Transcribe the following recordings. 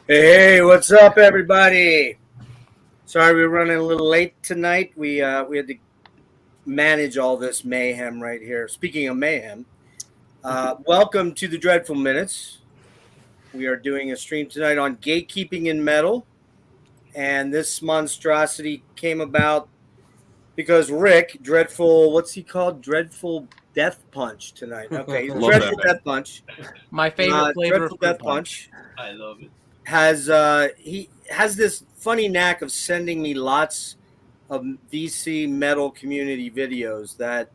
Hey, what's up, everybody? Sorry we're running a little late tonight. We had to manage all this mayhem right here. Speaking of mayhem, welcome to the Dreadful Minutes. We are doing a stream tonight on gatekeeping in metal, and this monstrosity came about because Rick, Dreadful, what's he called? Dreadful Death Punch tonight. Okay, he's Dreadful Death Punch. My favorite flavor Dreadful of Death punch. I love it. He has this funny knack of sending me lots of VC metal community videos that,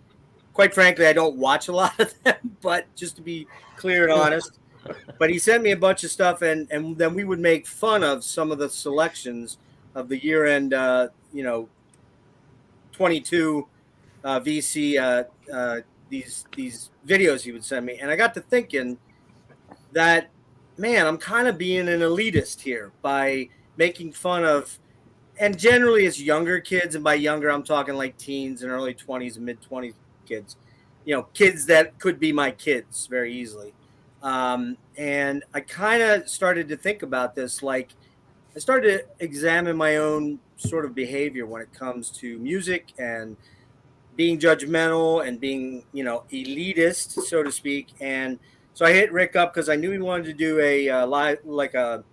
quite frankly, I don't watch a lot of them, but just to be clear and honest. But he sent me a bunch of stuff, and then we would make fun of some of the selections of the year-end, 22 VC, these videos he would send me. And I got to thinking that, man, I'm kind of being an elitist here by making fun of, and generally it's younger kids, and by younger I'm talking like teens and early 20s and mid 20s kids, kids that could be my kids very easily. And I kind of started to think about this, like I started to examine my own sort of behavior when it comes to music and being judgmental and being, elitist, so to speak. And so I hit Rick up because I knew he wanted to do a live, like a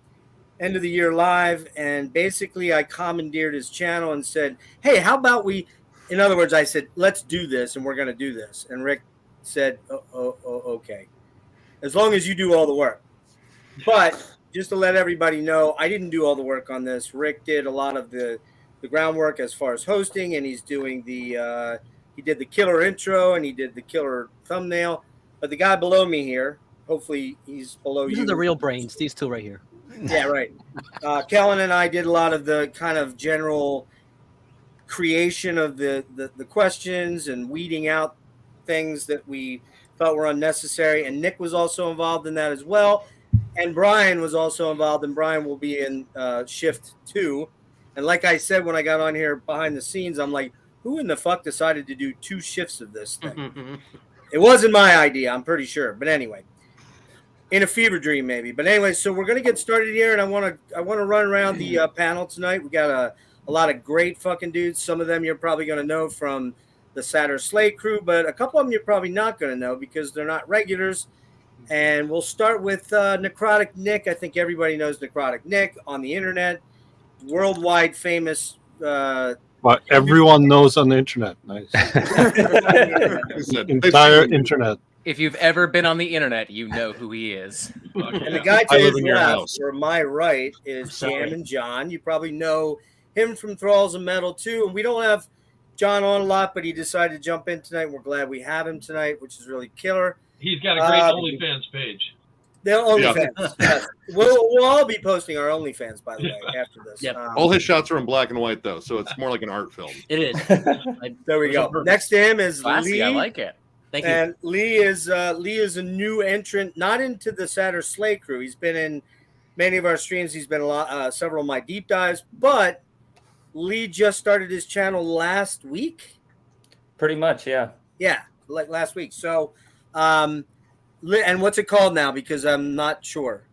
end of the year live, and basically I commandeered his channel and said, "Hey, how about we?" In other words, I said, "Let's do this, and we're going to do this." And Rick said, "Okay, as long as you do all the work." But just to let everybody know, I didn't do all the work on this. Rick did a lot of the groundwork as far as hosting, and he's doing he did the killer intro and he did the killer thumbnail. But the guy below me here, hopefully he's below you. These are the real brains, these two right here. Yeah, right. Kellen and I did a lot of the kind of general creation of the questions and weeding out things that we thought were unnecessary. And Nick was also involved in that as well. And Brian was also involved, and Brian will be in shift 2. And like I said, when I got on here behind the scenes, I'm like, who in the fuck decided to do 2 shifts of this thing? It wasn't my idea, I'm pretty sure. But anyway, in a fever dream maybe. But anyway, so we're going to get started here, and I want to run around the panel tonight. We got a lot of great fucking dudes. Some of them you're probably going to know from the Saturn Slate crew, but a couple of them you're probably not going to know because they're not regulars. And we'll start with Necrotic Nick. I think everybody knows Necrotic Nick on the internet. Worldwide famous. But everyone knows on the internet. Nice. Entire internet. If you've ever been on the internet, you know who he is. And the guy to his left, or my right, is Jammin' John. You probably know him from Thralls of Metal too. And we don't have John on a lot, but he decided to jump in tonight. We're glad we have him tonight, which is really killer. He's got a great OnlyFans page. The OnlyFans. Yes. We'll all be posting our OnlyFans, by the way, after this. Yep. All his shots are in black and white, though, so it's more like an art film. It is. There we go. Next to him is Classy, Lee. I like it. Thank you. And Lee is a new entrant, not into the Saturn Slate crew. He's been in many of our streams. He's been several of my deep dives, but Lee just started his channel last week. Pretty much, yeah. Yeah, like last week. So, and what's it called now? Because I'm not sure.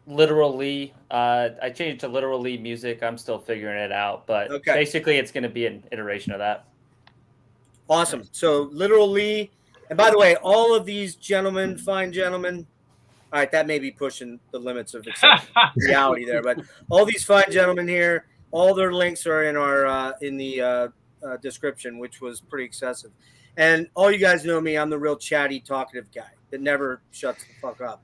Literal Lee. I changed to Literal Lee Music. I'm still figuring it out, but basically it's going to be an iteration of that. Awesome. So Literal Lee. And by the way, all of these gentlemen, fine gentlemen, all right, that may be pushing the limits of reality there, but all these fine gentlemen here, all their links are in our in the description, which was pretty excessive. And all you guys know me, I'm the real chatty, talkative guy that never shuts the fuck up.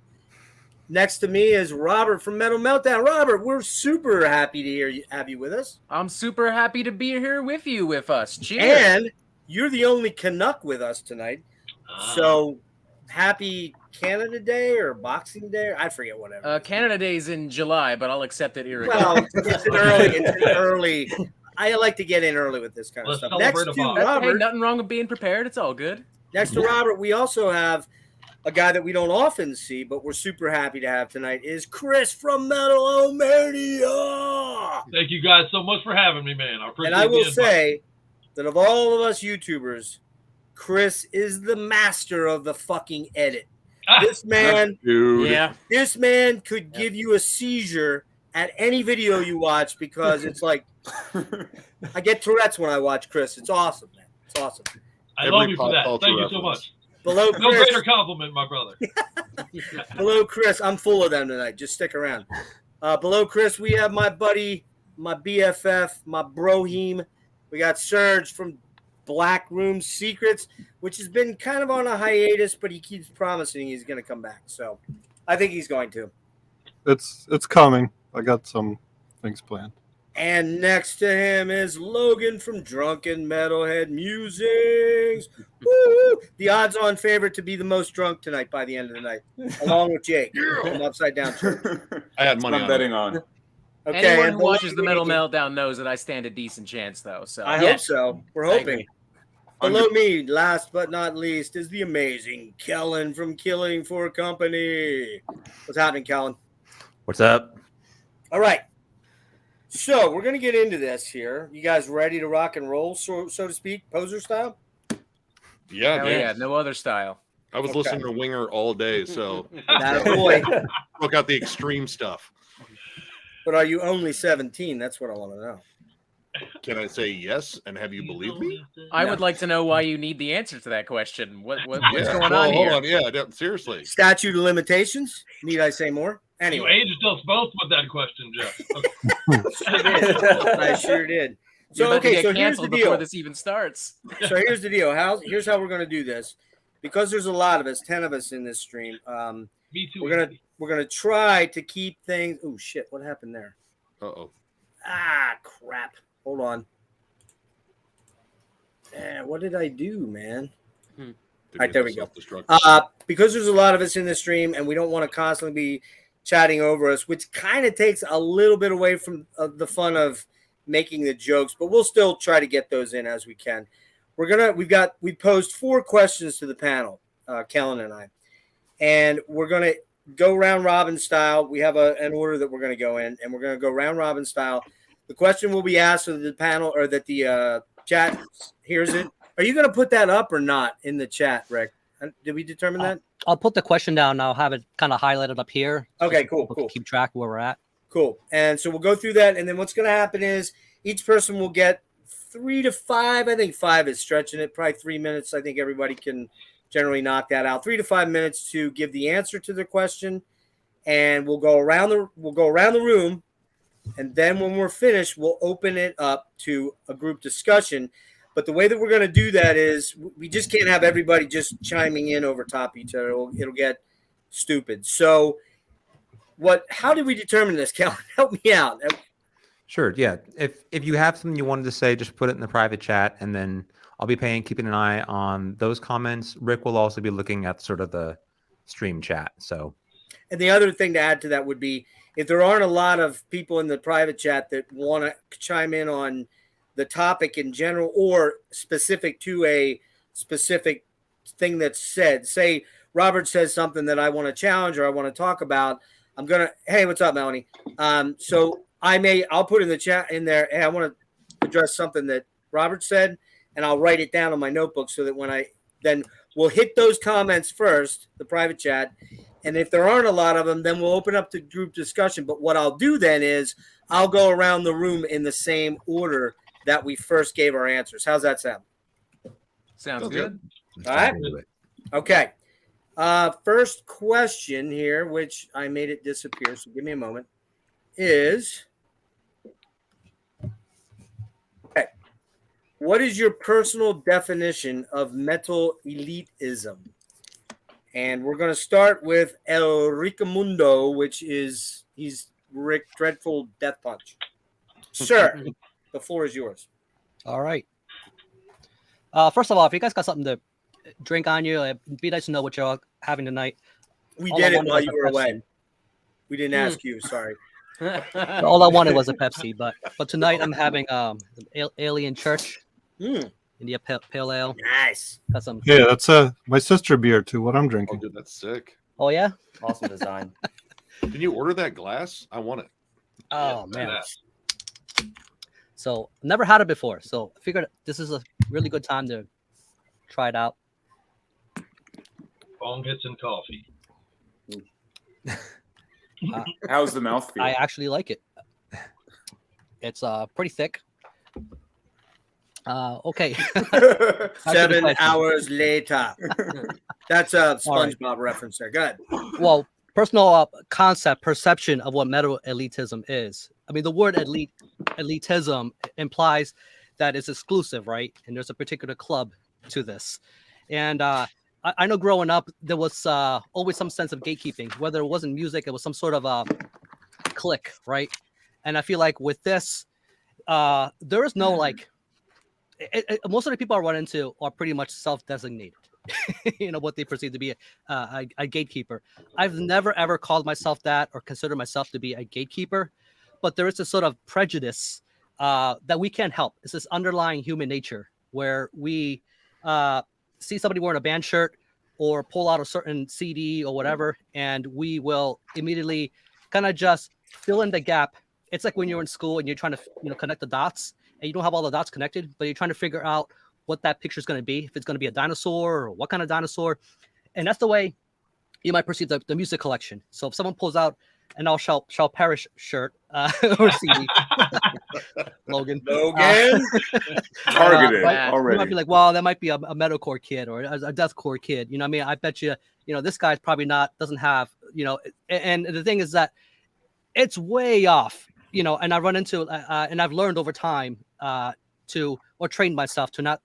Next to me is Robert from Metal Meltdown. Robert, we're super happy to have you with us. I'm super happy to be here with us. Cheers. And you're the only Canuck with us tonight. So happy Canada Day or Boxing Day? I forget whatever. Canada Day's in July, but I'll accept it here. Well, it's an early. I like to get in early with this kind of stuff. Next to Robert, hey, nothing wrong with being prepared. It's all good. Next to Robert, we also have a guy that we don't often see, but we're super happy to have tonight, is Chris from Metalomania. Thank you guys so much for having me, man. And I will say that of all of us YouTubers, Chris is the master of the fucking edit. This man, this man could give you a seizure at any video you watch because it's like I get Tourette's when I watch Chris. It's awesome, man. It's awesome. I love you for that. Thank you so much. Below Chris, no greater compliment, my brother. Below Chris, I'm full of them tonight. Just stick around. Below Chris, we have my buddy, my BFF, my broheem. We got Serge from Black Room Secrets, which has been kind of on a hiatus, but he keeps promising he's going to come back. So I think he's going to. It's coming. I got some things planned. And next to him is Logan from Drunken Metalhead Musings. Woo! The odds-on favorite to be the most drunk tonight by the end of the night, along with Jake from Upside Down Church. I had money on betting on. Okay, anyone who watches the Metal Meltdown knows that I stand a decent chance, though. So I hope so. We're hoping. Below me, last but not least, is the amazing Kellen from Killing for Company. What's happening, Kellen? What's up? All right. So we're going to get into this here. You guys ready to rock and roll, so to speak, poser style? Yeah, yeah, no other style. I was listening to Winger all day, so that boy. Look out the extreme stuff. But are you only 17? That's what I want to know. Can I say yes and have you believe me? I would like to know why you need the answer to that question. What's going on here? Hold on, yeah, seriously. Statute of limitations? Need I say more? Anyway. You aged us both with that question, Jeff. Sure did. I sure did. So okay, so here's the deal. Before this even starts. So here's the deal. Here's how we're going to do this. Because there's a lot of us, 10 of us in this stream. Me too. We're gonna try to keep things. Oh shit! What happened there? Ah, crap. Hold on. What did I do, man? All right, there we go. Because there's a lot of us in the stream, and we don't want to constantly be chatting over us, which kind of takes a little bit away from the fun of making the jokes, but we'll still try to get those in as we can. We posed 4 questions to the panel, Kellen and I, and we're gonna go round robin style. We have an order that we're gonna go in, and we're gonna go round robin style. The question will be asked so that the panel or that the chat hears it. Are you gonna put that up or not in the chat, Rick? Did we determine that? I'll put the question down. I'll have it kind of highlighted up here. Okay, cool. Keep track of where we're at. Cool. And so we'll go through that, and then what's going to happen is each person will get 3 to 5. I think 5 is stretching it. Probably 3 minutes. I think everybody can generally knock that out. 3 to 5 minutes to give the answer to the question, and we'll go around the room, and then when we're finished, we'll open it up to a group discussion. But the way that we're going to do that is we just can't have everybody just chiming in over top each other. It'll get stupid. So how did we determine this, Cal? Help me out. Sure, yeah. If you have something you wanted to say, just put it in the private chat, and then I'll be keeping an eye on those comments. Rick will also be looking at sort of the stream chat. And the other thing to add to that would be if there aren't a lot of people in the private chat that want to chime in on the topic in general or specific to a specific thing that's said. Say Robert says something that I want to challenge or I want to talk about. Hey, what's up, Melanie? So I'll put in the chat in there. Hey, I want to address something that Robert said, and I'll write it down on my notebook so that then we'll hit those comments first, the private chat. And if there aren't a lot of them, then we'll open up to group discussion. But what I'll do then is I'll go around the room in the same order that we first gave our answers. How's that sound? Sounds good. All right. Okay. First question here, which I made it disappear, so give me a moment, is okay. What is your personal definition of metal elitism? And we're going to start with El Ricamundo, which is he's Rick Dreadful Death Punch. Sir, the floor is yours. All right. First of all, if you guys got something to drink on you, it'd be nice to know what you're having tonight. We did it while you were away. We didn't ask you. Sorry. All I wanted was a Pepsi, but tonight I'm having Alien Church. India Pale Ale. Nice. Got some. Yeah, that's my sister beer too. What I'm drinking. Oh, dude, that's sick. Oh yeah. Awesome design. Can you order that glass? I want it. Oh man. So never had it before, so I figured this is a really good time to try it out. Bong hits and coffee. How's the mouthfeel? I actually like it. It's pretty thick. Okay. 7 hours later. That's a SpongeBob reference there. Good. Well, personal concept, perception of what metal elitism is. I mean, the word elitism implies that it's exclusive, right? And there's a particular club to this. And I know growing up, there was always some sense of gatekeeping. Whether it wasn't music, it was some sort of a clique, right? And I feel like with this, there is no like, most of the people I run into are pretty much self-designated. You know, what they perceive to be a gatekeeper. I've never ever called myself that or considered myself to be a gatekeeper, but there is a sort of prejudice that we can't help. It's this underlying human nature where we see somebody wearing a band shirt or pull out a certain CD or whatever, and we will immediately kind of just fill in the gap. It's like when you're in school and you're trying to connect the dots, and you don't have all the dots connected, but you're trying to figure out what that picture is going to be, if it's going to be a dinosaur or what kind of dinosaur. And that's the way you might perceive the music collection. So if someone pulls out an All Shall Perish shirt or CD, Logan. Targeted You already. might be like, well, that might be a metalcore kid or a deathcore kid. You know what I mean? I bet you, this guy's probably doesn't have, and the thing is that it's way off, and I run into, and I've learned over time or trained myself to not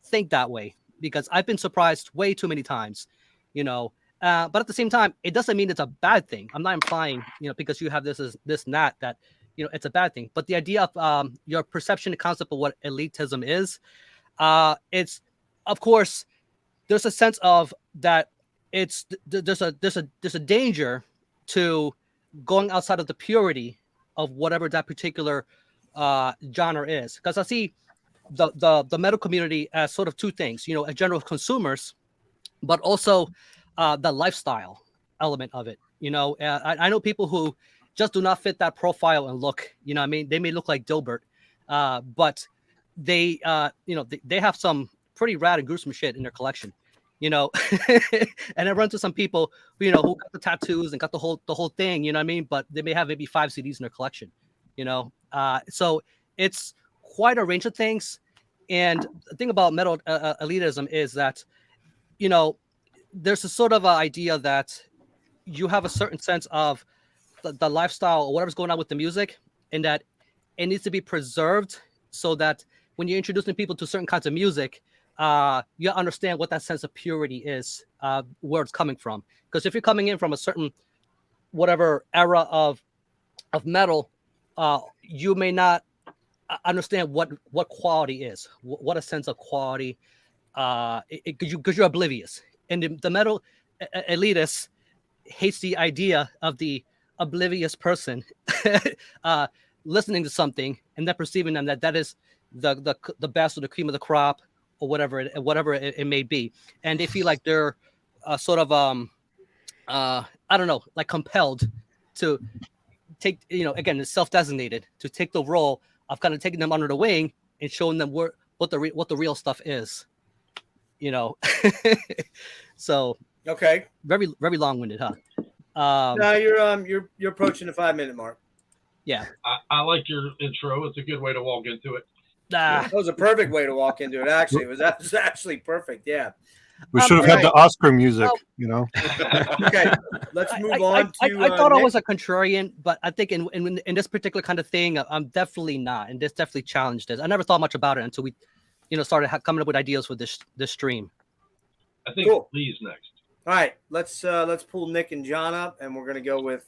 think that way, because I've been surprised way too many times, but at the same time, it doesn't mean it's a bad thing. I'm not implying, because you have this and that, it's a bad thing. But the idea of your perception and concept of what elitism is, it's, of course, there's a sense of that there's a danger to going outside of the purity of whatever that particular genre is. Because I see the metal community as sort of two things, as general consumers, but also the lifestyle element of it. I know people who just do not fit that profile and look. I mean, they may look like Dilbert, but they they have some pretty rad and gruesome shit in their collection. And I run into some people who who got the tattoos and got the whole thing. You know what I mean? But they may have maybe 5 CDs in their collection. So it's quite a range of things. And the thing about metal elitism is that, there's a sort of idea that you have a certain sense of the lifestyle or whatever's going on with the music, and that it needs to be preserved so that when you're introducing people to certain kinds of music, you understand what that sense of purity is, where it's coming from. Because if you're coming in from a certain whatever era of metal, you may not understand what quality is, what a sense of quality, because you're oblivious. And the metal elitist hates the idea of the oblivious person listening to something and then perceiving them that is the best or the cream of the crop or whatever it may be, and they feel like they're sort of I don't know, like compelled to take, again, it's self-designated, to take the role of kind of taking them under the wing and showing them what the real stuff is, So okay, very very long-winded, huh? No, you're approaching the 5-minute mark. Yeah, I like your intro. It's a good way to walk into it. That was a perfect way to walk into it. Actually, that was actually perfect. Yeah. We should have had the Oscar music, Okay, let's move on to. I thought I was a contrarian, but I think in this particular kind of thing, I'm definitely not, and this definitely challenged this. I never thought much about it until we, started coming up with ideas for this stream. I think Lee's next. All right, let's pull Nick and John up, and we're gonna go with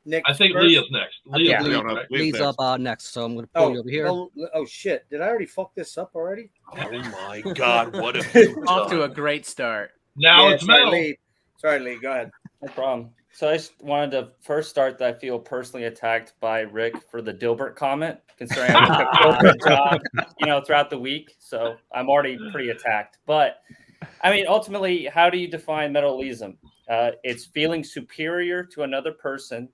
Nick. I think first. Lee is next. Lee's up next, so I'm gonna pull you over here. Oh shit! Did I already fuck this up already? Oh my God! What have you Off done? to a great start. Now it's sorry, Mel. Lee. Sorry, Lee. Go ahead. No problem. So I just wanted to first start that I feel personally attacked by Rick for the Dilbert comment, considering I took a corporate job, throughout the week. So I'm already pretty attacked. But I mean, ultimately, how do you define metalism? It's feeling superior to another person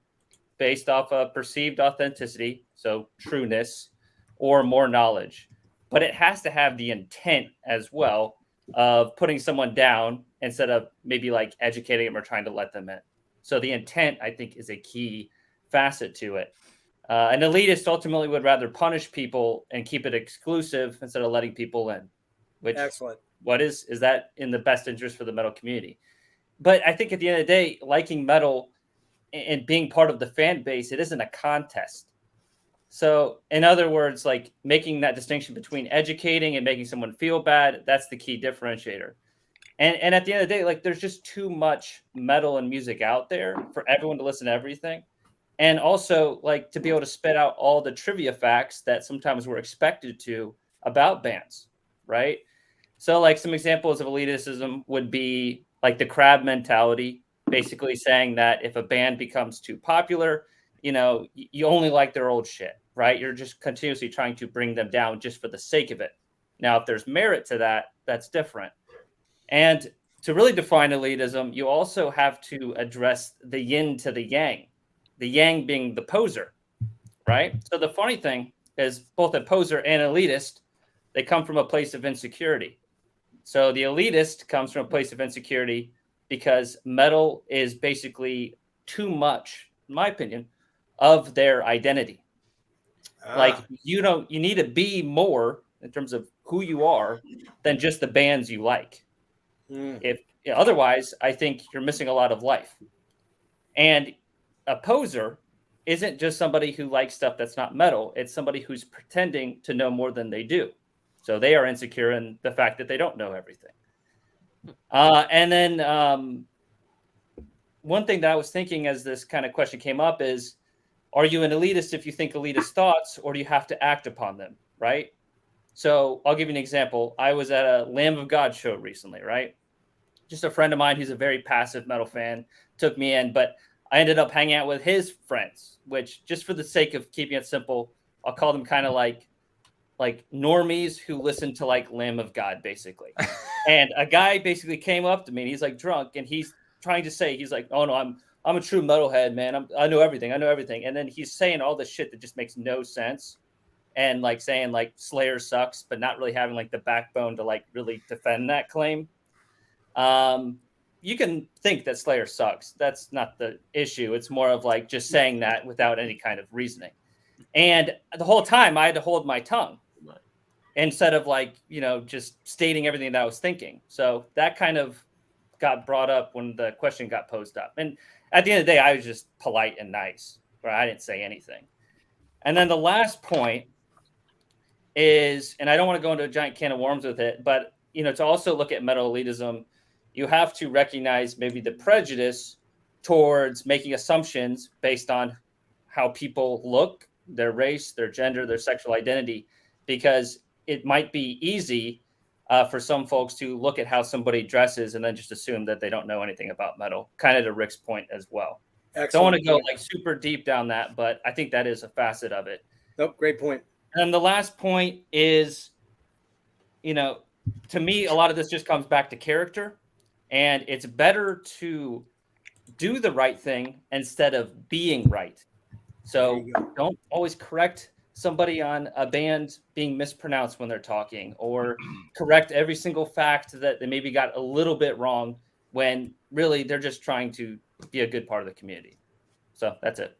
based off of perceived authenticity, so trueness, or more knowledge. But it has to have the intent as well of putting someone down instead of maybe like educating them or trying to let them in. So the intent, I think, is a key facet to it. An elitist ultimately would rather punish people and keep it exclusive instead of letting people in. Which, excellent. What is that in the best interest for the metal community? But I think at the end of the day, liking metal and being part of the fan base, it isn't a contest. So in other words, like making that distinction between educating and making someone feel bad, that's the key differentiator. And at the end of the day, like there's just too much metal and music out there for everyone to listen to everything. And also like to be able to spit out all the trivia facts that sometimes we're expected to about bands, right? So like some examples of elitism would be like the crab mentality, basically saying that if a band becomes too popular, you only like their old shit, right? You're just continuously trying to bring them down just for the sake of it. Now, if there's merit to that, that's different. And to really define elitism, you also have to address the yin to the yang being the poser, right? So the funny thing is both a poser and elitist, they come from a place of insecurity. So the elitist comes from a place of insecurity because metal is basically too much, in my opinion, of their identity. Like you need to be more in terms of who you are than just the bands you like. If otherwise, I think you're missing a lot of life. And a poser isn't just somebody who likes stuff that's not metal. It's somebody who's pretending to know more than they do. So they are insecure in the fact that they don't know everything. And then one thing that I was thinking as this kind of question came up is, are you an elitist if you think elitist thoughts, or do you have to act upon them, right? So I'll give you an example. I was at a Lamb of God show recently, right? Just a friend of mine who's a very passive metal fan took me in, but I ended up hanging out with his friends, which just for the sake of keeping it simple, I'll call them kind of like normies who listen to like Lamb of God, basically. And a guy basically came up to me and he's like drunk and he's trying to say, he's like, oh no, I'm a true metalhead, man. I know everything. And then he's saying all this shit that just makes no sense. And like saying like Slayer sucks, but not really having like the backbone to like really defend that claim. You can think that Slayer sucks. That's not the issue. It's more of like just saying that without any kind of reasoning. And the whole time I had to hold my tongue instead of like, just stating everything that I was thinking. So that kind of got brought up when the question got posed up. And at the end of the day, I was just polite and nice, but I didn't say anything. And then the last point is, and I don't want to go into a giant can of worms with it, but, to also look at metal elitism, you have to recognize maybe the prejudice towards making assumptions based on how people look, their race, their gender, their sexual identity, because it might be easy for some folks to look at how somebody dresses and then just assume that they don't know anything about metal, kind of to Rick's point as well. Excellent. Don't want to go like super deep down that, but I think that is a facet of it. Nope, great point. And the last point is, to me, a lot of this just comes back to character, and it's better to do the right thing instead of being right. So don't always correct somebody on a band being mispronounced when they're talking, or correct every single fact that they maybe got a little bit wrong when really they're just trying to be a good part of the community. So that's it.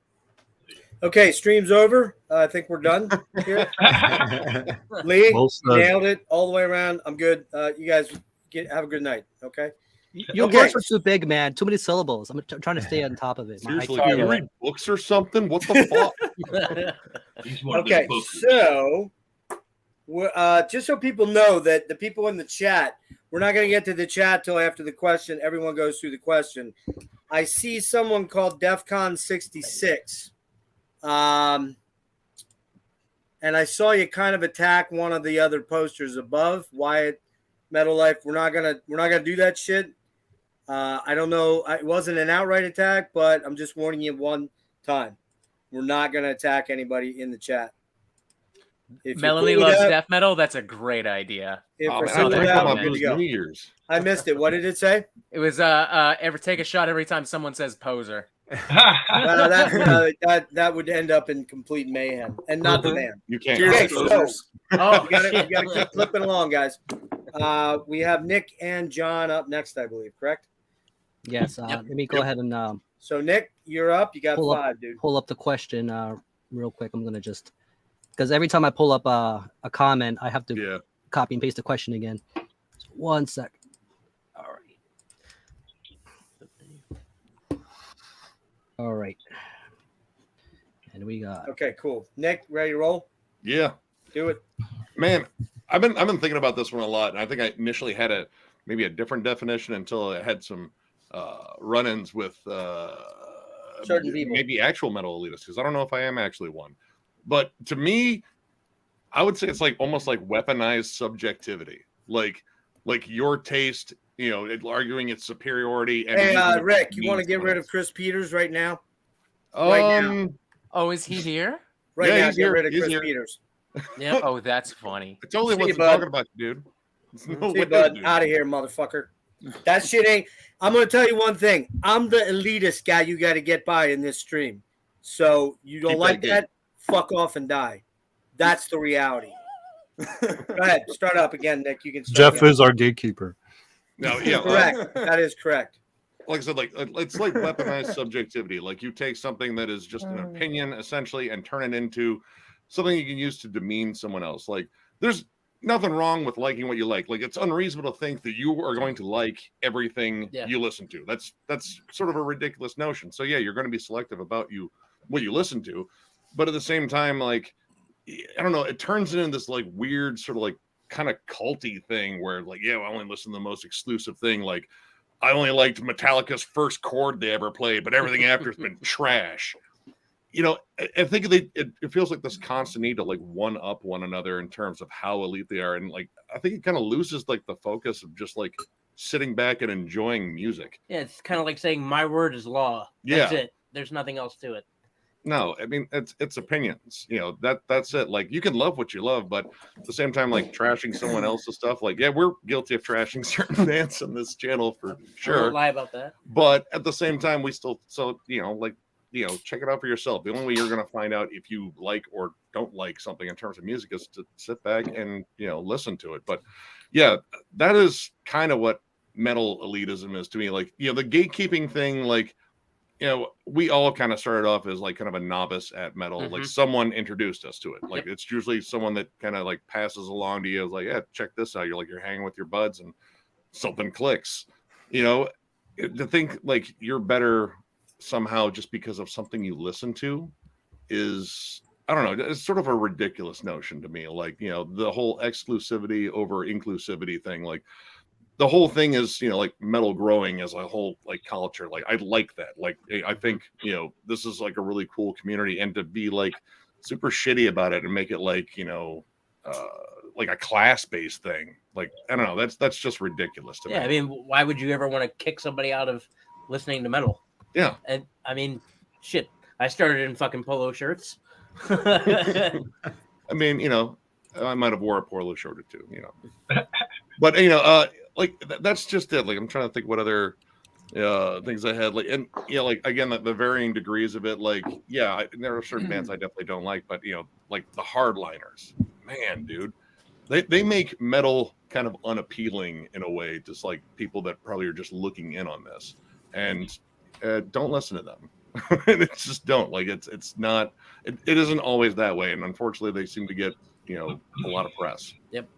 Okay, stream's over. I think we're done here. Lee, nailed it all the way around. I'm good. You guys have a good night. Okay. Your words are too big, man. Too many syllables. I'm trying to stay on top of it. Seriously, do you read books or something? What the fuck? Okay, so Just so people know that the people in the chat, we're not going to get to the chat till after the question. Everyone goes through the question. I see someone called DEFCON 66. And I saw you kind of attack one of the other posters above. Wyatt Metal Life. We're not gonna do that shit. I don't know. It wasn't an outright attack, but I'm just warning you one time. We're not gonna attack anybody in the chat. If Melanie loves death metal. That's a great idea. If Oh, we're man, singled I out, about we're good those to go. New Year's. I missed it. What did it say? It was ever take a shot every time someone says poser. Well, that would end up in complete mayhem, and not the man. You can't. Okay, Cheers, so posers. Oh, we gotta keep flipping along, guys. We have Nick and John up next, I believe. Correct? Yes. Let me go ahead and So Nick, you're up. You got Pull up. 5, dude. pull up the question real quick. I'm gonna just because every time I pull up a comment, I have to Yeah. copy and paste the question again. So 1 sec. All right. All right. And we got Okay, cool. Nick, ready to roll? Yeah. Do it. Man, I've been thinking about this one a lot, and I think I initially had maybe a different definition until I had some run-ins with Certain people. maybe actual metal elitists, because I don't know if I am actually one. But to me, I would say it's like almost like weaponized subjectivity, like your taste, arguing its superiority. And Hey, Rick, you want to get rid of Chris Peters right now? Oh, is he here? Right Yeah, now, he's get here. rid of He's Chris here. Peters. Yeah. Oh, that's funny. I totally See you, wasn't bud. talking about you, dude. It's no See you, way, bud. dude. Out of here, motherfucker. That shit ain't. I'm going to tell you one thing. I'm the elitist guy you got to get by in this stream. So you don't Keep like that that? Fuck off and die. That's the reality. Go ahead. Start up again, Nick. You can start Jeff again. is our gatekeeper. No, yeah, Correct. That is correct. like I said, it's like weaponized subjectivity. Like you take something that is just an opinion essentially and turn it into something you can use to demean someone else. Like there's nothing wrong with liking what you like. Like it's unreasonable to think that you are going to like everything you listen to. That's sort of a ridiculous notion. So yeah, you're going to be selective about what you listen to, but at the same time, like I don't know, it turns into this like weird sort of like kind of culty thing where like, yeah, I only listen to the most exclusive thing. Like I only liked Metallica's first chord they ever played, but everything after has been trash. I think it feels like this constant need to like one up one another in terms of how elite they are. And like, I think it kind of loses like the focus of just like sitting back and enjoying music. Yeah, it's kind of like saying my word is law. That's it. There's nothing else to it. No, I mean it's opinions. That's it. Like you can love what you love, but at the same time, like trashing someone else's stuff. Like, yeah, we're guilty of trashing certain bands on this channel for I sure. won't lie about that. But at the same time, we still check it out for yourself. The only way you're gonna find out if you like or don't like something in terms of music is to sit back and listen to it. But yeah, that is kind of what metal elitism is to me. Like, the gatekeeping thing, like. We all kind of started off as like kind of a novice at metal. Like someone introduced us to it. Like it's usually someone that kind of like passes along to you as like, yeah, check this out. You're hanging with your buds and something clicks. To think like you're better somehow just because of something you listen to is, I don't know, it's sort of a ridiculous notion to me. Like, the whole exclusivity over inclusivity thing, like the whole thing is, like metal growing as a whole, like culture. Like I like that. Like I think, this is like a really cool community, and to be like super shitty about it and make it like, like a class-based thing. Like, I don't know. That's just ridiculous to me. Yeah, I mean, why would you ever want to kick somebody out of listening to metal? Yeah. And I mean, shit, I started in fucking polo shirts. I mean, I might have wore a polo shirt or two, but like that's just it. Like I'm trying to think what other things I had, like, and like again, the varying degrees of it. Like, yeah, there are certain bands I definitely don't like, but like the hardliners, man, dude, they make metal kind of unappealing in a way, just like people that probably are just looking in on this, and don't listen to them. It's just don't, like, it's not, it isn't always that way, and unfortunately they seem to get a lot of press. Yep.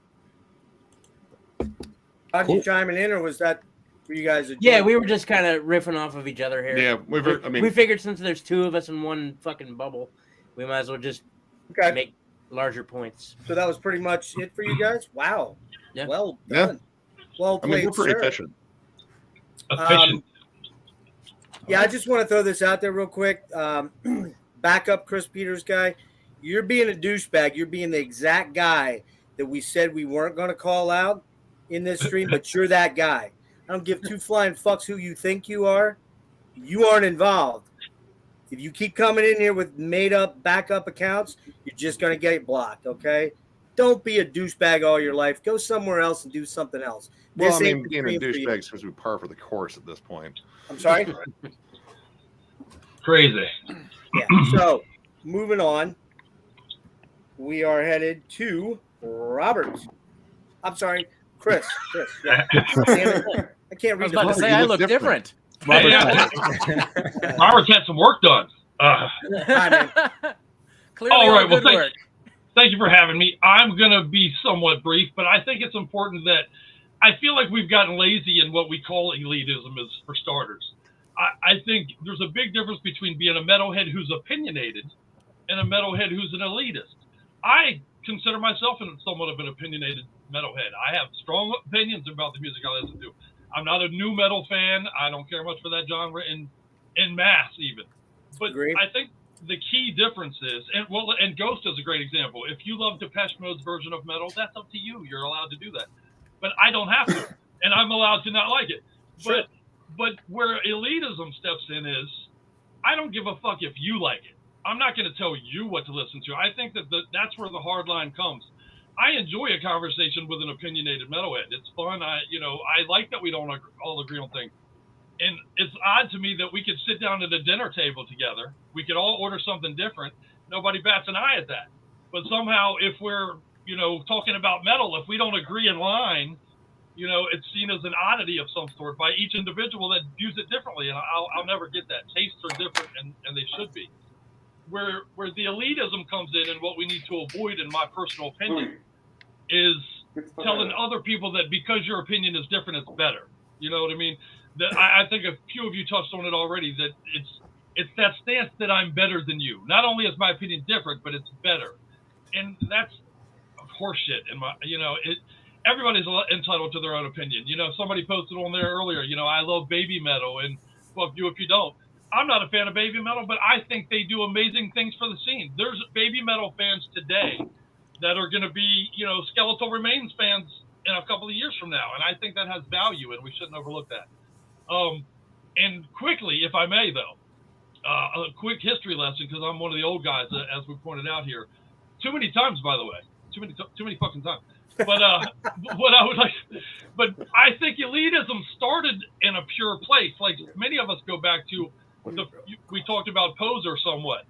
How'd you chiming in, or was that for you guys? Yeah, we were just kind of riffing off of each other here. Yeah, we figured since there's two of us in one fucking bubble, we might as well just make larger points. So that was pretty much it for you guys. Wow. Yeah. Well Yeah. done. Well I mean, played, we're pretty sir. efficient. Efficient. Yeah, I just want to throw this out there real quick. Backup Chris Peters guy, you're being a douchebag. You're being the exact guy that we said we weren't going to call out in this stream, but you're that guy. I don't give two flying fucks who you think you are. You aren't involved. If you keep coming in here with made-up backup accounts, you're just going to get blocked, okay? Don't be a douchebag all your life. Go somewhere else and do something else. Well, This I ain't mean, the being a stream for you. douchebag seems to be par for the course at this point. I'm sorry? Crazy. Yeah. So, moving on, we are headed to Robert. I'm sorry, Chris. Chris. Yeah. Damn it. I can't I was read about to the say you I look look different. Hey, Robert's had some work done. Hi, man. Clearly, All all right, well, good work. Thank you for having me. I'm going to be somewhat brief, but I think it's important that I feel like we've gotten lazy in what we call elitism as for starters. I think there's a big difference between being a metalhead who's opinionated and a metalhead who's an elitist. I consider myself somewhat of an opinionated metalhead. I have strong opinions about the music I listen to. I'm not a new metal fan. I don't care much for that genre in mass even. But Agreed. I think the key difference is, and Ghost is a great example. If you love Depeche Mode's version of metal, that's up to you. You're allowed to do that. But I don't have to, and I'm allowed to not like it. Sure. But where elitism steps in is, I don't give a fuck if you like it. I'm not going to tell you what to listen to. I think that's where the hard line comes. I enjoy a conversation with an opinionated metalhead. It's fun. I like that we don't all agree on things. And it's odd to me that we could sit down at a dinner table together. We could all order something different. Nobody bats an eye at that. But somehow, if we're, talking about metal, if we don't agree in line, it's seen as an oddity of some sort by each individual that views it differently. And I'll never get that. Tastes are different, and they should be. Where the elitism comes in, and what we need to avoid, in my personal opinion, is telling other people that because your opinion is different, it's better. You know what I mean? That I think a few of you touched on it already. That it's that stance that I'm better than you. Not only is my opinion different, but it's better, and that's horseshit. Everybody's entitled to their own opinion. Somebody posted on there earlier. I love baby metal, and fuck you if you don't. I'm not a fan of baby metal, but I think they do amazing things for the scene. There's baby metal fans today that are going to be, Skeletal Remains fans in a couple of years from now, and I think that has value, and we shouldn't overlook that. And quickly, if I may, though, a quick history lesson, because I'm one of the old guys, as we pointed out here. Too many times, by the way. Too many fucking times. But but I think elitism started in a pure place. Like many of us go back to we talked about Poser somewhat.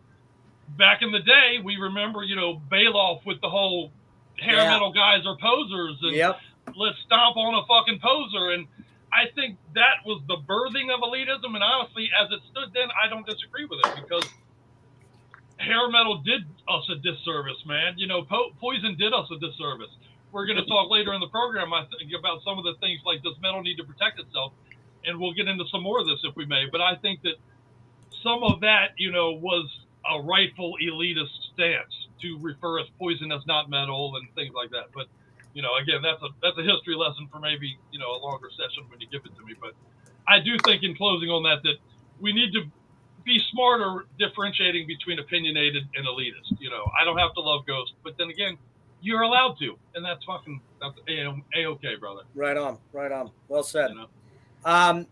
Back in the day, we remember, Bailoff with the whole hair metal guys are posers, and let's stomp on a fucking poser. And I think that was the birthing of elitism. And honestly, as it stood then, I don't disagree with it, because hair metal did us a disservice, man. Poison did us a disservice. We're going to talk later in the program, I think, about some of the things like, does metal need to protect itself? And we'll get into some more of this if we may. But I think that some of that, was a rightful elitist stance to refer as Poison as not metal and things like that. But, again, that's a history lesson for maybe, a longer session when you give it to me. But I do think, in closing on that we need to be smarter differentiating between opinionated and elitist. I don't have to love Ghost, but then again, you're allowed to, and that's A-okay, brother. Right on. Well said. I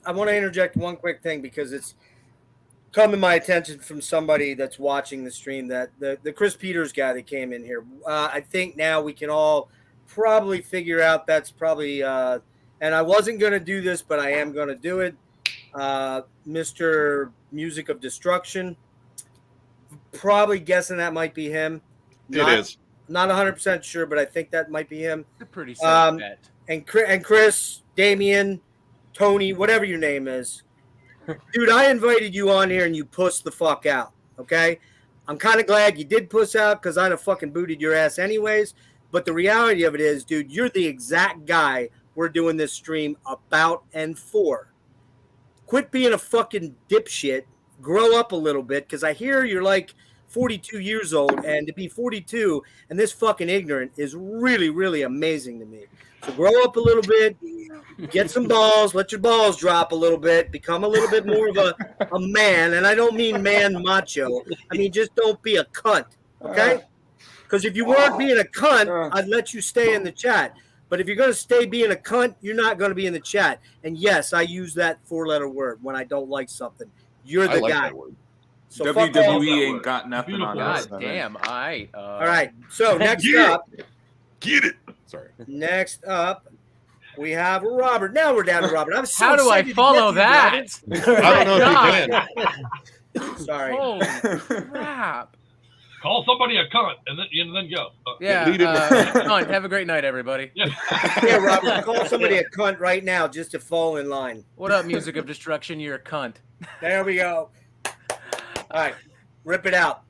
want to interject one quick thing, because it's come to my attention from somebody that's watching the stream that the Chris Peters guy that came in here, I think now we can all probably figure out that's probably, and I wasn't going to do this, but I am going to do it. Mr. Music of Destruction, probably guessing that might be him. It is. Not 100% sure, but I think that might be him. It's a pretty safe bet. And Chris, Damien, Tony, whatever your name is. Dude, I invited you on here and you pussed the fuck out, okay? I'm kind of glad you did puss out, because I'd have fucking booted your ass anyways. But the reality of it is, dude, you're the exact guy we're doing this stream about and for. Quit being a fucking dipshit. Grow up a little bit, because I hear you're like 42 years old, and to be 42 and this fucking ignorant is really, really amazing to me. So grow up a little bit, get some balls, let your balls drop a little bit, become a little bit more of a man. And I don't mean man macho. I mean, just don't be a cunt, okay? Because if you weren't being a cunt, I'd let you stay in the chat. But if you're going to stay being a cunt, you're not going to be in the chat. And yes, I use that 4-letter word when I don't like something. You're the guy. So WWE ain't got nothing on us. God damn. All right. All right. So next up. Get it. Sorry. Next up, we have Robert. Now we're down to Robert. I'm so How do I excited to follow get to you, that? I don't know if you can. Sorry. Holy crap. Call somebody a cunt and then go. Yeah. Cunt. Have a great night, everybody. Yeah, Robert, call somebody a cunt right now just to fall in line. What up, Music of Destruction? You're a cunt. There we go. All right. Rip it out.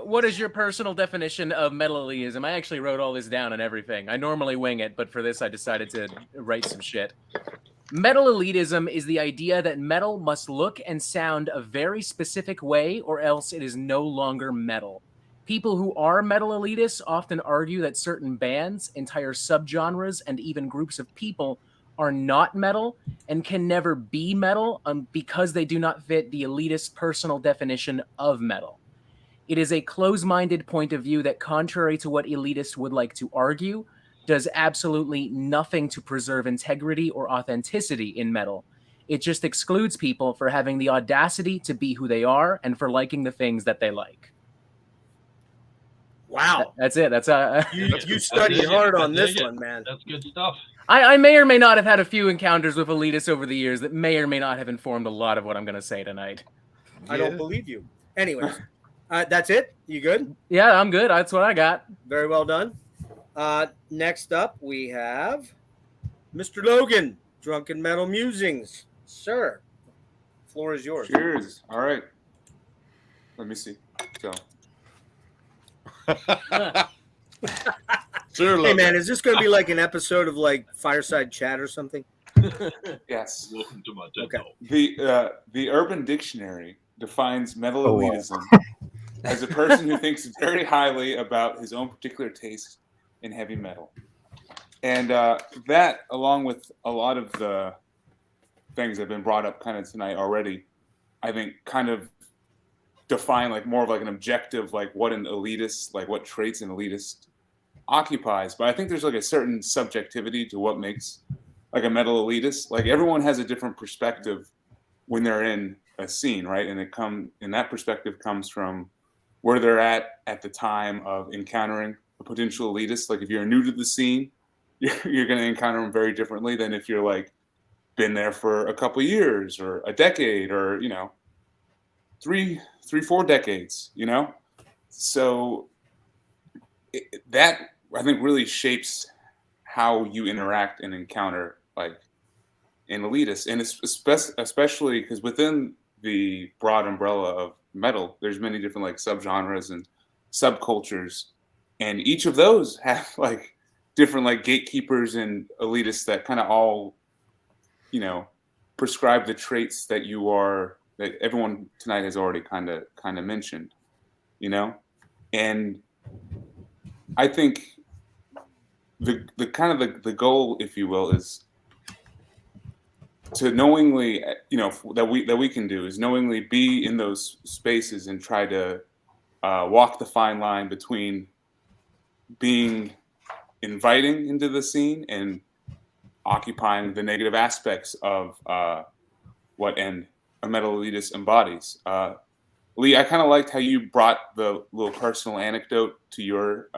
What is your personal definition of metal elitism? I actually wrote all this down and everything. I normally wing it, but for this I decided to write some shit. Metal elitism is the idea that metal must look and sound a very specific way or else it is no longer metal. People who are metal elitists often argue that certain bands, entire subgenres, and even groups of people are not metal and can never be metal because they do not fit the elitist personal definition of metal. It is a close-minded point of view that, contrary to what elitists would like to argue, does absolutely nothing to preserve integrity or authenticity in metal. It just excludes people for having the audacity to be who they are and for liking the things that they like. Wow. That's it. That's you studied hard on this one, man. That's good stuff. I may or may not have had a few encounters with elitists over the years that may or may not have informed a lot of what I'm going to say tonight. I don't believe you. Anyways, that's it? You good? Yeah, I'm good. That's what I got. Very well done. Next up, we have Mr. Logan, Drunken Metal Musings. Sir, floor is yours. Cheers. All right. Let me see. Go. Sure, hey, man, is this going to be like an episode of like Fireside Chat or something? Yes. Welcome to my TED Okay. Talk. The Urban Dictionary defines metal elitism as a person who thinks very highly about his own particular taste in heavy metal. And that, along with a lot of the things that have been brought up kind of tonight already, I think kind of define like more of like an objective, like what an elitist, like what traits an elitist occupies. But I think there's like a certain subjectivity to what makes like a metal elitist. Like everyone has a different perspective when they're in a scene, right? And that perspective comes from where they're at the time of encountering a potential elitist. Like if you're new to the scene, you're going to encounter them very differently than if you're like been there for a couple of years or a decade or, you know, three, 4 decades, you know? So that I think really shapes how you interact and encounter like an elitist. And it's especially because within the broad umbrella of metal, there's many different like subgenres and subcultures. And each of those have like different like gatekeepers and elitists that kind of all, you know, prescribe the traits that that everyone tonight has already kind of mentioned, you know? And I think the kind of the goal, if you will, is to knowingly, you know, that we can do is knowingly be in those spaces and try to walk the fine line between being inviting into the scene and occupying the negative aspects of what a metal elitist embodies. Lee, I kind of liked how you brought the little personal anecdote to your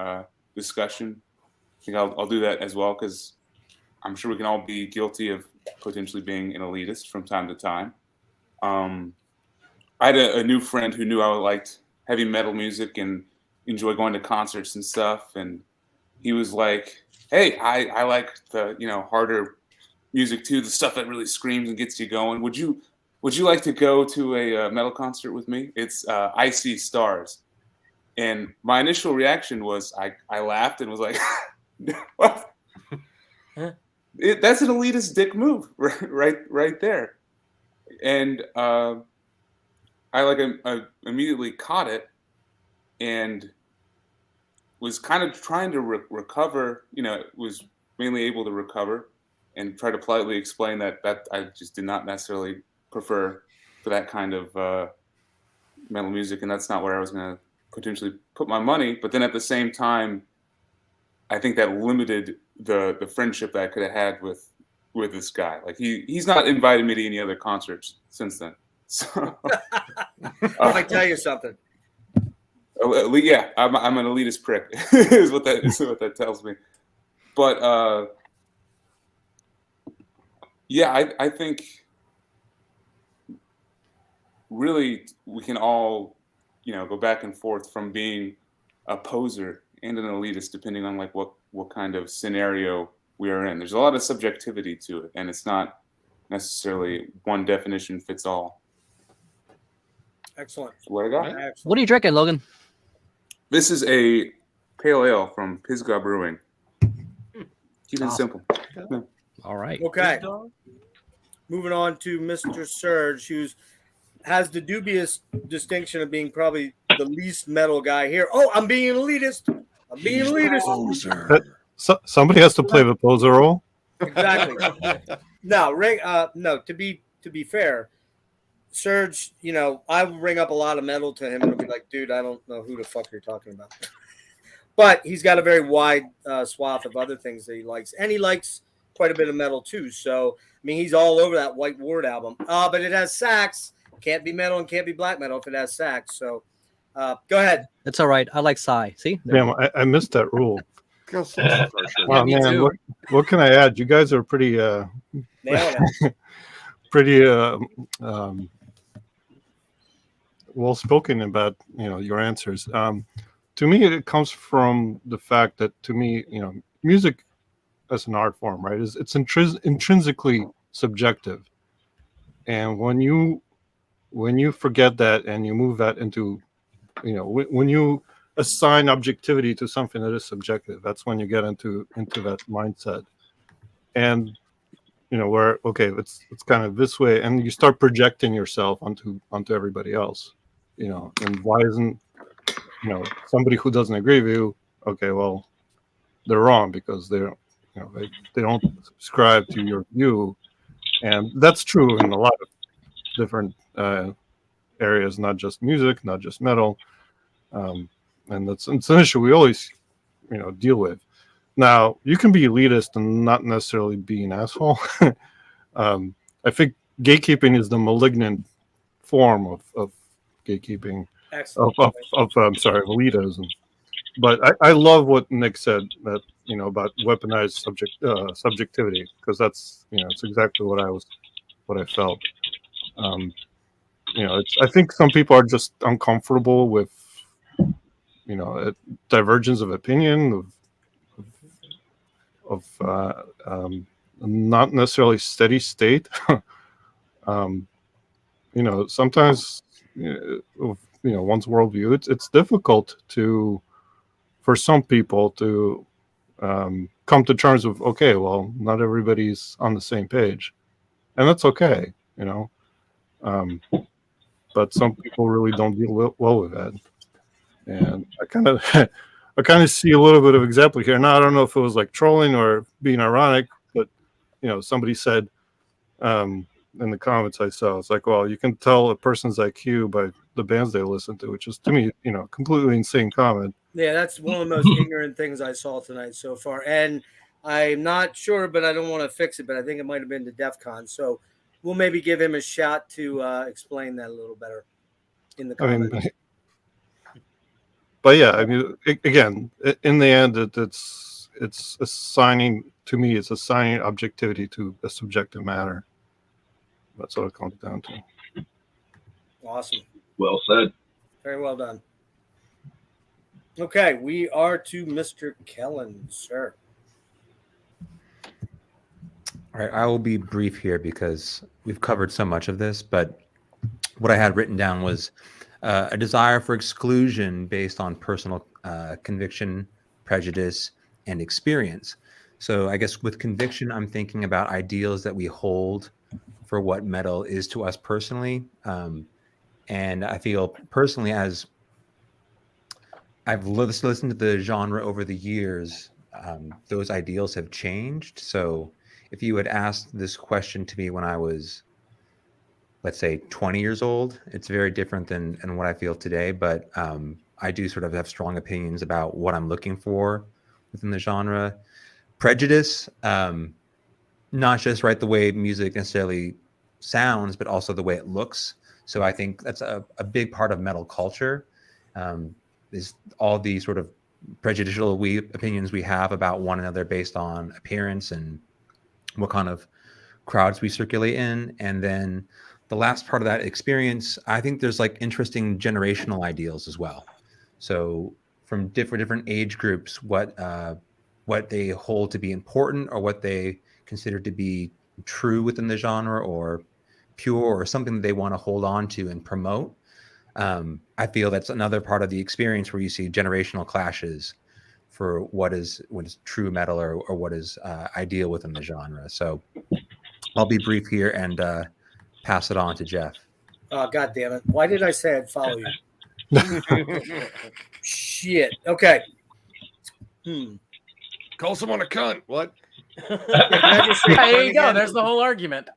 discussion. I think I'll do that as well, because I'm sure we can all be guilty of potentially being an elitist from time to time. I had a new friend who knew I liked heavy metal music and enjoy going to concerts and stuff. And he was like, hey, I like the, you know, harder music too, the stuff that really screams and gets you going. Would you like to go to a metal concert with me? It's I See Stars. And my initial reaction was I laughed and was like, what? That's an elitist dick move right there. And I immediately caught it and was kind of trying to recover. Was mainly able to recover and try to politely explain that I just did not necessarily prefer for that kind of metal music, and that's not where I was going to potentially put my money. But then at the same time, I think that limited the friendship that I could have had with this guy. Like he's not invited me to any other concerts since then. So I tell you something. Yeah, I'm an elitist prick. is what that tells me. But yeah, I think really we can all go back and forth from being a poser and an elitist depending on like what kind of scenario we are in. There's a lot of subjectivity to it, and it's not necessarily one definition fits all. Excellent. That's what I got. Excellent. What are you drinking, Logan? This is a pale ale from Pisgah Brewing. Keep it simple. Yeah. All right. Okay. Moving on to Mr. Surge, who has the dubious distinction of being probably the least metal guy here. Oh, I'm being elitist. I'm being elitist. Somebody has to play the poser role. Exactly. No, to be fair, Surge, I will bring up a lot of metal to him and he'll be like, dude, I don't know who the fuck you're talking about. But he's got a very wide swath of other things that he likes. And he likes quite a bit of metal too. So, I mean, he's all over that White Ward album. But it has sax. Can't be metal and can't be black metal if it has sax. So, go ahead. It's all right. I like Psy. See? Damn, I missed that rule. Wow, me man, too. what can I add? You guys are pretty pretty well spoken about your answers. To me, it comes from the fact that to me, music as an art form, right, it's intrinsically subjective, and when you forget that and you move that into, when you assign objectivity to something that is subjective, that's when you get into that mindset, and where it's kind of this way, and you start projecting yourself onto everybody else, and why isn't somebody who doesn't agree with you, okay, well, they're wrong because they don't subscribe to your view, and that's true in a lot of different areas, not just music, not just metal, and it's an issue we always deal with. Now, you can be elitist and not necessarily be an asshole. I think gatekeeping is the malignant form of gatekeeping. Excellent. Of elitism. But I love what Nick said, that about weaponized subjectivity, because that's it's exactly what I felt. I think some people are just uncomfortable with a divergence of opinion, of not necessarily steady state. Sometimes one's worldview, it's difficult for some people to come to terms with, okay, well, not everybody's on the same page, and that's okay, but some people really don't deal well with that, and I kind of see a little bit of example here. Now, I don't know if it was like trolling or being ironic, but somebody said in the comments I saw, it's like, well, you can tell a person's IQ by the bands they listen to, which is, to me, completely insane comment. Yeah, that's one of the most ignorant things I saw tonight so far. And I'm not sure, but I don't want to fix it, but I think it might have been to DEF CON. So we'll maybe give him a shot to explain that a little better in the comments. But yeah, again, in the end, it's assigning, to me, it's assigning objectivity to a subjective matter. That's what it comes down to. Awesome. Well said. Very well done. Okay, we are to Mr. Kellen, sir. All right, I will be brief here because we've covered so much of this, but what I had written down was a desire for exclusion based on personal conviction, prejudice, and experience. So I guess with conviction, I'm thinking about ideals that we hold for what metal is to us personally. And I feel personally, as I've listened to the genre over the years, those ideals have changed. So if you had asked this question to me when I was, let's say, 20 years old, it's very different than what I feel today. But I do sort of have strong opinions about what I'm looking for within the genre. Prejudice, not just the way music necessarily sounds, but also the way it looks. So I think that's a big part of metal culture, is all the sort of prejudicial opinions we have about one another based on appearance and what kind of crowds we circulate in. And then the last part of that experience, I think there's like interesting generational ideals as well. So from different age groups, what they hold to be important, or what they consider to be true within the genre, or pure, or something that they want to hold on to and promote. I feel that's another part of the experience where you see generational clashes for what is true metal, or what is ideal within the genre. So I'll be brief here and pass it on to Jeff. Oh, God damn it. Why did I say I'd follow you? Shit. Okay. Call someone a cunt. What? There you go. There's the whole argument.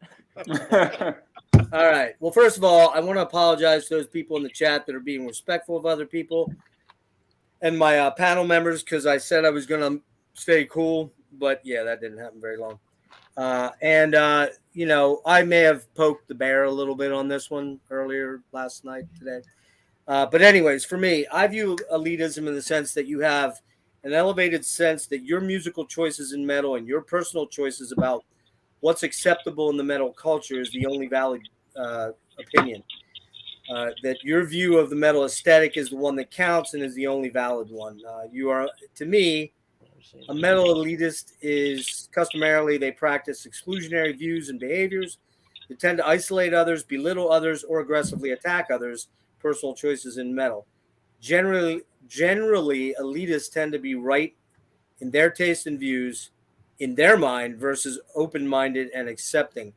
All right. Well, first of all, I want to apologize to those people in the chat that are being respectful of other people and my panel members, because I said I was going to stay cool. But, yeah, that didn't happen very long. You know, I may have poked the bear a little bit on this one earlier last night, today. But anyways, for me, I view elitism in the sense that you have an elevated sense that your musical choices in metal and your personal choices about what's acceptable in the metal culture is the only valid opinion. That your view of the metal aesthetic is the one that counts and is the only valid one. You are, to me, a metal elitist is customarily they practice exclusionary views and behaviors. They tend to isolate others, belittle others, or aggressively attack others' personal choices in metal. Generally, elitists tend to be right in their taste and views in their mind versus open-minded and accepting.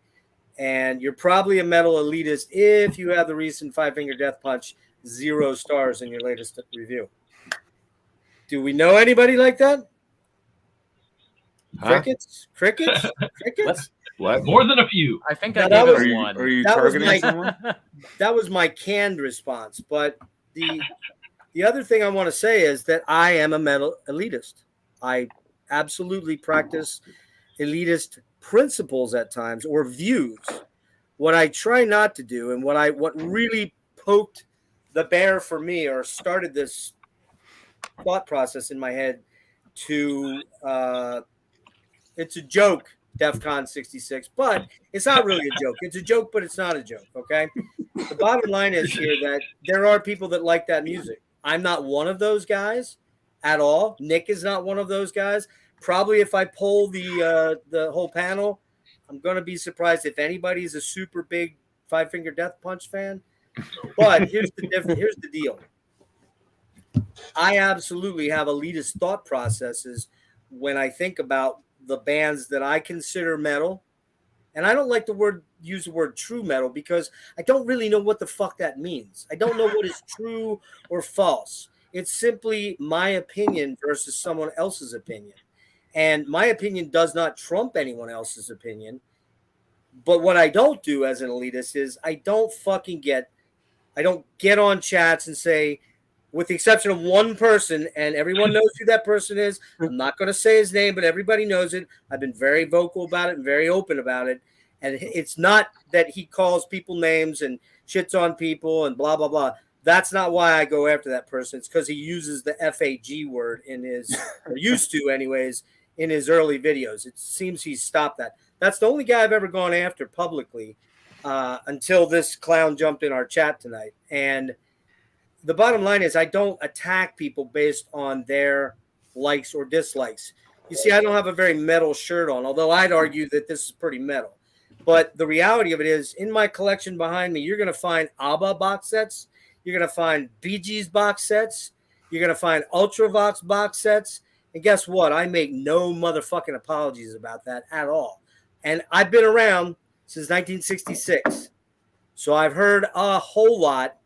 And you're probably a metal elitist if you have the recent Five Finger Death Punch 0 stars in your latest review. Do we know anybody like that? Huh? Crickets? What? More than a few. I think Now, I that gave was- it one. Are you That was targeting my- someone? That was my canned response. But the other thing I want to say is that I am a metal elitist. I absolutely practice elitist principles at times, or views. What I try not to do, and what really poked the bear for me, or started this thought process in my head to it's a joke, DEFCON 66, but it's not really a joke. It's a joke, but it's not a joke, okay? The bottom line is here that there are people that like that music. I'm not one of those guys at all. Nick is not one of those guys. Probably if I poll the whole panel, I'm going to be surprised if anybody's a super big Five Finger Death Punch fan. But here's the deal. I absolutely have elitist thought processes when I think about the bands that I consider metal. And I don't like use the word true metal, because I don't really know what the fuck that means. I don't know what is true or false. It's simply my opinion versus someone else's opinion. And my opinion does not trump anyone else's opinion. But what I don't do as an elitist is I don't get on chats and say, with the exception of one person, and everyone knows who that person is. I'm not going to say his name, but everybody knows it. I've been very vocal about it and very open about it. And it's not that he calls people names and shits on people and blah, blah, blah. That's not why I go after that person. It's because he uses the FAG word in his, or used to anyways, in his early videos. It seems he's stopped that. That's the only guy I've ever gone after publicly until this clown jumped in our chat tonight. And the bottom line is I don't attack people based on their likes or dislikes. You see, I don't have a very metal shirt on, although I'd argue that this is pretty metal. But the reality of it is, in my collection behind me, you're going to find ABBA box sets. You're going to find Bee Gees box sets. You're going to find Ultravox box sets. And guess what? I make no motherfucking apologies about that at all. And I've been around since 1966. So I've heard a whole lot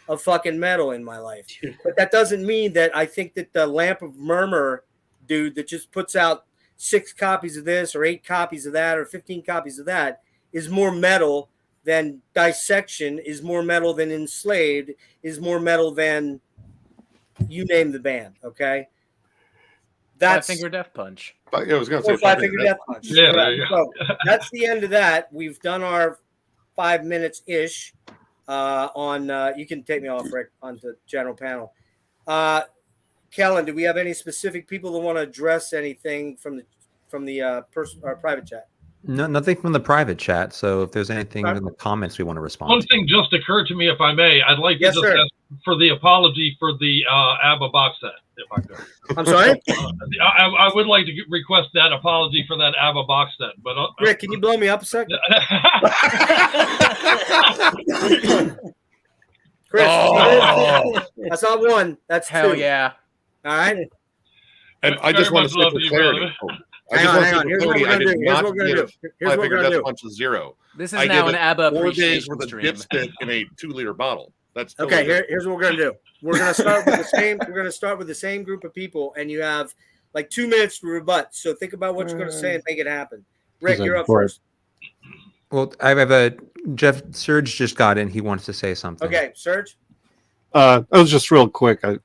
of fucking metal in my life. But that doesn't mean that I think that the Lamp of Murmur dude that just puts out 6 copies of this or 8 copies of that or 15 copies of that is more metal than Dissection, is more metal than Enslaved, is more metal than you name the band, okay? That's Five Finger Death Punch. Yeah, I was going to say Five Finger Death Punch. Yeah, there you go. So that's the end of that. We've done our 5 minutes ish on. You can take me off, Rick, onto general panel. Kellen, do we have any specific people that want to address anything from the private chat? No, nothing from the private chat. So if there's anything in the comments we want to respond One to. thing just occurred to me, if I may. I'd like to Yes, just sir. ask for the apology for the ABBA box set, if I could. I'm sorry? I would like to request that apology for that ABBA box set. But Rick, can you blow me up a second? Chris, that's not one. That's Hell 2. yeah. All right. And I just Very want to much say love for to you, clarity. brother. I Hang just on, want hang to on. say Here's for what we're clarity. I gonna did do. Here's not what we're gonna give do. Here's Five what we're Finger gonna Death do. Punch a 0. This I is now gave an it ABBA 4 days appreciation worth of stream. dipstick in a 2-liter bottle. That's Okay, totally different. here's what we're gonna do. We're gonna start with the same. We're gonna start with the same group of people, and you have like 2 minutes to rebut. So think about what you're gonna say and make it happen. Rick, you're up first. Well, I have a Jeff Serge just got in. He wants to say something. Okay, Serge. That was just real quick. I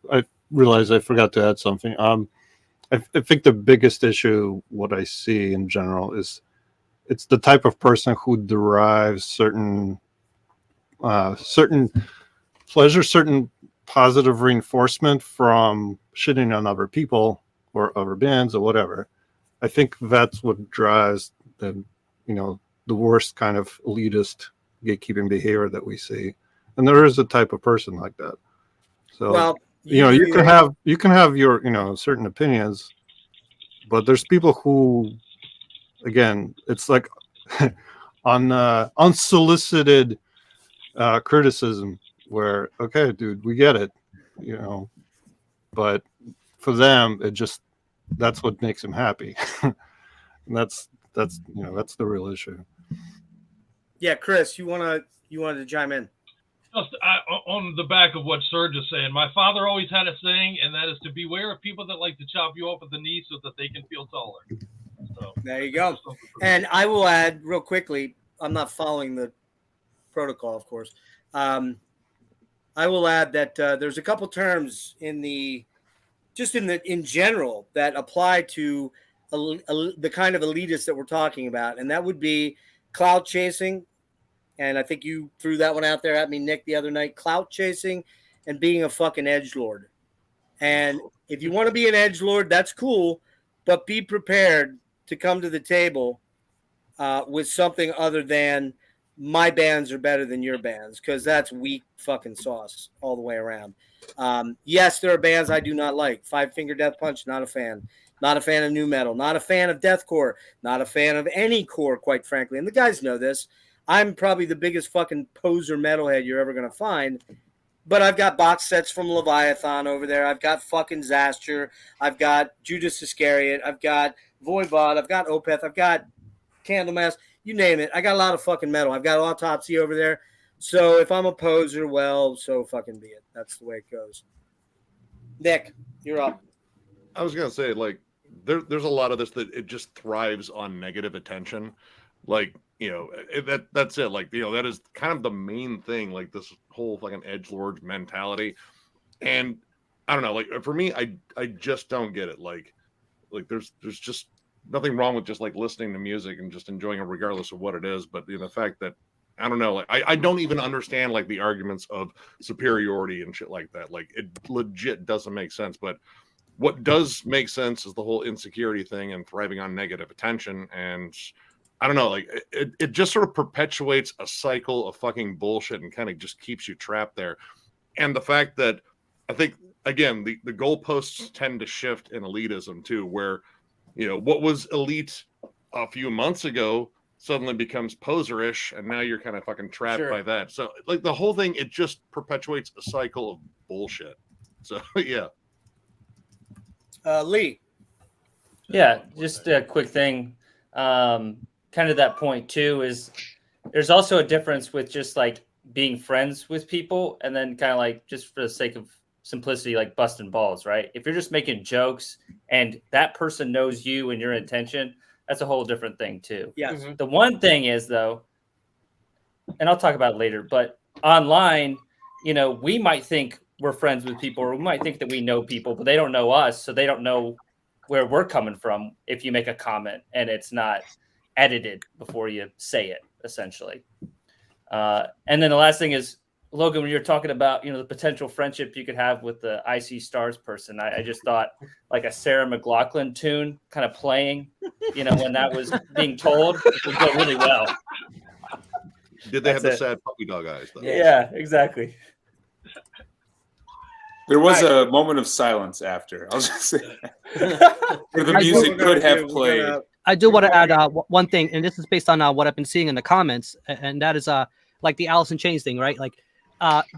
realized I forgot to add something. I think the biggest issue, what I see in general, is it's the type of person who derives certain pleasure, certain positive reinforcement from shitting on other people or other bands or whatever. I think that's what drives the worst kind of elitist gatekeeping behavior that we see. And there is a type of person like that. So Well, you can have your certain opinions, but there's people who, again, it's like on unsolicited criticism where, okay, dude, we get it, but for them that's what makes them happy. And that's the real issue. Yeah, Chris, you wanted to chime in. Just on the back of what Serge is saying, my father always had a saying, and that is to beware of people that like to chop you off at the knee so that they can feel taller. So there you go. And I will add real quickly, I'm not following the protocol, of course. I will add that there's a couple terms in general that apply to the kind of elitists that we're talking about, and that would be clout chasing. And I think you threw that one out there at me, Nick, the other night. Clout chasing and being a fucking edgelord. And if you want to be an edgelord, that's cool, but be prepared to come to the table with something other than my bands are better than your bands, because that's weak fucking sauce all the way around. Yes, there are bands I do not like. Five Finger Death Punch, not a fan. Not a fan of nu metal. Not a fan of deathcore. Not a fan of any core, quite frankly. And the guys know this. I'm probably the biggest fucking poser metalhead you're ever going to find. But I've got box sets from Leviathan over there. I've got fucking Zaster. I've got Judas Iscariot. I've got Voivod. I've got Opeth. I've got Candlemass. You name it. I got a lot of fucking metal. I've got Autopsy over there. So if I'm a poser, well, so fucking be it. That's the way it goes. Nick, you're up. I was going to say, like, there's a lot of this that it just thrives on negative attention. Like, that's it. Like, that is kind of the main thing, like this whole fucking edgelord mentality. And I don't know, like, for me, I just don't get it. Like there's just nothing wrong with just like listening to music and just enjoying it regardless of what it is. But the fact that, I don't know, like I don't even understand like the arguments of superiority and shit like that. Like, it legit doesn't make sense. But what does make sense is the whole insecurity thing and thriving on negative attention. And I don't know, like it just sort of perpetuates a cycle of fucking bullshit and kind of just keeps you trapped there. And the fact that I think, again, the goalposts tend to shift in elitism too, where, what was elite a few months ago suddenly becomes poserish, and now you're kind of fucking trapped by that. So like the whole thing, it just perpetuates a cycle of bullshit. So yeah. Lee. Yeah, just a quick thing. Kind of that point too is there's also a difference with just like being friends with people and then kind of like, just for the sake of simplicity, like busting balls, right? If you're just making jokes and that person knows you and your intention, that's a whole different thing too. Yes. The one thing is though, and I'll talk about it later, but online, you know, we might think we're friends with people, or we might think that we know people, but they don't know us. So they don't know where we're coming from if you make a comment and it's not edited before you say it, essentially. And then the last thing is, Logan, when you're talking about, you know, the potential friendship you could have with the IC Stars person, I just thought like a Sarah McLachlan tune kind of playing, you know, when that was being told, it would go really well. Did they have the sad puppy dog eyes, though? Yeah, exactly. There was a moment of silence after. I'll just say where the music could have played. I do want to add one thing, and this is based on what I've been seeing in the comments, and that is like the Alice in Chains thing, right? Like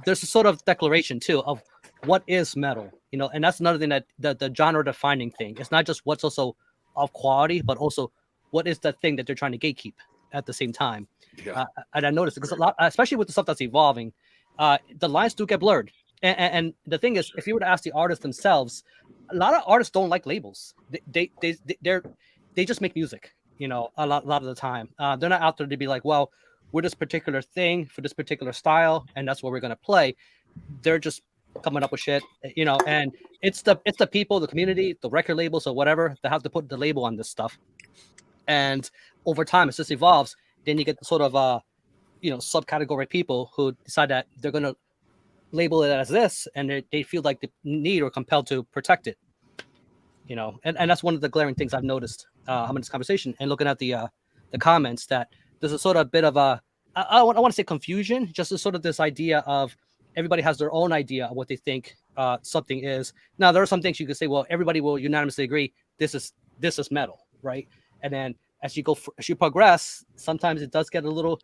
there's a sort of declaration too of what is metal, you know, and that's another thing that the genre defining thing. It's not just what's also of quality, but also what is the thing that they're trying to gatekeep at the same time. Yeah. And I noticed because a lot, especially with the stuff that's evolving, the lines do get blurred. And the thing is, if you were to ask the artists themselves, a lot of artists don't like labels. They just make music, you know, a lot of the time. They're not out there to be like, well, we're this particular thing for this particular style, and that's what we're gonna play. They're just coming up with shit, you know. And it's the people, the community, the record labels or whatever that have to put the label on this stuff. And over time, as this evolves, then you get the sort of you know, subcategory people who decide that they're gonna label it as this, and they feel like they need or compelled to protect it, you know. And that's one of the glaring things I've noticed having this conversation and looking at the comments, that there's a sort of bit of a I want to say confusion, just a sort of this idea of everybody has their own idea of what they think something is. Now there are some things you could say, well, everybody will unanimously agree this is metal, right? And then as you progress, sometimes it does get a little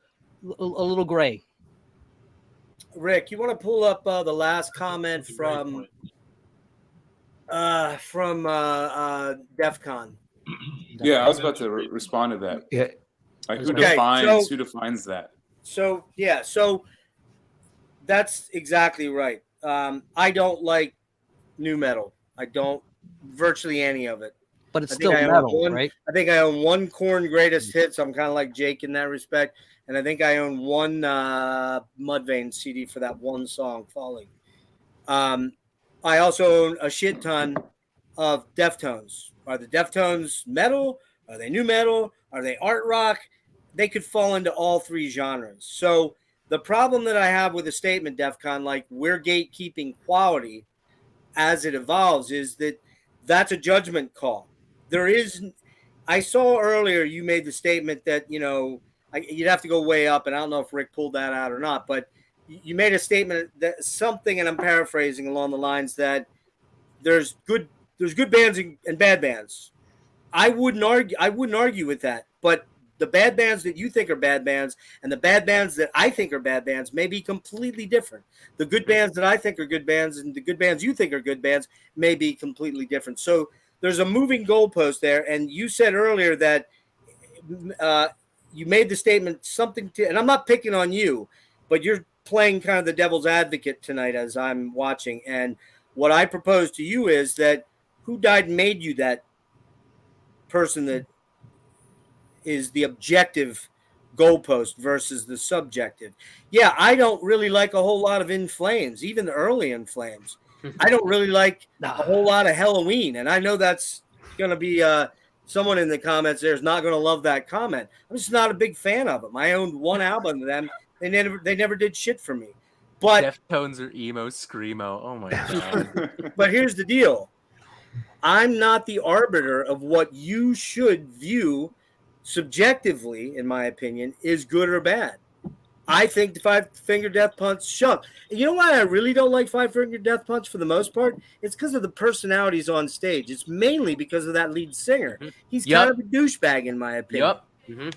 gray. Rick, you want to pull up the last comment from DEF CON? Yeah, I was about to respond to that. Yeah. Like, who Okay, defines that? So yeah, so that's exactly right. I don't like new metal. I don't virtually any of it. But it's still metal, right? I think I own one Korn greatest hits. I'm kind of like Jake in that respect. And I think I own one Mudvayne CD for that one song, Falling. I also own a shit ton of Deftones. Are the Deftones metal? Are they new metal? Are they art rock? They could fall into all three genres. So the problem that I have with the statement, DEF CON, like we're gatekeeping quality as it evolves, is that that's a judgment call. I saw earlier you made the statement that, you know, you'd have to go way up, and I don't know if Rick pulled that out or not, but you made a statement that something, and I'm paraphrasing along the lines that there's good bands and bad bands. I wouldn't argue with that, but the bad bands that you think are bad bands and the bad bands that I think are bad bands may be completely different. The good bands that I think are good bands and the good bands you think are good bands may be completely different. So there's a moving goalpost there, and you said earlier that you made the statement and I'm not picking on you, but you're playing kind of the devil's advocate tonight as I'm watching. And what I propose to you is that who died and made you that person that is the objective goalpost versus the subjective? Yeah, I don't really like a whole lot of In Flames, even the early In Flames. I don't really like a whole lot of Halloween, and I know that's going to be someone in the comments there is not going to love that comment. I'm just not a big fan of them. I owned one album of them. They never did shit for me. But Deftones or emo screamo. Oh my god. But here's the deal. I'm not the arbiter of what you should view subjectively, in my opinion, is good or bad. I think the Five Finger Death Punch stunk. And you know why I really don't like Five Finger Death Punch for the most part? It's because of the personalities on stage. It's mainly because of that lead singer. He's kind of a douchebag, in my opinion.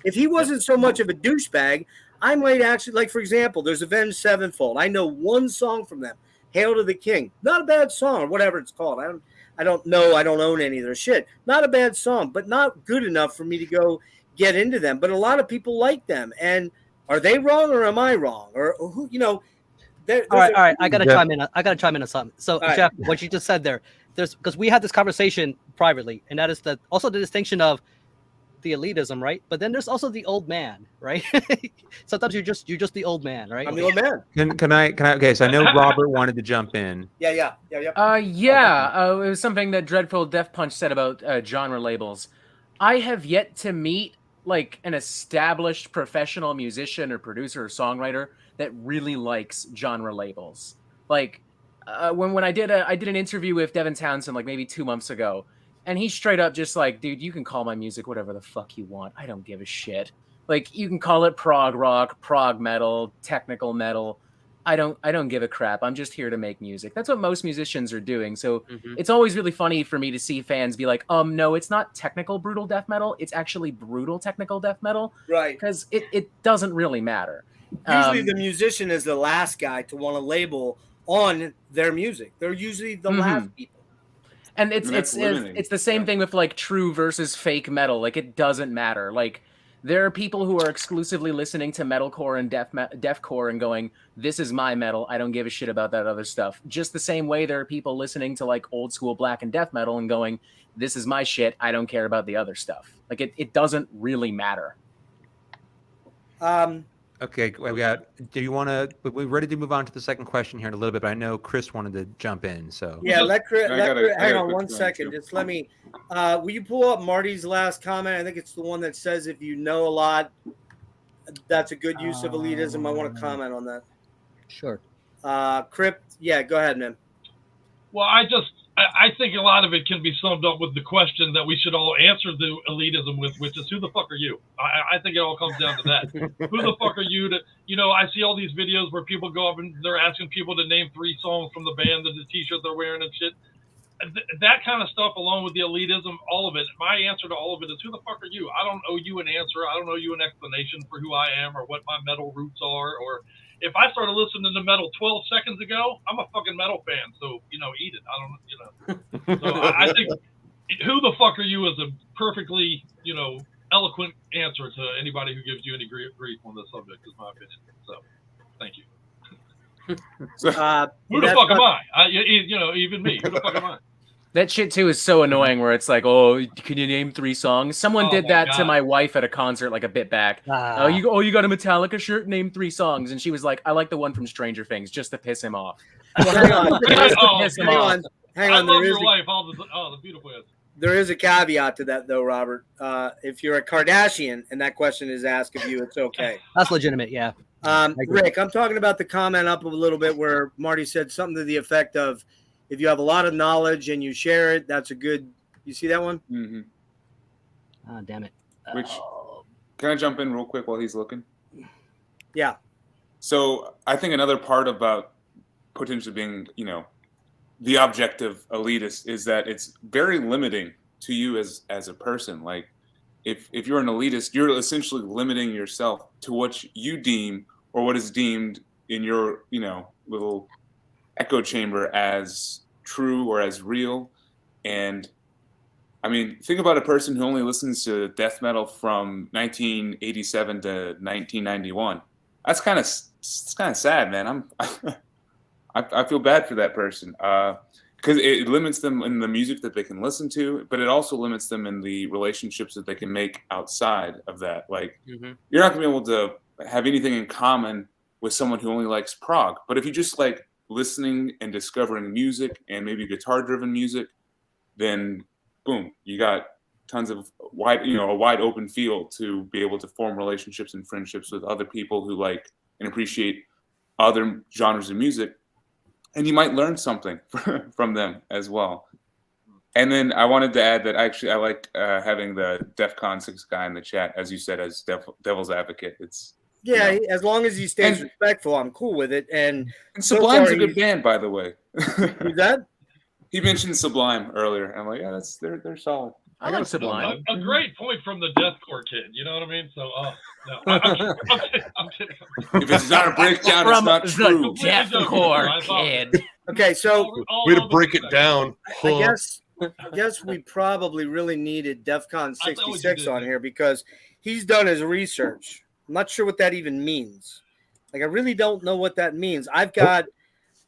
If he wasn't so much of a douchebag, I might actually, like, for example, there's Avenged Sevenfold. I know one song from them, Hail to the King. Not a bad song, or whatever it's called. I don't know. I don't own any of their shit. Not a bad song, but not good enough for me to go get into them. But a lot of people like them. And Are they wrong or am I wrong? Or who? You know. All right. I gotta chime in. I gotta chime in on something. So, right. Jeff, what you just said there, because we had this conversation privately, and that is also the distinction of the elitism, right? But then there's also the old man, right? Sometimes you're just the old man, right? I'm the old man. Can I? Okay, so I know Robert wanted to jump in. Yeah. It was something that Dreadful Death Punch said about genre labels. I have yet to meet like an established professional musician or producer or songwriter that really likes genre labels. Like when I did an interview with Devin Townsend like maybe 2 months ago, and he's straight up just like, dude, you can call my music whatever the fuck you want. I don't give a shit. Like you can call it prog rock, prog metal, technical metal. I don't give a crap. I'm just here to make music. That's what most musicians are doing. So it's always really funny for me to see fans be like, no, it's not technical brutal death metal. It's actually brutal technical death metal. Right. Because it doesn't really matter. Usually the musician is the last guy to want to label on their music. They're usually the last people. And it's the same thing with like true versus fake metal. Like it doesn't matter. Like there are people who are exclusively listening to metalcore and deathcore and going, this is my metal. I don't give a shit about that other stuff. Just the same way there are people listening to like old school black and death metal and going, this is my shit. I don't care about the other stuff. Like it doesn't really matter. Okay, we got. Do you want to? We're ready to move on to the second question here in a little bit. But I know Chris wanted to jump in. So yeah, let Chris. Hang on 1 second. Just let me. Will you pull up Marty's last comment? I think it's the one that says, "If you know a lot, that's a good use of elitism." I want to comment on that. Sure. Crypt. Yeah, go ahead, man. Well, I think a lot of it can be summed up with the question that we should all answer the elitism with, which is who the fuck are you? I think it all comes down to that. Who the fuck are you to, I see all these videos where people go up and they're asking people to name 3 songs from the band and the t-shirt they're wearing and shit. That kind of stuff along with the elitism, all of it, my answer to all of it is who the fuck are you? I don't owe you an answer. I don't owe you an explanation for who I am or what my metal roots are, or if I started listening to metal 12 seconds ago, I'm a fucking metal fan. So, eat it. I don't, So I think who the fuck are you is a perfectly, eloquent answer to anybody who gives you any grief on this subject, is my opinion. So, thank you. Who the fuck am I? Even me. Who the fuck am I? That shit too is so annoying where it's like, oh, can you name 3 songs? Someone did that to my wife at a concert like a bit back. You got a Metallica shirt, name 3 songs. And she was like, I like the one from Stranger Things just to piss him off. Hang on. Your wife, all the beautiful answers. There is a caveat to that though, Robert. If you're a Kardashian and that question is asked of you, it's okay. That's legitimate, yeah. Rick, I'm talking about the comment up a little bit where Marty said something to the effect of, if you have a lot of knowledge and you share it, that's a good. You see that one? Mm-hmm. Oh, damn it. Can I jump in real quick while he's looking? Yeah. So I think another part about potentially being, the objective elitist is that it's very limiting to you as a person. Like if you're an elitist, you're essentially limiting yourself to what you deem or what is deemed in your, little echo chamber as true or as real. And I mean, think about a person who only listens to death metal from 1987 to 1991. That's kind of sad, man. I feel bad for that person because it limits them in the music that they can listen to, but it also limits them in the relationships that they can make outside of that. Like you're not gonna be able to have anything in common with someone who only likes prog, but if you just like listening and discovering music and maybe guitar-driven music, then boom, you got tons of a wide open field to be able to form relationships and friendships with other people who like and appreciate other genres of music, and you might learn something from them as well. And then I wanted to add that actually I like having the DEFCON 6 guy in the chat, as you said, as devil's advocate. It's as long as he stays respectful, I'm cool with it. And Sublime's a good band, by the way. Who's that? He mentioned Sublime earlier. I'm like, yeah, they're solid. I like Sublime. A great point from the deathcore kid. You know what I mean? So, no, I'm kidding. If it's not a breakdown, it's not true. Deathcore kid. Okay, so way to break it down. I guess we probably really needed DEFCON 66 on here because he's done his research. I'm not sure what that even means. Like, I really don't know what that means. I've got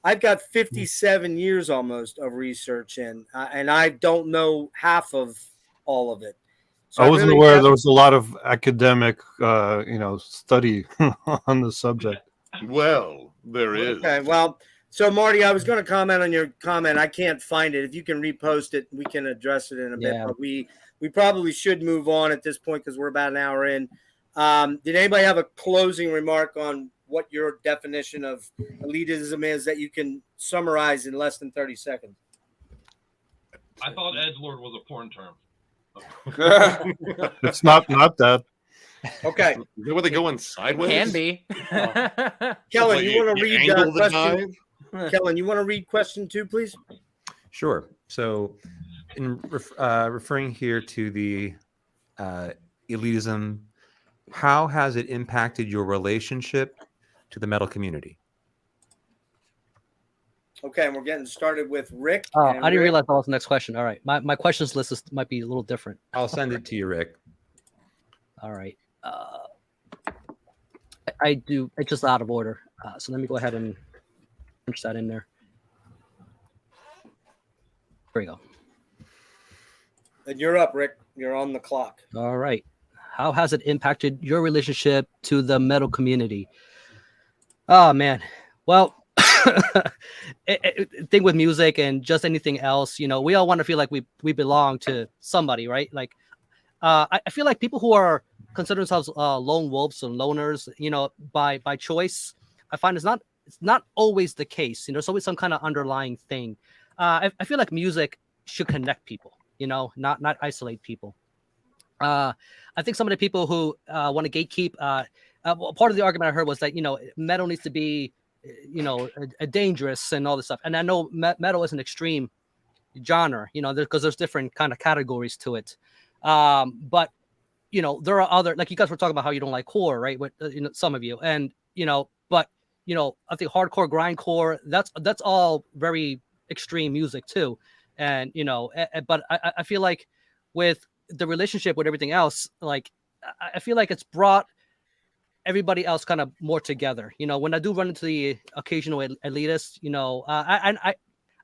57 years almost of research in, and I don't know half of all of it. So I wasn't aware there was a lot of academic, study on the subject. Well, there is. Okay, well, so Marty, I was going to comment on your comment. I can't find it. If you can repost it, we can address it in a bit. But we probably should move on at this point because we're about an hour in. Did anybody have a closing remark on what your definition of elitism is that you can summarize in less than 30 seconds? I thought edgelord was a porn term. It's not that. Okay. Is that what they go in sideways? Can be. Kellen, you want to read angle the question? Kellen, you want to read question 2, please? Sure. So, in referring here to the elitism, how has it impacted your relationship to the metal community? Okay, and we're getting started with Rick. I didn't realize that was the next question. All right, my questions list might be a little different. I'll send it to you, Rick. All right. It's just out of order. So let me go ahead and punch that in there. There we go. And you're up, Rick. You're on the clock. All right. How has it impacted your relationship to the metal community? Oh, man. Well, thing with music and just anything else, we all want to feel like we belong to somebody, right? Like, I feel like people who are consider themselves lone wolves and loners, by choice, I find it's not always the case. There's always some kind of underlying thing. I feel like music should connect people, not isolate people. I think some of the people who want to gatekeep, part of the argument I heard was that, metal needs to be, dangerous and all this stuff. And I know metal is an extreme genre, because there's different kind of categories to it. But, there are other, like you guys were talking about how you don't like core, right? With, some of you, and, but, I think hardcore, grindcore, that's all very extreme music too. And, but I feel like with the relationship with everything else, like, I feel like it's brought everybody else kind of more together. When I do run into the occasional elitist,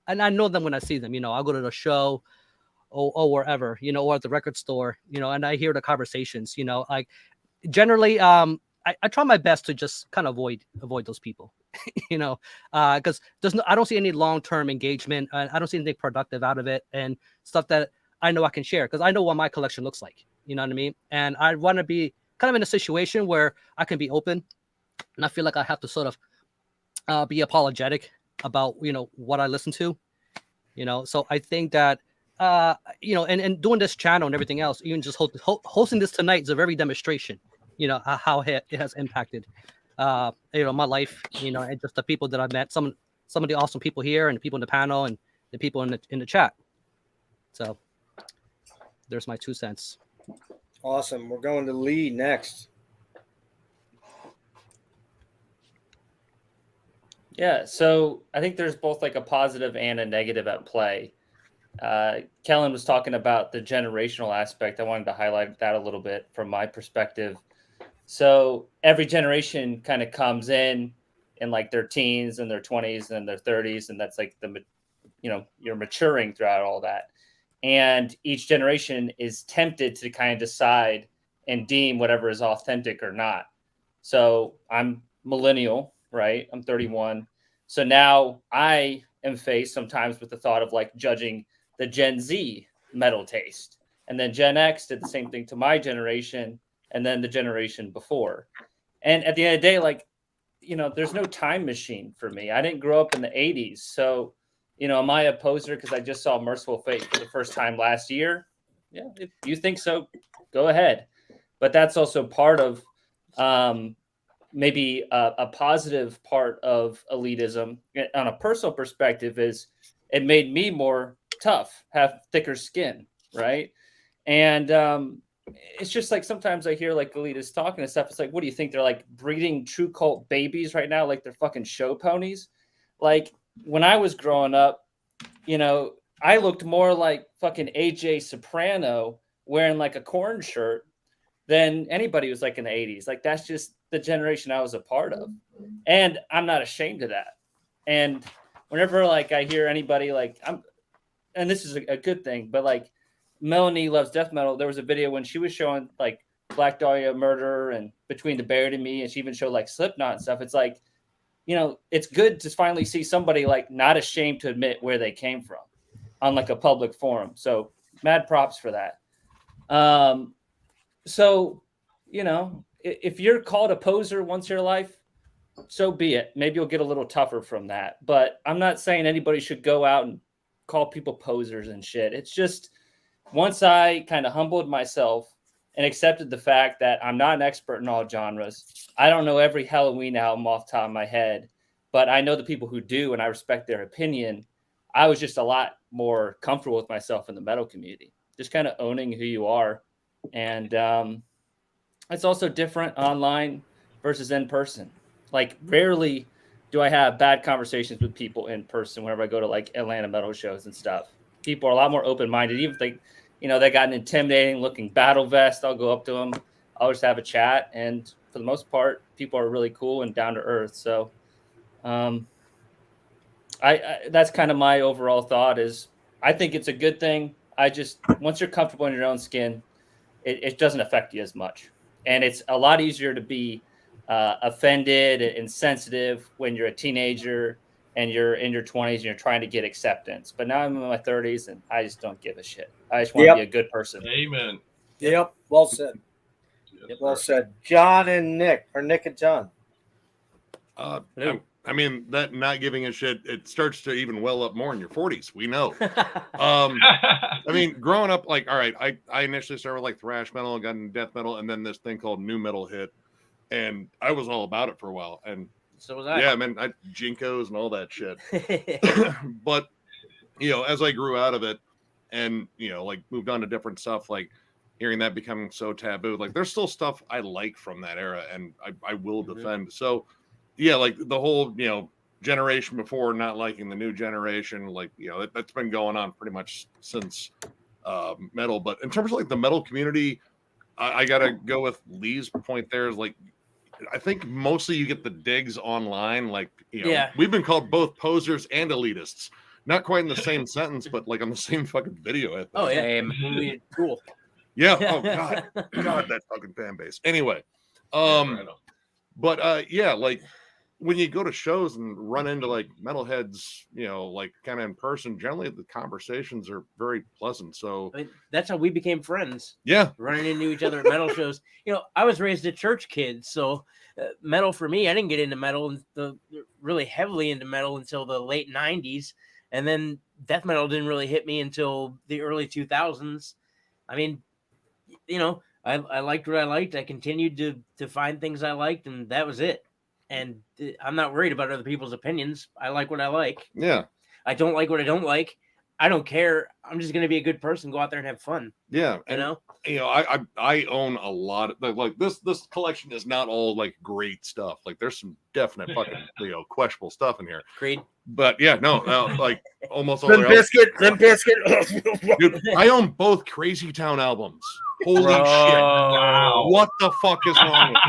I know them when I see them. I'll go to the show or wherever, or at the record store, and I hear the conversations. Like generally, I try my best to just kind of avoid those people, because I don't see any long-term engagement. I don't see anything productive out of it, and stuff that I know I can share because I know what my collection looks like. You know what I mean? And I want to be kind of in a situation where I can be open, and I feel like I have to sort of be apologetic about what I listen to. So I think that and doing this channel and everything else, even just hosting this tonight is a very demonstration. How it has impacted my life. And just the people that I've met, some of the awesome people here, and the people in the panel, and the people in the chat. So there's my 2 cents. Awesome. We're going to Lee next. Yeah, so I think there's both like a positive and a negative at play. Kellen was talking about the generational aspect. I wanted to highlight that a little bit from my perspective. So every generation kind of comes in like their teens and their 20s and their 30s, and that's like you're maturing throughout all that. And each generation is tempted to kind of decide and deem whatever is authentic or not. So I'm millennial, right? I'm 31. So now I am faced sometimes with the thought of like judging the Gen Z metal taste. And then Gen X did the same thing to my generation, and then the generation before. And at the end of the day, like, there's no time machine for me. I didn't grow up in the 80s. So, am I a poser because I just saw Merciful Fate for the first time last year? Yeah, if you think so, go ahead. But that's also part of maybe a positive part of elitism on a personal perspective is it made me more tough, have thicker skin, right? And it's just like sometimes I hear like elitists talking and stuff. It's like, what do you think? They're like breeding true cult babies right now, like they're fucking show ponies. Like when I was growing up, I looked more like fucking AJ Soprano wearing like a corn shirt than anybody who's like in the 80s. Like that's just the generation I was a part of. And I'm not ashamed of that. And whenever like I hear anybody like and this is a good thing, but like Melanie loves death metal. There was a video when she was showing like Black Dahlia Murder and Between the Buried and Me, and she even showed like Slipknot and stuff. It's like, you know, it's good to finally see somebody like not ashamed to admit where they came from on like a public forum. So mad props for that. So, you know, if you're called a poser once in your life, so be it. Maybe you'll get a little tougher from that. But I'm not saying anybody should go out and call people posers and shit. It's just once I kind of humbled myself and accepted the fact that I'm not an expert in all genres. I don't know every Halloween album off the top of my head, but I know the people who do, and I respect their opinion. I was just a lot more comfortable with myself in the metal community, just kind of owning who you are. And it's also different online versus in person. Like rarely do I have bad conversations with people in person whenever I go to like Atlanta metal shows and stuff. People are a lot more open-minded. Even if they, you know, they got an intimidating looking battle vest, I'll go up to them. I'll just have a chat. And for the most part, people are really cool and down to earth. So I that's kind of my overall thought is I think it's a good thing. I just, once you're comfortable in your own skin, it doesn't affect you as much. And it's a lot easier to be offended and sensitive when you're a teenager and you're in your 20s and you're trying to get acceptance. But now I'm in my 30s and I just don't give a shit. I just want to be a good person. Amen. Yep. Well said. Well said. John and Nick, or Nick and John. I mean, that not giving a shit, it starts to even well up more in your 40s. We know. I mean, growing up, like, all right, I initially started with like thrash metal, got into death metal, and then this thing called nu metal hit. And I was all about it for a while. And so was I. Yeah, man, Jinkos and all that shit. But, you know, as I grew out of it and, you know, like moved on to different stuff, like hearing that becoming so taboo, like there's still stuff I like from that era and I will defend. So, yeah, like the whole, you know, generation before not liking the new generation, like, you know, that's been going on pretty much since metal. But in terms of like the metal community, I got to go with Lee's point there is like, I think mostly you get the digs online. Like, you know, we've been called both posers and elitists. Not quite in the same sentence, but like on the same fucking video. I think. Oh, yeah. Cool. Yeah. Oh, God. God, that fucking fan base. Anyway. But yeah, like when you go to shows and run into like metalheads, you know, like kind of in person, generally the conversations are very pleasant. So I mean, that's how we became friends. Yeah. Running into each other at metal shows. You know, I was raised a church kid, so metal for me, I didn't get into metal really heavily into metal until the late 90s. And then death metal didn't really hit me until the early 2000s. I mean, you know, I liked what I liked. I continued to find things I liked, and that was it. And I'm not worried about other people's opinions. I like what I like. Yeah. I don't like what I don't like. I don't care. I'm just going to be a good person, go out there and have fun. Yeah. You know? You know, I own a lot of like this collection is not all like great stuff. Like there's some definite fucking, you know, questionable stuff in here. Agreed. But yeah, no, like almost all Limp Bizkit. Dude, I own both Crazy Town albums. Holy shit. Wow. What the fuck is wrong with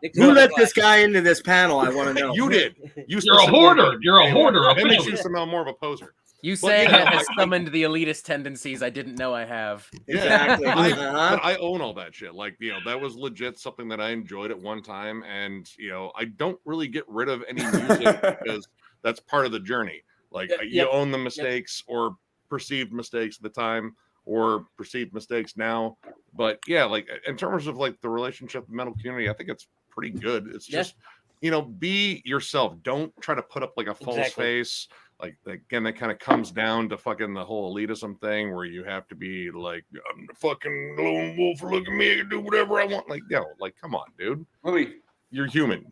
it? Who let this guy into this panel? I want to know. You did. You're a hoarder. You're a hoarder. That makes you somehow more of a poser. You saying that has summoned the elitist tendencies I didn't know I have. Exactly. But I own all that shit. Like, you know, that was legit something that I enjoyed at one time. And, you know, I don't really get rid of any music because that's part of the journey. Like, you own the mistakes or perceived mistakes at the time or perceived mistakes now. But, yeah, like, in terms of, like, the relationship with the metal community, I think it's pretty good. It's just, you know, be yourself. Don't try to put up, like, a false face. Like, again, that kind of comes down to fucking the whole elitism thing where you have to be like, I'm the fucking lone wolf, look at me, I can do whatever I want. Like, yo, like, come on, dude. Really? You're human.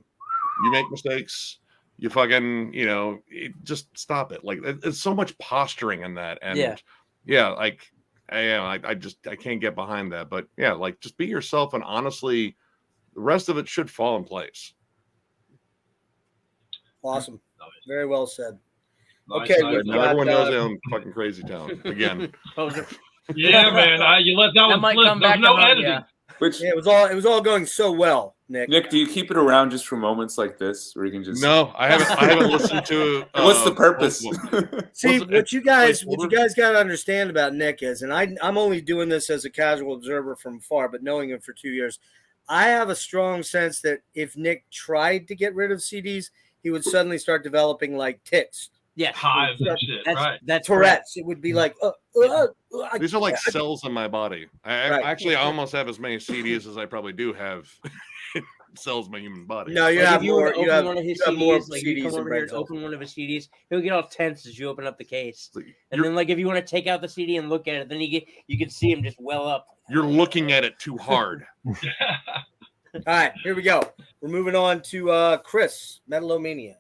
You make mistakes. You fucking, you know, just stop it. Like, it's so much posturing in that. And like, I can't get behind that. But yeah, like, just be yourself. And honestly, the rest of it should fall in place. Awesome. Very well said. Nice, Okay, nice. Now everyone knows I own fucking Crazy Town again. Yeah, man. You let that one might slip. come There's back no to haunt editing. ya. Which Yeah, it was all going so well, Nick. Nick, do you keep it around just for moments like this, where you can just? No, I haven't listened to. What's the purpose? See, What's- what you guys placeholder? got to understand about Nick is, and I'm only doing this as a casual observer from afar, but knowing him for 2 years, I have a strong sense that if Nick tried to get rid of CDs, he would suddenly start developing like tics. Yes, Hives and shit, right? that's correct. Tourette's. It would be like, These are like cells in my body. I Right. almost have as many CDs as I probably do have cells in my human body. No, you Like, have if you were more. to You open have, one of his you have more CDs, like you CDs come than over here brain and cells. open one of his CDs, he'll get all tense as you open up the case. And You're, then, like, if you want to take out the CD and look at it, then you can see him just well up. you're looking at it too hard. All right, here we go. We're moving on to Chris, Metalomania.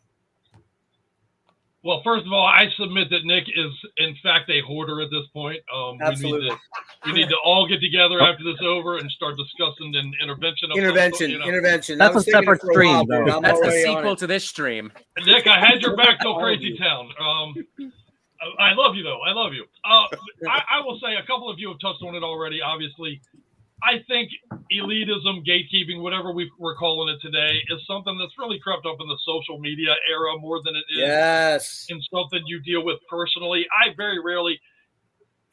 Well, first of all, I submit that Nick is, in fact, a hoarder at this point. Absolutely. We need to all get together after this over and start discussing an intervention. Of some sort, Intervention. That's I was a thinking it separate for a stream, while, though. dude. I'm That's the already on sequel it. to this stream. Nick, I had your back till Crazy Town. I love you, though. I love you. I will say a couple of you have touched on it already, obviously. I think elitism, gatekeeping, whatever we're calling it today, is something that's really crept up in the social media era more than it is Yes. in something you deal with personally. I very rarely.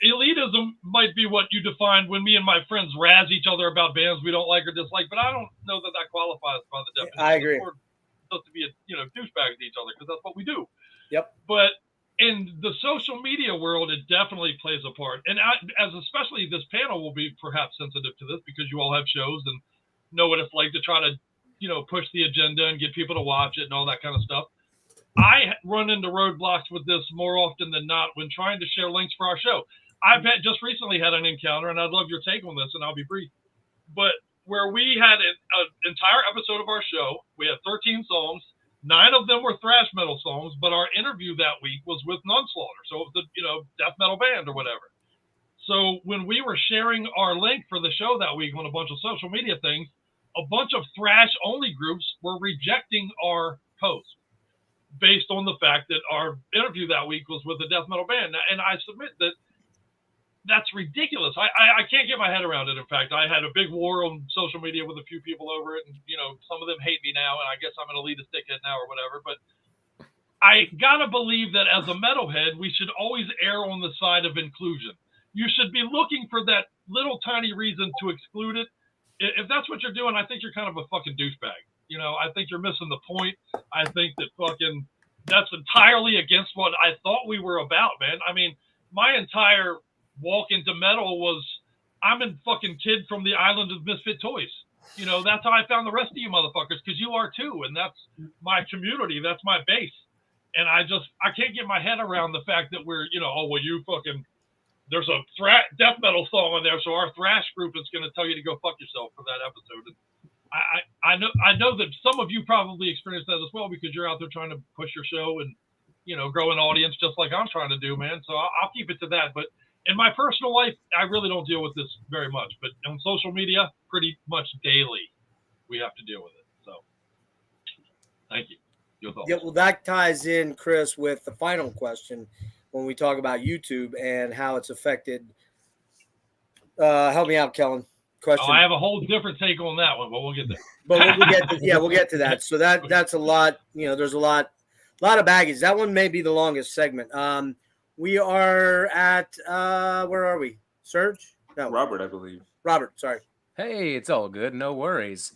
Elitism might be what you define when me and my friends razz each other about bands we don't like or dislike, but I don't know that qualifies by the definition. I agree. We're supposed to be douchebags to each other because that's what we do. Yep. But in the social media world, it definitely plays a part. And as especially this panel will be perhaps sensitive to this because you all have shows and know what it's like to try to, push the agenda and get people to watch it and all that kind of stuff. I run into roadblocks with this more often than not when trying to share links for our show. I've just recently had an encounter, and I'd love your take on this, and I'll be brief. But where we had an entire episode of our show, we had 13 songs. 9 of them were thrash metal songs, but our interview that week was with Nunslaughter, so it was the death metal band or whatever. So when we were sharing our link for the show that week on a bunch of social media things, a bunch of thrash only groups were rejecting our post based on the fact that our interview that week was with a death metal band. And I submit that that's ridiculous. I can't get my head around it. In fact, I had a big war on social media with a few people over it, and some of them hate me now, and I guess I'm an elitist dickhead now or whatever. But I gotta believe that as a metalhead, we should always err on the side of inclusion. You should be looking for that little tiny reason to exclude it. If that's what you're doing, I think you're kind of a fucking douchebag. I think you're missing the point. I think that that's entirely against what I thought we were about, man. I mean, my entire walk into metal was I'm a fucking kid from the island of misfit toys. That's how I found the rest of you motherfuckers, because you are too, and that's my community, that's my base. And I can't get my head around the fact that we're there's a death metal song on there, so our thrash group is going to tell you to go fuck yourself for that episode. And I know that some of you probably experienced that as well, because you're out there trying to push your show and grow an audience just like I'm trying to do, man. So I'll keep it to that. But in my personal life, I really don't deal with this very much. But on social media, pretty much daily, we have to deal with it. So thank you. Your thoughts? Yeah, well, that ties in, Chris, with the final question when we talk about YouTube and how it's affected. Help me out, Kellen. Question. I have a whole different take on that one, but we'll get there. But we'll get to that. So that's a lot. There's a lot of baggage. That one may be the longest segment. We are at where are we? Serge? No, Robert, I believe. Robert, sorry. Hey, it's all good. No worries.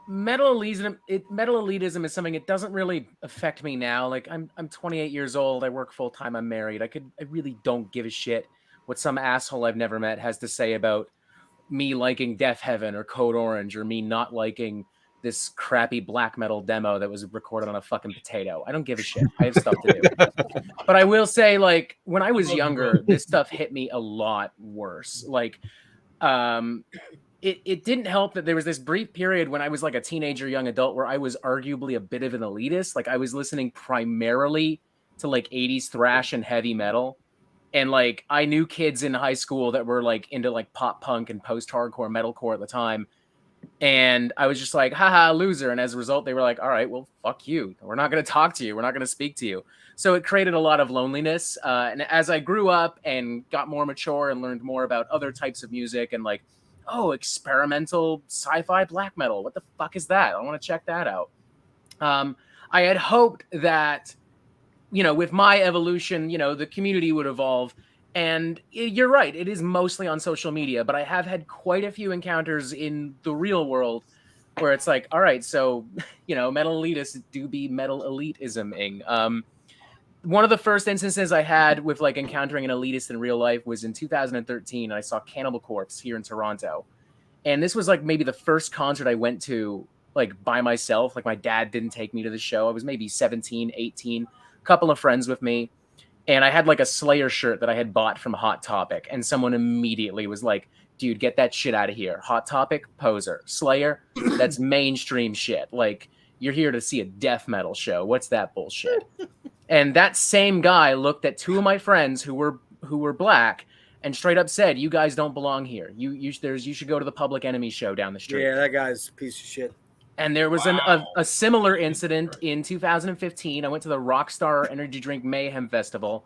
Metal elitism is something, it doesn't really affect me now. Like I'm 28 years old. I work full time. I'm married. I really don't give a shit what some asshole I've never met has to say about me liking Death Heaven or Code Orange, or me not liking this crappy black metal demo that was recorded on a fucking potato. I don't give a shit. I have stuff to do. But I will say, like, when I was younger, this stuff hit me a lot worse. Like, it didn't help that there was this brief period when I was like a teenager, young adult, where I was arguably a bit of an elitist. Like, I was listening primarily to like 80s thrash and heavy metal. And like, I knew kids in high school that were like into like pop punk and post-hardcore metalcore at the time. And I was just like, haha, loser. And as a result, they were like, all right, well, fuck you. We're not going to talk to you. We're not going to speak to you. So it created a lot of loneliness. And as I grew up and got more mature and learned more about other types of music and like oh, experimental sci-fi black metal. What the fuck is that? I want to check that out. I had hoped that, you know, with my evolution, you know, the community would evolve. And you're right, it is mostly on social media, but I have had quite a few encounters in the real world where it's like, all right, so, you know, metal elitists do be metal elitisming. One of the first instances I had with like encountering an elitist in real life was in 2013. I saw Cannibal Corpse here in Toronto. And this was like maybe the first concert I went to like by myself. Like my dad didn't take me to the show. I was maybe 17, 18, a couple of friends with me. And I had like a Slayer shirt that I had bought from Hot Topic. And someone immediately was like, dude, get that shit out of here. Hot Topic, poser. Slayer, that's mainstream shit. Like, you're here to see a death metal show. What's that bullshit? And that same guy looked at two of my friends who were black and straight up said, you guys don't belong here. You should go to the Public Enemy show down the street. Yeah, that guy's a piece of shit. And there was a similar incident in 2015. I went to the Rockstar Energy Drink Mayhem Festival,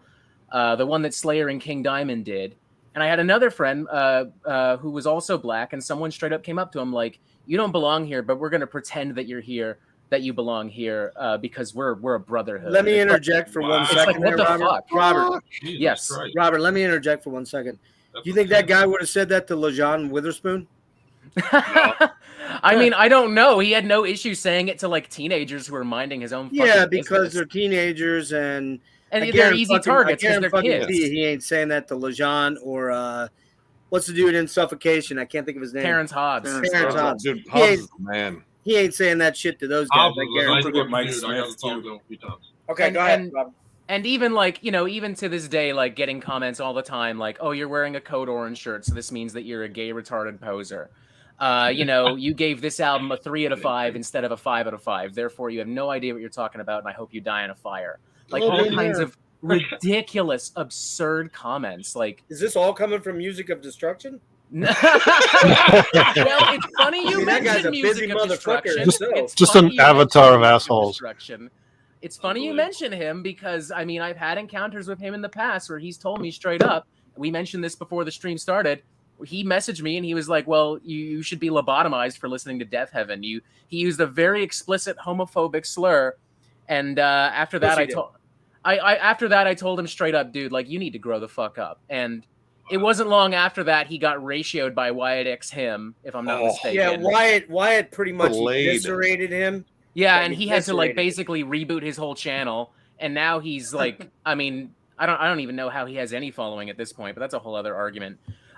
the one that Slayer and King Diamond did. And I had another friend who was also black, and someone straight up came up to him like, you don't belong here, but we're going to pretend that you're here, that you belong here because we're a brotherhood. Let me interject for 1 second. It's like, what the Robert. fuck? Robert. Yes. Christ. Robert, let me interject for 1 second. Do you think that guy would have said that to LeJean Witherspoon? I mean, I don't know. He had no issue saying it to like teenagers who were minding his own fucking Yeah, because business. they're teenagers and they're easy targets because they're kids. He ain't saying that to LeJean or what's the dude in Suffocation? I can't think of his name. Terrence Hobbs. Terrence Hobbs. Dude, He Hobbs ain't- is the man. He ain't saying that shit to those guys. Hobbs I was a nice guarantee. looking Mike dude. I got Smith, to talk too. to him a few times. Okay, And- go ahead, and- Robert. And even like, you know, even to this day, like getting comments all the time, like, oh, you're wearing a Code Orange shirt, so this means that you're a gay retarded poser. You know, you gave this album a 3 out of 5 instead of a 5 out of 5. Therefore, you have no idea what you're talking about, and I hope you die in a fire. Like Oh, all yeah. kinds of ridiculous, absurd comments. Like, Is this all coming from Music of Destruction? well, it's funny you See, that guy's mentioned a Music busy of motherfucker Destruction. himself. It's Just funny an you mention avatar of Music assholes. Destruction. It's funny you mention him because, I mean, I've had encounters with him in the past where he's told me straight up, we mentioned this before the stream started, he messaged me and he was like, well, you should be lobotomized for listening to Death Heaven. He used a very explicit homophobic slur. And after that, after that, I told him straight up, dude, like, you need to grow the fuck up. And it wasn't long after that he got ratioed by Wyatt X him, if I'm not mistaken. Yeah, Wyatt pretty much Delayed. eviscerated him. Yeah, Like, and he had to like eviscerated. basically reboot his whole channel, and now he's like, I mean, I don't even know how he has any following at this point, but that's a whole other argument.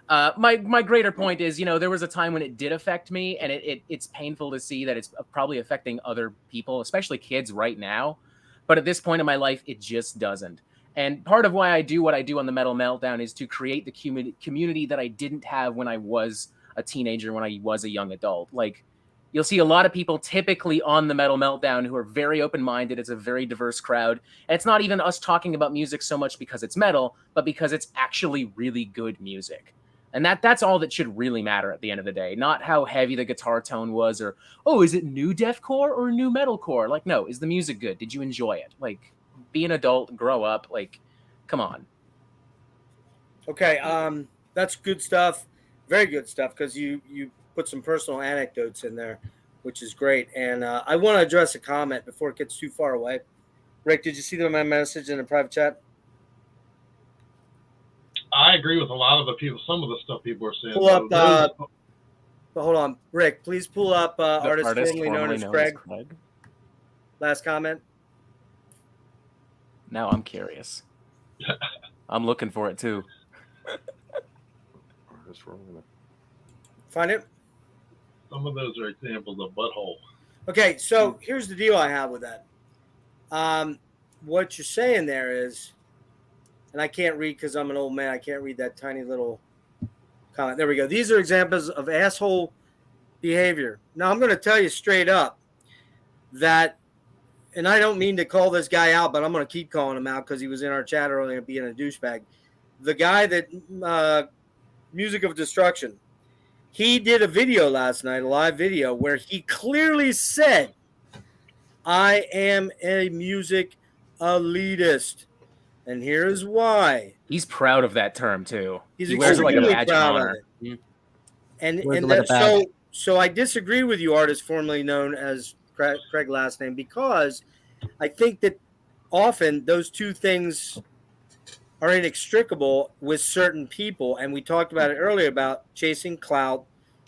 My greater point is, you know, there was a time when it did affect me, and it's painful to see that it's probably affecting other people, especially kids right now. But at this point in my life, it just doesn't. And part of why I do what I do on the Metal Meltdown is to create the community that I didn't have when I was a teenager, when I was a young adult. Like, you'll see a lot of people typically on the Metal Meltdown who are very open-minded. It's a very diverse crowd. And it's not even us talking about music so much because it's metal, but because it's actually really good music. And that's all that should really matter at the end of the day. Not how heavy the guitar tone was or, oh, is it new deathcore or new metalcore? Like, no, is the music good? Did you enjoy it? Like, be an adult, grow up. Like, come on. Okay, that's good stuff. Very good stuff, because you put some personal anecdotes in there, which is great. And I want to address a comment before it gets too far away. Rick, did you see my message in the private chat? I agree with a lot of the people. Some of the stuff people are saying. Pull up, Those- Hold on, Rick, please pull up artist formerly known as Craig. Last comment. Now I'm curious. I'm looking for it too. Find it. some of those are examples of butthole. Okay, so here's the deal I have with that. What you're saying there is, and I can't read because I'm an old man. I can't read that tiny little comment. There we go. These are examples of asshole behavior. Now, I'm going to tell you straight up that, and I don't mean to call this guy out, but I'm going to keep calling him out because he was in our chat earlier being a douchebag. The guy that, Music of Destruction, he did a video last night, a live video, where he clearly said, I am a music elitist. And here's why. He's proud of that term too. He's He wears it like a extremely badge of proud of honor. it. So I disagree with you, artist formerly known as Craig last name, because I think that often those two things are inextricable with certain people. And we talked about it earlier about chasing clout,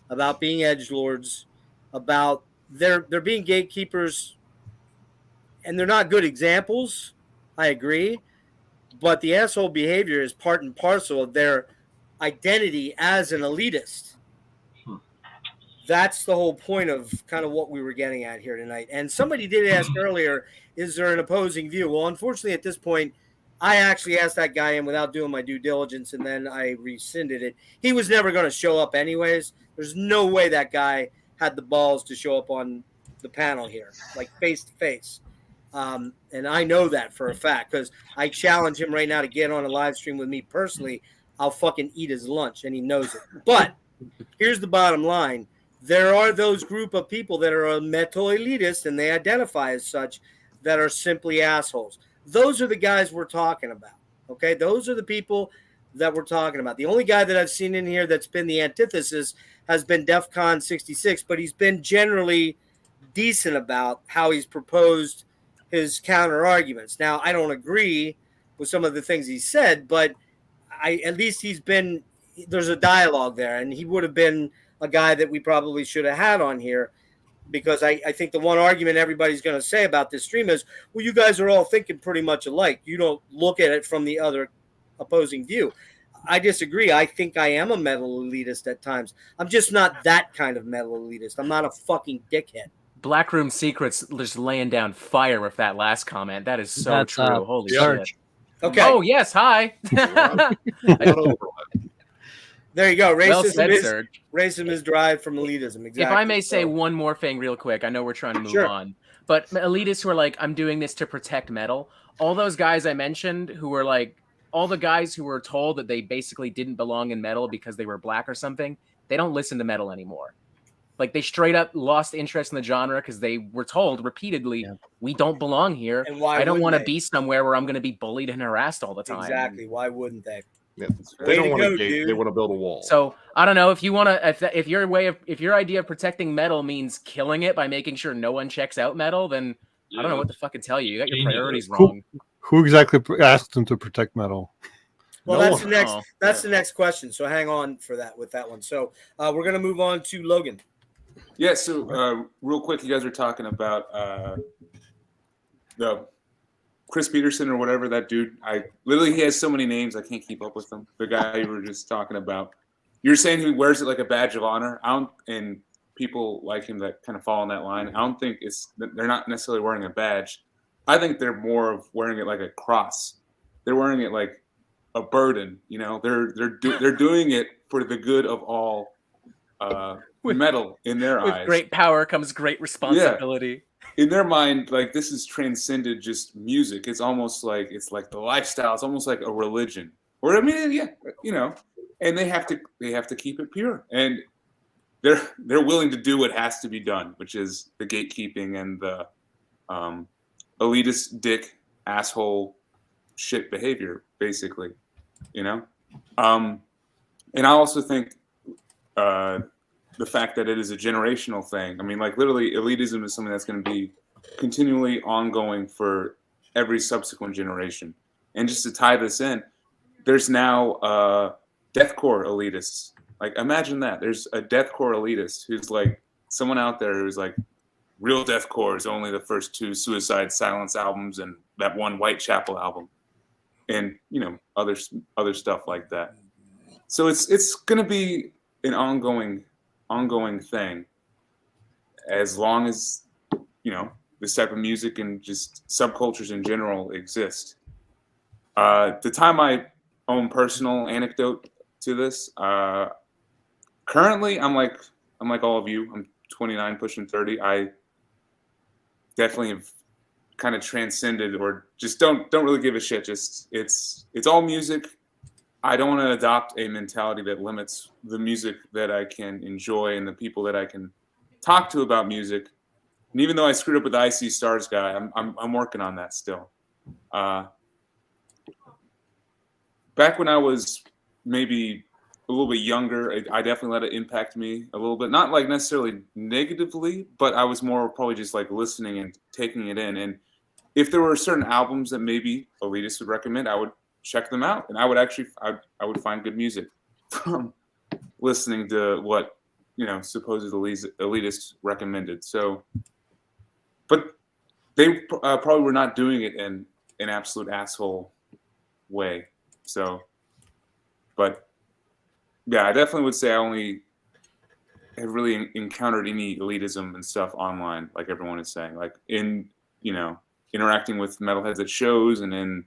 about being edgelords, about they're being gatekeepers, and they're not good examples. I agree. But the asshole behavior is part and parcel of their identity as an elitist. That's the whole point of kind of what we were getting at here tonight. And somebody did ask earlier, is there an opposing view? Well, unfortunately, at this point, I actually asked that guy in without doing my due diligence, and then I rescinded it. He was never going to show up anyways. There's no way that guy had the balls to show up on the panel here, like face to face. And I know that for a fact because I challenge him right now to get on a live stream with me personally. I'll fucking eat his lunch, and he knows it. But here's the bottom line. There are those group of people that are metal elitist, and they identify as such, that are simply assholes. Those are the guys we're talking about, okay? Those are the people that we're talking about. The only guy that I've seen in here that's been the antithesis has been DEFCON 66, but he's been generally decent about how he's proposed his counter arguments. Now, I don't agree with some of the things he said, but at least there's a dialogue there, and he would have been a guy that we probably should have had on here, because I think the one argument everybody's going to say about this stream is, well, you guys are all thinking pretty much alike. You don't look at it from the other opposing view. I disagree. I think I am a metal elitist at times. I'm just not that kind of metal elitist. I'm not a fucking dickhead. Blackroom Secrets just laying down fire with that last comment. That is so true. Holy shit. Okay. Oh, yes. Hi. There you go. Racism is derived from elitism. Exactly. If I may say one more thing real quick, I know we're trying to move on, but elitists who are like, I'm doing this to protect metal. All those guys I mentioned who were like, all the guys who were told that they basically didn't belong in metal because they were black or something, they don't listen to metal anymore. Like, they straight up lost interest in the genre because they were told repeatedly, we don't belong here. And why I don't want to be somewhere where I'm going to be bullied and harassed all the time. Exactly. Why wouldn't they? Yeah, they don't want to gate. They want to build a wall. So I don't know if you want to. If your idea of protecting metal means killing it by making sure no one checks out metal, then I don't know what to fucking tell you. You got your priorities wrong. Who exactly asked them to protect metal? Well, that's the next question. So hang on for that with that one. So we're gonna move on to Logan. Yeah. So real quick, you guys are talking about the Chris Peterson or whatever, that dude. He has so many names I can't keep up with them. The guy you were just talking about. You're saying he wears it like a badge of honor. And people like him that kind of fall in that line. I don't think they're not necessarily wearing a badge. I think they're more of wearing it like a cross. They're wearing it like a burden. You know, they're doing it for the good of all metal in their eyes. With great power comes great responsibility. Yeah. In their mind, like, this is transcended just music. It's almost like the lifestyle. It's almost like a religion. Or and they have to keep it pure. And they're willing to do what has to be done, which is the gatekeeping and the elitist dick asshole shit behavior, basically. And I also think the fact that it is a generational thing. I mean, like, literally, elitism is something that's going to be continually ongoing for every subsequent generation. And just to tie this in, there's now deathcore elitists. Like, imagine that. There's a deathcore elitist who's like someone out there who's like, real deathcore is only the first 2 Suicide Silence albums and that one Whitechapel album, and other stuff like that. So it's going to be an ongoing thing as long as this type of music and just subcultures in general exist. To tie my own personal anecdote to this, currently I'm like all of you. I'm 29 pushing 30. I definitely have kind of transcended, or just don't really give a shit. Just it's all music. I don't want to adopt a mentality that limits the music that I can enjoy and the people that I can talk to about music. And even though I screwed up with the I See Stars guy, I'm working on that still. Back when I was maybe a little bit younger, I definitely let it impact me a little bit. Not like necessarily negatively, but I was more probably just like listening and taking it in. And if there were certain albums that maybe elitists would recommend, I would check them out, and I would actually I would find good music from listening to what supposed elitists recommended. So, but they probably were not doing it in an absolute asshole way. So, but yeah, I definitely would say I only have really encountered any elitism and stuff online, like everyone is saying, like in interacting with metalheads at shows and in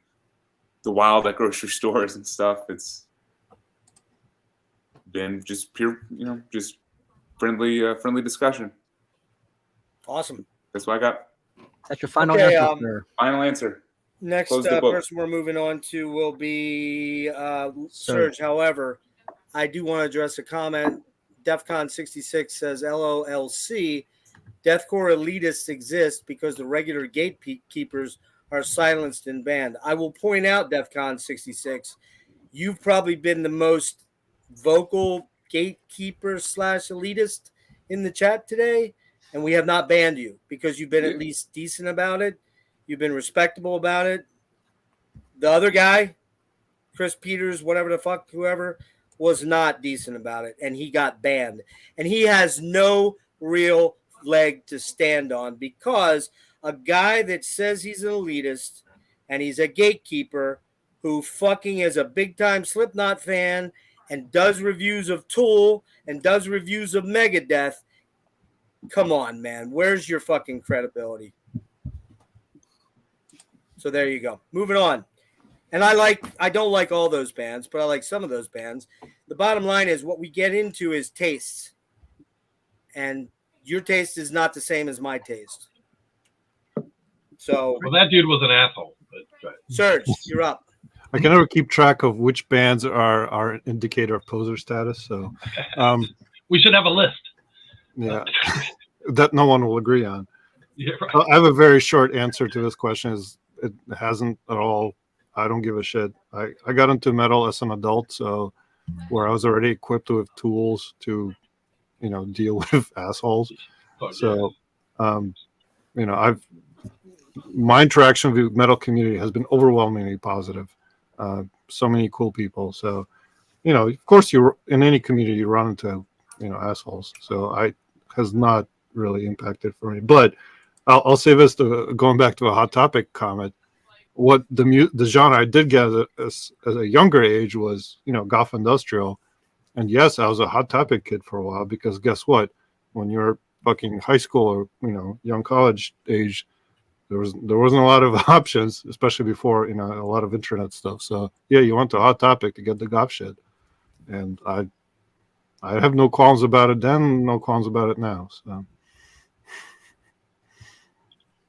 the wild at grocery stores and stuff. It's been just pure, just friendly discussion. Awesome. That's what I got. That's your final Okay, answer. Sir. Final answer. Next Close the book. person we're moving on to will be Serge. However, I do want to address a comment. DEFCON 66 says LOLC. Deathcore elitists exist because the regular gatekeepers are silenced and banned. I will point out, DEFCON 66, you've probably been the most vocal gatekeeper / elitist in the chat today, and we have not banned you because you've been at least decent about it. You've been respectable about it. The other guy, Chris Peters, whatever the fuck, whoever, was not decent about it, and he got banned. And he has no real leg to stand on because a guy that says he's an elitist and he's a gatekeeper who fucking is a big-time Slipknot fan and does reviews of Tool and does reviews of Megadeth, come on, man. Where's your fucking credibility? So there you go. Moving on. And I don't like all those bands, but I like some of those bands. The bottom line is what we get into is tastes. And your taste is not the same as my taste. So, well, that dude was an asshole. But, Serge, you're up. I can never keep track of which bands are an indicator of poser status. So, we should have a list. Yeah, that no one will agree on. Yeah, right. I have a very short answer to this question. Is it hasn't at all. I don't give a shit. I got into metal as an adult, so where I was already equipped with tools to, deal with assholes. Oh, so, my interaction with the metal community has been overwhelmingly positive. So many cool people. So, of course, you in any community you run into, assholes. So I has not really impacted for me. But I'll say this: going back to a Hot Topic comment. What the genre I did get as a younger age was, goth industrial. And yes, I was a Hot Topic kid for a while because guess what? When you're fucking high school or, young college age, there wasn't a lot of options, especially before, a lot of internet stuff. So yeah, you went to Hot Topic to get the goth shit. And I have no qualms about it then, no qualms about it now. So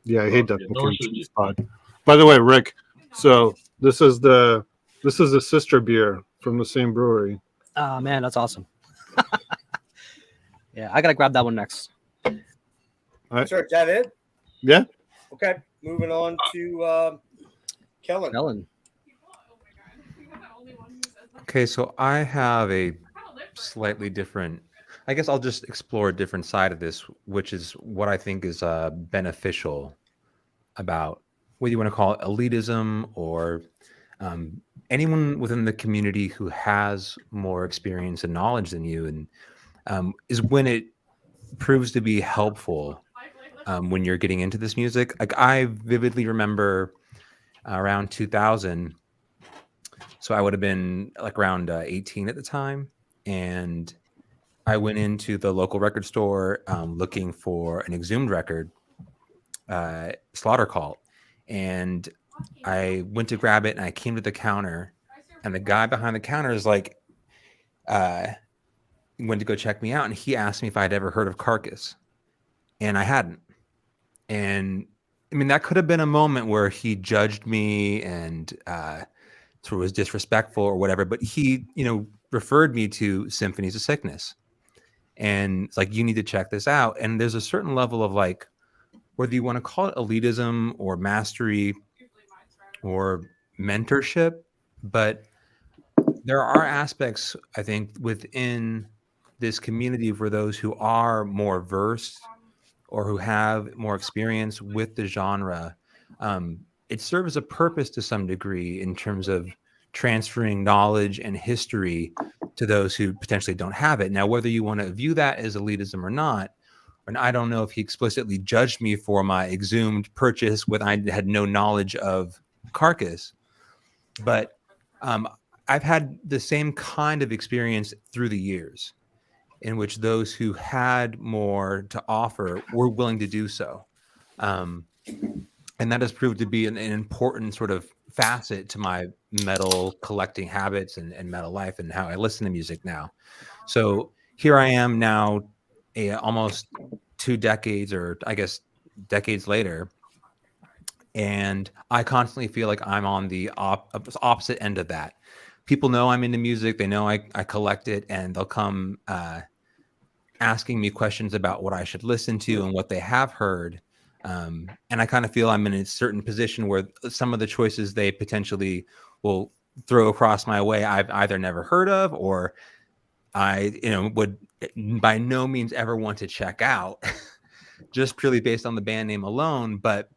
yeah, I hate that fucking spot. By the way, Rick, so this is the sister beer from the same brewery. Oh man, that's awesome. Yeah, I gotta grab that one next. All right. Sure, is that it? Yeah. Okay, moving on to Kellen. Kellen. Okay, so I have a slightly different. I guess I'll just explore a different side of this, which is what I think is beneficial about whether you want to call it elitism or anyone within the community who has more experience and knowledge than you, and is when it proves to be helpful when you're getting into this music. Like I vividly remember around 2000, so I would have been like around 18 at the time, and I went into the local record store looking for an Exhumed record, Slaughter Cult. And I went to grab it and I came to the counter and the guy behind the counter is like, went to go check me out. And he asked me if I'd ever heard of Carcass, and I hadn't. And I mean, that could have been a moment where he judged me and sort of was disrespectful or whatever, but he, referred me to Symphonies of Sickness. And it's like, you need to check this out. And there's a certain level of like, whether you want to call it elitism or mastery or mentorship, but there are aspects, I think, within this community for those who are more versed or who have more experience with the genre. It serves a purpose to some degree in terms of transferring knowledge and history to those who potentially don't have it. Now, whether you want to view that as elitism or not, and I don't know if he explicitly judged me for my exhumed purchase when I had no knowledge of Carcass, but I've had the same kind of experience through the years in which those who had more to offer were willing to do so. And that has proved to be an important sort of facet to my metal collecting habits and metal life and how I listen to music now. So here I am now, almost 2 decades, or I guess decades later, and I constantly feel like I'm on the opposite end of that. People know I'm into music. They know I collect it, and they'll come asking me questions about what I should listen to and what they have heard. And I kind of feel I'm in a certain position where some of the choices they potentially will throw across my way I've either never heard of, or I would by no means ever want to check out just purely based on the band name alone. But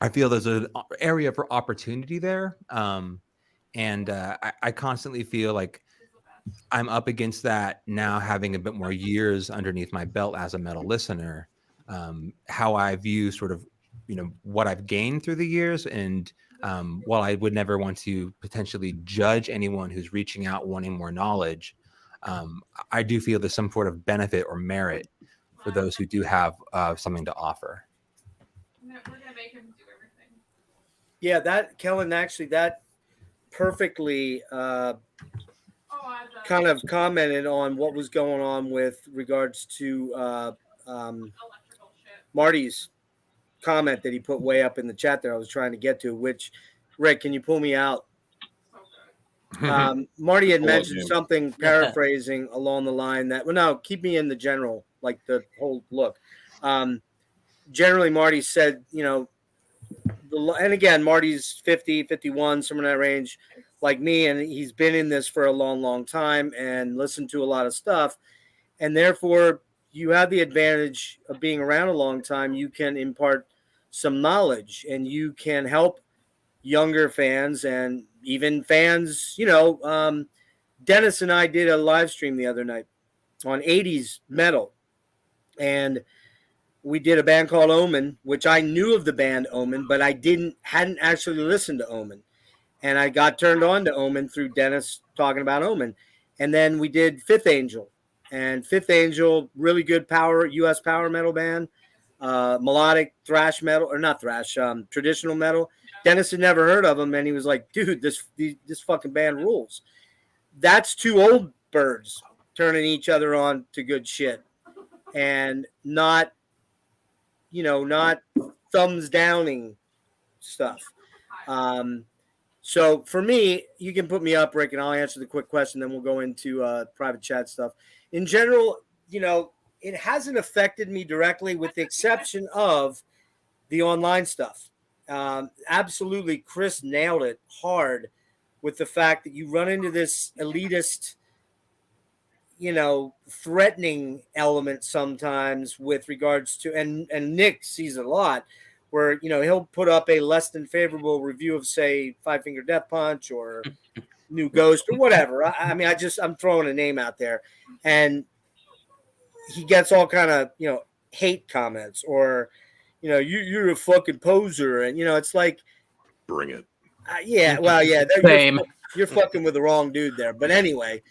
I feel there's an area for opportunity there. And I constantly feel like I'm up against that now, having a bit more years underneath my belt as a metal listener, how I view sort of, what I've gained through the years. And while I would never want to potentially judge anyone who's reaching out wanting more knowledge, I do feel there's some sort of benefit or merit for those who do have something to offer. We're gonna make him do everything. Yeah, that, Kellen, actually, that perfectly kind of commented on what was going on with regards to Marty's comment that he put way up in the chat there. I was trying to get to, which, Rick, can you pull me out? Marty had mentioned something, paraphrasing along the line that, well, no, keep me in the general, like the whole look. Generally, Marty said, and again, Marty's 50, 51, somewhere in that range, like me, and he's been in this for a long, long time and listened to a lot of stuff. And therefore, you have the advantage of being around a long time. You can impart some knowledge, and you can help younger fans and even fans. Dennis and I did a live stream the other night on 80s metal, and we did a band called Omen, which I knew of the band Omen, but I hadn't actually listened to Omen. And I got turned on to Omen through Dennis talking about Omen. And then we did Fifth Angel. And Fifth Angel, really good U.S. power metal band, melodic thrash metal, or not thrash, traditional metal. Dennis had never heard of them, and he was like, dude, this fucking band rules. That's two old birds turning each other on to good shit. And not thumbs downing stuff. So for me, you can put me up, Rick, and I'll answer the quick question. Then we'll go into private chat stuff. In general, it hasn't affected me directly, with the exception of the online stuff. Absolutely, Chris nailed it hard with the fact that you run into this elitist, threatening element sometimes with regards to, and Nick sees it a lot, where, he'll put up a less than favorable review of, say, Five Finger Death Punch or New Ghost or whatever. I'm throwing a name out there, and he gets all kind of, hate comments, or, you're a fucking poser. And, it's like, bring it. Yeah. Well, yeah. Same. You're fucking with the wrong dude there. But anyway,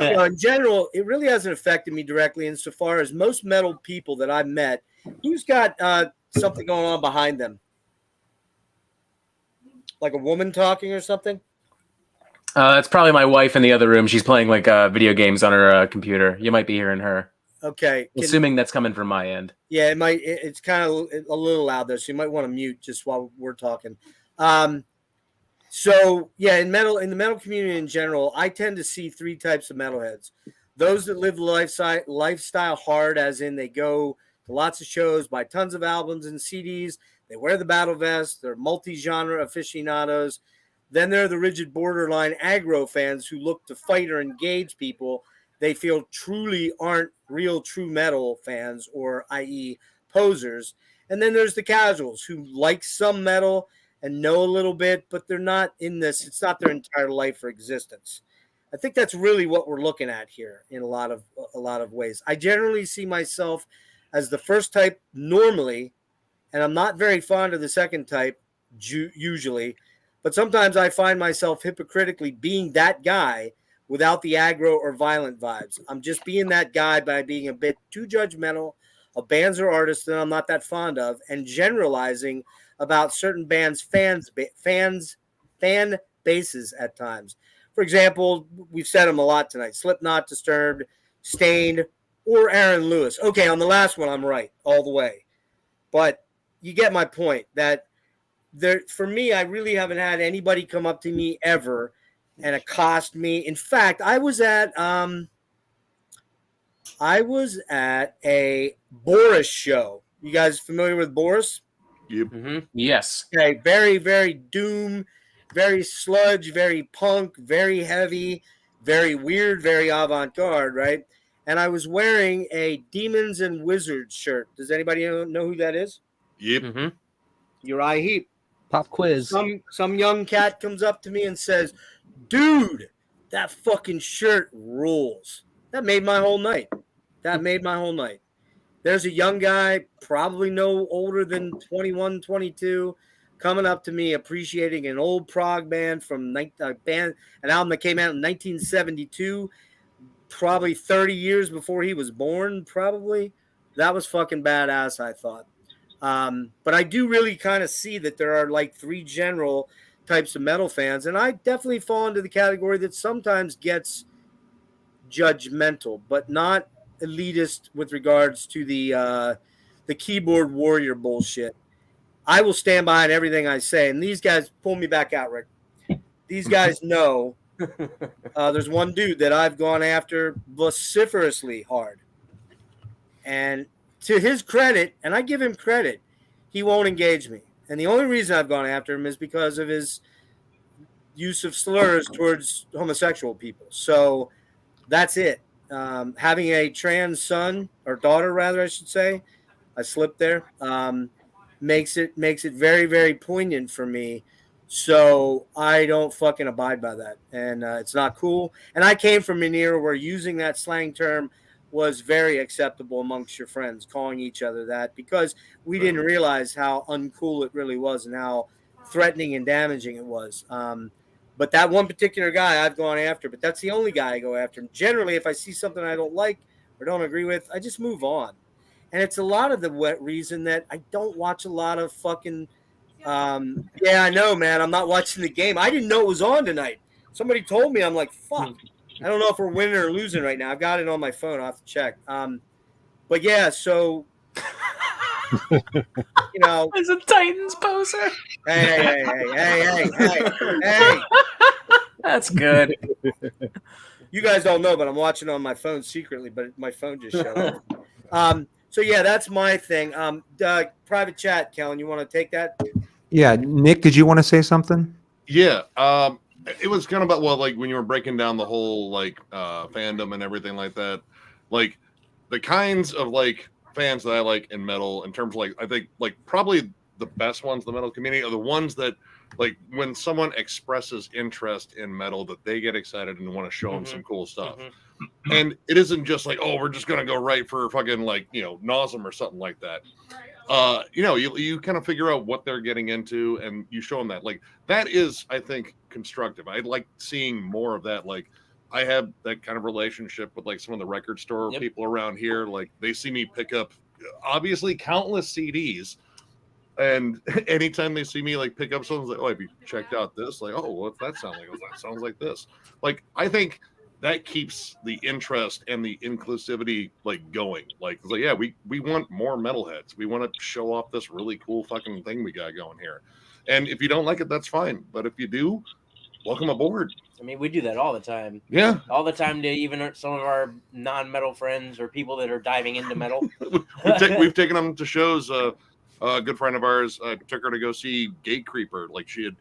in general, it really hasn't affected me directly, insofar as most metal people that I've met, who's got something going on behind them, like a woman talking or something. It's probably my wife in the other room. She's playing like video games on her computer. You might be hearing her. Okay. Assuming that's coming from my end. Yeah, it might. It's kind of a little loud there, so you might want to mute just while we're talking. So yeah, in the metal community in general, I tend to see three types of metalheads: those that live the lifestyle hard, as in they go to lots of shows, buy tons of albums and CDs, they wear the battle vest, they're multi-genre aficionados. Then there are the rigid borderline aggro fans who look to fight or engage people they feel truly aren't real true metal fans, or i.e. posers. And then there's the casuals who like some metal and know a little bit, but they're not in this. It's not their entire life or existence. I think that's really what we're looking at here in a lot of ways. I generally see myself as the first type normally, and I'm not very fond of the second type usually, but sometimes I find myself hypocritically being that guy without the aggro or violent vibes. I'm just being that guy by being a bit too judgmental of bands or artists that I'm not that fond of, and generalizing about certain bands' fan bases at times. For example, we've said them a lot tonight: Slipknot, Disturbed, Stained, or Aaron Lewis. Okay, on the last one, I'm right all the way. But you get my point that for me, I really haven't had anybody come up to me ever and accost me. In fact, I was at a Boris show. You guys familiar with Boris? Yep. Mm-hmm. Yes. Okay, very, very doom, very sludge, very punk, very heavy, very weird, very avant-garde, right? And I was wearing a Demons and Wizards shirt. Does anybody know who that is? Yep. Mm-hmm. Uriah Heep. Pop quiz. Some young cat comes up to me and says, "Dude, that fucking shirt rules." That made my whole night. There's a young guy, probably no older than 21, 22, coming up to me appreciating an old prog band from an album that came out in 1972, probably 30 years before he was born, probably. That was fucking badass, I thought. But I do really kind of see that there are like three general types of metal fans, and I definitely fall into the category that sometimes gets judgmental, but not elitist with regards to the keyboard warrior bullshit. I will stand behind everything I say, and these guys pull me back out, Rick. These guys know there's one dude that I've gone after vociferously hard, and to his credit, and I give him credit, he won't engage me. And the only reason I've gone after him is because of his use of slurs towards homosexual people. So that's it. Having a trans son, or daughter rather, I should say, I slipped there, makes it very, very poignant for me. So I don't fucking abide by that. And it's not cool. And I came from an era where using that slang term was very acceptable amongst your friends, calling each other that, because we didn't realize how uncool it really was and how threatening and damaging it was. But that one particular guy I've gone after, but that's the only guy I go after. Generally, if I see something I don't like or don't agree with, I just move on. And it's a lot of the reason that I don't watch a lot of fucking, yeah, I know, man. I'm not watching the game. I didn't know it was on tonight. Somebody told me. I'm like, fuck. I don't know if we're winning or losing right now. I've got it on my phone. I'll have to check. But yeah, so you know, As a Titans poser. hey. That's good. You guys don't know, but I'm watching on my phone secretly, but my phone just shut off. So yeah, that's my thing. Private chat, Kellen, you want to take that? Yeah, Nick, did you want to say something? Yeah. It was kind of about, well, like when you were breaking down the whole like fandom and everything like that, like the kinds of like fans that I like in metal, in terms of like, I think like probably the best ones in the metal community are the ones that like when someone expresses interest in metal, that they get excited and want to show them some cool stuff. And it isn't just like, oh, we're just gonna go right for fucking like, you know, Nausem or something like that. You know, you kind of figure out what they're getting into and you show them that. Like that is, I think, constructive. I'd like seeing more of that. Like I have that kind of relationship with like some of the record store people around here. Like they see me pick up obviously countless CDs, and anytime they see me like pick up something, like, oh, have you checked out this? Like, oh, what's that sound like? That sounds like this. Like I think that keeps the interest and the inclusivity like going. Like yeah, we want more metalheads. We want to show off this really cool fucking thing we got going here. And if you don't like it, that's fine. But if you do, welcome aboard. I mean, we do that all the time. Yeah. All the time to even some of our non-metal friends or people that are diving into metal. We've taken them to shows. A good friend of ours took her to go see Gatekeeping. Like she had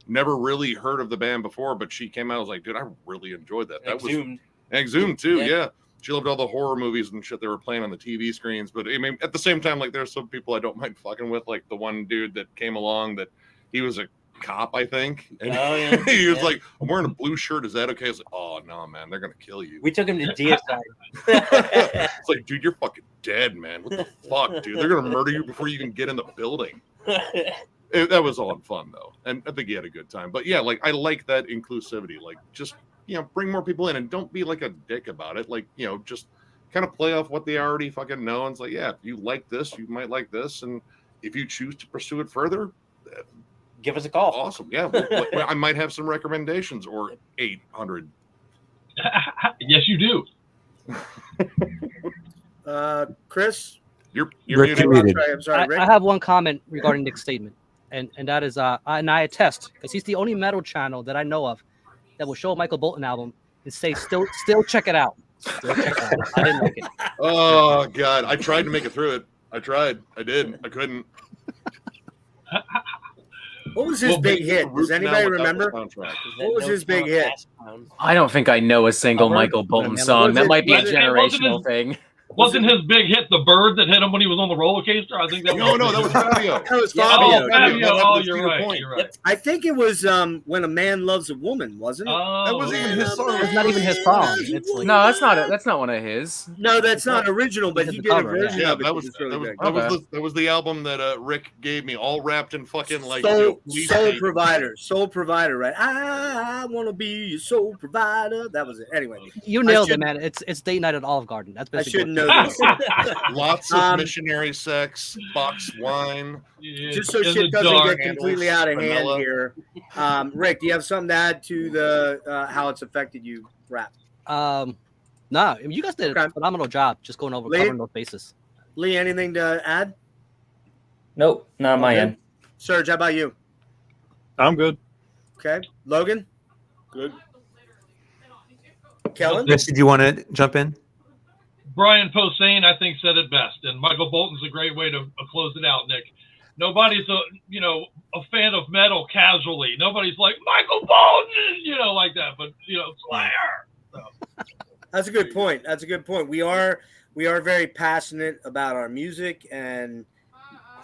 never really heard of the band before, but she came out. I was like, dude, I really enjoyed that. That Exhumed. was Exhumed too. Yeah. Yeah. She loved all the horror movies and shit they were playing on the TV screens. But I mean, at the same time, like there's some people I don't mind fucking with, like the one dude that came along that he was a cop, I think. And Oh, yeah. he was Yeah. like, I'm wearing a blue shirt. Is that okay? I was like, oh no, man, they're gonna kill you. We took him to deicide. It's like, dude, you're fucking dead, man. What the fuck, dude? They're gonna murder you before you can get in the building. That was all in fun though, and I think he had a good time. But yeah, like I like that inclusivity. Like just bring more people in and don't be like a dick about it. Like just kind of play off what they already fucking know. And it's like, yeah, if you like this, you might like this, and if you choose to pursue it further, give us a call. Awesome, yeah. I might have some recommendations or 800. Yes, you do. Chris, you're Rick, muted. I'm sorry, Rick. I have one comment regarding Nick's statement, and that is, and I attest because he's the only metal channel that I know of that will show a Michael Bolton album and say still check it out. Still check it out. I didn't like it. Oh god, I tried to make it through it. I tried. I did. I couldn't. What was his big hit? Does anybody remember? What was his big hit? I don't think I know a single Michael Bolton song. That might be a generational thing. Wasn't his big hit the bird that hit him when he was on the roller coaster? I think that was that was Fabio. That was Yeah, Fabio. Fabio. Oh, That's you're your right. point. You're right. I think it was When a Man Loves a Woman, wasn't it? That wasn't even his song. It's not even his song. It's like, No, that's not one of his. No, that's not original, but he did a version Yeah, of it. that was that was the album that Rick gave me, all wrapped in fucking like police Soul tape. provider, right? I want to be a soul provider. That was it. Anyway, you nailed it, man. It's date night at Olive Garden. That's I basically should know this. Lots of missionary sex, box wine. Just so In shit the doesn't dark. get completely out of hand Vanilla. here. Rick, do you have something to add to the how it's affected you rap? No, I mean, you guys did a phenomenal job just going over covering those bases. Lee, anything to add? Nope, not my Okay. end. Serge, how about you? I'm good. Okay. Logan? Good. Kellen? Chris, did you want to jump in? Brian Posehn, I think, said it best, and Michael Bolton's a great way to close it out, Nick. Nobody's a fan of metal casually. Nobody's like Michael Bolton, like that. But Slayer. So. That's a good point. That's a good point. We are very passionate about our music, and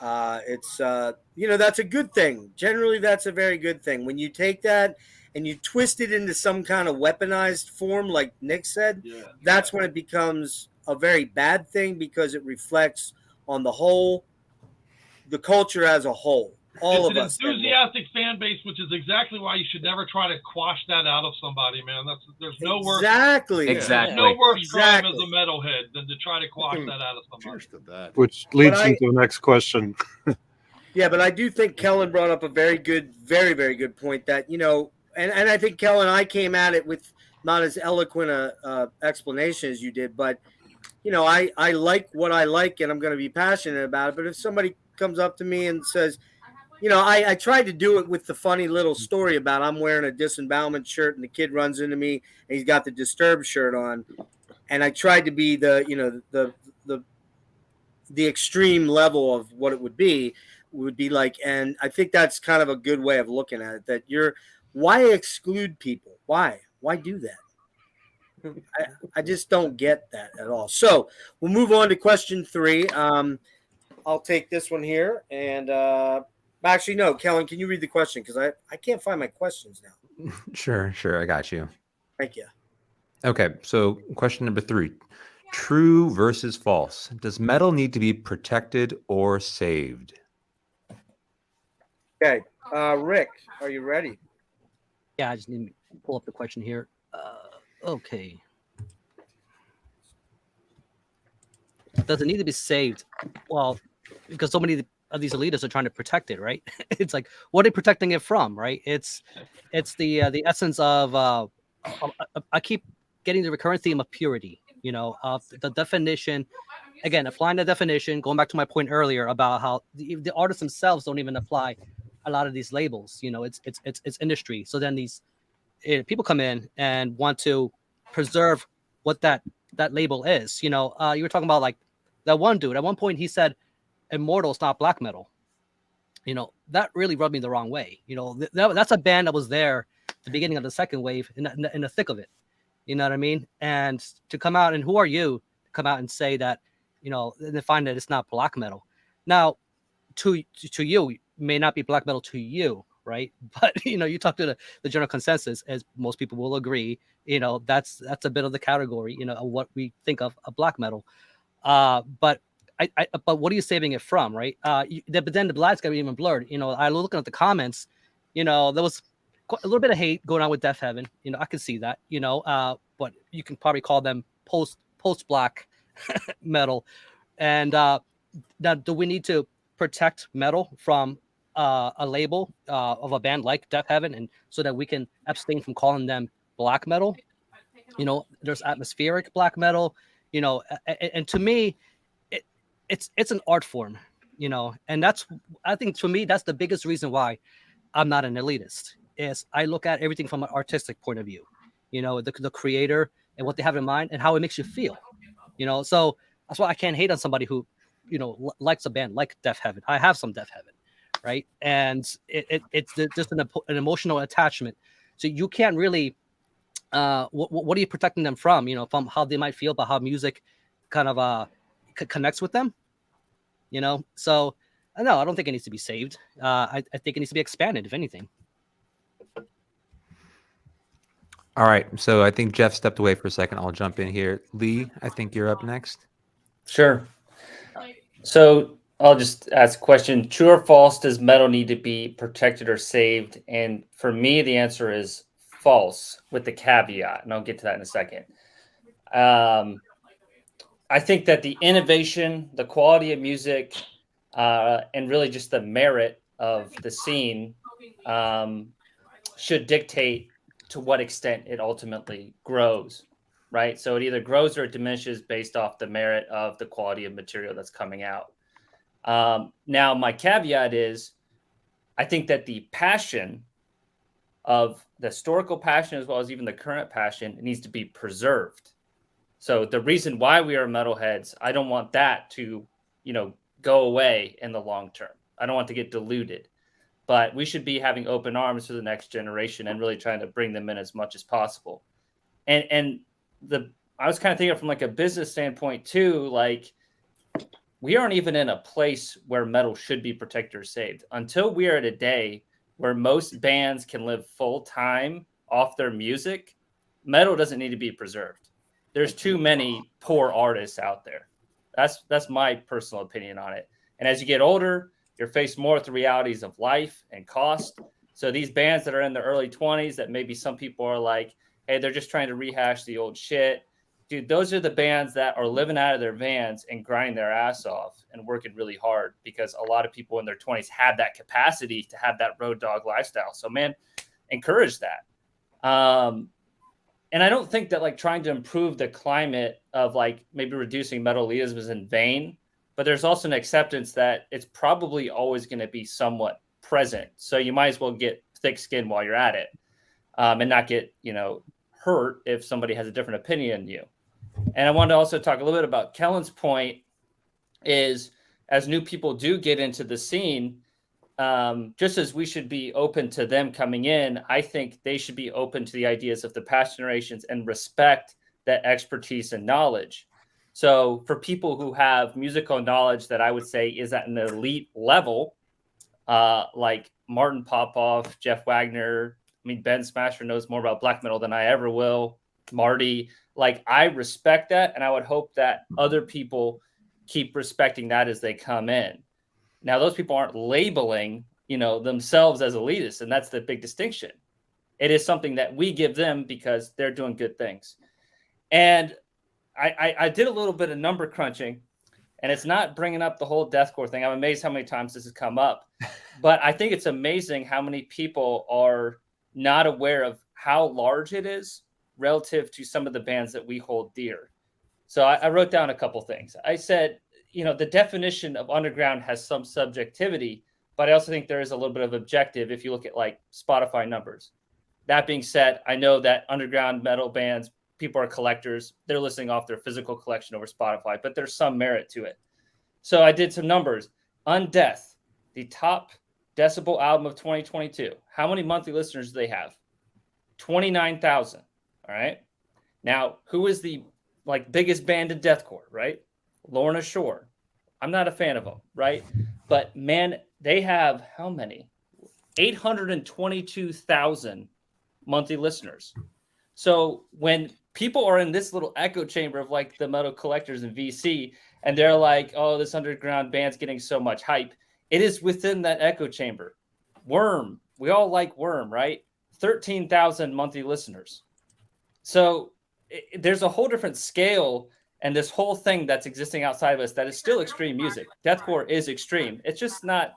it's that's a good thing. Generally, that's a very good thing. When you take that and you twist it into some kind of weaponized form, like Nick said, that's when it becomes a very bad thing because it reflects on the culture as a whole. All It's of an us. enthusiastic fan base, which is exactly why you should never try to quash that out of somebody, man. There's no worse. Exactly. There's no worse crime as a metalhead than to try to quash that out of somebody. Which leads into the next question. Yeah, but I do think Kellen brought up a very, very good point that, and I think Kellen, I came at it with not as eloquent a explanation as you did, but, I like what I like and I'm going to be passionate about it. But if somebody comes up to me and says, I tried to do it with the funny little story about I'm wearing a Disembowelment shirt and the kid runs into me and he's got the Disturbed shirt on. And I tried to be the extreme level of what it would be like. And I think that's kind of a good way of looking at it, that why exclude people? Why do that? I just don't get that at all. So we'll move on to question 3. I'll take this one here. And actually, no, Kellen, can you read the question? Because I can't find my questions now. Sure. I got you. Thank you. Okay, so question number 3. True versus false. Does metal need to be protected or saved? Okay. Rick, are you ready? Yeah, I just need to pull up the question here. Okay. Does it need to be saved? Well, because so many of these elitists are trying to protect it, right? It's like, what are they protecting it from, right? It's the essence of I keep getting the recurrent theme of purity, of the definition. Again, applying the definition, going back to my point earlier about how the artists themselves don't even apply a lot of these labels. It's industry. So then these people come in and want to preserve what that label is. You were talking about like that one dude. At one point, he said, "Immortal is not black metal." that really rubbed me the wrong way. That's a band that was there at the beginning of the second wave in the thick of it. You know what I mean? And to come out, and who are you to come out and say that, and find that it's not black metal. Now, to you, may not be black metal to you, right? But you talk to the general consensus, as most people will agree, that's a bit of the category, of what we think of a black metal. But but what are you saving it from, right? But then the lines got even blurred. I looking at the comments, there was a little bit of hate going on with Death Heaven. I can see that. But you can probably call them post black metal. And now, do we need to protect metal from a label of a band like Death Heaven, and so that we can abstain from calling them black metal? There's atmospheric black metal. And to me, it's an art form. And I think to me that's the biggest reason why I'm not an elitist. Is I look at everything from an artistic point of view. The creator and what they have in mind and how it makes you feel. So that's why I can't hate on somebody who likes a band like Death Heaven. I have some Death Heaven, right? And it's just an emotional attachment. So you can't really what are you protecting them from? From how they might feel about how music kind of connects with them. So no, I don't think it needs to be saved. I think it needs to be expanded, if anything. All right, so I think Jeff stepped away for a second. I'll jump in here. Lee, I think you're up next. Sure. So I'll just ask a question. True or false, does metal need to be protected or saved? And for me, the answer is false, with the caveat, and I'll get to that in a second. I think that the innovation, the quality of music, and really just the merit of the scene should dictate to what extent it ultimately grows, right? So it either grows or it diminishes based off the merit of the quality of material that's coming out. Now, my caveat is, I think that the passion of the historical passion, as well as even the current passion, it needs to be preserved. So the reason why we are metalheads, I don't want that to, go away in the long term. I don't want to get diluted. But we should be having open arms for the next generation and really trying to bring them in as much as possible. And I was kind of thinking from like a business standpoint too, like we aren't even in a place where metal should be protected or saved until we are at a day where most bands can live full time off their music. Metal doesn't need to be preserved. There's too many poor artists out there. That's my personal opinion on it. And as you get older, you're faced more with the realities of life and cost. So these bands that are in the early 20s that maybe some people are like, hey, they're just trying to rehash the old shit. Dude, those are the bands that are living out of their vans and grinding their ass off and working really hard, because a lot of people in their 20s have that capacity to have that road dog lifestyle. So, man, encourage that. And I don't think that like trying to improve the climate of like maybe reducing metal elitism is in vain. But there's also an acceptance that it's probably always going to be somewhat present. So you might as well get thick skin while you're at it, and not get, hurt if somebody has a different opinion than you. And I wanted to also talk a little bit about Kellen's point is, as new people do get into the scene, just as we should be open to them coming in, I think they should be open to the ideas of the past generations and respect that expertise and knowledge. So for people who have musical knowledge that I would say is at an elite level, like Martin Popoff, Jeff Wagner, Ben Smasher knows more about black metal than I ever will, Marty, like I respect that. And I would hope that other people keep respecting that as they come in. Now, those people aren't labeling, themselves as elitists. And that's the big distinction. It is something that we give them because they're doing good things. And I did a little bit of number crunching, and it's not bringing up the whole deathcore thing. I'm amazed how many times this has come up, but I think it's amazing how many people are not aware of how large it is relative to some of the bands that we hold dear. So I wrote down a couple things. I said, the definition of underground has some subjectivity, but I also think there is a little bit of objective if you look at like Spotify numbers. That being said, I know that underground metal bands, people are collectors. They're listening off their physical collection over Spotify, but there's some merit to it. So I did some numbers. Undeath, the top Decibel album of 2022. How many monthly listeners do they have? 29,000. All right. Now, who is the biggest band in deathcore, right? Lorna Shore. I'm not a fan of them, right? But man, they have how many? 822,000 monthly listeners. So when people are in this little echo chamber of like the metal collectors and VC, and they're like, oh, this underground band's getting so much hype, it is within that echo chamber. Worm, we all like Worm, right? 13,000 monthly listeners. So there's a whole different scale and this whole thing that's existing outside of us that is still extreme music. Deathcore is extreme. It's just not,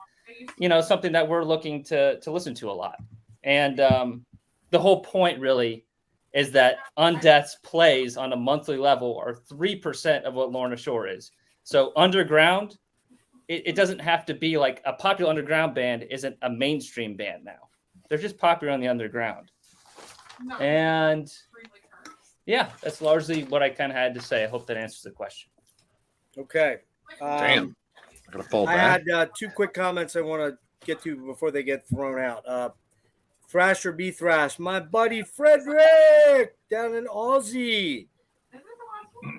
something that we're looking to listen to a lot. And the whole point really is that Undeath's plays on a monthly level are 3% of what Lorna Shore is. So underground, it doesn't have to be like a popular underground band isn't a mainstream band now. They're just popular on the underground. No. And yeah, that's largely what I kind of had to say. I hope that answers the question. Okay. Damn. I gotta fall I back. had two quick comments I want to get to before they get thrown out. Thrasher be Thrash, my buddy Frederick down in Aussie.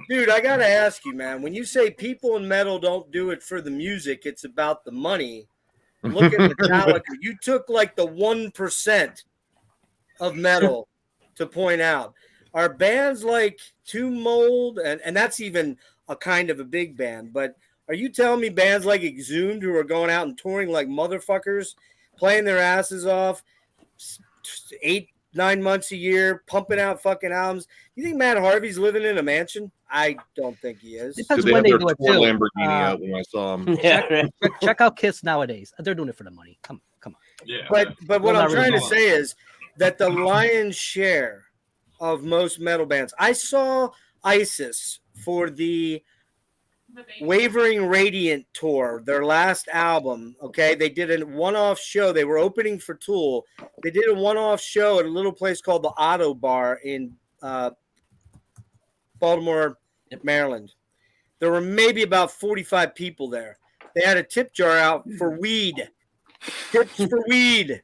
Dude, I gotta ask you, man. When you say people in metal don't do it for the music, it's about the money. Look at Metallica. You took like the 1% of metal to point out. Are bands like Tomb Mold, and that's even a kind of a big band, but are you telling me bands like Exhumed, who are going out and touring like motherfuckers, playing their asses off 8-9 months a year, pumping out fucking albums? You think Matt Harvey's living in a mansion? I don't think he is. Depends Did they when have they their do it tour too. Lamborghini out when I saw them? Check out Kiss nowadays. They're doing it for the money. Come on. Yeah. But what Well, I'm not trying to really. say is that the lion's share of most metal bands. I saw ISIS for the Wavering Radiant tour, their last album. Okay, they did a one-off show. They were opening for Tool. They did a one-off show at a little place called the Otto Bar in Baltimore, Maryland. There were maybe about 45 people there. They had a tip jar out for weed. Tips for weed.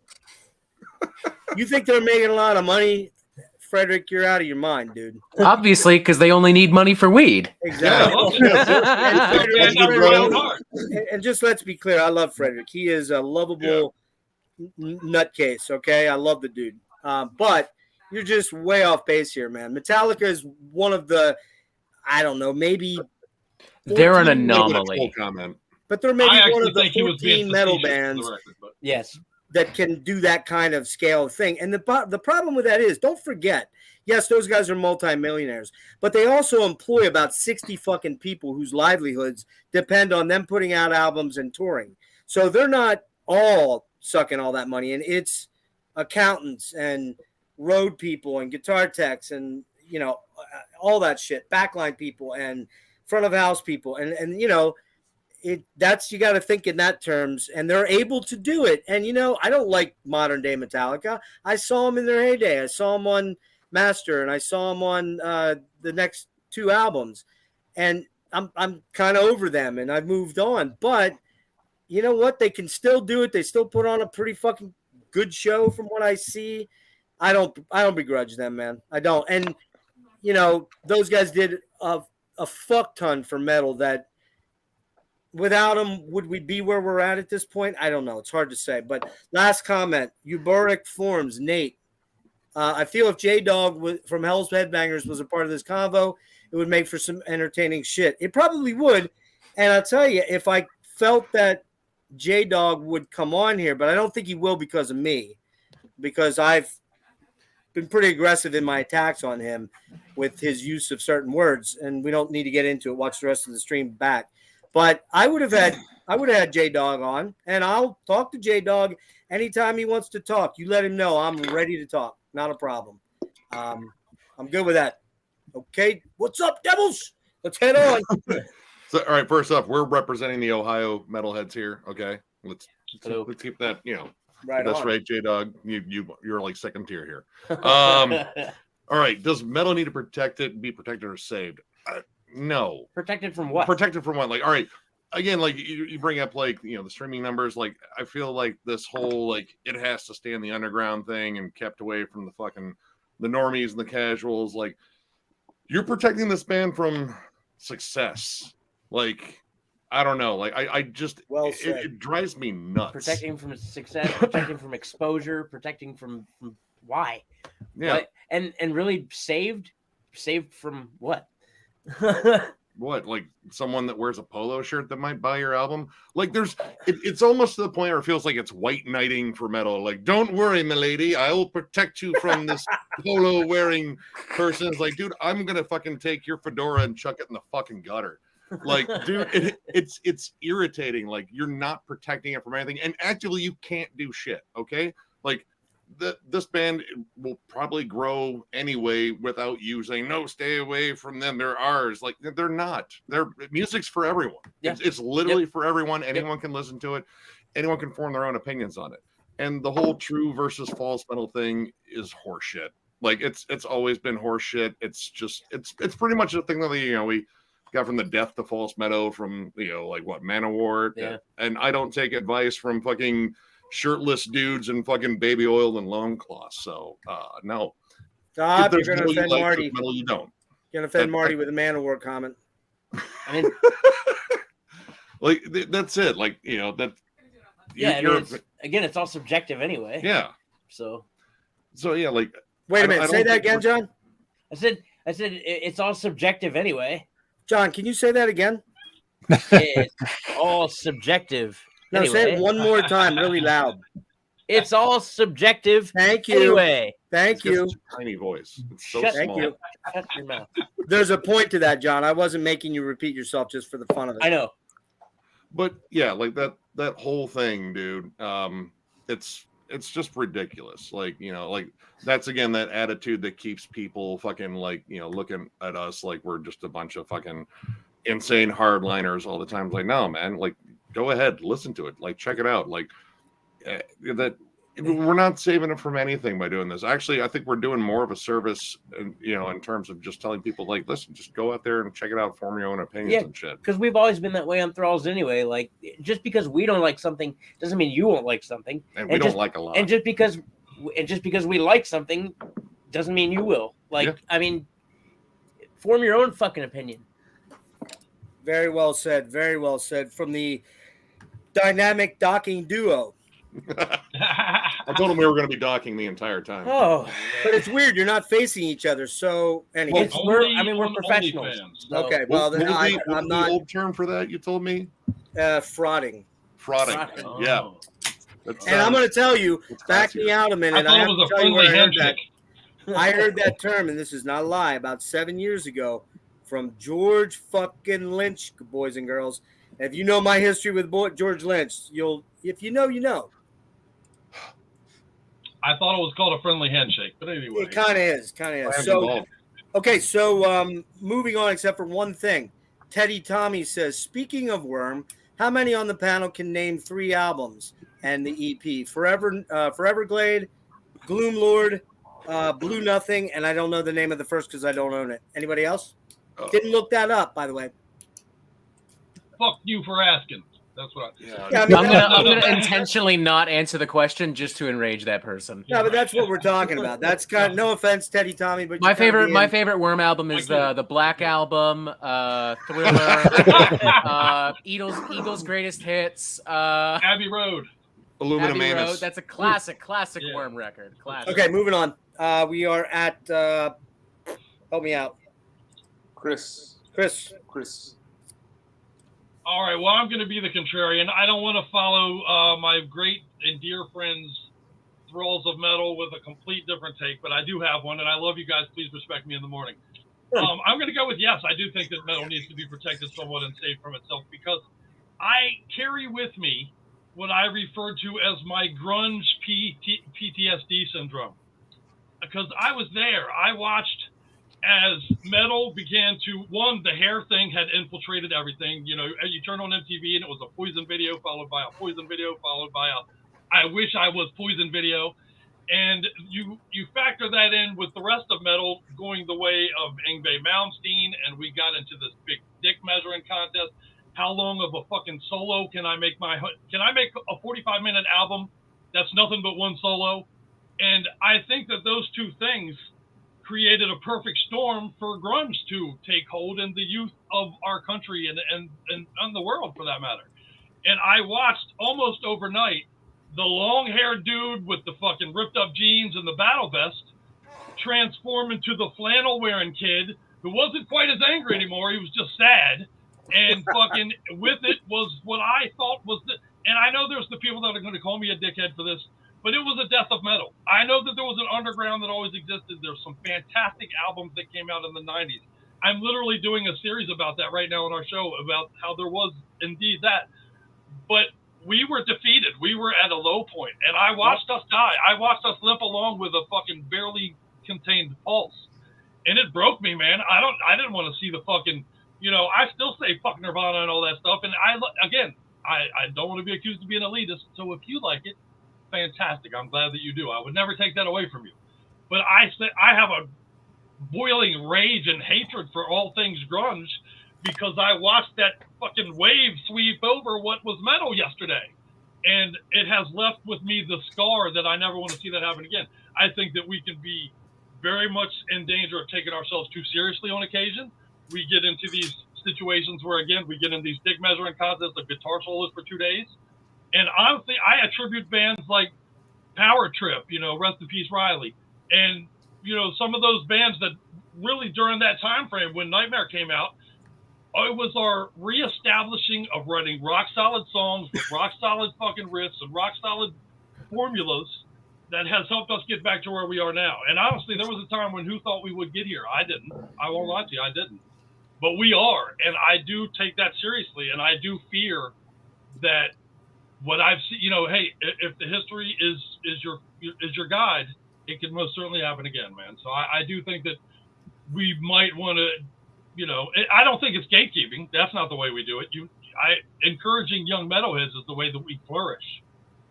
You think they're making a lot of money? Frederick, you're out of your mind, dude. Obviously, because they only need money for weed. Exactly. Yeah, And just let's be clear, I love Frederick. He is a lovable nutcase, okay? I love the dude. But you're just way off base here, man. Metallica is one of the, I don't know, maybe They're an 14 anomaly. Comment. But they're maybe I one actually of the think he was being 14 metal facetious for bands the record, but Yes. that can do that kind of scale of thing. And the problem with that is, don't forget, yes, those guys are multimillionaires, but they also employ about 60 fucking people whose livelihoods depend on them putting out albums and touring. So they're not all sucking all that money. And it's accountants and road people and guitar techs and, all that shit, backline people and front of house people. And that's, you got to think in that terms, and they're able to do it. And I don't like modern day Metallica. I saw them in their heyday. I saw them on Master, and I saw them on the next two albums, and I'm kind of over them, and I've moved on. But you know what? They can still do it. They still put on a pretty fucking good show from what I see. I don't begrudge them, man. I don't. And those guys did a fuck ton for metal that. Without them, would we be where we're at this point? I don't know. It's hard to say. But last comment, Euboric Forms, Nate. I feel if J-Dog from Hell's Headbangers was a part of this convo, it would make for some entertaining shit. It probably would. And I'll tell you, if I felt that J-Dog would come on here, but I don't think he will because of me, because I've been pretty aggressive in my attacks on him with his use of certain words, and we don't need to get into it. Watch the rest of the stream back. But I would have had J-Dog on, and I'll talk to J-Dog anytime he wants to talk. You let him know I'm ready to talk. Not a problem. I'm good with that. Okay, what's up, Devils? Let's head on. So, all right, first up, we're representing the Ohio metalheads here. Okay, let's keep that. Right that's on. right, J-Dog. You're like second tier here. All right, does metal need to protect it, be protected or saved? No. Protected from what? Protected from what? Like, all right, again, like you bring up like the streaming numbers. Like I feel like this whole like it has to stay in the underground thing and kept away from the fucking the normies and the casuals. Like you're protecting this band from success. Like I don't know. Like I just it drives me nuts. Protecting from success, protecting from exposure, protecting from why? Yeah. What? And really saved from what? What, like someone that wears a polo shirt that might buy your album? Like it's almost to the point where it feels like it's white knighting for metal. Like, don't worry, milady, I will protect you from this polo wearing person. It's like, dude, I'm gonna fucking take your fedora and chuck it in the fucking gutter. Like, dude, it's irritating. Like, you're not protecting it from anything, and actually you can't do shit. Okay, like this band will probably grow anyway without you saying no, stay away from them, they're ours. Like they're not. Their music's for everyone. Yeah. It's literally for everyone. Anyone can listen to it, anyone can form their own opinions on it. And the whole true versus false metal thing is horseshit. Like it's always been horseshit. It's just it's pretty much the thing that we got from the death to false metal from like what, Manowar. Yeah. And I don't take advice from fucking shirtless dudes and fucking baby oil and loincloths. So no. Stop, you're gonna offend Marty. Metal, you don't. You're gonna offend Marty with a Manowar comment. I mean, like that's it. Like that. Yeah, again, it's all subjective anyway. Yeah. So yeah, like. Wait a minute. Say that again, John. I said it's all subjective anyway. John, can you say that again? It's all subjective. No, anyway. say it one more time, really loud. It's all subjective. Thank you. Anyway. Thank you. Tiny voice. It's so Shut, small. Thank you. Shut your mouth. There's a point to that, John. I wasn't making you repeat yourself just for the fun of it. I know. But yeah, like that whole thing, dude. It's just ridiculous. Like, like that's again that attitude that keeps people fucking like, looking at us like we're just a bunch of fucking insane hardliners all the time. It's like, no, man, like go ahead, listen to it, like check it out. Like that we're not saving it from anything by doing this. Actually, I think we're doing more of a service, in terms of just telling people like, listen, just go out there and check it out, form your own opinions and shit. Because we've always been that way on Thralls anyway. Like just because we don't like something doesn't mean you won't like something. And we don't like a lot. And just because we like something doesn't mean you will. Like, yeah. I mean, form your own fucking opinion. Very well said. Very well said. From the dynamic docking duo. I told him we were going to be docking the entire time. Oh, but it's weird. You're not facing each other. So anyway, we're professionals. So. Okay. Well, then I'm not. The old term for that you told me? Frauding. Frauding. Oh. Yeah. And I'm going to tell you, back me out a minute. I thought it was a friendly handshake. I heard that term, and this is not a lie, about 7 years ago from George fucking Lynch, boys and girls. If you know my history with George Lynch, if you know, you know. I thought it was called a friendly handshake, but anyway. It kind of is. So, okay, so moving on, except for one thing. Teddy Tommy says, speaking of Worm, how many on the panel can name 3 albums and the EP? Foreverglade, Gloomlord, Blue Nothing, and I don't know the name of the first because I don't own it. Anybody else? Didn't look that up, by the way. Fuck you for asking. That's what I'm gonna intentionally not answer the question just to enrage that person. Yeah, but that's what we're talking about. That's kind of, no offense, Teddy Tommy, but my favorite Worm album is the Black Album, Thriller, Eagles Greatest Hits, Abbey Road, Abbey Road. That's a classic Worm record. Classic. Okay, moving on. We are at help me out, Chris. All right, well, I'm going to be the contrarian. I don't want to follow my great and dear friends, Thralls of Metal, with a complete different take, but I do have one, and I love you guys. Please respect me in the morning. I'm going to go with yes. I do think that metal needs to be protected somewhat and saved from itself, because I carry with me what I refer to as my grunge PTSD syndrome. Because I was there. I watched as metal began to, the hair thing had infiltrated everything. You turn on MTV and it was a Poison video, followed by a Poison video, followed by a I Wish I Was Poison video. And you factor that in with the rest of metal going the way of Yngwie Malmsteen, and we got into this big dick measuring contest. how long of a fucking solo can I make a 45-minute album that's nothing but one solo? And I think that those two things created a perfect storm for grunge to take hold in the youth of our country and the world, for that matter. And I watched almost overnight the long-haired dude with the fucking ripped-up jeans and the battle vest transform into the flannel-wearing kid who wasn't quite as angry anymore. He was just sad. And fucking with it was what I thought was and I know there's the people that are going to call me a dickhead for this, but it was a death of metal. I know that there was an underground that always existed. There's some fantastic albums that came out in the 90s. I'm literally doing a series about that right now on our show, about how there was indeed that. But we were defeated. We were at a low point, and I watched us die. I watched us limp along with a fucking barely contained pulse, and it broke me, man. I didn't want to see the fucking, I still say fuck Nirvana and all that stuff. And I don't want to be accused of being elitist. So if you like it, fantastic. I'm glad that you do. I would never take that away from you. But I have a boiling rage and hatred for all things grunge, because I watched that fucking wave sweep over what was metal yesterday. And it has left with me the scar that I never want to see that happen again. I think that we can be very much in danger of taking ourselves too seriously on occasion. We get into these situations where, again, we get in these dick measuring contests of guitar solos for 2 days. And honestly, I attribute bands like Power Trip, rest in peace, Riley. And, some of those bands that really during that time frame when Nightmare came out, it was our reestablishing of writing rock solid songs with rock solid fucking riffs and rock solid formulas that has helped us get back to where we are now. And honestly, there was a time when who thought we would get here? I didn't. I won't lie to you, I didn't. But we are, and I do take that seriously, and I do fear that what I've seen, hey, if the history is your guide, it can most certainly happen again, man. So I do think that we might want to, I don't think it's gatekeeping. That's not the way we do it. Encouraging young metalheads is the way that we flourish,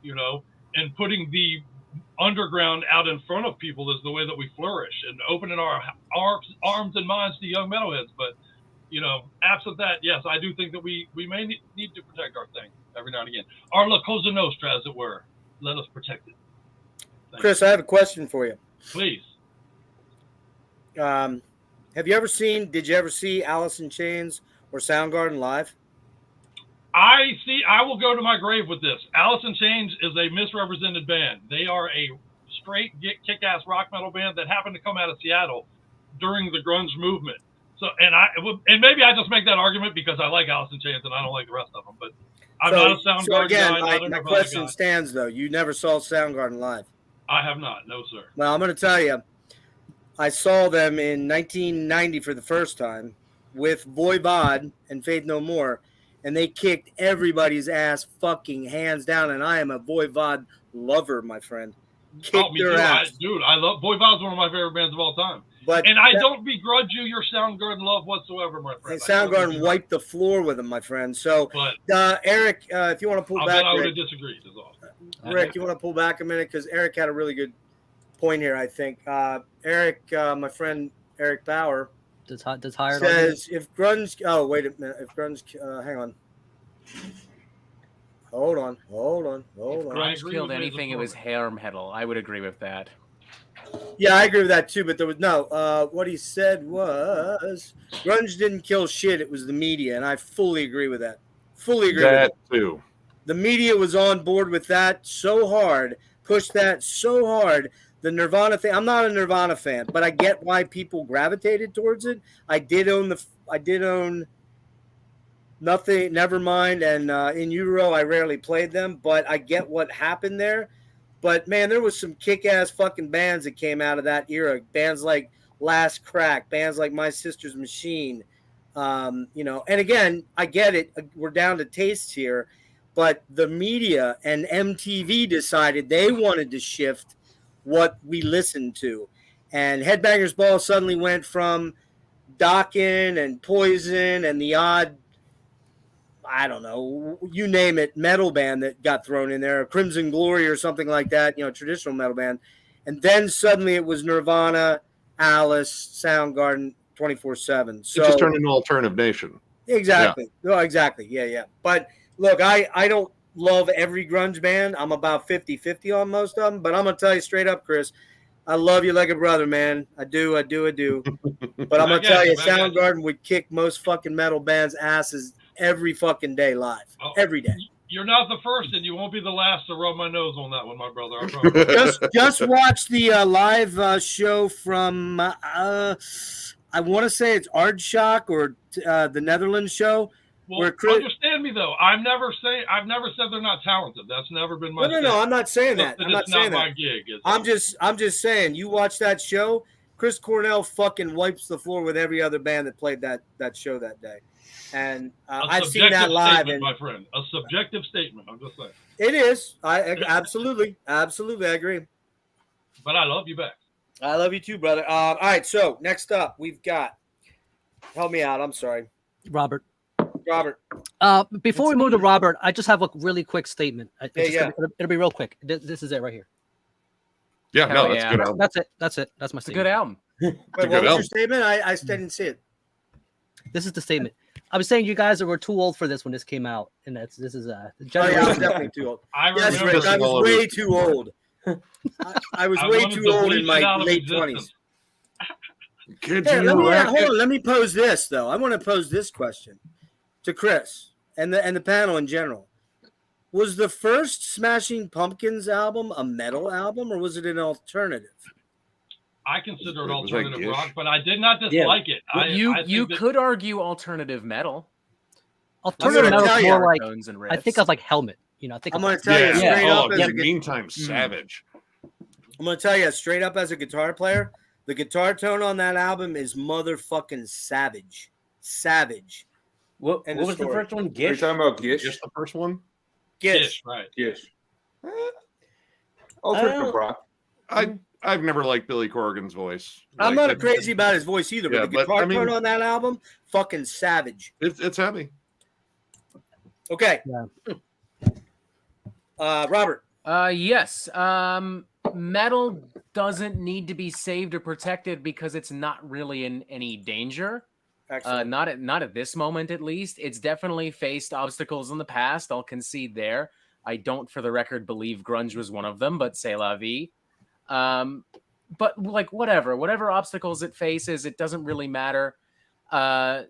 and putting the underground out in front of people is the way that we flourish, and opening our arms and minds to young metalheads. But, absent that, yes, I do think that we may need to protect our thing every now and again. Our La Cosa Nostra, as it were. Let us protect it. Thank Chris, you. I have a question for you. Please. Did you ever see Alice in Chains or Soundgarden live? I will go to my grave with this. Alice in Chains is a misrepresented band. They are a straight kick-ass rock metal band that happened to come out of Seattle during the grunge movement. So, and maybe I just make that argument because I like Alice in Chains and I don't like the rest of them. But I'm not a Soundgarden guy. My question stands though. You never saw Soundgarden live? I have not. No, sir. Well, I'm going to tell you. I saw them in 1990 for the first time with Voivod and Faith No More, and they kicked everybody's ass fucking hands down, and I am a Voivod lover, my friend. Kicked Me their too. ass. I love Voivod's one of my favorite bands of all time. And I don't begrudge you your Soundgarden love whatsoever, my friend. And Soundgarden wiped the floor with them, my friend. So, Eric, if you want to pull back. I would have disagreed. Rick, you want to pull back a minute? Because Eric had a really good point here, I think. Eric, my friend Eric Bauer, says if grunge. Oh, wait a minute. If grunge, hang on. Hold on. If grunge killed anything, it was hair metal. I would agree with that. Yeah, I agree with that too. But there was no. What he said was grunge didn't kill shit. It was the media, and I fully agree with that. Fully agree with that too. The media was on board with that so hard, pushed that so hard. The Nirvana thing. I'm not a Nirvana fan, but I get why people gravitated towards it. I did own Nothing, Nevermind, and In Utero. I rarely played them, but I get what happened there. But man, there was some kick-ass fucking bands that came out of that era. Bands like Last Crack, bands like My Sister's Machine. And again, I get it. We're down to tastes here, but the media and MTV decided they wanted to shift what we listened to, and Headbangers Ball suddenly went from Dokken and Poison and the odd, I don't know, you name it, metal band that got thrown in there, Crimson Glory or something like that, traditional metal band. And then suddenly it was Nirvana, Alice, Soundgarden, 24/7. So it just turned into Alternative Nation. Exactly. No, exactly. Yeah. But look, I don't love every grunge band. I'm about 50-50 on most of them. But I'm gonna tell you straight up, Chris, I love you like a brother, man. I do. But I'm gonna tell you, Soundgarden would kick most fucking metal bands' asses every fucking day live. Every day. You're not the first, and you won't be the last to rub my nose on that one, my brother. I promise. just watch the live show from I want to say it's Aardschok or the Netherlands show. Well, understand me though. I've never said they're not talented. That's never been my. No. I'm not saying that. I'm not saying my that. gig. I'm just saying. You watch that show. Chris Cornell fucking wipes the floor with every other band that played that show that day. And I've seen that live. And, my friend, a subjective statement. I'm just saying. It is. I absolutely I agree. But I love you back. I love you too, brother. All right. So next up, we've got. Help me out. I'm sorry, Robert. Before we move to Robert, I just have a really quick statement. It'll be real quick. This is it right here. Yeah, no, that's a good album. That's it. That's my statement. It's a good album. Wait, what was your statement? I didn't see it. This is the statement. I was saying you guys were too old for this when this came out, and this is I was definitely too old. I was way too old. I was way too old in my late 20s. Hold on. Let me pose this though. I want to pose this question to Chris and the panel in general. Was the first Smashing Pumpkins album a metal album, or was it an alternative? I consider it alternative rock, but I did not dislike it. You could argue alternative metal. Alternative metal is more like tones and riffs. I think of like Helmet. You know, I think I'm going to tell you straight up. Meantime, Savage. I'm going to tell you straight up as a guitar player, the guitar tone on that album is motherfucking savage. Savage. What was the first one? Gish? Are you talking about Gish? Just the first one? Gish. Right. Gish. Alternative rock. I've never liked Billy Corgan's voice. I'm not crazy about his voice either, but the guitar tone on that album, fucking savage. It's heavy. Okay. Yeah. Robert. Yes. Metal doesn't need to be saved or protected because it's not really in any danger. Not at this moment, at least. It's definitely faced obstacles in the past. I'll concede there. I don't, for the record, believe grunge was one of them, but c'est la vie. But like whatever obstacles it faces, it doesn't really matter. Metal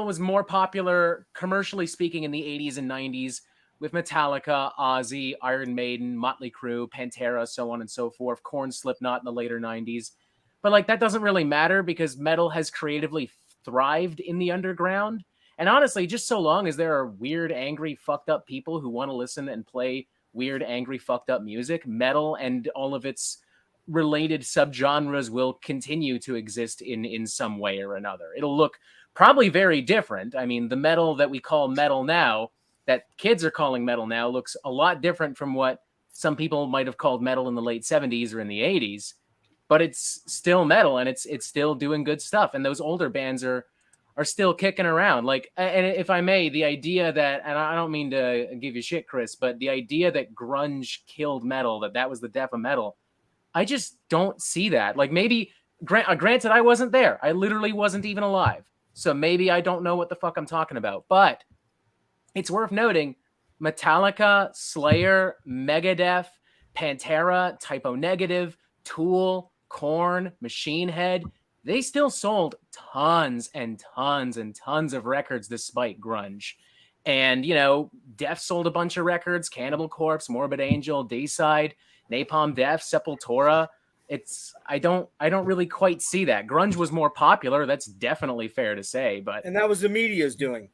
was more popular commercially speaking in the 80s and 90s with Metallica, Ozzy, Iron Maiden, Motley Crue, Pantera, so on and so forth, Korn, Slipknot in the later 90s. But like that doesn't really matter because metal has creatively thrived in the underground. And honestly, just so long as there are weird, angry, fucked up people who want to listen and play weird, angry, fucked up music, metal and all of its related subgenres will continue to exist in some way or another. It'll look probably very different. I mean, the metal that we call metal now, that kids are calling metal now, looks a lot different from what some people might have called metal in the late 70s or in the 80s. But it's still metal and it's still doing good stuff. And those older bands are still kicking around. Like, and if I may, the idea that, and I don't mean to give you shit, Chris, but the idea that grunge killed metal, that was the death of metal, I just don't see that. Like maybe, granted, I wasn't there. I literally wasn't even alive. So maybe I don't know what the fuck I'm talking about. But it's worth noting, Metallica, Slayer, Megadeth, Pantera, Typo Negative, Tool, Korn, Machine Head, they still sold tons and tons and tons of records despite grunge. And, Death sold a bunch of records, Cannibal Corpse, Morbid Angel, Dayside, Napalm Death, Sepultura. I don't really quite see that. Grunge was more popular. That's definitely fair to say, but. And that was the media's doing.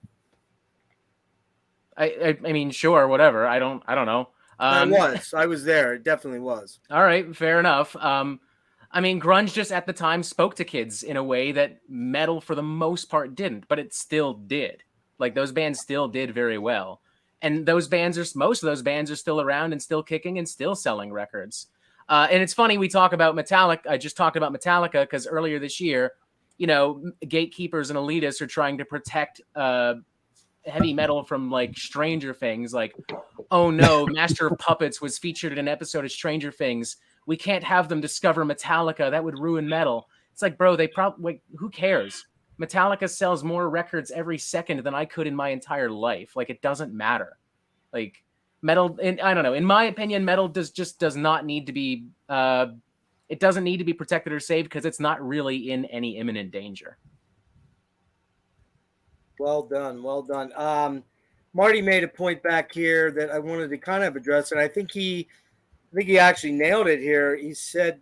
I mean, sure, whatever. I don't know. I was there. It definitely was. All right. Fair enough. I mean, grunge just at the time spoke to kids in a way that metal for the most part didn't, but it still did. Like those bands still did very well. And most of those bands are still around and still kicking and still selling records. And it's funny, we talk about Metallica. I just talked about Metallica because earlier this year, gatekeepers and elitists are trying to protect heavy metal from like Stranger Things. Like, oh no, Master of Puppets was featured in an episode of Stranger Things. We can't have them discover Metallica. That would ruin metal. It's like, bro, they probably, who cares? Metallica sells more records every second than I could in my entire life. Like, it doesn't matter. Like, metal, and I don't know. In my opinion, metal does not need to be. It doesn't need to be protected or saved because it's not really in any imminent danger. Well done, well done. Marty made a point back here that I wanted to kind of address, and I think he actually nailed it here. He said,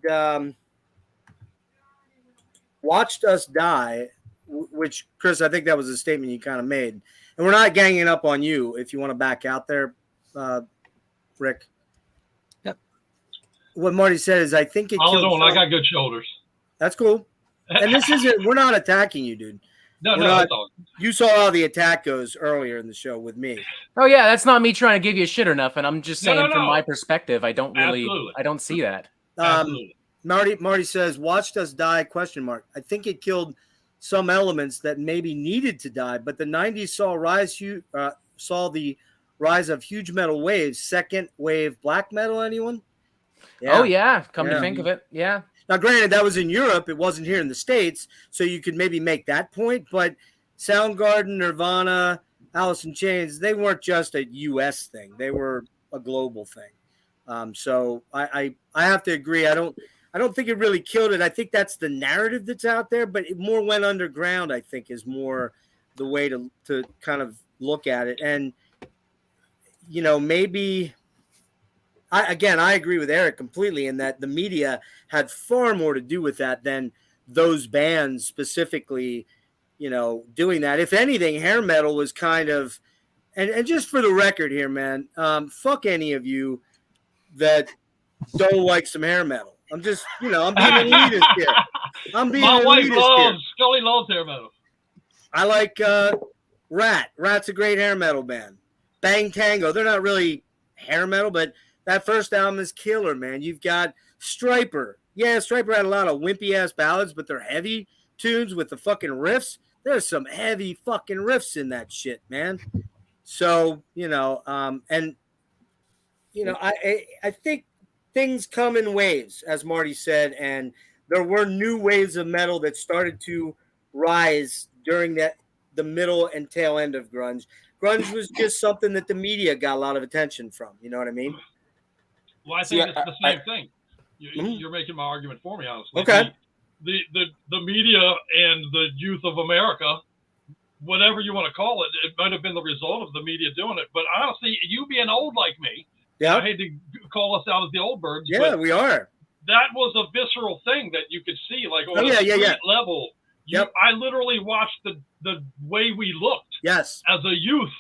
"Watched us die," which, Chris, I think that was a statement you kind of made. And we're not ganging up on you if you want to back out there, Rick. Yep. What Marty said is, I think it Hold killed. on, I got good shoulders. That's cool. And this isn't. We're not attacking you, dude. No, We're no, not- that's all. You saw how the attack goes earlier in the show with me. Oh yeah, that's not me trying to give you shit or nothing. I'm just No, saying no, from no. my perspective, I don't really, Absolutely. I don't see that. Absolutely. Marty says, "Watched us die?" ? I think it killed some elements that maybe needed to die, but the '90s saw the rise of huge metal waves. Second wave black metal. Anyone? Oh yeah, come Yeah. to think of it, yeah. Now, granted, that was in Europe. It wasn't here in the States, so you could maybe make that point. But Soundgarden, Nirvana, Alice in Chains, they weren't just a U.S. thing. They were a global thing. So I have to agree. I don't think it really killed it. I think that's the narrative that's out there, but it more went underground, I think, is more the way to kind of look at it. And, you know, maybe I agree with Eric completely in that the media had far more to do with that than those bands specifically, you know, doing that. If anything, hair metal was kind of, and just for the record here, man, fuck any of you that don't like some hair metal. I'm just, you know, I'm being an elitist here. I'm being My an wife elitist here. Scully loves hair metal. I like Rat. Rat's a great hair metal band. Bang Tango. They're not really hair metal, but that first album is killer, man. You've got Striper. Yeah, Striper had a lot of wimpy ass ballads, but they're heavy tunes with the fucking riffs. There's some heavy fucking riffs in that shit, man. So, you know, and you know, I think things come in waves, as Marty said, and there were new waves of metal that started to rise during the middle and tail end of grunge. Grunge was just something that the media got a lot of attention from. You know what I mean? Well, I think it's the same thing. You're making my argument for me, honestly. Okay. The media and the youth of America, whatever you want to call it, it might have been the result of the media doing it. But honestly, you being old like me, yeah, I hate to call us out as the old birds. Yeah, but we are. That was a visceral thing that you could see, like on yeah, a street yeah. level. I literally watched the way we looked. Yes. As a youth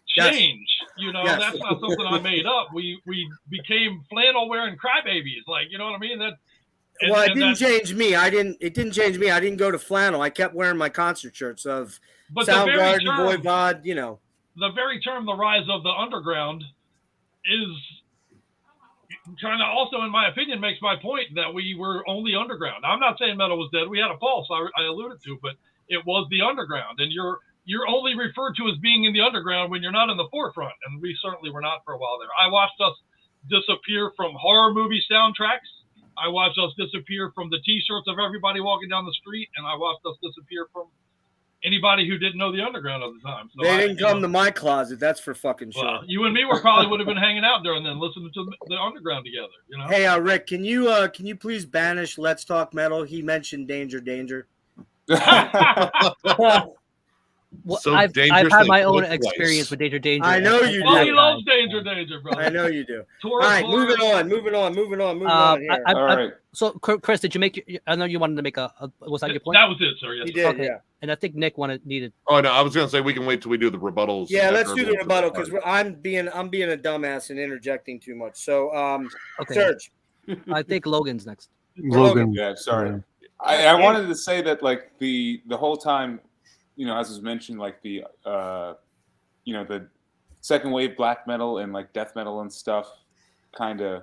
change. You know, Yes. that's not something I made up. We became flannel wearing crybabies. Like, you know what I mean? Well, it didn't change me. It didn't change me. I didn't go to flannel. I kept wearing my concert shirts of Soundgarden, Voivod, you know. The very term, the rise of the underground, is kind of also, in my opinion, makes my point that we were only underground. I'm not saying metal was dead. We had a pulse, I alluded to, but it was the underground. And you're only referred to as being in the underground when you're not in the forefront. And we certainly were not for a while there. I watched us disappear from horror movie soundtracks. I watched us disappear from the T-shirts of everybody walking down the street, and I watched us disappear from anybody who didn't know the underground at the time. So they didn't come to my closet. That's for fucking sure. Well, you and me probably would have been hanging out during then, listening to the underground together. You know. Hey, Rick, can you please banish Let's Talk Metal? He mentioned danger. Well, So I've dangerous had they my own look experience twice. with danger. I know you Oh, do. he loves danger, bro. I know you do. Taurus, All right, moving Taurus. on here. All right. So, Chris, did you make? I know you wanted to make was that your point? That was it, sir. Yes, He sir. did, Okay. yeah. And I think Nick needed. Oh no, I was gonna say we can wait till we do the rebuttals. Yeah, after let's do the everyone's rebuttal replied. because I'm being a dumbass and interjecting too much. So, Okay. Serge. I think Logan's next. Logan. Yeah, sorry. I wanted to say that like the whole time, you know, as was mentioned, like the you know, the second wave black metal and like death metal and stuff kind of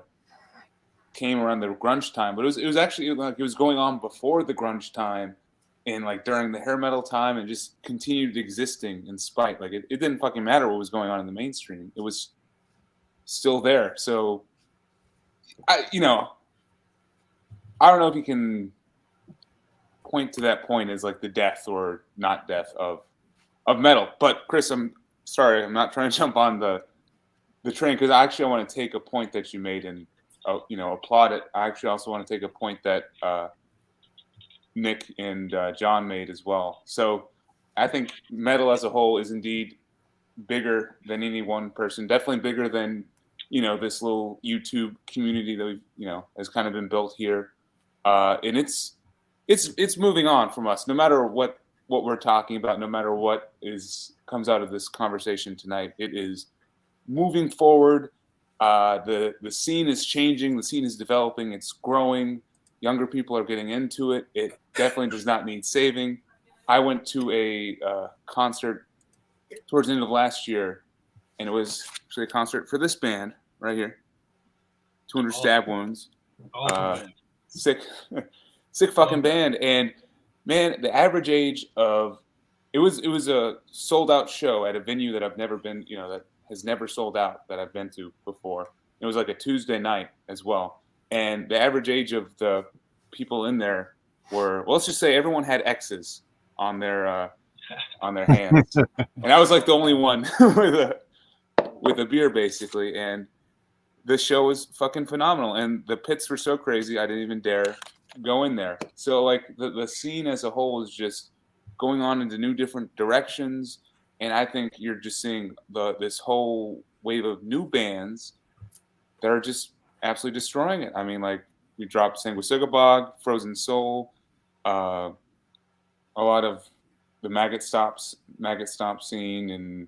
came around the grunge time, but it was actually like it was going on before the grunge time and like during the hair metal time and just continued existing in spite. Like it didn't fucking matter what was going on in the mainstream. It was still there. So I don't know if you can point to that point as like the death or not death of metal. But Chris, I'm sorry, I'm not trying to jump on the train, because I want to take a point that you made and applaud it. I actually also want to take a point that Nick and John made as well. So I think metal as a whole is indeed bigger than any one person, definitely bigger than this little YouTube community that we've has kind of been built here, and it's moving on from us. No matter what we're talking about, no matter what comes out of this conversation tonight, it is moving forward. The scene is changing, the scene is developing, it's growing. Younger people are getting into it. It definitely does not need saving. I went to a concert towards the end of last year, and it was actually a concert for this band right here, 200 Stab Wounds. Sick fucking band. And man, the average age of it was a sold out show at a venue that I've never been, that has never sold out, that I've been to before. It was like a Tuesday night as well. And the average age of the people in there were, well, let's just say everyone had X's on their hands. And I was like the only one with a beer, basically. And the show was fucking phenomenal. And the pits were so crazy, I didn't even dare go in there. So like the scene as a whole is just going on into new different directions. And I think you're just seeing this whole wave of new bands that are just absolutely destroying it. I mean, like we dropped Sanguisugabog, Frozen Soul, a lot of the Maggot Stomp scene, and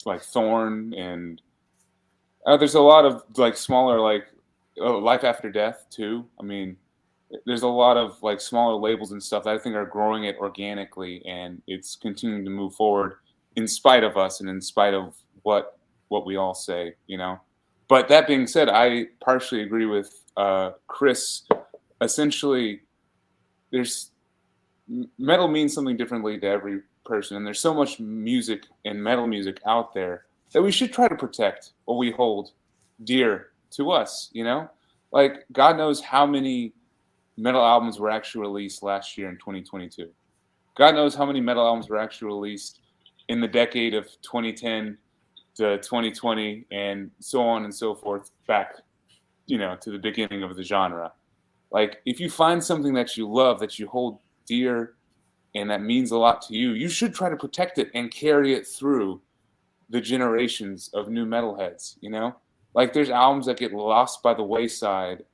like Thorn, and there's a lot of like smaller, like Life After Death too. I mean, there's a lot of like smaller labels and stuff that I think are growing it organically, and it's continuing to move forward in spite of us and in spite of what we all say, But that being said, I partially agree with Chris. Essentially, metal means something differently to every person, and there's so much music and metal music out there that we should try to protect what we hold dear to us, Like, God knows how many metal albums were actually released last year in 2022. God knows how many metal albums were actually released in the decade of 2010 to 2020 and so on and so forth, back, to the beginning of the genre. Like, if you find something that you love, that you hold dear, and that means a lot to you, you should try to protect it and carry it through the generations of new metalheads, Like, there's albums that get lost by the wayside,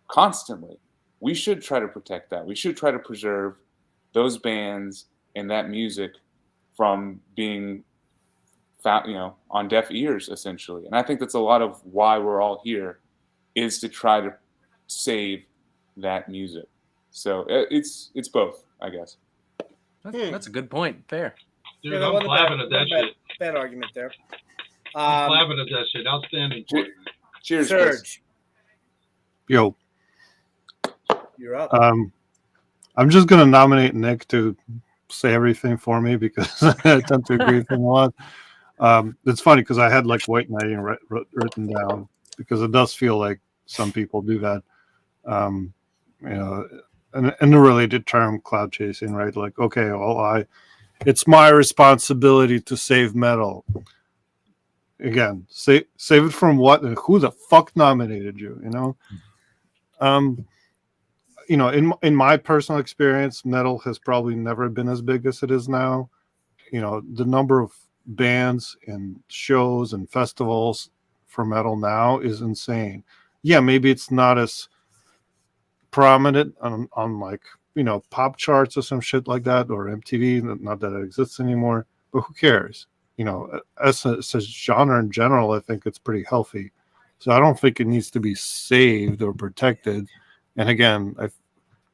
constantly. We should try to protect that. We should try to preserve those bands and that music from being found, on deaf ears, essentially. And I think that's a lot of why we're all here, is to try to save that music. So it's both, I guess. That's a good point. Fair. Dude, I'm clapping at that shit. Bad argument there. I'm clapping at that shit. Outstanding. Cheers, Serge. Chris. Yo, You're up. I'm just gonna nominate Nick to say everything for me because I tend to agree with him a lot. It's funny because I had like white knighting written down because it does feel like some people do that. And the related term, cloud chasing, right? Like, okay, well, it's my responsibility to save metal. Again, save it from what and who the fuck nominated you? In my personal experience, metal has probably never been as big as it is now. The number of bands and shows and festivals for metal now is insane. Yeah, maybe it's not as prominent on like, pop charts or some shit like that, or MTV, not that it exists anymore, but who cares? As a genre in general, I think it's pretty healthy. So I don't think it needs to be saved or protected. And again,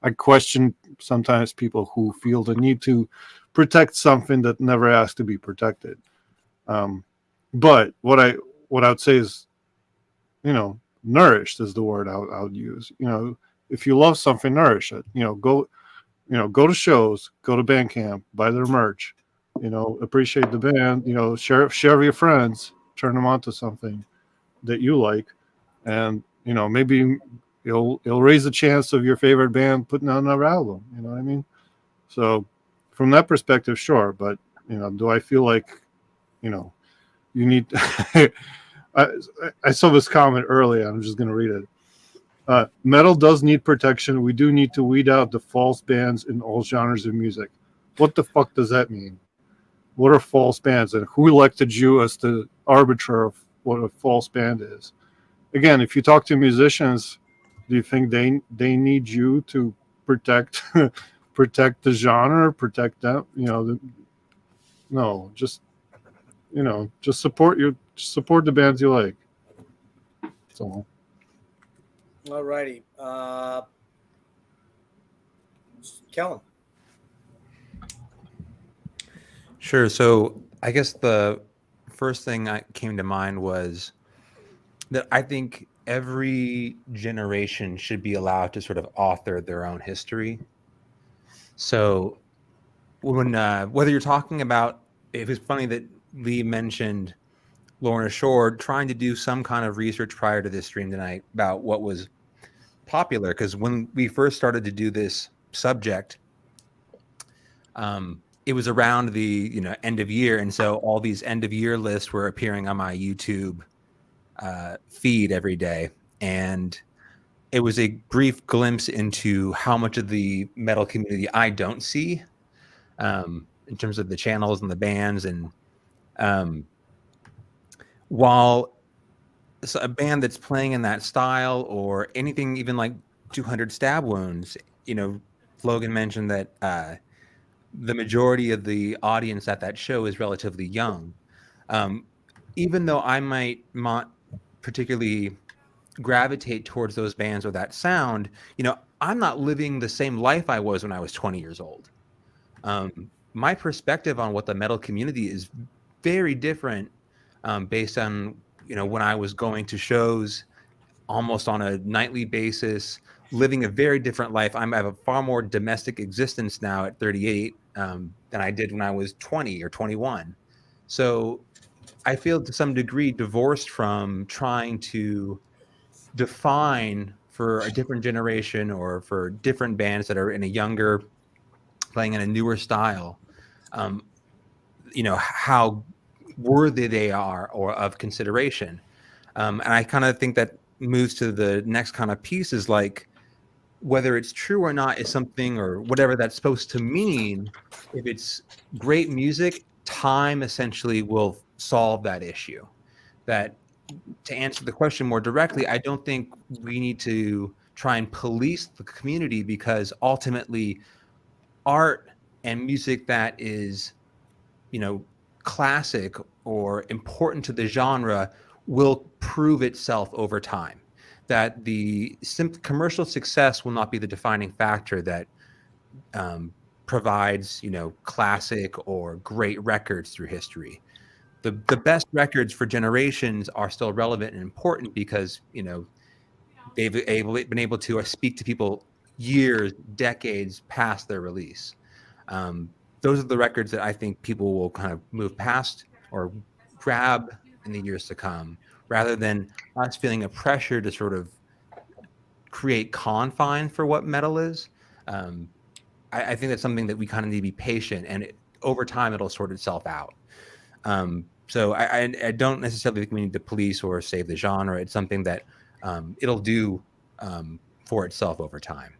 I question sometimes people who feel the need to protect something that never has to be protected. But what I would say is, nourished is the word I would use. If you love something, nourish it. Go to shows, go to Bandcamp, buy their merch. Appreciate the band. Share with your friends, turn them on to something that you like, and maybe It'll raise the chance of your favorite band putting out another album. You know what I mean? So from that perspective, sure. But do I feel like you need? I saw this comment earlier. I'm just going to read it. Metal does need protection. We do need to weed out the false bands in all genres of music. What the fuck does that mean? What are false bands, and who elected you as the arbiter of what a false band is? Again, if you talk to musicians, do you think they need you to protect protect the genre, protect them? No, just support the bands you like. That's all. All righty. Kellen. Sure. So I guess the first thing that came to mind was that I think every generation should be allowed to sort of author their own history. So when whether you're talking about, it was funny that Lee mentioned Lorna Shore trying to do some kind of research prior to this stream tonight about what was popular, because when we first started to do this subject, it was around the end of year, and so all these end of year lists were appearing on my YouTube feed every day, and it was a brief glimpse into how much of the metal community I don't see, in terms of the channels and the bands. And while a band that's playing in that style or anything even like 200 Stab Wounds, Logan mentioned that the majority of the audience at that show is relatively young. Even though I might not particularly gravitate towards those bands or that sound, I'm not living the same life I was when I was 20 years old. My perspective on what the metal community is very different, based on when I was going to shows almost on a nightly basis, living a very different life. I have a far more domestic existence now at 38 than I did when I was 20 or 21. So I feel to some degree divorced from trying to define for a different generation or for different bands that are in a younger, playing in a newer style, how worthy they are or of consideration. And I kind of think that moves to the next kind of piece, is like, whether it's true or not is something, or whatever that's supposed to mean. If it's great music, time essentially will solve that issue. That, to answer the question more directly, I don't think we need to try and police the community, because ultimately art and music that is, classic or important to the genre will prove itself over time. That the commercial success will not be the defining factor that provides, classic or great records through history. The best records for generations are still relevant and important because, they've been able to speak to people years, decades past their release. Those are the records that I think people will kind of move past or grab in the years to come, rather than us feeling a pressure to sort of create confines for what metal is. I think that's something that we kind of need to be patient, and over time it'll sort itself out. So I don't necessarily think we need to police or save the genre. It's something that it'll do for itself over time.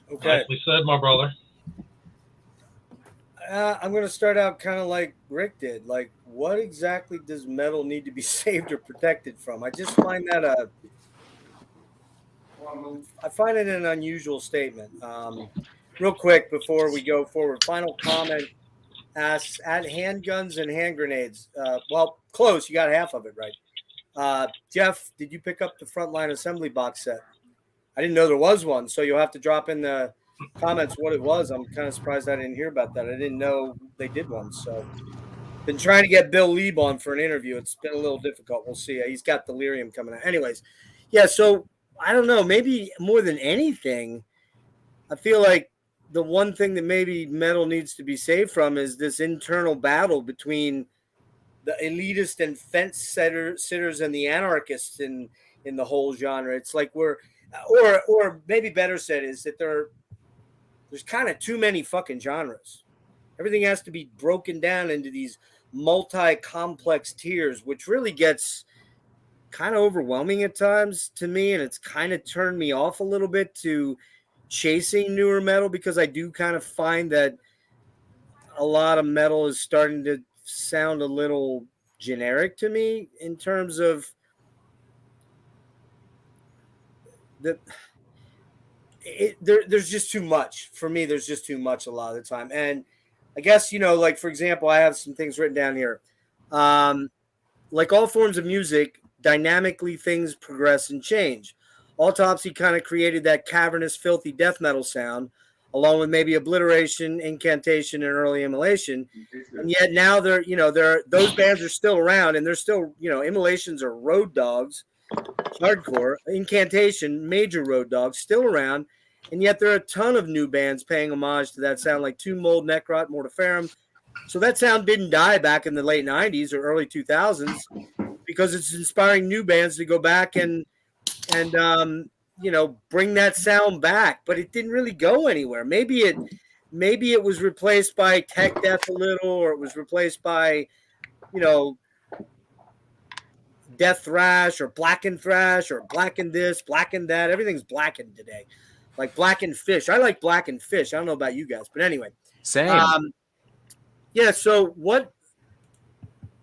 Okay. Nicely said, my brother. I'm going to start out kind of like Rick did. Like, what exactly does metal need to be saved or protected from? I just find that I find it an unusual statement. Real quick before we go forward, final comment asks, at handguns and hand grenades. Well, close. You got half of it right. Jeff, did you pick up the Frontline Assembly box set? I didn't know there was one, so you'll have to drop in the comments what it was. I'm kind of surprised I didn't hear about that. I didn't know they did one. So been trying to get Bill Lieb on for an interview. It's been a little difficult. We'll see. He's got Delirium coming out. Anyways, yeah, so I don't know. Maybe more than anything, I feel like the one thing that maybe metal needs to be saved from is this internal battle between the elitist and fence sitters and the anarchists in the whole genre. It's like we're, or maybe better said is that there's kind of too many fucking genres. Everything has to be broken down into these multi-complex tiers, which really gets kind of overwhelming at times to me, and it's kind of turned me off a little bit to chasing newer metal, because I do kind of find that a lot of metal is starting to sound a little generic to me in terms of there's just too much for me. There's just too much a lot of the time. And I guess, like, for example, I have some things written down here. Like all forms of music, dynamically things progress and change. Autopsy kind of created that cavernous, filthy death metal sound, along with maybe obliteration, incantation, and early immolation. And yet now those bands are still around, and they're still, immolations are road dogs, hardcore, incantation, major road dogs, still around. And yet there are a ton of new bands paying homage to that sound, like Tomb Mold, Necrot, Mortiferum. So that sound didn't die back in the late 90s or early 2000s, because it's inspiring new bands to go back and bring that sound back. But it didn't really go anywhere. Maybe it was replaced by tech death a little, or it was replaced by, death thrash or blackened thrash or blackened this, blackened that. Everything's blackened today. Like Blackened Fish. I like Blackened Fish. I don't know about you guys, but anyway. Same. Yeah, so what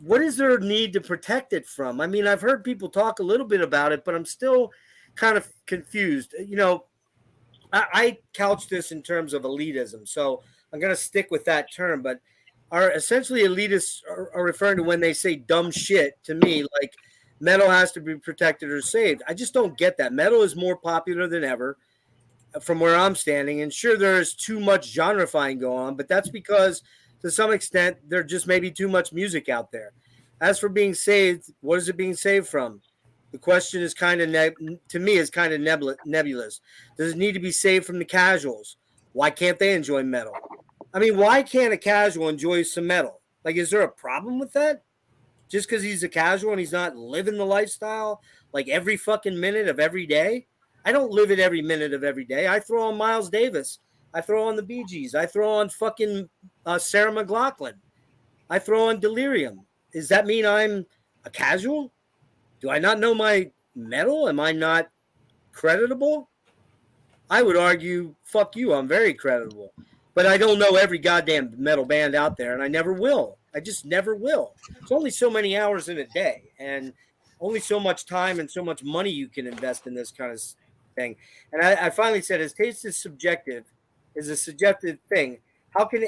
is there a need to protect it from? I mean, I've heard people talk a little bit about it, but I'm still kind of confused. I couch this in terms of elitism, so I'm going to stick with that term. But are essentially elitists are referring to when they say dumb shit to me, like metal has to be protected or saved. I just don't get that. Metal is more popular than ever from where I'm standing, and sure, there's too much genrefying going on, but that's because to some extent there just may be too much music out there. As for being saved, what is it being saved from? The question is kind of to me is kind of nebulous. Does it need to be saved from the casuals? Why can't they enjoy metal? I mean, why can't a casual enjoy some metal? Like, is there a problem with that? Just because he's a casual and he's not living the lifestyle like every fucking minute of every day? I don't live it every minute of every day. I throw on Miles Davis. I throw on the Bee Gees. I throw on fucking Sarah McLachlan. I throw on Delirium. Does that mean I'm a casual? Do I not know my metal? Am I not creditable? I would argue, fuck you, I'm very creditable. But I don't know every goddamn metal band out there, and I never will. I just never will. It's only so many hours in a day, and only so much time and so much money you can invest in this kind of thing. And I finally said, as taste is subjective, is a subjective thing. How can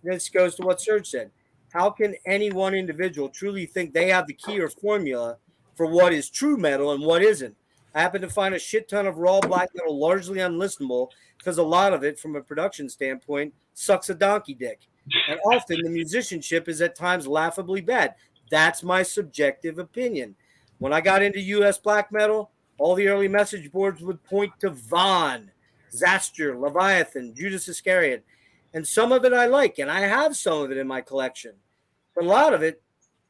this goes to what Serge said, how can any one individual truly think they have the key or formula for what is true metal and what isn't? I happen to find a shit ton of raw black metal largely unlistenable because a lot of it, from a production standpoint, sucks a donkey dick. And often the musicianship is at times laughably bad. That's my subjective opinion. When I got into U.S. black metal, all the early message boards would point to Vaughn, Zaster, Leviathan, Judas Iscariot. And some of it I like, and I have some of it in my collection. But a lot of it,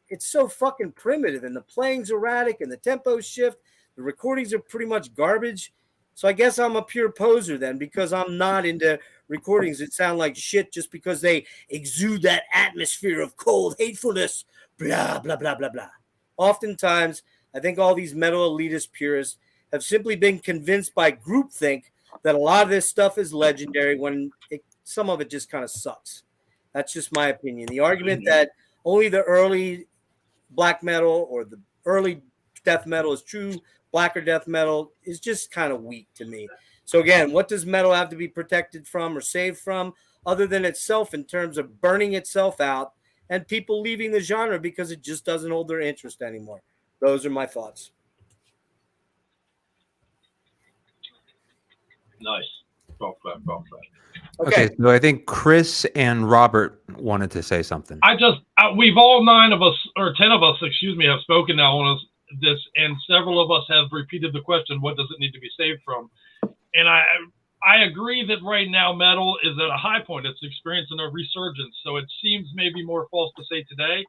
it's so fucking primitive, and the playing's erratic, and the tempos shift. The recordings are pretty much garbage. So I guess I'm a pure poser then, because I'm not into recordings that sound like shit just because they exude that atmosphere of cold hatefulness, blah, blah, blah, blah, blah. Oftentimes, I think all these metal elitist purists have simply been convinced by groupthink that a lot of this stuff is legendary when some of it just kind of sucks. That's just my opinion. The argument that only the early black metal or the early death metal is true blacker death metal is just kind of weak to me. So again, what does metal have to be protected from or saved from other than itself in terms of burning itself out and people leaving the genre because it just doesn't hold their interest anymore? Those are my thoughts. Nice. Golf clap. Okay, so I think Chris and Robert wanted to say something. We've all 9 of us, or 10 of us, excuse me, have spoken now on this, and several of us have repeated the question, what does it need to be saved from? And I agree that right now metal is at a high point. It's experiencing a resurgence. So it seems maybe more false to say today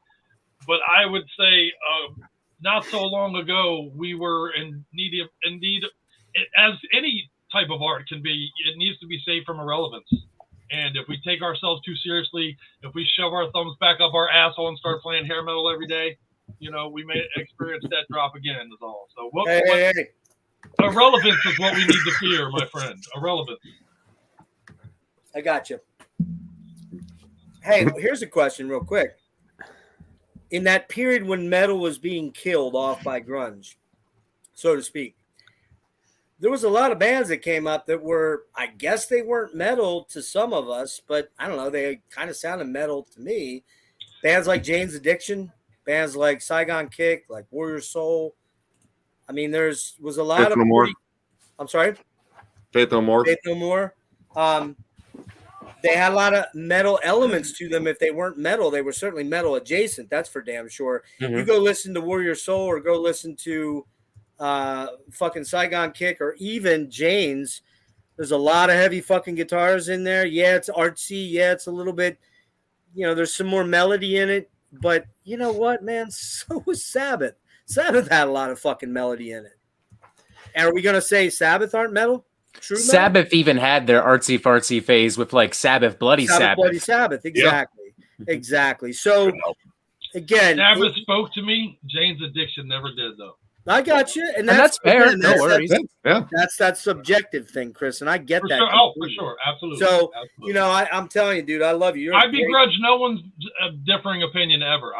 but I would say not so long ago we were in need, as any type of art can be. It needs to be saved from irrelevance. And if we take ourselves too seriously, if we shove our thumbs back up our asshole and start playing hair metal every day, we may experience that drop again. Is all. So Hey. Irrelevance is what we need to fear, my friend. Irrelevance. I got you. Hey, here's a question real quick. In that period when metal was being killed off by grunge, so to speak, there was a lot of bands that came up that were, I guess they weren't metal to some of us, but I don't know, they kind of sounded metal to me. Bands like Jane's Addiction, bands like Saigon Kick, like Warrior Soul. I mean, was a lot Faith of No More. I'm sorry? Faith No More. Faith No More. They had a lot of metal elements to them. If they weren't metal, they were certainly metal adjacent. That's for damn sure. Mhm. You go listen to Warrior Soul or go listen to fucking Saigon Kick or even Jane's. There's a lot of heavy fucking guitars in there. Yeah, it's artsy. Yeah, it's a little bit, there's some more melody in it. But you know what, man? So was Sabbath. Sabbath had a lot of fucking melody in it. And are we going to say Sabbath aren't metal? True metal? Sabbath even had their artsy fartsy phase with like Sabbath Bloody Sabbath. Bloody Sabbath. Exactly. Exactly. So again, Sabbath spoke to me. Jane's Addiction never did, though. I got you, and that's fair. Again, No worries. That's that subjective thing, Chris, and I get For that. sure. Oh, for sure. Absolutely. So Absolutely. I'm telling you, dude, I love you. I begrudge no one's differing opinion ever.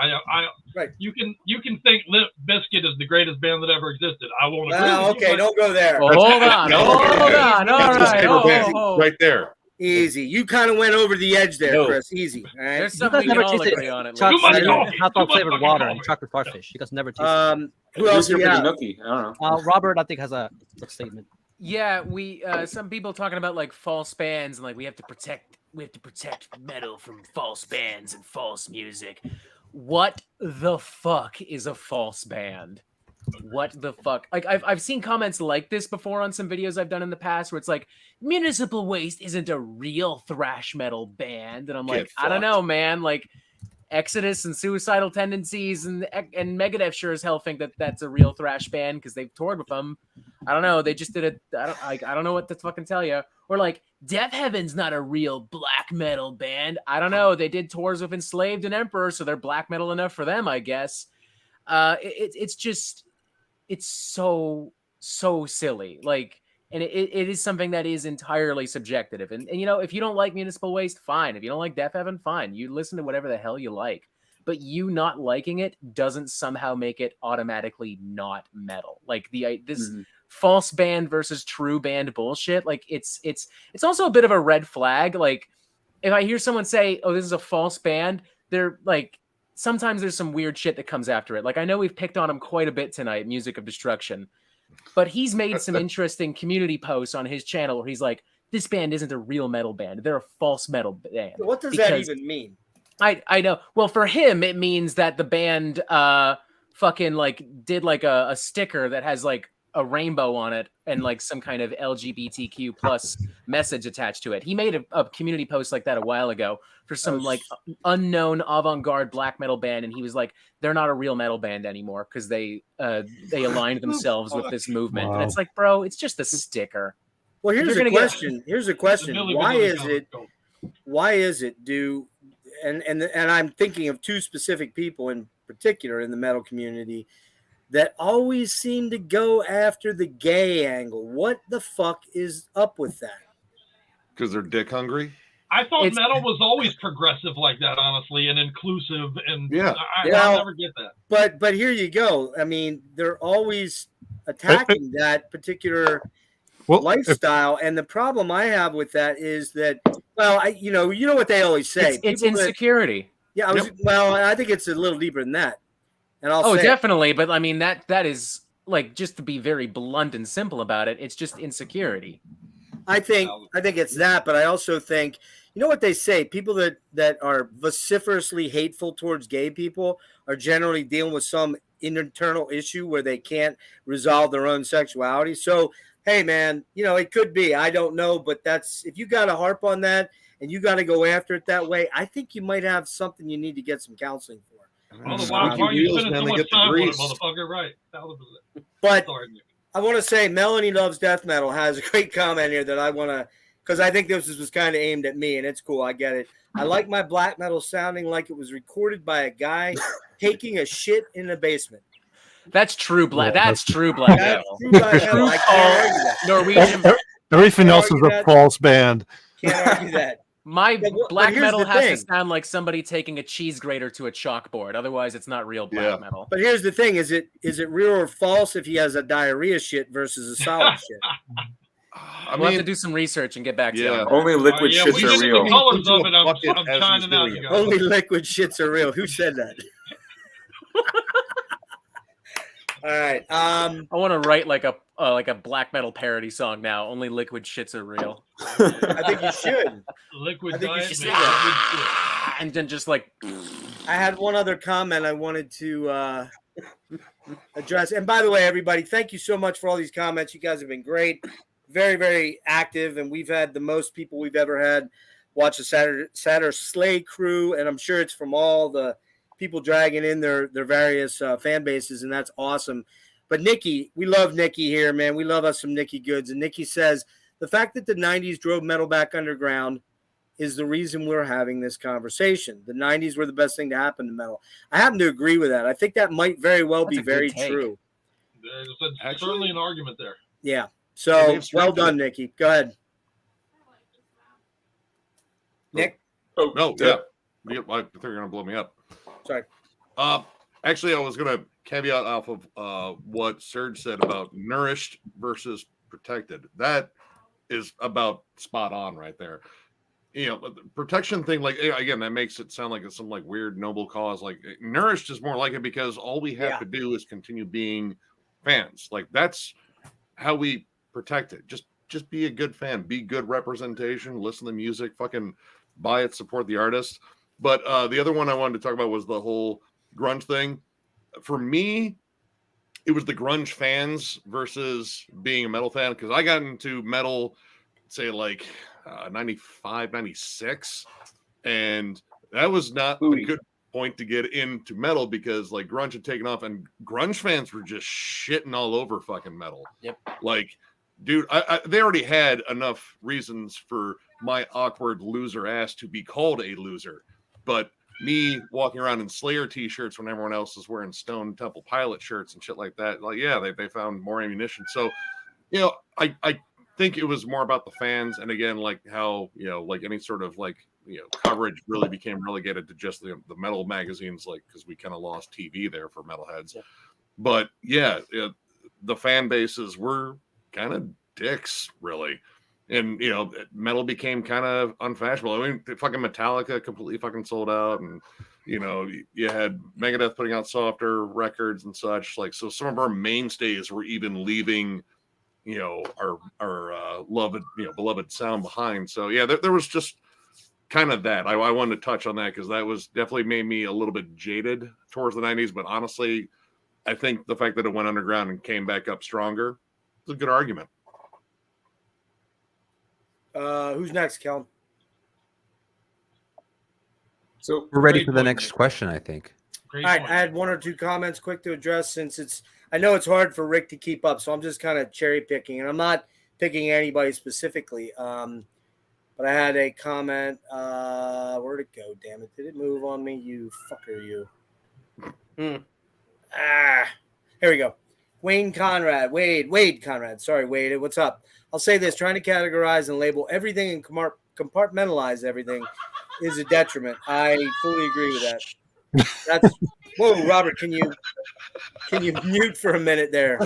Right. You can think Limp Bizkit is the greatest band that ever existed. I won't agree. Well, with you, okay, but don't go there. Well, hold on. Hold on. All right. Right there. Easy. You kind of went over the edge there, No. Chris. Easy. All right. There's You something guys we can never all tasted agree on at Too least. much chocolate coffee. hot Too dog much flavored fucking water coffee. and chocolate starfish. You guys never tasted. Who else Who's do here we for the have? nookie? I don't know. Robert, I think, has a statement. Yeah, we some people talking about like false bands and like we have to protect metal from false bands and false music. What the fuck is a false band? What the fuck? Like I've seen comments like this before on some videos I've done in the past where it's like Municipal Waste isn't a real thrash metal band, and I'm like, I don't know, man. Like Exodus and Suicidal Tendencies and Megadeth sure as hell think that that's a real thrash band because they've toured with them. I don't know. They just did it. I don't know what to fucking tell you. Or like Death Heaven's not a real black metal band. I don't know. They did tours with Enslaved and Emperor, so they're black metal enough for them, I guess. It's so silly. Like, and it is something that is entirely subjective. And if you don't like Municipal Waste, fine. If you don't like Death Heaven, fine. You listen to whatever the hell you like. But you not liking it doesn't somehow make it automatically not metal. Like this false band versus true band bullshit. Like it's also a bit of a red flag. Like if I hear someone say, "Oh, this is a false band," they're like, sometimes there's some weird shit that comes after it. Like I know we've picked on him quite a bit tonight, Music of Destruction, but he's made some interesting community posts on his channel where he's like, "This band isn't a real metal band; they're a false metal band." What does that even mean? I know. Well, for him, it means that the band fucking like did like a sticker that has like a rainbow on it and like some kind of LGBTQ plus message attached to it. He made a community post like that a while ago for some like unknown avant-garde black metal band, and he was like, they're not a real metal band anymore because they aligned themselves with this movement. Wow. And it's like, bro, it's just a sticker. Well, here's a question. Here's a question. Billy Why Billy is it and I'm thinking of two specific people in particular in the metal community that always seem to go after the gay angle. What the fuck is up with that? Because they're dick hungry. I thought metal was always progressive like that, honestly, and inclusive. And I'll never get that. But here you go. I mean, they're always attacking that particular lifestyle, and the problem I have with that is that, well, you know what they always say. It's insecurity. I think it's a little deeper than that. And I'll say definitely. But I mean, that is like, just to be very blunt and simple about it, it's just insecurity. I think it's that, but I also think, you know what they say, people that are vociferously hateful towards gay people are generally dealing with some internal issue where they can't resolve their own sexuality. So, hey man, it could be, I don't know, but if you got to harp on that and you got to go after it that way, I think you might have something you need to get some counseling for. Well, why are you spending so much time on it, motherfucker? Right. 1000%. But Sorry, Nick. I want to say Melanie Loves Death Metal has a great comment here that I want to, because I think this was kind of aimed at me, and it's cool. I get it. I like my black metal sounding like it was recorded by a guy taking a shit in the basement. That's true black. That's true black That's metal. true black metal. I can't argue that. Norwegian. Everything else is argue a that. false band. Can't argue that. My But black here's metal the has thing. to sound like somebody taking a cheese grater to a chalkboard. Otherwise, it's not real black metal. But here's the thing: is it real or false if he has a diarrhea shit versus a solid shit? We'll have to do some research and get back to you. on that. Only liquid Yeah, shits we are get real. the colors of it. I'm Bucket as shining out, you resilient. guys. Only liquid shits are real. Who said that? All right. I want to write like a black metal parody song now. Only liquid shits are real. I think you should. Liquid I think you diet should makes say liquid that. And then just like I had one other comment I wanted to address. And by the way, everybody, thank you so much for all these comments. You guys have been great, very, very active, and we've had the most people we've ever had watch the Saturday Slay crew, and I'm sure it's from all the people dragging in their various fan bases, and that's awesome. But Nikki, we love Nikki here, man. We love us some Nikki Goods. And Nikki says, the fact that the 90s drove metal back underground is the reason we're having this conversation. The 90s were the best thing to happen to metal. I happen to agree with that. I think that might very well be very true. There's certainly an argument there. Yeah. So, well done, Nikki. Go ahead. Nick? Oh, no, yeah. I think you're going to blow me up. Sorry. Actually, I was going to caveat off of what Serge said about nourished versus protected. That is about spot on right there. You know, the protection thing, like, again, that makes it sound like it's some like weird noble cause. Like, nourished is more like it because all we have to do is continue being fans. Like, that's how we protect it. Just be a good fan, be good representation, listen to music, fucking buy it, support the artist. But the other one I wanted to talk about was the whole grunge thing. For me, it was the grunge fans versus being a metal fan, because I got into metal, say, like 95, 96, and that was not a good point to get into metal because like grunge had taken off and grunge fans were just shitting all over fucking metal. Yep. Like, dude, they already had enough reasons for my awkward loser ass to be called a loser, but me walking around in Slayer t-shirts when everyone else is wearing Stone Temple Pilot shirts and shit like that, like, yeah, they found more ammunition. So, you know, I think it was more about the fans, and again, like how, you know, like any sort of like, you know, coverage really became relegated to just the metal magazines, like, because we kind of lost TV there for metalheads. Yeah. But yeah, the fan bases were kind of dicks, really. And, you know, metal became kind of unfashionable. I mean, fucking Metallica completely fucking sold out. And, you know, you had Megadeth putting out softer records and such. Like, so some of our mainstays were even leaving, you know, our beloved sound behind. So, yeah, there was just kind of that. I wanted to touch on that because that was definitely made me a little bit jaded towards the 90s. But honestly, I think the fact that it went underground and came back up stronger is a good argument. Who's next, Kel? So we're ready for the next question, I think. All right, I had one or two comments quick to address since I know it's hard for Rick to keep up, so I'm just kind of cherry picking, and I'm not picking anybody specifically. But I had a comment. Where'd it go? Damn it! Did it move on me? You fucker, you. Here we go. Wade Conrad. Sorry, Wade. What's up? I'll say this: trying to categorize and label everything and compartmentalize everything is a detriment. I fully agree with that. That's whoa, Robert. Can you mute for a minute there?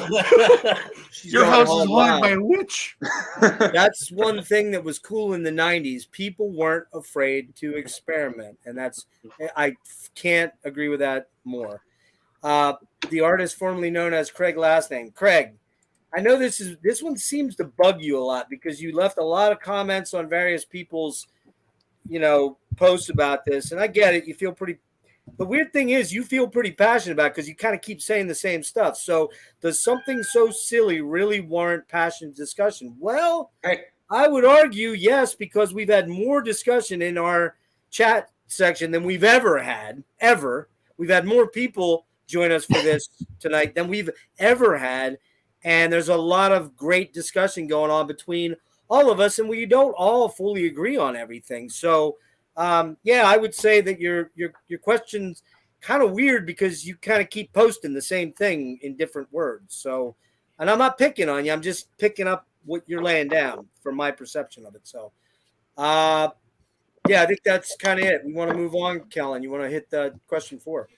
Your house is haunted by a witch. That's one thing that was cool in the 90s. People weren't afraid to experiment, and I can't agree with that more. The artist formerly known as Craig, last name Craig. I know this one seems to bug you a lot because you left a lot of comments on various people's, you know, posts about this, and I get it. You feel pretty. The weird thing is you feel pretty passionate about it because you kind of keep saying the same stuff. So does something so silly really warrant passionate discussion? Well, I would argue yes, because we've had more discussion in our chat section than we've ever had, we've had more people join us for this tonight than we've ever had. And there's a lot of great discussion going on between all of us, and we don't all fully agree on everything. So, yeah, I would say that your question's kind of weird because you kind of keep posting the same thing in different words. So, and I'm not picking on you. I'm just picking up what you're laying down from my perception of it. So, yeah, I think that's kind of it. We want to move on, Kellen. You want to hit the question 4?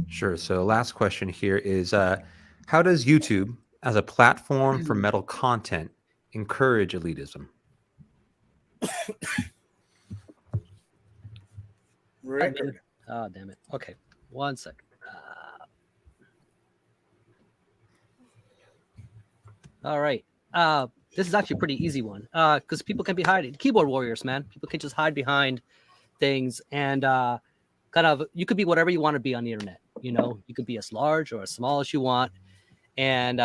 Sure. So last question here is, how does YouTube as a platform for metal content encourage elitism? Record. Oh, damn it. Okay. 1 second. All right. This is actually a pretty easy one because people can be hiding. Keyboard warriors, man. People can just hide behind things and kind of, you could be whatever you want to be on the internet. You know, you could be as large or as small as you want. And,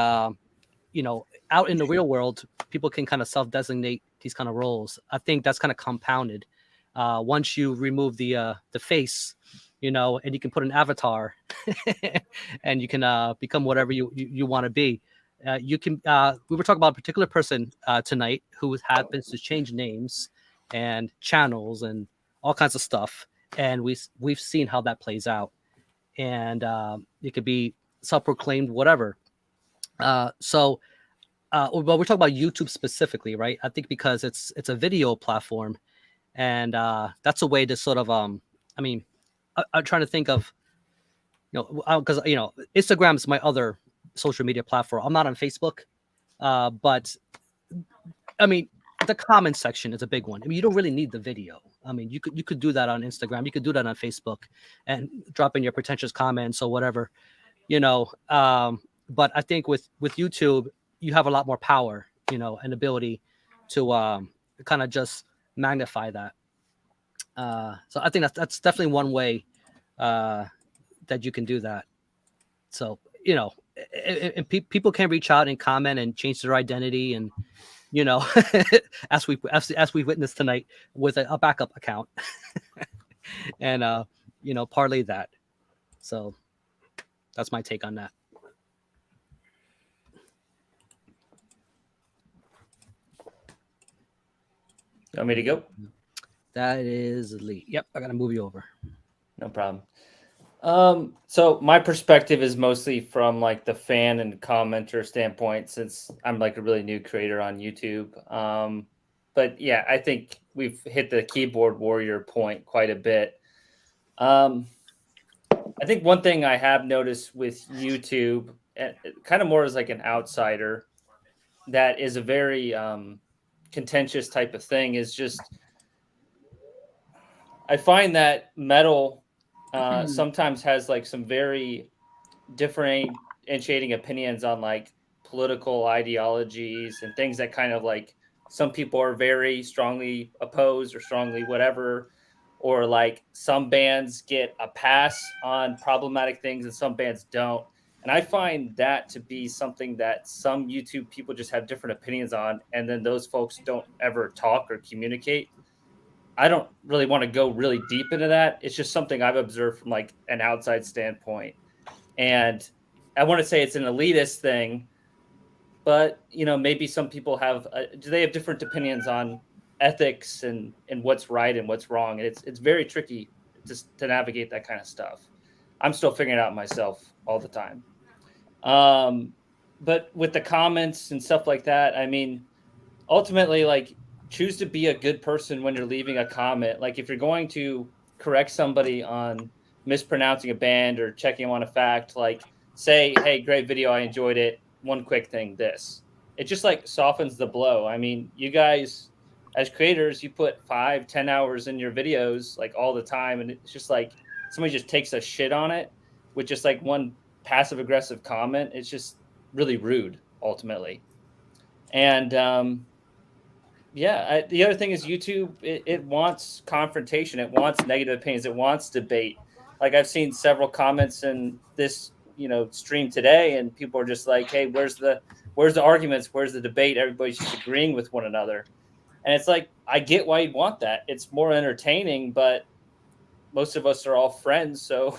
you know, out in the real world, people can kind of self-designate these kind of roles. I think that's kind of compounded once you remove the face, you know, and you can put an avatar and you can become whatever you want to be. You can. We were talking about a particular person tonight who happens to change names and channels and all kinds of stuff, and we've seen how that plays out. And it could be self-proclaimed whatever. But we're talking about YouTube specifically, right? I think because it's a video platform, and that's a way to sort of I mean, I'm trying to think of, you know, because you know, Instagram is my other social media platform. I'm not on Facebook, but I mean, the comment section is a big one. I mean, you don't really need the video. I mean, you could do that on Instagram. You could do that on Facebook, and drop in your pretentious comments or whatever, you know. But I think with YouTube, you have a lot more power, you know, and ability to kind of just magnify that. So I think that's definitely one way that you can do that. So, you know, and people can reach out and comment and change their identity, and you know, as we witnessed tonight with a backup account, and you know, parlay that. So that's my take on that. You want me to go? That is Lee. Yep, I gotta move you over. No problem. So my perspective is mostly from like the fan and commenter standpoint, since I'm like a really new creator on YouTube. But yeah, I think we've hit the keyboard warrior point quite a bit. I think one thing I have noticed with YouTube, kind of more as like an outsider, that is a very contentious type of thing, is just I find that metal sometimes has like some very differentiating opinions on like political ideologies and things that kind of like some people are very strongly opposed or strongly whatever, or like some bands get a pass on problematic things and some bands don't. And I find that to be something that some YouTube people just have different opinions on, and then those folks don't ever talk or communicate. I don't really want to go really deep into that. It's just something I've observed from like an outside standpoint. And I want to say it's an elitist thing, but you know, maybe some people have, do they have different opinions on ethics and what's right and what's wrong. And it's very tricky to navigate that kind of stuff. I'm still figuring it out myself all the time. But with the comments and stuff like that, I mean, ultimately, like, choose to be a good person when you're leaving a comment. Like if you're going to correct somebody on mispronouncing a band or checking on a fact, like say, hey, great video, I enjoyed it. One quick thing, this. It just like softens the blow. I mean, you guys as creators, you put 5-10 hours in your videos like all the time. And it's just like somebody just takes a shit on it with just like one passive aggressive comment. It's just really rude ultimately. And, yeah, the other thing is YouTube, it wants confrontation. It wants negative opinions. It wants debate. Like I've seen several comments in this, you know, stream today, and people are just like, hey, where's the arguments? Where's the debate? Everybody's just agreeing with one another. And it's like, I get why you'd want that. It's more entertaining, but most of us are all friends. So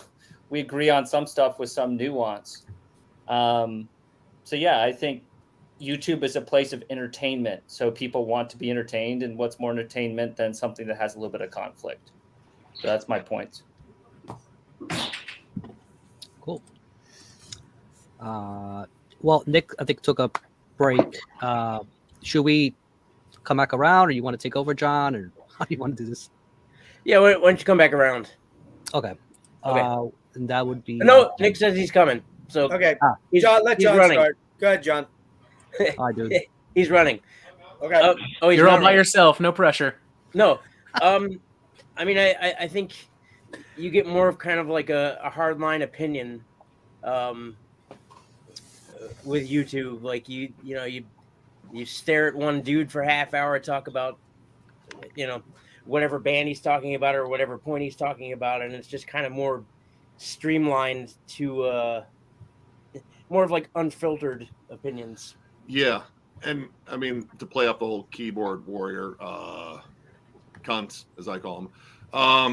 we agree on some stuff with some nuance. So yeah, I think YouTube is a place of entertainment. So people want to be entertained, and what's more entertainment than something that has a little bit of conflict? So that's my point. Cool. Well, Nick, I think took a break. Should we come back around, or you want to take over, John, or how do you want to do this? Yeah, why don't you come back around? Okay. Okay. And that would be No, Nick says he's coming. So Okay, John, let John running. start. Go ahead, John. I do. He's running. Okay. He's You're all not by running. yourself. No pressure. No. I mean, I think you get more of kind of like a hardline opinion with YouTube. Like you stare at one dude for a half hour, talk about whatever band he's talking about or whatever point he's talking about, and it's just kind of more streamlined to more of like unfiltered opinions. Yeah, and I mean, to play up the whole keyboard warrior cunts, as I call them. I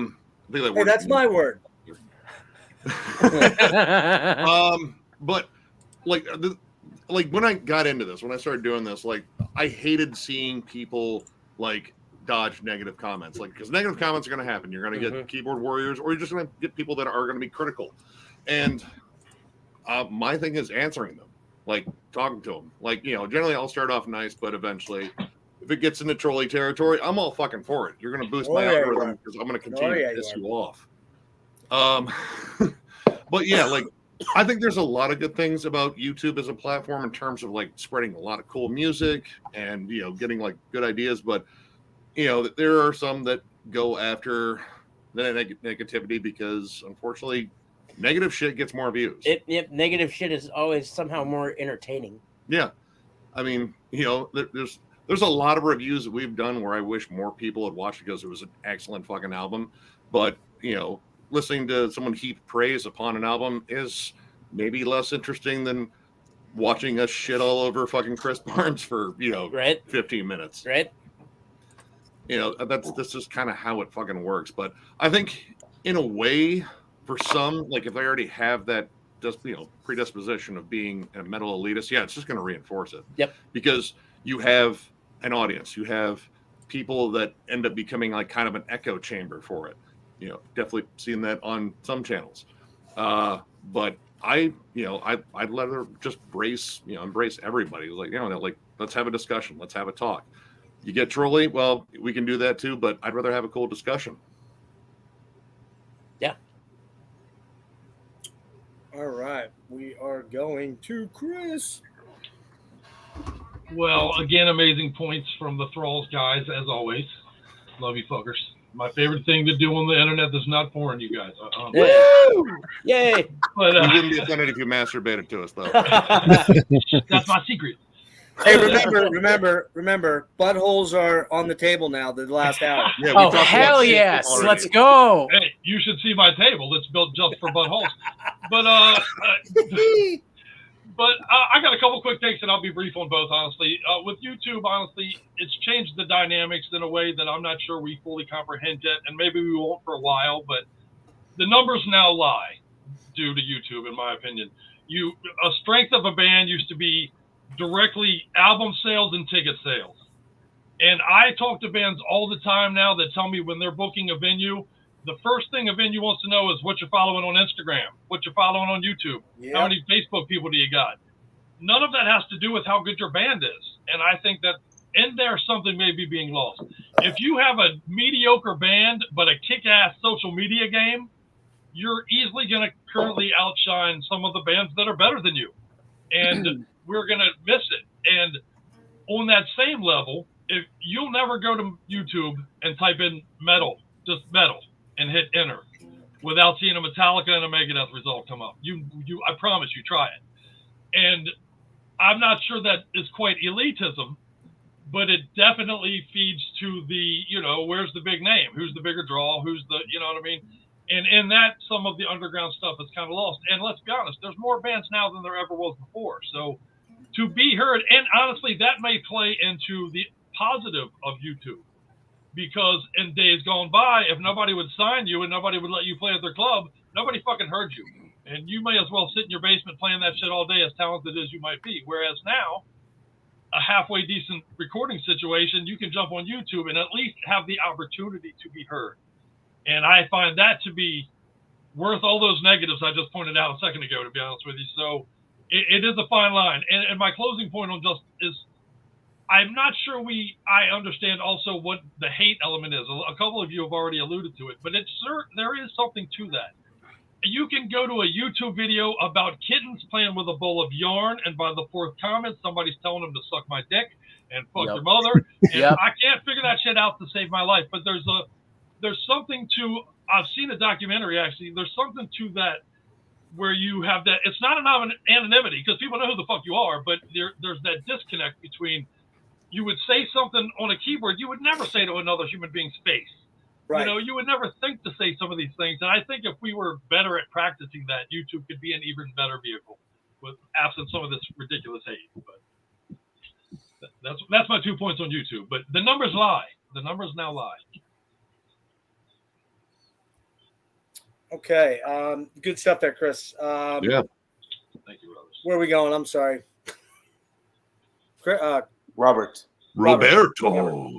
think that Hey, that's my word. But like when I got into this, when I started doing this, like I hated seeing people like dodge negative comments, like because negative comments are going to happen. You're going to get keyboard warriors, or you're just going to get people that are going to be critical. And my thing is answering them, like talking to them. Like, generally I'll start off nice, but eventually if it gets into trolley territory, I'm all fucking for it. You're going to boost my algorithm because I'm going to continue to piss you off. But yeah, like I think there's a lot of good things about YouTube as a platform in terms of like spreading a lot of cool music and, getting like good ideas. But, there are some that go after the negativity because unfortunately negative shit gets more views. Negative shit is always somehow more entertaining. Yeah. I mean, there's a lot of reviews that we've done where I wish more people had watched because it was an excellent fucking album. But, listening to someone heap praise upon an album is maybe less interesting than watching us shit all over fucking Chris Barnes for, 15 minutes. Right. That's just kind of how it fucking works. But I think in a way, for some, like if they already have that just, predisposition of being a metal elitist, yeah, it's just going to reinforce it. Yep. Because you have an audience, you have people that end up becoming like kind of an echo chamber for it. Definitely seen that on some channels. But I'd let her just embrace everybody. Like, let's have a discussion. Let's have a talk. You get trolly, well, we can do that too, but I'd rather have a cool discussion. Yeah. All right. We are going to Chris. Well, again, amazing points from the Thralls guys, as always. Love you fuckers. My favorite thing to do on the internet that's not porn, you guys. Woo! Yay! But, we wouldn't be offended if you masturbated to us, though. That's my secret. Hey, remember, buttholes are on the table now. The last hour. Yeah, Oh, hell yes! Let's go. Hey, you should see my table. It's built just for buttholes. But I got a couple quick takes, and I'll be brief on both, honestly. With YouTube, honestly, it's changed the dynamics in a way that I'm not sure we fully comprehend yet, and maybe we won't for a while, but the numbers now lie due to YouTube, in my opinion. A strength of a band used to be directly album sales and ticket sales. And I talk to bands all the time now that tell me when they're booking a venue, the first thing a venue wants to know is what you're following on Instagram, what you're following on YouTube, how many Facebook people do you got? None of that has to do with how good your band is. And I think that in there something may be being lost. If you have a mediocre band but a kick-ass social media game, you're easily going to currently outshine some of the bands that are better than you. And we're going to miss it. And on that same level, if you'll never go to YouTube and type in metal, just metal, and hit enter without seeing a Metallica and a Megadeth result come up. I promise you, try it. And I'm not sure that is quite elitism, but it definitely feeds to the, where's the big name? Who's the bigger draw? Who's the, you know what I mean? And in that, some of the underground stuff is kind of lost. And let's be honest, there's more bands now than there ever was before. So to be heard, and honestly, that may play into the positive of YouTube. because in days gone by, if nobody would sign you and nobody would let you play at their club, nobody fucking heard you. And you may as well sit in your basement playing that shit all day, as talented as you might be. Whereas now, a halfway decent recording situation, you can jump on YouTube and at least have the opportunity to be heard. And I find that to be worth all those negatives I just pointed out a second ago, to be honest with you. So it is a fine line. And my closing point on just is, I'm not sure I understand also what the hate element is. A couple of you have already alluded to it, but there is something to that. You can go to a YouTube video about kittens playing with a bowl of yarn, and by the fourth comment, somebody's telling them to suck my dick and fuck your mother. And I can't figure that shit out to save my life. But there's something to, I've seen a documentary actually, there's something to that where you have that, it's not an anonymity because people know who the fuck you are, but there's that disconnect between, you would say something on a keyboard you would never say to another human being's face. Right. You know, you would never think to say some of these things. And I think if we were better at practicing that, YouTube could be an even better vehicle with absent some of this ridiculous hate. But that's my 2 points on YouTube. But the numbers lie. The numbers now lie. Okay. Good stuff there, Chris. Yeah. Thank you, brothers. Where are we going? I'm sorry. Robert. Roberto.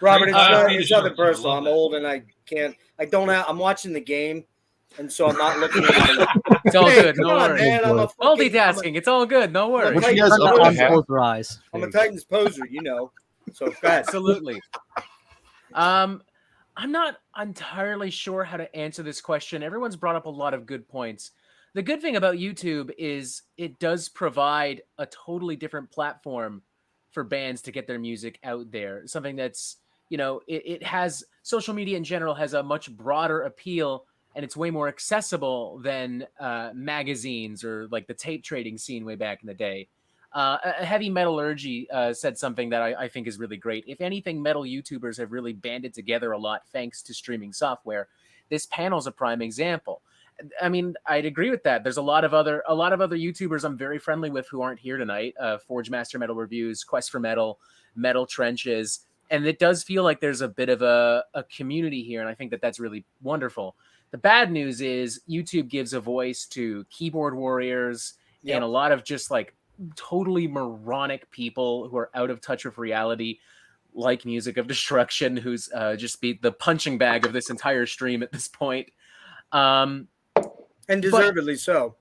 Robert, it's nothing personal. I'm old and I'm watching the game, and so I'm not looking at it. It's all good. No worries. Man, multitasking. It's all good. No worries. I'm a Titans poser, you know. So go ahead. Absolutely. I'm not entirely sure how to answer this question. Everyone's brought up a lot of good points. The good thing about YouTube is it does provide a totally different platform for bands to get their music out there. Something that's, you know, it has, social media in general has a much broader appeal, and it's way more accessible than magazines or like the tape trading scene way back in the day. Heavy Metallurgy said something that I think is really great. If anything, metal YouTubers have really banded together a lot thanks to streaming software. This panel's a prime example. I mean, I'd agree with that. There's a lot of other YouTubers I'm very friendly with who aren't here tonight. Forge Master Metal Reviews, Quest for Metal, Metal Trenches. And it does feel like there's a bit of a community here, and I think that that's really wonderful. The bad news is YouTube gives a voice to keyboard warriors and a lot of just like totally moronic people who are out of touch with reality, like Music of Destruction, who's just be the punching bag of this entire stream at this point. And deservedly so.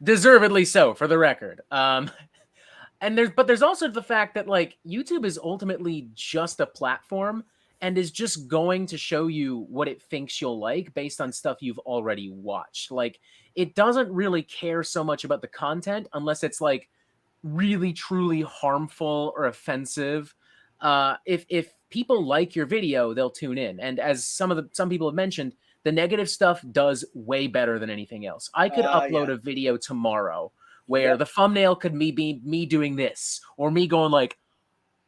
Deservedly so, for the record. And there's also the fact that like YouTube is ultimately just a platform and is just going to show you what it thinks you'll like based on stuff you've already watched. Like, it doesn't really care so much about the content unless it's like really truly harmful or offensive. If people like your video, they'll tune in. And as some people have mentioned, the negative stuff does way better than anything else. I could upload a video tomorrow where the thumbnail could be me doing this, or me going like,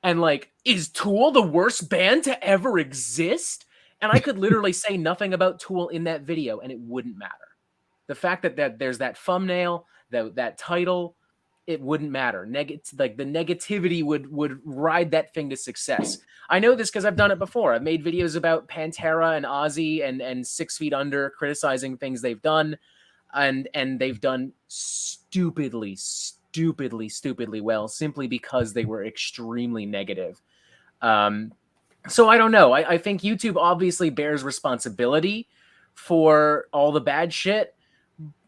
and like, is Tool the worst band to ever exist? And I could literally say nothing about Tool in that video and it wouldn't matter. The fact that there's that thumbnail, that title, it wouldn't matter. Like the negativity would ride that thing to success. I know this because I've done it before. I've made videos about Pantera and Ozzy and 6 Feet Under, criticizing things they've done, and they've done stupidly well simply because they were extremely negative. So I don't know. I think YouTube obviously bears responsibility for all the bad shit.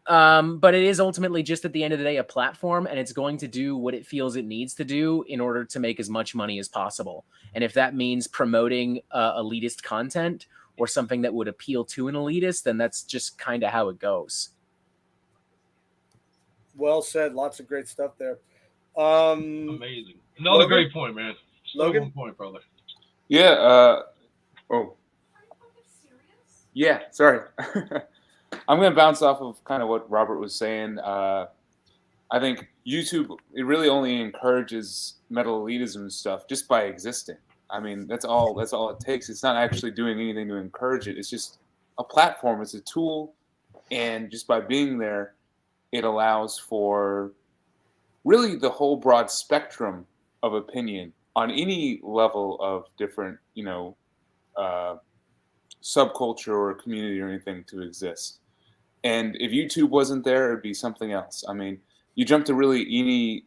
But it is ultimately just at the end of the day a platform, and it's going to do what it feels it needs to do in order to make as much money as possible. And if that means promoting elitist content or something that would appeal to an elitist, then that's just kind of how it goes. Well said. Lots of great stuff there. Amazing. Another Logan? Great point, man. Logan? One point, brother. Yeah. Yeah. Sorry. I'm going to bounce off of kind of what Robert was saying. I think YouTube, it really only encourages metal elitism stuff just by existing. I mean, that's all it takes. It's not actually doing anything to encourage it. It's just a platform. It's a tool. And just by being there, it allows for really the whole broad spectrum of opinion on any level of different, subculture or community or anything to exist. And if YouTube wasn't there, it'd be something else. I mean, you jump to really any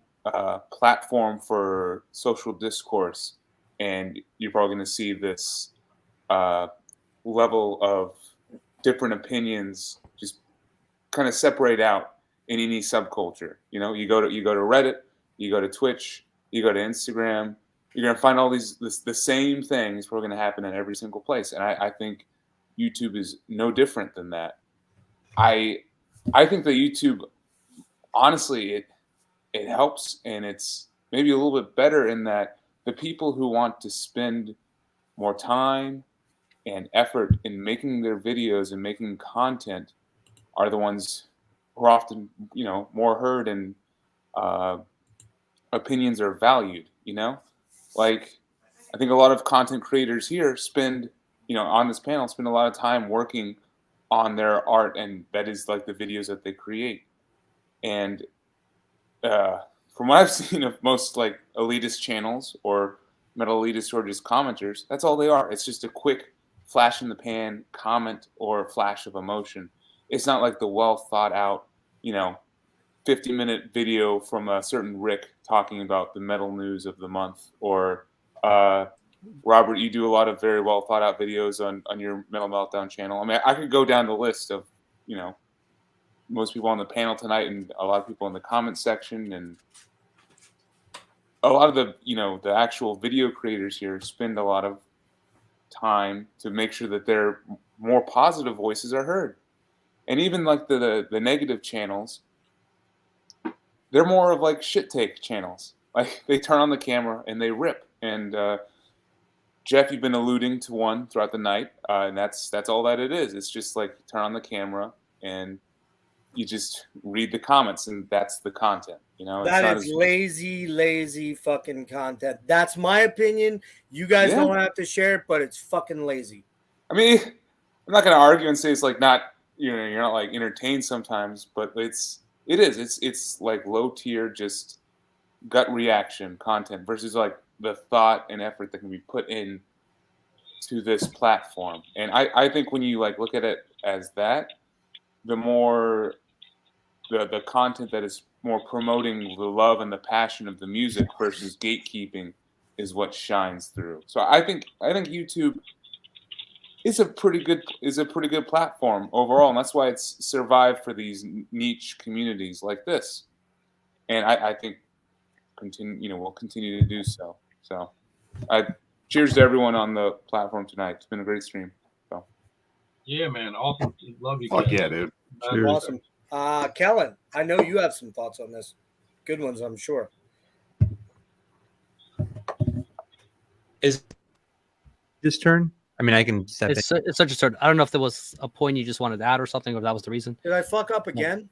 platform for social discourse, and you're probably going to see this level of different opinions just kind of separate out in any subculture. You go to Reddit, you go to Twitch, you go to Instagram, you're going to find all the same things are going to happen in every single place. And I think YouTube is no different than that. I think that YouTube, honestly, it helps, and it's maybe a little bit better in that the people who want to spend more time and effort in making their videos and making content are the ones who are often, more heard, and opinions are valued. Like, I think a lot of content creators here spend, on this panel, spend a lot of time working on their art, and that is like the videos that they create. And from what I've seen of most like elitist channels or metal elitists or just commenters, that's all they are. It's just a quick flash in the pan comment or a flash of emotion. It's not like the well thought out, 50-minute video from a certain Rick talking about the metal news of the month, or Robert, you do a lot of very well thought out videos on your Metal Meltdown channel. I mean, I could go down the list of, most people on the panel tonight, and a lot of people in the comment section, and a lot of the, the actual video creators here spend a lot of time to make sure that their more positive voices are heard. And even like the negative channels, they're more of like shit take channels. Like, they turn on the camera and they rip. And Jeff, you've been alluding to one throughout the night, and that's all that it is. It's just like, turn on the camera and you just read the comments, and that's the content. That is lazy fucking content. That's my opinion. You guys don't have to share it, but it's fucking lazy. I mean, I'm not going to argue and say it's like not, you're not like entertained sometimes, but it is. It's like low tier, just gut reaction content versus like the thought and effort that can be put in to this platform. And I think when you like look at it as that, the more the content that is more promoting the love and the passion of the music versus gatekeeping is what shines through. So I think YouTube is a pretty good platform overall, and that's why it's survived for these niche communities like this. And I think we'll continue to do so. So cheers to everyone on the platform tonight. It's been a great stream. So yeah, man, awesome. Love you Fuck guys. yeah, dude. Awesome. Kellen, I know you have some thoughts on this. Good ones, I'm sure. Is this turn? I mean, I can step in. It's such a turn. I don't know if there was a point you just wanted to add or something, or if that was the reason. Did I fuck up again?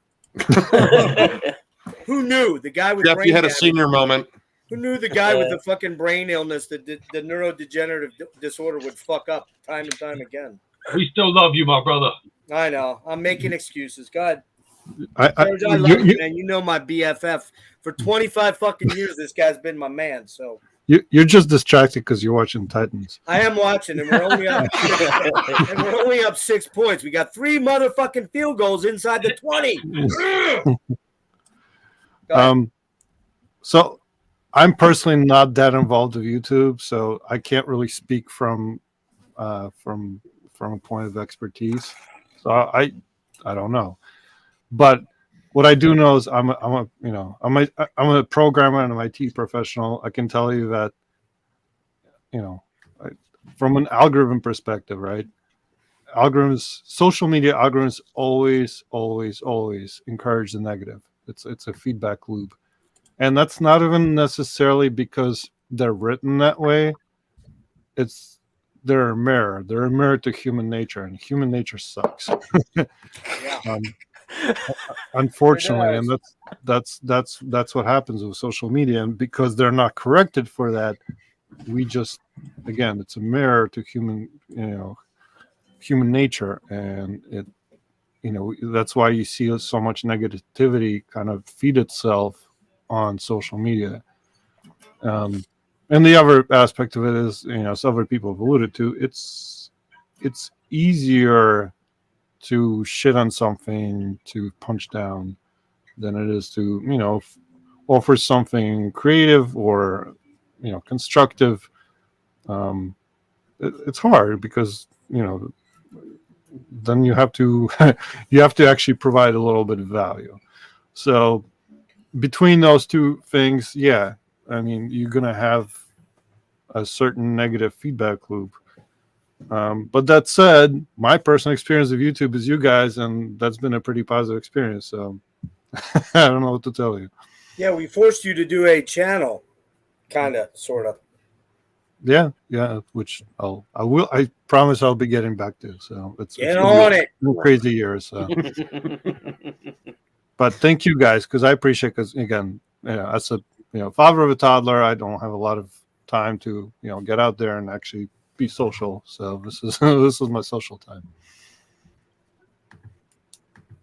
Who knew the guy with Jeff, brain you had a damage? senior moment. Who knew the guy with the fucking brain illness, the neurodegenerative disorder, would fuck up time and time again? We still love you, my brother. I know. I'm making excuses. Go ahead. I Love you, man. You know my BFF. For 25 fucking years, this guy's been my man. So you're just distracted because you're watching Titans. I am watching, and we're only up 6 points. We got 3 motherfucking field goals inside the 20. So I'm personally not that involved with YouTube, so I can't really speak from a point of expertise. So I don't know. But what I do know is I'm a programmer and an IT professional. I can tell you that, from an algorithm perspective, right? Social media algorithms always encourage the negative. It's a feedback loop, and that's not even necessarily because they're written that way. They're a mirror. They're a mirror to human nature, and human nature sucks. Unfortunately, and that's what happens with social media. And because they're not corrected for that, we just, again, it's a mirror to human nature, and that's why you see so much negativity kind of feed itself on social media. And the other aspect of it is, several people have alluded to, it's easier to shit on something, to punch down, than it is to, offer something creative or, constructive. It's hard because, then you have to actually provide a little bit of value. So between those two things, yeah, I mean, you're gonna have a certain negative feedback loop. But that said, my personal experience of YouTube is you guys, and that's been a pretty positive experience. So I don't know what to tell you. Yeah, we forced you to do a channel, kind of, sort of. Yeah, which I promise I'll be getting back to. So it's on it. Crazy years. So. But thank you guys, because I appreciate, because again, as a father of a toddler, I don't have a lot of time to get out there and actually be social. So this is my social time.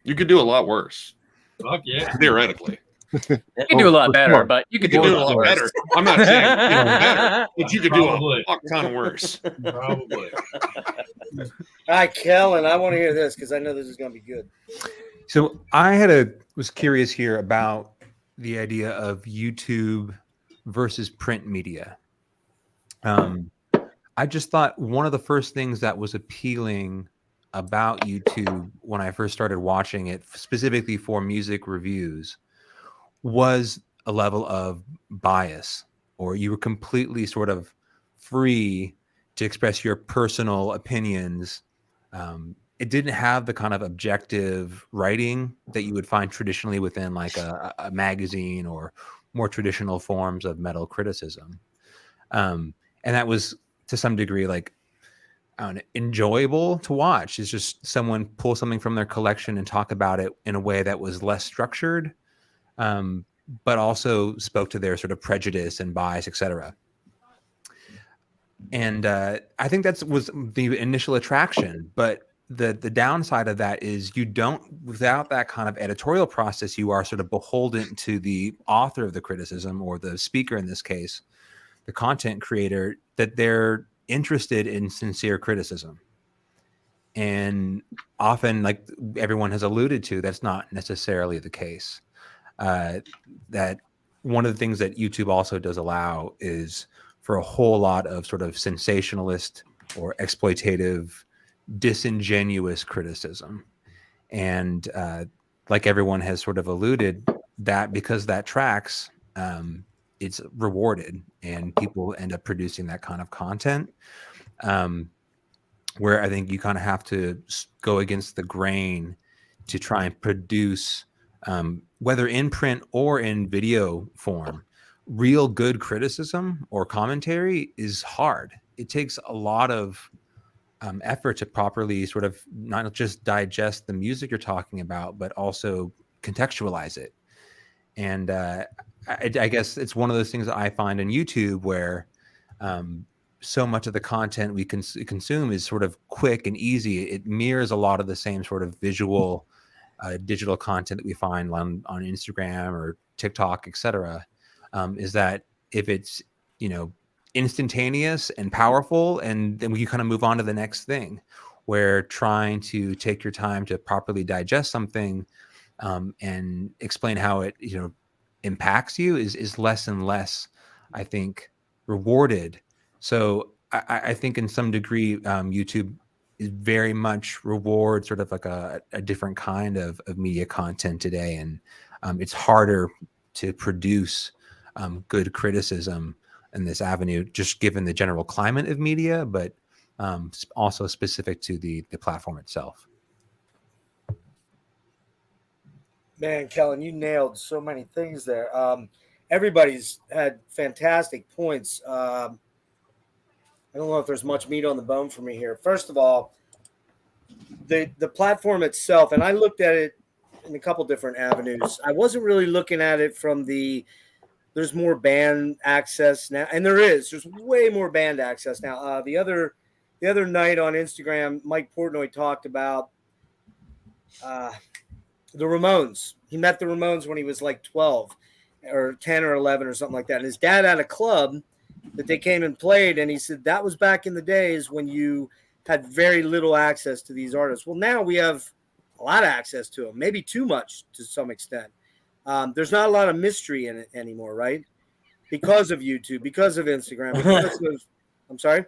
You could do a lot worse. Fuck yeah. Theoretically. You can do a lot better, but you could do a lot worse. better. I'm not saying better, but you could Probably. do a fuck ton worse. Probably. All right, Kellen, I want to hear this because I know this is going to be good. So I was curious here about the idea of YouTube versus print media. I just thought one of the first things that was appealing about YouTube when I first started watching it, specifically for music reviews, was a level of bias, or you were completely sort of free to express your personal opinions. It didn't have the kind of objective writing that you would find traditionally within like a magazine or more traditional forms of metal criticism. And that was to some degree like enjoyable to watch. It's just someone pull something from their collection and talk about it in a way that was less structured, but also spoke to their sort of prejudice and bias, etc. And I think that was the initial attraction. But the downside of that is you don't, without that kind of editorial process, you are sort of beholden to the author of the criticism, or the speaker in this case, the content creator, that they're interested in sincere criticism. And often, like everyone has alluded to, that's not necessarily the case. That one of the things that YouTube also does allow is for a whole lot of sort of sensationalist or exploitative, disingenuous criticism. And like everyone has sort of alluded, that because that tracks, it's rewarded, and people end up producing that kind of content, where I think you kind of have to go against the grain to try and produce, whether in print or in video form, real good criticism or commentary is hard. It takes a lot of effort to properly sort of not just digest the music you're talking about, but also contextualize it. And I guess it's one of those things that I find in YouTube where so much of the content we consume is sort of quick and easy. It mirrors a lot of the same sort of visual, digital content that we find on Instagram or TikTok, etc. Is that if it's, instantaneous and powerful, and then we kind of move on to the next thing, where trying to take your time to properly digest something and explain how it, impacts you is less and less, I think, rewarded. So I think in some degree, YouTube is very much reward sort of like a different kind of media content today. And it's harder to produce good criticism in this avenue, just given the general climate of media, but also specific to the platform itself. Man, Kellen, you nailed so many things there. Everybody's had fantastic points. I don't know if there's much meat on the bone for me here. First of all, the platform itself, and I looked at it in a couple different avenues. I wasn't really looking at it from there's more band access now, and there's way more band access now. The other night on Instagram, Mike Portnoy talked about the Ramones. He met the Ramones when he was like 12 or 10 or 11 or something like that. And his dad had a club, that they came and played, and he said that was back in the days when you had very little access to these artists. Well, now we have a lot of access to them, maybe too much to some extent. There's not a lot of mystery in it anymore, right? Because of YouTube, because of Instagram, because of, I'm sorry?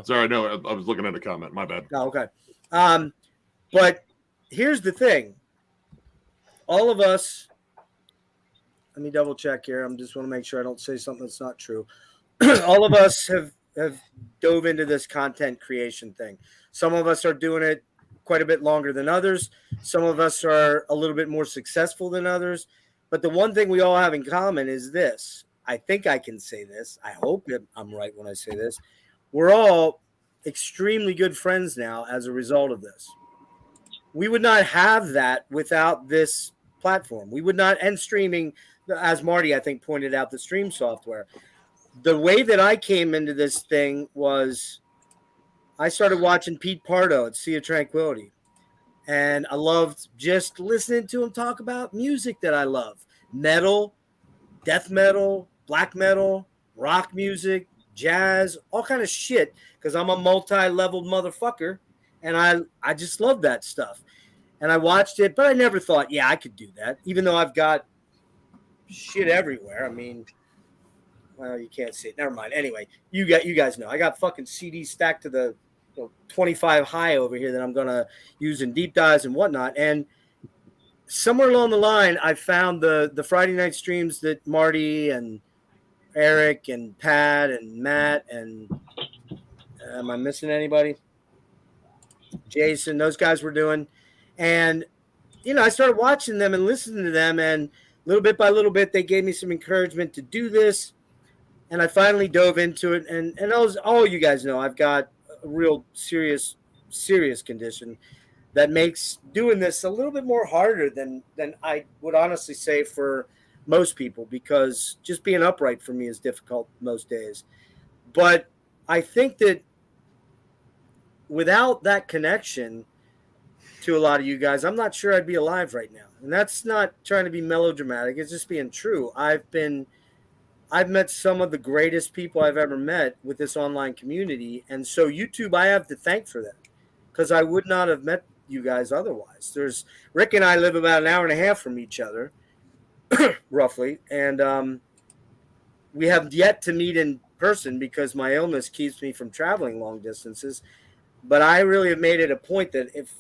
Sorry, no, I was looking at a comment. My bad. Oh, okay. But here's the thing. All of us, let me double check here. I just want to make sure I don't say something that's not true. All of us have dove into this content creation thing. Some of us are doing it quite a bit longer than others. Some of us are a little bit more successful than others. But the one thing we all have in common is this. I think I can say this. I hope I'm right when I say this. We're all extremely good friends now as a result of this. We would not have that without this platform. We would not, and streaming, as Marty, I think, pointed out, the stream software. The way that I came into this thing was I started watching Pete Pardo at Sea of Tranquility. And I loved just listening to him talk about music that I love. Metal, death metal, black metal, rock music, jazz, all kind of shit, because I'm a multi-leveled motherfucker, and I just love that stuff. And I watched it, but I never thought, yeah, I could do that, even though I've got shit everywhere. I mean, well, you can't see it. Never mind. Anyway, you guys know. I got fucking CDs stacked to the 25 high over here that I'm going to use in deep dives and whatnot. And somewhere along the line, I found the Friday night streams that Marty and Eric and Pat and Matt and am I missing anybody? Jason, those guys were doing. And, I started watching them and listening to them, and little bit by little bit, they gave me some encouragement to do this. And I finally dove into it. And all you guys know, I've got a real serious condition that makes doing this a little bit more harder than I would honestly say for most people, because just being upright for me is difficult most days. But I think that without that connection to a lot of you guys, I'm not sure I'd be alive right now. And that's not trying to be melodramatic. It's just being true. I've met some of the greatest people I've ever met with this online community. And so YouTube, I have to thank for that, because I would not have met you guys otherwise. Rick and I live about an hour and a half from each other, roughly. And we have yet to meet in person because my illness keeps me from traveling long distances. But I really have made it a point that if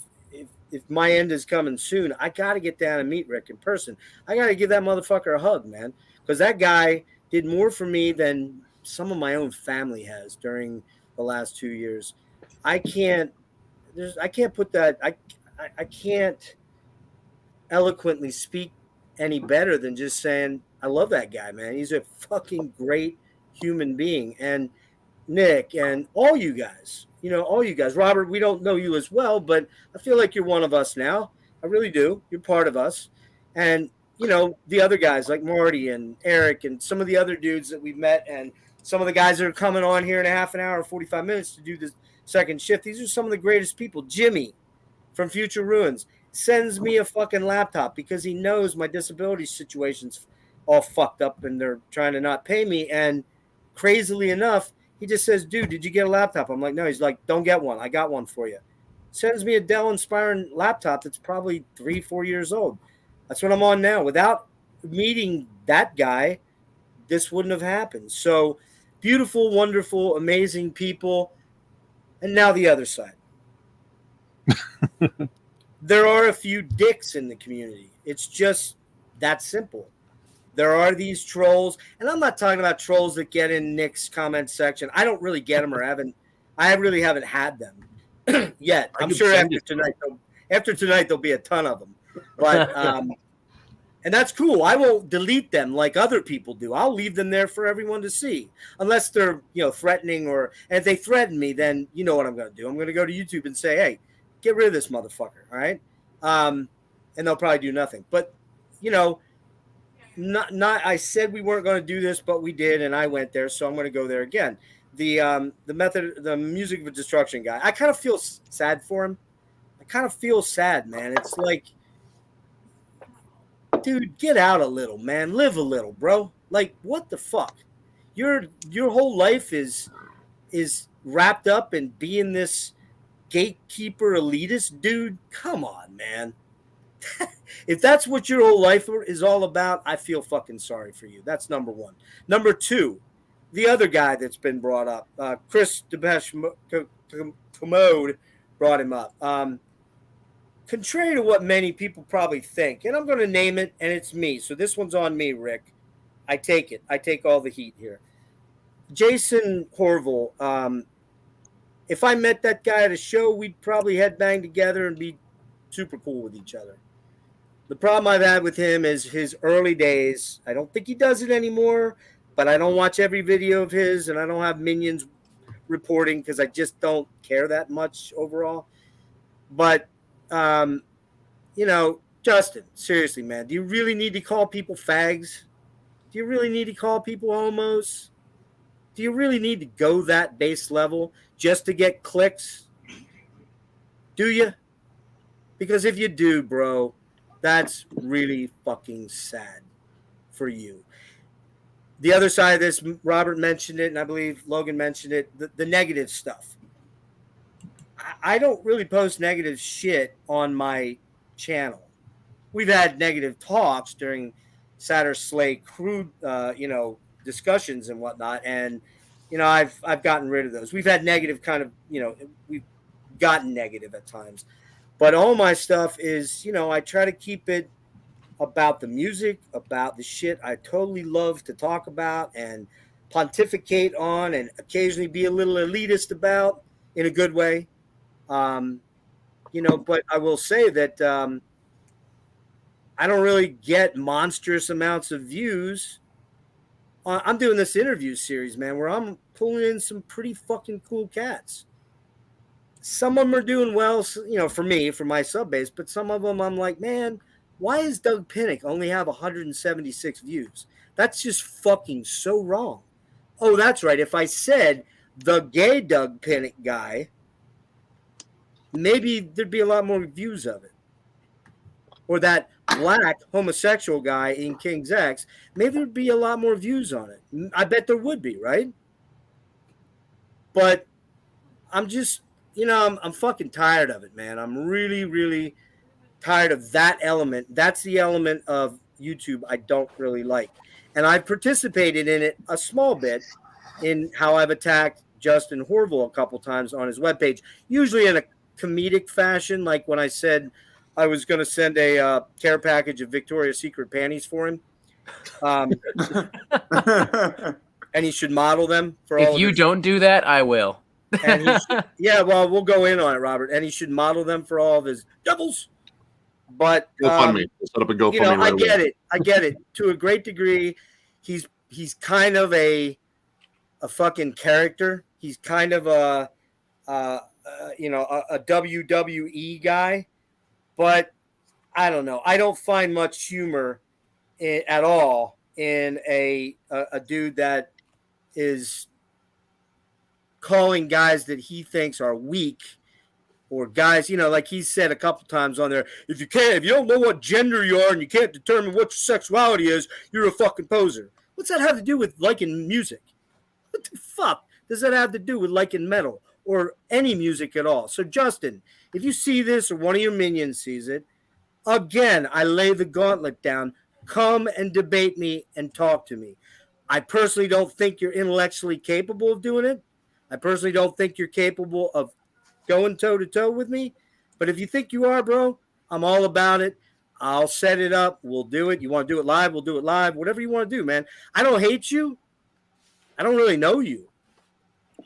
my end is coming soon, I got to get down and meet Rick in person. I got to give that motherfucker a hug, man, because that guy did more for me than some of my own family has during the last 2 years. I can't put that. I can't eloquently speak any better than just saying I love that guy, man. He's a fucking great human being. And Nick and all you guys, Robert, we don't know you as well, but I feel like you're one of us now. I really do. You're part of us. And the other guys like Marty and Eric and some of the other dudes that we've met, and some of the guys that are coming on here in a half an hour, 45 minutes to do this second shift. These are some of the greatest people. Jimmy from Future Ruins sends me a fucking laptop because he knows my disability situation's all fucked up and they're trying to not pay me. And crazily enough, he just says, dude, did you get a laptop? I'm like, no. He's like, don't get one. I got one for you. Sends me a Dell Inspiron laptop that's probably 3-4 years old. That's what I'm on now. Without meeting that guy, this wouldn't have happened. So beautiful, wonderful, amazing people. And now the other side. There are a few dicks in the community. It's just that simple. There are these trolls, and I'm not talking about trolls that get in Nick's comment section. I don't really get them, I really haven't had them yet. I'm sure after tonight there'll be a ton of them. But and that's cool. I won't delete them like other people do. I'll leave them there for everyone to see, unless they're threatening, and if they threaten me, then you know what I'm going to do. I'm going to go to YouTube and say, hey, get rid of this motherfucker, all right? And they'll probably do nothing. But not. I said we weren't going to do this, but we did, and I went there, so I'm going to go there again. The music of destruction guy. I kind of feel sad for him. I kind of feel sad, man. It's like, dude, get out a little, man. Live a little, bro. Like, what the fuck? your whole life is wrapped up in being this gatekeeper elitist dude. Come on, man. If that's what your whole life is all about, I feel fucking sorry for you. That's number one. Number two, the other guy that's been brought up, Chris Commode brought him up. Contrary to what many people probably think, and I'm going to name it, and it's me. So this one's on me, Rick. I take it. I take all the heat here. Jason Horval. If I met that guy at a show, we'd probably headbang together and be super cool with each other. The problem I've had with him is his early days. I don't think he does it anymore, but I don't watch every video of his, and I don't have minions reporting because I just don't care that much overall. But, you know, Justin, seriously, man, do you really need to call people fags? Do you really need to call people homos? Do you really need to go that base level just to get clicks? Do you? Because if you do, bro, that's really fucking sad for you. The other side of this, Robert mentioned it, and I believe Logan mentioned it, the negative stuff. I don't really post negative shit on my channel. We've had negative talks during Saturday Slay Crew, discussions and whatnot, and I've gotten rid of those. We've had negative we've gotten negative at times, but all my stuff is I try to keep it about the music, about the shit I totally love to talk about and pontificate on, and occasionally be a little elitist about in a good way. But I will say that I don't really get monstrous amounts of views. I'm doing this interview series, man, where I'm pulling in some pretty fucking cool cats. Some of them are doing well, for me, for my sub base, but some of them I'm like, man, why does Doug Pinnick only have 176 views? That's just fucking so wrong. Oh, that's right. If I said the gay Doug Pinnick guy, maybe there'd be a lot more views of it. Or that black homosexual guy in King's X, maybe there'd be a lot more views on it. I bet there would be, right? But I'm just, I'm fucking tired of it, man. I'm really, really tired of that element. That's the element of YouTube I don't really like. And I've participated in it a small bit in how I've attacked Justin Horval a couple times on his webpage, usually in a comedic fashion, like when I said I was going to send a care package of Victoria's Secret panties for him. And he should model them for all. If you don't do that, I will. And well, we'll go in on it, Robert. And he should model them for all of his doubles. But GoFundMe. Set up a GoFundMe. I get it. To a great degree, he's kind of a fucking character. He's kind of a WWE guy. But I don't know. I don't find much humor at all in a dude that is calling guys that he thinks are weak, or guys, like he said a couple times on there, if you don't know what gender you are and you can't determine what your sexuality is, you're a fucking poser. What's that have to do with liking music? What the fuck does that have to do with liking metal or any music at all? So Justin, if you see this or one of your minions sees it, again, I lay the gauntlet down. Come and debate me and talk to me. I personally don't think you're intellectually capable of doing it. I personally don't think you're capable of going toe-to-toe with me. But if you think you are, bro, I'm all about it. I'll set it up. We'll do it. You want to do it live? We'll do it live. Whatever you want to do, man. I don't hate you. I don't really know you.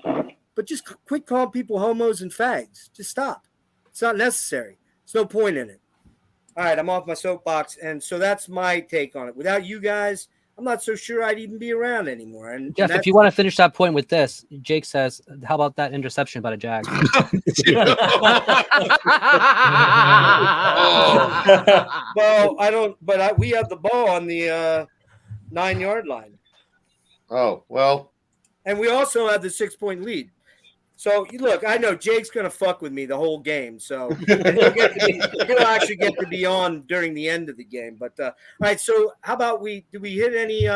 But just quit calling people homos and fags. Just stop. It's not necessary. There's no point in it. All right, I'm off my soapbox. And so that's my take on it. Without you guys, I'm not so sure I'd even be around anymore. And Jeff, if you want to finish that point with this, Jake says, how about that interception by the Jags? Well, I don't, but we have the ball on the 9-yard line. Oh, well. And we also have the 6-point lead. So, look, I know Jake's going to fuck with me the whole game. So, he'll actually get to be on during the end of the game. But, all right, so how about do we hit any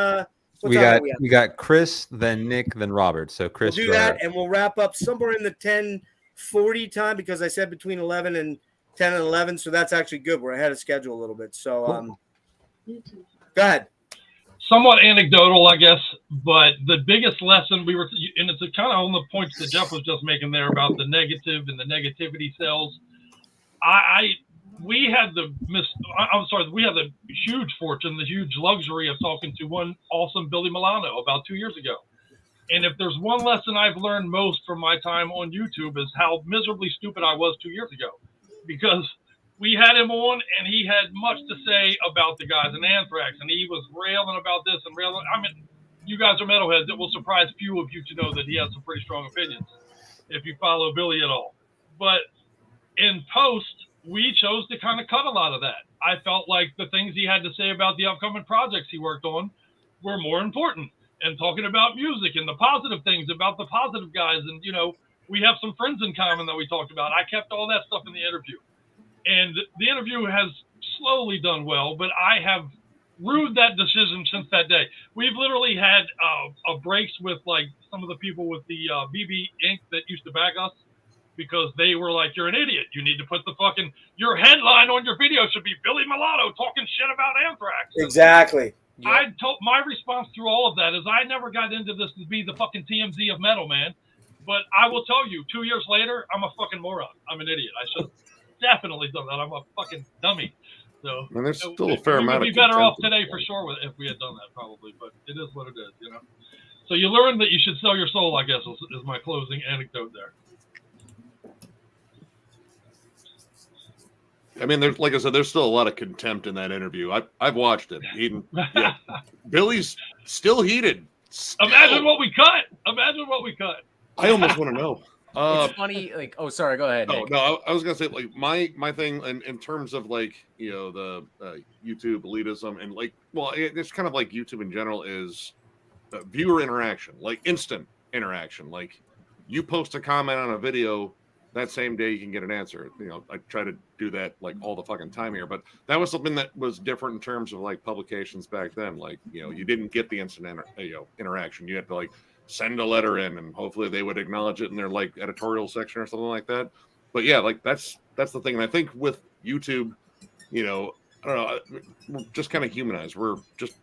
we time are got we at? we got Chris, then Nick, then Robert. So We'll Chris, do go that, ahead. and we'll wrap up somewhere in the 10:40 time because I said between 11 and 10 and 11, so that's actually good. We're ahead of schedule a little bit. So, go ahead. Somewhat anecdotal, I guess, but the biggest lesson we were, and it's kind of on the points that Jeff was just making there about the negative and the negativity cells. We had the huge fortune, the huge luxury of talking to one awesome Billy Milano about 2 years ago. And if there's one lesson I've learned most from my time on YouTube is how miserably stupid I was 2 years ago, because we had him on and he had much to say about the guys in Anthrax, and he was railing about this and railing. I mean, you guys are metalheads. It will surprise few of you to know that he has some pretty strong opinions if you follow Billy at all. But in post, we chose to kind of cut a lot of that. I felt like the things he had to say about the upcoming projects he worked on were more important, and talking about music and the positive things about the positive guys. And, you know, we have some friends in common that we talked about. I kept all that stuff in the interview. And the interview has slowly done well, but I have rued that decision since that day. We've literally had breaks with like some of the people with the BB Inc. that used to back us, because they were like, "You're an idiot. You need to put your headline on your video should be Billy Milano talking shit about Anthrax." Exactly. My response through all of that is I never got into this to be the fucking TMZ of metal, man. But I will tell you, 2 years later, I'm a fucking moron. I'm an idiot. I should have definitely done that. I'm a fucking dummy. So, and there's still a fair amount. We would be better off today for sure if we had done that, probably. But it is what it is, you know. So you learn that you should sell your soul, I guess, is my closing anecdote there. I mean, there's, like I said, there's still a lot of contempt in that interview. I've watched it. Yeah. Billy's still heated. Imagine what we cut. Imagine what we cut. I almost want to know. It's funny, like, oh, sorry, go ahead. Nick. No, I was gonna say, like, my thing in terms of, like, you know, the YouTube elitism and, like, well, it's kind of like YouTube in general is viewer interaction, like instant interaction. Like, you post a comment on a video, that same day you can get an answer. You know, I try to do that like all the fucking time here, but that was something that was different in terms of like publications back then. Like, you know, you didn't get the instant interaction. You had to like send a letter in, and hopefully they would acknowledge it in their like editorial section or something like that. But yeah, like that's the thing. And I think with YouTube, you know, I don't know, we're just kind of humanized. We're just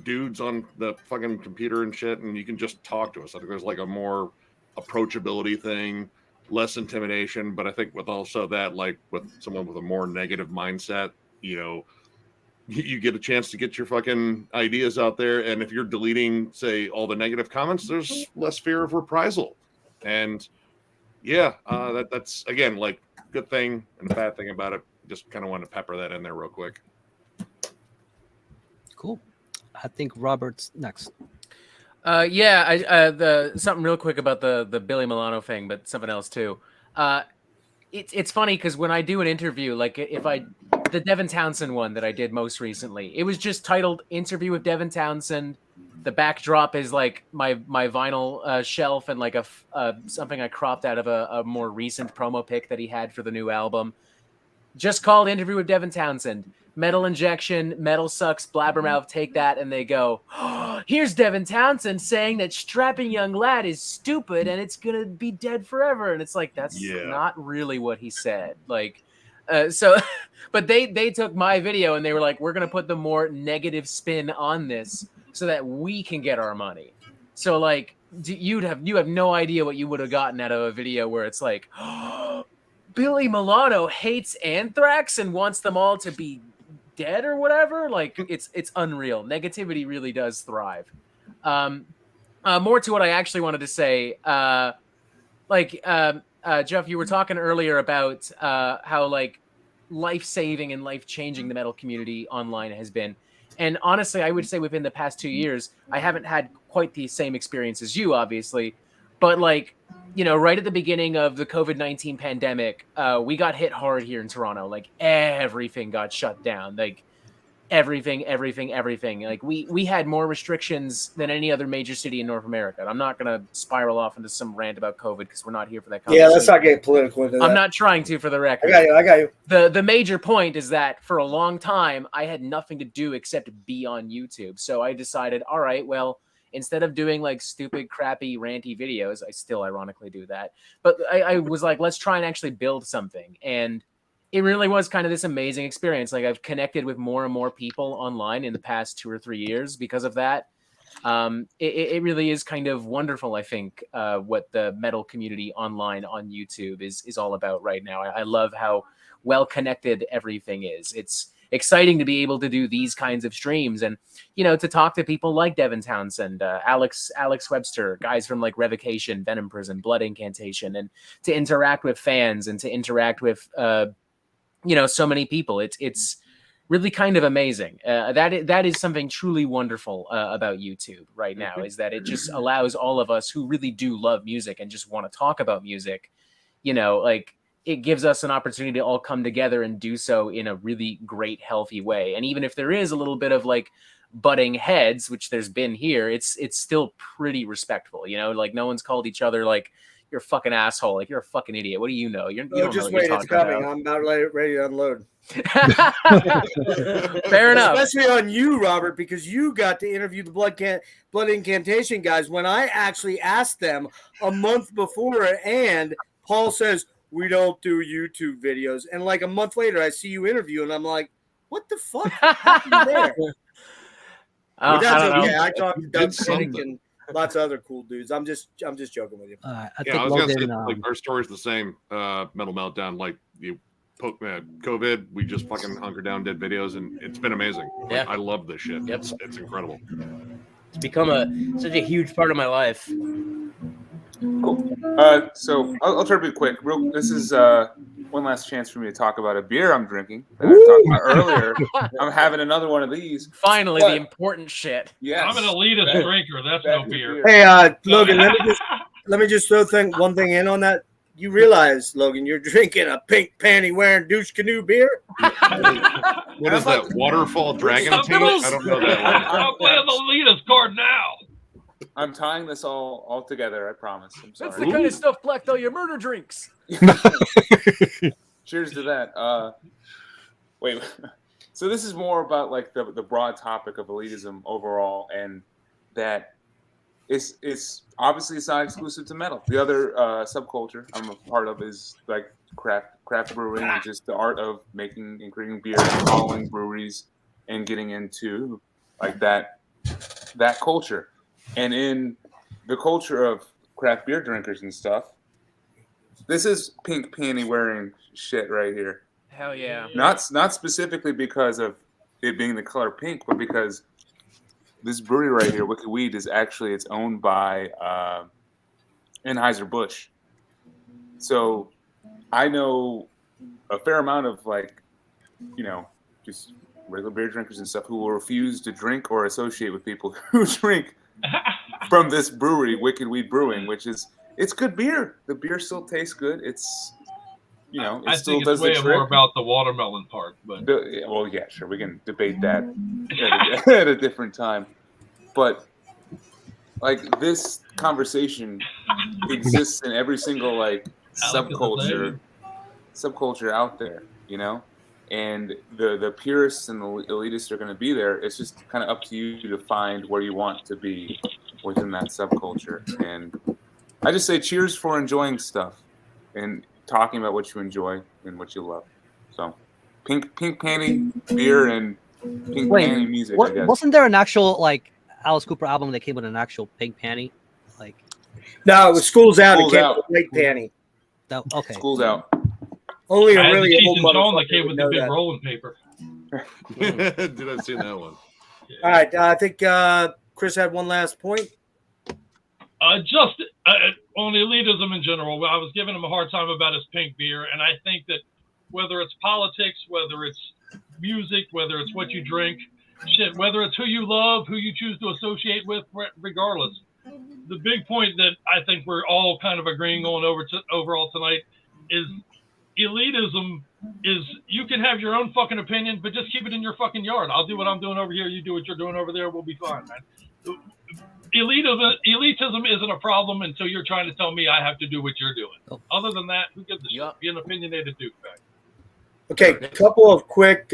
dudes on the fucking computer and shit, and you can just talk to us. I think there's like a more approachability thing, less intimidation. But I think with also that, like with someone with a more negative mindset, you know, you get a chance to get your fucking ideas out there. And if you're deleting, say, all the negative comments, there's less fear of reprisal. And yeah, that's again, like, good thing and a bad thing about it. Just kind of wanted to pepper that in there real quick. Cool. I think Robert's next. Something real quick about the Billy Milano thing, but something else too. It's funny because when I do an interview, like the Devin Townsend one that I did most recently, it was just titled "Interview with Devin Townsend." The backdrop is like my vinyl shelf and like something I cropped out of a more recent promo pic that he had for the new album. Just called "Interview with Devin Townsend." Metal injection, metal sucks, blabbermouth take that, and they go, oh, here's Devin Townsend saying that strapping young lad is stupid and it's gonna be dead forever. And it's like, that's not really what he said. Like, but they took my video and they were like, we're gonna put the more negative spin on this so that we can get our money. So like, you have no idea what you would have gotten out of a video where it's like, oh, Billy Milano hates Anthrax and wants them all to be dead or whatever. Like, it's unreal. Negativity really does thrive. More to what I actually wanted to say, Jeff, you were talking earlier about how like life-saving and life-changing the metal community online has been. And honestly, I would say within the past 2 years, I haven't had quite the same experience as you, obviously. But like, you know, right at the beginning of the COVID-19 pandemic, we got hit hard here in Toronto. Like, everything got shut down. Like, everything. Like we had more restrictions than any other major city in North America. And I'm not going to spiral off into some rant about COVID because we're not here for that conversation. Yeah, let's not get political into that. I'm not trying to, for the record. I got you. The major point is that for a long time, I had nothing to do except be on YouTube. So I decided, all right, well, instead of doing like stupid, crappy, ranty videos, I still ironically do that. But I was like, let's try and actually build something. And it really was kind of this amazing experience. Like I've connected with more and more people online in the past 2 or 3 years because of that. It really is kind of wonderful, I think, what the metal community online on YouTube is all about right now. I love how well connected everything is. It's exciting to be able to do these kinds of streams and, you know, to talk to people like Devin Townsend, Alex Webster, guys from like Revocation, Venom Prison, Blood Incantation, and to interact with fans and to interact with, you know, so many people. It's really kind of amazing. That is something truly wonderful about YouTube right now, is that it just allows all of us who really do love music and just want to talk about music, you know, like it gives us an opportunity to all come together and do so in a really great, healthy way. And even if there is a little bit of like butting heads, which there's been here, it's still pretty respectful, you know, like no one's called each other like, you're a fucking asshole, like you're a fucking idiot. What do you know? You don't just know what wait, you're it's talking coming. about. I'm about ready to unload. Fair enough. Especially on you, Robert, because you got to interview the Blood Incantation guys when I actually asked them a month before, and Paul says, we don't do YouTube videos. And like a month later, I see you interview, and I'm like, what the fuck happened there? But that's I don't okay. know. I talked to Doug Pinnick and lots of other cool dudes. I'm just joking with you. I was gonna say, like our story's the same. Metal Meltdown, like you poke COVID, we just fucking hunkered down, did videos, and it's been amazing. Yeah. Like, I love this shit. Yep. It's incredible. It's become such a huge part of my life. Cool. So I'll try to be quick. This is one last chance for me to talk about a beer I'm drinking that I talked about earlier. I'm having another one of these. Finally, the important shit. Yes. I'm an elitist drinker. That's no beer. Hey, Logan, let me just throw one thing in on that. You realize, Logan, you're drinking a pink panty wearing douche canoe beer? What is that? Waterfall Dragon Taint? I don't know that one. I'm playing the elitist card now. I'm tying this all together, I promise. I'm sorry. That's the kind of stuff Black Dahlia Murder drinks. Cheers to that. Wait, so this is more about like the broad topic of elitism overall, and that it's obviously it's not exclusive to metal. The other subculture I'm a part of is like craft brewing, which is the art of making and creating beer, and following breweries, and getting into like that culture. And in the culture of craft beer drinkers and stuff, this is pink panty wearing shit right here. Hell yeah. Not specifically because of it being the color pink, but because this brewery right here, Wicked Weed, is actually it's owned by Anheuser-Busch. So I know a fair amount of like, you know, just regular beer drinkers and stuff who will refuse to drink or associate with people who drink from this brewery, Wicked Weed Brewing, which is it's good beer. The beer still tastes good. It's it I still think does it's way the trick. more about the watermelon part, but Well, yeah, sure, we can debate that at a different time. But like this conversation exists in every single like subculture out there, you know. And the purists and the elitists are going to be there. It's just kind of up to you to find where you want to be within that subculture. And I just say cheers for enjoying stuff and talking about what you enjoy and what you love. So pink panty beer and pink panty music, I guess. Wasn't there an actual like Alice Cooper album that came with an actual pink panty? Like no, it was School's Out. School's It came Out. with a white panty. Okay. School's Out. Only a I had really the Cheech old and Chong that motherfucker came would with the know big that. rolling paper. Did I see that one? All right, I think Chris had one last point. Just on elitism in general, I was giving him a hard time about his pink beer, and I think that whether it's politics, whether it's music, whether it's what you drink, shit, whether it's who you love, who you choose to associate with, regardless. The big point that I think we're all kind of agreeing on overall tonight is elitism is you can have your own fucking opinion, but just keep it in your fucking yard. I'll do what I'm doing over here. You do what you're doing over there. We'll be fine, man. Elitism isn't a problem until you're trying to tell me I have to do what you're doing. Oh. Other than that, who gives a shit? Be an opinionated douchebag. Okay, a couple of quick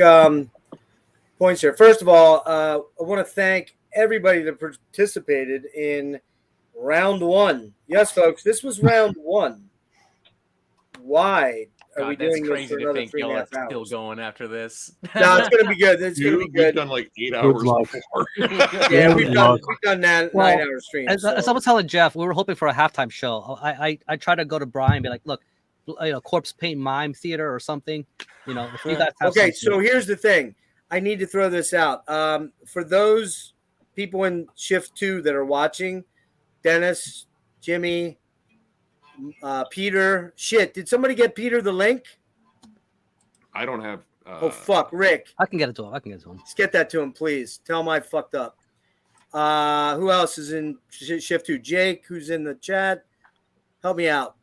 points here. First of all, I want to thank everybody that participated in round one. Yes, folks, this was round one. Why are we doing this for another 3.5 hours? Still going after this. No, it's going to be good. It's going to be good. We've done like 8 hours before. Yeah, we've done 9-hour streams. As I was telling Jeff, we were hoping for a halftime show. I tried to go to Brian and be like, look, Corpse Paint Mime Theater or something. If you guys have okay, something. so here's the thing. I need to throw this out. For those people in shift 2 that are watching, Dennis, Jimmy, Peter. Shit, did somebody get Peter the link? I don't have. Oh fuck, Rick. I can get it to him. Let's get that to him, please. Tell him I fucked up. Who else is in shift 2? Jake, who's in the chat. Help me out.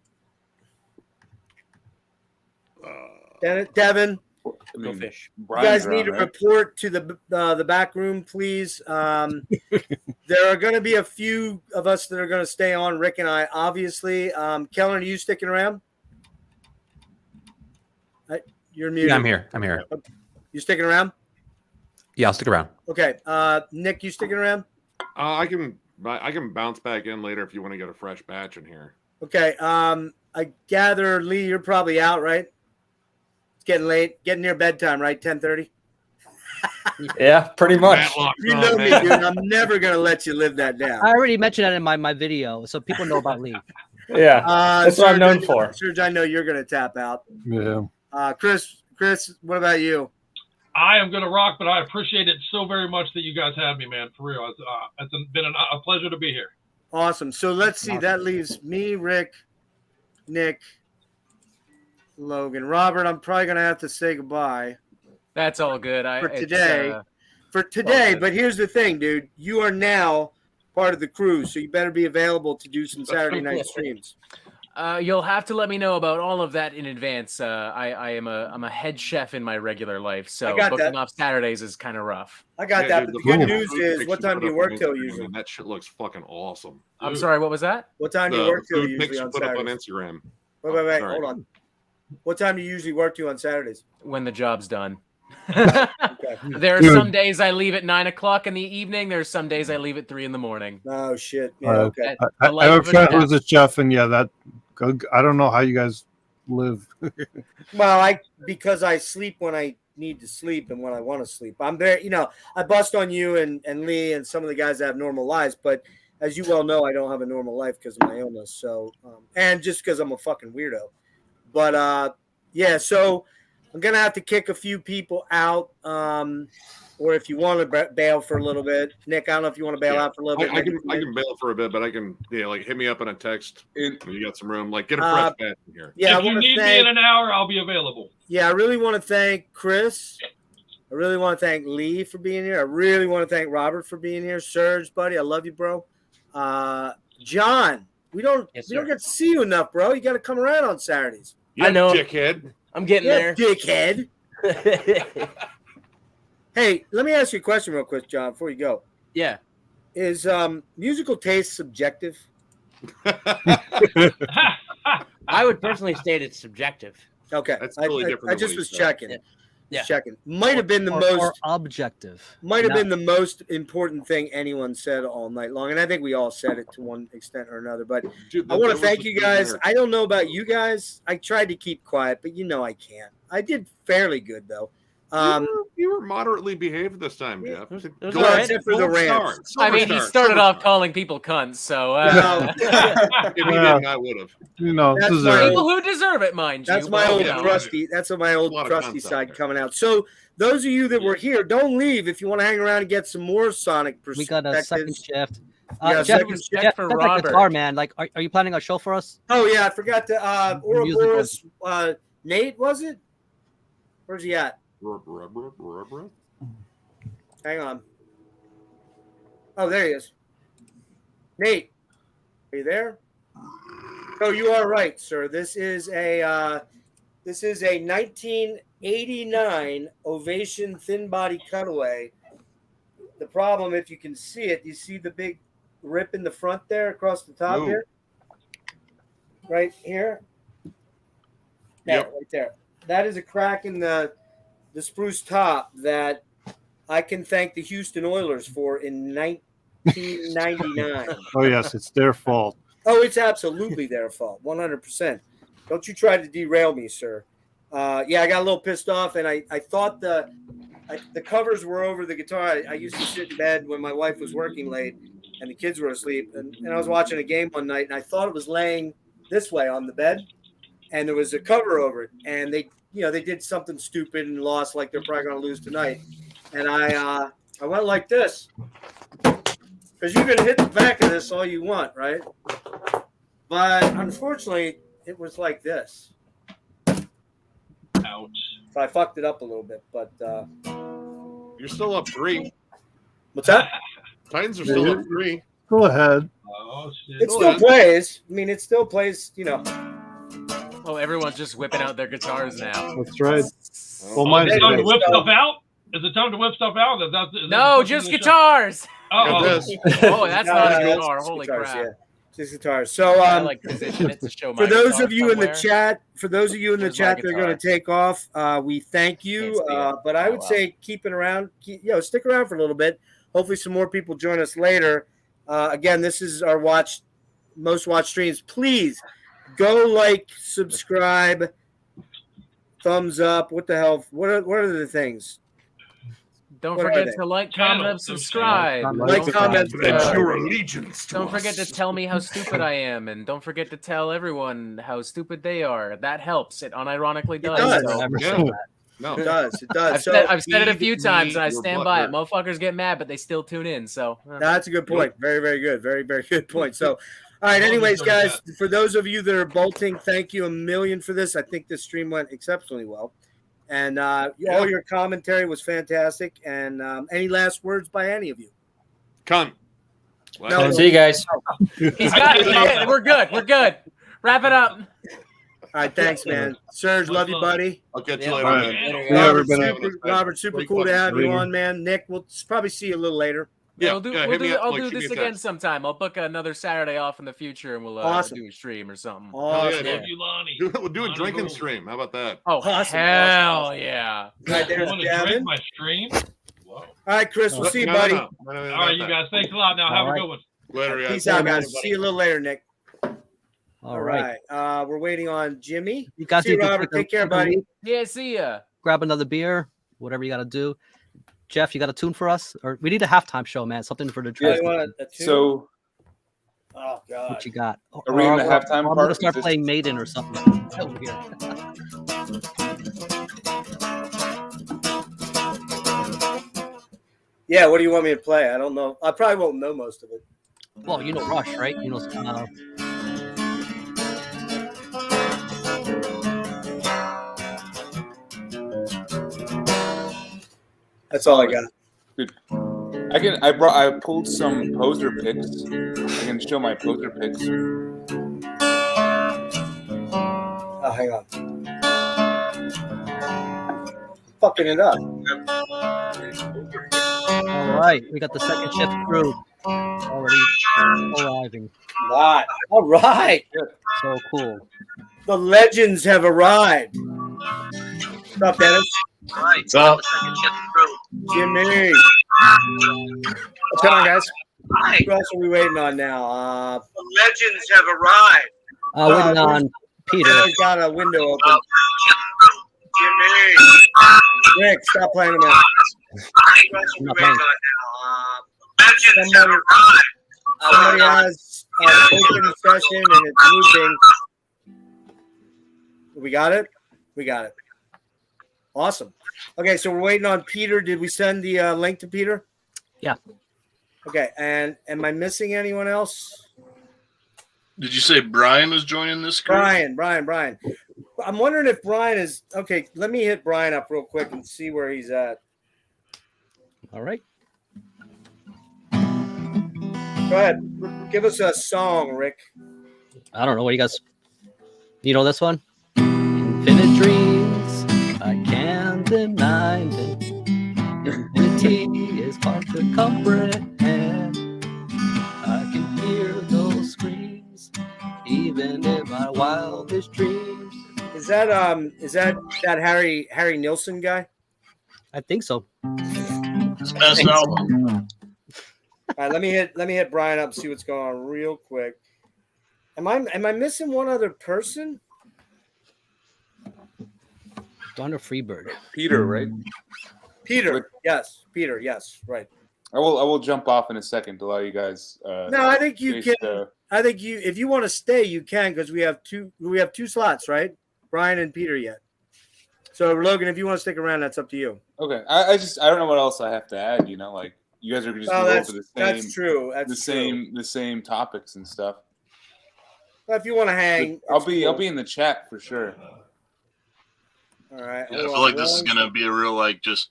Devin. Go fish. You guys need to report to the back room, please. There are going to be a few of us that are going to stay on. Rick and I, obviously. Kellen, are you sticking around? You're muted. Yeah, I'm here. You sticking around? Yeah, I'll stick around. Okay. Nick, you sticking around? I can bounce back in later if you want to get a fresh batch in here. Okay. I gather, Lee, you're probably out, right? It's getting late. Getting near bedtime, right? 10:30? Yeah, pretty much. You know me, dude. I'm never going to let you live that down. I already mentioned that in my video, so people know about Lee. Yeah, that's Serge, what I'm known for. Serge, I know you're going to tap out. Yeah. Chris, what about you? I am going to rock, but I appreciate it so very much that you guys have me, man. For real. It's been a pleasure to be here. Awesome. So let's see. That leaves me, Rick, Nick, Logan. Robert, I'm probably going to have to say goodbye. That's all good. For today, but here's the thing, dude. You are now part of the crew, so you better be available to do some Saturday night streams. You'll have to let me know about all of that in advance. I'm a head chef in my regular life, so booking off Saturdays is kind of rough. I got that. But the good news is, what time do you work till usually? That shit looks fucking awesome. I'm sorry, what was that? What time do you work till food usually pics on you put up on Saturdays? Instagram. Wait, Sorry. hold on. What time do you usually work to on Saturdays? When the job's done. Okay. There are some days I leave at 9 o'clock in the evening. There's some days I leave at 3 in the morning. Oh shit! Yeah, okay. I have a friend who's a chef, and yeah, I don't know how you guys live. Well, because I sleep when I need to sleep and when I want to sleep. I'm very, I bust on you and Lee and some of the guys that have normal lives, but as you well know, I don't have a normal life because of my illness. So, and just because I'm a fucking weirdo. But yeah, so I'm gonna have to kick a few people out. Or if you want to bail for a little bit, Nick, I don't know if you want to bail out for a little bit. I can bail for a bit, but I can hit me up in a text when you got some room. Like get a fresh batch in here. Yeah, if you need me in an hour, I'll be available. Yeah, I really want to thank Chris. I really want to thank Lee for being here. I really want to thank Robert for being here. Serge, buddy, I love you, bro. John, we don't get to see you enough, bro. You got to come around on Saturdays. I know, dickhead. I'm getting there, dickhead. Hey, let me ask you a question real quick, John, before you go. Yeah. Is musical taste subjective? I would personally state it's subjective. Okay. That's totally different. I just was checking. Yeah. Checking. Might have been the or most objective. Might have been the most important thing anyone said all night long. And I think we all said it to one extent or another. But Dude, I want to thank you guys. I don't know about you guys. I tried to keep quiet, but I can't. I did fairly good though. You were moderately behaved this time, Jeff. was Gold- all right. Except for the gold rants. star. I mean, he Silver started star. off calling people cunts, so If he didn't, I would have. That's this is my- people who deserve it, mind you. That's my but, old you know. crusty. That's my old A lot of crusty concept side there. coming out. So those of you that were here, don't leave if you want to hang around and get some more Sonic We perspectives. got a second shift. Yeah, Jeff, second shift Jeff, for that's like Robert. guitar, man. Like, are you planning a show for us? Oh yeah, I forgot to Musical. Ouroboros. Nate, was it? Where's he at? Hang on. Oh, there he is. Nate, are you there? Oh, you are right, sir. This is This is a 1989 Ovation thin body cutaway. The problem, if you can see it, you see the big rip in the front there across the top here? Right here? Yep. Right there. That is a crack in the spruce top that I can thank the Houston Oilers for in 1999. Oh yes, it's their fault. Oh, it's absolutely their fault, 100%. Don't you try to derail me, sir. Yeah, I got a little pissed off, and I thought the covers were over the guitar. I used to sit in bed when my wife was working late and the kids were asleep, and I was watching a game one night, and I thought it was laying this way on the bed, and there was a cover over it, and they did something stupid and lost, like they're probably going to lose tonight, and I went like this, because you can hit the back of this all you want, right? But unfortunately, it was like this. Ouch. So I fucked it up a little bit, but You're still up 3. what's that? Titans are still up 3. Go ahead. Oh shit. It still plays. I mean, it still plays, Oh, everyone's just whipping out their guitars now. That's right. Well, Is mine's it time to great. whip stuff out? Is it time to whip stuff out? Is that No, just guitars. Oh, Got this. Oh, that's not a that's guitar. just Holy guitars, crap. yeah. Just guitars. So I like position it to show my for those guitar of you in the somewhere. chat, that are Here's my going to guitar. take off, we thank you. Can't see it. But I would Oh, wow. say keeping around, stick around for a little bit. Hopefully, some more people join us later. Again, this is our most watched streams. Please go like, subscribe, thumbs up. What the hell? What are the things? Don't What are forget they? to like, Channel, comment, and subscribe. Like, Don't comment, forget, Pledge subscribe. your allegiance to don't forget to us. tell me how stupid I am, and don't forget to tell everyone how stupid they are. That helps. It unironically does. does. So Yeah. No. It does. It does. I've said it a few feed times, and I me your stand by it. butthurt. Motherfuckers get mad, but they still tune in. So That's a good point. Very, very good. Very, very good point. So, all right. Well, Anyways, enjoy guys, for those of you that are bolting, thank you a million for this. I think this stream went exceptionally well, and all your commentary was fantastic. And any last words by any of you? Cunt. No. See you guys. he's got it. Yeah, we're good. We're good. Wrap it up. All right. Thanks, man. Serge, love you, buddy. I'll catch you Yeah. later, All man. Yeah, everybody. Robert, super cool to have you on, man. Nick, we'll probably see you a little later. Yeah, I'll do hit me up, I'll like, do shoot me this a again text. sometime. I'll book another Saturday off in the future, and we'll Awesome. do a stream or something. Awesome. yeah, Love you, Lonnie. We'll do a Lonnie drinking rules. stream. How about that? Oh, Awesome, hell awesome. yeah. All right, You there's want to Gavin. drink my stream? Whoa. All right, Chris, we'll see you, No, buddy. no. All right, you guys. Thanks a lot. Now, have All a right. good one. Later, guys. Peace out, guys. See you a little later, Nick. All right. We're waiting on Jimmy. You guys See you, need to Robert. Take care, buddy. Yeah, see ya. grab another beer, whatever you got to do. Jeff, you got a tune for us? Or we need a halftime show, man. Something for the Oh, trip. you want a tune? So Oh God. What you got? Are we in the halftime I'm part? gonna Is start this- playing Maiden or something over here. Yeah, what do you want me to play? I don't know. I probably won't know most of it. Well, you know Rush, right? You know. That's all I got. Good. I pulled some poser pics. I can show my poser pics. Oh, hang on. Fucking it up. All right, we got the second shift crew already arriving. All right. So cool. The legends have arrived. What's up, Dennis? What's up? Jimmy. What's going on, guys? Who else are we waiting on now? The legends have arrived. Waiting on Peter. Peter's got a window open. Jimmy. Rick, stop playing him out. Who else are we Not waiting playing. on now? Legends have Somebody- arrived. Somebody has open session and it's looping. We got it? We got it. Awesome. Okay, so we're waiting on Peter. Did we send the link to Peter? Yeah. Okay, and am I missing anyone else? Did you say Brian was joining this group? Brian. I'm wondering if Brian is okay. Let me hit Brian up real quick and see where he's at. All right. Go ahead. Give us a song, Rick. I don't know what you guys. You know this one? Infinite Dream. than 90. Infinity is hard to comprehend. I can hear those screams, even in my wildest dreams. Is that Harry Nilsson guy? I think so. His best album. All right, let me hit Brian up and see what's going on real quick. Am I missing one other person? Donner Freebird. Peter, right? Peter, yes. Peter, yes, right. I will jump off in a second to allow you guys. No, I think you finish can. I think if you want to stay, you can, because we have two slots, right? Brian and Peter yet. So Logan, if you want to stick around, that's up to you. Okay, I don't know what else I have to add. You know, like you guys are just going over the same. That's true. The same topics and stuff. Well, if you want to hang, I'll be in the chat for sure. All right. Yeah, I feel like this is gonna be a real just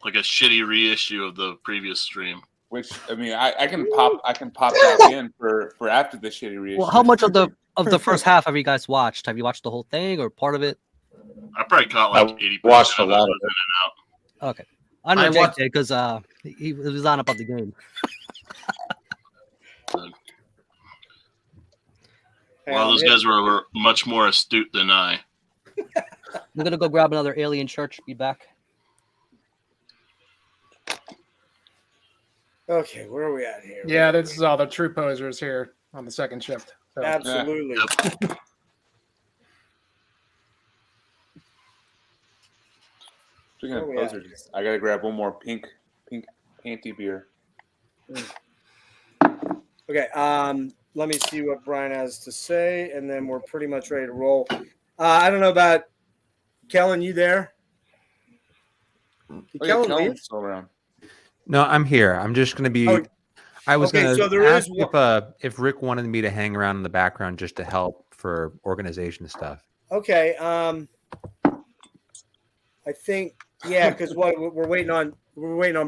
like a shitty reissue of the previous stream. Which I mean, I can pop that in for after the shitty reissue. Well, how much of the first half have you guys watched? Have you watched the whole thing or part of it? I probably caught like 80%. Watched a lot of it. Okay, I know Jake did because he was on about the game. Well, those guys were much more astute than I. I'm gonna go grab another Alien Church. Be back. Okay, where are we at here? Yeah, this is all the true posers here on the second shift. So. Absolutely. Yep. Speaking of posers, I gotta grab one more pink panty beer. Okay, let me see what Brian has to say, and then we're pretty much ready to roll. I don't know about Kellen. You there? Did Kellen leave? Still around. No, I'm here. I'm just going to be. I was going to ask if Rick wanted me to hang around in the background just to help for organization stuff. Okay. I think because we're waiting on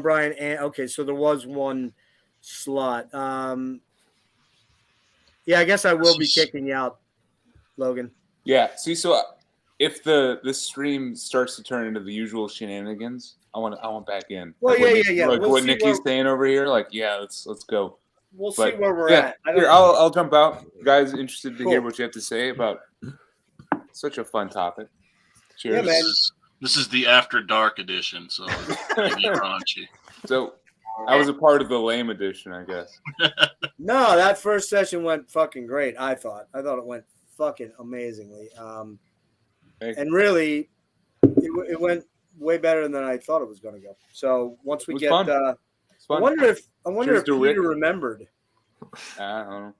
Brian. And okay, so there was one slot. I guess I will be kicking you out, Logan. Yeah. See, so if the stream starts to turn into the usual shenanigans, I want back in. Well, yeah. Like what Nikki's saying over here, let's go. We'll see where we're at. I'll jump out. Guys, interested to hear what you have to say about such a fun topic. Cheers. Yeah, man. This is the After Dark edition, so maybe raunchy. So I was a part of the lame edition, I guess. No, that first session went fucking great. I thought it went fucking amazingly. And really, it went way better than I thought it was going to go. So once we get, I wonder if Peter remembered. I don't know.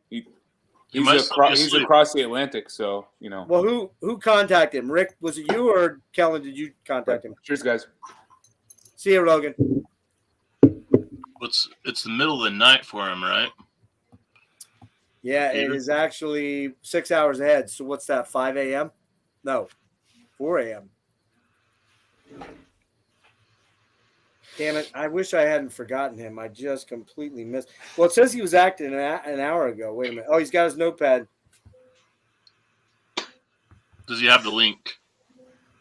He's across the Atlantic, so you know. Well, who contacted him? Rick, was it you or Kellen? Did you contact him? Cheers, guys. See you, Logan. It's the middle of the night for him, right? Yeah, it is actually 6 hours ahead. So what's that? 5 a.m. No, 4 a.m. Damn it! I wish I hadn't forgotten him. I just completely missed. Well, it says he was acting an hour ago. Wait a minute. Oh, he's got his notepad. Does he have the link?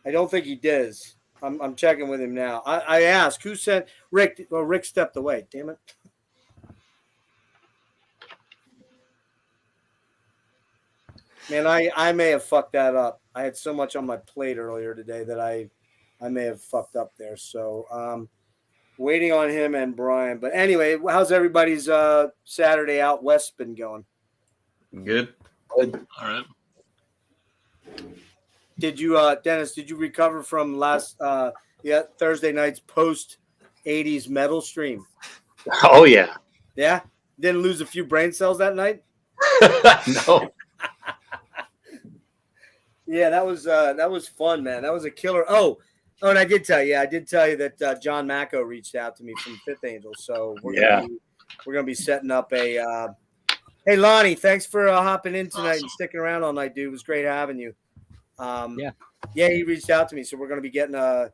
I don't think he does. I'm checking with him now. I asked who sent Rick. Well, Rick stepped away. Damn it. Man, I may have fucked that up. I had so much on my plate earlier today that I may have fucked up there. So waiting on him and Brian. But anyway, how's everybody's Saturday out west been going? Good. All right. Did you, Dennis? Did you recover from last Thursday night's post '80s metal stream? Oh yeah. Yeah. Didn't lose a few brain cells that night. No. Yeah, that was fun, man. That was a killer. Oh, and I did tell you that John Macco reached out to me from Fifth Angel. So we're gonna be setting up a. Hey, Lonnie, thanks for hopping in tonight and sticking around all night, dude. It was great having you. Yeah, he reached out to me, so we're gonna be getting a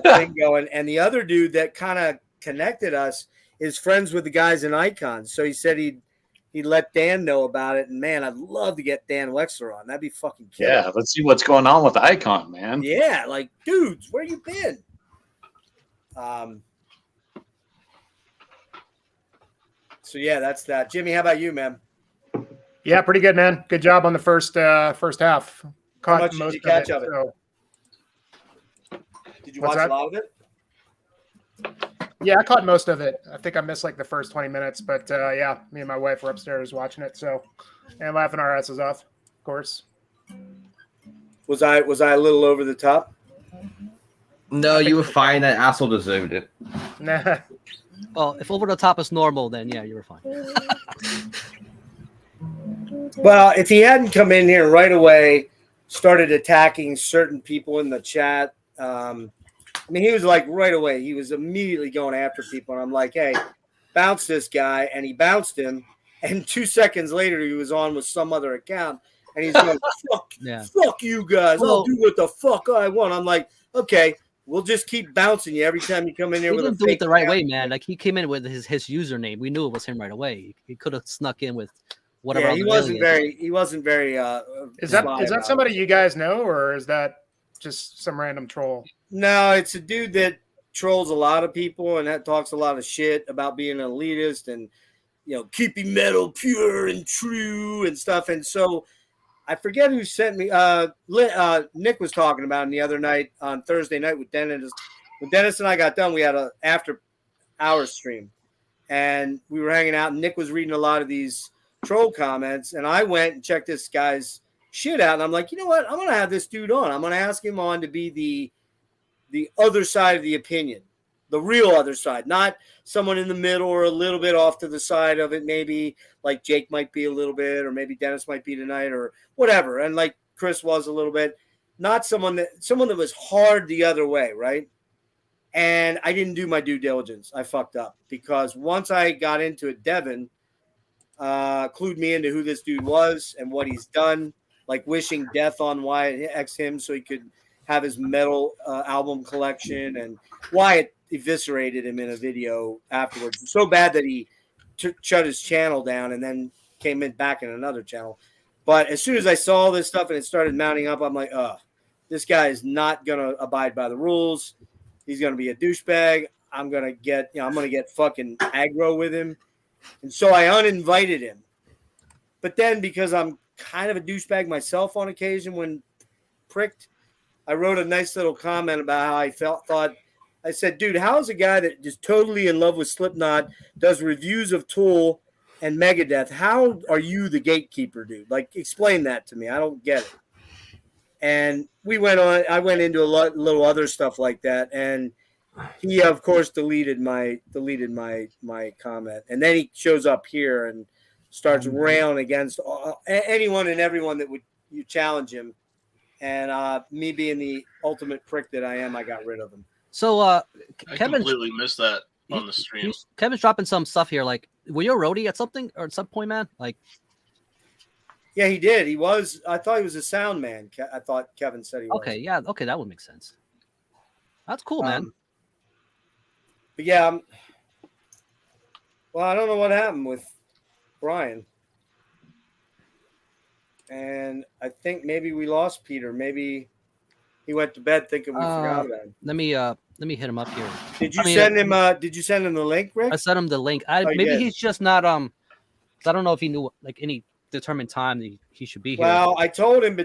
thing going. And the other dude that kind of connected us is friends with the guys in Icons. So he said he'd let Dan know about it. And man, I'd love to get Dan Wexler on. That'd be fucking killer. Yeah, let's see what's going on with Icon, man. Yeah, like dudes, where you been? So yeah, that's that. Jimmy, how about you, man? Yeah, pretty good, man. Good job on the first half. How much did you catch of it? So. Did you What's watch that? a lot of it? Yeah, I caught most of it. I think I missed like the first 20 minutes, but yeah, me and my wife were upstairs watching it, so and laughing our asses off, of course. Was I a little over the top? No, you were fine. That asshole deserved it. Nah. Well, if over the top is normal, then yeah, you were fine. Well, if he hadn't come in here right away, started attacking certain people in the chat, I mean, he was like right away. He was immediately going after people, and I'm like, "Hey, bounce this guy!" And he bounced him, and 2 seconds later, he was on with some other account, and he's going, "Fuck you guys! I'll do what the fuck I want." I'm like, "Okay, we'll just keep bouncing you every time you come in here." He with didn't a do it fake the right account. way, man. Like he came in with his username. We knew it was him right away. He could have snuck in with whatever. Yeah, he wasn't very. He wasn't very. Is that somebody you guys know, or is that just some random troll? No, it's a dude that trolls a lot of people and that talks a lot of shit about being an elitist and, you know, keeping metal pure and true and stuff. And so I forget who sent me. Nick was talking about him the other night on Thursday night with Dennis. When Dennis and I got done, we had a after hours stream, and we were hanging out. And Nick was reading a lot of these troll comments, and I went and checked this guy's shit out. And I'm like, you know what? I'm gonna have this dude on. I'm gonna ask him on to be the other side of the opinion, the real other side, not someone in the middle or a little bit off to the side of it. Maybe like Jake might be a little bit, or maybe Dennis might be tonight or whatever. And like Chris was a little bit, not someone that was hard the other way. Right. And I didn't do my due diligence. I fucked up because once I got into it, Devin clued me into who this dude was and what he's done, like wishing death on Wyatt X him so he could have his metal album collection, and Wyatt eviscerated him in a video afterwards. So bad that he shut his channel down and then came in back in another channel. But as soon as I saw this stuff and it started mounting up, I'm like, this guy is not going to abide by the rules. He's going to be a douchebag. I'm going to get fucking aggro with him. And so I uninvited him. But then because I'm kind of a douchebag myself on occasion when pricked, I wrote a nice little comment about how I thought. I said, dude, how is a guy that is totally in love with Slipknot, does reviews of Tool and Megadeth, how are you the gatekeeper, dude? Like, explain that to me. I don't get it. And we went on. I went into a little other stuff like that, and he, of course, deleted my comment. And then he shows up here and starts railing against anyone and everyone that would you challenge him. And me being the ultimate prick that I am, I got rid of him. So I completely missed that on the stream. Kevin's dropping some stuff here. Like, were you a roadie at something or at some point, man? Like, yeah, he did. He was. I thought he was a sound man. I thought Kevin said he was. Okay, yeah, okay, that would make sense. That's cool, man. But yeah, well, I don't know what happened with Brian. And I think maybe we lost Peter. Maybe he went to bed thinking we forgot about him. Let me hit him up here. Did you send him? Did you send him the link, Rick? I sent him the link. Maybe he's just not. I don't know if he knew like any determined time that he should be here. Well, I told him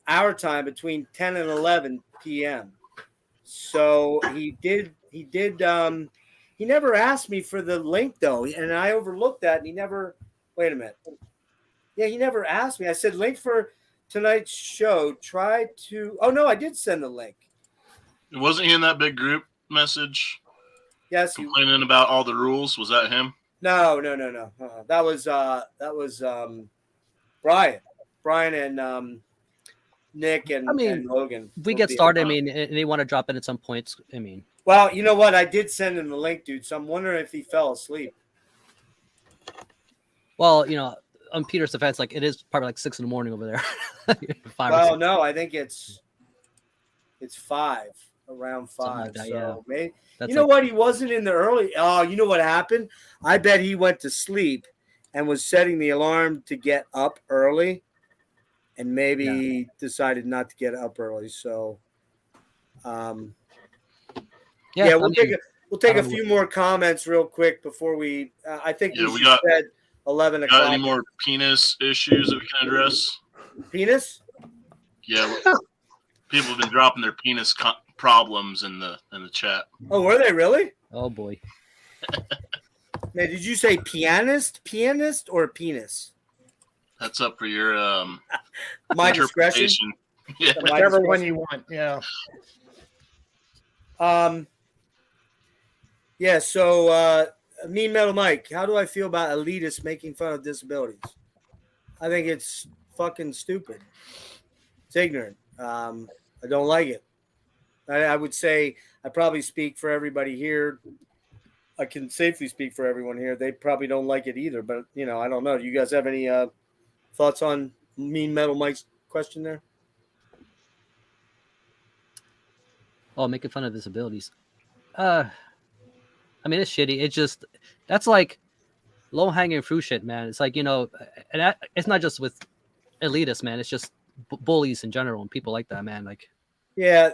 our time between 10 and 11 p.m. So he did. He never asked me for the link though, and I overlooked that. And he never. Wait a minute. Yeah, he never asked me. I said link for tonight's show. Try to. Oh no, I did send the link. Wasn't he in that big group message? Yes. Complaining about all the rules. Was that him? No. That was Brian. Brian and Nick and Logan. If we get started, I mean, and they want to drop in at some points. I mean. Well, you know what? I did send him the link, dude. So I'm wondering if he fell asleep. Well, you know. On Peter's defense, like it is probably like 6 a.m. over there. Well, no, I think it's 5. around Something 5. like that, so yeah. maybe That's you know like- what? He wasn't in the early. Oh, you know what happened? I bet he went to sleep and was setting the alarm to get up early, and maybe decided not to get up early. So, yeah, we'll take a few more comments real quick before we. I think we should said 11 o'clock. Got any more penis issues that we can address? Penis? Yeah, people have been dropping their penis problems in the chat. Oh, were they really? Oh boy. Man, did you say pianist, or penis? That's up for your my discretion. interpretation. Yeah. Whichever one you want. Yeah. Yeah. So, Mean Metal Mike, how do I feel about elitists making fun of disabilities? I think it's fucking stupid. It's ignorant. I don't like it. I would say I probably speak for everybody here. I can safely speak for everyone here. They probably don't like it either, but I don't know. Do you guys have any thoughts on Mean Metal Mike's question there? Oh, making fun of disabilities. I mean, it's shitty. It's just that's like low hanging fruit shit, man. It's like and it's not just with elitists, man. It's just bullies in general and people like that, man. Like, yeah,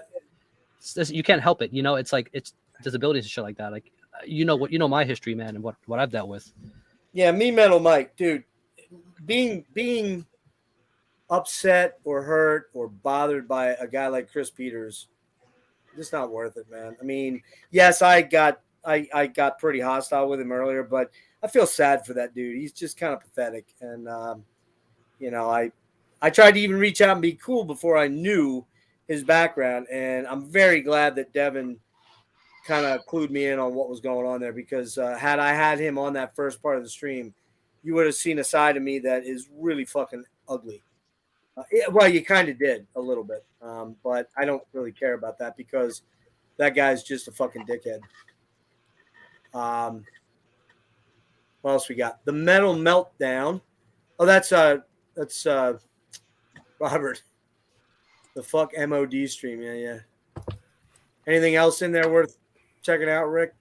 you can't help it. It's like it's disabilities and shit like that. Like, my history, man, and what I've dealt with. Yeah, Mean Metal Mike, dude, being upset or hurt or bothered by a guy like Chris Peters, just not worth it, man. I mean, yes, I got pretty hostile with him earlier, but I feel sad for that dude. He's just kind of pathetic, and I tried to even reach out and be cool before I knew his background, and I'm very glad that Devin kind of clued me in on what was going on there, because had I had him on that first part of the stream, you would have seen a side of me that is really fucking ugly. Well, you kind of did a little bit, but I don't really care about that because that guy's just a fucking dickhead. What else we got? The Metal Meltdown. Oh, that's Robert. The fuck MOD stream. Yeah. Anything else in there worth checking out, Rick?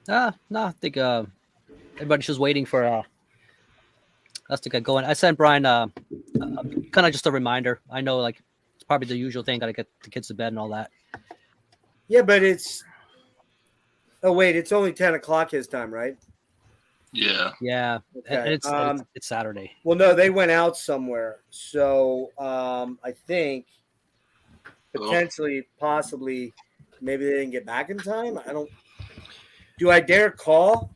No, I think everybody's just waiting for us to get going. I sent Brian kind of just a reminder. I know, like, it's probably the usual thing. Got to get the kids to bed and all that. Yeah, but it's. Oh wait, it's only 10 o'clock his time, right? Yeah. Yeah. Okay. It's Saturday. Well, no, they went out somewhere, so I think potentially, possibly, maybe they didn't get back in time. I don't. Do I dare call?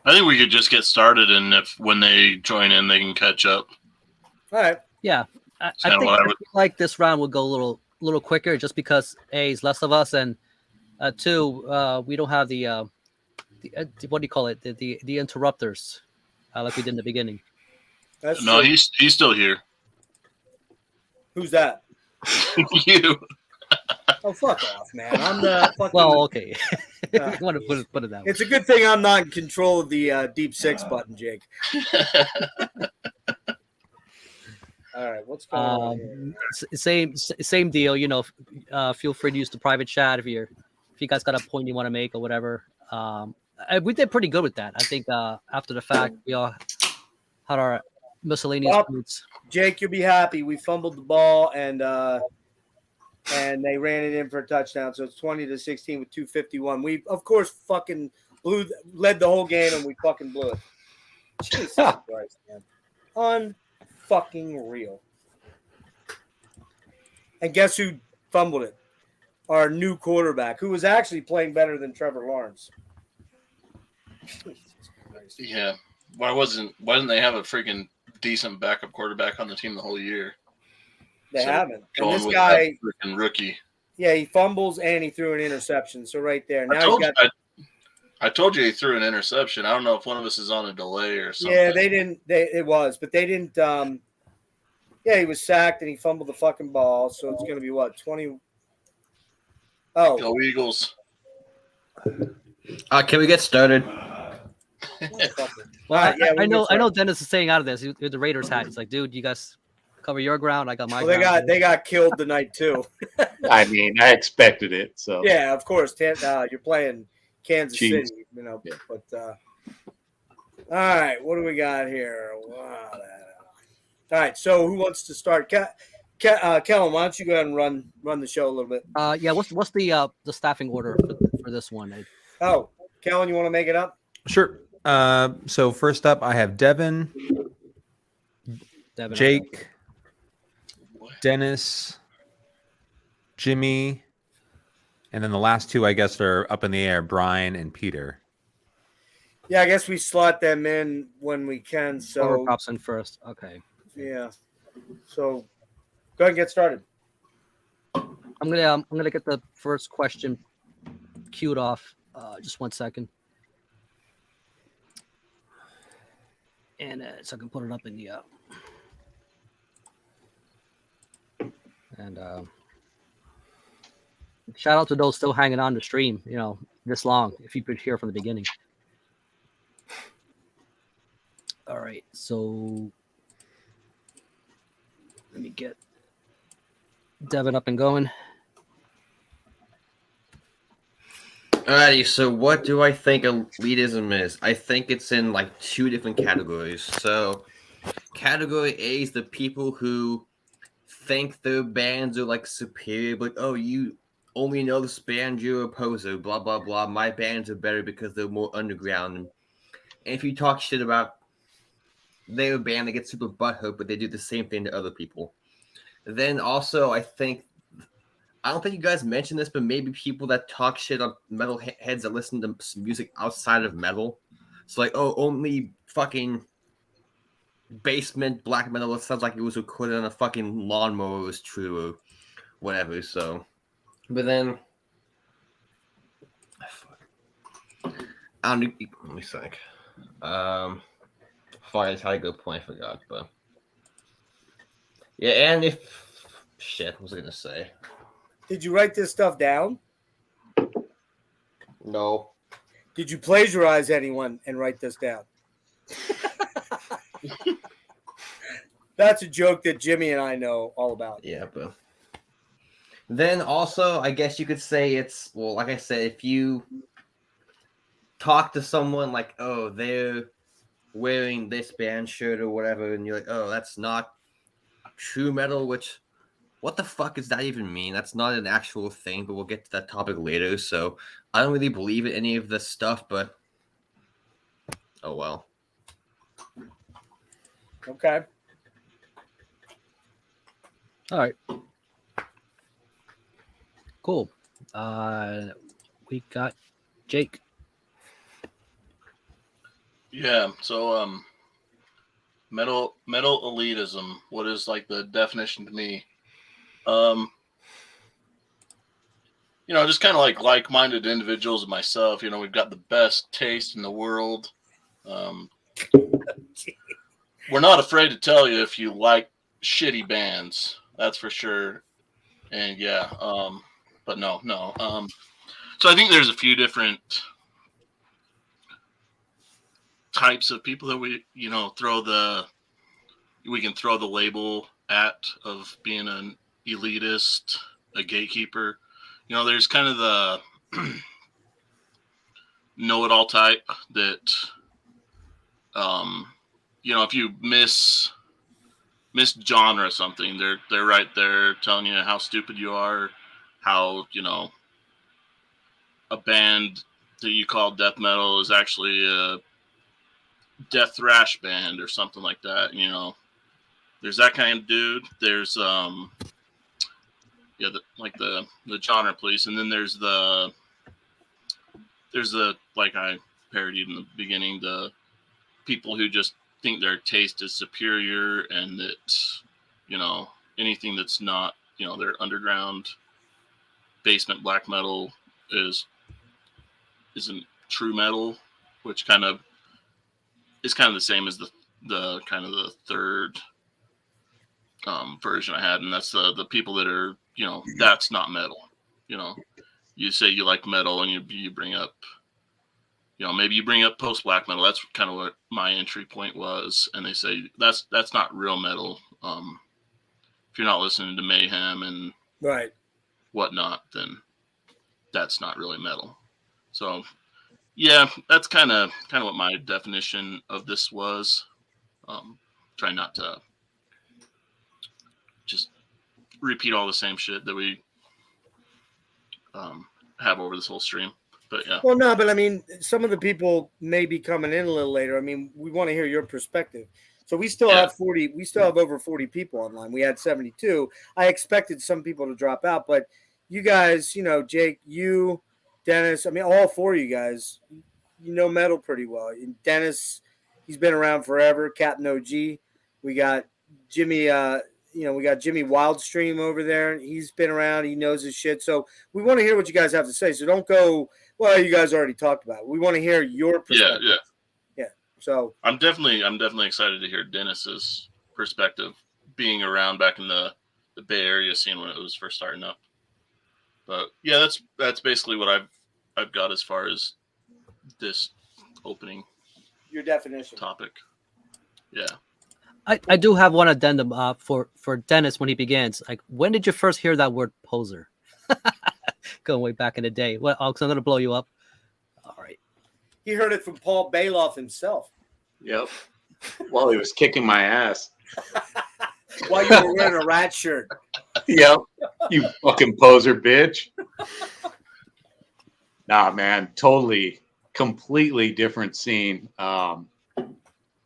I think we could just get started, and when they join in, they can catch up. All right. Yeah, I think like this round will go a little quicker, just because it's less of us, and two, we don't have the what do you call it? The interrupters, like we did in the beginning. That's no, true. he's still here. Who's that? You. Oh, fuck off, man! I'm the fucking. Well, okay. I want to put it that way. It's a good thing I'm not in control of the Deep Six button, Jake. All right, what's going on here? Same deal. Feel free to use the private chat if you guys got a point you want to make or whatever. We did pretty good with that. I think after the fact, we all had our miscellaneous points. Jake, you'll be happy. We fumbled the ball and they ran it in for a touchdown. So it's 20-16 with 2:51. We of course fucking led the whole game and we fucking blew it. Jesus Christ, man. Unfucking real. And guess who fumbled it? Our new quarterback, who was actually playing better than Trevor Lawrence. Yeah. Why didn't they have a freaking decent backup quarterback on the team the whole year? They haven't. And Going this with guy, that freaking rookie. yeah, he fumbles and he threw an interception. So right there. Now I told you he threw an interception. I don't know if one of us is on a delay or something. Yeah, they didn't. It was, but they didn't. Yeah, he was sacked and he fumbled the fucking ball. So it's going to be what, 20? Oh, Go Eagles. Can we get started? Well, I know Dennis is staying out of this with the Raiders hat. He's like, dude, you guys cover your ground. I got my. Well, ground. they got killed tonight too. I mean, I expected it. So Yeah, of course. You're playing Kansas Jeez. City, but all right, what do we got here? Wow. All right, so who wants to start? Kellen, why don't you go ahead and run the show a little bit? Yeah. What's the staffing order for this one? Oh, Kellen, you want to make it up? Sure. So first up, I have Devin, Jake, Dennis, Jimmy, and then the last two, I guess, are up in the air: Brian and Peter. Yeah, I guess we slot them in when we can. So Whoever pops in first. Okay. Yeah. So go ahead and get started. I'm gonna get the first question queued off. Just 1 second. And so I can put it up in the and shout out to those still hanging on the stream, this long, if you could hear from the beginning. All right, so let me get Devin up and going. Alrighty, so what do I think elitism is? I think it's in like two different categories. So category A is the people who think their bands are like superior, like, oh, you only know this band, you're a poser, blah blah blah. My bands are better because they're more underground. And if you talk shit about their band, they get super butthurt, but they do the same thing to other people. Then also, I don't think you guys mentioned this, but maybe people that talk shit on metal heads that listen to music outside of metal. It's like, oh, only fucking basement black metal. It sounds like it was recorded on a fucking lawnmower was true or whatever. So, but then, let me think. Fine, how to go point, I forgot, but yeah, and if shit, what was I gonna say? Did you write this stuff down? No. Did you plagiarize anyone and write this down? That's a joke that Jimmy and I know all about. Yeah, but then also, I guess you could say it's, well, like I said, if you talk to someone like, oh, they're wearing this band shirt or whatever, and you're like, oh, that's not true metal, which, what the fuck does that even mean? That's not an actual thing, but we'll get to that topic later. So I don't really believe in any of this stuff, but oh well. Okay. All right. Cool. We got Jake. Yeah, so metal elitism, what is like the definition to me? Just kind of like like-minded individuals and myself, we've got the best taste in the world. We're not afraid to tell you if you like shitty bands, that's for sure. And yeah, but no. So I think there's a few different types of people that we can throw the label at of being an elitist, a gatekeeper. There's kind of the know-it-all type that if you miss genre something, they're right there telling you how stupid you are, how a band that you call death metal is actually a death thrash band or something like that. There's that kind of dude. There's the genre police, and then there's the like I parodied in the beginning, the people who just think their taste is superior and that anything that's not their underground basement black metal isn't true metal, which kind of is kind of the same as the kind of the third version I had, and that's the people that are that's not metal. You say you like metal and you bring up maybe you bring up post black metal. That's kind of what my entry point was, and they say that's not real metal. if you're not listening to mayhem and right whatnot, then that's not really metal. So yeah, that's kind of what my definition of this was. Try not to just repeat all the same shit that we have over this whole stream. But yeah. Well, no, but I mean, some of the people may be coming in a little later. I mean, we want to hear your perspective. So we still have 40. We still have over 40 people online. We had 72. I expected some people to drop out, but you guys, you know, Jake, you, Dennis. I mean, all four of you guys, you know, metal pretty well. And Dennis, he's been around forever. Captain OG. We got Jimmy. We got Jimmy Wildstream over there. He's been around. He knows his shit. So we want to hear what you guys have to say. So don't go, well, you guys already talked about it. We want to hear your perspective. Yeah. So I'm definitely excited to hear Dennis's perspective, being around back in the Bay Area scene when it was first starting up. But yeah, that's basically what I've got as far as this opening. Your definition topic. Yeah. I do have one addendum for Dennis when he begins. Like, when did you first hear that word poser? Going way back in the day. Well, I'm going to blow you up. All right. He heard it from Paul Bailoff himself. Yep. While he was kicking my ass. While you were wearing a rat shirt. Yep. You fucking poser bitch. Nah, man. Totally, completely different scene. I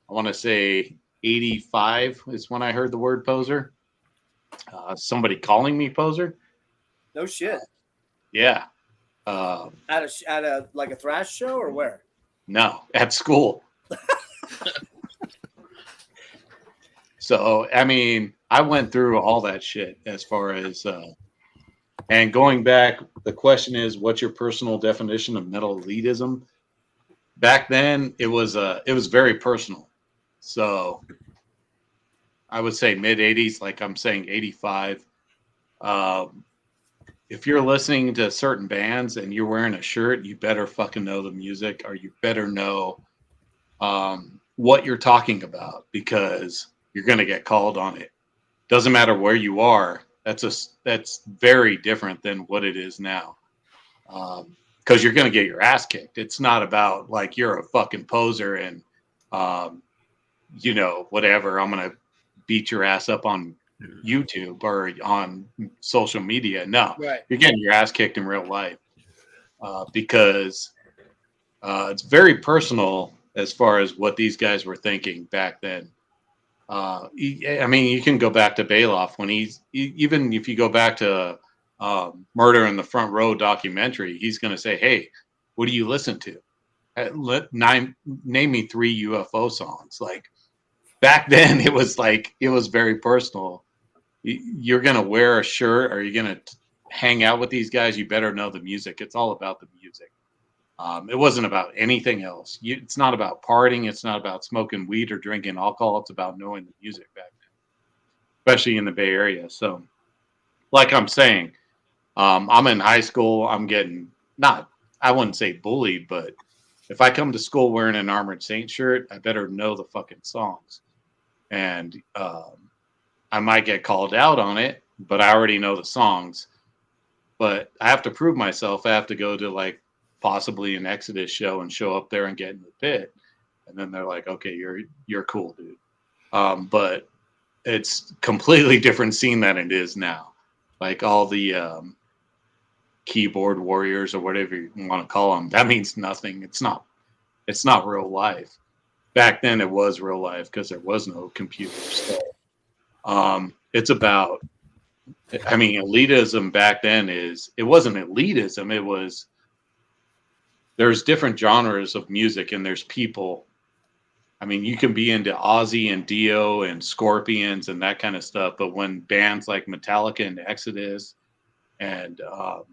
want to say 85 is when I heard the word poser. Somebody calling me poser. No shit. Yeah. At a like a thrash show or where? No, at school. So, I mean, I went through all that shit as far as, and going back, the question is, what's your personal definition of metal elitism? Back then, it was very personal. So I would say mid 80s, like I'm saying 85. If you're listening to certain bands and you're wearing a shirt, you better fucking know the music, or you better know what you're talking about, because you're going to get called on it. Doesn't matter where you are. That's very different than what it is now. Because you're going to get your ass kicked. It's not about like you're a fucking poser and whatever. I'm going to beat your ass up on YouTube or on social media. No, right. You're getting your ass kicked in real life because it's very personal as far as what these guys were thinking back then. I mean, you can go back to Bailoff when even if you go back to Murder in the Front Row documentary, he's going to say, "Hey, what do you listen to? Name me 3 UFO songs." Like back then, it was very personal. You're going to wear a shirt, or you're going to hang out with these guys. You better know the music. It's all about the music. It wasn't about anything else. It's not about partying. It's not about smoking weed or drinking alcohol. It's about knowing the music back then, especially in the Bay Area. So, like I'm saying, I'm in high school. I'm getting I wouldn't say bullied, but if I come to school wearing an Armored Saint shirt, I better know the fucking songs. And I might get called out on it, but I already know the songs. But I have to prove myself. I have to go to like possibly an Exodus show and show up there and get in the pit, and then they're like, "Okay, you're cool, dude." But it's completely different scene than it is now. Like all the keyboard warriors or whatever you want to call them, that means nothing. It's not real life. Back then, it was real life because there was no computers. So, it's about. I mean, elitism back then it wasn't elitism. It was. There's different genres of music and there's people. I mean, you can be into Ozzy and Dio and Scorpions and that kind of stuff. But when bands like Metallica and Exodus and, all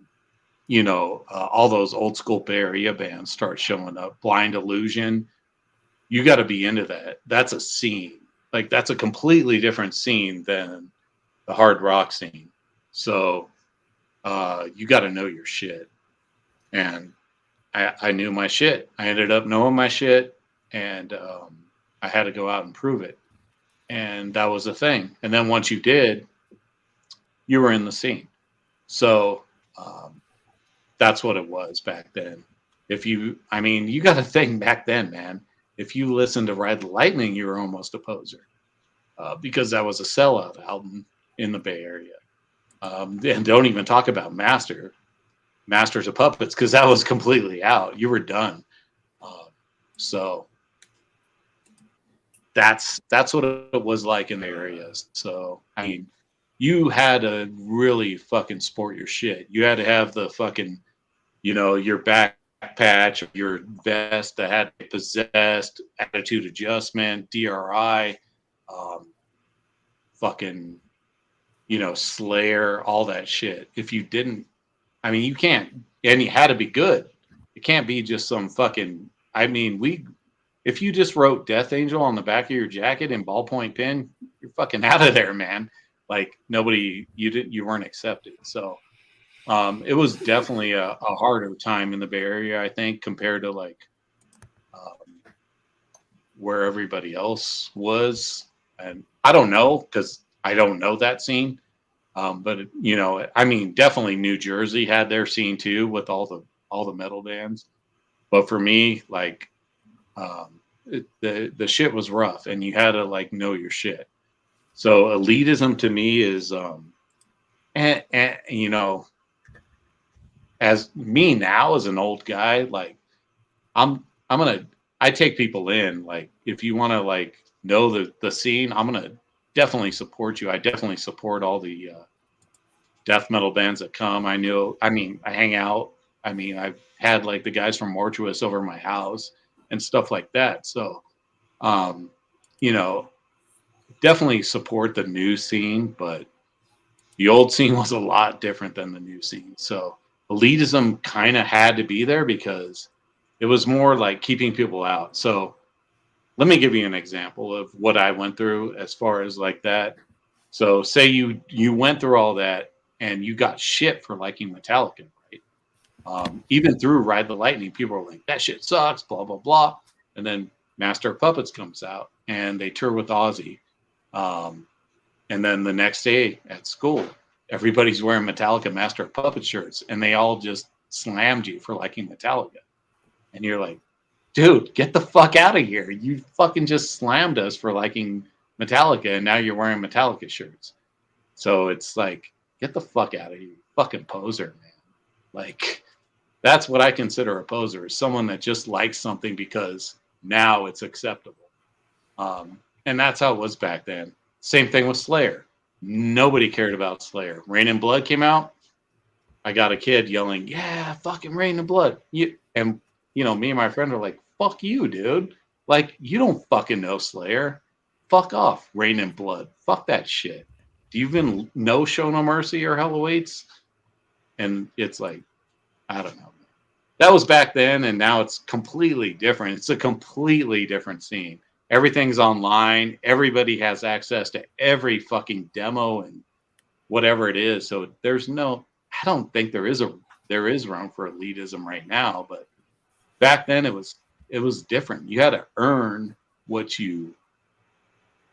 those old school Bay Area bands start showing up, Blind Illusion, you got to be into that. That's a scene. Like, that's a completely different scene than the hard rock scene. So you got to know your shit. And I knew my shit. I ended up knowing my shit, and I had to go out and prove it. And that was the thing. And then once you did, you were in the scene. So that's what it was back then. If you, I mean, you got to think back then, man. If you listened to Ride the Lightning, you were almost a poser because that was a sellout album in the Bay Area. And don't even talk about Masters of Puppets, because that was completely out. You were done. So that's what it was like in the areas. So I mean, you had to really fucking sport your shit. You had to have the fucking, you know, your back patch, your vest that had Possessed, Attitude Adjustment, DRI, fucking, you know, Slayer, all that shit. If you didn't, I mean, you can't, and you had to be good. It can't be just some fucking, I mean, if you just wrote Death Angel on the back of your jacket in ballpoint pen, you're fucking out of there, man. Like you weren't accepted. So it was definitely a harder time in the Bay Area, I think, compared to like where everybody else was. And I don't know, because I don't know that scene. But you know, I mean, definitely New Jersey had their scene too with all the metal bands. But for me, like, the shit was rough, and you had to like know your shit. So elitism to me is, and you know, as me now as an old guy, like I take people in. Like, if you want to like know the scene, I'm gonna definitely support you. I definitely support all the death metal bands that come. I hang out. I mean, I've had like the guys from Mortuous over my house and stuff like that. So, you know, definitely support the new scene, but the old scene was a lot different than the new scene. So elitism kind of had to be there because it was more like keeping people out. So let me give you an example of what I went through as far as like that. So say you went through all that and you got shit for liking Metallica, right? Even through Ride the Lightning, people were like, that shit sucks, blah, blah, blah. And then Master of Puppets comes out and they tour with Ozzy. And then the next day at school, everybody's wearing Metallica Master of Puppets shirts, and they all just slammed you for liking Metallica. And you're like, dude, get the fuck out of here. You fucking just slammed us for liking Metallica, and now you're wearing Metallica shirts. So it's like, get the fuck out of here, you fucking poser, man. Like, that's what I consider a poser, is someone that just likes something because now it's acceptable. And that's how it was back then. Same thing with Slayer. Nobody cared about Slayer. Rain and Blood came out. I got a kid yelling, yeah, fucking Rain and Blood. And, you know, me and my friend are like, fuck you, dude. Like, you don't fucking know Slayer. Fuck off, Rain and Blood. Fuck that shit. Do you even know Show No Mercy or Hell Awaits? And it's like, I don't know. That was back then, and now it's completely different. It's a completely different scene. Everything's online. Everybody has access to every fucking demo and whatever it is. So I don't think there is room for elitism right now. But back then it was different. You had to earn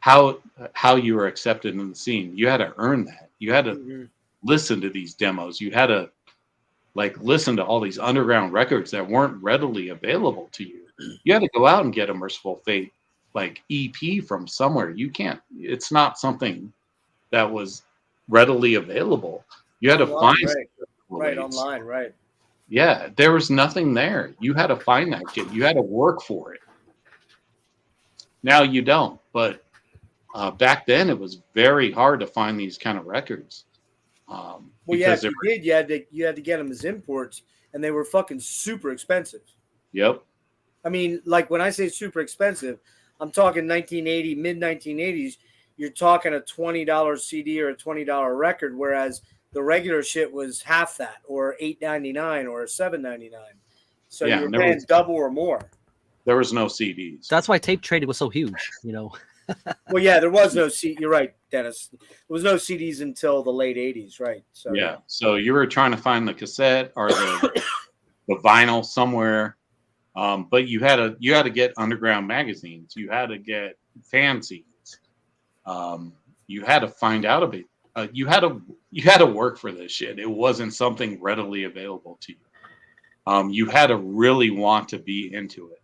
how you were accepted in the scene. You had to earn that. You had to listen to these demos. You had to like listen to all these underground records that weren't readily available to you. You had to go out and get a Merciful Fate like EP from somewhere. You can't. It's not something that was readily available. You had to find right online, right? Yeah, there was nothing there. You had to find that shit. You had to work for it. Now you don't. But back then, it was very hard to find these kind of records. Well, yeah, if you did, you had to get them as imports, and they were fucking super expensive. Yep. I mean, like when I say super expensive, I'm talking 1980, mid 1980s. You're talking a $20 CD or a $20 record, whereas the regular shit was half that, or $8.99 or $7.99. So Yeah, you were paying double or more. There was no CDs. That's why tape trading was so huge, you know. Well, yeah, there was no CD. You're right, Dennis. There was no CDs until the late 80s, right? So yeah. So you were trying to find the cassette or the vinyl somewhere. But you had to get underground magazines. You had to get fanzines. You had to find out you had to work for this shit. It wasn't something readily available to you. You had to really want to be into it.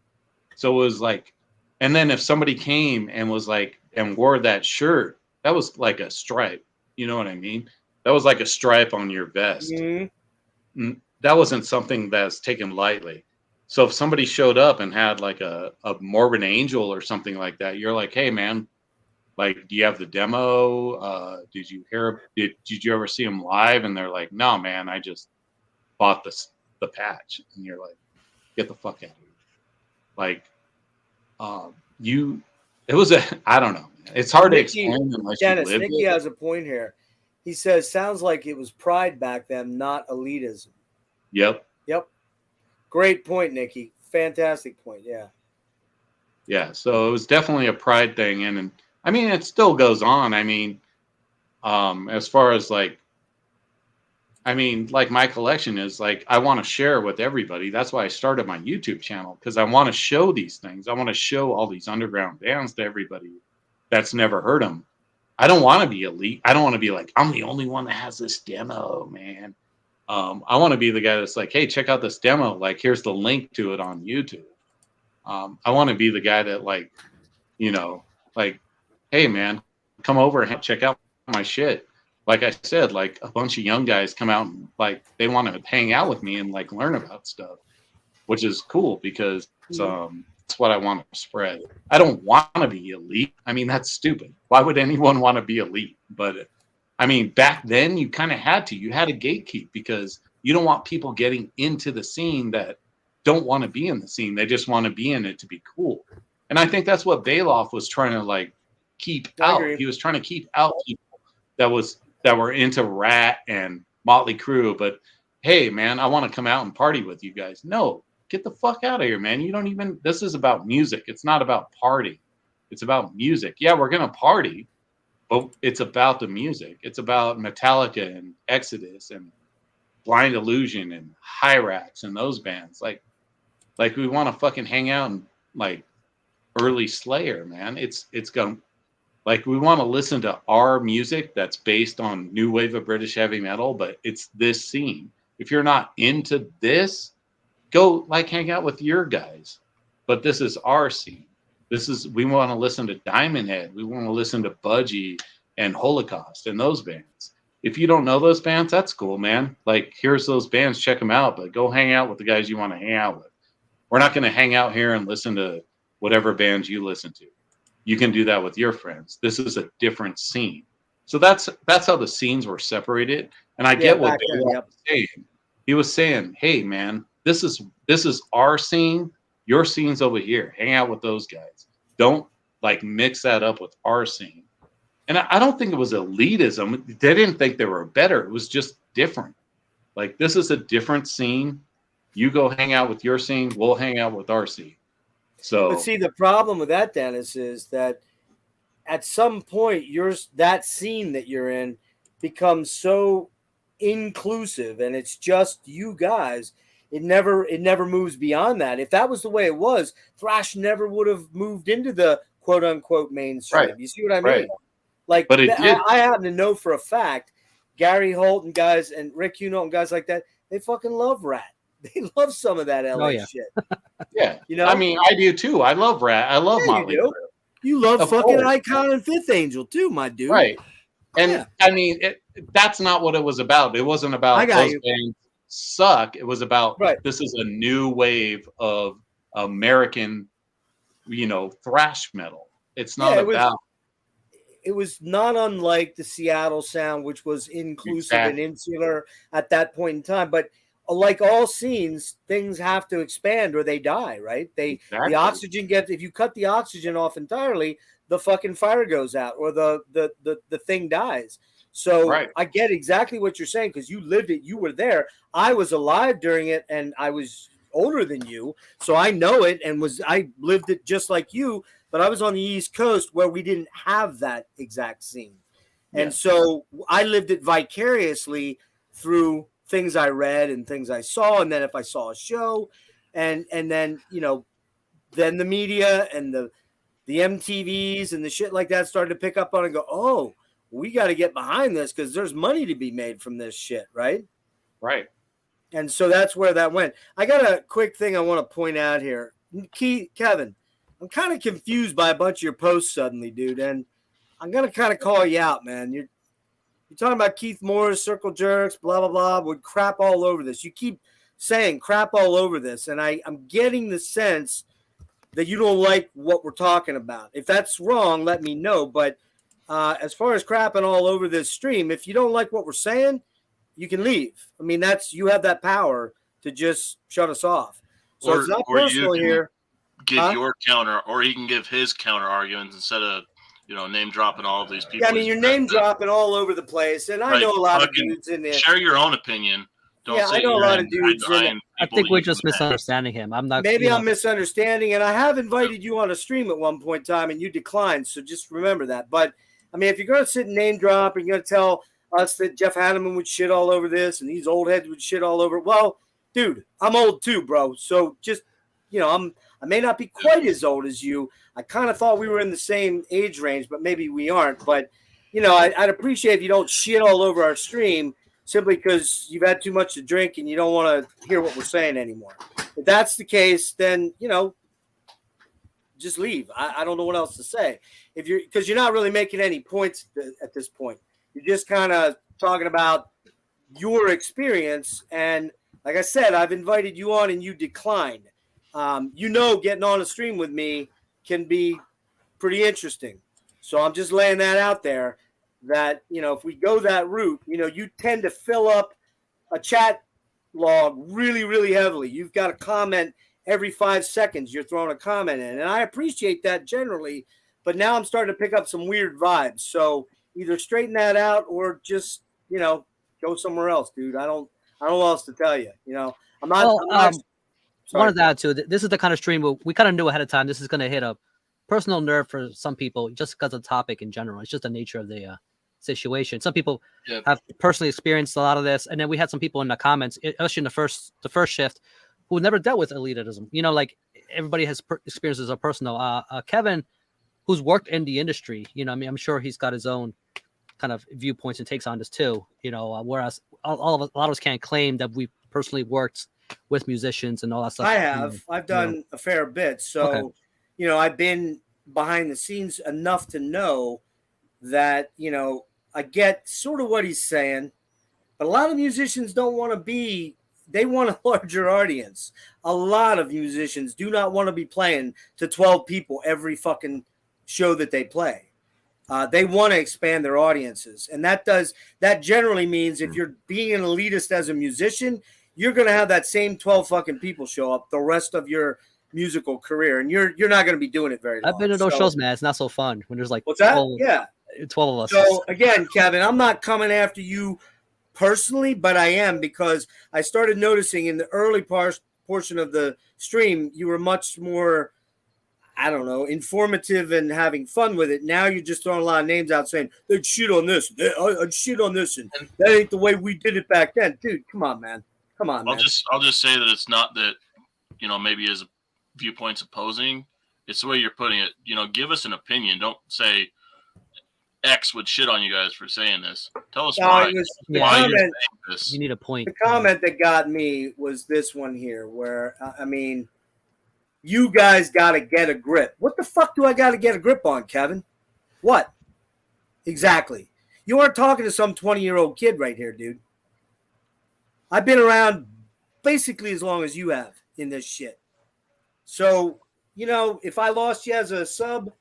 So it was like, and then if somebody came and was like, and wore that shirt, that was like a stripe. You know what I mean? That was like a stripe on your vest. That wasn't something that's taken lightly. So if somebody showed up and had like a Morbid Angel or something like that, you're like, hey man, like, do you have the demo? Did you ever see them live? And they're like, no man, I just bought the patch. And you're like, get the fuck out of here. Like, I don't know. It's hard to explain unless Dennis, you live Nikki it. has a point here. He says, sounds like it was pride back then, not elitism. Yep. Great point, Nikki. Fantastic point. Yeah. Yeah. So it was definitely a pride thing. And I mean, it still goes on. I mean, as far as like my collection is like, I want to share with everybody. That's why I started my YouTube channel, because I want to show these things. I want to show all these underground bands to everybody that's never heard them. I don't want to be elite. I don't want to be like, I'm the only one that has this demo, man. I want to be the guy that's like, hey, check out this demo. Like, here's the link to it on YouTube. I want to be the guy that like, like, hey man, come over and check out my shit. Like I said, like a bunch of young guys come out and like they want to hang out with me and like learn about stuff, which is cool because that's what I want to spread. I don't want to be elite. I mean, that's stupid. Why would anyone want to be elite? But I mean, back then you kind of had to. You had to gatekeep because you don't want people getting into the scene that don't want to be in the scene. They just want to be in it to be cool. And I think that's what Bailoff was trying to like keep out. He was trying to keep out people that were into Rat and Motley Crue. But hey, man, I want to come out and party with you guys. No, get the fuck out of here, man. You don't even. This is about music. It's not about party. It's about music. Yeah, we're gonna party, but it's about the music. It's about Metallica and Exodus and Blind Illusion and Hyrax and those bands. Like we want to fucking hang out and like early Slayer, man. It's going like we want to listen to our music that's based on new wave of British heavy metal, but it's this scene. If you're not into this, go like hang out with your guys. But this is our scene. We want to listen to Diamond Head. We want to listen to Budgie and Holocaust and those bands. If you don't know those bands, that's cool, man. Like, here's those bands, check them out, but go hang out with the guys you want to hang out with. We're not going to hang out here and listen to whatever bands you listen to. You can do that with your friends. This is a different scene. So that's how the scenes were separated. And I get what Bailoff was saying. He was saying, hey, man, this is our scene. Your scene's over here. Hang out with those guys. Don't like mix that up with our scene. And I don't think it was elitism. They didn't think they were better. It was just different. Like, this is a different scene. You go hang out with your scene. We'll hang out with our scene. So, but see, the problem with that, Dennis, is that at some point, that scene that you're in becomes so inclusive, and it's just you guys. It never moves beyond that. If that was the way it was, thrash never would have moved into the quote unquote mainstream. Right. You see what I mean? Right. Like, but it did. I happen to know for a fact, Gary Holt and guys and Rick Huno and guys like that, they fucking love Rat. They love some of that LA shit. Yeah. You know? I mean, I do too. I love Rat. I love Motley Crue. You love Of fucking course. Icon and Fifth Angel too, my dude. Right. And I mean, that's not what it was about. It wasn't about those bands suck. It was about this is a new wave of American, thrash metal. It's not about. It was not unlike the Seattle sound, which was inclusive and insular at that point in time. But like all scenes, things have to expand or they die, right? The oxygen if you cut the oxygen off entirely, the fucking fire goes out or the thing dies. So I get exactly what you're saying because you lived it. You were there. I was alive during it and I was older than you. So I know it and I lived it just like you. But I was on the East Coast where we didn't have that exact scene. And so I lived it vicariously through things I read and things I saw. And then if I saw a show and then, then the media and the MTVs and the shit like that started to pick up on and go, oh, we got to get behind this because there's money to be made from this shit, right? Right. And so that's where that went. I got a quick thing I want to point out here. Kevin, I'm kind of confused by a bunch of your posts suddenly, dude, and I'm going to kind of call you out, man. You're talking about Keith Moore's circle jerks, blah, blah, blah, would crap all over this. You keep saying crap all over this, and I'm getting the sense that you don't like what we're talking about. If that's wrong, let me know. But as far as crapping all over this stream, if you don't like what we're saying, you can leave. I mean, you have that power to just shut us off. So it's not personal here. Give your counter, or he can give his counter arguments instead of name dropping all of these people. Yeah, I mean, you're name dropping all over the place, and I know a lot of dudes in there. Share your own opinion. Don't say I know a lot of dudes. I think we're just misunderstanding him. I'm not. Maybe I'm misunderstanding, and I have invited you on a stream at one point in time, and you declined. So just remember that. But I mean, if you're going to sit and name drop, and you're going to tell us that Jeff Hanneman would shit all over this, and these old heads would shit all over it, well, dude, I'm old too, bro. So just I may not be quite as old as you. I kind of thought we were in the same age range, but maybe we aren't. But I'd appreciate if you don't shit all over our stream simply because you've had too much to drink and you don't want to hear what we're saying anymore. If that's the case, then just leave. I don't know what else to say. Because you're not really making any points at this point. You're just kind of talking about your experience. And like I said, I've invited you on and you declined. Getting on a stream with me can be pretty interesting. So I'm just laying that out there that, if we go that route, you tend to fill up a chat log really, really heavily. You've got a comment every 5 seconds. You're throwing a comment in. And I appreciate that generally, but now I'm starting to pick up some weird vibes. So either straighten that out or just, go somewhere else, dude. I don't know what else to tell you. I'm not one of that too. This is the kind of stream where we kind of knew ahead of time this is going to hit a personal nerve for some people just because of the topic in general. It's just the nature of the situation. Some people have personally experienced a lot of this, and then we had some people in the comments, especially in the first shift, who never dealt with elitism. Like everybody has experiences of personal. Kevin, who's worked in the industry, I'm sure he's got his own kind of viewpoints and takes on this too. Whereas a lot of us can't claim that we personally worked with musicians and all that stuff. I have. I've done a fair bit. So, I've been behind the scenes enough to know that, I get sort of what he's saying, but a lot of musicians don't want to they want a larger audience. A lot of musicians do not want to be playing to 12 people every fucking show that they play. They want to expand their audiences. And that generally means if you're being an elitist as a musician, you're going to have that same 12 fucking people show up the rest of your musical career. And you're not going to be doing it very long. I've been to those shows, man. It's not so fun when there's like what's that? 12, yeah. 12 of us. So again, Kevin, I'm not coming after you personally, but I am because I started noticing in the early portion of the stream, you were much more, informative and having fun with it. Now you're just throwing a lot of names out saying, they'd shit on this, I'd shit on this, and that ain't the way we did it back then. Dude, come on, man. Come on, man. I'll just say that it's not that, maybe his viewpoint's opposing. It's the way you're putting it. Give us an opinion. Don't say X would shit on you guys for saying this. Tell us why you're saying this. You need a point. The comment that got me was this one here where, you guys got to get a grip. What the fuck do I got to get a grip on, Kevin? What? Exactly. You aren't talking to some 20-year-old kid right here, dude. I've been around basically as long as you have in this shit. So, if I lost you as a sub,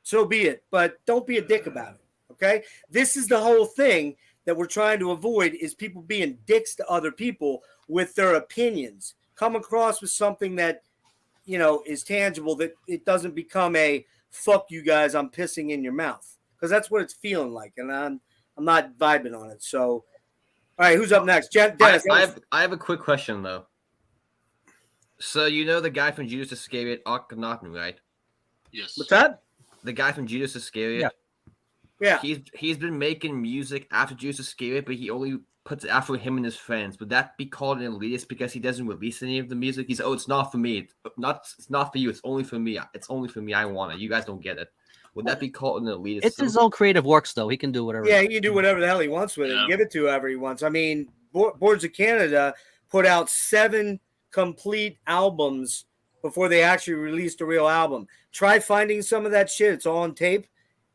so be it. But don't be a dick about it, okay? This is the whole thing that we're trying to avoid is people being dicks to other people with their opinions. Come across with something that, is tangible, that it doesn't become a fuck you guys, I'm pissing in your mouth. Because that's what it's feeling like, and I'm not vibing on it. So, all right, who's up next? Dennis. I have a quick question, though. So, the guy from Judas Iscariot, Akhenaten, right? Yes. What's that? The guy from Judas Iscariot? Yeah. He's been making music after Judas Iscariot, but he only puts it after him and his friends. Would that be called an elitist because he doesn't release any of the music? He's it's not for me. It's not for you. It's only for me. It's only for me. I want it. You guys don't get it. Would that be called an elitist? It's his own creative works, though. He can do whatever. Yeah, he can do whatever the hell he wants with it. Yeah. Give it to whoever he wants. I mean, Boards of Canada put out 7 complete albums before they actually released a real album. Try finding some of that shit. It's all on tape.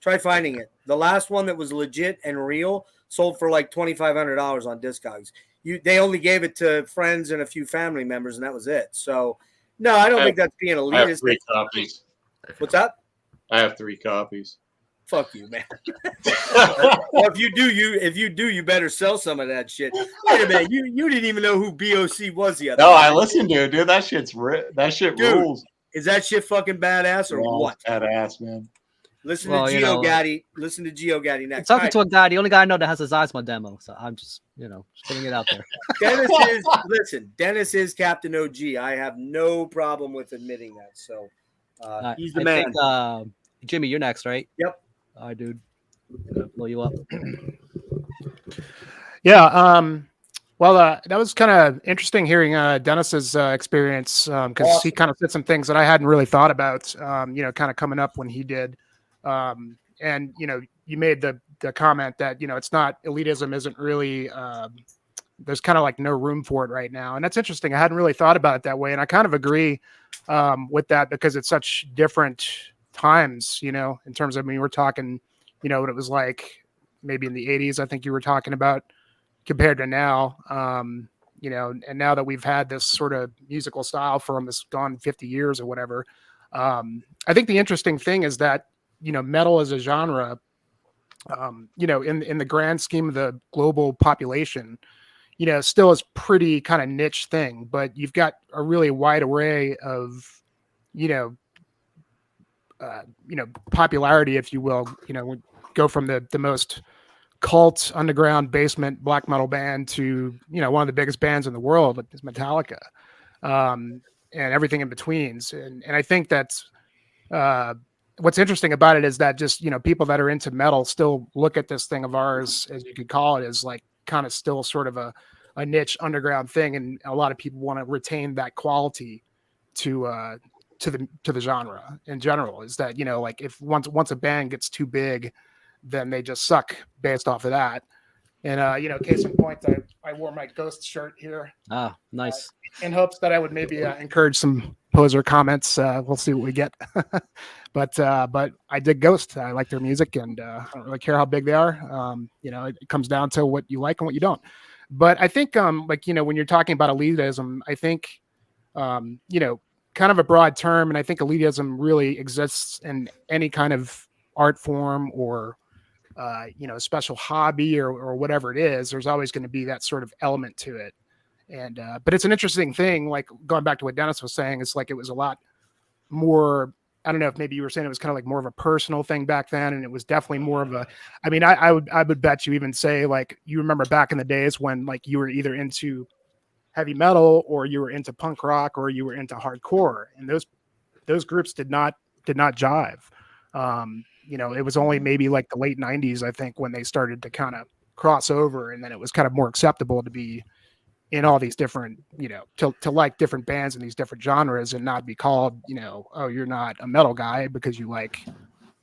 Try finding it. The last one that was legit and real sold for like $2,500 on Discogs. They only gave it to friends and a few family members, and that was it. So, no, I don't think that's being I have elitist. 3 copies. What's up? I have 3 copies. Fuck you, man. Well, if you do, you better sell some of that shit. Wait a minute, you didn't even know who BOC was the other No, day. I listened to it, dude. That shit Dude, rules. Is that shit fucking badass or Yeah, what? it's badass, man. Listen Well, to you know, Gaddy. Listen to Gaddy next. Talking All to a guy, the only guy I know that has his Ozma demo, so I'm just putting it out there. Dennis is Captain OG. I have no problem with admitting that. So he's the I man. think, Jimmy, you're next, right? Yep. All right, dude. I'm gonna blow you up. Yeah. Well, that was kind of interesting hearing Dennis's experience because he kind of said some things that I hadn't really thought about, kind of coming up when he did. And, you made the comment that, it's not elitism isn't really there's kind of like no room for it right now. And that's interesting. I hadn't really thought about it that way. And I kind of agree with that because it's such different times, in terms of, we're talking, what it was like maybe in the 80s, I think you were talking about, compared to now, and now that we've had this sort of musical style for almost gone 50 years or whatever. I think the interesting thing is that, metal as a genre, in the grand scheme of the global population, still is pretty kind of niche thing, but you've got a really wide array of, popularity, if you will, go from the most cult underground basement black metal band to, one of the biggest bands in the world is Metallica, and everything in betweens. And I think that's, what's interesting about it is that just, people that are into metal still look at this thing of ours, as you could call it, as like kind of still sort of a niche underground thing. And a lot of people want to retain that quality to the genre in general, is that, like if once a band gets too big, then they just suck based off of that. And, case in point, I wore my Ghost shirt here. Ah, nice. In hopes that I would maybe encourage some poser comments. We'll see what we get. But I dig Ghost. I like their music, and I don't really care how big they are. It comes down to what you like and what you don't. But I think, when you're talking about elitism, I think, kind of a broad term, and I think elitism really exists in any kind of art form or special hobby or whatever it is. There's always going to be that sort of element to it. And but it's an interesting thing, like going back to what Dennis was saying, it's like it was a lot more, I don't know if maybe you were saying it was kind of like more of a personal thing back then, and it was definitely more of a, I would bet you even say, like, you remember back in the days when like you were either into heavy metal or you were into punk rock or you were into hardcore, and those groups did not jive. It was only maybe like the late 90s, I think, when they started to kind of cross over, and then it was kind of more acceptable to be in all these different, to like different bands in these different genres and not be called, oh, you're not a metal guy because you like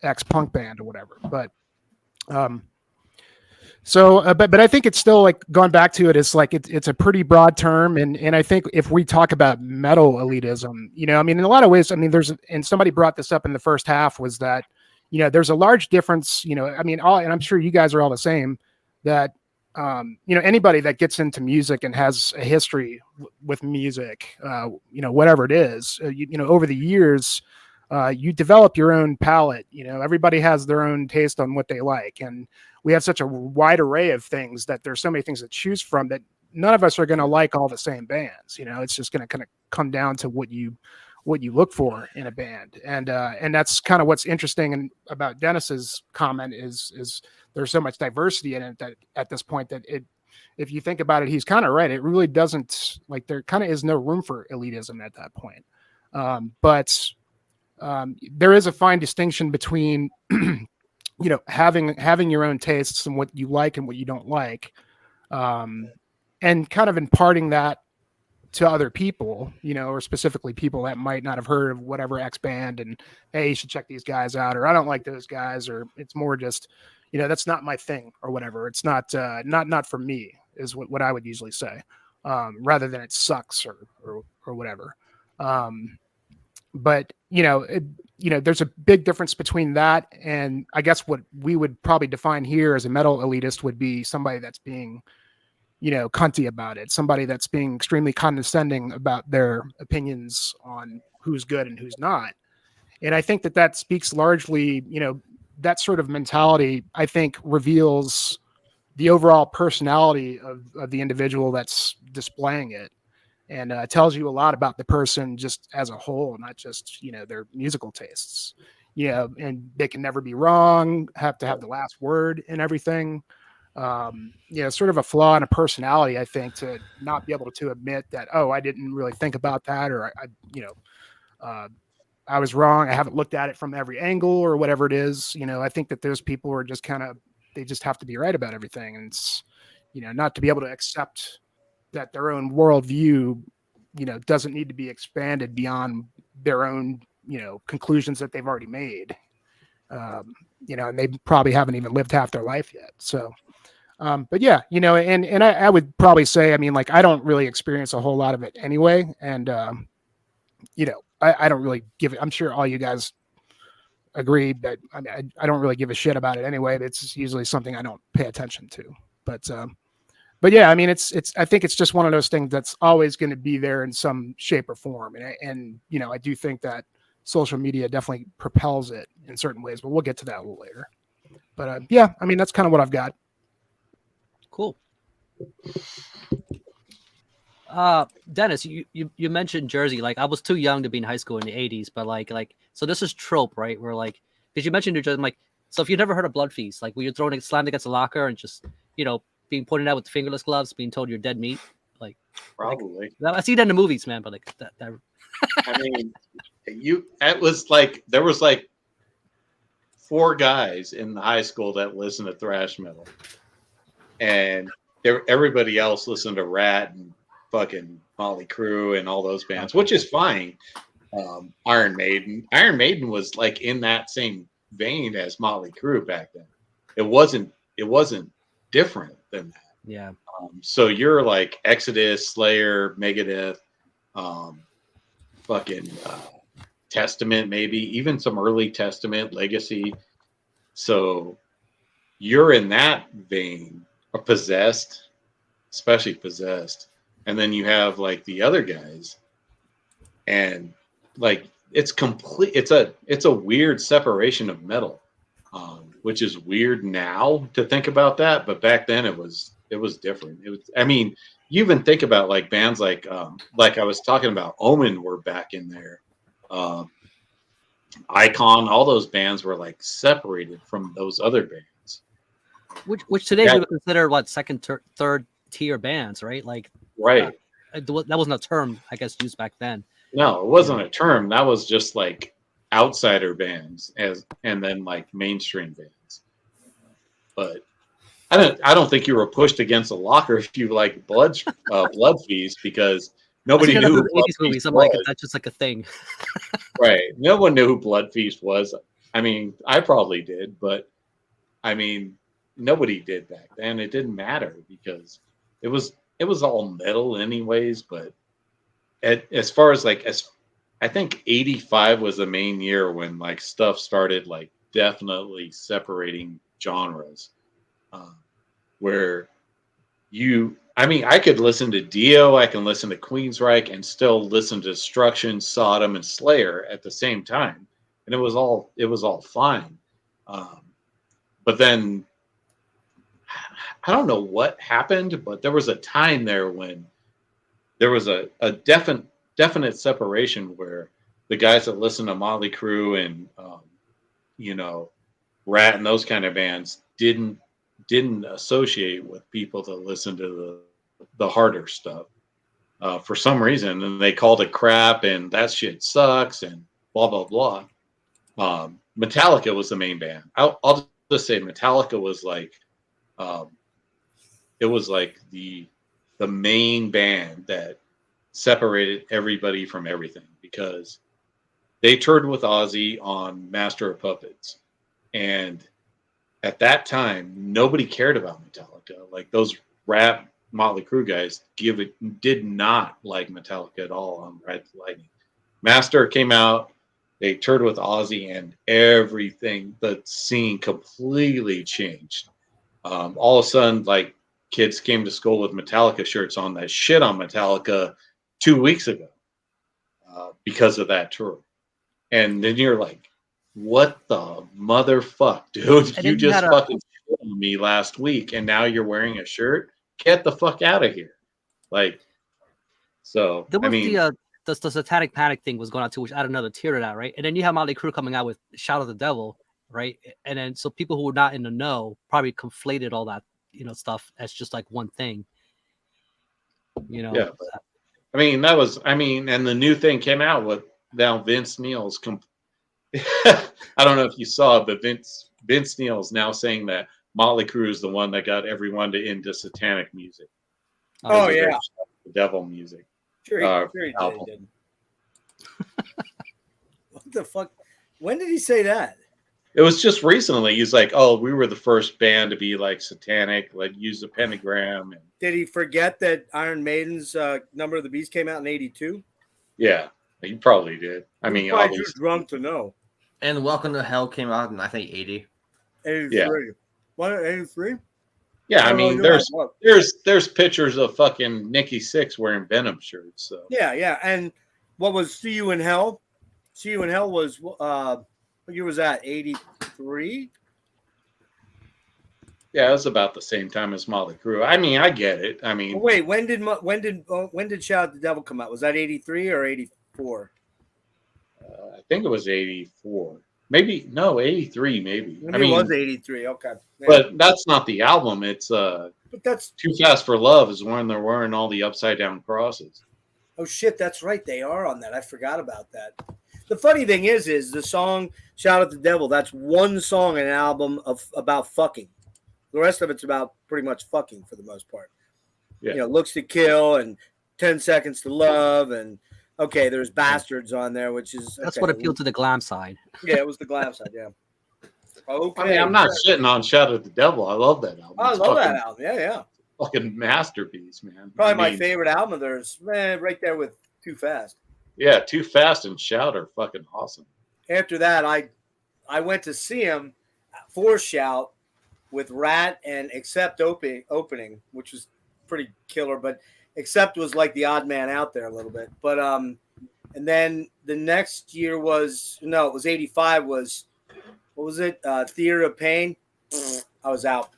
X punk band or whatever. But but I think it's still, like, going back to it, it's like it's a pretty broad term, and I think if we talk about metal elitism, in a lot of ways, there's, and somebody brought this up in the first half, was that there's a large difference, and I'm sure you guys are all the same, that anybody that gets into music and has a history with music, whatever it is, over the years, you develop your own palette. Everybody has their own taste on what they like, and we have such a wide array of things that there's so many things to choose from that none of us are going to like all the same bands. It's just going to kind of come down to what you look for in a band. And that's kind of what's interesting about Dennis's comment is there's so much diversity in it that at this point that if you think about it, he's kind of right. It really doesn't, like, there kind of is no room for elitism at that point. But there is a fine distinction between, having your own tastes and what you like and what you don't like. And kind of imparting that to other people, or specifically people that might not have heard of whatever X band, and hey, you should check these guys out, or I don't like those guys, or it's more just, that's not my thing or whatever. It's not for me is what I would usually say, rather than it sucks or whatever. But there's a big difference between that and I guess what we would probably define here as a metal elitist would be somebody that's being, cunty about it, somebody that's being extremely condescending about their opinions on who's good and who's not. And I think that speaks largely, that sort of mentality, I think, reveals the overall personality of the individual that's displaying it. And tells you a lot about the person just as a whole, not just, their musical tastes, and they can never be wrong, have to have the last word and everything. Sort of a flaw in a personality, I think, to not be able to admit that, oh, I didn't really think about that, or I was wrong. I haven't looked at it from every angle or whatever it is. I think that those people are just they just have to be right about everything. And it's, not to be able to accept that their own worldview, doesn't need to be expanded beyond their own, conclusions that they've already made. And they probably haven't even lived half their life yet. So, but yeah, and I would probably say, I mean, like, I don't really experience a whole lot of it anyway. And, I don't really give it. I'm sure all you guys agree, but I mean, I don't really give a shit about it anyway. It's usually something I don't pay attention to, but yeah, I mean, I think it's just one of those things that's always going to be there in some shape or form. And I do think that social media definitely propels it in certain ways, but we'll get to that a little later. But yeah, I mean, that's kind of what I've got. Cool. Dennis, you mentioned Jersey. Like, I was too young to be in high school in the 80s, but like, so this is trope, right? Where like, because you mentioned New Jersey, I'm like, so if you've never heard of Blood Feast, like, where you're throwing slammed against a locker and just, being pointed out with fingerless gloves, being told you're dead meat, like, probably. Like, I see that in the movies, man. But like that I mean, it was like there was like 4 guys in the high school that listened to thrash metal, and everybody else listened to Rat and fucking Motley Crue and all those bands, which is fine. Iron Maiden was like in that same vein as Motley Crue back then. It wasn't different than that. Yeah. So you're like Exodus, Slayer, Megadeth, Testament, maybe even some early Testament, Legacy. So you're in that vein, or Possessed, especially Possessed. And then you have like the other guys, and like it's complete. It's a weird separation of metal, which is weird now to think about that. But back then it was different. It was. I mean, you even think about like bands like I was talking about, Omen were back in there. Icon, all those bands were like separated from those other bands. Which today we would consider what second, third tier bands, right? Like, right. That wasn't a term, I guess, used back then. No, it wasn't a term. That was just like outsider bands, and then like mainstream bands. But I don't think you were pushed against a locker if you like Blood Feast, because nobody knew who Blood Feast was. Like, that's just like a thing. Right. No one knew who Blood Feast was. I mean, I probably did, but I mean, nobody did back then. It didn't matter because it was all metal anyways. But as far as like, I think 85 was the main year when like stuff started like definitely separating genres, where I mean, I could listen to Dio, I can listen to Queensryche, and still listen to Destruction, Sodom, and Slayer at the same time, and it was all fine. But then I don't know what happened, but there was a time there when there was a definite separation where the guys that listened to Motley Crue and Rat and those kind of bands didn't associate with people that listened to the harder stuff for some reason, and they called it crap and that shit sucks and blah blah blah. Metallica was the main band. I'll just say Metallica was like it was like the main band that separated everybody from everything because they toured with Ozzy on Master of Puppets. And at that time, nobody cared about Metallica. Like those rap Motley Crue guys did not like Metallica at all on Ride the Lightning. Master came out, they toured with Ozzy, and everything, the scene completely changed. All of a sudden, like kids came to school with Metallica shirts on that shit on Metallica 2 weeks ago because of that tour. And then you're like, what the motherfuck, dude? And You then just had fucking shit on me last week, and now you're wearing a shirt? Get the fuck out of here. Like, so, there was I mean, the Satanic Panic thing was going on too, which added another tier to that, right? And then you have Motley Crue coming out with Shout at the Devil, right? And then so people who were not in the know probably conflated all that, stuff as just like one thing. yeah. But, and the new thing came out with now Vince Neil's I don't know if you saw it, but Vince Neil is now saying that Motley Crue is the one that got everyone into satanic music. Oh yeah, the devil music. Sure he did. What the fuck? When did he say that? It was just recently. He's like, "Oh, we were the first band to be like satanic, like use the pentagram." And did he forget that Iron Maiden's Number of the Beast came out in '82? Yeah, he probably did. I mean, probably too drunk to know. And Welcome to Hell came out in I think 80. 83. Yeah. What, 83? Yeah, I mean, there's pictures of fucking Nikki Sixx wearing Venom shirts. So yeah, and what was See You in Hell? See You in Hell was what year was that? 83. Yeah, it was about the same time as Motley Crue. I mean, I get it. I mean, wait, when did Shout at the Devil come out? Was that 83 or 84? I think it was 84. Maybe no, 83. Maybe. I mean, it was 83. Okay, yeah. But that's not the album. It's But that's Too Fast for Love is when they're wearing all the upside down crosses. Oh shit, that's right. They are on that. I forgot about that. The funny thing is the song "Shout at the Devil." That's one song in an album about fucking. The rest of it's about pretty much fucking for the most part. Yeah. Looks to Kill and 10 Seconds to Love and. Okay, there's Bastards on there, which is that's what appealed to the glam side. Yeah, it was the glam side. Yeah. Okay. I mean, I'm not shitting on Shout at the Devil. I love that album. I love that album. Yeah. Fucking masterpiece, man. Probably my favorite album of theirs. Right there with Too Fast. Yeah, Too Fast and Shout are fucking awesome. After that, I went to see him for Shout with Rat and Accept opening, which was pretty killer, but Accept was like the odd man out there a little bit. But and then the next year it was 85 was, what was it? Theater of Pain. I was out.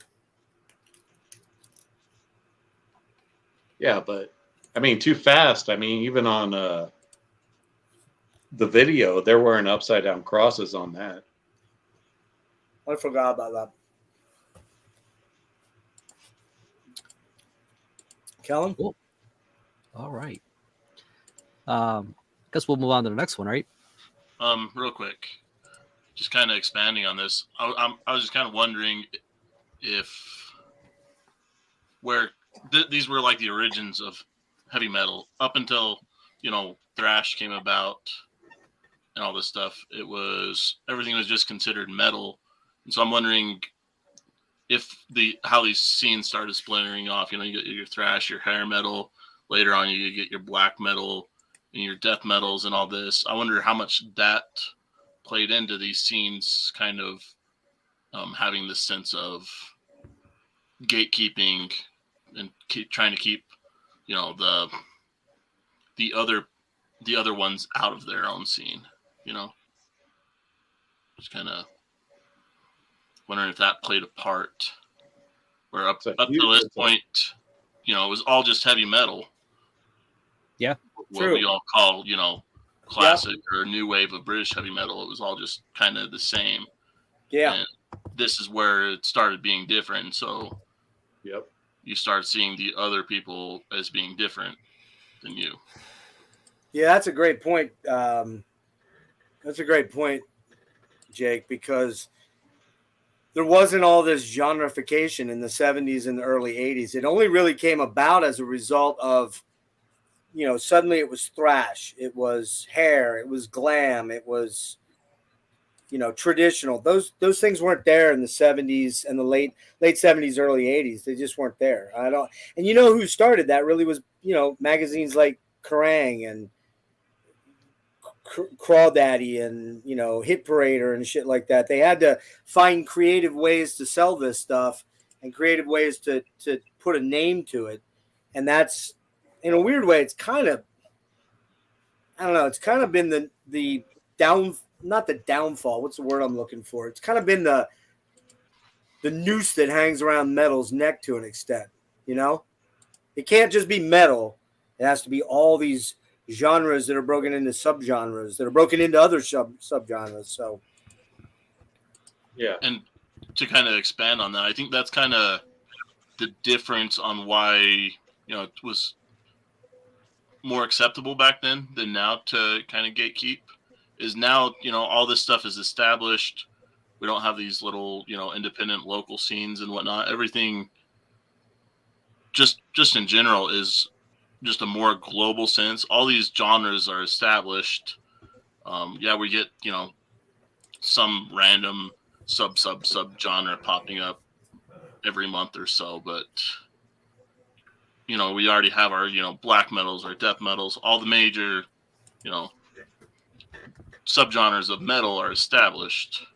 Yeah, but I mean, Too Fast. I mean, even on the video, they're wearing upside down crosses on that. I forgot about that. Kellen? Cool. All right. Guess we'll move on to the next one, right? Real quick, just kind of expanding on this. I was just kind of wondering if these were like the origins of heavy metal up until thrash came about and all this stuff. Everything was just considered metal, and so I'm wondering if how these scenes started splintering off. You get your thrash, your hair metal. Later on, you get your black metal and your death metals and all this. I wonder how much that played into these scenes, kind of having this sense of gatekeeping and trying to keep, the other ones out of their own scene. Just kind of wondering if that played a part. Where up to this point, it was all just heavy metal. Yeah, what we all call, classic or new wave of British heavy metal. It was all just kind of the same. Yeah. And this is where it started being different. And so you start seeing the other people as being different than you. Yeah, that's a great point. That's a great point, Jake, because there wasn't all this genreification in the 70s and the early 80s. It only really came about as a result of you know, suddenly it was thrash, it was hair, it was glam, it was, you know, traditional. Those things weren't there in the 70s and the late 70s, early 80s. They just weren't there. I don't. And you know who started that really was, you know, magazines like Kerrang and Crawdaddy and, you know, Hit Parader and shit like that. They had to find creative ways to sell this stuff and creative ways to put a name to it. And that's, in a weird way, it's kind of, I don't know, it's kind of been the not the downfall. What's the word I'm looking for? It's kind of been the noose that hangs around metal's neck to an extent. You know, it can't just be metal. It has to be all these genres that are broken into subgenres that are broken into other subgenres. So, yeah. And to kind of expand on that, I think that's kind of the difference on why, you know, it was more acceptable back then than now to kind of gatekeep. Is now, you know, all this stuff is established. We don't have these little, you know, independent local scenes and whatnot. Everything just in general is just a more global sense. All these genres are established. Yeah, we get, you know, some random sub genre popping up every month or so, but you know, we already have our, you know, black metals, our death metals, all the major, you know, subgenres of metal are established.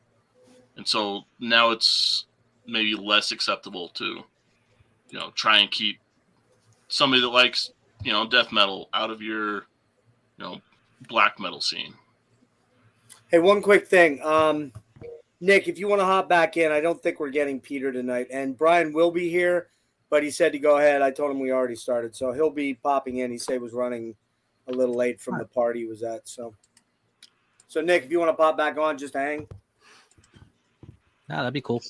And so now it's maybe less acceptable to, you know, try and keep somebody that likes, you know, death metal out of your, you know, black metal scene. hey, one quick thing. Nick, if you want to hop back in, I don't think we're getting Peter tonight. And Brian will be here, but he said to go ahead. I told him we already started. So he'll be popping in. He said he was running a little late from the party he was at. So Nick, if you want to pop back on, just hang. Yeah, that'd be cool.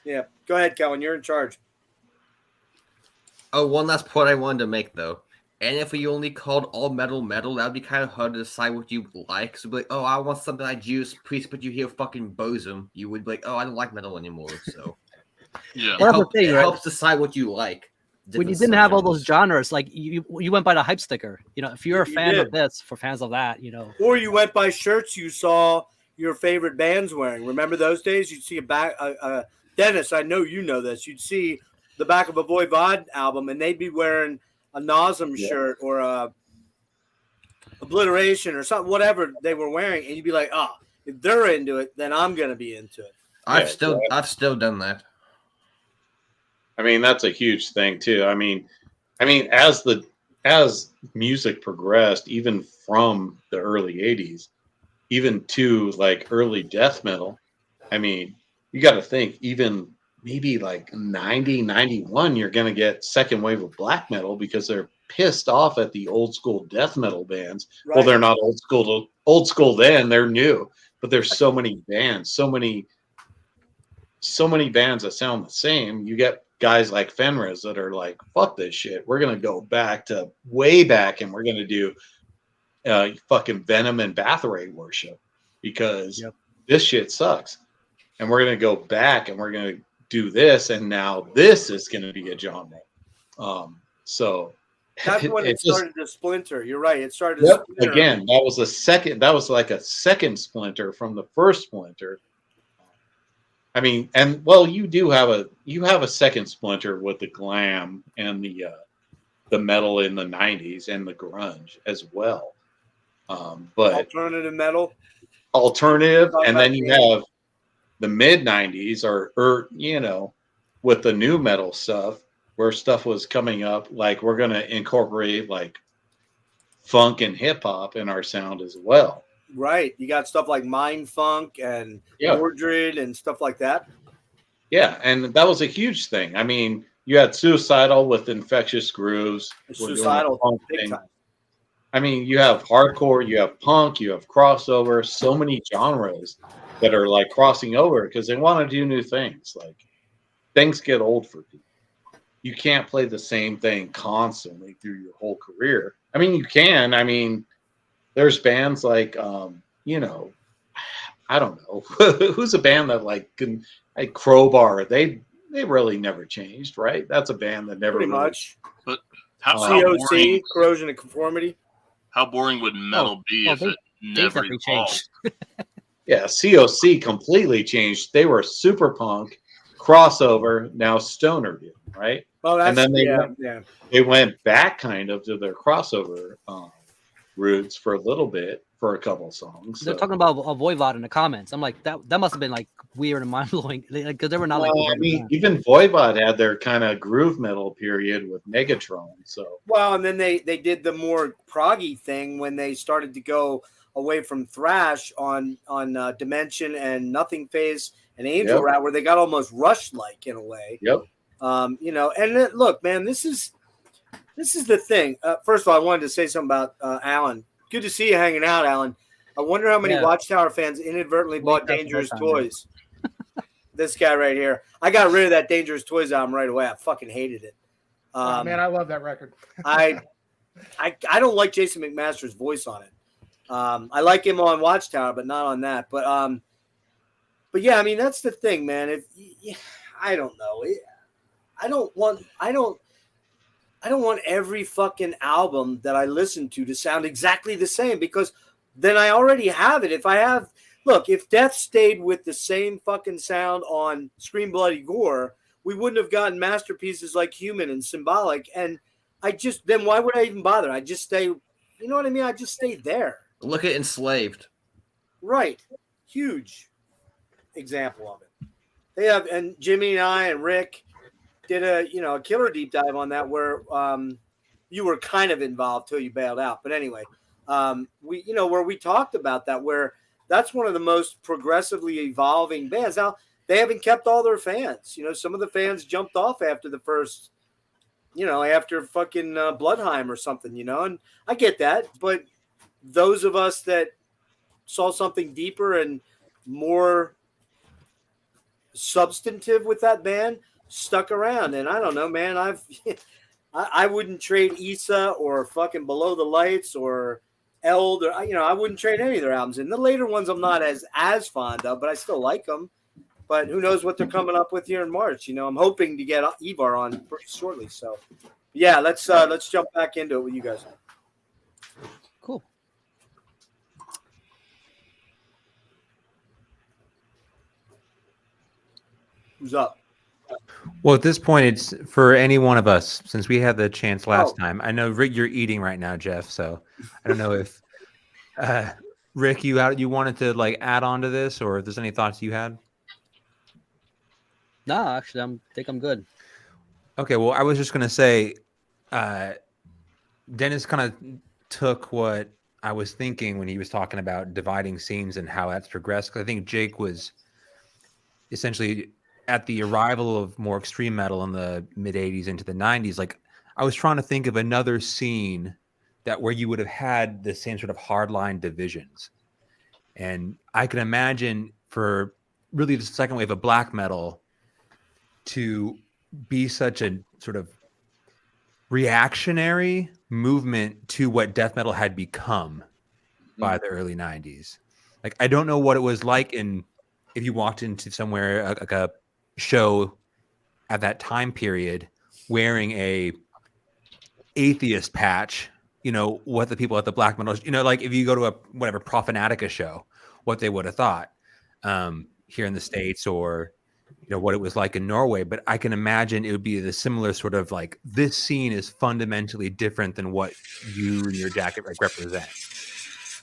Yeah. Go ahead, Kellen. You're in charge. Oh, one last point I wanted to make, though. And if we only called all metal metal, that would be kind of hard to decide what you like. So, be like, oh, I want something like Judas Priest, but you hear fucking bosom. You would be like, oh, I don't like metal anymore. So, yeah, it helps decide what you like. When you didn't have all those genres, like you went by the hype sticker. You know, if you're a fan of this, for fans of that, you know. Or you went by shirts you saw your favorite bands wearing. Remember those days? You'd see a back. Dennis, I know you know this. You'd see the back of a Voivod album, and they'd be wearing a Nasm shirt or a Obliteration or something, whatever they were wearing, and you'd be like, "Ah, if they're into it, then I'm gonna be into it." I've still done that. I mean, that's a huge thing too. I mean, as music progressed, even from the early '80s, even to like early death metal, I mean, you got to think even maybe like 90, 91, you're going to get second wave of black metal because they're pissed off at the old school death metal bands. Right. Well, they're not old school then, they're new, but there's so many bands, so many bands that sound the same. You get guys like Fenriz that are like, fuck this shit. We're going to go back to way back and we're going to do fucking Venom and Bathory worship because this shit sucks. And we're going to go back and we're going to do this. And now this is going to be a genre. So that's when it started to splinter. You're right. It started to splinter. Again, that was like a second splinter from the first splinter. I mean, and well, you have a second splinter with the glam and the metal in the 90s and the grunge as well. But alternative metal, and then you have the mid 90s or you know, with the new metal stuff where stuff was coming up, like we're going to incorporate like funk and hip hop in our sound as well. Right. You got stuff like Mind Funk and Mordred and stuff like that. Yeah. And that was a huge thing. I mean, you had Suicidal with Infectious Grooves. Suicidal. Big time. I mean, you have hardcore, you have punk, you have crossover, so many genres that are like crossing over because they want to do new things. Like things get old for people. You can't play the same thing constantly through your whole career. I mean, you can. I mean, there's bands like, you know, I don't know who's a band that like Crowbar. They really never changed, right? That's a band that never pretty much. But How COC, boring? corrosion of conformity. How boring would metal be if it never evolved? Yeah, COC completely changed. They were super punk, crossover, now stoner, right? Well, and then yeah. they went back kind of to their crossover roots for a little bit for a couple songs. They're talking about a Voivod in the comments. I'm like, that must have been like weird and mind blowing because they were not like. I mean, even Voivod had their kind of groove metal period with Megatron. So Well, and then they did the more proggy thing when they started to go away from thrash on Dimension and Nothing Phase and Angel Rat, where they got almost Rush like in a way. Yep. You know, and look, man, this is the thing. First of all, I wanted to say something about Alan. Good to see you hanging out, Alan. I wonder how many Watchtower fans inadvertently bought Dangerous Toys. This guy right here. I got rid of that Dangerous Toys album right away. I fucking hated it. Oh, man, I love that record. I don't like Jason McMaster's voice on it. I like him on Watchtower, but not on that. But yeah, I mean, that's the thing, man. I don't know. I don't want every fucking album that I listen to sound exactly the same, because then I already have it. If Death stayed with the same fucking sound on Scream Bloody Gore, we wouldn't have gotten masterpieces like Human and Symbolic. And then why would I even bother? I just stay, you know what I mean? I just stay there. Look at Enslaved. Right. Huge example of it. They have, and Jimmy and I and Rick did a killer deep dive on that, where you were kind of involved till you bailed out. But anyway, where we talked about that, where that's one of the most progressively evolving bands. Now, they haven't kept all their fans. Some of the fans jumped off after the first, after fucking Bloodheim or something, and I get that. But those of us that saw something deeper and more substantive with that band stuck around. And I don't know, man, I wouldn't trade Issa or fucking Below the Lights or Eld, or I wouldn't trade any of their albums. And the later ones I'm not as fond of, but I still like them. But who knows what they're coming up with here in March? I'm hoping to get Ivar on pretty shortly. So yeah, let's jump back into it with you guys. Cool. Who's up? Well, at this point, it's for any one of us, since we had the chance last time. I know, Rick, you're eating right now, Jeff. So I don't know if Rick, you wanted to add on to this, or if there's any thoughts you had. No, actually, I think I'm good. Okay, well, I was just gonna say, Dennis kind of took what I was thinking when he was talking about dividing scenes and how that's progressed. 'Cause I think Jake was essentially at the arrival of more extreme metal in the mid 80s into the 90s. I was trying to think of another scene where you would have had the same sort of hardline divisions. And I can imagine for really the second wave of black metal to be such a sort of reactionary movement to what death metal had become by the early 90s. I don't know what it was like if you walked into somewhere like a show at that time period wearing a atheist patch, what the people at the black metal, if you go to a Profanatica show, what they would have thought here in the States, or what it was like in Norway. But I can imagine it would be the similar sort of this scene is fundamentally different than what you and your jacket represent.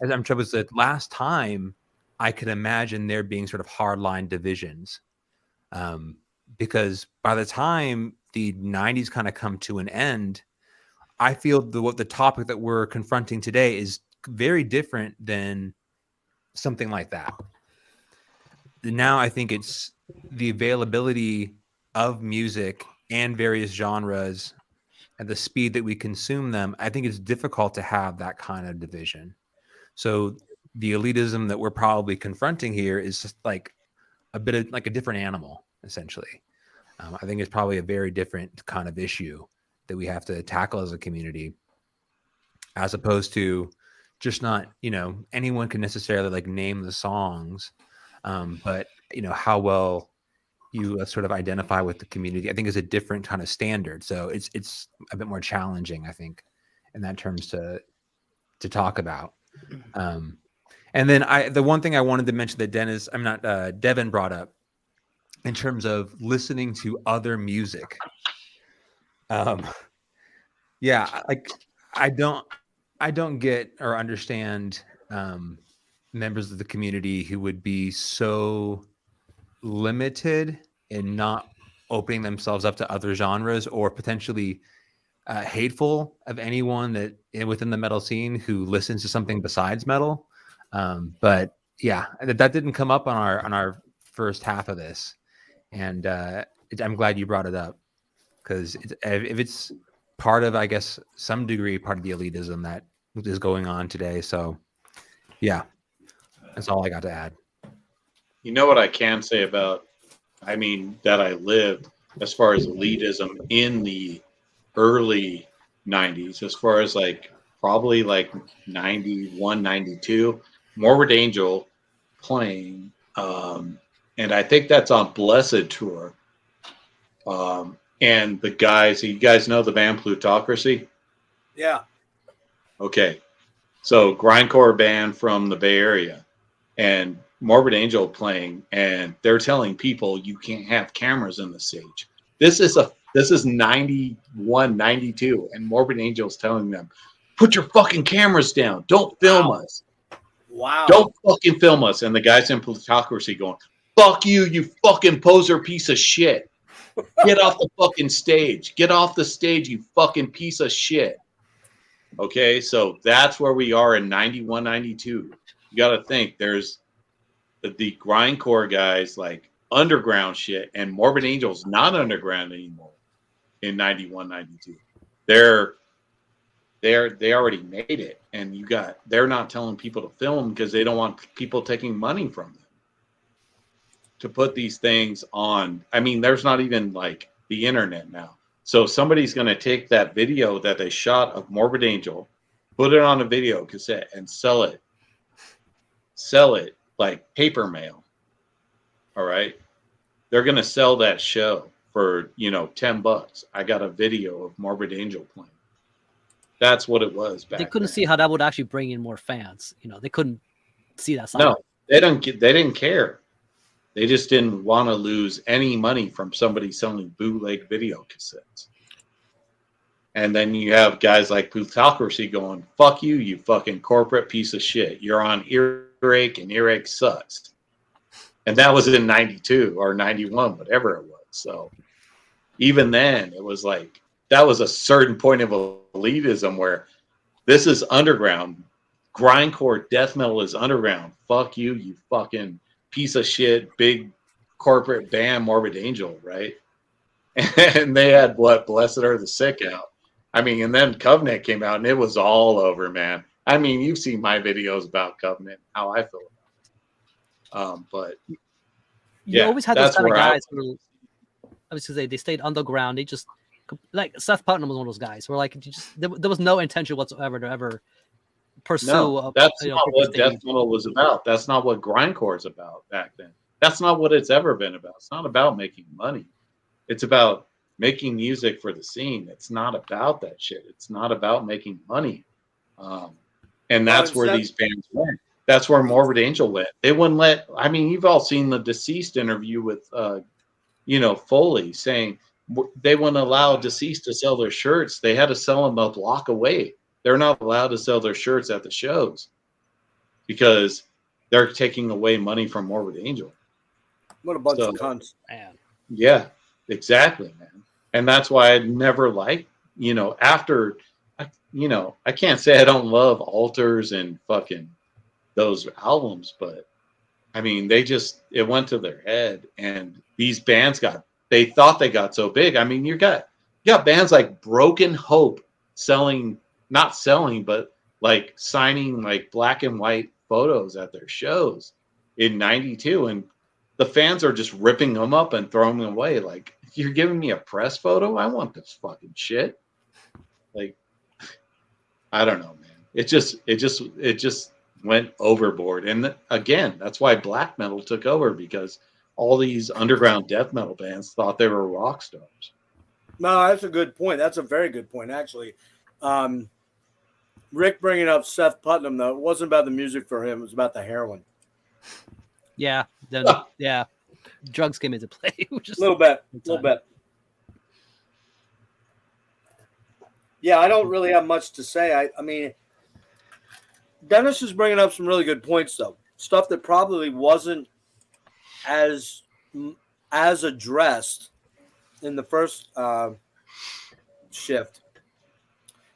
As I'm sure it was the last time I could imagine there being sort of hardline divisions. Because by the time the 90s kind of come to an end, I feel the topic that we're confronting today is very different than something like that. Now I think it's the availability of music and various genres and the speed that we consume them. I think it's difficult to have that kind of division. So the elitism that we're probably confronting here is just a bit of a different animal, essentially. I think it's probably a very different kind of issue that we have to tackle as a community, as opposed to just not, anyone can necessarily name the songs, but how well you sort of identify with the community, I think is a different kind of standard. So it's a bit more challenging, I think, in that terms to talk about. And then the one thing I wanted to mention that Devin brought up in terms of listening to other music. Yeah, like I don't get or understand members of the community who would be so limited in not opening themselves up to other genres, or potentially hateful of anyone that within the metal scene who listens to something besides metal. But yeah, that didn't come up on our first half of this, and I'm glad you brought it up, because if it's part of, I guess, some degree, part of the elitism that is going on today. So yeah, that's all I got to add. You know what I can say about, I mean, that I lived as far as elitism in the early 90s, as far as like probably like 91, 92, Morbid Angel playing. And I think that's on Blessed Tour. And the guys, you guys know the band Plutocracy? Yeah. Okay. So grindcore band from the Bay Area, and Morbid Angel playing, and they're telling people you can't have cameras in the stage. This is 91, 92, and Morbid Angel's telling them, put your fucking cameras down. Don't film us. Wow. Don't fucking film us. And the guys in Plutocracy going, fuck you, you fucking poser piece of shit. Get off the fucking stage. Get off the stage, you fucking piece of shit. Okay, so that's where we are in 91, 92. You got to think there's the grindcore guys, like underground shit, and Morbid Angel's not underground anymore in 91, 92. They already made it, and they're not telling people to film because they don't want people taking money from them to put these things on. I mean, there's not even like the internet now. So somebody's going to take that video that they shot of Morbid Angel, put it on a video cassette, and sell it like paper mail. All right. They're going to sell that show for, $10. I got a video of Morbid Angel playing. That's what it was back They couldn't then. see how that would actually bring in more fans. They couldn't see that side. No, they didn't care. They just didn't want to lose any money from somebody selling bootleg video cassettes. And then you have guys like Plutocracy going, fuck you, you fucking corporate piece of shit. You're on Earache, and Earache sucks. And that was in 92 or 91, whatever it was. So even then, it was like, that was a certain point of elitism where this is underground. Grindcore death metal is underground. Fuck you, you fucking piece of shit, big corporate band, Morbid Angel, right? And they had Blessed Are the Sick out. I mean, and then Covenant came out, and it was all over, man. I mean, you've seen my videos about Covenant, how I feel about it. But you always had those kind of guys who, I was gonna say, they stayed underground. They just, like Seth Putnam was one of those guys where like there was no intention whatsoever to ever pursue. No, that's not what death metal was about. That's not what grindcore is about back then. That's not what it's ever been about. It's not about making money. It's about making music for the scene. It's not about that shit. It's not about making money. And that's where these bands went. That's where Morbid Angel went. They wouldn't let, I mean, you've all seen the Deceased interview with, Foley saying they wouldn't allow Deceased to sell their shirts. They had to sell them a block away. They're not allowed to sell their shirts at the shows because they're taking away money from Morbid Angel. What a bunch of cunts. Man. Yeah, exactly, man. And that's why I never liked, after, I can't say I don't love Altars and fucking those albums, but I mean, it went to their head, and these bands they thought they got so big. I mean, you got bands like Broken Hope not selling, but like signing like black and white photos at their shows in 92. And the fans are just ripping them up and throwing them away. Like, you're giving me a press photo? I want this fucking shit. Like, I don't know, man. It just went overboard. And again, that's why black metal took over, because all these underground death metal bands thought they were rock stars. No, that's a good point. That's a very good point, actually. Rick bringing up Seth Putnam, though, it wasn't about the music for him. It was about the heroin. Yeah. Then, yeah. Drugs came into play. A little bit. Yeah, I don't really have much to say. I mean, Dennis is bringing up some really good points, though. Stuff that probably wasn't as addressed in the first shift,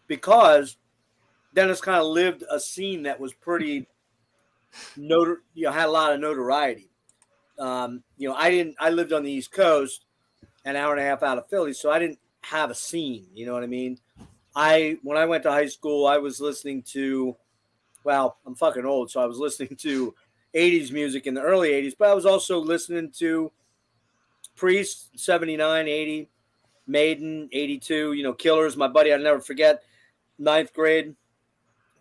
because Dennis kind of lived a scene that was pretty had a lot of notoriety. I lived on the East Coast, an hour and a half out of Philly, so I didn't have a scene. You know what I mean? When I went to high school, I was listening to, well, I'm fucking old, so I was listening to 80s music in the early 80s, but I was also listening to Priest, 79, 80, Maiden, 82, Killers. My buddy, I'll never forget, 9th grade,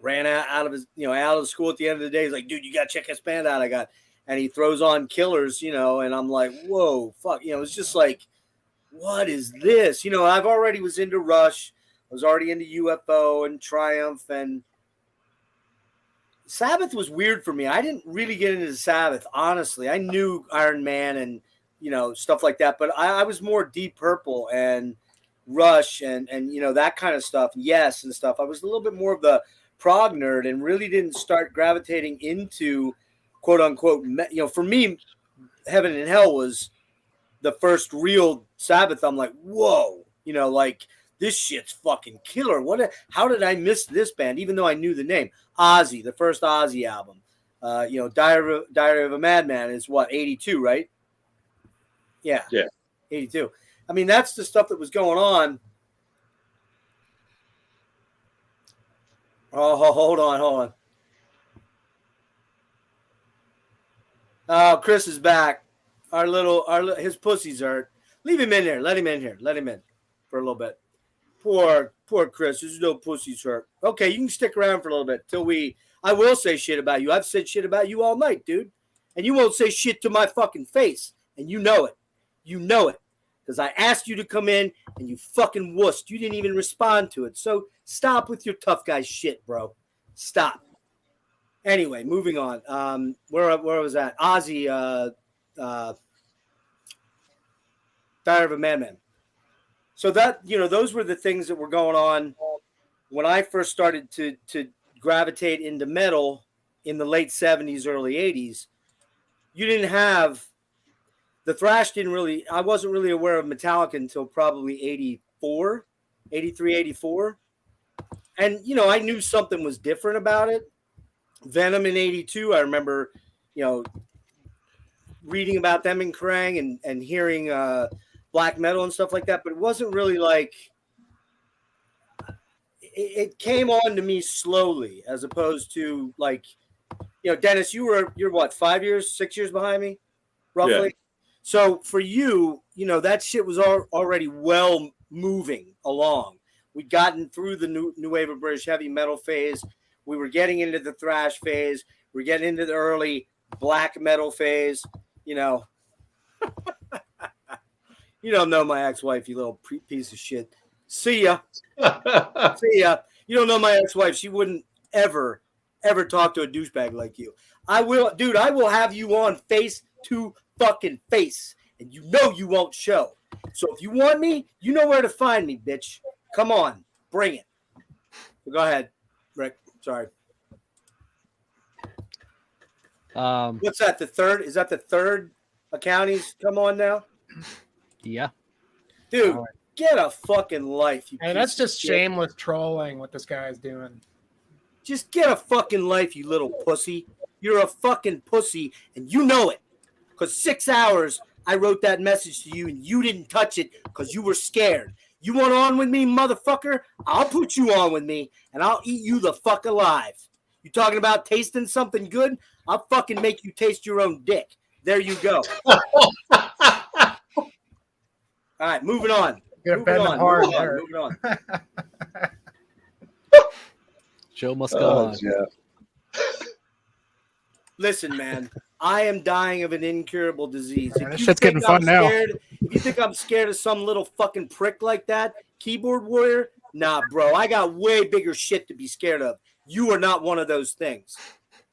ran out of the school at the end of the day. He's like, dude, you got to check this band out I got. And he throws on Killers, and I'm like, whoa, fuck. It's just like, what is this? I've already was into Rush. I was already into UFO and Triumph, and Sabbath was weird for me. I didn't really get into Sabbath, honestly. I knew Iron Man and, stuff like that, but I was more Deep Purple and Rush and that kind of stuff. Yes, and stuff. I was a little bit more of the prog nerd and really didn't start gravitating into quote unquote, for me, Heaven and Hell was the first real Sabbath. I'm like, whoa, like this shit's fucking killer. How did I miss this band? Even though I knew the name. Ozzy, the first Ozzy album. Diary of a Madman is what, 82, right? Yeah. 82. I mean, that's the stuff that was going on. Oh, hold on. Oh, Chris is back. His pussy's hurt. Leave him in here. Let him in here. Let him in for a little bit. Poor Chris. His little pussy's hurt. Okay, you can stick around for a little bit till I will say shit about you. I've said shit about you all night, dude. And you won't say shit to my fucking face. And you know it. You know it. Because I asked you to come in and you fucking wussed. You didn't even respond to it. So stop with your tough guy shit, bro. Stop. Anyway, moving on. Where was that? Ozzy, Diary of a Madman. So that, those were the things that were going on when I first started to gravitate into metal in the late 70s, early 80s. You didn't have the thrash I wasn't really aware of Metallica until probably 83, 84. And, I knew something was different about it. Venom in 82, I remember, reading about them in Kerrang and hearing black metal and stuff like that, but it wasn't really like, it came on to me slowly as opposed to like, Dennis, you're what, 5 years, 6 years behind me, roughly? Yeah. So for you, that shit was already well moving along. We'd gotten through the new wave of British heavy metal phase. We were getting into the thrash phase. We're getting into the early black metal phase. You don't know my ex-wife, you little piece of shit. See ya. See ya. You don't know my ex-wife. She wouldn't ever talk to a douchebag like you. I will have you on face to fucking face. And you won't show. So if you want me, you know where to find me, bitch. Come on. Bring it. Go ahead, Rick. Sorry. What's that? The third? Is that the third accounties come on now? Yeah. Dude, get a fucking life. Hey, that's just shameless trolling what this guy is doing. Just get a fucking life, you little pussy. You're a fucking pussy, and you know it. Because 6 hours I wrote that message to you, and you didn't touch it because you were scared. You want on with me, motherfucker? I'll put you on with me, and I'll eat you the fuck alive. You talking about tasting something good? I'll fucking make you taste your own dick. There you go. All right, moving on. Moving on. Show must go on. Yeah. Listen, man, I am dying of an incurable disease. Man, this shit's getting fun now. If you think I'm scared of some little fucking prick like that, keyboard warrior, nah, bro. I got way bigger shit to be scared of. You are not one of those things.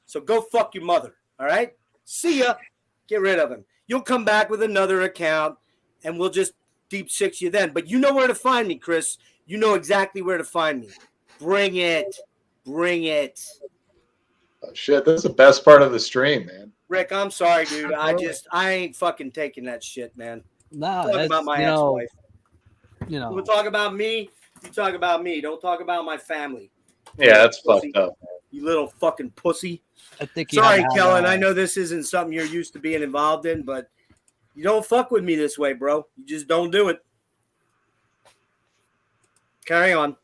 So go fuck your mother, all right? See ya. Get rid of him. You'll come back with another account, and we'll just deep six you then. But you know where to find me, Chris. You know exactly where to find me. Bring it. Bring it. Oh, shit, that's the best part of the stream, man. Rick, I'm sorry, dude. I ain't fucking taking that shit, man. Nah, Talk that's, about my you know, ex-wife. You know, We'll talk about me. You talk about me. Don't talk about my family. Yeah, that's Pussy. fucked up. You little fucking pussy. I think you Sorry, have, Kellen. I know this isn't something you're used to being involved in, but you don't fuck with me this way, bro. You just don't do it. Carry on.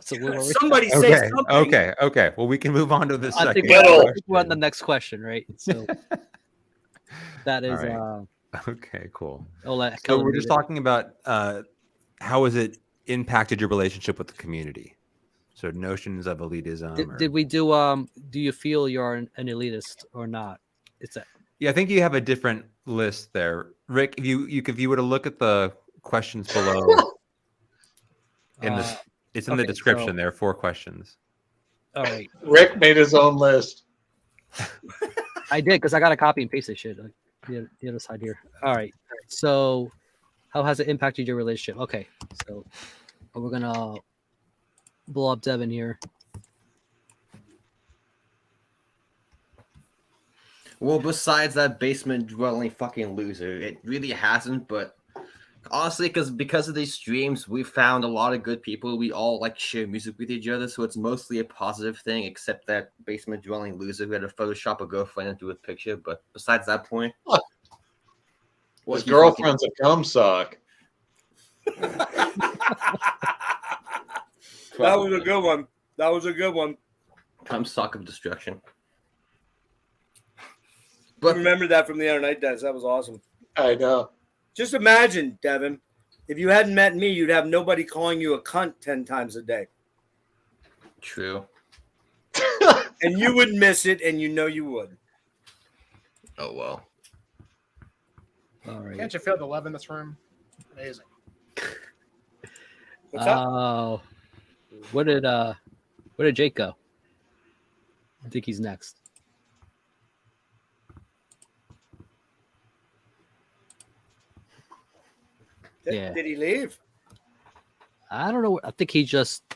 Somebody say something. Okay. Well, we can move on to this. I think we're on the next question, right? So that is right. Okay, cool. I'll let So Kellen we're read just it. talking about how has it impacted your relationship with the community? So notions of elitism. Did we do do you feel you're an elitist or not? It's a Yeah, I think you have a different list there, Rick. If you were to look at the questions below, in this, it's in the description. So, there are 4 questions. all right, Rick made his own list. I did because I got to copy and paste this shit. Like, the other side here. All right. So, how has it impacted your relationship? Okay. So, we're gonna blow up Devin here. Well, besides that basement dwelling fucking loser, it really hasn't. But honestly, because of these streams, we found a lot of good people. We all like share music with each other, so it's mostly a positive thing. Except that basement dwelling loser who had to Photoshop a girlfriend into a picture. But besides that point, His girlfriends have come suck. That was a good one. That was a good one. come suck of destruction. But remember that from the other night, Des. That was awesome. I know. Just imagine, Devin, if you hadn't met me, you'd have nobody calling you a cunt 10 times a day. True. And you would miss it, and you know you would. Oh, well. All right. Can't you feel the love in this room? Amazing. What's up? Oh, where did Jake go? I think he's next. Did he leave? I don't know. I think he just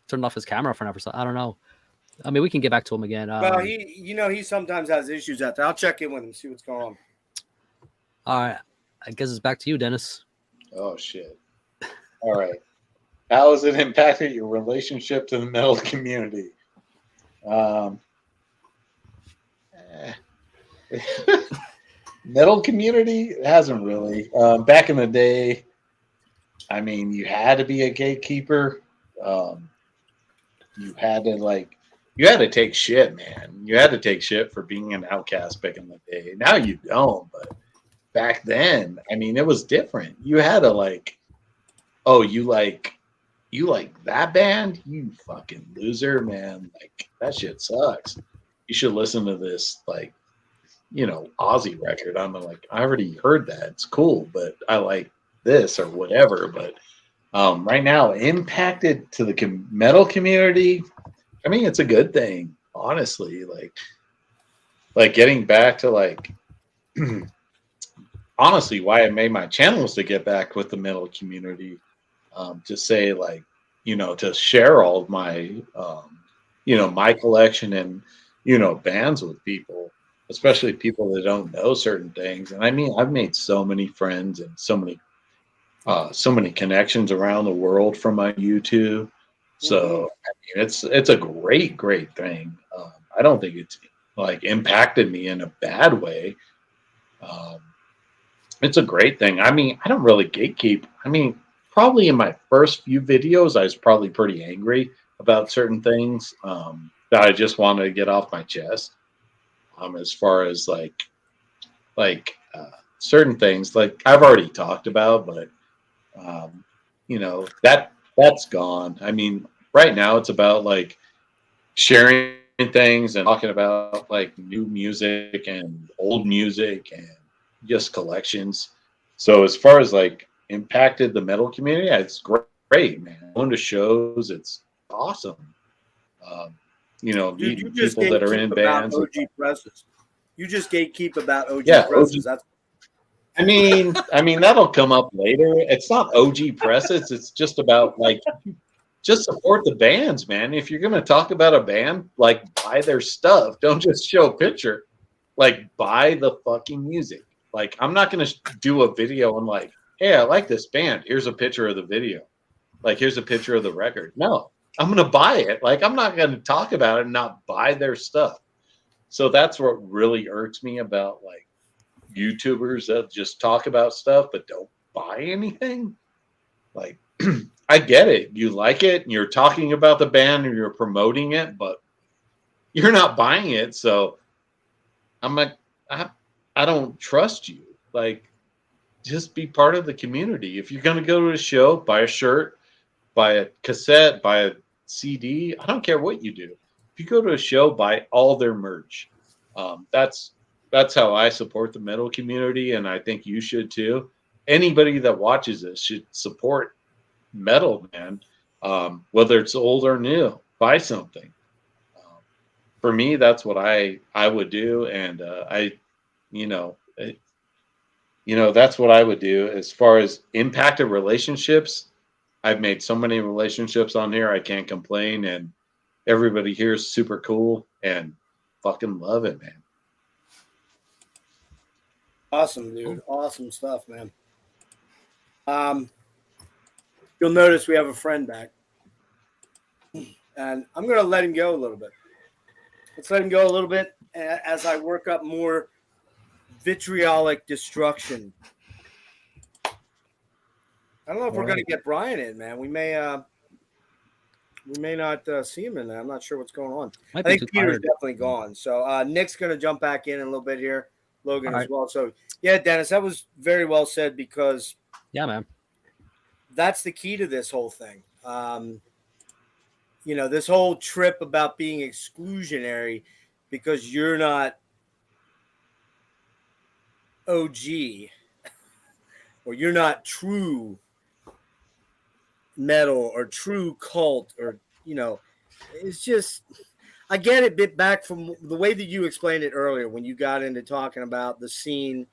turned off his camera for now. I don't know. I mean, we can get back to him again. Well, he sometimes has issues out there. I'll check in with him, see what's going on. All right. I guess it's back to you, Dennis. Oh, shit. All right. How has it impacted your relationship to the metal community? Metal community? It hasn't really. Back in the day, I mean, you had to be a gatekeeper. You had to take shit, man. You had to take shit for being an outcast back in the day. Now you don't, but back then, I mean, it was different. You had to you like that band? You fucking loser, man. Like, that shit sucks. You should listen to this, Aussie record. I'm like, I already heard that. It's cool, but I like this or whatever. But right now, impacted to the metal community, I mean, it's a good thing, honestly. Like getting back to honestly, why I made my channel was to get back with the metal community, to say to share all of my, my collection and, bands with people, especially people that don't know certain things. And I mean, I've made so many friends and so many connections around the world from my YouTube. So I mean, it's a great thing. I don't think it's impacted me in a bad way. It's a great thing. I mean, I don't really gatekeep. I mean, probably in my first few videos, I was probably pretty angry about certain things that I just wanted to get off my chest. As far as certain things, I've already talked about, but that's gone. I mean, right now it's about sharing things and talking about like new music and old music and just collections. So as far as like impacted the metal community, it's great, man. Going to shows, it's awesome. You know, Dude, meeting you just people that are in gatekeep about bands. OG presses. You just gatekeep about OG Yeah, presses. OG. That's I mean that'll come up later. It's not OG presses. It's just about like just support the bands, man. If you're gonna talk about a band, like buy their stuff. Don't just show a picture. Like buy the fucking music. Like I'm not gonna do a video and like, hey, I like this band. Here's a picture of the video. Like here's a picture of the record. No, I'm gonna buy it. Like I'm not gonna talk about it and not buy their stuff. So that's what really irks me about like YouTubers that just talk about stuff but don't buy anything. Like I get it. You like it and you're talking about the band and you're promoting it, but you're not buying it. So I'm like, I don't trust you. Like, just be part of the community. If you're going to go to a show, buy a shirt, buy a cassette, buy a CD. I don't care what you do. If you go to a show, buy all their merch. That's how I support the metal community, and I think you should too. Anybody that watches this should support metal, man. Whether it's old or new, buy something. For me, that's what I would do, and that's what I would do. As far as impact of relationships, I've made so many relationships on here, I can't complain, and everybody here is super cool and fucking love it, man. awesome, dude. Awesome stuff, man. You'll notice we have a friend back, and I'm gonna let him go a little bit. Let's let him go a little bit as I work up more vitriolic destruction. I don't know if we're going to get Brian in, man. We may not see him in there. I'm not sure what's going on. I think Peter's definitely gone. So Nick's going to jump back in a little bit here. Logan as well. So yeah, Dennis, that was very well said because man, that's the key to this whole thing. This whole trip about being exclusionary because you're not OG or you're not true metal or true cult or, it's just, I get it bit back from the way that you explained it earlier when you got into talking about the scene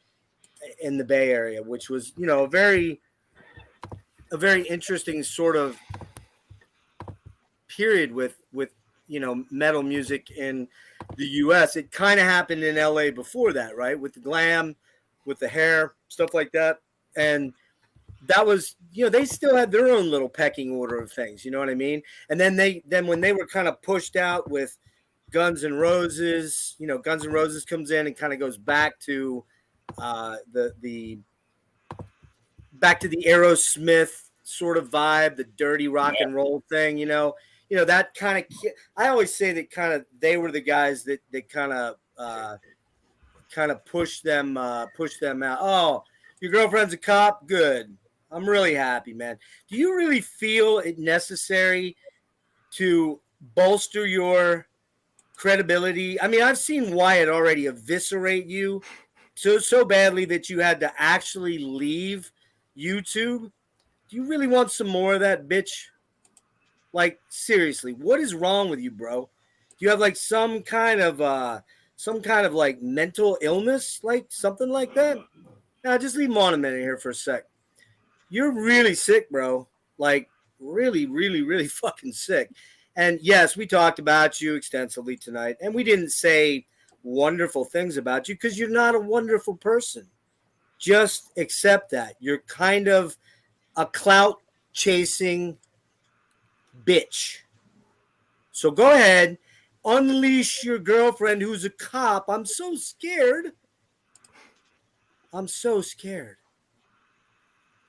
in the Bay Area, which was, a very interesting sort of period with metal music in the US. It kind of happened in LA before that, right? With the glam, with the hair, stuff like that. And that was, they still had their own little pecking order of things, you know what I mean? And then when they were kind of pushed out with Guns N' Roses, Guns N' Roses comes in and kind of goes back to the Aerosmith sort of vibe, the dirty rock and roll thing, that kind of, I always say that kind of they were the guys that kind of pushed them out. Oh, your girlfriend's a cop? Good. I'm really happy, man. Do you really feel it necessary to bolster your credibility? I mean, I've seen Wyatt already eviscerate you so badly that you had to actually leave YouTube. Do you really want some more of that, bitch? Like, seriously, what is wrong with you, bro? Do you have like some kind of like mental illness, like something like that? Now, just leave him on a minute here for a sec. You're really sick, bro. Like, really, really, really fucking sick. And yes, we talked about you extensively tonight, and we didn't say wonderful things about you because you're not a wonderful person. Just accept that. You're kind of a clout chasing bitch. So go ahead, unleash your girlfriend who's a cop. I'm so scared. I'm so scared.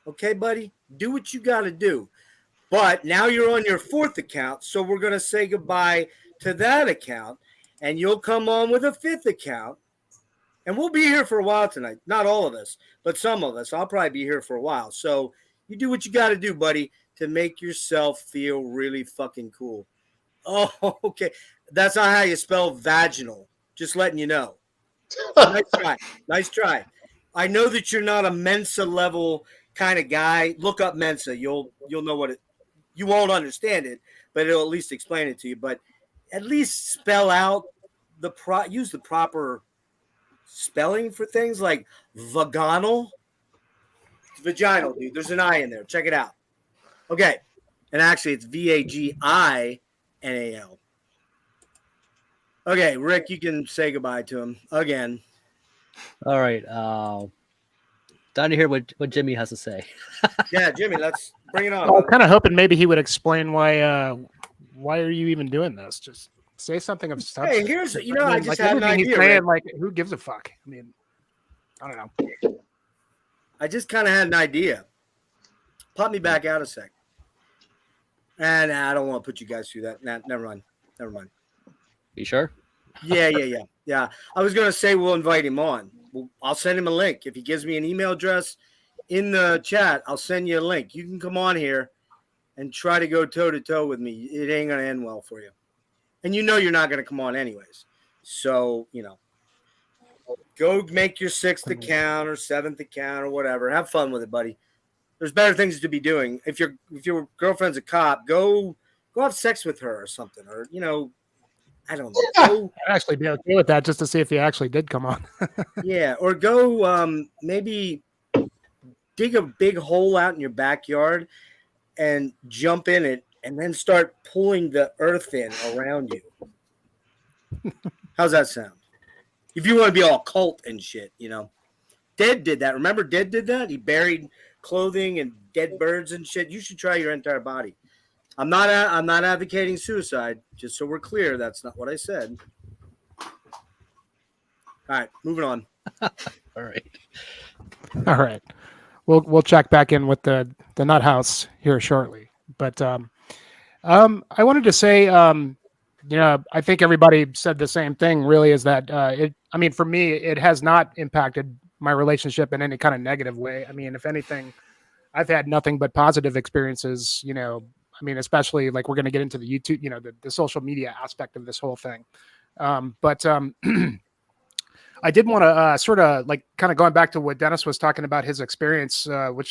Okay, buddy? Do what you got to do. But now you're on your fourth account, so we're going to say goodbye to that account, and you'll come on with a fifth account, and we'll be here for a while tonight. Not all of us, but some of us. I'll probably be here for a while. So you do what you got to do, buddy, to make yourself feel really fucking cool. Oh, okay. That's not how you spell vaginal. Just letting you know. Nice try. Nice try. I know that you're not a Mensa level kind of guy. Look up Mensa. You'll know what it. You won't understand it, but it'll at least explain it to you. But at least spell out use the proper spelling for things like vaginal. It's vaginal, dude. There's an I in there. Check it out. Okay. And actually, it's VAGINAL. Okay, Rick, you can say goodbye to him again. All right. Down to hear what Jimmy has to say. Yeah, Jimmy, let's bring it on. I was kind of hoping maybe he would explain why are you even doing this? Just say something of substance. Hey, here's I just had an everything he's idea. saying, Rick. like, who gives a fuck? I mean, I don't know. I just kind of had an idea. Pop me back out a sec. And I don't want to put you guys through that. Nah, never mind. You sure? Yeah. I was going to say we'll invite him on. I'll send him a link. If he gives me an email address in the chat, I'll send you a link. You can come on here and try to go toe-to-toe with me. It ain't going to end well for you. And you're not going to come on anyways. So, go make your 6th account or 7th account or whatever. Have fun with it, buddy. There's better things to be doing. If your girlfriend's a cop, go have sex with her or something. Or, I don't know. I'd actually be okay with that just to see if he actually did come on. Yeah, or go maybe dig a big hole out in your backyard and jump in it and then start pulling the earth in around you. How's that sound? If you want to be all cult and shit, Dead did that. Remember Dead did that? He buried clothing and dead birds and shit. You should try your entire body. I'm not advocating suicide, just so we're clear. That's not what I said. All right, moving on. All right. We'll check back in with the Nut House here shortly. But I wanted to say, I think everybody said the same thing. Really, is that for me, it has not impacted my relationship in any kind of negative way. I mean, if anything, I've had nothing but positive experiences. Especially like we're going to get into the YouTube, the social media aspect of this whole thing. But I did want to sort of like kind of going back to what Dennis was talking about his experience,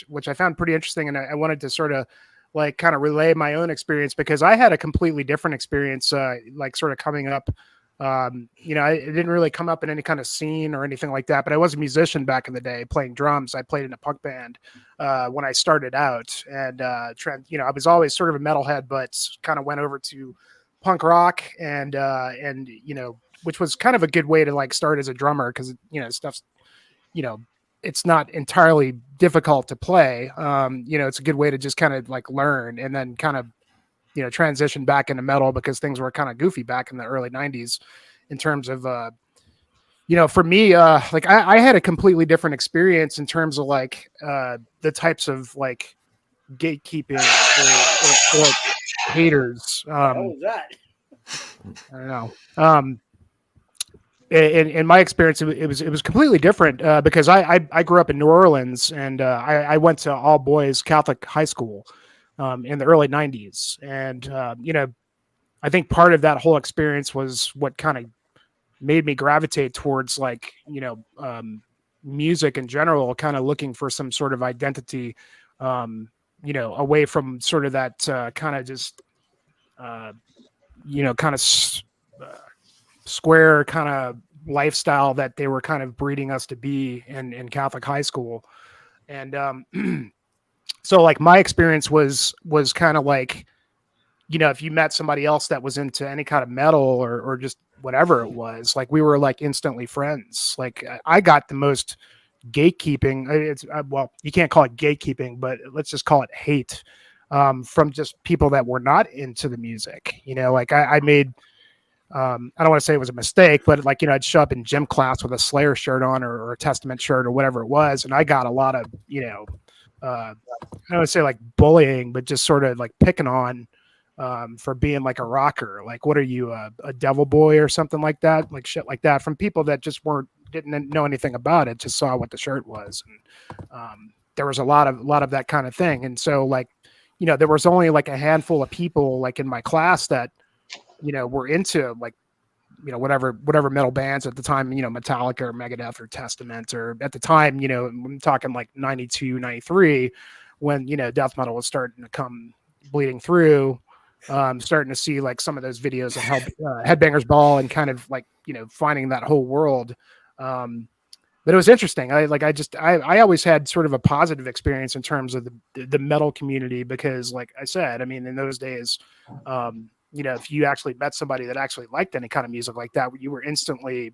which I found pretty interesting. And I wanted to sort of like kind of relay my own experience because I had a completely different experience, like sort of coming up. I didn't really come up in any kind of scene or anything like that, but I was a musician back in the day playing drums. I played in a punk band when I started out, and I was always sort of a metalhead, but kind of went over to punk rock and which was kind of a good way to like start as a drummer because stuff's it's not entirely difficult to play. It's a good way to just kind of like learn and then kind of transition back into metal because things were kind of goofy back in the early 90s in terms of for me like I had a completely different experience in terms of like the types of like gatekeeping or haters. What was that? I don't know. In my experience, it was completely different because I grew up in New Orleans and I went to all boys Catholic high school in the early 90s. And, I think part of that whole experience was what kind of made me gravitate towards like, music in general, kind of looking for some sort of identity, away from sort of that kind of just, kind of square kind of lifestyle that they were kind of breeding us to be in Catholic high school. And so like my experience was kind of like, if you met somebody else that was into any kind of metal or just whatever it was, like we were like instantly friends. Like I got the most gatekeeping. It's well, you can't call it gatekeeping, but let's just call it hate from just people that were not into the music. Like I made, I don't want to say it was a mistake, but like, I'd show up in gym class with a Slayer shirt on or a Testament shirt or whatever it was. And I got a lot of, I don't want to say like bullying, but just sort of like picking on for being like a rocker. Like, what are you, a devil boy or something like that? Like shit like that from people that just didn't know anything about it, just saw what the shirt was. And there was a lot of that kind of thing. And so like, there was only like a handful of people like in my class that were into like, whatever metal bands at the time, Metallica or Megadeth or Testament, or at the time, I'm talking like 92, 93, when, death metal was starting to come bleeding through, starting to see like some of those videos of Headbangers Ball and kind of like, finding that whole world. But it was interesting. I always had sort of a positive experience in terms of the metal community, because like I said, I mean, in those days, if you actually met somebody that actually liked any kind of music like that, you were instantly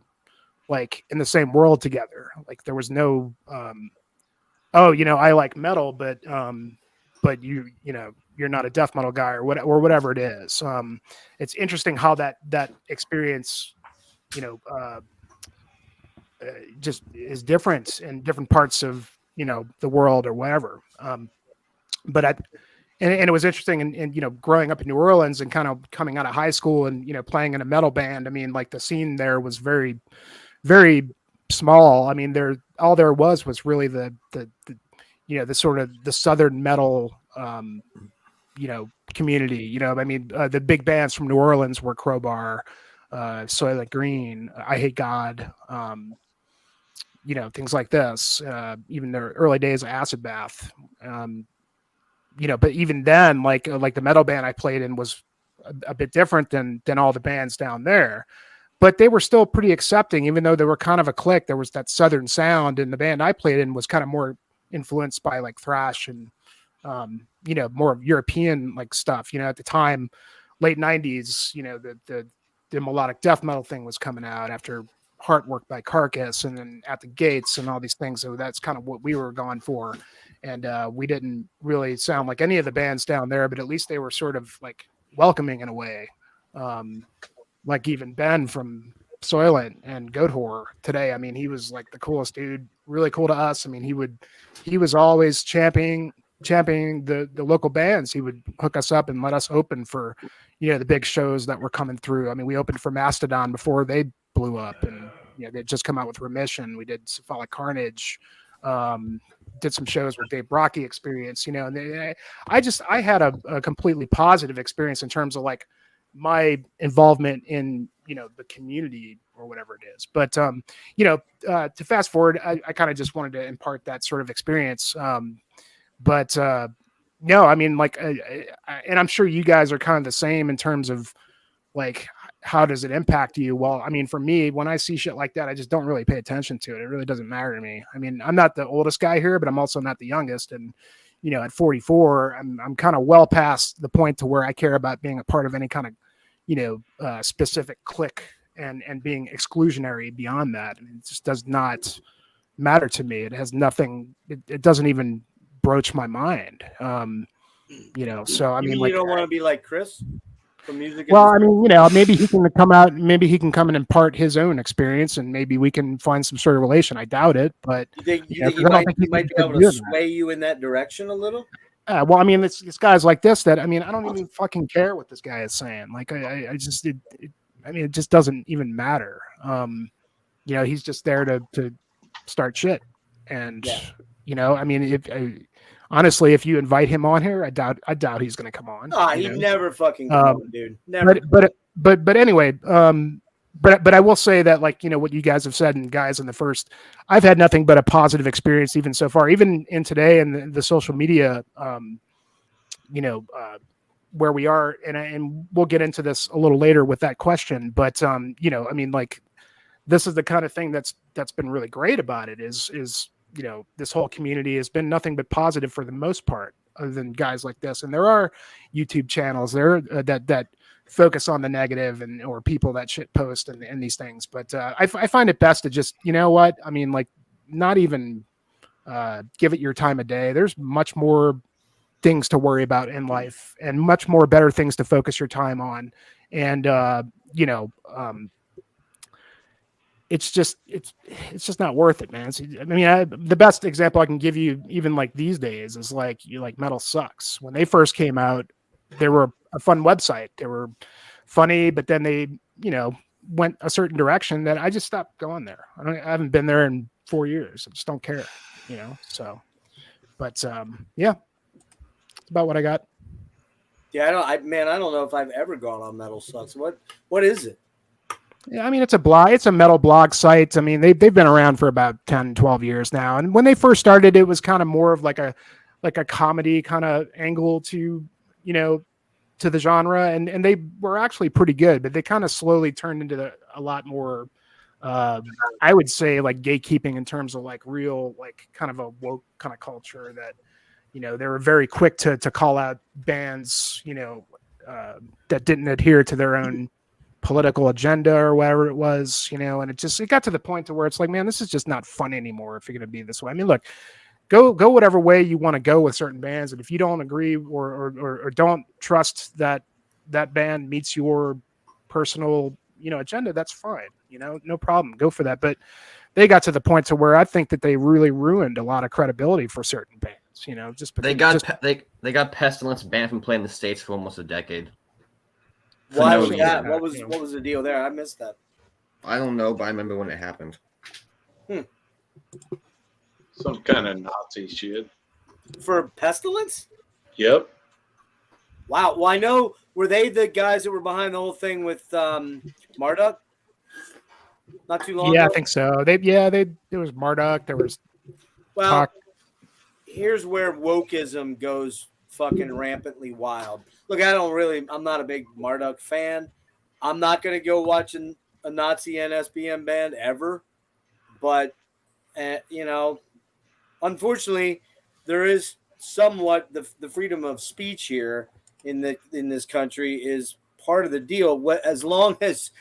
like in the same world together. Like there was no, I like metal, but you're not a death metal guy or whatever it is. It's interesting how that experience, just is different in different parts of, the world or whatever. But it was interesting, and growing up in New Orleans and kind of coming out of high school and playing in a metal band. I mean, like the scene there was very, very small. I mean, all there was really the sort of the Southern metal community. I mean, the big bands from New Orleans were Crowbar, Soylent Green, I Hate God, things like this. Even the early days of Acid Bath. But even then, like the metal band I played in was a bit different than all the bands down there, but they were still pretty accepting, even though they were kind of a clique. There was that Southern sound, and the band I played in was kind of more influenced by like thrash and, more European like stuff, at the time, late 90s, the melodic death metal thing was coming out after Heartwork by Carcass, and then At the Gates and all these things. So that's kind of what we were going for. And we didn't really sound like any of the bands down there, but at least they were sort of like welcoming in a way. Like even Ben from Soylent and Goat Horror today. I mean, he was like the coolest dude, really cool to us. I mean, he was always championing the local bands. He would hook us up and let us open for, the big shows that were coming through. I mean, we opened for Mastodon before they blew up, and they'd just come out with Remission. We did Cephalic Carnage, did some shows with Dave Brocky Experience, and I had a completely positive experience in terms of like my involvement in, the community or whatever it is. But, to fast forward, I kind of just wanted to impart that sort of experience. But no, I mean, like, and I'm sure you guys are kind of the same in terms of like, how does it impact you? Well, I mean, for me, when I see shit like that, I just don't really pay attention to it. It really doesn't matter to me. I mean, I'm not the oldest guy here, but I'm also not the youngest. And, at 44, I'm kind of well past the point to where I care about being a part of any kind of, specific clique and being exclusionary beyond that. I mean, it just does not matter to me. It has nothing, it doesn't even broach my mind. So I mean, you like, don't want to be like Chris from music. well, I mean, maybe he can come out, maybe he can come and impart his own experience, and maybe we can find some sort of relation. I doubt it, but you think he might be able to sway you in that direction a little? Well, I mean, it's guys like this that, I mean, I don't even fucking care what this guy is saying. Like, I just, I mean, it just doesn't even matter. He's just there to start shit. And, I mean, honestly, if you invite him on here, I doubt he's going to come on. He'd never fucking come on, dude. Never. But anyway, but I will say that, like, what you guys have said, and guys in the first, I've had nothing but a positive experience even so far, even in today and the social media, where we are. And we'll get into this a little later with that question. But, I mean, like, this is the kind of thing that's been really great about it is, this whole community has been nothing but positive for the most part, other than guys like this. And there are YouTube channels there that focus on the negative or people that shit post and these things. But I find it best to just, what I mean, like, not even give it your time of day. There's much more things to worry about in life, and much more better things to focus your time on. And it's just not worth it, man. I mean, the best example I can give you, even like these days, is like Metal Sucks. When they first came out, they were a fun website. They were funny, but then they, went a certain direction that I just stopped going there. I haven't been there in 4 years. I just don't care, So, but yeah, that's about what I got. Yeah, I don't know if I've ever gone on Metal Sucks. What is it? Yeah, I mean, it's a blog. It's a metal blog site. I mean, they've been around for about 10, 12 years now. And when they first started, it was kind of more of like a comedy kind of angle to, to the genre. And they were actually pretty good, but they kind of slowly turned into a lot more, I would say, like gatekeeping in terms of like real, like kind of a woke kind of culture that, they were very quick to call out bands, that didn't adhere to their own political agenda or whatever it was, and it got to the point to where it's like, man, this is just not fun anymore if you're going to be this way. I mean, look, go whatever way you want to go with certain bands, and if you don't agree or don't trust that band meets your personal agenda, that's fine, no problem, go for that. But they got to the point to where I think that they really ruined a lot of credibility for certain bands, just because they got Pestilence banned from playing the States for almost a decade. Why was that? What was the deal there? I missed that. I don't know, but I remember when it happened. Some kind of Nazi shit. For Pestilence? Yep. Wow. Well, I know. Were they the guys that were behind the whole thing with Marduk? Not too long ago? I think so. There was Marduk. There was talk. Here's where wokeism goes fucking rampantly wild. Look, I'm not a big Marduk fan. I'm not going to go watching a Nazi NSBM band ever. But, unfortunately, there is somewhat the freedom of speech here in this country is part of the deal. As long as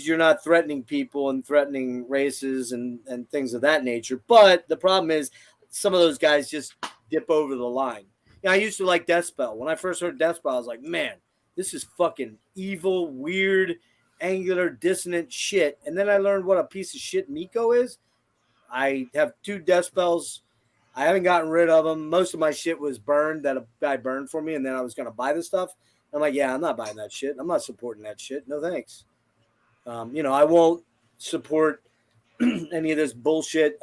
you're not threatening people and threatening races and things of that nature. But the problem is some of those guys just dip over the line. I used to like Deathspell. When I first heard Deathspell, I was like, man, this is fucking evil, weird, angular, dissonant shit. And then I learned what a piece of shit Miko is. I have 2 Deathspells. I haven't gotten rid of them. Most of my shit was burned that a guy burned for me, and then I was going to buy the stuff. I'm like, yeah, I'm not buying that shit. I'm not supporting that shit. No thanks. I won't support any of this bullshit.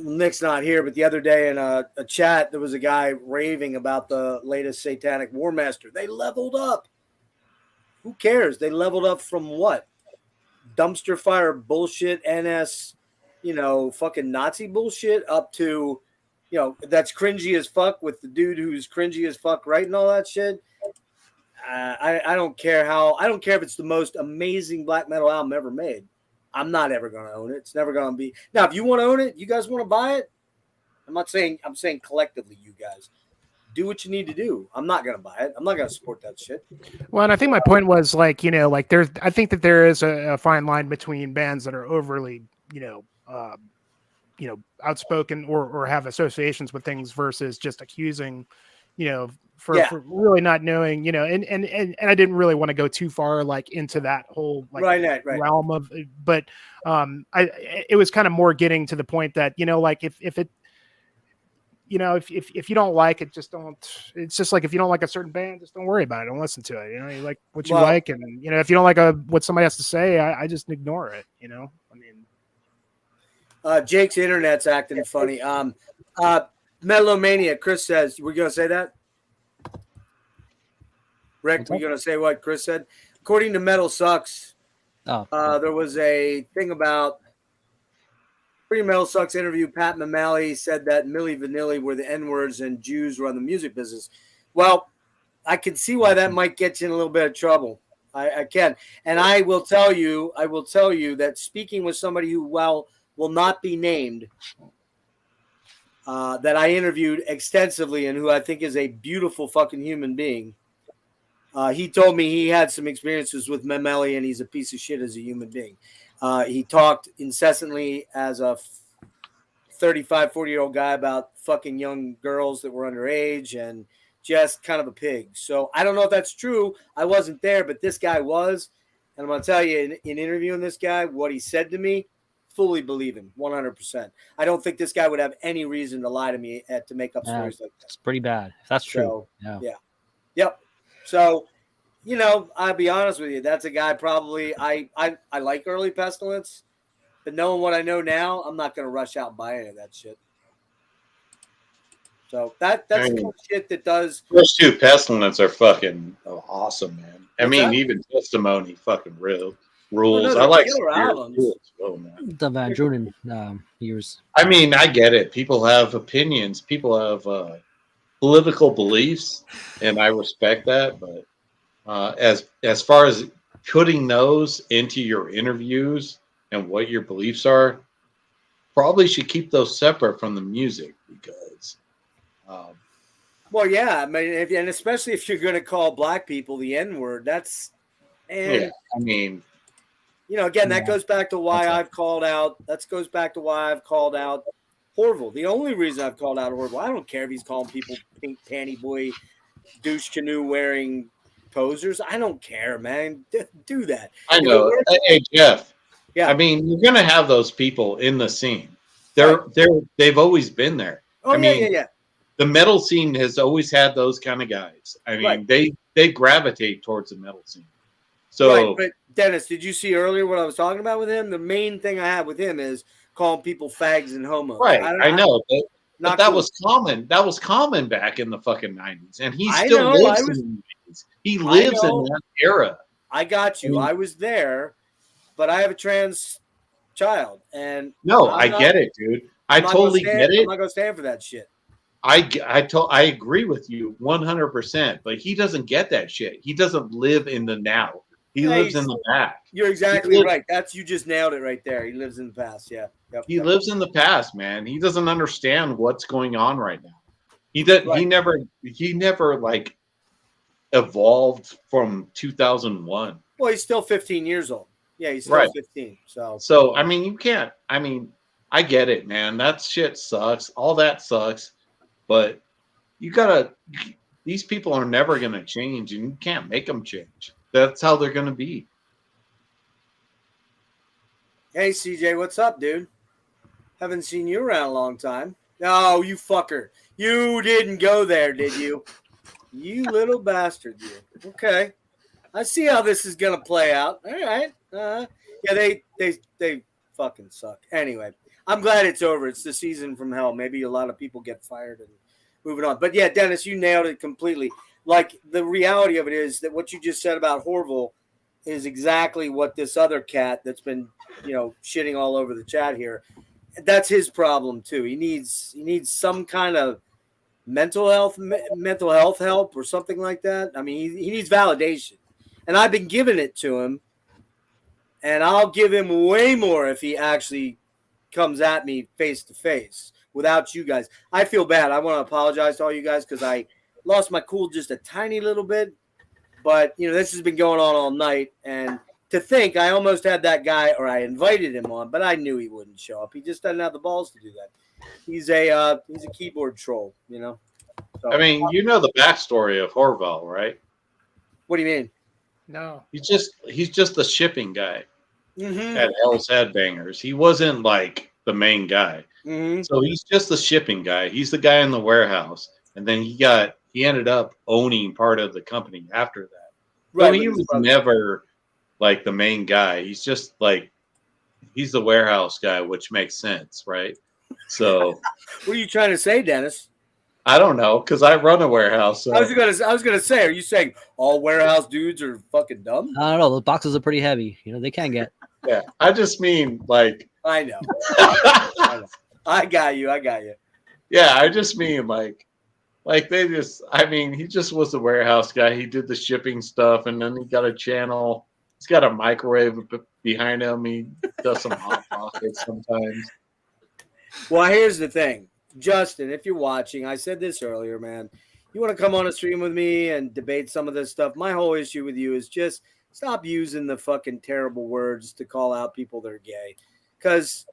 Nick's not here, but the other day in a chat, there was a guy raving about the latest Satanic War Master. They leveled up. Who cares? They leveled up from what? Dumpster fire bullshit, NS, fucking Nazi bullshit, up to, that's cringy as fuck with the dude who's cringy as fuck writing all that shit. I don't care if it's the most amazing black metal album ever made. I'm not ever going to own it. It's never going to be. Now, if you want to own it, you guys want to buy it. I'm saying collectively, you guys do what you need to do. I'm not going to buy it. I'm not going to support that shit. Well, and I think my point was I think that there is a fine line between bands that are overly, outspoken or have associations with things versus just accusing, for really not knowing, and I didn't really want to go too far into that whole right. realm of, but it was kind of more getting to the point that, if it, if you don't like it, just don't. It's just like if you don't like a certain band, just don't worry about it. Don't listen to it. You like what you like, and if you don't like what somebody has to say, I just ignore it. Jake's internet's acting funny. Metalomania. Chris says, "We're gonna say that." Rick, we're gonna say what Chris said. According to Metal Sucks, there was a thing about. Metal Sucks interview, Pat Mamali said that Milli Vanilli were the N-words and Jews run the music business. Well, I can see why that might get you in a little bit of trouble. I can. And I will tell you that speaking with somebody who will not be named, that I interviewed extensively and who I think is a beautiful fucking human being, he told me he had some experiences with Mameli and he's a piece of shit as a human being. He talked incessantly as a 35, 40-year-old guy about fucking young girls that were underage and just kind of a pig. So I don't know if that's true. I wasn't there, but this guy was. And I'm going to tell you, in interviewing this guy, what he said to me, fully believe him, 100%. I don't think this guy would have any reason to lie to me to make up stories like that. It's pretty bad. If that's true. Yeah. Yep. So, I'll be honest with you. That's a guy probably I like early Pestilence, but knowing what I know now, I'm not going to rush out and buy any of that shit. So that's I mean, the cool shit that does. Those two Pestilence are fucking awesome, man. I What's mean, that? even Testimony fucking Oh, rules. no, I they're like killer Spirit albums. rules as well, man. The Van Drunen years. I mean, I get it. People have opinions. People have political beliefs, and I respect that. But as far as putting those into your interviews and what your beliefs are, probably should keep those separate from the music because. Well, yeah, I mean, and especially if you're going to call black people the N word, that's and Yeah, I mean, you know, again, that yeah, goes back to why that's I've called out. That goes back to why I've called out Horville. The only reason I've called out Horville, I don't care if he's calling people pink panty boy, douche canoe wearing posers. I don't care, man. Do that. I If it know. works- Hey, Jeff. Yeah. I mean, you're gonna have those people in the scene. They've always been there. Oh, I mean, yeah. the metal scene has always had those kind of guys. I mean, they gravitate towards the metal scene. So right, but Dennis, did you see earlier what I was talking about with him? The main thing I have with him is calling people fags and homos. right, I know, but not that cool. was common. That was common back in the fucking 90s, and he I still know, lives I was- in the 90s. He I lives in know. that era. I got you. I was there, but I have a trans child, and No, I'm I not- get it, dude. I I'm not gonna totally stand- get it. I'm not gonna stand for that shit. I agree with you 100%, but he doesn't get that shit. He doesn't live in the now. He Yeah, lives in he's- the back. You're exactly He lives- right. That's you just nailed it right there. He lives in the past. Yeah. Yep, He yep. lives in the past, man. He doesn't understand what's going on right now. He did. Right. He never like evolved from 2001. Well, he's still 15 years old. Yeah, he's still Right. 15. So So I mean, you can't. I mean, I get it, man. That shit sucks. All that sucks, but you gotta. These people are never gonna change, and you can't make them change. That's how they're gonna be. hey, CJ, what's up, dude? Haven't seen you around a long time. No, you fucker. You didn't go there, did you? You little bastard, you. Okay. I see how this is gonna play out. All right. Yeah, they fucking suck. Anyway, I'm glad it's over. It's the season from hell. Maybe a lot of people get fired and moving on. But yeah, Dennis, you nailed it completely. Like the reality of it is that what you just said about Horville is exactly what this other cat that's been, shitting all over the chat here. That's his problem too. He needs some kind of mental health help or something like that. I mean, he needs validation, and I've been giving it to him, and I'll give him way more if he actually comes at me face to face without you guys. I feel bad. I want to apologize to all you guys because I lost my cool just a tiny little bit, but this has been going on all night, and to think I almost had that guy, or I invited him on, but I knew he wouldn't show up. He just doesn't have the balls to do that. He's a keyboard troll, So, I mean, you know the backstory of Horval, right? What do you mean? No. He's just the shipping guy Mm-hmm. at Hell's Headbangers. He wasn't like the main guy. Mm-hmm. So he's just the shipping guy. He's the guy in the warehouse, and then he ended up owning part of the company after that. Right, So but he his was brother- never like the main guy. He's just like he's the warehouse guy, which makes sense, right? So What are you trying to say, Dennis? I don't know because I run a warehouse. So. I was gonna say, are you saying all warehouse dudes are fucking dumb? I don't know. Those boxes are pretty heavy. They can get. Yeah, I just mean like I know. I got you. yeah, I just mean like they just. I mean, he just was the warehouse guy. He did the shipping stuff, and then he got a channel. He's got a microwave behind him. He does some hot pockets sometimes. Well, here's the thing, Justin. If you're watching, I said this earlier, man. You want to come on a stream with me and debate some of this stuff? My whole issue with you is just stop using the fucking terrible words to call out people that are gay, because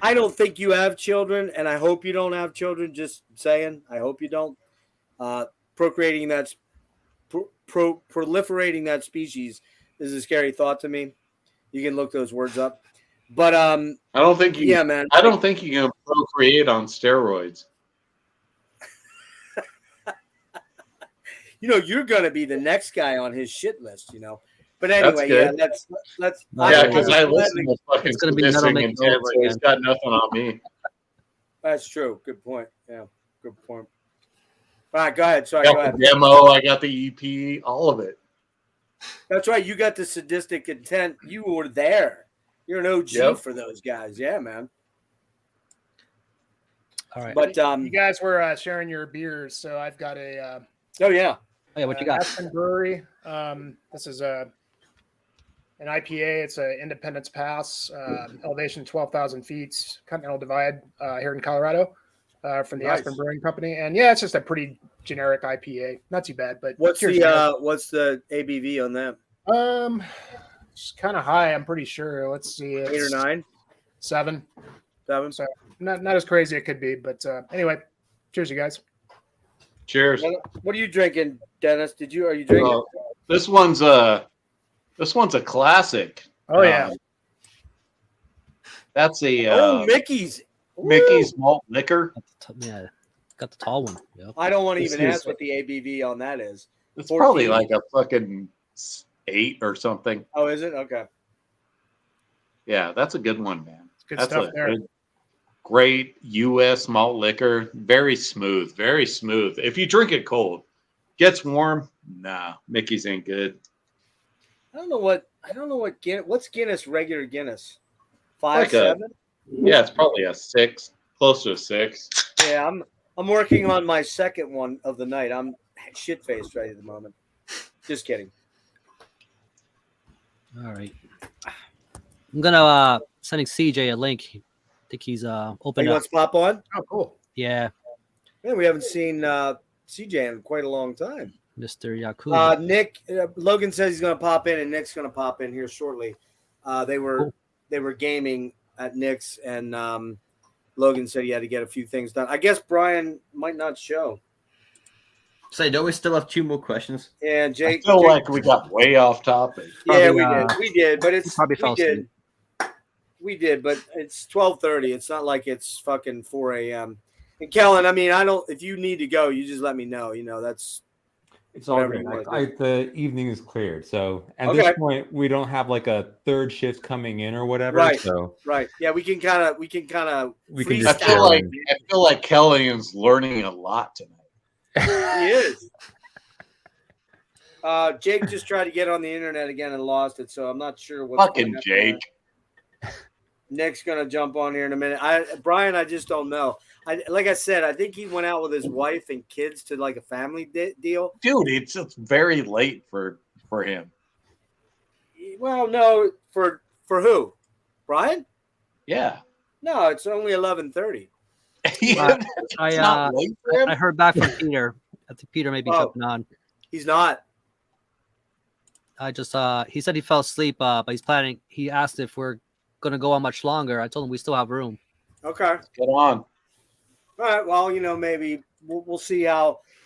I don't think you have children, and I hope you don't have children. Just saying, I hope you don't. Procreating that's proliferating that species is a scary thought to me. You can look those words up, but I don't think you. Yeah, man. I don't think you can procreate on steroids. You're gonna be the next guy on his shit list. But anyway, good. let's. Yeah, because I listen to fucking It's gonna be metal Sadistic making Intent, over so he's again. got nothing on me. That's true. Good point. Yeah. Good point. All right, go ahead. Sorry, I go got ahead. the demo. I got the EP. All of it. That's right. You got the sadistic intent. You were there. You're an OG for those guys. Yeah, man. All right. But you guys were sharing your beers, so I've got a. Oh yeah. Oh, yeah, what you got? Aspen Brewery. This is an IPA. It's a Independence Pass, elevation 12,000 feet, Continental Divide here in Colorado, from the Nice. Aspen Brewing Company. And yeah, it's just a pretty generic IPA. Not too bad, but What's cheers, the guys. what's the ABV on that? It's kind of high. I'm pretty sure. Let's see, 8 or 9? 7. 7. So not as crazy it could be, but anyway, cheers, you guys. Cheers. What are you drinking, Dennis? Are you drinking? This one's a classic. Oh yeah. That's a Mickey's malt liquor. Yeah, got the tall one. Yep. I don't want to This even is- ask what the ABV on that is. It's 14? probably like a fucking 8 or something. Oh, is it? Okay. Yeah, that's a good one, man. Good That's stuff a there. great U.S. malt liquor. Very smooth. Very smooth. If you drink it cold, gets warm. Nah, Mickey's ain't good. I don't know what Guinness. What's Guinness? Regular Guinness. 5, Like a- 7. Yeah, it's probably a 6, close to a 6. Yeah, I'm working on my second one of the night. I'm shit faced right at the moment. Just kidding. All right. I'm gonna sending CJ a link. I think he's open He up. wants to pop on. Oh, cool. Yeah, Man, we haven't seen CJ in quite a long time. Mr. Yakuza. Nick Logan says he's going to pop in, and Nick's going to pop in here shortly. They were gaming at Nick's, and Logan said he had to get a few things done. I guess Brian might not show. So don't we still have 2 more questions? And Jake, I feel like we got way off topic. yeah, Probably, we did, but it's probably fell asleep. we did, but it's 12:30. It's not like it's fucking 4 a.m. And Kellen, I mean, I don't. If you need to go, you just let me know. You know, that's It's all whatever good. you wanna do. The evening is cleared, so at Okay. this point we don't have like a third shift coming in or whatever. Right. So Right. Yeah, we can kind of we can freestyle. just I feel like Kelly is learning a lot tonight. He is. Jake just tried to get on the internet again and lost it, so I'm not sure what's Fucking going on. Jake. Nick's gonna jump on here in a minute. Brian, I just don't know. Like I said, I think he went out with his wife and kids to like a family deal. Dude, it's very late for him. Well, no, for who? Brian? Yeah. No, it's only 11:30. I heard back from Peter. I think Peter may be jumping on. He's not. I just he said he fell asleep, but he's planning. He asked if we're gonna go on much longer. I told him we still have room. Okay. Get on. All right. Well, maybe we'll see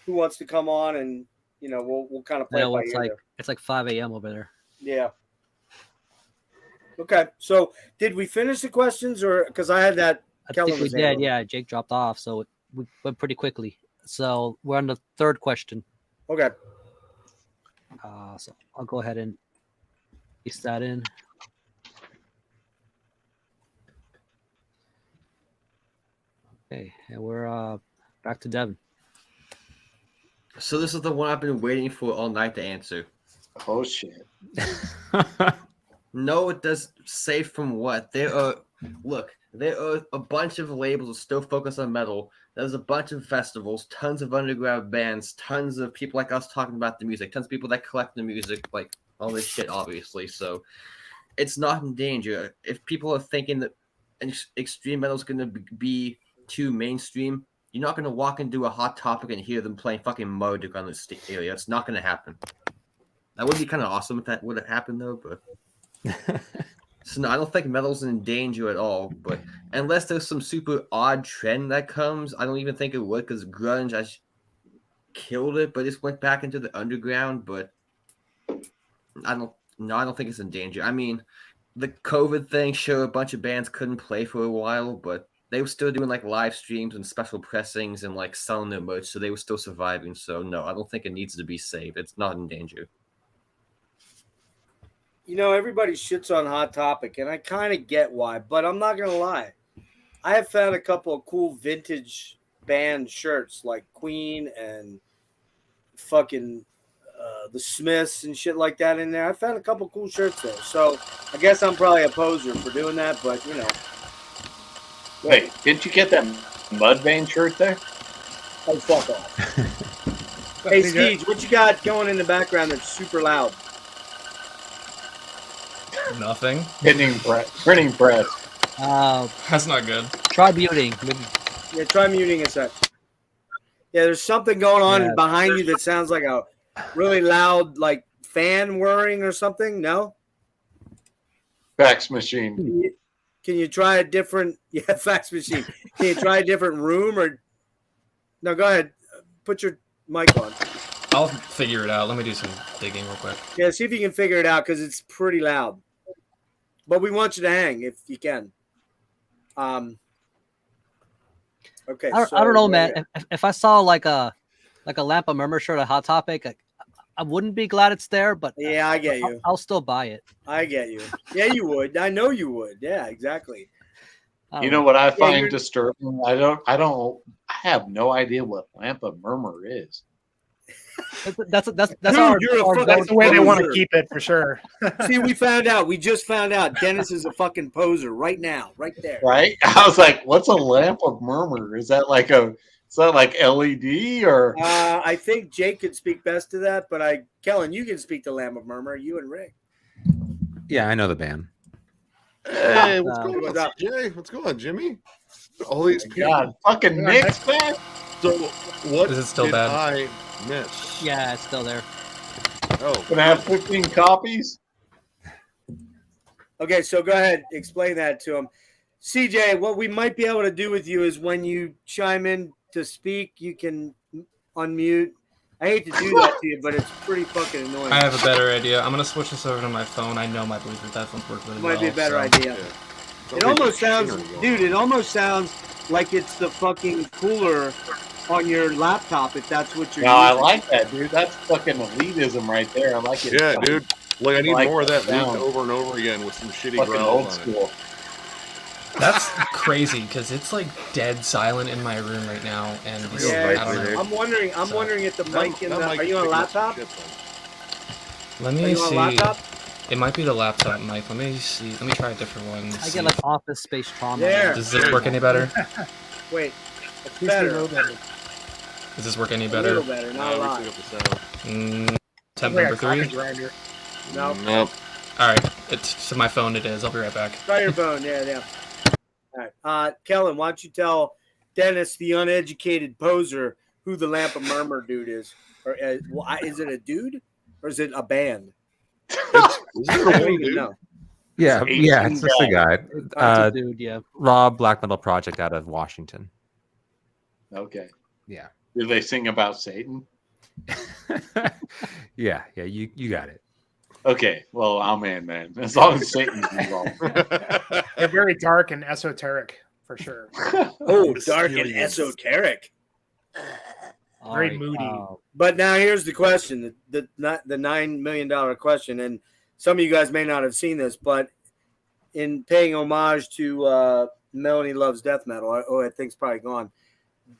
who wants to come on, and we'll kind of play it by ear. It's like 5 a.m. over there. Yeah. Okay. So did we finish the questions, or because I had that? I think we did. Yeah, Jake dropped off, so we went pretty quickly. So we're on the third question. Okay. So I'll go ahead and paste that in. Okay, and we're back to Devin. So this is the one I've been waiting for all night to answer. Oh shit. No, it does. Safe from what? There are a bunch of labels that still focus on metal. There's a bunch of festivals, tons of underground bands, tons of people like us talking about the music, tons of people that collect the music, like all this shit, obviously. So it's not in danger. If people are thinking that extreme metal is going to be too mainstream, you're not going to walk into a Hot Topic and hear them playing fucking Marduk on the area. It's not going to happen. That would be kind of awesome if that would have happened, though, but... So no, I don't think metal's in danger at all. But unless there's some super odd trend that comes, I don't even think it would, because grunge killed it, but it went back into the underground. But I don't think it's in danger. I mean, the COVID thing, sure, a bunch of bands couldn't play for a while, but they were still doing like live streams and special pressings and like selling their merch, so they were still surviving. So no, I don't think it needs to be safe. It's not in danger. Everybody shits on Hot Topic, and I kind of get why, but I'm not going to lie. I have found a couple of cool vintage band shirts like Queen and fucking the Smiths and shit like that in there. I found a couple cool shirts there. So I guess I'm probably a poser for doing that, but you know. Wait, didn't you get that Mudvayne shirt there? Oh, fuck off. Hey, Siege, what you got going in the background that's super loud? Nothing. Printing press. That's not good. Try muting. Yeah, try muting a sec. Yeah, there's something going on Yeah. behind you that sounds like a really loud, like fan whirring or something. No? Fax machine. Can you try a different? Yeah, fax machine. Can you try a different room or? No, go ahead. Put your mic on. I'll figure it out. Let me do some digging real quick. Yeah, see if you can figure it out because it's pretty loud. But we want you to hang if you can. Okay. I don't know, man. If I saw like a Lamp of Murmur shirt at Hot Topic, I wouldn't be glad it's there, but yeah, I get you. I'll still buy it. I get you. Yeah, you would. I know you would. Yeah, exactly. You know what I find disturbing? I have no idea what Lamp of Murmur is. That's Dude, our, you're a our fucking that's the way they want to poser. keep it for sure. See, we found out. We just found out. Dennis is a fucking poser right now, right there. Right? I was like, what's a Lamp of Murmur? Is that like LED or? I think Jake could speak best to that, but Kellen, you can speak to Lamb of Murmur. You and Rick. Yeah, I know the band. Hey, what's going on, Jay? What's going on, Jimmy? All these God, fucking Nick's man. So what Is it still did bad? I miss? Yeah, it's still there. Oh, Can I have 15 copies? Okay, so go ahead. Explain that to him. CJ, what we might be able to do with you is when you chime in to speak, you can unmute. I hate to do that to you, but it's pretty fucking annoying. I have a better idea. I'm gonna switch this over to my phone. I know my Bluetooth headphones work really well. Might be a better so- idea. It almost sounds, dude, it almost sounds like it's the fucking cooler on your laptop if that's what you're No, I using. like that, dude. That's fucking elitism right there. I like it. yeah, dude. Like I need like more of that that looped sound. over and over again with some shitty Fucking growls old on school. That's crazy because it's like dead silent in my room right now, and these, Yeah, I don't know. I'm wondering if the mic in the, That mic are you on a picking up some laptop? shit, Let Are me you on a see. laptop? It might be the laptop mic. Let me see. Let me try a different one. I get like Office Space trauma. There. Does this work any better? Wait, it's better. Does this work any A better? little better, not a lot. Temp Like a number 3. coffee grinder. No. Nope. All right, it's to my phone. It is. I'll be right back. Try your phone. Yeah. All right. Kellen, why don't you tell Dennis, the uneducated poser, who the Lamp of Murmur dude is? Or is it a dude or is it a band? Is I it a don't one even dude? know. Yeah, yeah, Asian it's just a guy. Oh, it's a dude, yeah. Raw black metal project out of Washington. Okay. Yeah. Do they sing about Satan? Yeah, you got it. Okay, well, I'm in, man. As long as Satan's involved. They're very dark and esoteric for sure. Oh, dark and esoteric. Very moody. But now here's the question: the $9 million question, and some of you guys may not have seen this, but in paying homage to Melanie Loves Death Metal, I think it's probably gone.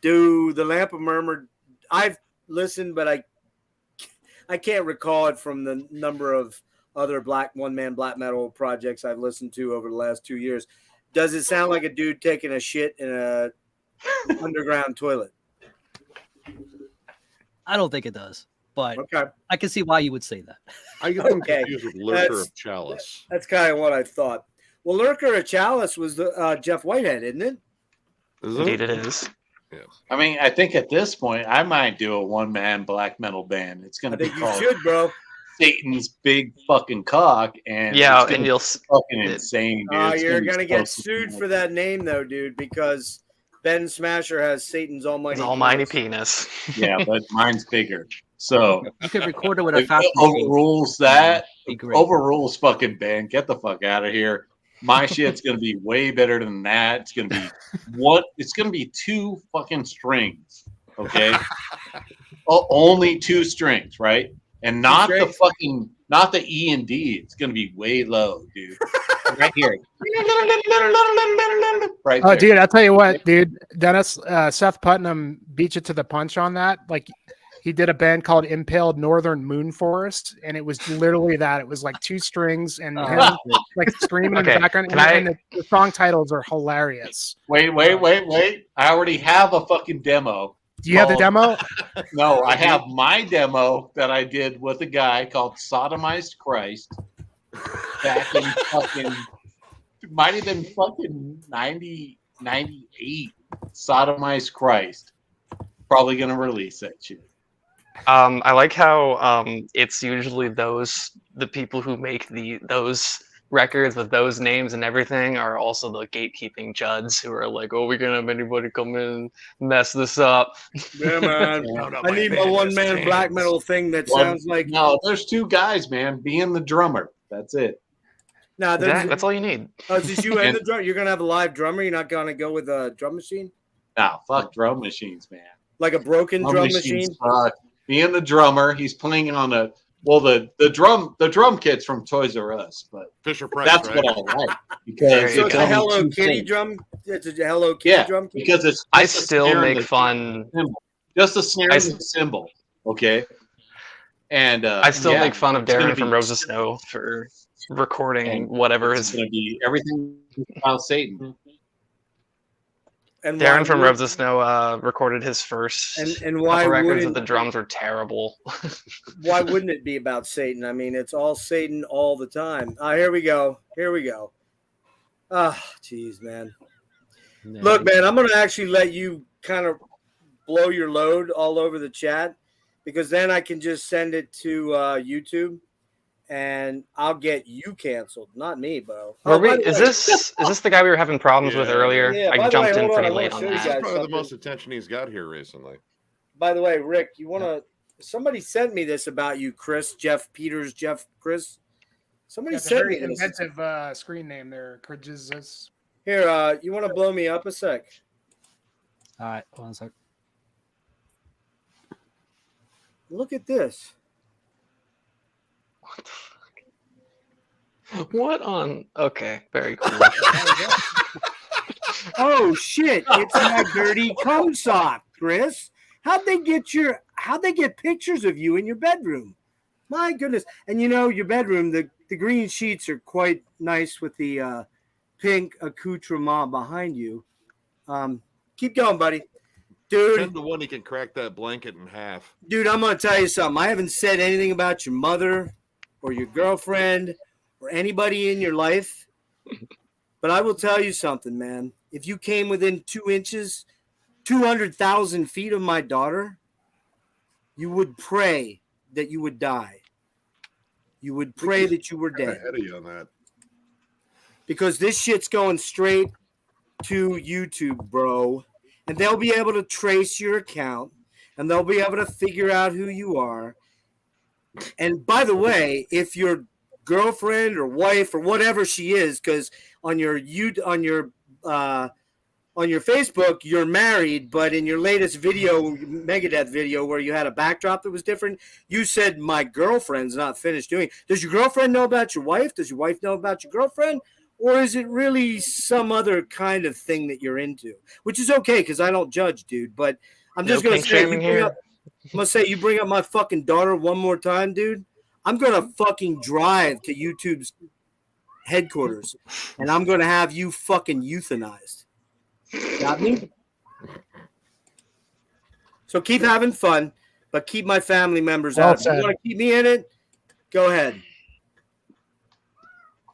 Do the Lamp of Murmur? I've listened, but I can't recall it from the number of other one-man black metal projects I've listened to over the last 2 years. Does it sound like a dude taking a shit in a underground toilet? I don't think it does, but Okay. I can see why you would say that. I get them Okay. confused with Lurker That's- of Chalice. That's kind of what I thought. Well, Lurker of Chalice was the Jeff Whitehead, isn't it? Indeed, it is. I mean, I think at this point, I might do a one-man black metal band. It's going I to be think you called should, bro. Satan's Big Fucking Cock, and Yeah, it's gonna and be you'll fucking insane, dude. It's You're be gonna get so sued cool. for that name, though, dude, because Ben Smasher has Satan's almighty. His almighty penis. Yeah, but mine's bigger. So You could record it with a if fast it overrules that, Be great. overrules fucking Ben. Get the fuck out of here. My shit's gonna be way better than that. It's gonna be It's gonna be 2 fucking strings. Okay, only 2 strings, right? And not the strings? fucking not the E and D. It's gonna be way low, dude. right here. Right Oh, there. dude, I'll tell you what, dude. Dennis, Seth Putnam beat you to the punch on that. Like, he did a band called Impaled Northern Moon Forest, and it was literally that. It was like 2 strings and him like screaming in the Okay, background. can And the song titles are hilarious. Wait. I already have a fucking demo. Do you have the demo? No, I have my demo that I did with a guy called Sodomized Christ back in fucking, might have been fucking 98. Sodomized Christ. Probably going to release that shit. I like how it's usually the people who make those records with those names and everything are also the gatekeeping juds who are like, oh, we can't have anybody come in and mess this up. Yeah, man. I need my one-man black metal thing that sounds like. No, there's 2 guys, man. Being the drummer. That's it. No, That's all you need. Oh, it's just you and the drummer. You're gonna have a live drummer. You're not gonna go with a drum machine. No, fuck drum machines, man. Like a broken drum machines machine. suck. Being the drummer, he's playing on the drum kit's from Toys R Us, but Fisher Price. that's right? what I like because So it's a comes Hello in 2 Kitty things. drum. It's a Hello Kitty drum. Kit? Because it's I just a still snare and make the fun. cymbal. Just a snare and the cymbal, okay? And I still yeah, make fun of it's gonna Darren from be- Rose of Snow for recording and whatever it's his going to be everything about Satan. And Darren why from would- Rose of Snow recorded his first And why couple records wouldn't with the drums were terrible. why wouldn't it be about Satan? I mean, it's all Satan all the time. Here we go. Here we go. Ah, jeez, man. Look, man, I'm going to actually let you kind of blow your load all over the chat because then I can just send it to YouTube and I'll get you canceled, not me, bro. Were Oh, by we? the Is way- this the guy we were having problems with earlier? Yeah, by I the jumped way, in hold on, pretty I wanna late on show you that. guys That's probably the something. most attention he's got here recently. By the way, Rick, you want to? Somebody sent me this about you, Chris. Jeff Peters, Chris. Somebody That's a sent me very this. inventive screen name there, Kyrgyz. Here, you want to blow me up a sec? All right, hold on a sec. Look at this. What on? Okay, very cool. Oh shit! It's my dirty cum sock, Chris. How'd they get pictures of you in your bedroom? My goodness! And you know your bedroom, the green sheets are quite nice with the pink accoutrement behind you. Keep going, buddy. Dude. 10 to 1, he can crack that blanket in half. Dude, I'm going to tell you something. I haven't said anything about your mother or your girlfriend or anybody in your life, but I will tell you something, man. If you came within 2 inches, 200,000 feet of my daughter, you would pray that you would die. You would pray that you were Kinda dead. ahead of you on that. Because this shit's going straight to YouTube, bro. And they'll be able to trace your account and they'll be able to figure out who you are. And by the way, if your girlfriend or wife or whatever she is, because on your Facebook you're married, but in your latest video, Megadeth video, where you had a backdrop that was different, you said my girlfriend's not finished doing. Does your girlfriend know about your wife? Does your wife know about your girlfriend? Or is it really some other kind of thing that you're into? Which is okay, because I don't judge, dude. But I'm just going to say, you bring up my fucking daughter one more time, dude, I'm going to fucking drive to YouTube's headquarters, and I'm going to have you fucking euthanized. Got me? So keep having fun, but keep my family members out. If you want to keep me in it, go ahead.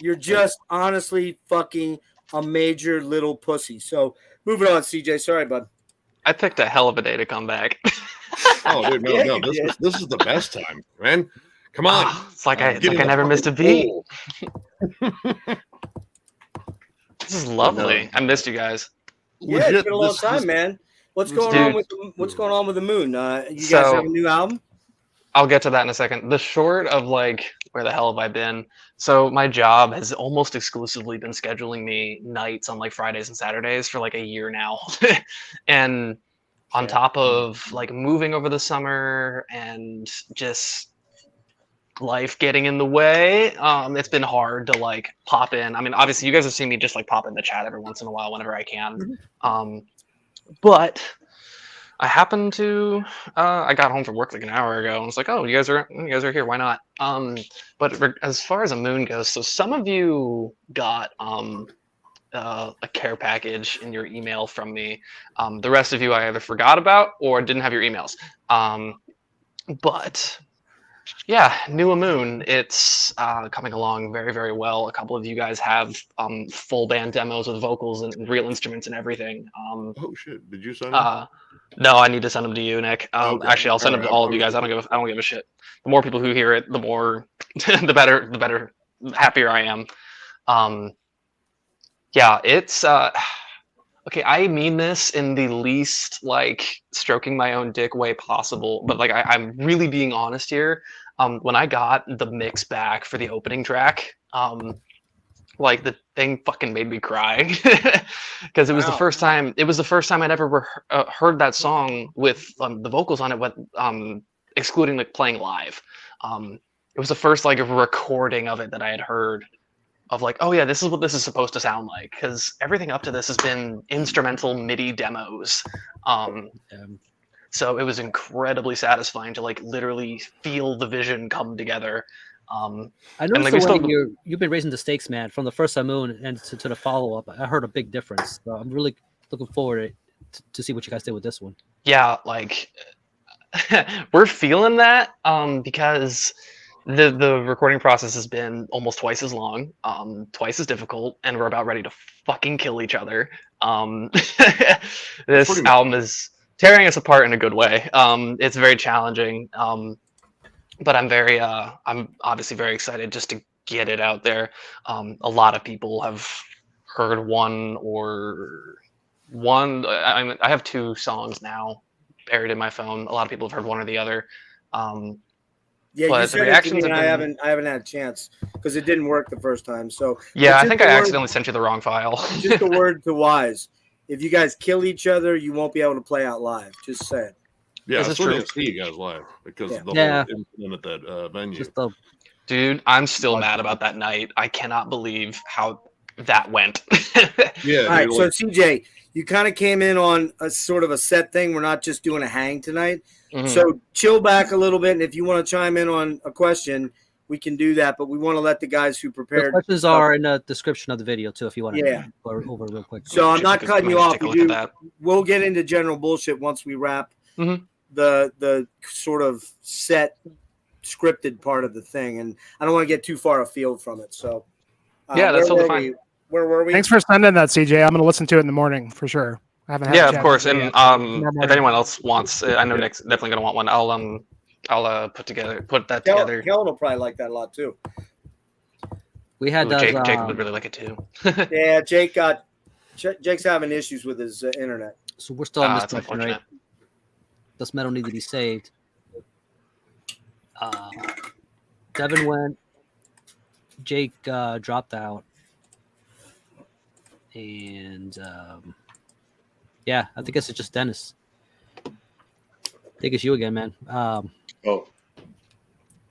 You're just honestly fucking a major little pussy. So moving on, CJ. Sorry, bud. I picked a hell of a day to come back. Oh, dude, no, Yeah, no. you This is the best time, man. Come on. It's like I never missed a beat. This is lovely. I missed you guys. Yeah, it's been a long time, man. What's going on with the moon? You guys have a new album? I'll get to that in a second. The short of like, where the hell have I been? So my job has almost exclusively been scheduling me nights on like Fridays and Saturdays for like a year now. And on top of like moving over the summer and just life getting in the way. It's been hard to like pop in. I mean, obviously you guys have seen me just like pop in the chat every once in a while whenever I can. But I happened to I got home from work like an hour ago and was like, oh, you guys are here, why not? But as far as a moon goes, so some of you got a care package in your email from me. The rest of you I either forgot about or didn't have your emails. But yeah, New Moon, it's coming along very, very well. A couple of you guys have full band demos with vocals and real instruments and everything. Oh shit! Did you send them? No, I need to send them to you, Nick. Okay. Actually, I'll send them to all of you guys. I don't give a shit. The more people who hear it, the more, the better, the happier I am. Yeah, it's okay. I mean this in the least like stroking my own dick way possible, but like I'm really being honest here. When I got the mix back for the opening track, like the thing fucking made me cry because it was the first time. It was the first time I'd ever heard that song with the vocals on it, with excluding like playing live. It was the first like recording of it that I had heard. Of like, oh yeah, this is what this is supposed to sound like, because everything up to this has been instrumental MIDI demos. So it was incredibly satisfying to like literally feel the vision come together. I noticed you've been raising the stakes, man, from the first Moon and to the follow up. I heard a big difference. So I'm really looking forward to see what you guys did with this one. Yeah, like we're feeling that because the recording process has been almost twice as long, twice as difficult, and we're about ready to fucking kill each other. This album is tearing us apart in a good way. It's very challenging, but I'm obviously very excited just to get it out there. A lot of people have heard one. I have 2 songs now buried in my phone. A lot of people have heard one or the other. Yeah, but you said it to me, and I haven't had a chance because it didn't work the first time. So yeah, I think I accidentally sent you the wrong file. Just a word to Wise: if you guys kill each other, you won't be able to play out live. Just saying. Yeah, Is I this still true? didn't see you guys live because of the Yeah. whole incident at that venue. Dude, I'm still mad about that night. I cannot believe how that went. Yeah. All right, so CJ, you kind of came in on a sort of a set thing. We're not just doing a hang tonight. Mhm. So chill back a little bit, and if you want to chime in on a question, we can do that. But we want to let the guys who The prepared questions are in the description of the video too, if you want to Yeah. go over real quick. So I'm not cutting you off. take a look at that. We'll get into general bullshit once we wrap Mhm. the sort of set scripted part of the thing, and I don't want to get too far afield from it. So Yeah, that's totally fine. Where were we? Thanks for sending that, CJ. I'm going to listen to it in the morning for sure. I haven't had Yeah, a of chance course. to And yet. if anyone else wants, I know Nick's definitely gonna want one. I'll put that together. Kellen will probably like that a lot too. We had Ooh, Jake would really like it too. Yeah, Jake's having issues with his internet. So we're still on this that's question, right? unfortunate. Does metal need to be saved? Devin went. Jake dropped out. And yeah, I think it's just Dennis. I think it's you again, man. Oh,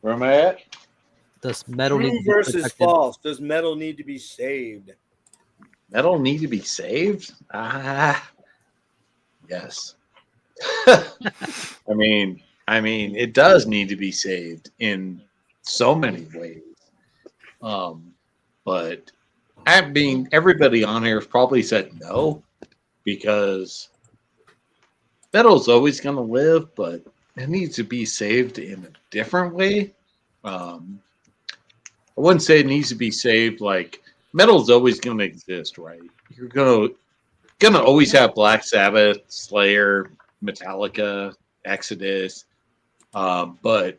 where am I at? Does metal True need to be versus protected? false? Does metal need to be saved? Metal need to be saved? Yes. I mean, it does need to be saved in so many ways. But everybody on here has probably said no, because metal's always going to live, but it needs to be saved in a different way. I wouldn't say it needs to be saved like metal's always going to exist, right? You're gonna always have Black Sabbath, Slayer, Metallica, Exodus, but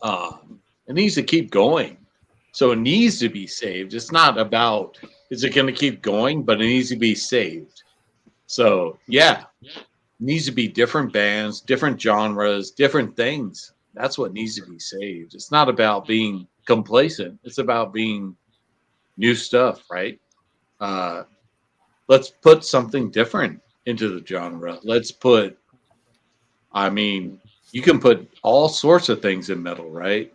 it needs to keep going. So it needs to be saved. It's not about is it going to keep going, but it needs to be saved. So yeah, it needs to be different bands, different genres, different things. That's what needs to be saved. It's not about being complacent. It's about being new stuff, right? Let's put something different into the genre. Let's put, you can put all sorts of things in metal, right?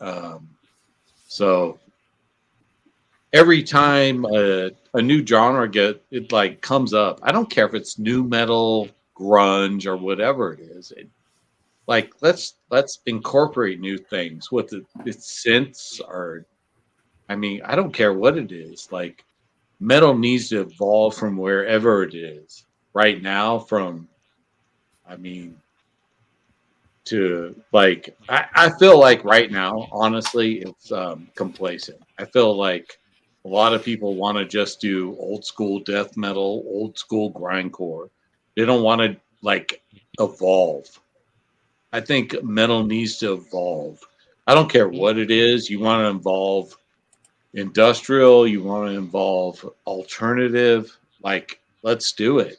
So every time a new genre comes up, I don't care if it's new metal, grunge, or whatever it is. Let's incorporate new things with its synths, or I mean, I don't care what it is. Like, metal needs to evolve from wherever it is right now. I mean, to like, I feel like right now, honestly, it's complacent. I feel like a lot of people want to just do old school death metal, old school grindcore. They don't want to like evolve. I think metal needs to evolve. I don't care what it is. You want to involve industrial, you want to involve alternative, like, let's do it.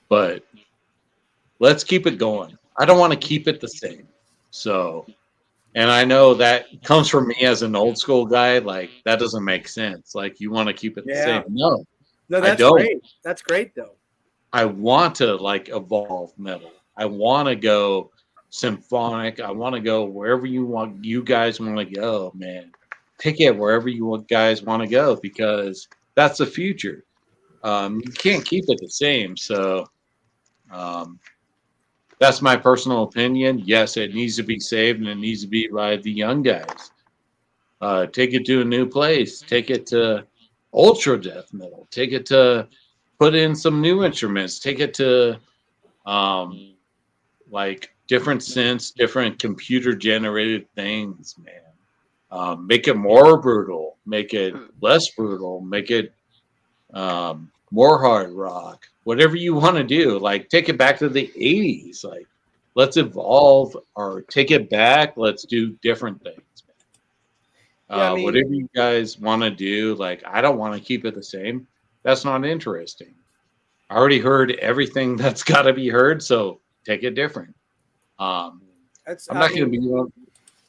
But let's keep it going. I don't want to keep it the same. So, and I know that comes from me as an old school guy. Like, that doesn't make sense. Like, you want to keep it the same. No, No, I that's don't. great. That's great though. I want to like evolve metal. I want to go symphonic. I want to go wherever you guys want to go, man. Take it wherever you guys want to go, because that's the future. You can't keep it the same. So that's my personal opinion. Yes, it needs to be saved, and it needs to be by the young guys. Take it to a new place. Take it to ultra death metal. Take it to put in some new instruments. Take it to like different synths, different computer generated things, man. Make it more brutal, make it less brutal, make it more hard rock, whatever you want to do. Like, take it back to the 80s. Like, let's evolve, or take it back. Let's do different things. Yeah, I mean, whatever you guys want to do. Like, I don't want to keep it the same. That's not interesting. I already heard everything that's got to be heard, so take it different. I'm not going to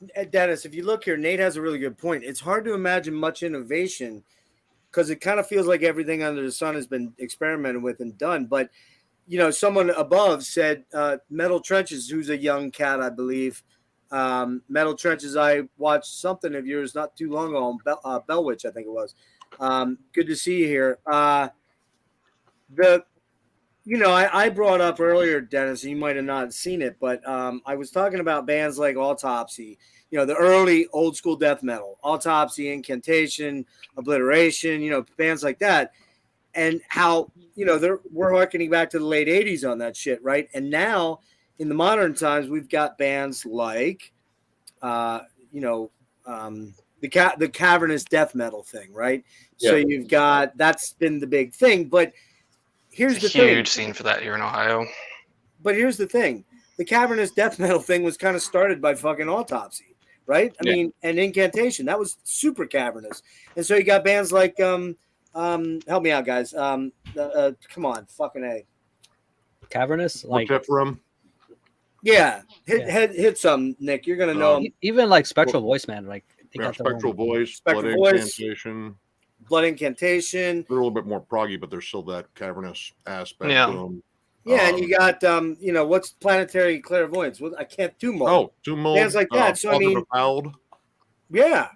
be. Dennis, if you look here, Nate has a really good point. It's hard to imagine much innovation because it kind of feels like everything under the sun has been experimented with and done. But, you know, someone above said Metal Trenches, who's a young cat, I believe. Metal Trenches, I watched something of yours not too long ago on Bellwitch, I think it was. Good to see you here. I brought up earlier, Dennis, and you might have not seen it, but I was talking about bands like Autopsy, you know, the early old school death metal, Autopsy, Incantation, Obliteration, you know, bands like that, and how, you know, we're harkening back to the late 80s on that shit, right? And now in the modern times, we've got bands like, the cavernous death metal thing, right? Yeah. So you've got, that's been the big thing, but here's the thing. Huge scene for that here in Ohio. But here's the thing. The cavernous death metal thing was kind of started by fucking Autopsy, right? I mean, and Incantation. That was super cavernous. And so you got bands like, help me out, guys. Come on, fucking A. Cavernous? Like Room. Yeah. Hit some, Nick. You're going to know them. Even like Spectral Voice, man. Like, they got their Spectral own- Voice, Spectral Blood Voice. Incantation. Blood Incantation. They're a little bit more proggy, but there's still that cavernous aspect Yeah. to them. Yeah, and you got, what's Planetary Clairvoyance? I can't do more. Oh, Tumult. Bands like that. So, I Father mean, Defiled. yeah.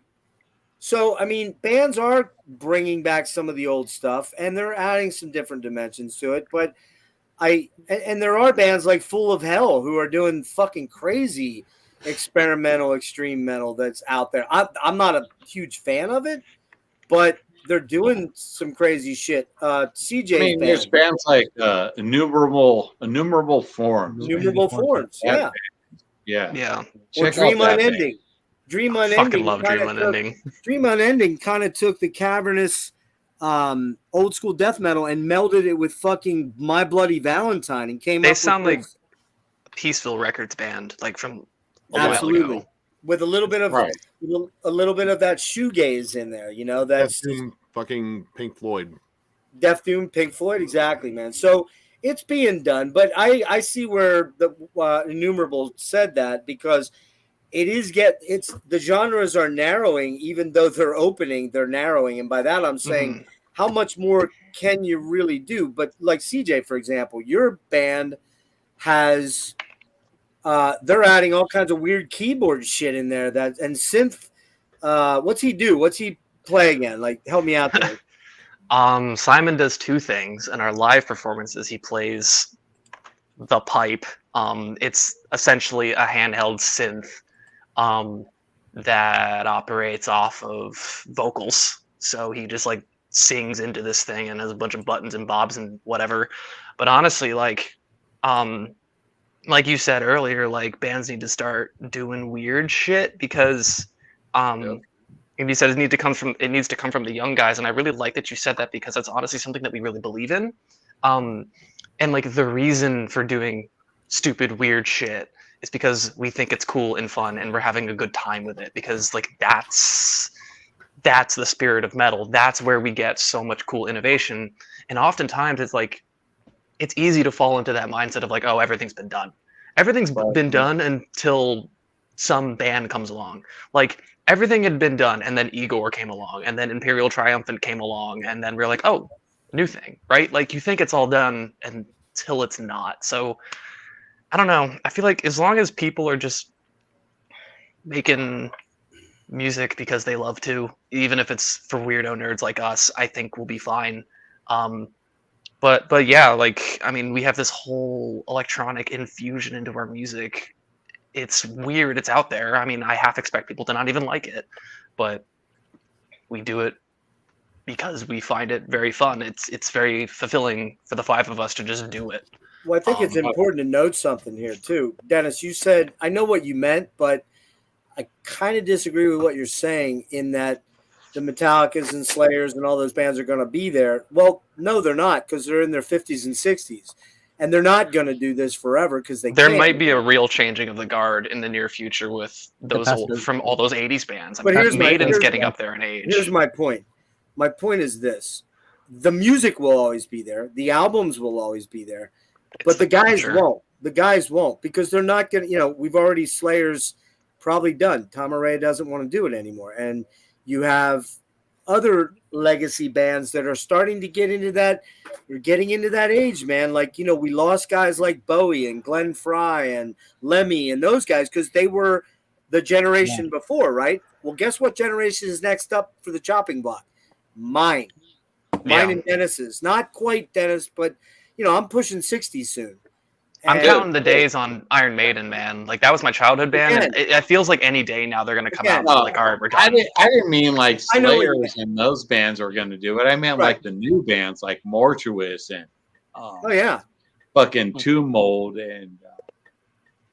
So, I mean, bands are bringing back some of the old stuff, and they're adding some different dimensions to it. But and there are bands like Full of Hell who are doing fucking crazy experimental extreme metal that's out there. I'm not a huge fan of it, but they're doing some crazy shit. CJ's I mean, there's bands like innumerable forms. Innumerable Forms, yeah. Yeah. Or Check Dream out that band. Unending. Dream I Unending. fucking love Dream kinda Unending. Dream Unending kind of took the cavernous old school death metal and melded it with fucking My Bloody Valentine and came They up sound with like Peaceville Records band, like from a while absolutely ago. with a little bit of a little bit of that shoegaze in there, you know, that's Death Doom, fucking Pink Floyd. Death Doom, Pink Floyd, exactly, man. So it's being done, but I see where the Innumerable said that, because it's the genres are narrowing, even though they're opening, they're narrowing, and by that I'm saying how much more can you really do? But like CJ, for example, your band has they're adding all kinds of weird keyboard shit in there. That and synth. What's he do? What's he play again? Like, help me out there. Simon does two things. In our live performances, he plays the pipe. It's essentially a handheld synth that operates off of vocals. So he just like sings into this thing and has a bunch of buttons and bobs and whatever. But honestly, like you said earlier, like bands need to start doing weird shit because and you said it needs to come from the young guys, and I really like that you said that because that's honestly something that we really believe in. And like the reason for doing stupid weird shit is because we think it's cool and fun and we're having a good time with it, because like that's the spirit of metal. That's where we get so much cool innovation. And oftentimes it's like it's easy to fall into that mindset of like, oh, everything's been done. Everything's been done until some band comes along. Like everything had been done, and then Igor came along, and then Imperial Triumphant came along, and then we're like, oh, new thing, right? Like you think it's all done until it's not. So I don't know. I feel like as long as people are just making music because they love to, even if it's for weirdo nerds like us, I think we'll be fine. But yeah, like I mean, we have this whole electronic infusion into our music. It's weird. It's out there. I mean, I half expect people to not even like it, but we do it because we find it very fun. It's very fulfilling for the five of us to just do it. Well, I think it's important to note something here too. Dennis, you said, I know what you meant, but I kind of disagree with what you're saying in that the Metallicas and Slayers and all those bands are going to be there. Well, no, they're not, because they're in their 50s and 60s. And they're not going to do this forever because there might be a real changing of the guard in the near future with those from all those 80s bands. I mean, here's Maiden's getting up there in age. Here's my point. My point is this. The music will always be there. The albums will always be there. But the guys won't. The guys won't, because they're not going to, we've already Slayer's probably done. Tom Araya doesn't want to do it anymore. And you have other legacy bands that are starting to get into that. We're getting into that age, man. Like, we lost guys like Bowie and Glenn Fry and Lemmy and those guys because they were the generation before, right? Well, guess what generation is next up for the chopping block? Mine and Dennis's. Not quite Dennis, but, I'm pushing 60 soon. I'm counting the days on Iron Maiden, man. Like that was my childhood band. And it feels like any day now they're going to come out and be like, all right, we're done. I didn't mean like Slayers and those bands are going to do it. I meant like the new bands like Mortuous and fucking Tomb Mold and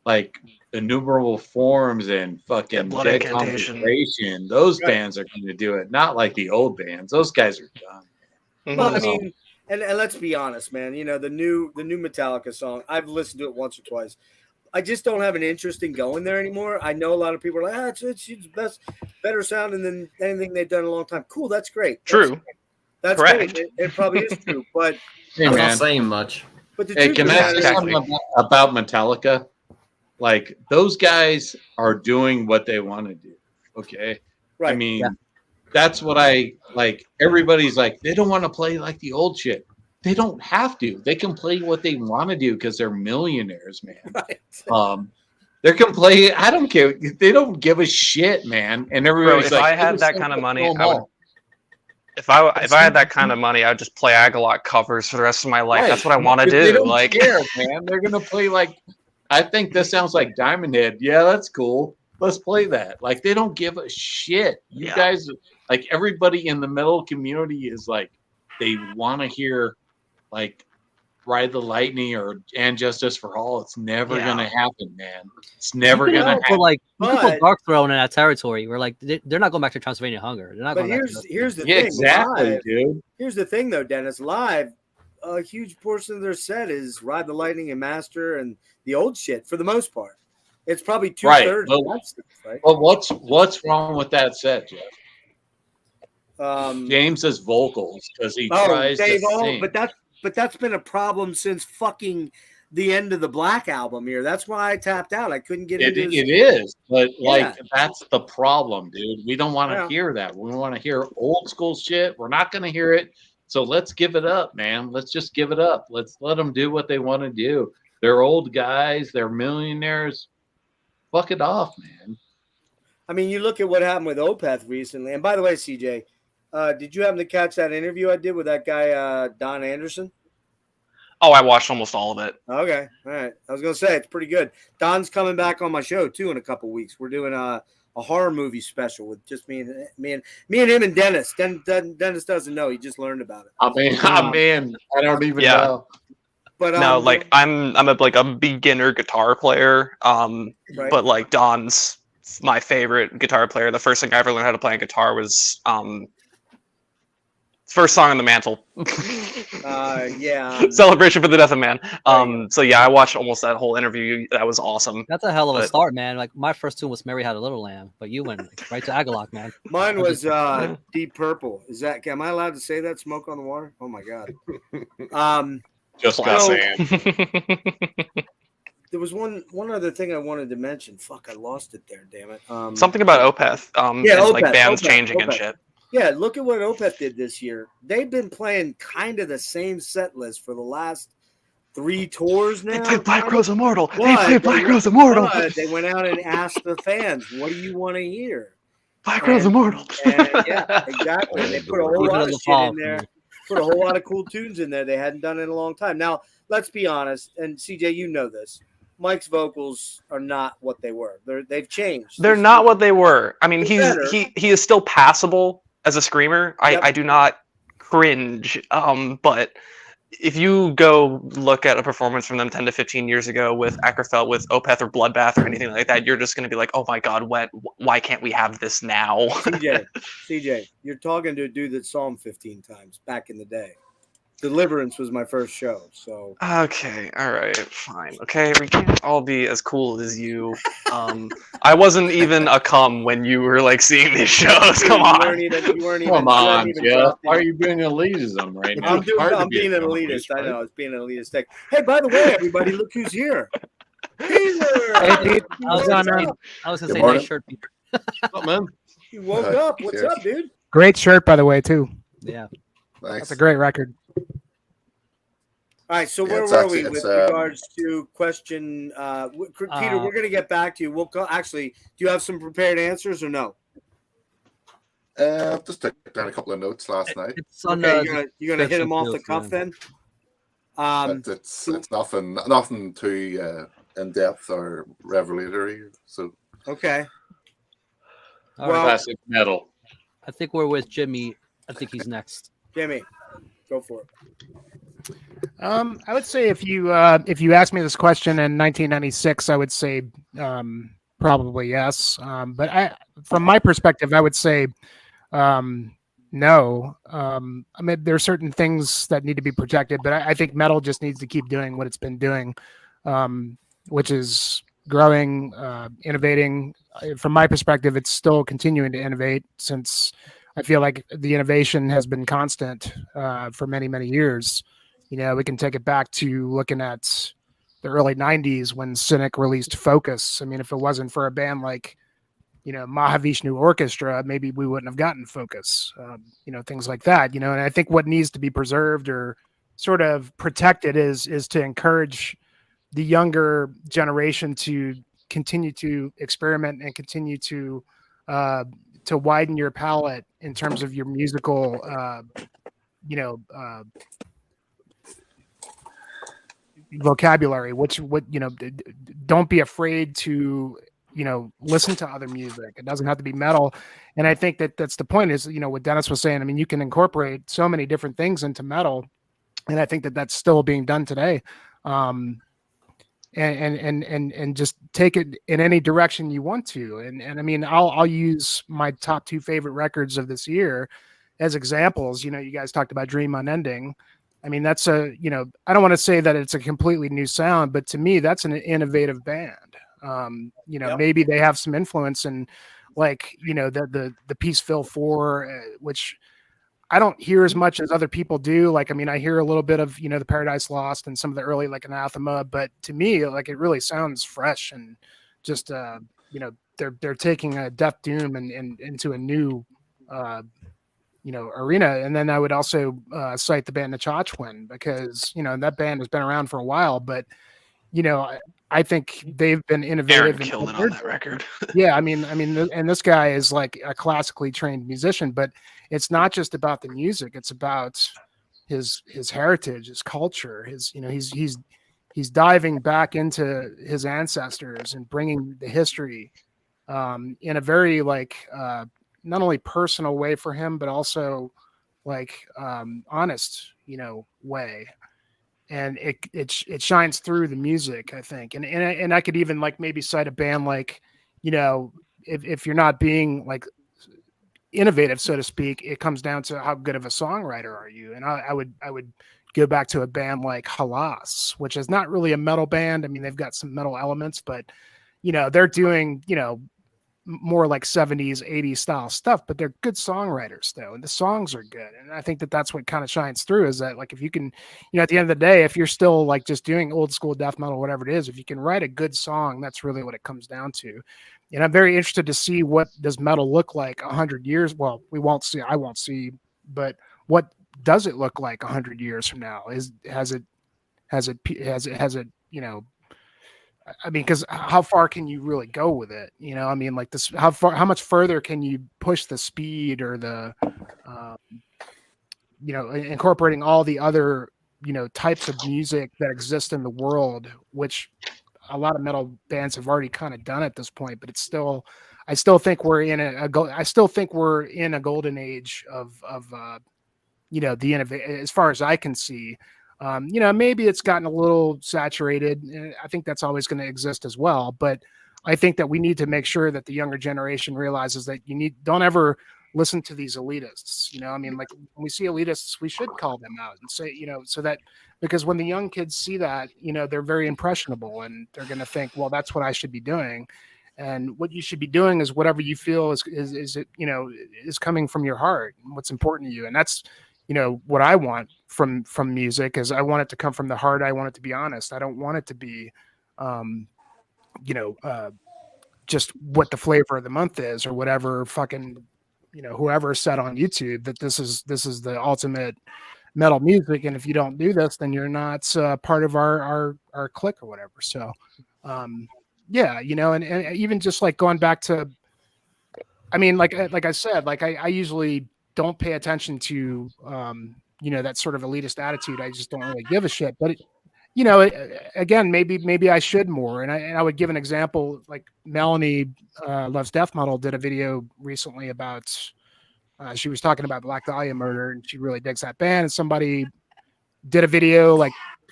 like Innumerable Forms and fucking Blood Dead Incantation. Concentration. Those bands are going to do it. Not like the old bands. Those guys are done. Well, I mean, and let's be honest, man. The new Metallica song, I've listened to it once or twice. I just don't have an interest in going there anymore. I know a lot of people are like, it's better sounding than anything they've done in a long time. Cool, that's great. True. That's correct. Great. It probably is true, but I'm not saying much. But the can I say something about Metallica? Like those guys are doing what they want to do. Okay, right? I mean, that's what I like. Everybody's like, they don't want to play like the old shit. They don't have to. They can play what they want to do because they're millionaires, man. Right. They can play. I don't care. They don't give a shit, man. And everybody's Bro, if like, I had that kind of money, I would. If I had that kind of money, I would just play Agalot covers for the rest of my life. Right. That's what I want to do. They don't like, care, man. They're gonna play like. I think this sounds like Diamond Head. Yeah, that's cool. Let's play that. Like they don't give a shit. You guys, like everybody in the metal community is like, they want to hear, like, Ride the Lightning or And Justice for All. It's never gonna happen, man. It's never gonna happen. Like you can put Dark Throne in that territory. We're like, they're not going back to Transylvania Hunger. They're not. But going here's the yeah, thing. exactly, Live, dude. Here's the thing, though, Dennis. Live, a huge portion of their set is Ride the Lightning and Master and the old shit for the most part. It's probably 2/3 of that stuff, right? But what's wrong with that set, Jeff? James's vocals, because he tries to sing. But that's been a problem since fucking the end of the Black album here. That's why I tapped out. I couldn't get into it is, but like that's the problem, dude. We don't want to hear that. We want to hear old school shit. We're not going to hear it. So let's give it up, man. Let's just give it up. Let's let them do what they want to do. They're old guys. They're millionaires. Fuck it off, man. I mean, you look at what happened with Opeth recently. And by the way, CJ, did you happen to catch that interview I did with that guy, Don Anderson? Oh, I watched almost all of it. Okay. All right. I was going to say, it's pretty good. Don's coming back on my show, too, in a couple weeks. We're doing a horror movie special with just me and him and Dennis. Dennis doesn't know. He just learned about it. I don't even know. But no, like I'm a beginner guitar player. Right. But like Don's my favorite guitar player. The first thing I ever learned how to play on guitar was first song on the mantle. Yeah. Celebration for the Death of Man. So yeah, I watched almost that whole interview. That was awesome. That's a hell of a start, man. Like my first tune was "Mary Had a Little Lamb," but you went right to Agalloch, man. Mine was Deep Purple. Is that? Am I allowed to say that? Smoke on the Water? Oh my god. Just got saying. There was one other thing I wanted to mention. Fuck, I lost it there. Damn it. Something about Opeth. Yeah, and Opeth, like bands Opeth, changing and Opeth. shit. Yeah, look at what Opeth did this year. They've been playing kind of the same set list for the last 3 tours now. They played Black Rose Immortal. But They played Black Rose Immortal. but they went out and asked the fans, "What do you want to hear?" Black Rose Immortal. And yeah, exactly. They put a whole lot of shit in there. Put a whole lot of cool tunes in there they hadn't done in a long time. Now, let's be honest, and CJ, you know this. Mike's vocals are not what they were. They've changed. They're not what they were. I mean, They're he is still passable as a screamer. I do not cringe. But if you go look at a performance from them 10 to 15 years ago with Acrofeld, with Opeth or Bloodbath or anything like that, you're just going to be like, oh my God, why can't we have this now? CJ, you're talking to a dude that saw him 15 times back in the day. Deliverance was my first show, so Okay, all right, fine. Okay, we can't all be as cool as you. I wasn't even a cum when you were like seeing these shows. Come on. Come on, Jeff. Why are you being elitism right now? I'm being an elitist. I know it's being an elitist thing. Hey, by the way, everybody, look who's here. Peter! Hey, Pete. I was gonna say nice shirt, Peter. What's up, man? You woke up. What's up, dude? Great shirt, by the way, too. Yeah. That's a great record. All right, so Yeah, where it's were actually- we with it's, regards to question? Peter, we're going to get back to you. We'll actually. Do you have some prepared answers or no? Just took down a couple of notes last night. It's on Okay, you're gonna hit him off the cuff then. But it's nothing too in depth or revelatory. So Okay. All right. Classic metal. I think we're with Jimmy. I think he's next. Jimmy, go for it. I would say if you asked me this question in 1996, I would say probably yes. But from my perspective, I would say no. I mean, there are certain things that need to be protected, but I think metal just needs to keep doing what it's been doing, which is growing, innovating. From my perspective, it's still continuing to innovate, since I feel like the innovation has been constant for many, many years. You know, we can take it back to looking at the early 90s when Cynic released Focus. I mean, if it wasn't for a band like, Mahavishnu Orchestra, maybe we wouldn't have gotten Focus, things like that, and I think what needs to be preserved or sort of protected is to encourage the younger generation to continue to experiment and continue to widen your palette in terms of your musical, vocabulary, don't be afraid to, listen to other music. It doesn't have to be metal. And I think that's the point is, what Dennis was saying. I mean, you can incorporate so many different things into metal. And I think that's still being done today. And just take it in any direction you want to. And I mean, I'll use my top 2 favorite records of this year as examples. You guys talked about Dream Unending. I mean, that's I don't want to say that it's a completely new sound, but to me, that's an innovative band. Yep. Maybe they have some influence in the Peaceville 4, which I don't hear as much as other people do. Like, I mean, I hear a little bit of, the Paradise Lost and some of the early, like Anathema, but to me, like, it really sounds fresh and just, they're taking a Death Doom and into a new, arena. And then I would also cite the band Nachachwin, because, that band has been around for a while, but, I think they've been Aaron innovative. killed it on that record. Yeah, I mean, and this guy is like a classically trained musician, but it's not just about the music; it's about his heritage, his culture, he's diving back into his ancestors and bringing the history in a very not only personal way for him, but also honest, way. And it shines through the music, I think. And I could even maybe cite a band if you're not being innovative, so to speak, it comes down to how good of a songwriter are you. And I would go back to a band like Halas, which is not really a metal band. I mean, they've got some metal elements, but they're doing more like 70s 80s style stuff, but they're good songwriters though, and the songs are good. And I think that's what kind of shines through, is that if you can, at the end of the day, if you're still just doing old school death metal, whatever it is, if you can write a good song, that's really what it comes down to. And I'm very interested to see what does metal look like 100 years. Well, I won't see, but what does it look like 100 years from now? Has it I mean, because how far can you really go with it? I mean, how much further can you push the speed or the, incorporating all the other, types of music that exist in the world, which a lot of metal bands have already kind of done at this point, but I still think we're in a golden age of the innovation, as far as I can see. Maybe it's gotten a little saturated. I think that's always going to exist as well. But I think that we need to make sure that the younger generation realizes that don't ever listen to these elitists. I mean, when we see elitists, we should call them out and say, so that, because when the young kids see that, they're very impressionable and they're going to think, well, that's what I should be doing. And what you should be doing is whatever you feel is coming from your heart and what's important to you. And that's, what I want from music is I want it to come from the heart. I want it to be honest. I don't want it to be, just what the flavor of the month is or whatever fucking, whoever said on YouTube that this is the ultimate metal music. And if you don't do this, then you're not part of our clique or whatever. So, yeah, and even just going back to, I mean, like I said, I usually don't pay attention to, that sort of elitist attitude. I just don't really give a shit. But, again, maybe I should more. And I would give an example, like Melanie Loves Death Metal did a video recently about, she was talking about Black Dahlia Murder, and she really digs that band. And somebody did a video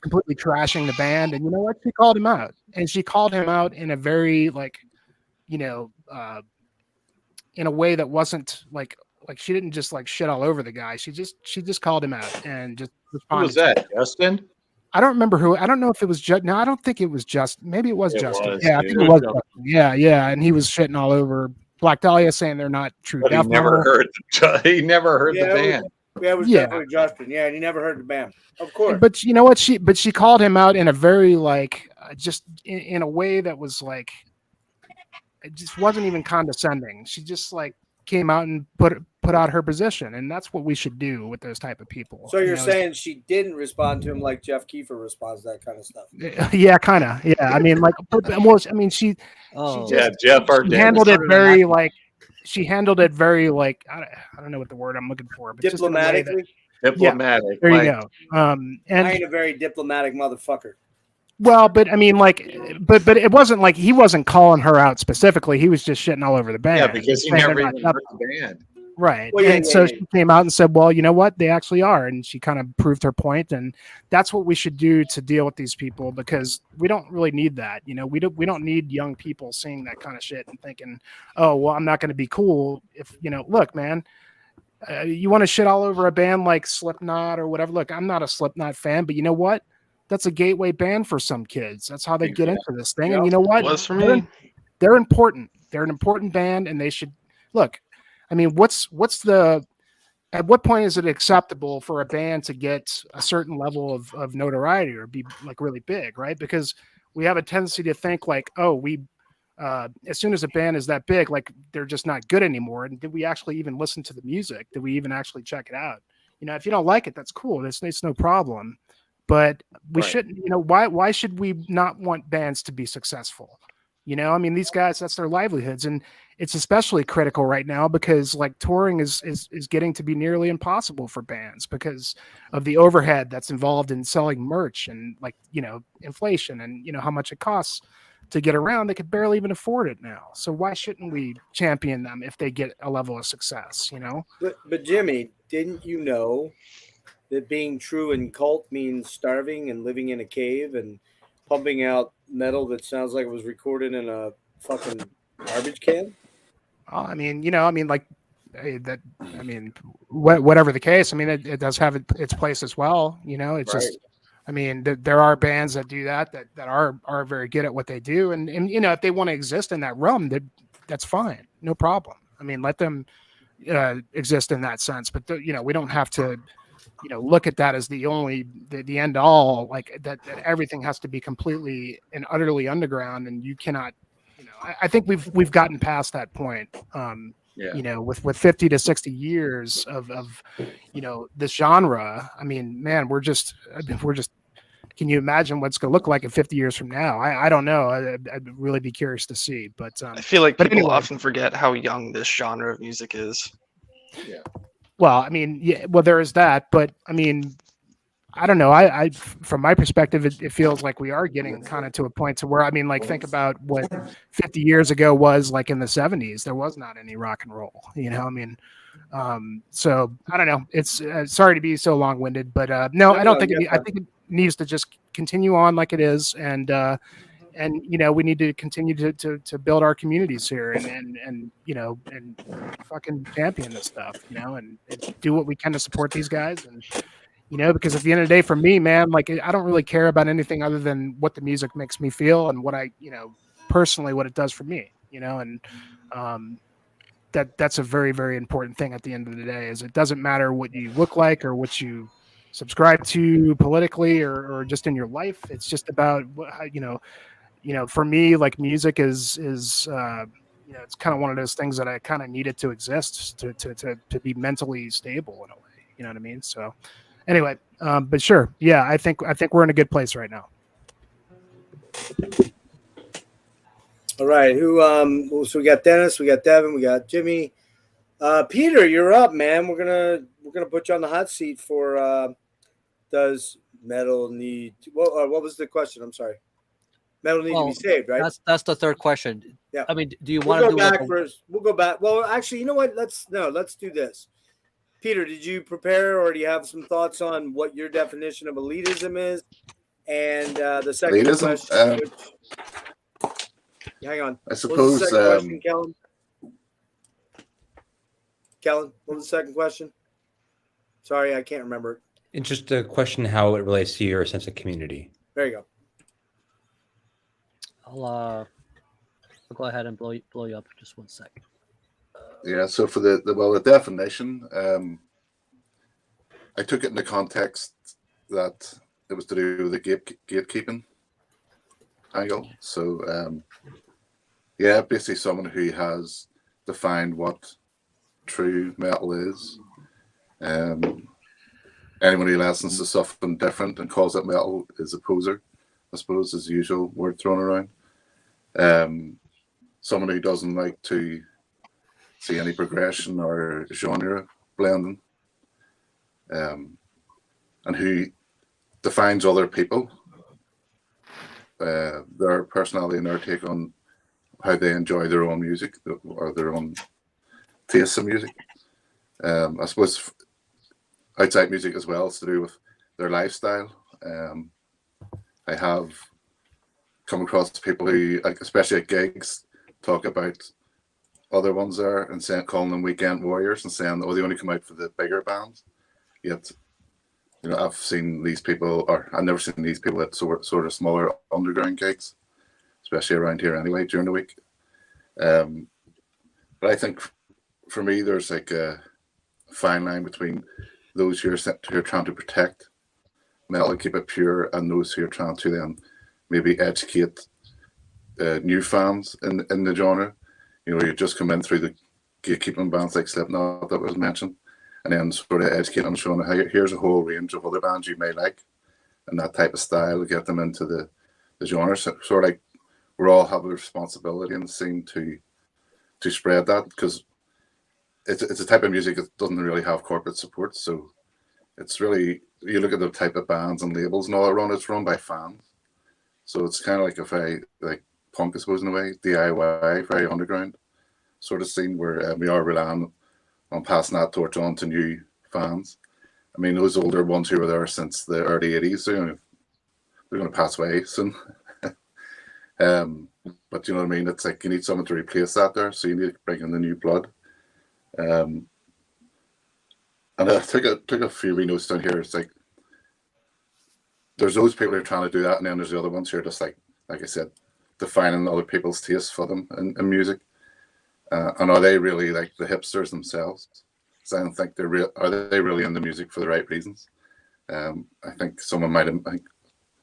completely trashing the band. And you know what? She called him out. And she called him out in a very in a way that wasn't she didn't just shit all over the guy. She just called him out and just responded. Who was that? Justin? I don't remember who. I don't know if it was just. No, I don't think it was just. Maybe it was Justin. Was, yeah, I think it was Justin. Yeah. And he was shitting all over Black Dahlia, saying they're not true. But he never heard the band. It was definitely Justin. Yeah, and he never heard the band. Of course. But you know what? She called him out in a very just in a way that was it just wasn't even condescending. She just came out and put out her position, and that's what we should do with those type of people. So you're saying she didn't respond to him like Jeff Kiefer responds to that kind of stuff? Yeah, kind of. Yeah, I mean, she handled it very she handled it very I don't know what the word I'm looking for, but diplomatically. Diplomatic. Yeah, there you go. And I ain't a very diplomatic motherfucker. Well, but I mean, but it wasn't he wasn't calling her out specifically. He was just shitting all over the band. Yeah, because he never even heard the band. Right. Well, So she came out and said, well, you know what? They actually are. And she kind of proved her point. And that's what we should do to deal with these people, because we don't really need that. We don't need young people seeing that kind of shit and thinking, oh, well, I'm not going to be cool if, look, man, you want to shit all over a band like Slipknot or whatever. Look, I'm not a Slipknot fan, but you know what? That's a gateway band for some kids. That's how they get into this thing. And you know what? Was for me. They're important. They're an important band, and they should look. I mean, at what point is it acceptable for a band to get a certain level of notoriety or be really big, right? Because we have a tendency to think as soon as a band is that big, they're just not good anymore. And did we actually even listen to the music? Did we even actually check it out? If you don't like it, that's cool. It's no problem. but we Right. shouldn't. You know, why should we not want bands to be successful? You know, I mean, these guys, that's their livelihoods, and it's especially critical right now because like touring is getting to be nearly impossible for bands because of the overhead that's involved in selling merch and like, you know, inflation and, you know, how much it costs to get around. They could barely even afford it now. So why shouldn't we champion them if they get a level of success, you know? But Jimmy, didn't you know that being true in cult means starving and living in a cave and pumping out metal that sounds like it was recorded in a fucking garbage can? I mean, you know, I mean, like I mean, whatever the case, I mean, it does have its place as well. You know, it's just, I mean, there are bands that do that are very good at what they do. And you know, if they want to exist in that realm, that's fine. No problem. I mean, let them exist in that sense. But, you know, we don't have to, you know, look at that as the only, the end all, like that everything has to be completely and utterly underground. And you cannot, you know, I think we've gotten past that point. You know, with 50 to 60 years of you know, this genre. I mean, man, we're just can you imagine what's going to look like in 50 years from now? I don't know. I'd really be curious to see. But I feel like people anyway, often forget how young this genre of music is. Yeah. Well, I mean, yeah, well, there is that, but I mean, I don't know. I from my perspective, it feels like we are getting kind of to a point to where, I mean, like, think about what 50 years ago was like in the 70s. There was not any rock and roll, you know. I mean, so I don't know. It's sorry to be so long winded, but no, I don't think I think it needs to just continue on like it is, and you know, we need to continue to build our communities here and you know, and fucking champion this stuff, you know, and do what we can to support these guys. And you know, because at the end of the day, for me, man, like, I don't really care about anything other than what the music makes me feel and what I, you know, personally, what it does for me, you know. And that's a very, very important thing at the end of the day. Is it doesn't matter what you look like or what you subscribe to politically or just in your life. It's just about how, you know, for me, like, music is you know, it's kind of one of those things that I kind of needed to exist to be mentally stable in a way. You know what I mean? So anyway, but sure, yeah, I think we're in a good place right now. All right, so we got Dennis, we got Devin, we got Jimmy. Peter, you're up, man. We're gonna put you on the hot seat for does metal need what was the question? I'm sorry. Metal need to be saved, right? That's the third question. Yeah. I mean, do you want to go do back first? We'll go back. Well, actually, you know what? Let's do this. Peter, did you prepare, or do you have some thoughts on what your definition of elitism is? And the second question. Hang on. I suppose. What was the second question, Kellen? Kellen, what was the second question? Sorry, I can't remember. It's just a question how it relates to your sense of community. There you go. I'll go ahead and blow you up for just 1 second. Yeah, so for the definition, I took it in the context that it was to do with the gatekeeping angle. So, yeah, basically someone who has defined what true metal is. Anyone who listens to something different and calls it metal is a poser, I suppose, is the usual word thrown around. Someone who doesn't like to see any progression or genre blending, and who defines other people, their personality and their take on how they enjoy their own music or their own taste in music. I suppose outside music as well, it's to do with their lifestyle. I have come across people who, especially at gigs, talk about other ones there and calling them weekend warriors and saying, oh, they only come out for the bigger bands. Yet, you know, I've seen these people, or I've never seen these people at sort of smaller underground gigs, especially around here anyway, during the week. But I think for me, there's like a fine line between those who are trying to protect metal and keep it pure, and those who are trying to then maybe educate new fans in the genre. You know, you just come in through the gatekeeping bands like Slipknot that was mentioned, and then sort of educate them, showing how here's a whole range of other bands you may like, and that type of style to get them into the genre. So, sort of like we all have a responsibility in the scene to spread that, because it's a type of music that doesn't really have corporate support. So it's really, you look at the type of bands and labels and all that run, it's run by fans. So it's kind of like a very like punk, I suppose, in a way, DIY, very underground sort of scene, where we are relying on passing that torch on to new fans. I mean, those older ones who were there since the early 80s, you know, they're going to pass away soon. But you know what I mean? It's like you need someone to replace that there, so you need to bring in the new blood. And I took a few wee notes down here. It's like there's those people who are trying to do that, and then there's the other ones who are just like I said, defining other people's tastes for them in music. And are they really like the hipsters themselves? So I don't think are they really into music for the right reasons? I think someone might have,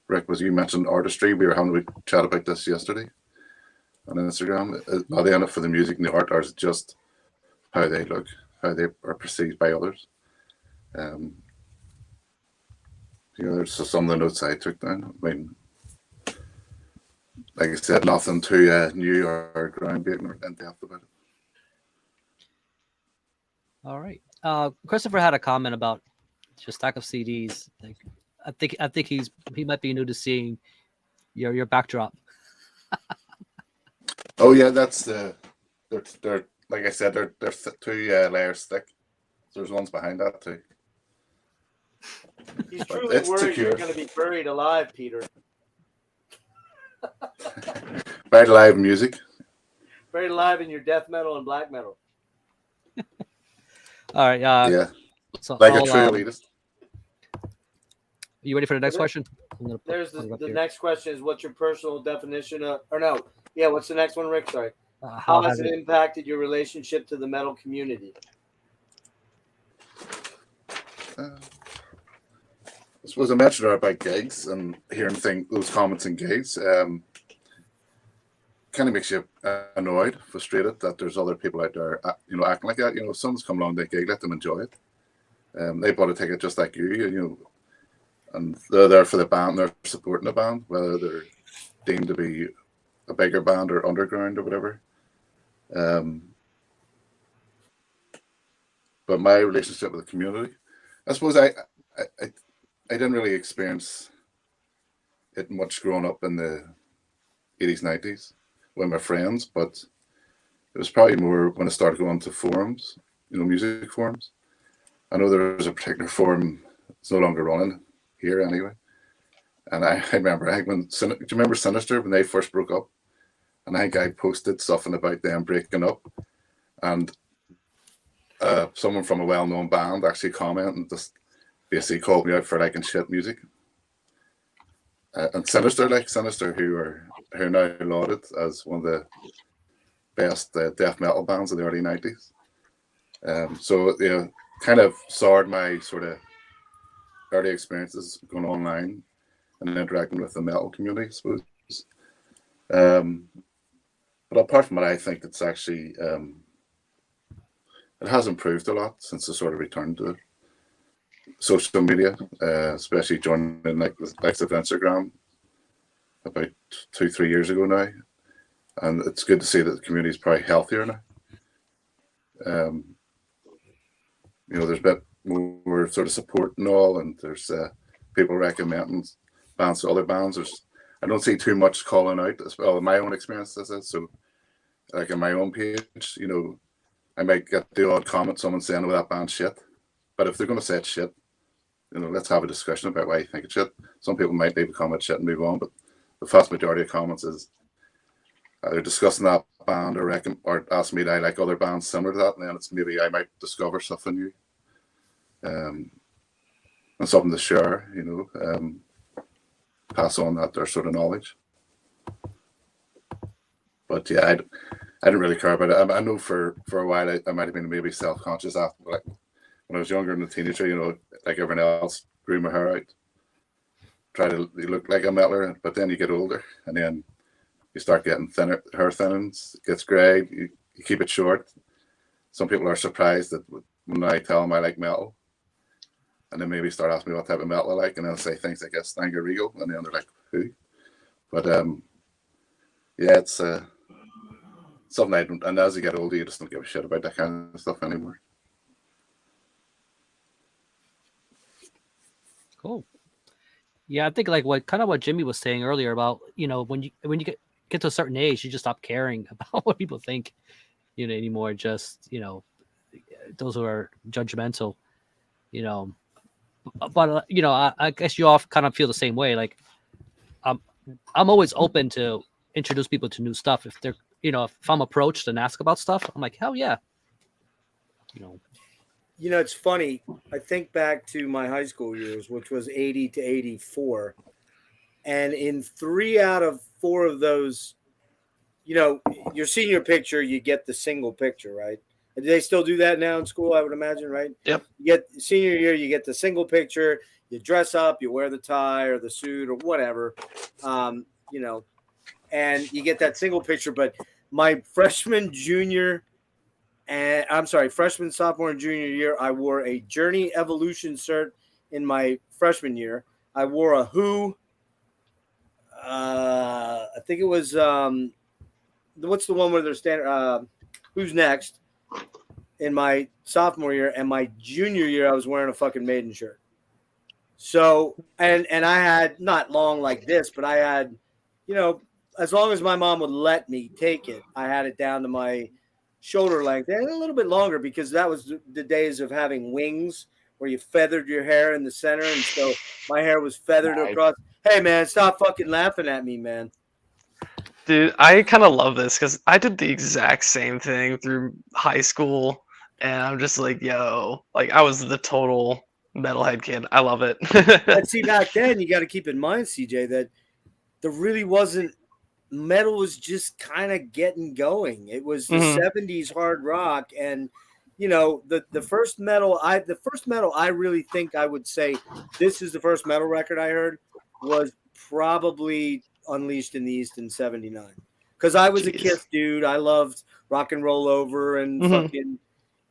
Rick, was you mentioned artistry? We were having a chat about this yesterday on Instagram. Are they in it for the music and the art, or is it just how they look, how they are perceived by others? You know, there's some of the notes I took down. I mean, like I said, nothing too new or groundbreaking or in depth about it. All right. Christopher had a comment about your stack of CDs. Like, I think he might be new to seeing your backdrop. Oh yeah, that's they're like I said, they're 2 layers thick. So there's ones behind that too. He's But truly it's worried secure. you're going to be buried alive, Peter. Very live music. Buried alive in your death metal and black metal. All right. Yeah. So Like a true elitist. You ready for the next There- question? I'm gonna There's put it up the here. next question is, what's your personal definition of, or no, yeah, what's the next one, Rick? Sorry. How How has has it it- impacted your relationship to the metal community? I suppose I mentioned earlier about gigs and hearing those comments in gigs. Kind of makes you annoyed, frustrated that there's other people out there, you know, acting like that. You know, if someone's come along to a gig, let them enjoy it. They bought a ticket just like you know, and they're there for the band. They're supporting the band, whether they're deemed to be a bigger band or underground or whatever. But my relationship with the community, I suppose I didn't really experience it much growing up in the 80s, 90s with my friends, but it was probably more when I started going to forums, you know, music forums. I know there was a particular forum that's no longer running here anyway. And I remember, do you remember Sinister when they first broke up? And I think I posted something about them breaking up. And someone from a well-known band actually commented and just basically called me out for liking shit music. And Sinister, who are now lauded as one of the best death metal bands of the early 90s. So, you know, kind of soured my sort of early experiences going online and interacting with the metal community, I suppose. But apart from that, I think it's actually, it has improved a lot since I sort of returned to social media, especially joining like of Instagram about 2-3 years ago now. And it's good to see that the community is probably healthier now. You know, there's a bit more sort of support and all, and there's people recommending bands to other bands. I don't see too much calling out, as well in my own experience. This is so, like in my own page, you know, I might get the odd comment, someone saying, "Oh, that band's shit." But if they're going to say it's shit, you know, let's have a discussion about why you think it's shit. Some people might leave a comment shit and move on, but the vast majority of comments is either discussing that band or asking me, do I like other bands similar to that? And then it's maybe I might discover something new. And something to share, you know, pass on that their sort of knowledge. But yeah, I didn't really care about it. I know for a while I might have been maybe self-conscious after, like when I was younger and a teenager, you know, like everyone else, grew my hair out, try to look like a metaler, but then you get older and then you start getting thinner, hair thinnens, it gets grey, you keep it short. Some people are surprised that when I tell them I like metal. and then maybe start asking me what type of metal I like, and I'll say things like Stanger Regal, and then they're like, who? But yeah, it's something I don't. And as you get older, you just don't give a shit about that kind of stuff anymore. Cool. Yeah, I think like what Jimmy was saying earlier about, when you get to a certain age, you just stop caring about what people think, anymore. Just, those who are judgmental, but I guess you all kind of feel the same way. Like, I'm always open to introduce people to new stuff. If they're, if I'm approached and ask about stuff, I'm like, hell yeah. It's funny. I think back to my high school years, which was 80 to 84. And in 3 out of 4 of those, your senior picture, you get the single picture, right? Do they still do that now in school? I would imagine, right? Yep. You get senior year, you get the single picture, you dress up, you wear the tie or the suit or whatever, and you get that single picture. But my freshman, sophomore, and junior year, I wore a Journey Evolution shirt in my freshman year. I wore a Who. I think it was what's the one where they're standing? Who's Next? In my sophomore year, and my junior year, I was wearing a fucking Maiden shirt. So, and I had not long like this, but I had, as long as my mom would let me take it, I had it down to my shoulder length, and a little bit longer, because that was the days of having wings where you feathered your hair in the center, and so my hair was feathered across. Hey man, stop fucking laughing at me, man. Dude, I kind of love this because I did the exact same thing through high school, and I'm just like, yo, like I was the total metalhead kid. I love it. And see, back then, you got to keep in mind, CJ, that there really wasn't. Metal was just kind of getting going. It was the 70s hard rock, and the first metal I really think I would say this is the first metal record I heard was probably Unleashed in the East in 79, because I was a Kiss dude. I loved Rock and Roll Over and fucking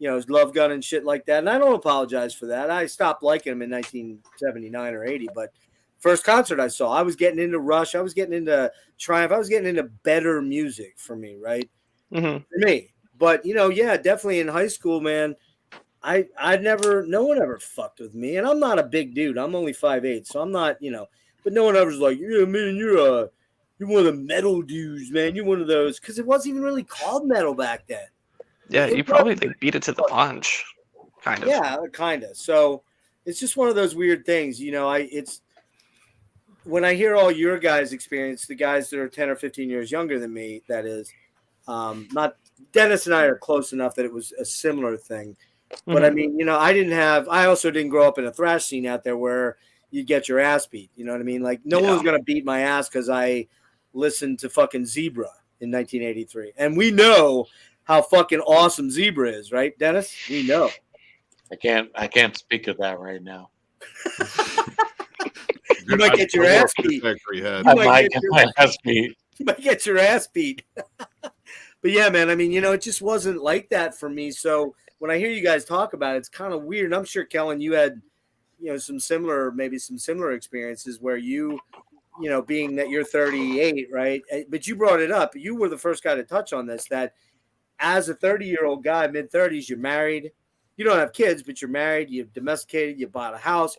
Love Gun and shit like that, and I don't apologize for that. I stopped liking them in 1979 or 80, but first concert I saw, I was getting into Rush, I was getting into Triumph, I was getting into better music for me, right? For me. But definitely in high school, man, no one ever fucked with me, and I'm not a big dude. I'm only 5'8", so I'm not, but no one ever's like, yeah, man, you're one of the metal dudes, man. You're one of those, because it wasn't even really called metal back then. Yeah, you probably beat it to the punch, kind of. Yeah, kind of. So it's just one of those weird things, it's when I hear all your guys' experience, the guys that are 10 or 15 years younger than me, that is, not Dennis and I are close enough that it was a similar thing. But I mean, I also didn't grow up in a thrash scene out there where you get your ass beat. You know what I mean? Like, no one was going to beat my ass because I listened to fucking Zebra in 1983. And we know how fucking awesome Zebra is, right, Dennis? We know. I can't speak of that right now. You might get your ass beat. I might get my ass beat. You might get your ass beat. But yeah, man, I mean, it just wasn't like that for me. So when I hear you guys talk about it, it's kind of weird. And I'm sure, Kellen, you had, some similar experiences where you, being that you're 38, right? But you brought it up. You were the first guy to touch on this, that as a 30-year-old guy, mid-30s, you're married. You don't have kids, but you're married. You've domesticated. You bought a house.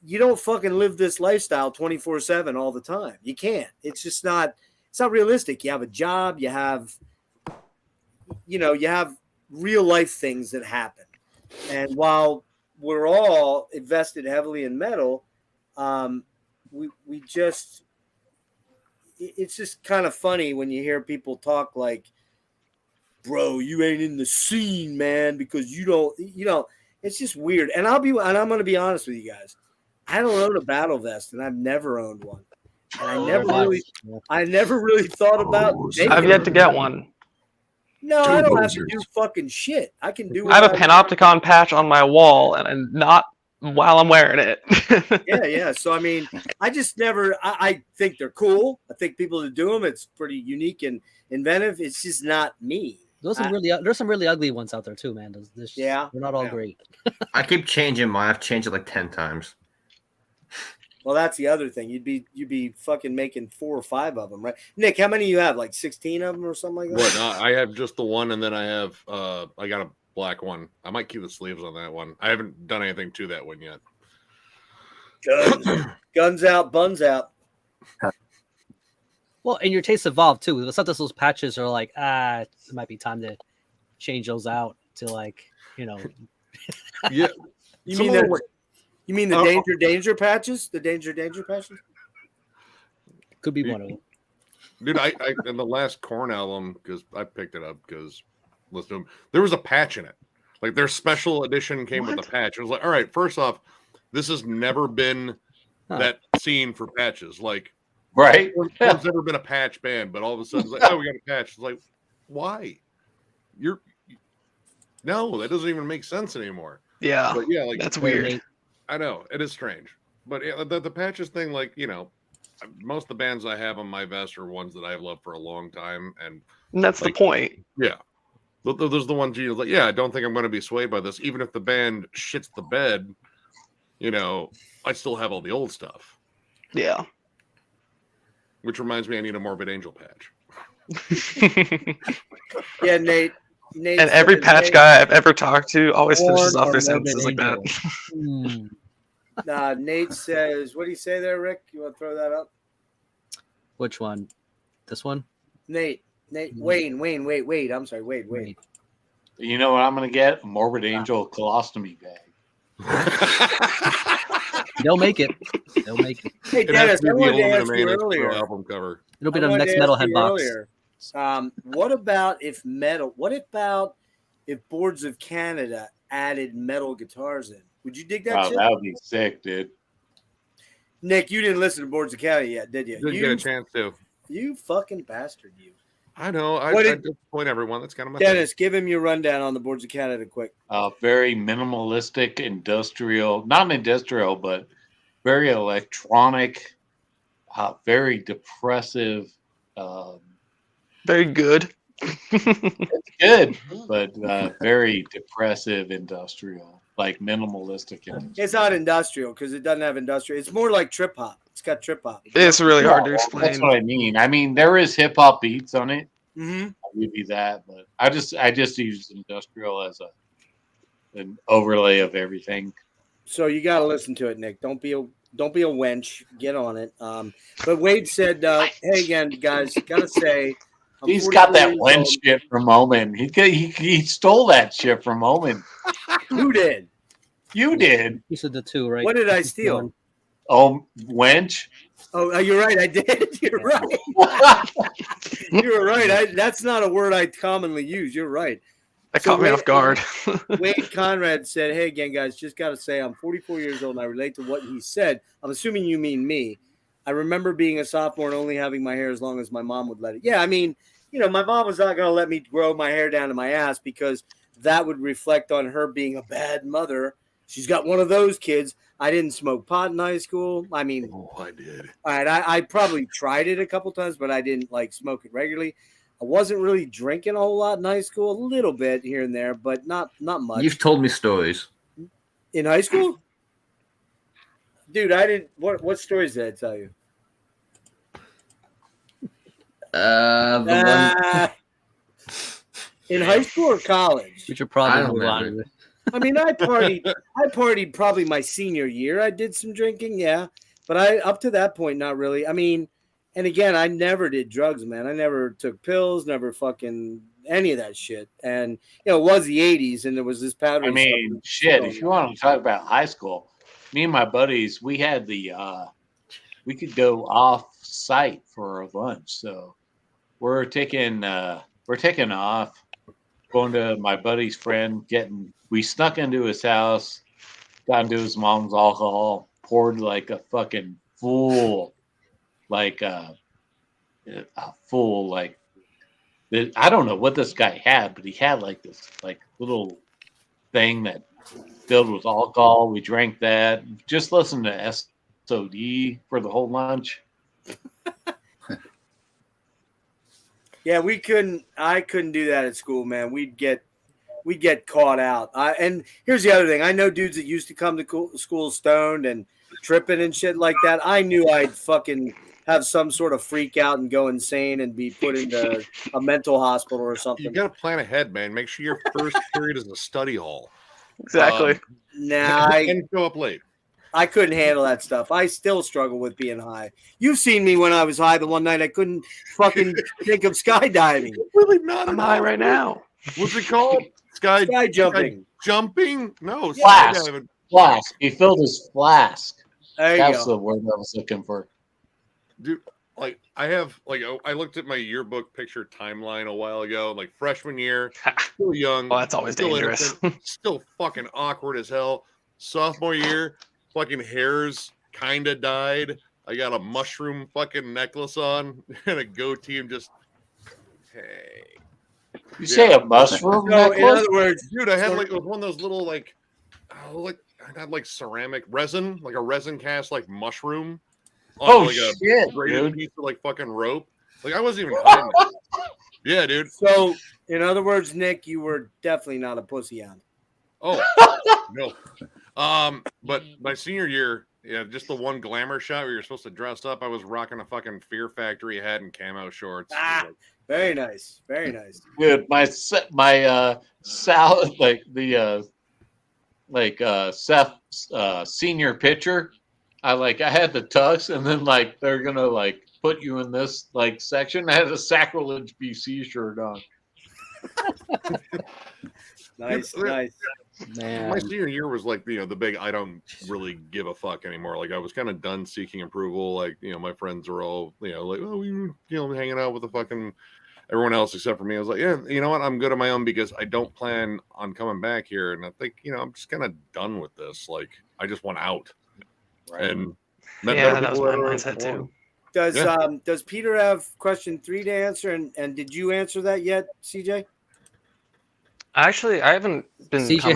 You don't fucking live this lifestyle 24/7 all the time. You can't. It's just not. It's not realistic. You have a job. You have real life things that happen. And while we're all invested heavily in metal, it's just kind of funny when you hear people talk like, bro, you ain't in the scene, man, because you don't, it's just weird. And I'm going to be honest with you guys. I don't own a battle vest, and I've never owned one. And I never really thought about. I've yet to get one. No, I don't have to do fucking shit. I can do. I have a Panopticon patch on my wall, and not while I'm wearing it. Yeah. So I mean, I just never. I think they're cool. I think people that do them, it's pretty unique and inventive. It's just not me. There's some really ugly ones out there too, man. Yeah. They're not all Yeah. great. I keep changing mine. I've changed it like 10 times. Well, that's the other thing. You'd be fucking making 4 or 5 of them, right? Nick, how many you have? Like 16 of them or something like that? What? I have just the one, and then I have I got a black one. I might keep the sleeves on that one. I haven't done anything to that one yet. Guns out, buns out. Well, and your tastes evolve too. Sometimes those patches are like, it might be time to change those out to like, Yeah. You Some mean of the, them were- you mean the danger patches? The danger patches? Could be one of them. Dude, I in the last Korn album, because I picked it up because listen to them, there was a patch in it. Like their special edition came with a patch. It was like, all right, first off, this has never been that scene for patches. Like, right? There's never been a patch band, but all of a sudden it's like, oh, we got a patch. It's like, why? No, that doesn't even make sense anymore. Yeah, but yeah, like that's weird. I know it is strange, but the patches thing, like most of the bands I have on my vest are ones that I've loved for a long time, and that's the point. Yeah, those are the ones you're like, yeah, I don't think I'm going to be swayed by this, even if the band shits the bed. I still have all the old stuff. Yeah. Which reminds me, I need a Morbid Angel patch. Yeah, Nate. And every patch guy I've ever talked to always finishes off their sentences like that. Nate says, what do you say there, Rick? You want to throw that up? Which one? This one? Nate. Wade. I'm sorry, Wade. You know what I'm going to get? A Morbid Angel colostomy bag. They'll make it. Hey, Dennis, I wanted to ask you earlier. Album cover. It'll be the next Metalhead box. What about if Boards of Canada added metal guitars in? Would you dig that shit? That would be sick, dude. Nick, you didn't listen to Boards of Canada yet, did you? Didn't get a chance to. You fucking bastard, you. I know. I disappoint everyone. That's kind of my Dennis, give him your rundown on the Boards of Canada quick. Very minimalistic, industrial, not industrial, but very electronic, very depressive. Very good. It's good, but very depressive industrial, like minimalistic. It's not industrial because it doesn't have industrial. It's more like trip hop. It's got trip hop. It's really hard to explain. That's what I mean. I mean, there is hip hop beats on it. Mm-hmm. I'll give you that, but I just use industrial as an overlay of everything. So you got to listen to it, Nick. Don't be a wench. Get on it. But Wade said, "Hey again, guys, gotta say." He's got that wench shit from Omen. He stole that shit from Omen. Who did? You did. You said the two, right? What did I steal? Oh, wench. Oh, you're right. I did. You're right. You're right. That's not a word I commonly use. You're right. That caught me off guard. Wade Conrad said, "Hey again, guys, just got to say I'm 44 years old and I relate to what he said. I'm assuming you mean me. I remember being a sophomore and only having my hair as long as my mom would let it. Yeah, I mean, my mom was not going to let me grow my hair down to my ass because that would reflect on her being a bad mother. She's got one of those kids. I didn't smoke pot in high school. I mean, I did. All right, I probably tried it a couple times, but I didn't smoke it regularly. I wasn't really drinking a whole lot in high school, a little bit here and there, but not much. You've told me stories. In high school? Dude, I didn't. What stories did I tell you? In high school or college? We should probably move on. I mean, I partied probably my senior year. I did some drinking, yeah, but up to that point, not really. I mean, and again, I never did drugs, man. I never took pills, never fucking any of that shit. And it was the '80s, and there was this powder. I mean, shit. If you want to talk about high school, me and my buddies, we had we could go off site for a lunch. So we're taking off, going to my buddy's friend, we snuck into his house, got into his mom's alcohol, poured like a fucking fool, like a fool, like I don't know what this guy had, but he had like this little thing that filled with alcohol. We drank that, just listened to SOD for the whole lunch. Yeah, I couldn't do that at school, man. We'd get caught out. And here's the other thing. I know dudes that used to come to school stoned and tripping and shit like that. I knew I'd fucking have some sort of freak out and go insane and be put into a mental hospital or something. You got to plan ahead, man. Make sure your first period is a study hall. Exactly. And show up late. I couldn't handle that stuff. I still struggle with being high. You've seen me when I was high the one night I couldn't fucking think of skydiving. Really not. I'm high right now. What's it called? Sky jumping. Jumping? No, Flask. skydiving. Flask. He filled his flask. There you That's go. the word I was looking for. Dude, like I looked at my yearbook picture timeline a while ago. Like freshman year, still young. Oh, that's always still dangerous. innocent, still fucking awkward as hell. Sophomore year, fucking hairs kind of died. I got a mushroom fucking necklace on and a goatee and just, hey. You say a mushroom necklace? In other words, dude, I had like it was one of those little like I had like ceramic resin, like a resin cast like mushroom. Oh like shit, a braided dude! piece of like fucking rope. Like I wasn't even hiding it. Yeah, dude. So, in other words, Nick, you were definitely not a pussy hound. Oh no. But my senior year, yeah, just the one glamour shot where you're supposed to dress up. I was rocking a fucking Fear Factory hat and camo shorts. Very nice, very nice. Dude, my salad Seth senior picture. I had the tux, and then like they're gonna like put you in this like section. I had a Sacrilege BC shirt on. Nice. Man. My senior year was like the big I don't really give a fuck anymore. Like I was kind of done seeking approval. Like my friends were all like oh we were hanging out with the fucking everyone else except for me. I was like, yeah, you know what, I'm good on my own because I don't plan on coming back here, and I think I'm just kind of done with this. Like I just want out. Right. And that was my mindset too. Does Peter have question 3 to answer? And did you answer that yet, CJ? Actually, I haven't been. CJ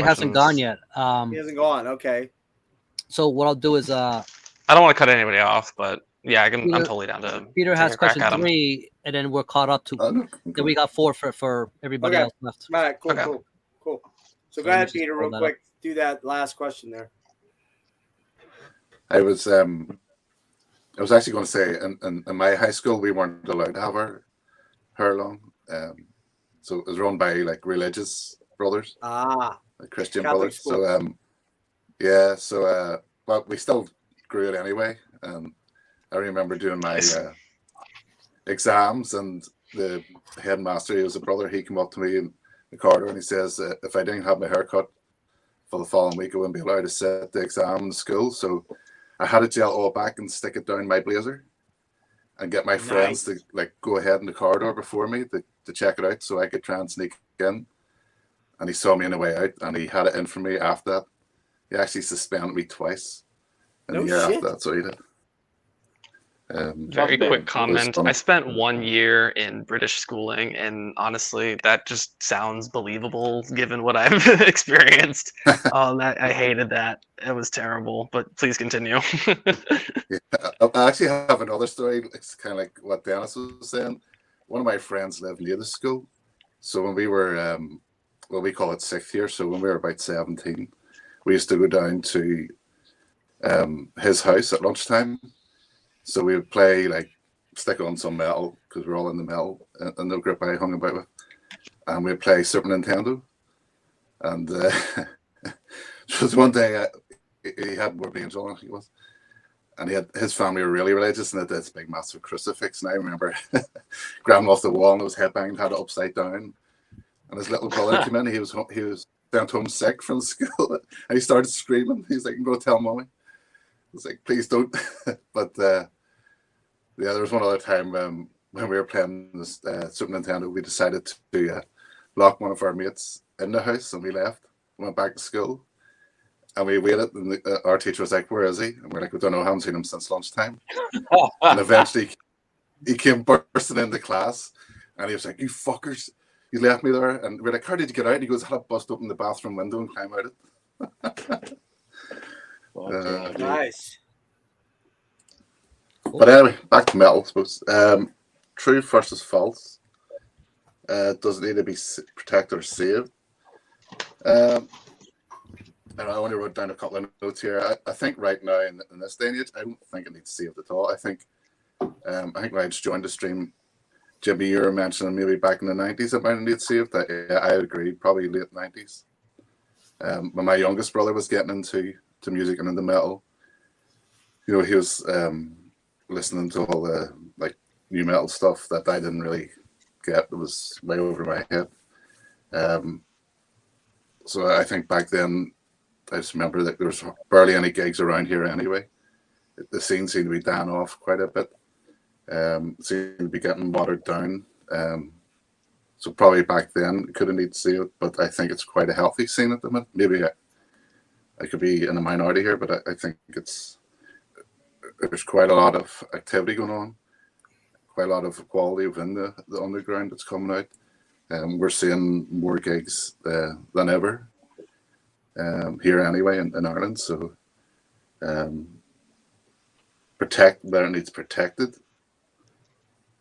hasn't gone yet. He hasn't gone. Okay. So what I'll do is I don't want to cut anybody off, but yeah, I'm totally down to. Peter has take a crack question at 'em. 3, and then we're caught up to. Then we got 4 for everybody else left. All right. Cool. Okay. Cool. So So go let me ahead, just Peter, pull real that quick. Do that last question there. I was actually going to say in my high school we weren't allowed to have our hair long, so it was run by like religious brothers, like Christian Catholic brothers. school. But we still grew it anyway. I remember doing my exams, and the headmaster, he was a brother. He came up to me in the corridor and he says, if I didn't have my hair cut for the following week, I wouldn't be allowed to sit the exam in school. So I had to gel all back and stick it down my blazer and get my friends to like go ahead in the corridor before me to check it out so I could try and sneak in. And he saw me on the way out, and he had it in for me after that. He actually suspended me twice in the year after that, so he did. Very quick comment. I spent 1 year in British schooling, and honestly, that just sounds believable given what I've experienced. I hated that. It was terrible. But please continue. I actually have another story. It's kind of like what Dennis was saying. One of my friends lived near the school, so when we were, we call it 6th year. So when we were about 17, we used to go down to his house at lunchtime. So we would play, like, stick on some metal, because we're all in the metal, in the group I hung about with. And we'd play Super Nintendo. And just one day, he had more angel, I think it was. And his family were really religious, and they had this big, massive crucifix. And I remember grabbing off the wall, and it was headbanged, had it upside down. And his little brother came in, he was sent home sick from school. And he started screaming. He's like, I'm going to tell mommy. I was like, please don't. But there was one other time when we were playing this Super Nintendo, we decided to lock one of our mates in the house, and we left, went back to school, and we waited, and our teacher was like, where is he? And we're like, we don't know, I haven't seen him since lunchtime. And eventually he came bursting into class, and he was like, you fuckers, you left me there. And we're like, how did you get out? And he goes, I had to bust open the bathroom window and climb out it. Nice. But anyway, back to metal, I suppose. true versus false. Does it need to be protected or saved? And I only wrote down a couple of notes here. I think right now in this day and age, I don't think it needs saved at all. I think when I just joined the stream, Jimmy, you were mentioning maybe back in the 90s it might need saved. I agree, probably late 90s. When my youngest brother was getting into music and into metal, he was listening to all the like new metal stuff that I didn't really get. It was way over my head. So I think back then, I just remember that there was barely any gigs around here anyway. The scene seemed to be dying off quite a bit. Seemed to be getting watered down. So probably back then it could have needed to see it, but I think it's quite a healthy scene at the minute. Maybe I could be in a minority here, but I think there's quite a lot of activity going on, quite a lot of quality within the underground that's coming out. We're seeing more gigs than ever here anyway in Ireland. So protect where it needs protected.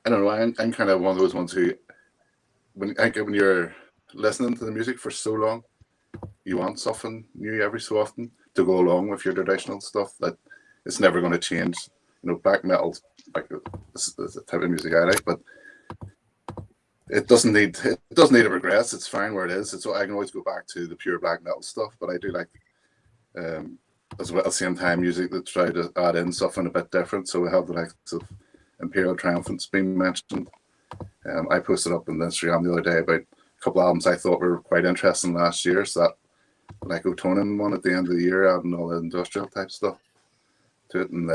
I don't know. I'm kind of one of those ones who, when you're listening to the music for so long, you want something new every so often to go along with your traditional stuff that it's never going to change. Black metal, like this is the type of music I like, but it doesn't need to progress. It's fine where it is. I can always go back to the pure black metal stuff, but I do like as well at the same time music that try to add in something a bit different. So we have the likes of Imperial Triumphant's being mentioned. I posted up on Instagram the other day about a couple of albums I thought were quite interesting last year. So that like O'Tonin one at the end of the year, adding all the industrial type stuff to it, and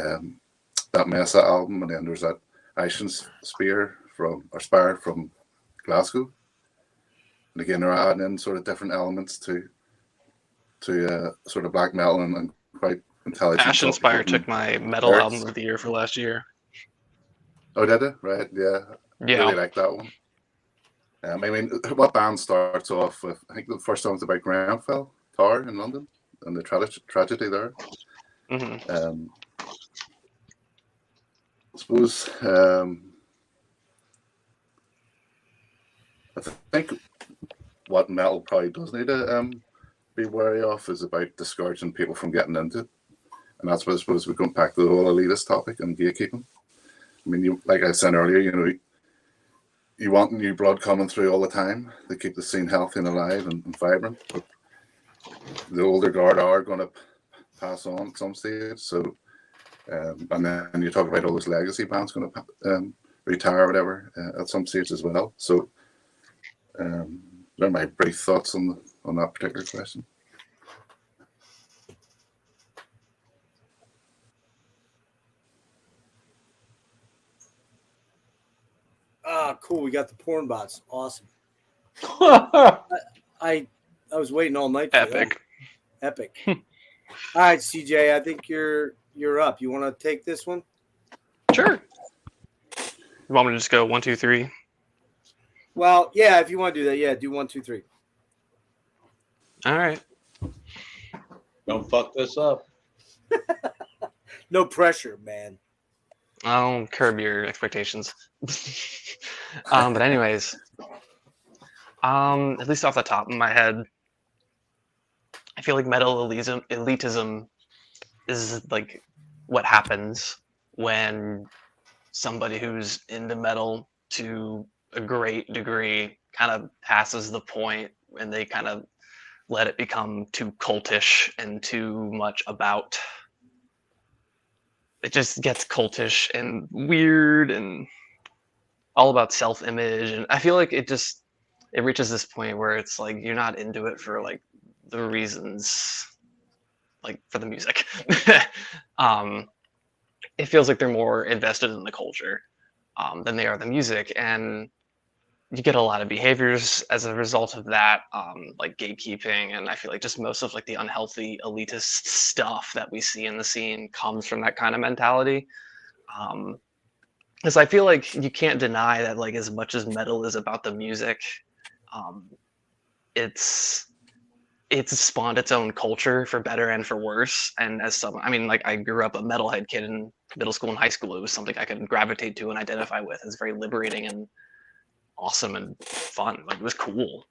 that Mesa album, and then there's that Icens Spire from Glasgow. And again, they're adding in sort of different elements to sort of black metal and quite intelligent. Ashen Spire took my metal album of the year for last year. Oh, did it? Right, yeah. I really like that one. I mean, what band starts off with? I think the first song's about Grenfell Tower in London and the tragedy there. Mm-hmm. I suppose I think what metal probably does need to be wary of is about discouraging people from getting into it. And that's what I suppose we come back to the whole elitist topic and gatekeeping. I mean, like I said earlier, you want new blood coming through all the time to keep the scene healthy and alive and vibrant. But the older guard are going to pass on at some stage. So, and then you talk about all those legacy bands going to retire or whatever at some stage as well. So, they're my brief thoughts on that particular question. Ah, cool. We got the porn bots. Awesome. I was waiting all night for that. Epic. All right, CJ, I think you're up. You want to take this one? Sure. You want me to just go 1, 2, 3? Well, yeah, if you want to do that, yeah, do 1, 2, 3. All right. Don't fuck this up. No pressure, man. I'll curb your expectations. But anyways, at least off the top of my head, I feel like metal elitism is like what happens when somebody who's into metal to a great degree kind of passes the point and they kind of let it become too cultish and too much about. It just gets cultish and weird and all about self-image, and I feel like it reaches this point where it's like you're not into it for like the reasons, like for the music. It feels like they're more invested in the culture than they are the music, and you get a lot of behaviors as a result of that, like gatekeeping, and I feel like just most of like the unhealthy elitist stuff that we see in the scene comes from that kind of mentality. Because I feel like you can't deny that, like, as much as metal is about the music, it's spawned its own culture for better and for worse. And as some, I mean, like, I grew up a metalhead kid, and middle school and high school, it was something I could gravitate to and identify with. It's very liberating and awesome and fun. Like, it was cool.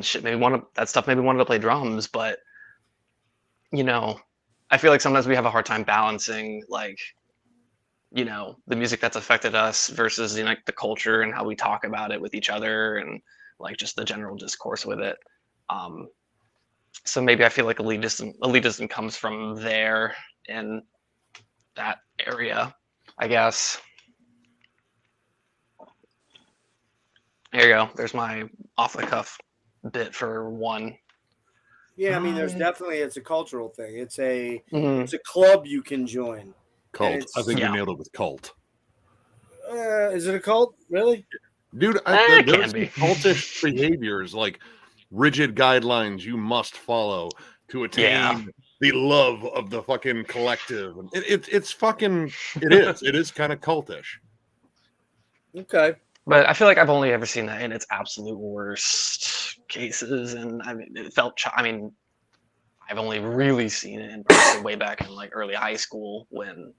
Shit, that stuff made me wanted to play drums, but you know, I feel like sometimes we have a hard time balancing, like, you know, the music that's affected us versus, you know, like the culture and how we talk about it with each other and like just the general discourse with it. So maybe I feel like elitism comes from there in that area, I guess. There you go. There's my off the cuff bit for one. Yeah, I mean, it's a cultural thing. It's a Mhm. it's a club you can join. Cult. I think you nailed it with cult. Is it a cult? Really? Dude, It there's can be. cultish behaviors, like rigid guidelines you must follow to attain the love of the fucking collective. And it's fucking, it is kind of cultish. Okay. But I feel like I've only ever seen that in its absolute worst cases, and I mean, I've only really seen it in person way back in like early high school when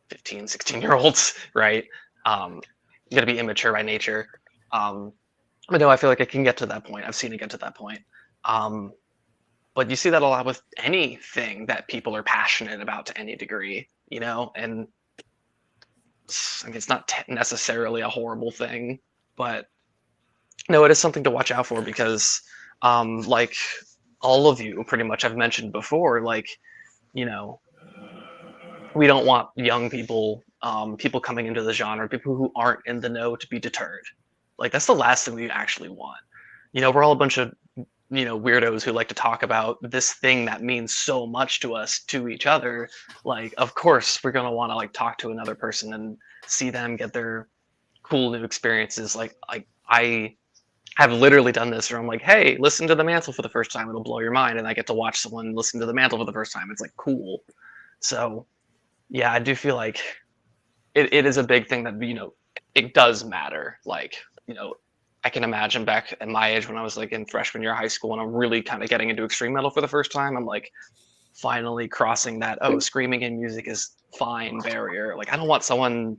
15, 16-year-olds, right? You gotta be immature by nature. But no, I feel like it can get to that point. I've seen it get to that point. But you see that a lot with anything that people are passionate about to any degree, you know, and I mean, it's not necessarily a horrible thing, but no, it is something to watch out for because, like all of you pretty much have mentioned before, like, you know, we don't want young people, people coming into the genre, people who aren't in the know to be deterred. Like, that's the last thing we actually want. You know, we're all a bunch of, you know, weirdos who like to talk about this thing that means so much to us, to each other. Like, of course, we're going to want to like talk to another person and see them get their cool new experiences. Like I have literally done this where I'm like, hey, listen to The Mantle for the first time. It'll blow your mind. And I get to watch someone listen to The Mantle for the first time. It's like, cool. So yeah, I do feel like it is a big thing that, you know, it does matter. Like, you know, I can imagine back at my age when I was like in freshman year of high school and I'm really kind of getting into extreme metal for the first time. I'm like finally crossing that, oh, screaming in music is fine barrier. Like, I don't want someone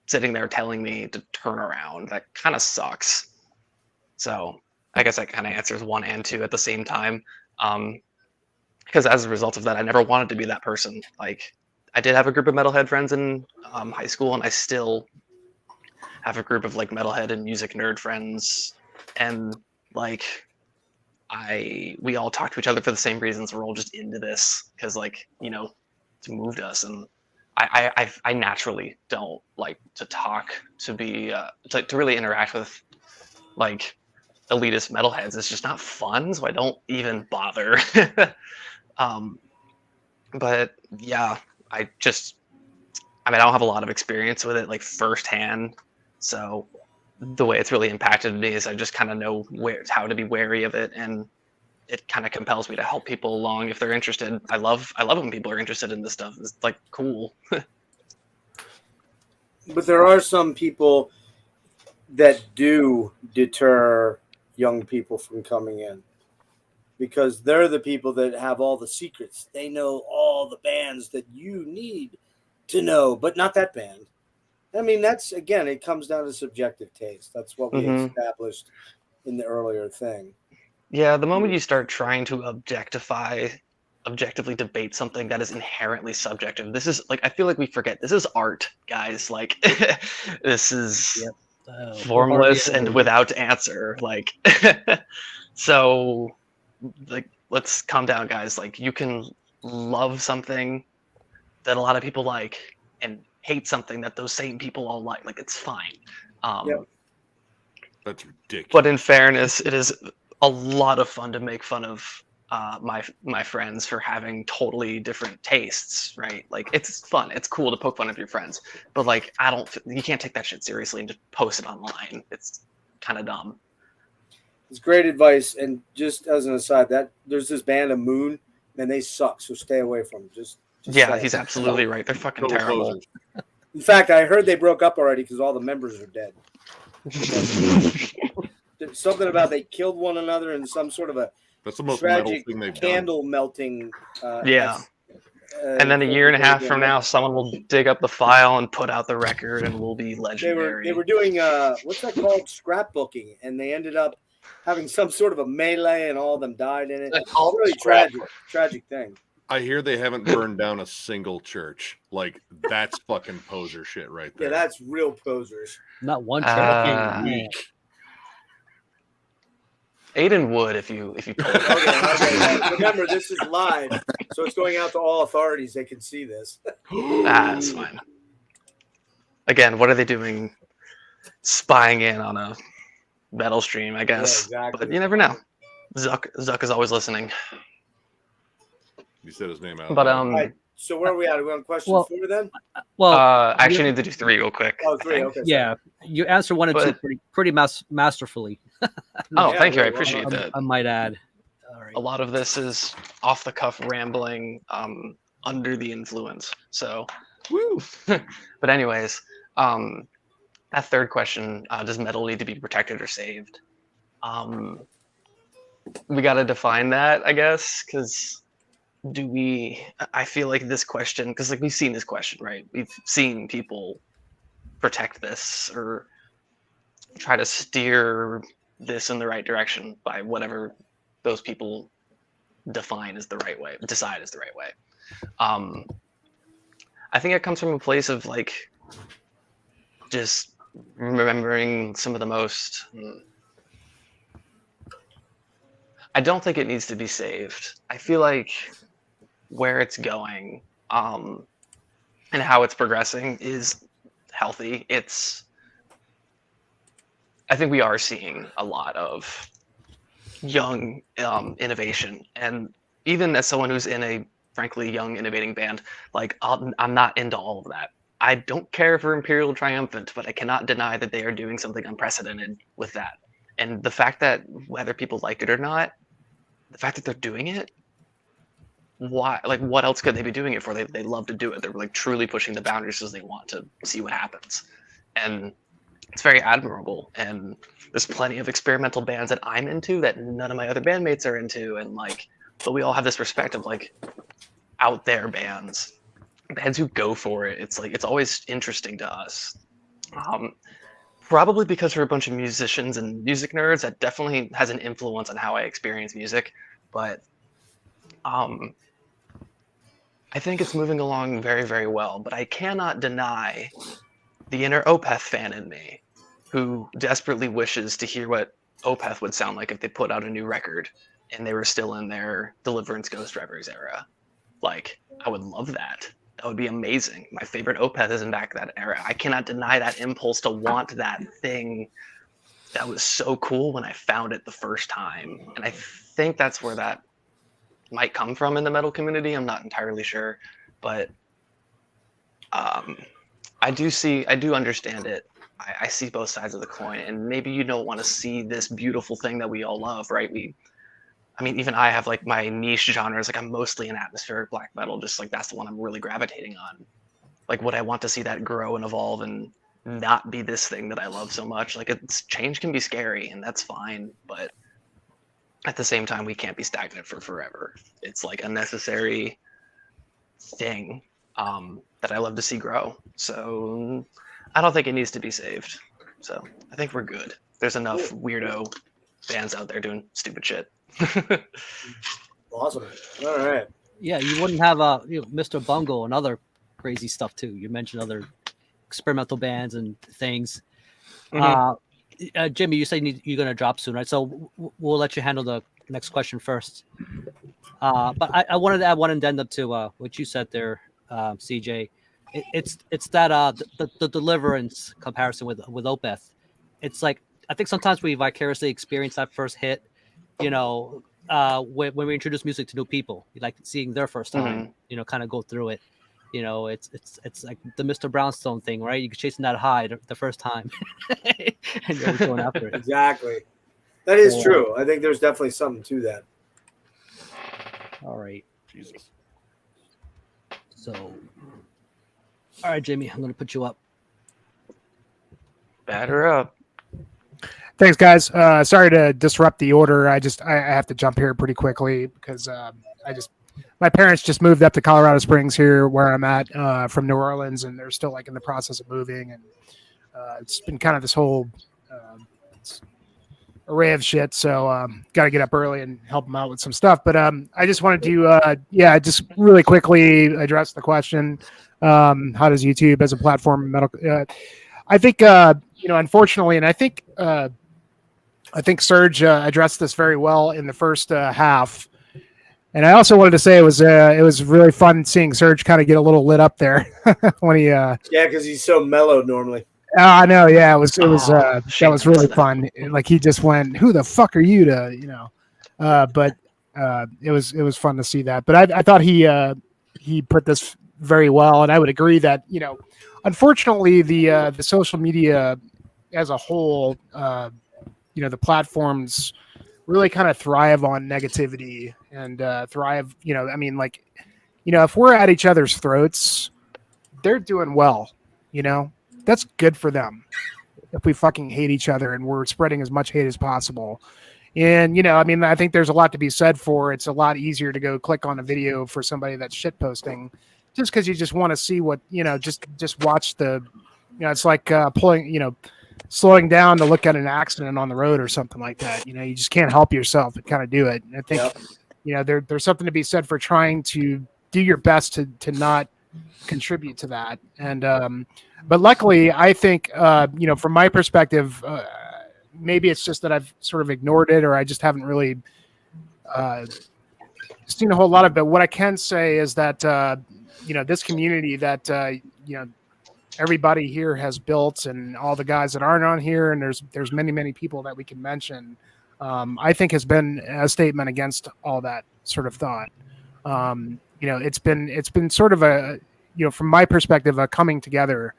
sitting there telling me to turn around. That kind of sucks. So I guess that kind of answers 1 and 2 at the same time. Because as a result of that, I never wanted to be that person. Like, I did have a group of metalhead friends in high school, and I still have a group of like metalhead and music nerd friends, and like we all talk to each other for the same reasons. We're all just into this because, like, you know, it's moved us, and I naturally don't like to talk, to be to really interact with like elitist metalheads. It's just not fun, so I don't even bother. But yeah, I mean, I don't have a lot of experience with it like firsthand. So the way it's really impacted me is I just kind of know how to be wary of it, and it kind of compels me to help people along if they're interested. I love when people are interested in this stuff. It's like cool. But there are some people that do deter young people from coming in because they're the people that have all the secrets. They know all the bands that you need to know, but not that band. I mean, that's, again, it comes down to subjective taste. That's what we established in the earlier thing. Yeah, the moment you start trying to objectively debate something that is inherently subjective, this is like, I feel like we forget this is art, guys. Like, this is formless and without answer. Like, so, like, let's calm down, guys. Like, you can love something that a lot of people like and hate something that those same people all like. Like, it's fine. That's ridiculous. But in fairness, it is a lot of fun to make fun of my friends for having totally different tastes, right? Like, it's fun, it's cool to poke fun of your friends, but like, you can't take that shit seriously and just post it online. It's kind of dumb. It's great advice. And just as an aside, that there's this band of Moon, and they suck, so stay away from them. Just yeah, he's absolutely right. They're fucking terrible. In fact, I heard they broke up already because all the members are dead. Something about they killed one another in some sort of a that's the most metal tragic thing they've candle melting And then a year and a half from now, someone will dig up the file and put out the record, and we'll be They legendary. were doing what's that called, scrapbooking, and they ended up having some sort of a melee, and all of them died in it. It's really tragic thing. I hear they haven't burned down a single church. Like, that's fucking poser shit right there. Yeah, that's real posers. Not one Uh, church. Aiden would if you told him. Okay. Remember, this is live, so it's going out to all authorities. They can see this. That's fine. Again, what are they doing? Spying in on a metal stream, I guess. Yeah, exactly. But you never know. Zuck is always listening. You said his name out. But Right, so where are we at? Are we on question 4 then? Well, I actually need to do 3 real quick. Oh, 3. Okay. Yeah, you answer 1 and 2 pretty masterfully. Oh, thank you. I appreciate that. I might add. A lot of this is off the cuff rambling, under the influence. So, woo. But anyways, that third question: does metal need to be protected or saved? We got to define that, I guess, because do we? I feel like this question, because like we've seen this question, right? We've seen people protect this or try to steer this in the right direction by whatever those people decide is the right way. I think it comes from a place of like just remembering some of the most. I don't think it needs to be saved. I feel like where it's going and how it's progressing is healthy. I think we are seeing a lot of young innovation, and even as someone who's in a frankly young innovating band, like I'm not into all of that. I don't care for Imperial Triumphant, but I cannot deny that they are doing something unprecedented with that. And the fact that whether people like it or not, the fact that they're doing it, why? Like, what else could they be doing it for? They love to do it. They're like truly pushing the boundaries because they want to see what happens, and it's very admirable. And there's plenty of experimental bands that I'm into that none of my other bandmates are into, and like, but we all have this respect of like out there bands who go for it. It's like it's always interesting to us. Probably because we're a bunch of musicians and music nerds, that definitely has an influence on how I experience music. But I think it's moving along very, very well. But I cannot deny the inner Opeth fan in me, who desperately wishes to hear what Opeth would sound like if they put out a new record and they were still in their Deliverance Ghost Drivers era. Like, I would love that. That would be amazing. My favorite Opeth is in back that era. I cannot deny that impulse to want that thing that was so cool when I found it the first time. And I think that's where that might come from in the metal community. I'm not entirely sure, but I do understand it. I see both sides of the coin, and maybe you don't want to see this beautiful thing that we all love, right? I mean, even I have like my niche genres. Like I'm mostly in atmospheric black metal, just like that's the one I'm really gravitating on. Like, would I want to see that grow and evolve and not be this thing that I love so much? Like, change can be scary, and that's fine. But at the same time, we can't be stagnant for forever. It's like a necessary thing that I love to see grow. So I don't think it needs to be saved. So I think we're good. There's enough weirdo bands out there doing stupid shit. Awesome. All right. Yeah, you wouldn't have Mr. Bungle and other crazy stuff too. You mentioned other experimental bands and things. Jimmy, you said you're going to drop soon, right? So we'll let you handle the next question first. But I wanted to add one addendum to what you said there, CJ. It's that the Deliverance comparison with Opeth. It's like I think sometimes we vicariously experience that first hit. You know, when we introduce music to new people, you like seeing their first time. You know, kind of go through it. You know, it's like the Mr. Brownstone thing, right? You're chasing that high the first time, and you're always going after it. Exactly. That is true. I think there's definitely something to that. All right. Jesus. So, all right, Jimmy, I'm going to put you up. Batter up. Thanks, guys. Sorry to disrupt the order. I have to jump here pretty quickly because my parents just moved up to Colorado Springs here, where I'm at, from New Orleans, and they're still like in the process of moving, and it's been kind of this whole array of shit. So got to get up early and help them out with some stuff. But I just wanted to, just really quickly address the question: how does YouTube as a platform medical? I think unfortunately, and I think Serge addressed this very well in the first half. And I also wanted to say it was really fun seeing Serge kind of get a little lit up there when he. Yeah, because he's so mellow normally. I know. Yeah, it was that was really fun. Like he just went, "Who the fuck are you to?" But it was fun to see that. But I thought he put this very well, and I would agree that unfortunately the social media as a whole, the platforms really kind of thrive on negativity and thrive. If we're at each other's throats, they're doing well. That's good for them. If we fucking hate each other and we're spreading as much hate as possible. And, I think there's a lot to be said for it's a lot easier to go click on a video for somebody that's shit posting just because you just want to see what, just watch the, it's like slowing down to look at an accident on the road or something like that. You just can't help yourself but kind of do it. And I think, there's something to be said for trying to do your best to not contribute to that. And, but luckily I think, from my perspective, maybe it's just that I've sort of ignored it or I just haven't really seen a whole lot of it. What I can say is that, this community that, everybody here has built and all the guys that aren't on here, and there's many, many people that we can mention, I think has been a statement against all that sort of thought. It's been sort of a, from my perspective, a coming together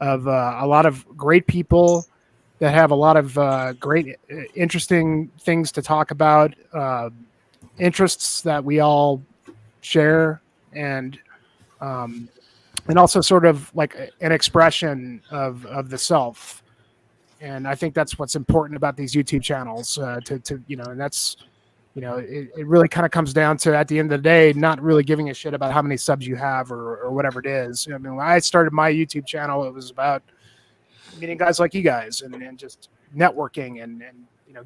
of a lot of great people that have a lot of great, interesting things to talk about, interests that we all share, and also sort of like an expression of the self. And I think that's what's important about these YouTube channels, and that's, it really kind of comes down to, at the end of the day, not really giving a shit about how many subs you have or whatever it is. When I started my YouTube channel, it was about meeting guys like you guys and just networking and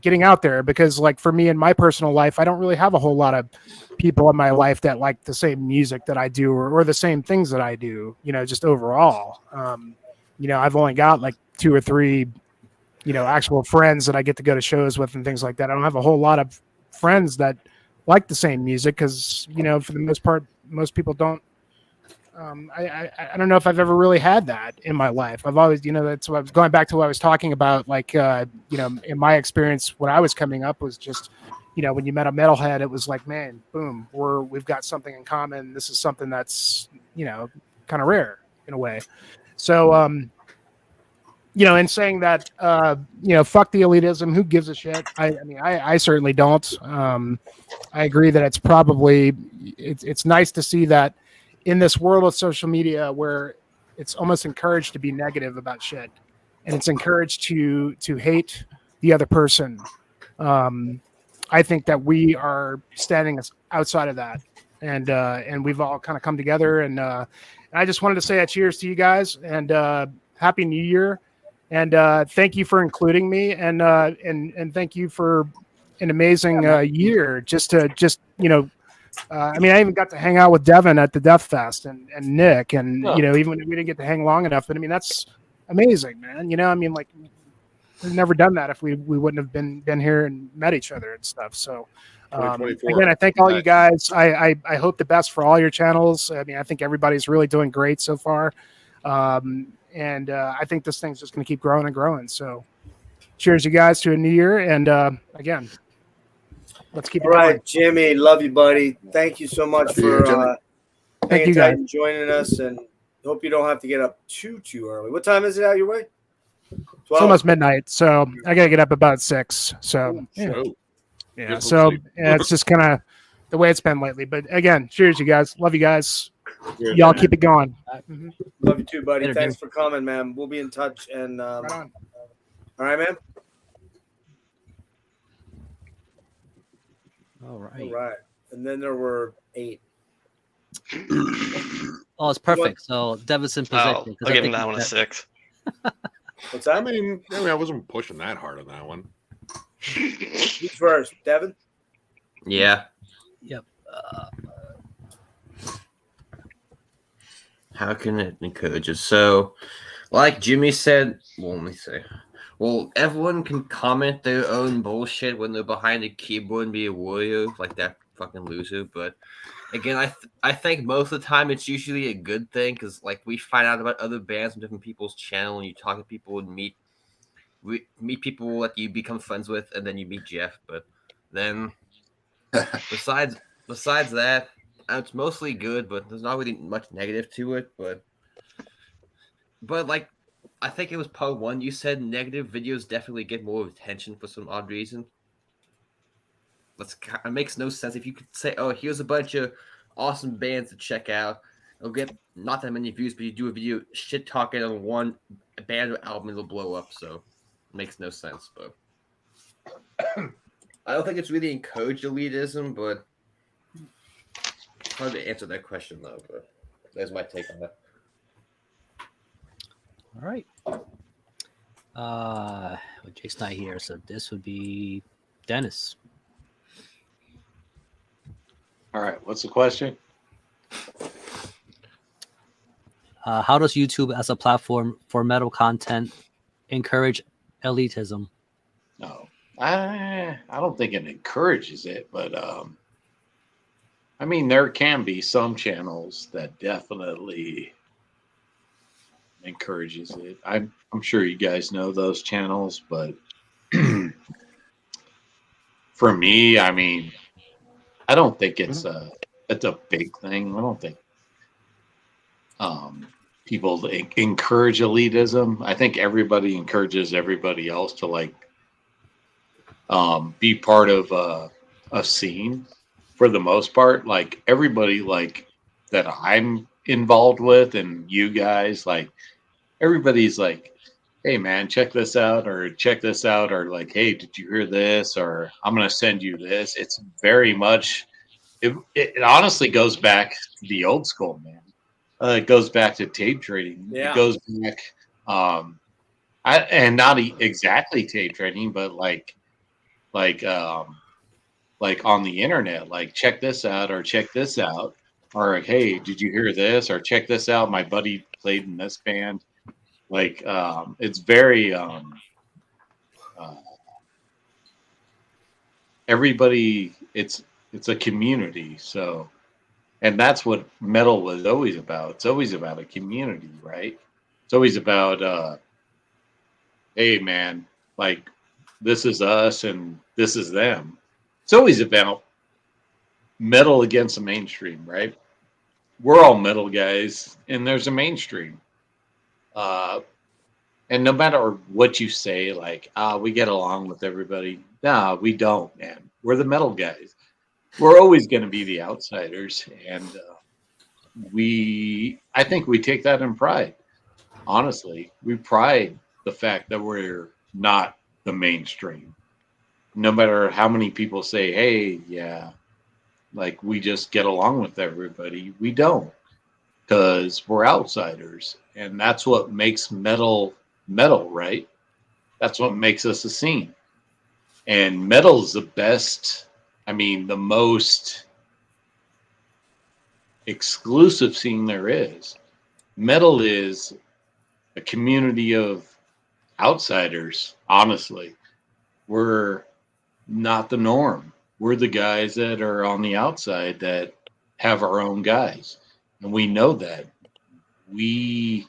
getting out there, because like for me in my personal life, I don't really have a whole lot of people in my life that like the same music that I do or the same things that I do, just overall. I've only got like 2 or 3, actual friends that I get to go to shows with and things like that. I don't have a whole lot of friends that like the same music because, for the most part, most people don't. I don't know if I've ever really had that in my life. I've always, that's what I was going back to what I was talking about. Like, in my experience, when I was coming up was just, when you met a metalhead, it was like, man, boom, we've got something in common. This is something that's, kind of rare in a way. So, in saying that, fuck the elitism, who gives a shit? I certainly don't. I agree that it's probably, it's nice to see that in this world of social media where it's almost encouraged to be negative about shit and it's encouraged to hate the other person. I think that we are standing outside of that, and we've all kind of come together. And I just wanted to say a cheers to you guys and Happy New Year. And thank you for including me, and thank you for an amazing year. I even got to hang out with Devin at the Death Fest and Nick, and even when we didn't get to hang long enough, but that's amazing, man. We've never done that if we wouldn't have been here and met each other and stuff. So again, I thank all you guys. I hope the best for all your channels. I think everybody's really doing great so far. And I think this thing's just going to keep growing and growing. So cheers, you guys, to a new year. And again, let's keep it going. All right, Jimmy, love you, buddy. Thank you so much for hanging tight and joining us. And hope you don't have to get up too early. What time is it out your way? 12? It's almost midnight, so I got to get up about 6. So yeah. So it's just kind of the way it's been lately. But again, cheers, you guys. Love you guys. Y'all keep it going. Love you too, buddy. Thanks for coming, man. We'll be in touch. And right on. All right, man. All right. All right. And then there were 8. Oh, it's perfect. So Devin's in position. Oh, 'cause I'll I give him think that one a that- 6. What's that? I mean, I wasn't pushing that hard on that one. Who's first? Devin? Yeah. Yep. How can it encourage us? So, like Jimmy said, well, let me say, well, everyone can comment their own bullshit when they're behind a keyboard and be a warrior, like that fucking loser. But again, I think most of the time it's usually a good thing because, like, we find out about other bands on different people's channel, and you talk to people and meet people that you become friends with, and then you meet Jeff. But then, besides that, it's mostly good, but there's not really much negative to it. But like, I think it was part 1. You said negative videos definitely get more attention for some odd reason. It makes no sense if you could say, "Oh, here's a bunch of awesome bands to check out." It'll get not that many views, but you do a video shit talking on one band or album, it'll blow up. So it makes no sense. But I don't think it's really encouraged elitism, but it's hard to answer that question though. But there's my take on that. All right. Well, Jake's not here, so this would be Dennis. All right. What's the question? How does YouTube as a platform for metal content encourage elitism? No, I don't think it encourages it, but I mean, there can be some channels that definitely encourages it. I'm sure you guys know those channels, but for me, I mean, I don't think it's a big thing. I don't think people encourage elitism. I think everybody encourages everybody else to like be part of a scene for the most part. Like everybody like that I'm involved with and you guys, like everybody's like, hey man, check this out, or check this out, or like, hey, did you hear this, or I'm gonna send you this. It's very much it honestly goes back to the old school, man. It goes back to tape trading. Yeah. It goes back and not exactly tape trading, but like on the internet, like check this out or check this out, or hey, did you hear this, or check this out, my buddy played in this band. Like it's very everybody, it's a community. So, and that's what metal was always about. It's always about a community, right? It's always about hey man, like this is us and this is them. It's always about metal against the mainstream, right? We're all metal guys and there's a mainstream. And no matter what you say, like, we get along with everybody. Nah, we don't, man. We're the metal guys. We're always going to be the outsiders. And I think we take that in pride. Honestly, we pride the fact that we're not the mainstream. No matter how many people say, hey, yeah, like we just get along with everybody. We don't, because we're outsiders. And that's what makes metal, right? That's what makes us a scene. And metal is the best, I mean, the most exclusive scene there is. Metal is a community of outsiders, honestly. We're not the norm. We're the guys that are on the outside that have our own guys. And we know that. We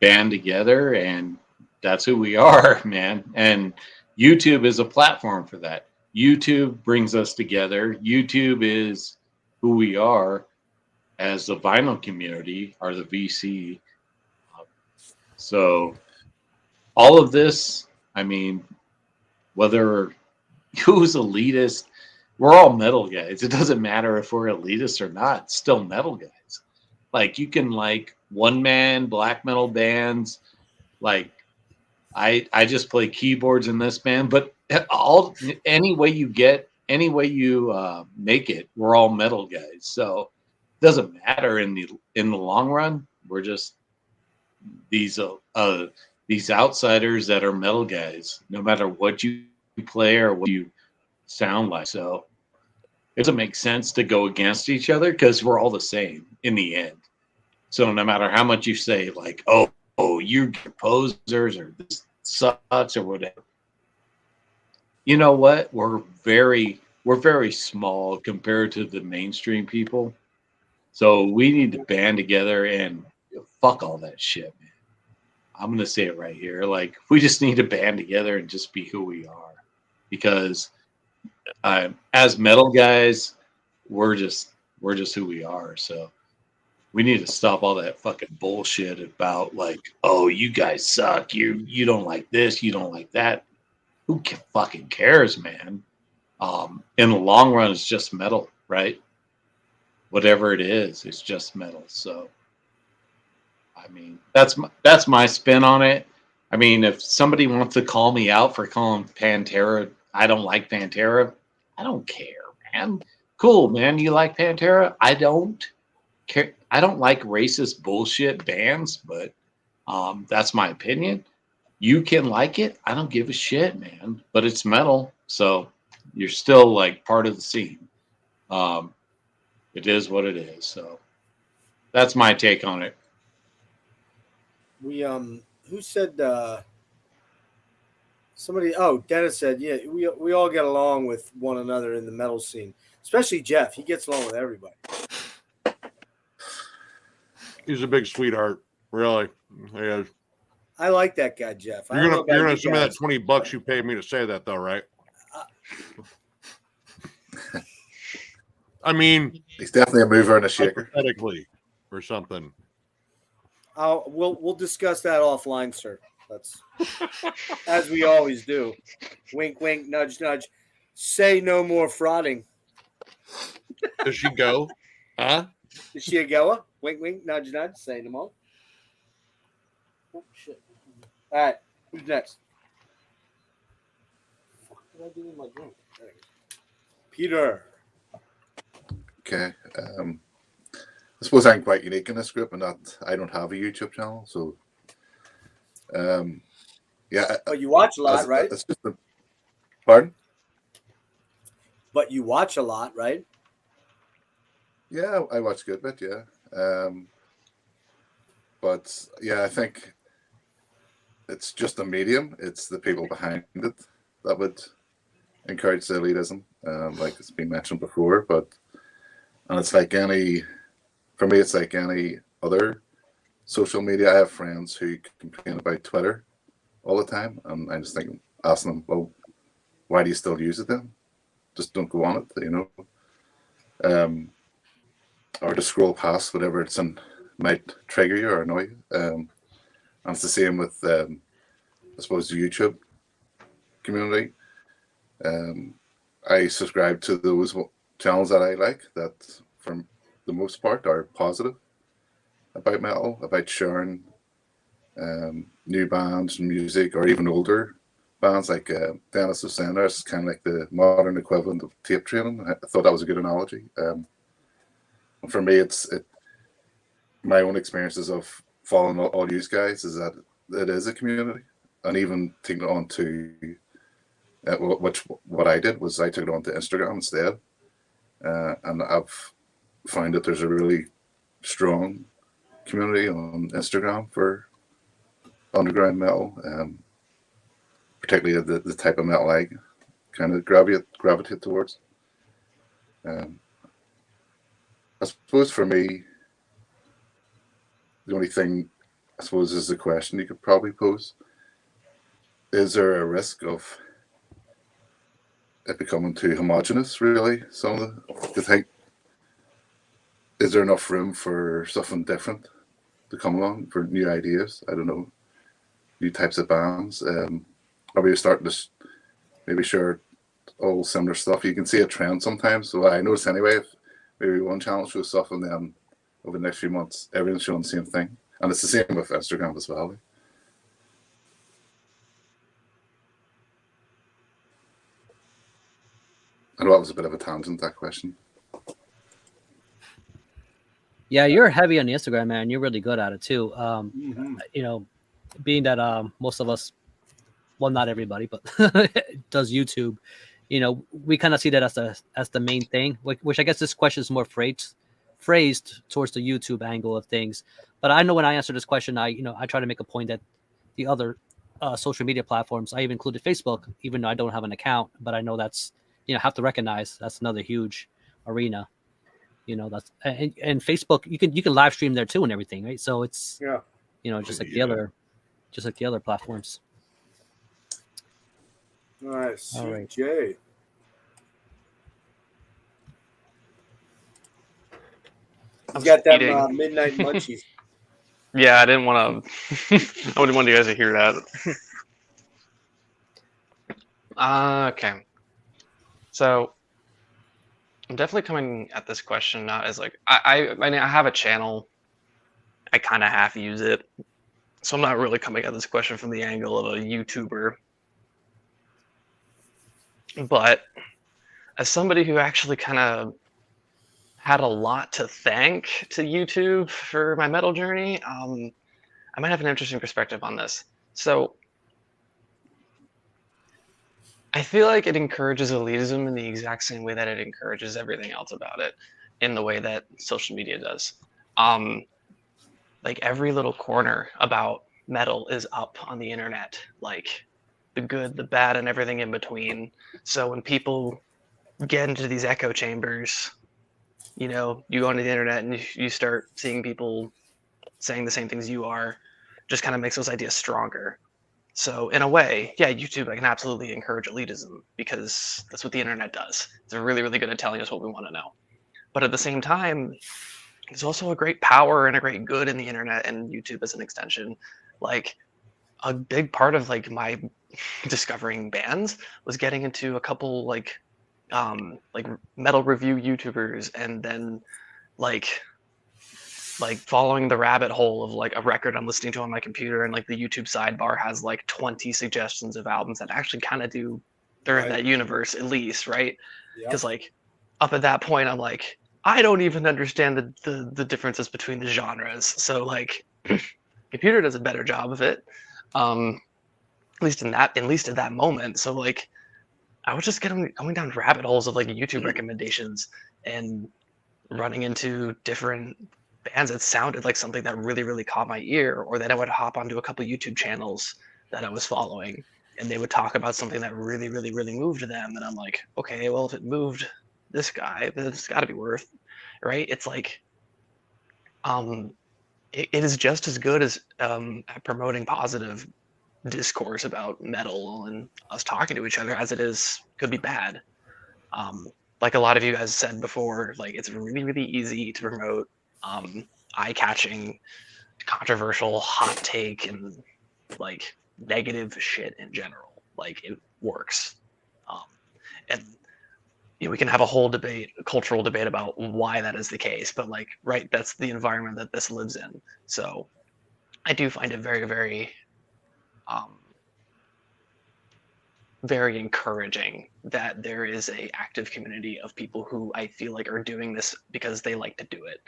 band together and that's who we are, man. And YouTube is a platform for that. YouTube brings us together. YouTube is who we are as the vinyl community or the VC. So all of this, I mean, whether who's elitist, we're all metal guys. It doesn't matter if we're elitist or not, it's still metal guys. Like you can like one man black metal bands, like I just play keyboards in this band, but any way you make it, we're all metal guys. So doesn't matter in the long run. We're just these outsiders that are metal guys, no matter what you play or what you sound like. So it doesn't make sense to go against each other because we're all the same in the end. So no matter how much you say, like, oh, you're posers or this sucks or whatever, you know what? We're very small compared to the mainstream people. So we need to band together and fuck all that shit, man. I'm gonna say it right here. Like, we just need to band together and just be who we are, because as metal guys, we're just who we are. So we need to stop all that fucking bullshit about, like, oh, you guys suck. You don't like this. You don't like that. Who fucking cares, man? In the long run, it's just metal, right? Whatever it is, it's just metal. So, I mean, that's my spin on it. I mean, if somebody wants to call me out for calling Pantera, I don't like Pantera, I don't care, man. Cool, man. You like Pantera? I don't care. I don't like racist bullshit bands, but that's my opinion. You can like it. I don't give a shit, man. But it's metal, so you're still like part of the scene. It is what it is. So that's my take on it. We who said somebody? Oh, Dennis said, yeah, we all get along with one another in the metal scene, especially Jeff. He gets along with everybody. He's a big sweetheart, really. He is. I like that guy, Jeff. You're gonna send me that $20 you paid me to say that, though, right? I mean, he's definitely a mover and a shaker, hypothetically, or something. We'll discuss that offline, sir. That's as we always do. Wink, wink, nudge, nudge. Say no more frauding. Does she go? Huh? Is she a goer? Wink, wink, nudge, nudge. Say no more. Oh shit! All right, who's next? What did I do with my drink? Peter. Okay. I suppose I'm quite unique in this group, and that I don't have a YouTube channel, so yeah. But you watch a lot, right? It's just pardon? But you watch a lot, right? Yeah, I watch a good bit, yeah. But yeah, I think it's just a medium. It's the people behind it that would encourage the elitism, like it's been mentioned before. And it's like for me, it's like any other social media. I have friends who complain about Twitter all the time, and I just think, asking them, well, why do you still use it then? Just don't go on it, you know? Or just scroll past whatever it's in might trigger you or annoy you. And it's the same with, I suppose, the YouTube community. I subscribe to those channels that I like, that for the most part are positive about metal, about sharing new bands and music, or even older bands like Dennis was saying there. It's kind of like the modern equivalent of tape trading. I thought that was a good analogy. And for me, my own experiences of following all these guys is that it is a community. And even taking it on to what I did was I took it onto Instagram instead, and I've found that there's a really strong community on Instagram for underground metal, particularly the type of metal I kind of gravitate towards. I suppose for me, the only thing I suppose is the question you could probably pose: is there a risk of it becoming too homogenous? Really, some of the think. Is there enough room for something different to come along, for new ideas? I don't know, new types of bands. Are we starting to maybe share all similar stuff? You can see a trend sometimes. So I notice anyway, if maybe one channel shows stuff, and then over the next few months, everyone's showing the same thing. And it's the same with Instagram as well. I know that was a bit of a tangent, that question. Yeah, you're heavy on the Instagram, man. You're really good at it too. Mhm. You know, being that most of us, well, not everybody, but does YouTube. You know, we kind of see that as the main thing. Which I guess this question is more phrased towards the YouTube angle of things. But I know when I answer this question, I try to make a point that the other social media platforms, I even included Facebook, even though I don't have an account, but I know that's have to recognize that's another huge arena. That's and Facebook, you can live stream there too and everything, right? So it's just like the other platforms. All right, All right. CJ. I'm You got them eating. midnight munchies. Yeah, I didn't want to. I wouldn't want you guys to hear that. Okay. So I'm definitely coming at this question not as like I mean I have a channel. I kind of half use it, so I'm not really coming at this question from the angle of a YouTuber. But as somebody who actually kind of had a lot to thank to YouTube for my metal journey, I might have an interesting perspective on this. So I feel like it encourages elitism in the exact same way that it encourages everything else about it, in the way that social media does. Like every little corner about metal is up on the internet, like the good, the bad, and everything in between. So when people get into these echo chambers, you go onto the internet and you start seeing people saying the same things you are, just kind of makes those ideas stronger. So in a way, yeah, YouTube, I can absolutely encourage elitism because that's what the internet does. It's really, really good at telling us what we want to know. But at the same time, there's also a great power and a great good in the internet and YouTube as an extension. Like a big part of like my discovering bands was getting into a couple like metal review YouTubers, and then like following the rabbit hole of like a record I'm listening to on my computer, and like the YouTube sidebar has like 20 suggestions of albums that actually kind of they're in that universe at least, right? Because like up at that point I'm like, I don't even understand the differences between the genres. So like computer does a better job of it. At least at that moment. So like I was just going down rabbit holes of like YouTube recommendations and running into different bands that sounded like something that really, really caught my ear, or then I would hop onto a couple YouTube channels that I was following and they would talk about something that really, really, really moved them. And I'm like, okay, well, if it moved this guy, then it's got to be worth, right? It's like, it is just as good as at promoting positive discourse about metal and us talking to each other as it could be bad. Like a lot of you guys said before, like it's really, really easy to promote eye-catching, controversial, hot take, and like negative shit in general. Like it works, and we can have a whole debate, a cultural debate about why that is the case. But like, right, that's the environment that this lives in. So I do find it very, very very encouraging that there is a active community of people who I feel like are doing this because they like to do it.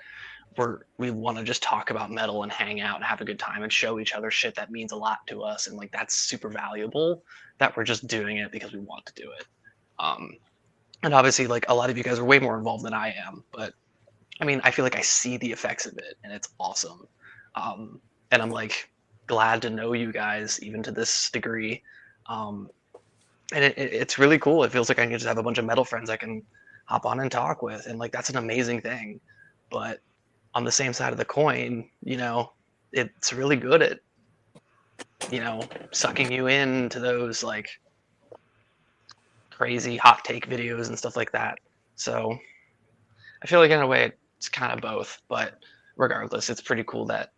We want to just talk about metal and hang out and have a good time and show each other shit that means a lot to us, and like that's super valuable that we're just doing it because we want to do it. And obviously like a lot of you guys are way more involved than I am, but I mean I feel like I see the effects of it and it's awesome. And I'm like glad to know you guys even to this degree. And it's really cool. It feels like I can just have a bunch of metal friends I can hop on and talk with, and like that's an amazing thing. But on the same side of the coin, it's really good at sucking you into those like crazy hot take videos and stuff like that. So I feel like in a way it's kind of both, but regardless, it's pretty cool that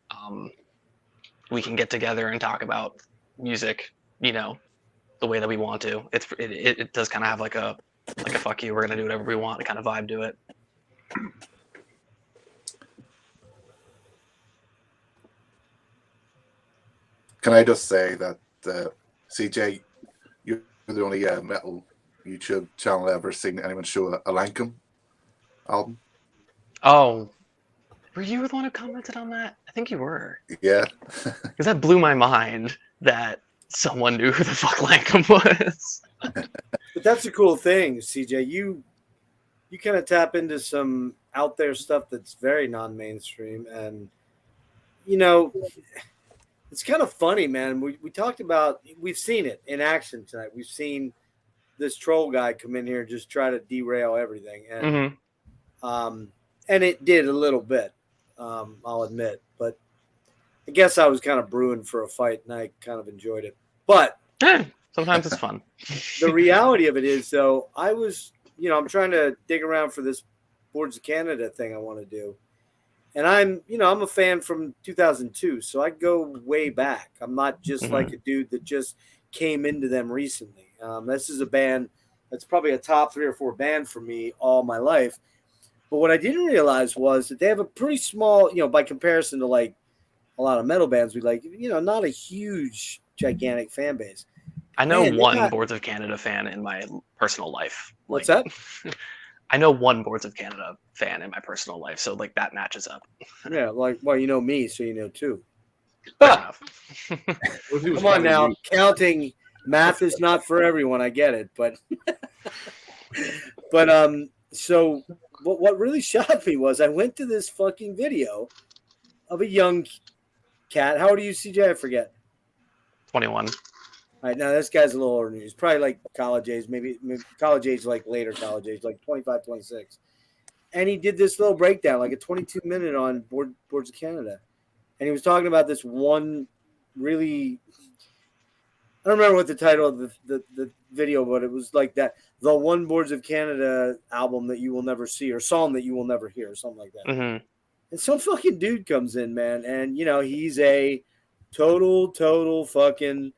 we can get together and talk about music, the way that we want to. It does kind of have like a fuck you, we're gonna do whatever we want kind of vibe to it. Can I just say that CJ, you're the only metal YouTube channel I've ever seen anyone show a Lankum album? Oh, Were you the one who commented on that? I think you were. Yeah. Because that blew my mind that someone knew who the fuck Lankham was. But that's a cool thing, CJ. You kind of tap into some out there stuff that's very non-mainstream, and it's kind of funny, man. We talked about, we've seen it in action tonight. We've seen this troll guy come in here and just try to derail everything, and and it did a little bit, I'll admit. But I guess I was kind of brewing for a fight, and I kind of enjoyed it. But sometimes it's fun. The reality of it is, though, I was, I'm trying to dig around for this Boards of Canada thing I want to do. And I'm a fan from 2002, so I go way back. I'm not just like a dude that just came into them recently. This is a band that's probably a top 3 or 4 band for me all my life. But what I didn't realize was that they have a pretty small, by comparison to like a lot of metal bands we like, not a huge, gigantic fan base. I know one Boards of Canada fan in my personal life. What's that? I know one Boards of Canada fan in my personal life, so like that matches up. Yeah, like, well, you know me, so you know too. Fair Come on now, counting math is not for everyone. I get it, but so what really shocked me was I went to this fucking video of a young cat. How old are you, CJ? I forget. 21. All right, now this guy's a little older than you. He's probably like college age, maybe college age, like later college age, like 25, 26. And he did this little breakdown, like a 22-minute on Boards of Canada. And he was talking about this one really, I don't remember what the title of the video, but it was like that, the one Boards of Canada album that you will never see, or song that you will never hear, or something like that. And some fucking dude comes in, man, and, he's a total fucking,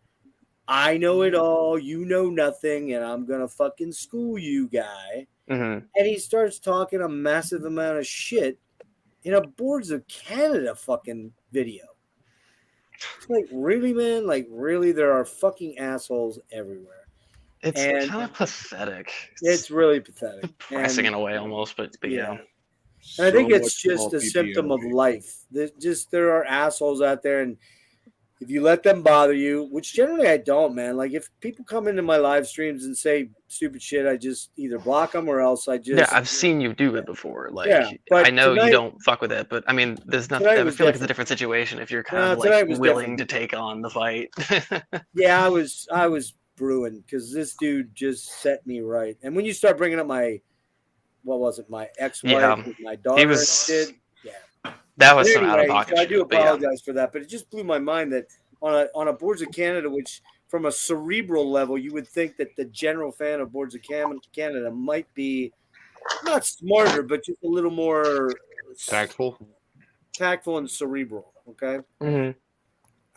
I know it all, you know nothing, and I'm going to fucking school you guy. And he starts talking a massive amount of shit in a Boards of Canada fucking video. It's like, really, man? Like, really? There are fucking assholes everywhere. It's kind of pathetic. It's really pathetic. Depressing in a way almost, but yeah. And I think it's just a symptom of life. There are assholes out there, and if you let them bother you, which generally I don't, man. Like, if people come into my live streams and say stupid shit, I just either block them or else I just... Yeah, I've seen you do it before. Like, but I know tonight, you don't fuck with it, but I mean, there's nothing... I feel like it's a different situation if you're kind of like willing to take on the fight. Yeah, I was brewing because this dude just set me right. And when you start bringing up my ex-wife, with my daughter, that was some out of pocket. So I do apologize for that, but it just blew my mind that on a Boards of Canada, which from a cerebral level, you would think that the general fan of Boards of Canada might be not smarter, but just a little more tactful and cerebral. Okay.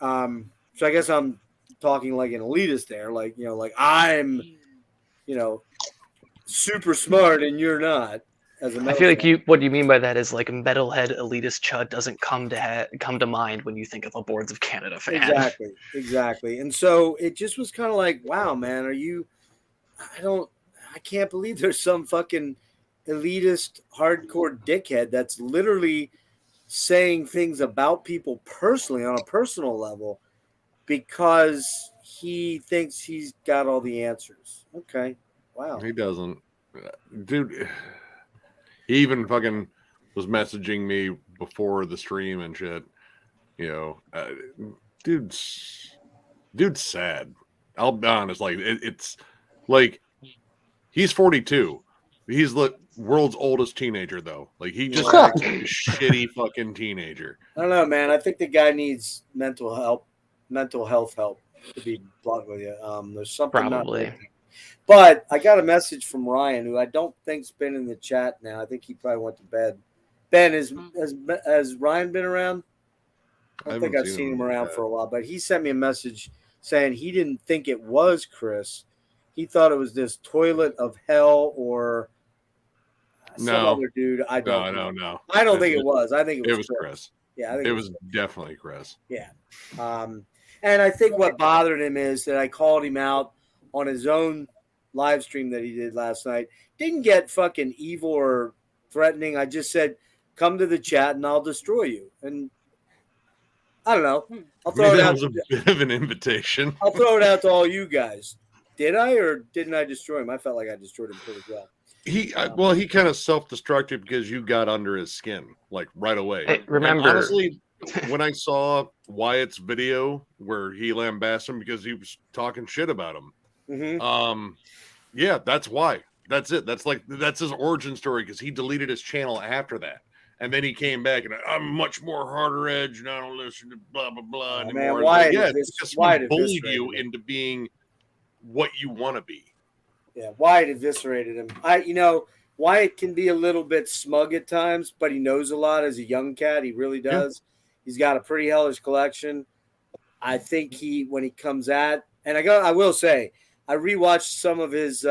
So I guess I'm talking like an elitist there, like I'm, super smart and you're not. I feel like what you mean by that is like a metalhead elitist chud doesn't come to mind when you think of a Boards of Canada fan. Exactly. And so it just was kind of like, wow, man, I can't believe there's some fucking elitist hardcore dickhead that's literally saying things about people personally on a personal level because he thinks he's got all the answers. Okay. Wow. He doesn't. Dude, he even fucking was messaging me before the stream and shit. Dude's sad. I'll be honest. Like, it's like he's 42. He's the world's oldest teenager, though. Like, he just acts like a shitty fucking teenager. I don't know, man. I think the guy needs mental health help, to be blunt with you. There's something probably. But I got a message from Ryan, who I don't think's been in the chat now. I think he probably went to bed. Ben, has Ryan been around? I don't think I've seen him around for a while, but he sent me a message saying he didn't think it was Chris. He thought it was this toilet of hell or some other dude. I don't know. No. I don't think it was. I think it was Chris. Yeah, I think it was definitely Chris. Yeah. And I think what bothered him is that I called him out on his own live stream that he did last night. Didn't get fucking evil or threatening. I just said, come to the chat and I'll destroy you. And I don't know. I'll I throw mean, it that out. was a bit of an invitation. I'll throw it out to all you guys. Did I or didn't I destroy him? I felt like I destroyed him pretty well. He kind of self-destructed because you got under his skin like right away. Hey, And remember, honestly, when I saw Wyatt's video where he lambasted him because he was talking shit about him, yeah, that's why. That's it. That's his origin story because he deleted his channel after that. And then he came back and I'm much more harder edge and I don't listen to blah blah blah anymore. Man, Wyatt, yeah, this, because Wyatt he bullied you eviscerated him. into being what you want to be. Yeah, Wyatt eviscerated him. Wyatt can be a little bit smug at times, but he knows a lot as a young cat. He really does. Yeah. He's got a pretty hellish collection. I think when he comes at, and I will say, I rewatched some of his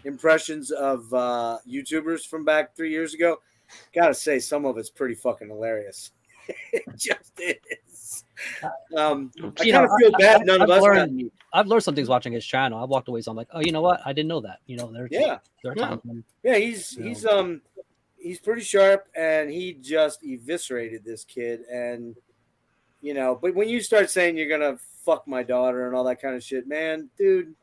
impressions of YouTubers from back 3 years ago. Gotta say, some of it's pretty fucking hilarious. It just is. I kind of feel bad. None of us got meat. I've learned some things watching his channel. I walked away, so I'm like, oh, you know what? I didn't know that. There are times when, he's pretty sharp, and he just eviscerated this kid. And but when you start saying you're gonna fuck my daughter and all that kind of shit, man, dude.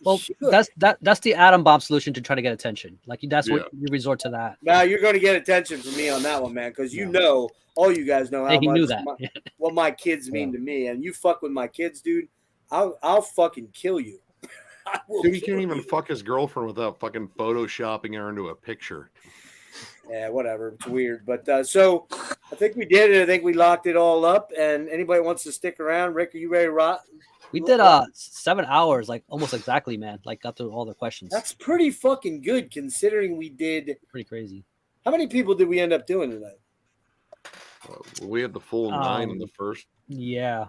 Well, that's the atom bomb solution to try to get attention. Like that's what you resort to that. Now you're going to get attention from me on that one, man, because all you guys know how much what my kids mean to me, and you fuck with my kids, dude, I'll fucking kill you. Dude, he can't even fuck his girlfriend without fucking photoshopping her into a picture. Yeah, whatever. It's weird, but so I think we did it. I think we locked it all up. And anybody wants to stick around, Rick? Are you ready to rock? We did 7 hours, like almost exactly, man. Like got through all the questions. That's pretty fucking good considering we did. Pretty crazy. How many people did we end up doing tonight? We had the full 9 in the first. Yeah.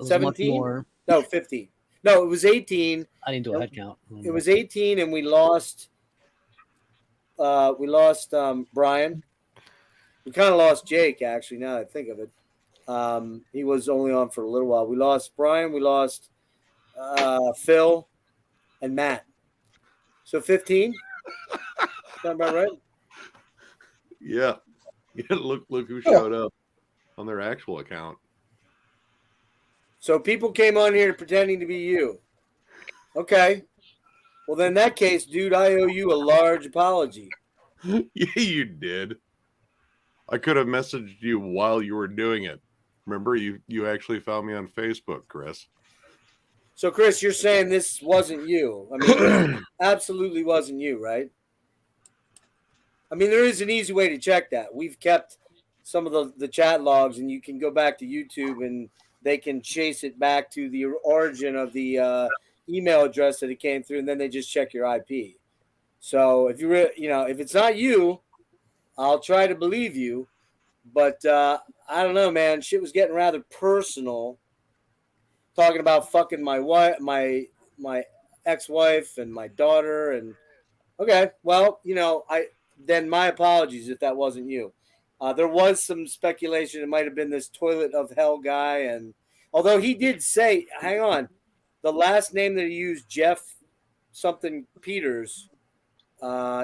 17? No, 15. No, it was 18. I didn't do a head count. It was 18, and we lost. Brian. We kind of lost Jake, actually. Now that I think of it. He was only on for a little while. We lost Brian, we lost Phil, and Matt. So 15. Sound about right? Yeah. Look who showed up on their actual account. So people came on here pretending to be you. Okay. Well, then in that case, dude, I owe you a large apology. Yeah, you did. I could have messaged you while you were doing it. Remember, you actually found me on Facebook, Chris. So, Chris, you're saying this wasn't you. I mean, it absolutely wasn't you, right? I mean, there is an easy way to check that. We've kept some of the chat logs, and you can go back to YouTube, and they can chase it back to the origin of the email address that it came through, and then they just check your IP. So, if if it's not you, I'll try to believe you. But I don't know, man. Shit was getting rather personal. Talking about fucking my wife, my ex-wife, and my daughter, and okay, well, then my apologies if that wasn't you. There was some speculation it might have been this toilet of hell guy, and although he did say, hang on, the last name that he used, Jeff something Peters.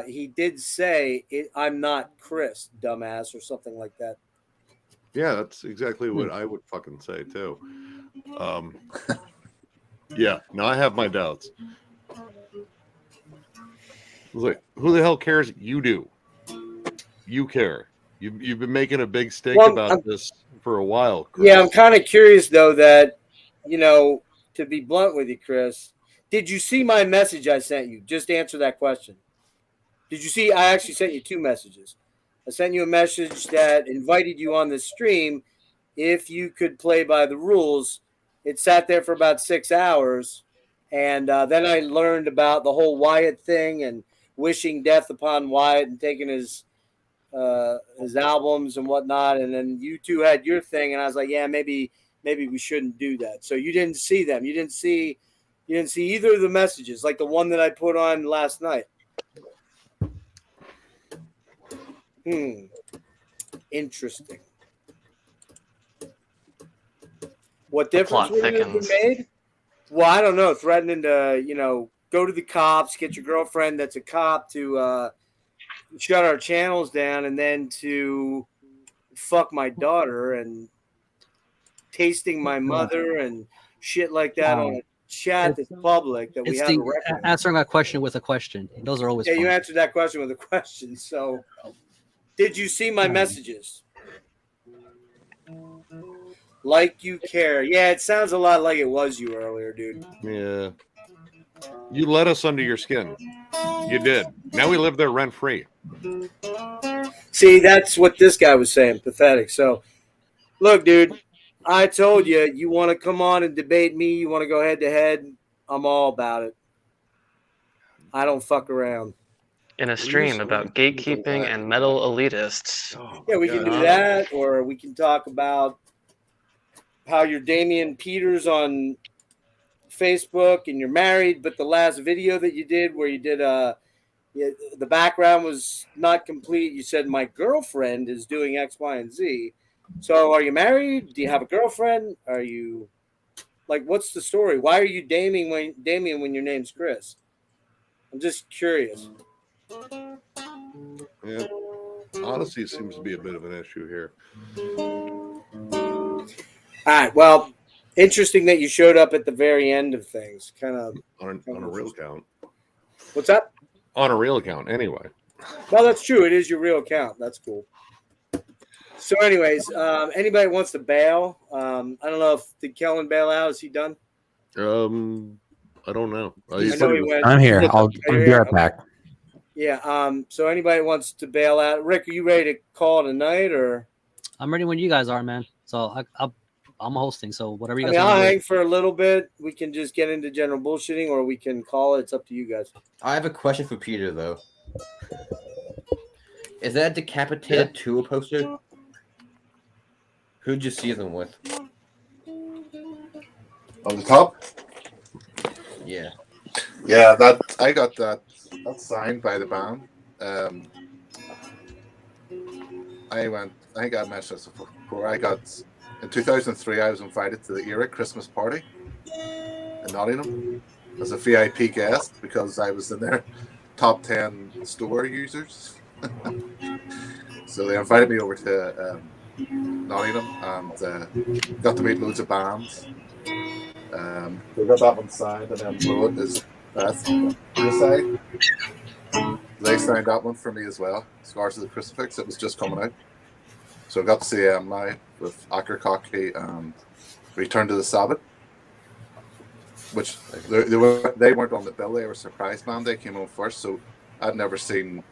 He did say, I'm not Chris, dumbass, or something like that. Yeah, that's exactly what I would fucking say, too. Yeah, no, I have my doubts. I was like, who the hell cares? You do. You care. You've been making a big stink about this for a while, Chris. Yeah, I'm kind of curious, though, that, to be blunt with you, Chris, did you see my message I sent you? Just answer that question. Did you see? I actually sent you 2 messages. I sent you a message that invited you on the stream if you could play by the rules. It sat there for about 6 hours, and then I learned about the whole Wyatt thing and wishing death upon Wyatt and taking his albums and whatnot. And then you 2 had your thing, and I was like, yeah, maybe we shouldn't do that. So you didn't see them. You didn't see either of the messages, like the one that I put on last night. Interesting. What difference would it have made? Well, I don't know. Threatening to, go to the cops, get your girlfriend that's a cop to shut our channels down and then to fuck my daughter and tasting my mother and shit like that on a chat that's public that we It's have a the record. answering a question with a question. Those are always Yeah, fun. you answered that question with a question. So, did you see my messages? Like you care. Yeah, it sounds a lot like it was you earlier, dude. Yeah. You let us under your skin. You did. Now we live there rent free. See, that's what this guy was saying. Pathetic. So, look, dude, I told you, you want to come on and debate me, you want to go head to head, I'm all about it. I don't fuck around. In a stream about gatekeeping and metal elitists. Yeah, we can do that, or we can talk about how you're Damian Peters on Facebook and you're married, but the last video that you did where you did the background was not complete. You said my girlfriend is doing X, Y, and Z. So are you married? Do you have a girlfriend? Are you like what's the story? Why are you Damian when your name's Chris? I'm just curious. Yeah. Honesty seems to be a bit of an issue here. All right. Well, interesting that you showed up at the very end of things. Kind of on a real account. What's that? On a real account, anyway. Well, that's true. It is your real account. That's cool. So, anyways, anybody wants to bail? I don't know if did Kellen bail out. Is he done? I don't know. I know he went. I'm here. I'll You're be here? right back. Yeah. So, anybody wants to bail out? Rick, are you ready to call it a night, or? I'm ready when you guys are, man. So I'm hosting. So whatever you I guys mean, want I'll to do. hang for a little bit. We can just get into general bullshitting, or we can call it. It's up to you guys. I have a question for Peter, though. Is that a decapitated tour poster? Who'd you see them with? On the top? Yeah. Yeah, that I got that signed by the band. I got mentioned this before. In 2003 I was invited to the Era Christmas party in Nottingham as a VIP guest because I was in their top 10 store users. So they invited me over to Nottingham and got to meet loads of bands. We got that one signed, and then below it is Suicide. They signed that one for me as well. Scars of the Crucifix. It was just coming out, so I got to see them live with Akercocky and Return to the Sabbath, which they weren't on the bill. They were a surprise band. They came on first, so I'd never seen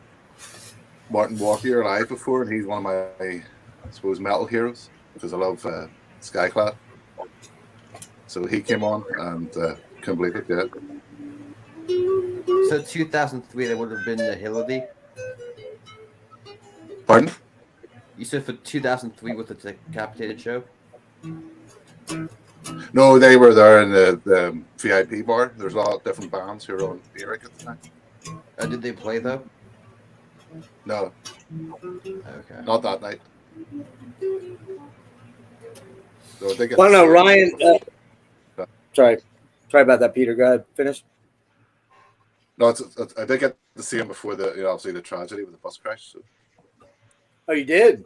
Martin Walker live before, and he's one of my, I suppose, metal heroes because I love Skyclad. So he came on and couldn't believe it. Yeah. So 2003, that would have been the Hillary. Pardon? You said for 2003 with the decapitated show. No, they were there in the VIP bar. There's a lot of different bands who were on the Eric at the time. Did they play though? No. Okay. Not that night. So they get Well, no, Ryan. Sorry about that, Peter. Go ahead. Finish. No, I did get to see him before the obviously the tragedy with the bus crash. So. Oh, you did?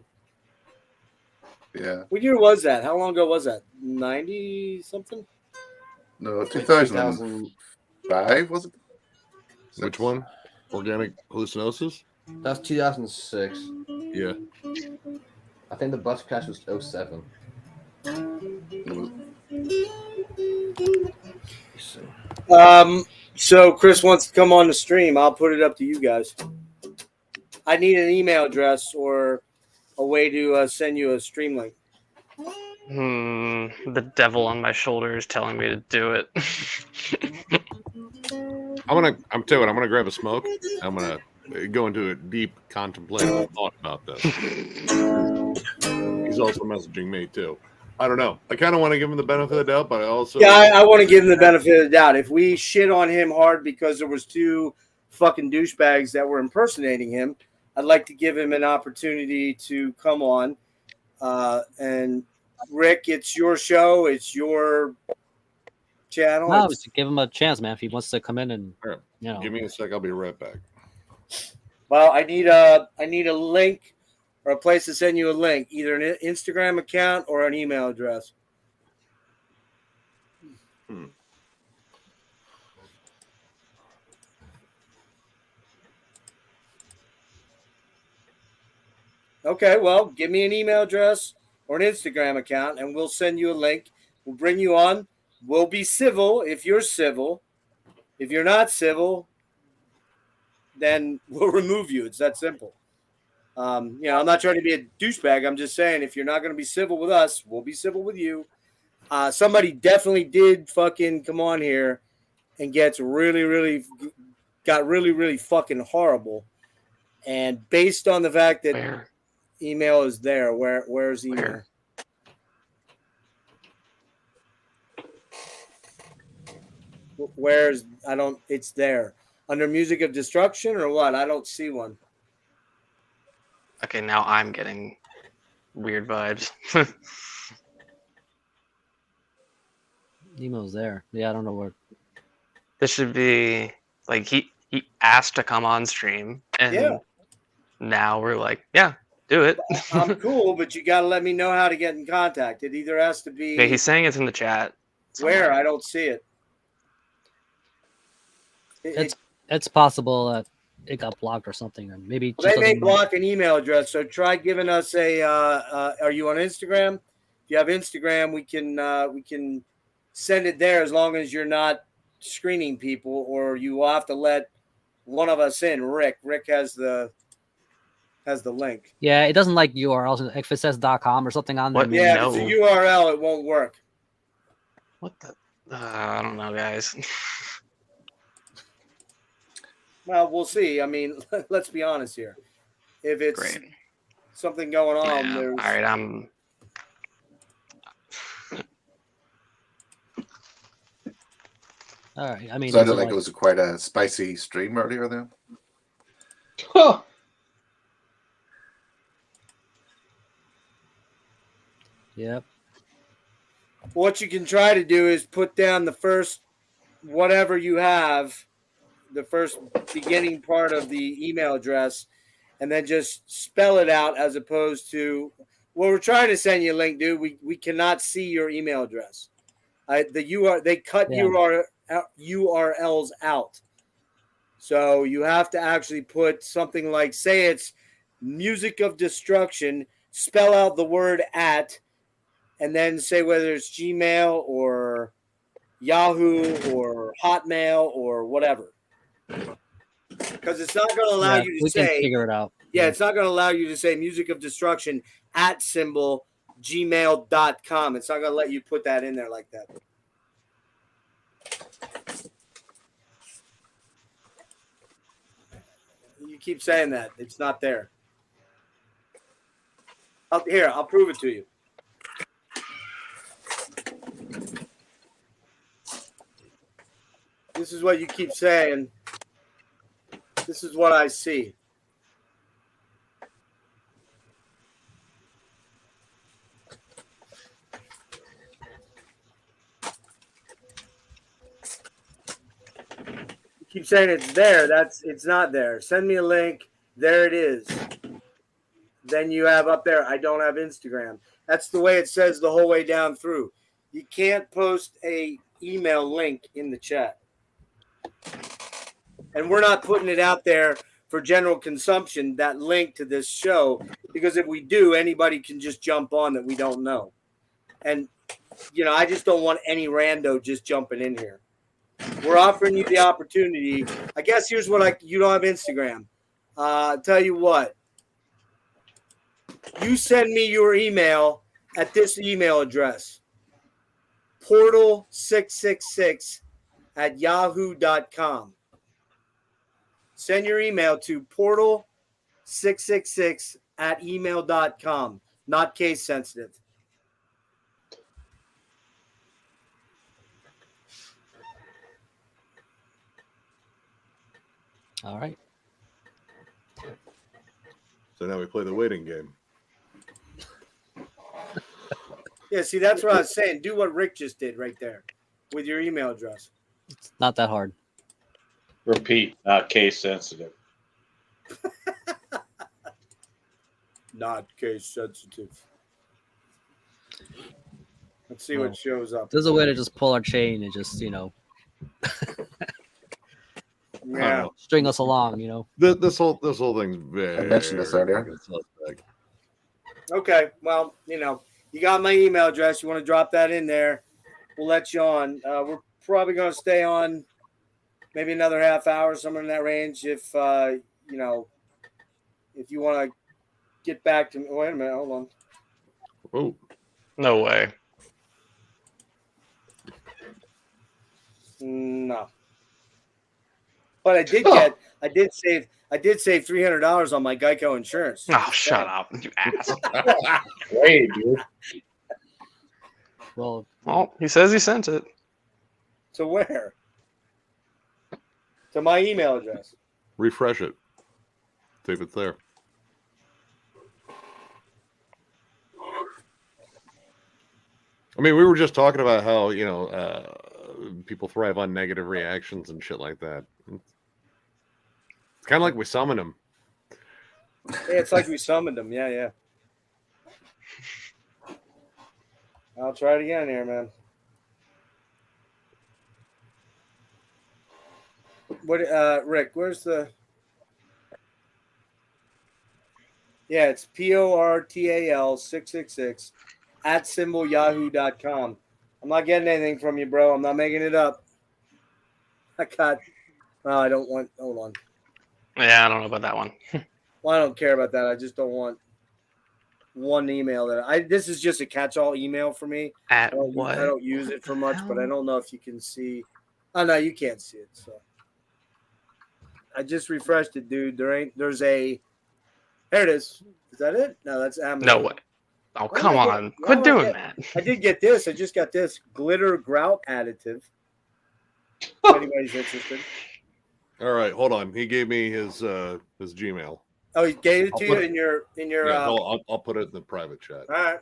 Yeah. What year was that? How long ago was that? 90 something? No, 2005 was it? Which one? Organic hallucinosis? That's 2006. Yeah. I think the bus crash was 07. So Chris wants to come on the stream. I'll put it up to you guys. I need an email address or a way to send you a stream link. The devil on my shoulder is telling me to do it. I'm telling you, I'm gonna grab a smoke. I'm gonna go into a deep contemplative thought about this. He's also messaging me too. I don't know. I kind of want to give him the benefit of the doubt, but I also I want to give him the benefit of the doubt. If we shit on him hard because there was two fucking douchebags that were impersonating him, I'd like to give him an opportunity to come on. And Rick, it's your show. It's your channel. No, just give him a chance, man. If he wants to come in and give me a sec. I'll be right back. Well, I need a link or a place to send you a link, either an Instagram account or an email address. Okay, well, give me an email address or an Instagram account, and we'll send you a link. We'll bring you on. We'll be civil if you're civil. If you're not civil, then we'll remove you. It's that simple. I'm not trying to be a douchebag. I'm just saying, if you're not going to be civil with us, we'll be civil with you. Somebody definitely did fucking come on here and got really fucking horrible. And based on the fact that email is there, where's email? It's there. Under Music of Destruction or what? I don't see one. Okay, now I'm getting weird vibes. Email's there. Yeah, I don't know where. This should be like he asked to come on stream, and now we're like, yeah, do it. I'm cool, but you got to let me know how to get in contact. It either has to be. Yeah, he's saying it's in the chat. Where? I don't see it. It's possible that it got blocked or something, and maybe They may block an email address, so try giving us a. Are you on Instagram? If you have Instagram, we can send it there as long as you're not screening people, or you will have to let one of us in. Rick has the link. Yeah, it doesn't like URLs. If it says .com or something on there. Yeah, if it's a URL, it won't work. What the? I don't know, guys. Well, we'll see. I mean, let's be honest here. If it's something going on, Yeah. there's. All right, All right. I mean, Sounded like it was quite a spicy stream earlier then. Yep. What you can try to do is put down the first whatever you have, the first beginning part of the email address, and then just spell it out as opposed to. Well, we're trying to send you a link, dude. We cannot see your email address. They cut URLs out. So you have to actually put something like, say it's Music of Destruction, spell out the word @ and then say whether it's Gmail or Yahoo or Hotmail or whatever. Because it's not going to allow you to we say. can figure it out. Yeah, it's not going to allow you to say Music of Destruction @gmail.com. It's not going to let you put that in there like that. You keep saying that. It's not there. I'll prove it to you. This is what you keep saying. This is what I see. You keep saying it's there. It's not there. Send me a link. There it is. Then you have up there, I don't have Instagram. That's the way it says the whole way down through. You can't post a email link in the chat. And we're not putting it out there for general consumption, that link to this show, because if we do, anybody can just jump on that we don't know. And, I just don't want any rando just jumping in here. We're offering you the opportunity. I guess here's what you don't have Instagram. I'll tell you what. You send me your email at this email address, portal666@yahoo.com. Send your email to portal666@email.com. Not case sensitive. All right. So now we play the waiting game. Yeah, see, that's what I was saying. Do what Rick just did right there with your email address. It's not that hard. Repeat, not case sensitive. Not case sensitive. Let's see Well, what shows up. There's a way to just pull our chain and just, you know, Yeah. string us along, you know. This whole thing's very. I mentioned this earlier. fucking suspect. Okay. Well, you know, you got my email address. You want to drop that in there? We'll let you on. We're probably going to stay on maybe another half hour, somewhere in that range. If you know, if you want to get back to me. Wait a minute. Hold on. Oh. No way. No. But I did save $300 on my Geico insurance. Oh, shut up, you ass. Great, dude. Well, he says he sent it. To where? To my email address. Refresh it. See if it's there. I mean, we were just talking about how, you know, people thrive on negative reactions and shit like that. It's kind of like we summon them. Yeah, it's like we summoned them. Yeah, yeah. I'll try it again here, man. What, Rick, where's the... Yeah, it's PORTAL 666 @yahoo.com. I'm not getting anything from you, bro. I'm not making it up. I don't want... Hold on. Yeah, I don't know about that one. Well, I don't care about that. I just don't want one email that this is just a catch-all email for me. I don't use it for much, but I don't know if you can see. Oh no, you can't see it. So I just refreshed it, dude. There's a. There it is. Is that it? No, that's Amazon. No way. Oh, come on. Quit doing that. I did get this. I just got this glitter grout additive. If anybody's interested. All right, hold on. He gave me his Gmail. Oh, he gave it to you in your. Yeah, I'll put it in the private chat. All right.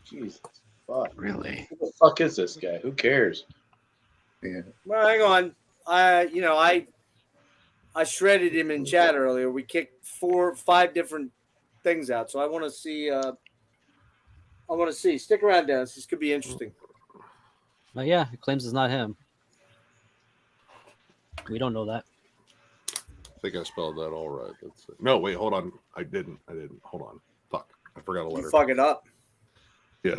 Jesus fuck. Really? Who the fuck is this guy? Who cares? Yeah. Well, hang on. I shredded him in chat earlier. We kicked 5 different things out, so I want to see. Stick around, Dennis. This could be interesting. But yeah, he claims it's not him. We don't know that. I think I spelled that all right. No, wait, hold on. I didn't. Hold on. Fuck. I forgot a letter. You fuck it up. Yeah.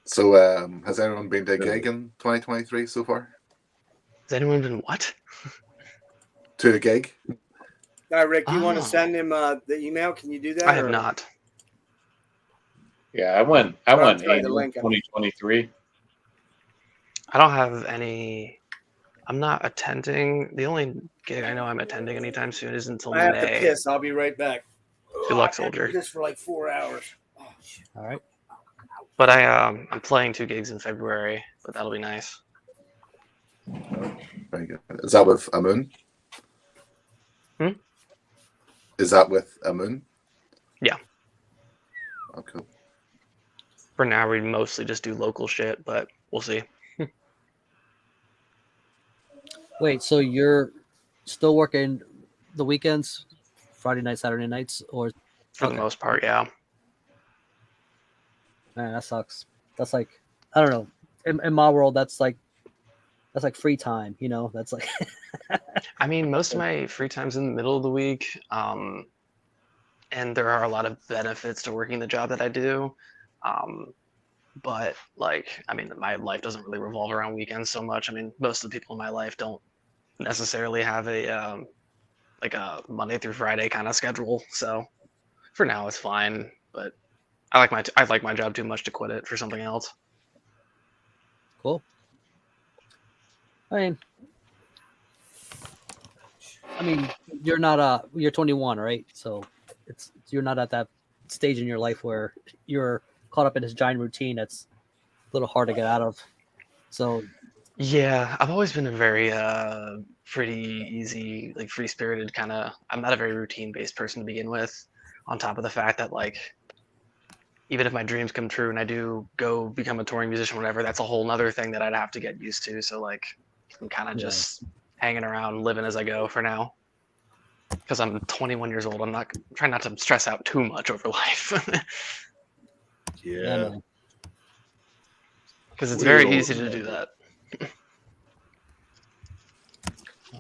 So, has anyone been to a gig in 2023 so far? Has anyone been what? To a gig? All right, Rick, you want to send him the email? Can you do that? I have not. Yeah, I went try the in link. 2023. I don't have any. I'm not attending. The only gig I know I'm attending anytime soon is until I have May. to piss. I'll be right back. Good luck, soldier. Just for like 4 hours. Oh, shit. All right. But I'm playing 2 gigs in February, but that'll be nice. Very good. Is that with Amun? Is that with Amun? Yeah. Oh, cool. For now, we mostly just do local shit, but we'll see. Wait, so you're still working the weekends, Friday nights, Saturday nights, or For the most part, yeah. Man, that sucks. That's like, I don't know. In my world, that's like free time. You know, that's like. I mean, most of my free time's in the middle of the week, and there are a lot of benefits to working the job that I do. But like, I mean, my life doesn't really revolve around weekends so much. I mean, most of the people in my life don't necessarily have a like a Monday through Friday kind of schedule. So for now, it's fine. But I like my job too much to quit it for something else. Cool. I mean, you're not you're 21, right? So you're not at that stage in your life where you're caught up in this giant routine that's a little hard to get out of. So yeah, I've always been a very pretty easy, like free-spirited kind of. I'm not a very routine-based person to begin with. On top of the fact that like even if my dreams come true and I do go become a touring musician, whatever, that's a whole nother thing that I'd have to get used to. So like, I'm kind of just hanging around, living as I go for now. Because I'm 21 years old, I'm trying not to stress out too much over life. Yeah. Because it's very easy to do that.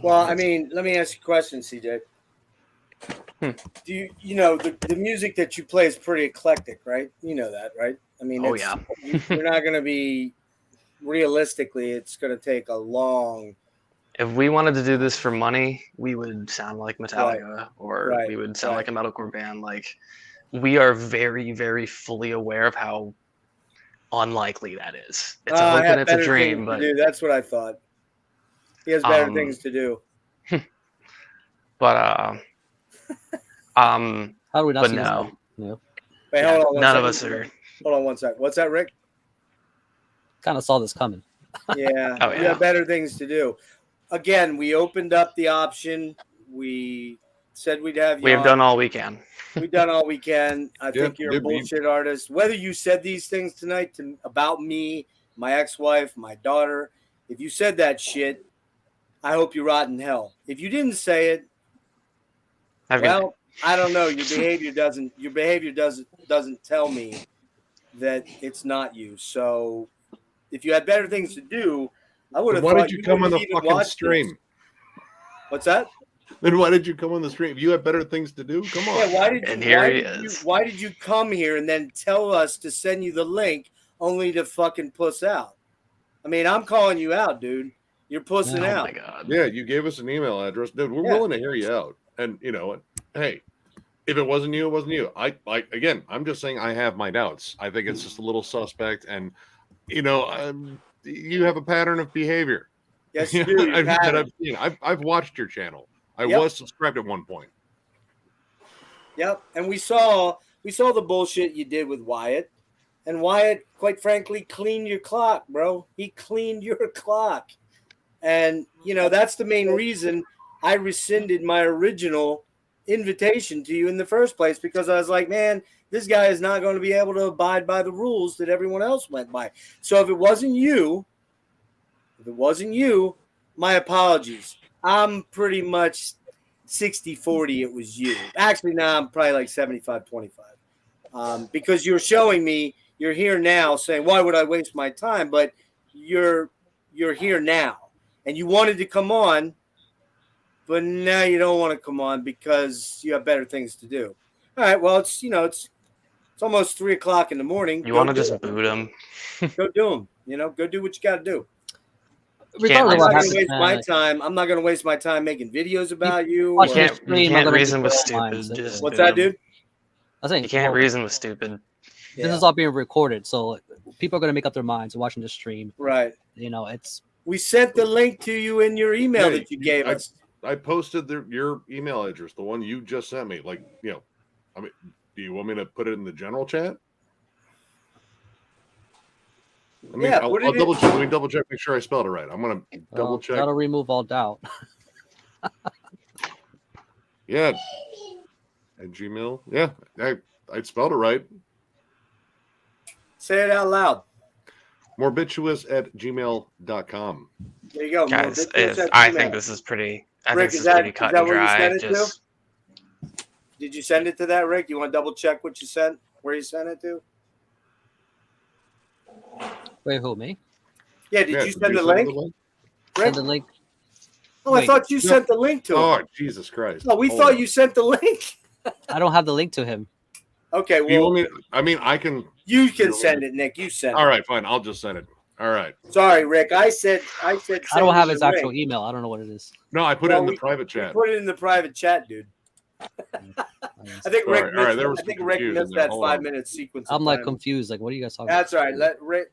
Well, I mean, let me ask you a question, CJ. Do you know the music that you play is pretty eclectic, right? You know that, right? I mean, Oh, you're not going to be realistically. It's going to take a long. If we wanted to do this for money, we would sound like Metallica, or we would sound like a metalcore band. Like, we are very, very fully aware of how unlikely that is. It's a hope and it's a dream, but that's what I thought. He has better things to do. But how do we not but see no. Yeah. Wait, hold on. None of us are. Hold on one sec. What's that, Rick? Kind of saw this coming. Yeah, Oh, you yeah. have better things to do. Again, we opened up the option. We said we'd have you. We have done all we can. We've done all we can. I think you're a bullshit artist. Whether you said these things tonight about me, my ex-wife, my daughter, if you said that shit, I hope you rot in hell. If you didn't say it, well, I don't know. Your behavior doesn't tell me that it's not you. So if you had better things to do, I would have. Why thought did you come on the fucking stream? This. What's that? Then why did you come on the stream? If you had better things to do, come on. Yeah, why did you come here and then tell us to send you the link only to fucking puss out? I mean, I'm calling you out, dude. You're pussing out. Oh my God. Yeah, you gave us an email address, dude. We're willing to hear you out. And you know, hey, if it wasn't you, it wasn't you. Again, I'm just saying I have my doubts. I think it's just a little suspect, and you know, you have a pattern of behavior. Yes, you do. I've watched your channel. I was subscribed at one point. Yep, and we saw the bullshit you did with Wyatt, and Wyatt, quite frankly, cleaned your clock, bro. He cleaned your clock, and you know that's the main reason I rescinded my original invitation to you in the first place, because I was like, man, this guy is not going to be able to abide by the rules that everyone else went by. So if it wasn't you, my apologies. I'm pretty much 60-40. It was you. Actually, now I'm probably like 75-25. Because you're showing me, you're here now saying, why would I waste my time? But you're here now. And you wanted to come on, but now you don't want to come on because you have better things to do. All right, well, it's almost 3 o'clock in the morning. You want to just boot him? Go do them. Go do what you got to do. Regardless I'm of not what going to waste happens, my man. time. I'm not going to waste my time making videos about you. Watch or- your stream, You I'm can't gonna reason make with up stupid. minds. Just What's boot that, him. dude? I think You can't reason with stupid. This is all being recorded, so people are going to make up their minds watching the stream. Right. It's. We sent the link to you in your email Hey, that you gave us. I posted your email address, the one you just sent me. Like, I mean, do you want me to put it in the general chat? I mean, I'll double check. Let me double check, make sure I spelled it right. I'm gonna double check. That'll remove all doubt. Yeah. At Gmail. Yeah, I spelled it right. Say it out loud. Morbituous@gmail.com. There you go. Guys, Morbituous I at think Gmail. this is pretty. I Rick, think is this is pretty that cut and where you dry. sent it Just to? Did you send it to that, Rick? You want to double check what you sent? Where you sent it to? Wait, who, me? Yeah, did you send the link? Rick? Send the link. Oh, I thought you sent the link to him. Oh, Jesus Christ. No, we Hold thought on. you sent the link. I don't have the link to him. Okay, Do you well, want me, I mean, I can. you can send it, Nick. You send it. All right, fine. I'll just send it. All right. Sorry, Rick. I said. I send don't have you his the actual link. email. I don't know what it is. No, I put it Well, in the we- private chat. Put it in the private chat, dude. I think All right, Rick all right, missed, there was I think some Rick confusion missed there. that Hold on. 5-minute sequence. I'm of like time. confused. Like, what are you guys talking That's all right. Let Rick.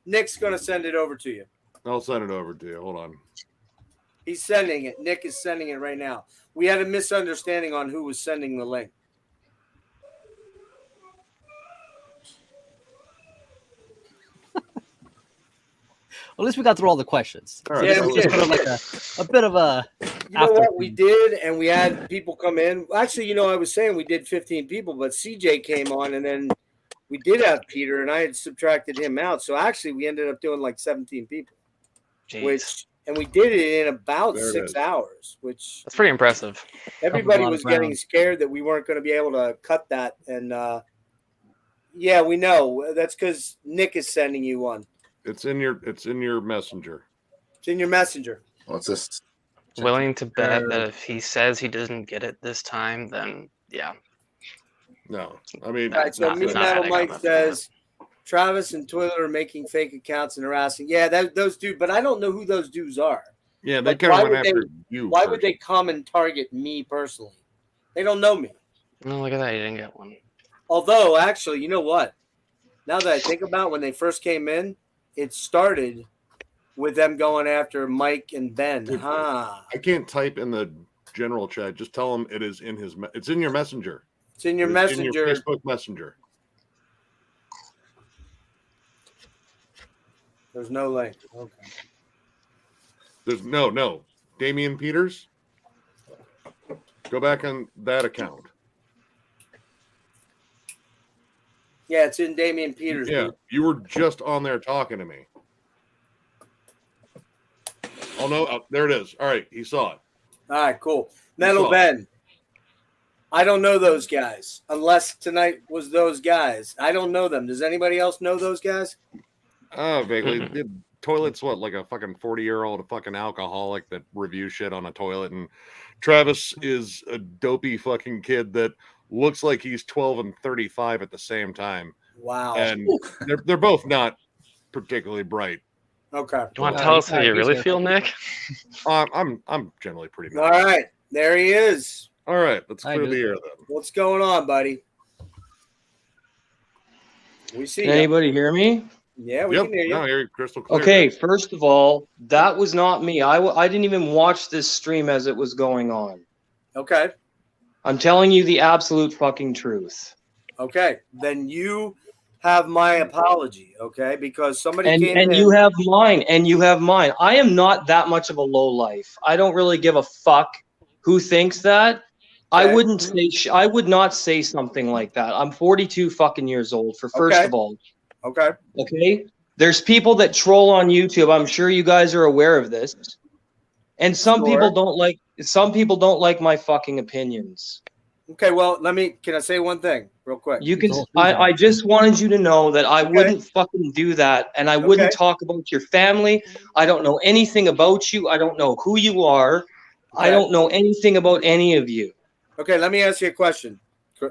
Nick's gonna send it over to you. I'll send it over to you. Hold on. He's sending it. Nick is sending it right now. We had a misunderstanding on who was sending the link. Well, at least we got through all the questions. All right, Yeah, So we it's did. sort of like a bit of a. You know what we did, and we had people come in. Actually, I was saying we did 15 people, but CJ came on, and then we did have Peter, and I had subtracted him out. So actually, we ended up doing like 17 people, and we did it in about There it 6 is. hours, which That's pretty impressive. everybody lot was of getting ground. scared that we weren't going to be able to cut that. And yeah, we know that's because Nick is sending you one. It's in your messenger. It's in your messenger. What's this? Willing to bet that if he says he doesn't get it this time, then yeah. No, I mean, All right, so not- Me not Metal adding Mike on says Travis and Toilet are making fake accounts and harassing. Yeah, those dudes, but I don't know who those dudes are. yeah, they Like, kind of why went would after they- you. Why first. would they come and target me personally? They don't know me. Oh, look at that! You didn't get one. Although, actually, you know what? Now that I think about when they first came in, it started with them going after Mike and Ben. Huh. I can't type in the general chat. Just tell him it is in his. It's in your messenger. It's in your It's messenger. In your Facebook Messenger. There's no link. Okay. There's no Damian Peters. Go back on that account. Yeah, it's in Damian Peters. Yeah, dude. you were just on there talking to me. Oh no, there it is. All right, he saw it. All right, cool. Metal saw it. Ben. I don't know those guys unless tonight was those guys. I don't know them. Does anybody else know those guys? Oh, vaguely. The toilet's what, like a fucking 40-year-old fucking alcoholic that reviews shit on a toilet, and Travis is a dopey fucking kid that looks like he's 12 and 35 at the same time. Wow. And they're both not particularly bright. Okay. You want to tell us how you really feel, Nick? I'm generally pretty All right, there he is. All right, let's Hi, clear the dude. air then. What's going on, buddy? We see Can ya. anybody hear me? Yeah, we Yep, can hear you. no, I hear you crystal clear. Okay, first of all, that was not me. I didn't even watch this stream as it was going on. Okay. I'm telling you the absolute fucking truth. Okay. Then you have my apology, okay? Because somebody And came in. you have mine, and you have mine. I am not that much of a low life. I don't really give a fuck who thinks that. I wouldn't say I would not say something like that. I'm 42 fucking years old. For first Okay. of all, Okay. okay. There's people that troll on YouTube. I'm sure you guys are aware of this. And some people don't like. Some people don't like my fucking opinions. Okay, well, can I say one thing real quick? You can. I just wanted you to know that I wouldn't fucking do that, and I wouldn't talk about your family. I don't know anything about you. I don't know who you are. I don't know anything about any of you. Okay, let me ask you a question.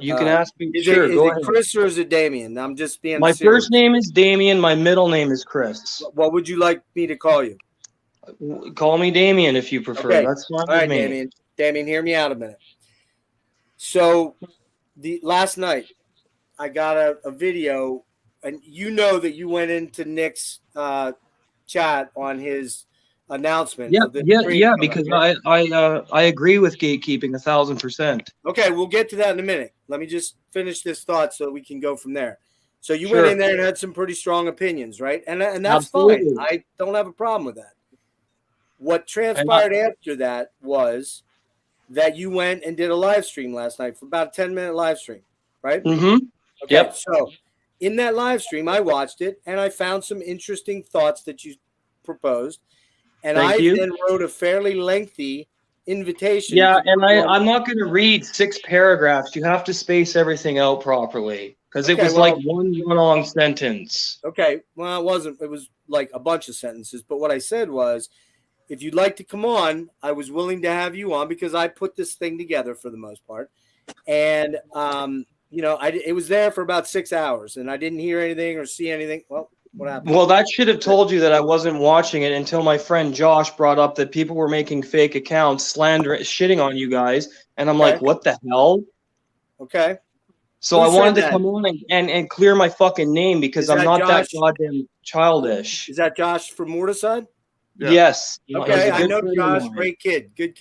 You can ask me. Is Sure, it, go is ahead. it Chris or is it Damien? I'm just being My serious. first name is Damien. My middle name is Chris. What would you like me to call you? Call me Damien if you prefer. Okay. That's fine All with right, me. Damien. Damien, hear me out a minute. So, the last night, I got a video, and you know that you went into Nick's chat on his announcement. Yeah, of the yeah, stream yeah. coming, Because yeah? I agree with gatekeeping 1000%. Okay, we'll get to that in a minute. Let me just finish this thought so we can go from there. So you Sure. went in there and had some pretty strong opinions, right? And that's Absolutely. fine. I don't have a problem with that. What transpired after that was that you went and did a live stream last night for about a 10-minute live stream, right? Mm-hmm. Okay, Yep. so in that live stream, I watched it and I found some interesting thoughts that you proposed. And Thank I you. then wrote a fairly lengthy invitation. Yeah, to and everyone. I'm not going to read 6 paragraphs. You have to space everything out properly because it Okay, was well- like one long sentence. Okay, well, it wasn't. It was like a bunch of sentences. But what I said was, if you'd like to come on, I was willing to have you on because I put this thing together for the most part. And, it was there for about 6 hours, and I didn't hear anything or see anything. Well, what happened? Well, that should have told you that I wasn't watching it until my friend Josh brought up that people were making fake accounts, shitting on you guys. And I'm like, what the hell? Okay. So Who I wanted said to that? come on and clear my fucking name because Is I'm that not that Josh? goddamn childish. Is that Josh from Mortiside? Yes. He's Okay, a I good know friend of Josh. mine. Great kid. Good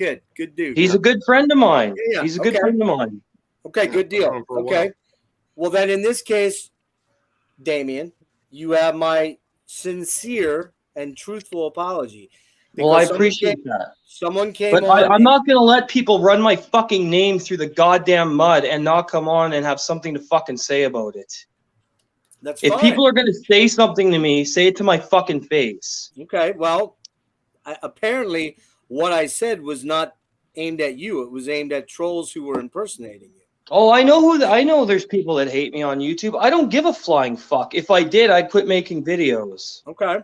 dude. He's a good friend of mine. Yeah, He's a good okay. friend of mine. Okay, good deal. for a Okay. Well, then in this case, Damien, you have my sincere and truthful apology. Well, I Because appreciate that. Someone came But on. I'm not going to let people run my fucking name through the goddamn mud and not come on and have something to fucking say about it. That's If fine. people are going to say something to me, say it to my fucking face. Okay, well, apparently what I said was not aimed at you. It was aimed at trolls who were impersonating you. Oh, I know there's people that hate me on YouTube. I don't give a flying fuck. If I did, I'd quit making videos. Okay.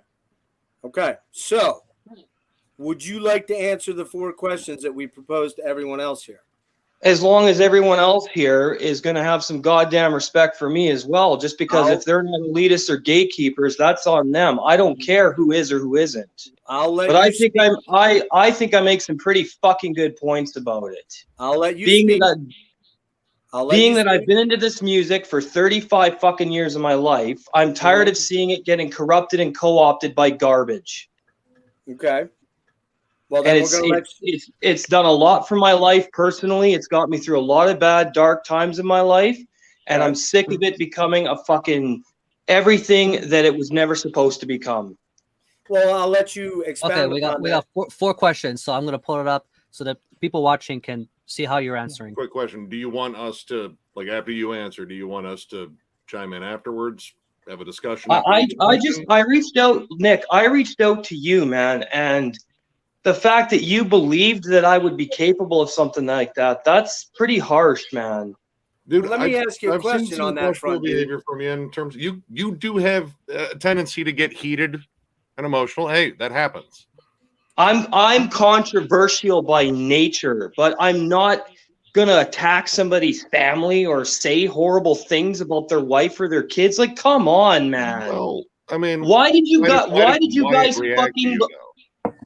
Okay. So, would you like to answer the 4 questions that we proposed to everyone else here? As long as everyone else here is going to have some goddamn respect for me as well, just because if they're not elitists or gatekeepers, that's on them. I don't care who is or who isn't. I'll let But you I think speak. I think I make some pretty fucking good points about it. I'll let you Being speak. that I'll let being you that I've speak. been into this music for 35 fucking years of my life, I'm tired of seeing it getting corrupted and co-opted by garbage. Okay. Well, then And we're going to let it's done a lot for my life personally. It's got me through a lot of bad, dark times in my life, and I'm sick of it becoming a fucking everything that it was never supposed to become. Well, I'll let you expound Okay, we upon got four questions, so I'm going to pull it up so that people watching can see how you're answering. Quick question: do you want us to, like, after you answer, do you want us to chime in afterwards, have a discussion? I reached out, Nick. I reached out to you, man, and the fact that you believed that I would be capable of something like that's pretty harsh, man. Dude, Let me ask you a I've seen question some on that questionable front, dude. behavior from you in terms of, you do have a tendency to get heated and emotional. Hey, that happens. I'm controversial by nature, but I'm not gonna attack somebody's family or say horrible things about their wife or their kids. Like, come on, man. Well, I mean, why did you Wyatt guys react to fucking you,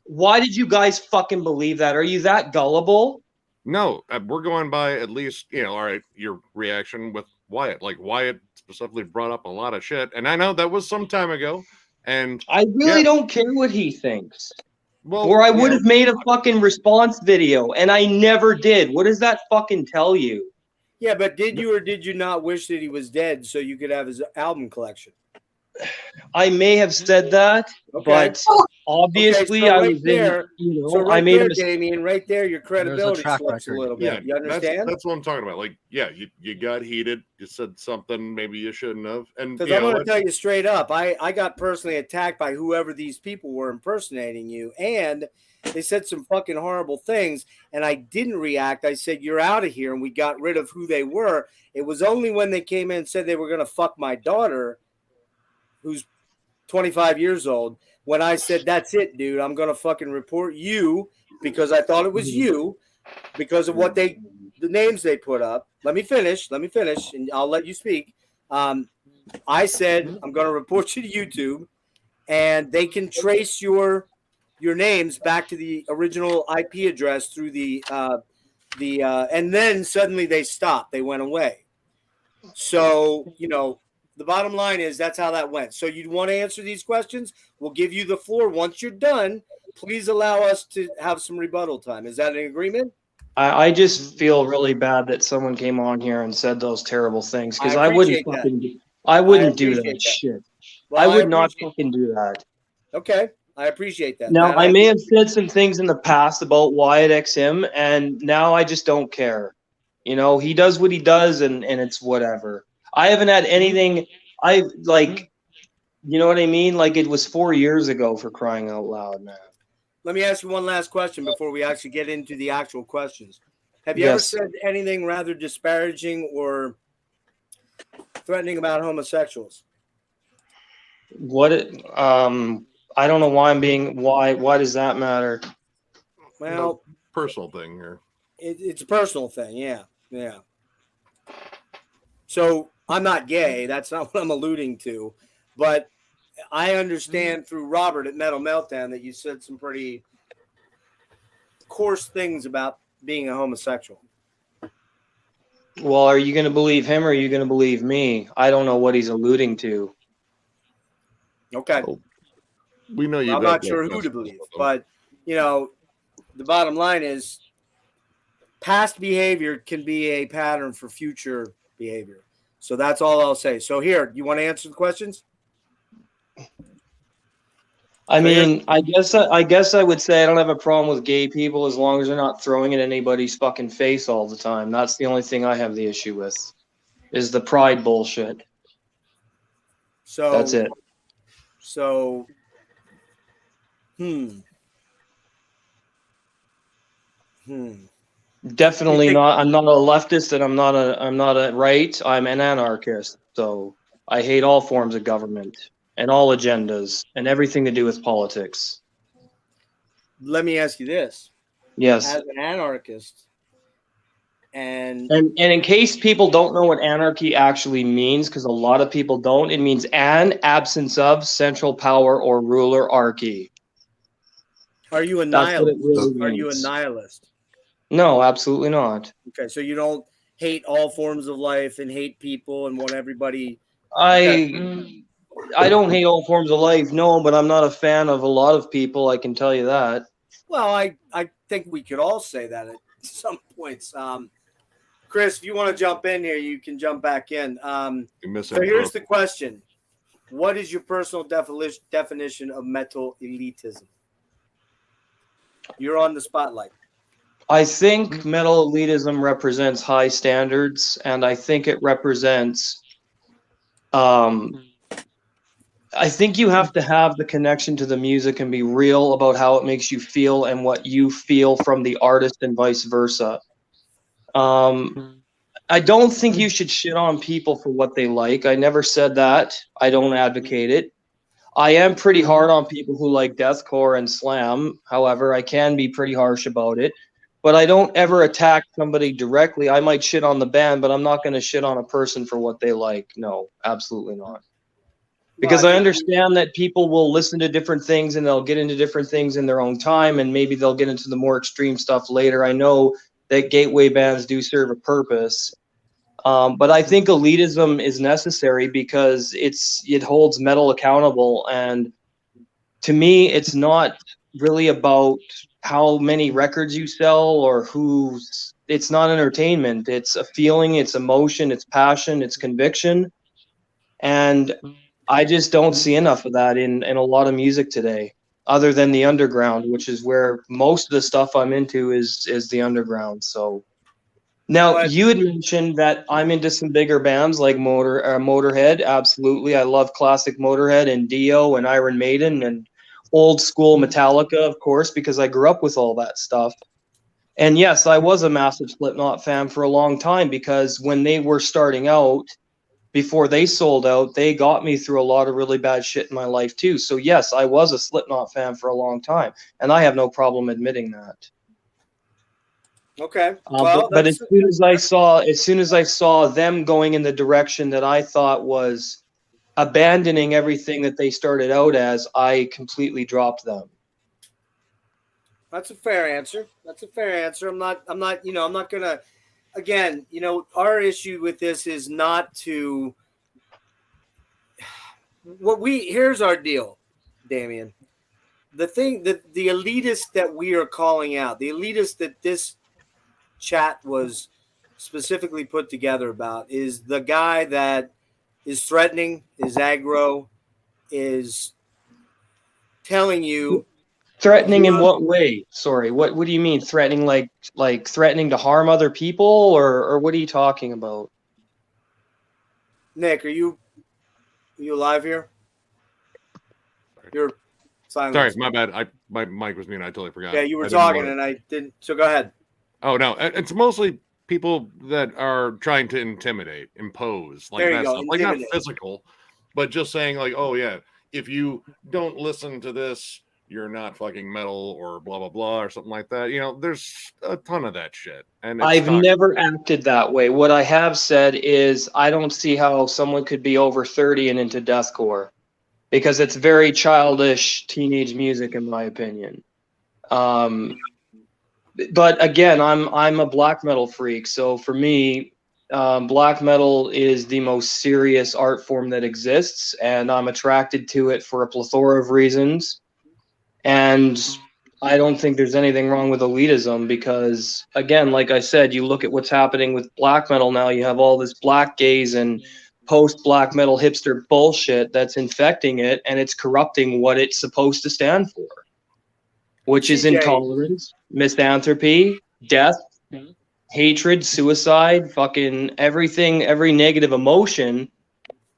why did you guys fucking believe that? Are you that gullible? No, we're going by at least, all right, your reaction with Wyatt. Like, Wyatt specifically brought up a lot of shit, and I know that was some time ago, and I really don't care what he thinks. Well, or I would have made a fucking response video, and I never did. What does that fucking tell you? Yeah, but did you or did you not wish that he was dead so you could have his album collection? I may have said that, but obviously so I right was there, in. so right I made there, a mistake. Damien, right there, your credibility track slips a record. little Yeah, bit. You understand? That's what I'm talking about. Like, yeah, you got heated. You said something maybe you shouldn't have. And Because I'm going to tell you straight up, I got personally attacked by whoever these people were impersonating you, and they said some fucking horrible things, and I didn't react. I said, you're out of here, and we got rid of who they were. It was only when they came in and said they were going to fuck my daughter, who's 25 years old, when I said, that's it, dude. I'm going to fucking report you because I thought it was you because of what the names they put up. Let me finish, and I'll let you speak. I said, I'm going to report you to YouTube, and they can trace your names back to the original IP address through and then suddenly they stopped. They went away. So, the bottom line is that's how that went. So you want to answer these questions? We'll give you the floor. Once you're done, please allow us to have some rebuttal time. Is that an agreement? I just feel really bad that someone came on here and said those terrible things because I wouldn't fucking do that shit. Well, I I would not appreciate fucking do that. Okay, I appreciate that. Now, That I may have said some things in the past about Wyatt XM, and now I just don't care. He does what he does, and it's whatever. I haven't had anything. You know what I mean? Like, it was 4 years ago, for crying out loud, man. Let me ask you one last question before we actually get into the actual questions. Have you ever said anything rather disparaging or threatening about homosexuals? I don't know why why does that matter? Well, personal thing here. It's a personal thing. Yeah. So I'm not gay. That's not what I'm alluding to. But I understand through Robert at Metal Meltdown that you said some pretty coarse things about being a homosexual. Well, are you going to believe him or are you going to believe me? I don't know what he's alluding to. Okay. We know you. I'm not sure who to believe, but the bottom line is past behavior can be a pattern for future behavior. So that's all I'll say. So here, you want to answer the questions? I mean, I guess I would say I don't have a problem with gay people as long as they're not throwing it in anybody's fucking face all the time. That's the only thing I have the issue with, is the pride bullshit. So That's it. So, Definitely not. I'm not a leftist, and I'm not a right. I'm an anarchist. So I hate all forms of government and all agendas and everything to do with politics. Let me ask you this. Yes. As an anarchist, and in case people don't know what anarchy actually means, because a lot of people don't, it means an absence of central power or rulerarchy. are you a That's what it nihilist? really Are you a means. nihilist? No, absolutely not. Okay, so you don't hate all forms of life and hate people and want everybody. I don't hate all forms of life, no, but I'm not a fan of a lot of people. I can tell you that. Well, I think we could all say that at some points. Chris, if you want to jump in here, you can jump back in. So here's the question: what is your personal definition of mental elitism? You're on the spotlight. I think metal elitism represents high standards, and I think it represents. I think you have to have the connection to the music and be real about how it makes you feel and what you feel from the artist, and vice versa. I don't think you should shit on people for what they like. I never said that. I don't advocate it. I am pretty hard on people who like deathcore and slam. However, I can be pretty harsh about it. But I don't ever attack somebody directly. I might shit on the band, but I'm not going to shit on a person for what they like. No, absolutely not. Because I understand that people will listen to different things and they'll get into different things in their own time, and maybe they'll get into the more extreme stuff later. I know that gateway bands do serve a purpose. But I think elitism is necessary because it holds metal accountable. And to me, it's not really about how many records you sell or who's. It's not entertainment. It's a feeling, it's emotion, it's passion, it's conviction. And I just don't see enough of that in a lot of music today, other than the underground, which is where most of the stuff I'm into is the underground. So now you had mentioned that I'm into some bigger bands like Motorhead. Absolutely. I love classic Motorhead and Dio and Iron Maiden and old school Metallica, of course, because I grew up with all that stuff. And yes, I was a massive Slipknot fan for a long time because when they were starting out, before they sold out, they got me through a lot of really bad shit in my life too. So yes, I was a Slipknot fan for a long time, and I have no problem admitting that. Okay. But as soon as I saw them going in the direction that I thought was abandoning everything that they started out as, I completely dropped them. That's a fair answer. I'm not gonna. Again, our issue with this is not to. Here's our deal, Damien. The thing that the elitist that we are calling out, the elitist that this chat was specifically put together about, is the guy that is threatening, is aggro, is telling you. Threatening in what way? Sorry, what do you mean threatening? Like threatening to harm other people, or what are you talking about? Nick, are you alive here? You're silent. Sorry, my bad. My mic was muted. I totally forgot. Yeah, you were talking and I didn't. So go ahead. Oh no, it's mostly people that are trying to impose, like there you that go. stuff, like not physical, but just saying like, oh yeah, if you don't listen to this, you're not fucking metal or blah blah blah or something like that. There's a ton of that shit. And I've never acted that way. What I have said is I don't see how someone could be over 30 and into deathcore, because it's very childish teenage music in my opinion. But again, I'm a black metal freak, so for me, black metal is the most serious art form that exists, and I'm attracted to it for a plethora of reasons. And I don't think there's anything wrong with elitism because, again, like I said, you look at what's happening with black metal now. You have all this black gaze and post-black metal hipster bullshit that's infecting it, and it's corrupting what it's supposed to stand for, which is intolerance, misanthropy, death, hatred, suicide, fucking everything, every negative emotion.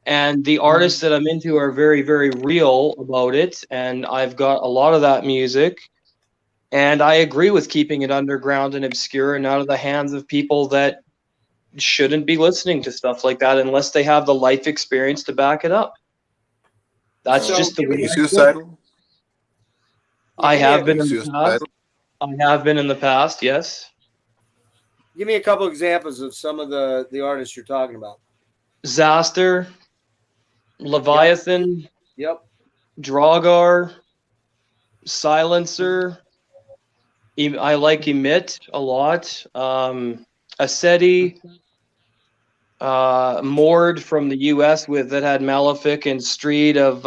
And the artists that I'm into are very, very real about it. And I've got a lot of that music. And I agree with keeping it underground and obscure and out of the hands of people that shouldn't be listening to stuff like that unless they have the life experience to back it up. That's So, just the way are you I feel. suicidal? I have been Are in you the past. suicidal? I have been in the past, yes. Give me a couple examples of some of the artists you're talking about. Zaster, Leviathan, Yep. Dragar, Silencer. I like Emit a lot. Asceti, Mord from the U.S. that had Malefic and Street of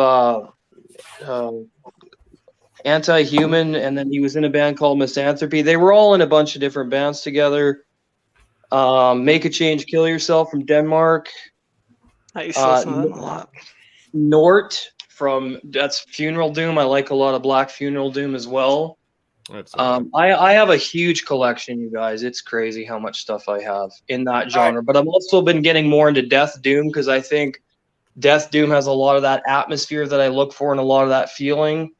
Anti-Human, and then he was in a band called Misanthropy. They were all in a bunch of different bands together. Make a Change, Kill Yourself from Denmark. I used to listen to them a lot. Nort that's Funeral Doom. I like a lot of Black Funeral Doom as well. I have a huge collection, you guys. It's crazy how much stuff I have in that genre. But I've also been getting more into Death Doom because I think Death Doom has a lot of that atmosphere that I look for and a lot of that feeling.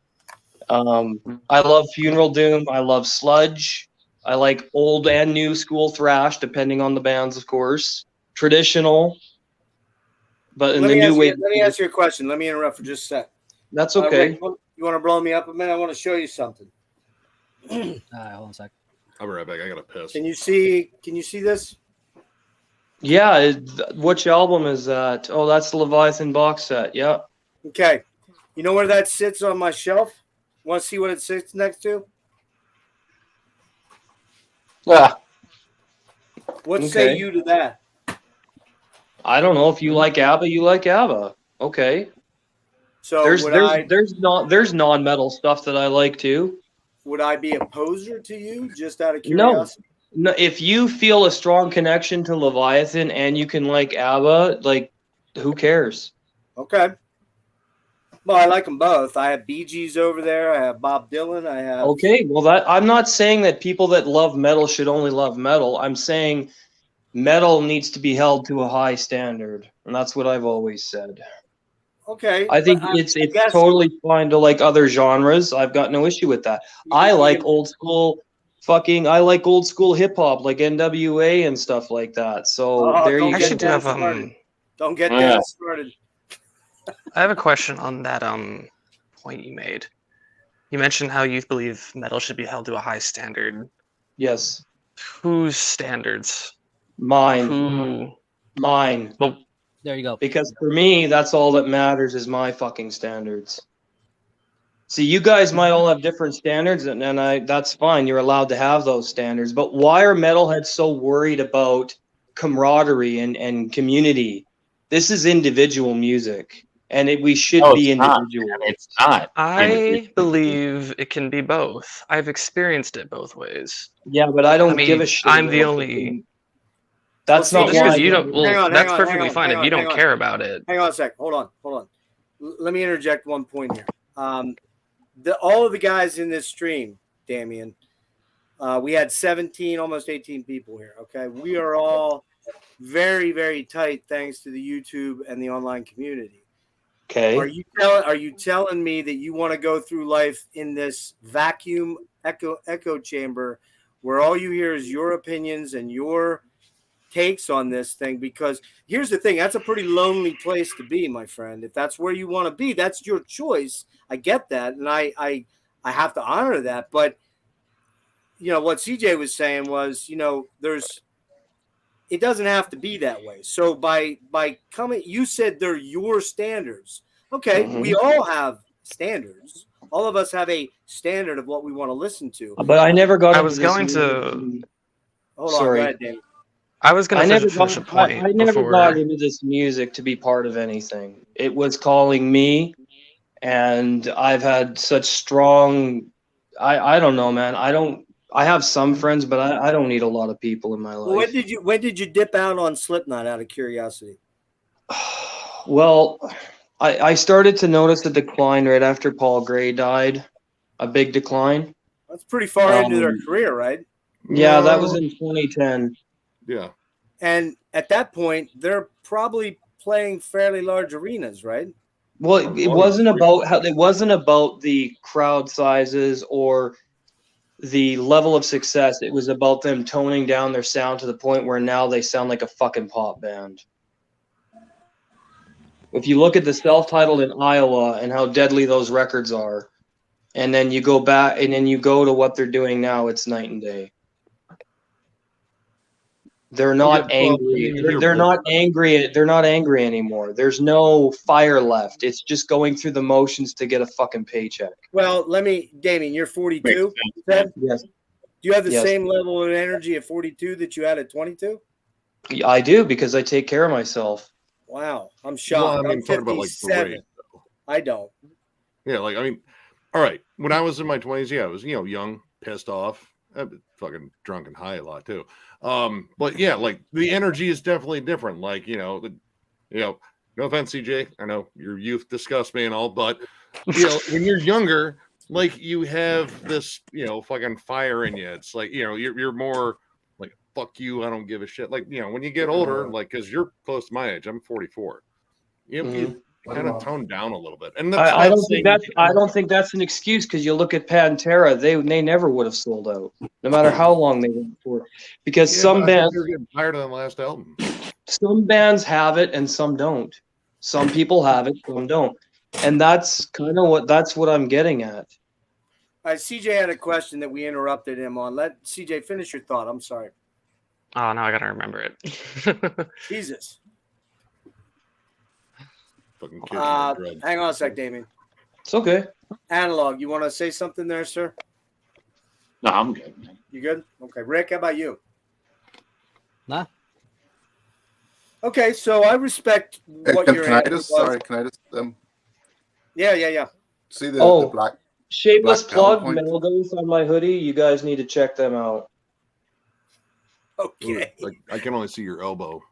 I love Funeral Doom. I love sludge. I like old and new school thrash, depending on the bands, of course. Traditional, but in the new way. Let me ask you a question. Let me interrupt for just a sec. That's okay. Rick, you want to blow me up a minute? I want to show you something. Hold on a sec. I'll be right back. I gotta piss. Can you see this? Yeah. Which album is that? Oh, that's the Leviathan box set. Yeah. Okay. You know where that sits on my shelf? Want to see what it sits next to? Yeah. What say you to that? I don't know. If you like ABBA, you like ABBA. Okay. So there's non-metal stuff that I like too. Would I be a poser to you just out of curiosity? No. If you feel a strong connection to Leviathan and you can like ABBA, like who cares? Okay. Well, I like them both. I have Bee Gees over there. I have Bob Dylan. I have. Okay. Well, I'm not saying that people that love metal should only love metal. I'm saying metal needs to be held to a high standard, and that's what I've always said. Okay. I think it's totally fine to like other genres. I've got no issue with that. I like old school hip hop, like NWA and stuff like that. So there you go. Don't get that started. I have a question on that point you made. You mentioned how you believe metal should be held to a high standard. Yes. Whose standards? Mine. Mine. Well, there you go. Because for me, that's all that matters is my fucking standards. See, you guys might all have different standards, and that's fine. You're allowed to have those standards. But why are metalheads so worried about camaraderie and community? This is individual music, and we should be individual. It's not. I believe it can be both. I've experienced it both ways. Yeah, but I don't give a shit. I'm the only. That's not why you don't. Well, that's perfectly fine if you don't care about it. Hang on a sec. Hold on. Let me interject one point here. All of the guys in this stream, Damien, we had 17, almost 18 people here. Okay, we are all very, very tight thanks to the YouTube and the online community. Okay. Are you telling me that you want to go through life in this vacuum echo chamber where all you hear is your opinions and your takes on this thing? Because here's the thing, that's a pretty lonely place to be, my friend. If that's where you want to be, that's your choice. I get that, and I have to honor that. But you know what CJ was saying was, it doesn't have to be that way. So by coming, you said they're your standards. Okay, we all have standards. All of us have a standard of what we want to listen to. But I never got. I was going to. Hold on, go ahead, David. I was going to finish a point. I never got into this music to be part of anything. It was calling me, and I've had such strong. I don't know, man. I have some friends, but I don't need a lot of people in my life. When did you dip out on Slipknot out of curiosity? Well, I started to notice a decline right after Paul Gray died, a big decline. That's pretty far into their career, right? Yeah, that was in 2010. Yeah. And at that point, they're probably playing fairly large arenas, right? Well, it wasn't about the crowd sizes or the level of success. It was about them toning down their sound to the point where now they sound like a fucking pop band. If you look at the self-titled in Iowa and how deadly those records are, and then you go back and then you go to what they're doing now, it's night and day. They're not angry. They're not angry. They're not angry anymore. There's no fire left. It's just going through the motions to get a fucking paycheck. Well, Damien, you're 42. You said? Yes. Do you have the Yes. same level of energy at 42 that you had at 22? I do, because I take care of myself. Wow, I'm shocked. Well, I mean, I'm talking about like the 57. rate. I don't. Yeah, like I mean, all right. When I was in my 20s, yeah, I was young, pissed off, fucking drunk and high a lot too. But yeah, like the energy is definitely different. Like no offense, CJ, I know your youth disgusts me and all, but when you're younger, like you have this fucking fire in you. It's like you're more like fuck you, I don't give a shit. Like when you get older, like because you're close to my age, I'm 44. You kind of tone down a little bit, and I don't think that's an excuse, because you look at Pantera, they never would have sold out, no matter how long they went for, because some bands are getting tired of the last album. Some bands have it and some don't. Some people have it, some don't, and that's kind of what I'm getting at. CJ had a question that we interrupted him on. Let CJ finish your thought. I'm sorry. Oh, now I gotta remember it. Jesus. Fucking hang on a sec, Damien. It's okay. Analog, you want to say something there, sir? No, I'm good. You good? Okay. Rick, how about you? Nah. Okay, so I respect what your Can I answer just was. sorry? Can I just Yeah. see the black Shameless black metal plug, point? Metal Ghost on my hoodie. You guys need to check them out. Okay. Like I can only see your elbow.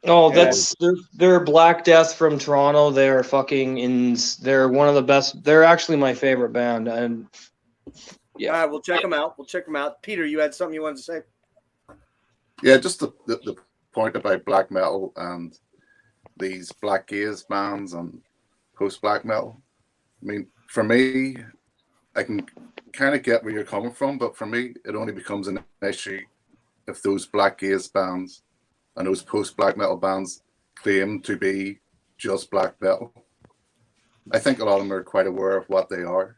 Oh, they're Black Death from Toronto. They're they're one of the best. They're actually my favorite band, and yeah. All right, we'll check them out. Peter, you had something you wanted to say? Yeah, just the point about black metal and these black gaze bands and post black metal. I mean, for me, I can kind of get where you're coming from, but for me, it only becomes an issue if those black gaze bands and those post black metal bands claim to be just black metal. I think a lot of them are quite aware of what they are.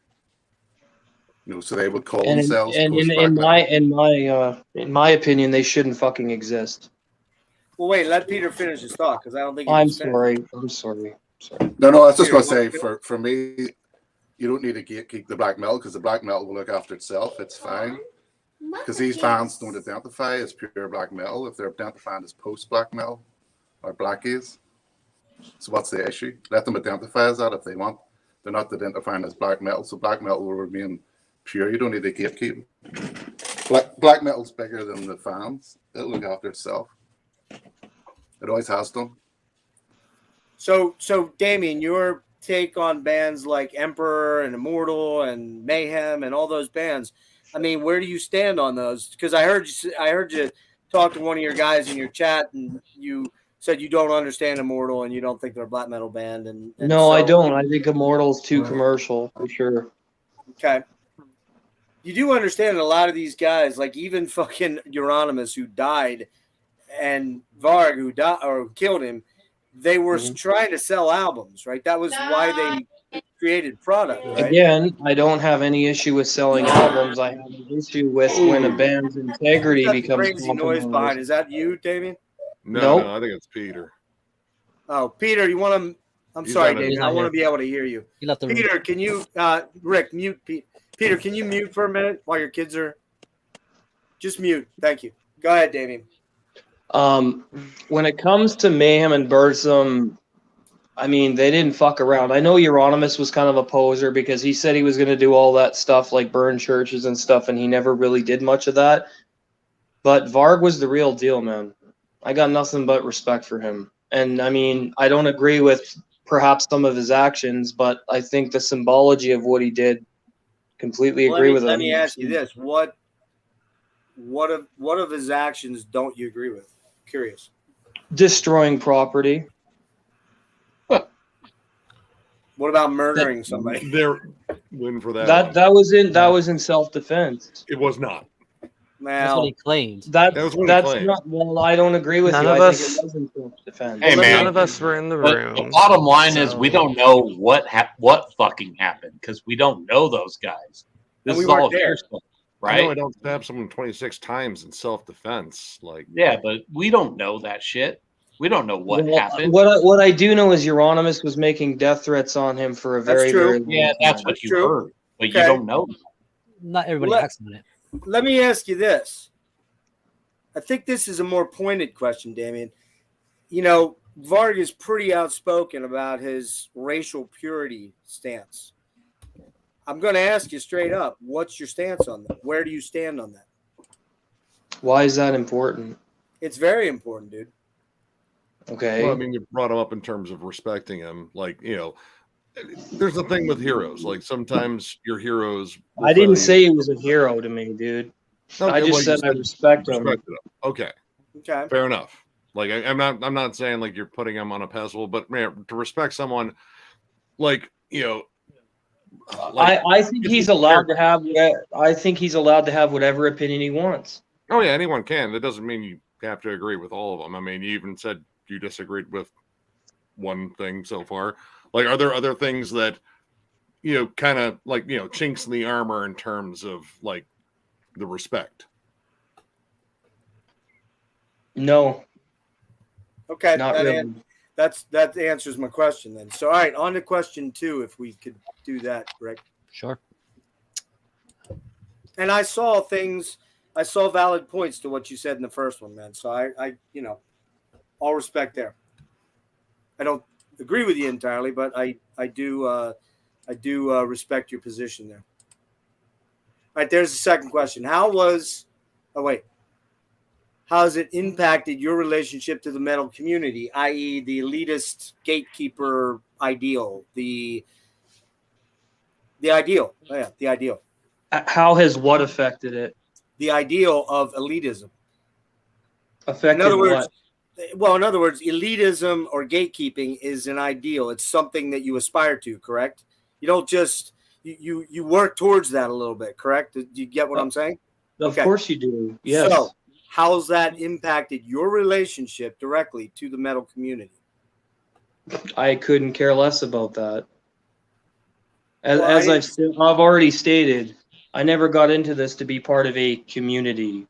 So they would call themselves post-black metal. in my opinion, they shouldn't fucking exist. Well, wait, let Peter finish his thought, because I don't think I'm sorry. No, I was just going to say, for me, you don't need to gatekeep the black metal, because the black metal will look after itself. It's fine. Because these bands don't identify as pure black metal if they're identifying as post-black metal or black gaze. So what's the issue? Let them identify as that if they want. They're not identifying as black metal, so black metal will remain pure. You don't need to gatekeep. Black metal's bigger than the fans. It'll look after itself. It always has done. So Damien, your take on bands like Emperor and Immortal and Mayhem and all those bands, I mean, where do you stand on those? Because I heard you talk to one of your guys in your chat, and you said you don't understand Immortal and you don't think they're a black metal band. And No, I don't. I think Immortal's too commercial for sure. Okay. You do understand a lot of these guys, like even fucking Euronymous, who died, and Varg, who died or killed him, they were trying to sell albums, right? That was why they created product, right? Again, I don't have any issue with selling albums. I have an issue with when a band's integrity That's becomes crazy noise behind. Is that you, Damien? No, I think it's Peter. Oh, Peter, you want to? I'm sorry, Damien. I want to be able to hear you. You left the room. Peter, can you, Rick, mute Peter, can you mute for a minute while your kids are? Just mute. Thank you. Go ahead, Damien. When it comes to Mayhem and Burzum, I mean, they didn't fuck around. I know Euronymous was kind of a poser because he said he was going to do all that stuff like burn churches and stuff, and he never really did much of that. But Varg was the real deal, man. I got nothing but respect for him. And I mean, I don't agree with perhaps some of his actions, but I think the symbology of what he did, completely agree with him. Let me ask you this: what of his actions don't you agree with? Curious. Destroying property. What about murdering somebody? There, win for that. That was in self-defense. It was not. That's what he claimed. That was what he That's claimed. not. Well, I don't agree with None you. of I us- think it was in self-defense. Hey, man. None of us were in the But room. the bottom line is we so- don't know what fucking happened because we don't know those guys. This we is all weren't there. hearsay, I know I right? don't stab someone 26 times in self-defense. Like, Yeah, but we don't know that shit. We don't know what Well, happened. What I do know is Euronymous was making death threats on him for a very, very long Yeah, that's time. what you heard, but you Okay. don't know. Not everybody Let- acts on it. Let me ask you this. I think this is a more pointed question, Damien. You know, Varg is pretty outspoken about his racial purity stance. I'm going to ask you straight up, what's your stance on that? Where do you stand on that? Why is that important? It's very important, dude. Okay. well, I mean, you brought him up in terms of respecting him. Like, you know, there's the thing with heroes. Like, sometimes your heroes. will I didn't fail say he was a hero to me, dude. Okay, I just well, you said I respect him. respected him. Okay. Okay. Fair enough. Like, I'm not saying like you're putting him on a pedestal, but man, to respect someone, like, you know, I think he's allowed to have. I think he's allowed to have whatever opinion he wants. Oh yeah, anyone can. That doesn't mean you have to agree with all of them. I mean, you even said you disagreed with one thing so far. Like, are there other things that, you know, kind of like, you know, chinks in the armor in terms of like the respect? No. Okay. Not that, really. that answers my question then. So, all right, on to question 2, if we could do that, Rick. Sure. And I saw valid points to what you said in the first one, man. So I you know, all respect there. I don't agree with you entirely, but I do respect your position there. All right, there's the second question. How has it impacted your relationship to the metal community, i.e., the elitist gatekeeper ideal, the ideal? Oh, yeah, the ideal. How has what affected it? The ideal of elitism. Affected In other words, what? in other words, elitism or gatekeeping is an ideal. It's something that you aspire to, correct? You don't just you work towards that a little bit, correct? Do you get what I'm saying? Of course you do. Yes. So, how's that impacted your relationship directly to the metal community? I couldn't care less about that. Well, As I've already stated, I never got into this to be part of a community.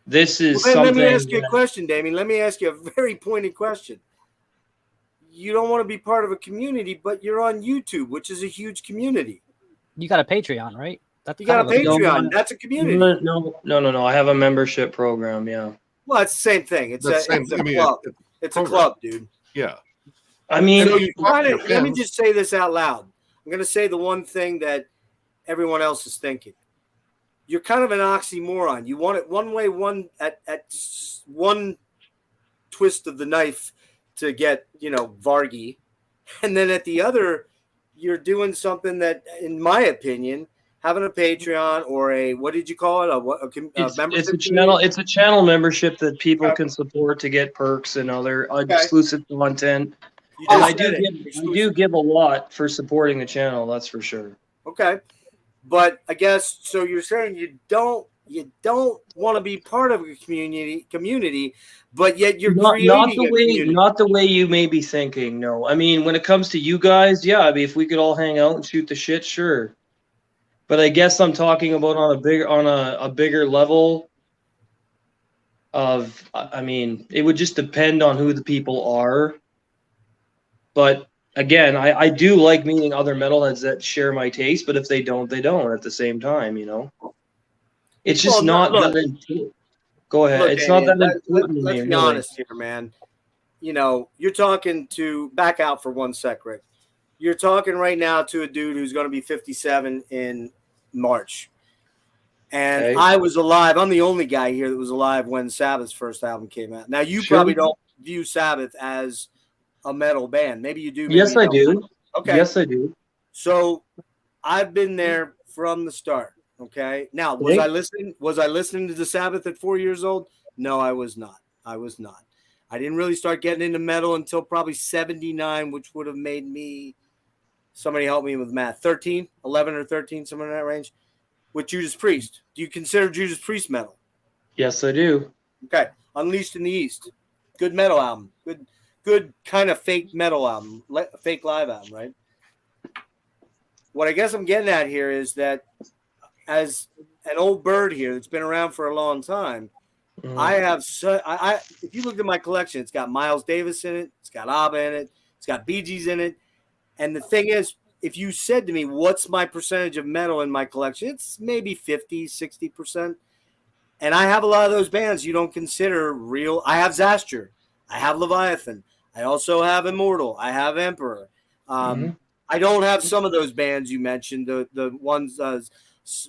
This is Well, something. let me ask you a question, Damien. Let me ask you a very pointed question. You don't want to be part of a community, but you're on YouTube, which is a huge community. You got a Patreon, right? That's You got a kind of Patreon. That's a community. No. I have a membership program. Yeah. Well, it's the same thing. It's a club. It's a club, dude. Yeah. I mean, So let me just say this out loud. I'm going to say the one thing that everyone else is thinking. You're kind of an oxymoron. You want it one way, at one twist of the knife to get, you know, Vargy, and then at the other, you're doing something that, in my opinion, having a Patreon or a, what did you call it? It's membership a channel. It's a channel membership that people can support to get perks and other exclusive content. And I do give a lot for supporting the channel. That's for sure. Okay, but I guess so. You're saying you don't want to be part of a community, but yet you're creating not a community. not the way you may be thinking. No, I mean when it comes to you guys, yeah. I mean if we could all hang out and shoot the shit, sure. But I guess I'm talking about on a bigger level. I mean, it would just depend on who the people are. But again, I do like meeting other metalheads that share my taste, but if they don't, they don't at the same time, you know? It's just not that important. Go ahead. Look, it's Damien, not that important. Let's be honest here, man. You know, you're talking to, back out for 1 sec, Rick. You're talking right now to a dude who's going to be 57 in March. And Okay. I was alive. I'm the only guy here that was alive when Sabbath's first album came out. Now, you Sure. probably don't view Sabbath as a metal band. Maybe you do. Maybe Yes, you I don't. do. Okay. Yes, I do. So I've been there from the start. Okay. Now, was Okay. I listening? Was I listening to the Sabbath at 4 years old? No, I was not. I didn't really start getting into metal until probably 79, which would have made me somebody help me with math. 13, 11 or 13, somewhere in that range. With Judas Priest. Do you consider Judas Priest metal? Yes, I do. Okay. Unleashed in the East. Good metal album. Good kind of fake metal album. Fake live album, right? What I guess I'm getting at here is that as an old bird here that's been around for a long time, I have if you look at my collection, it's got Miles Davis in it, it's got ABBA in it, it's got Bee Gees in it. And the thing is, if you said to me, what's my percentage of metal in my collection? It's maybe 50, 60%. And I have a lot of those bands you don't consider real. I have Zastor. I have Leviathan. I also have Immortal. I have Emperor. I don't have some of those bands you mentioned, the ones,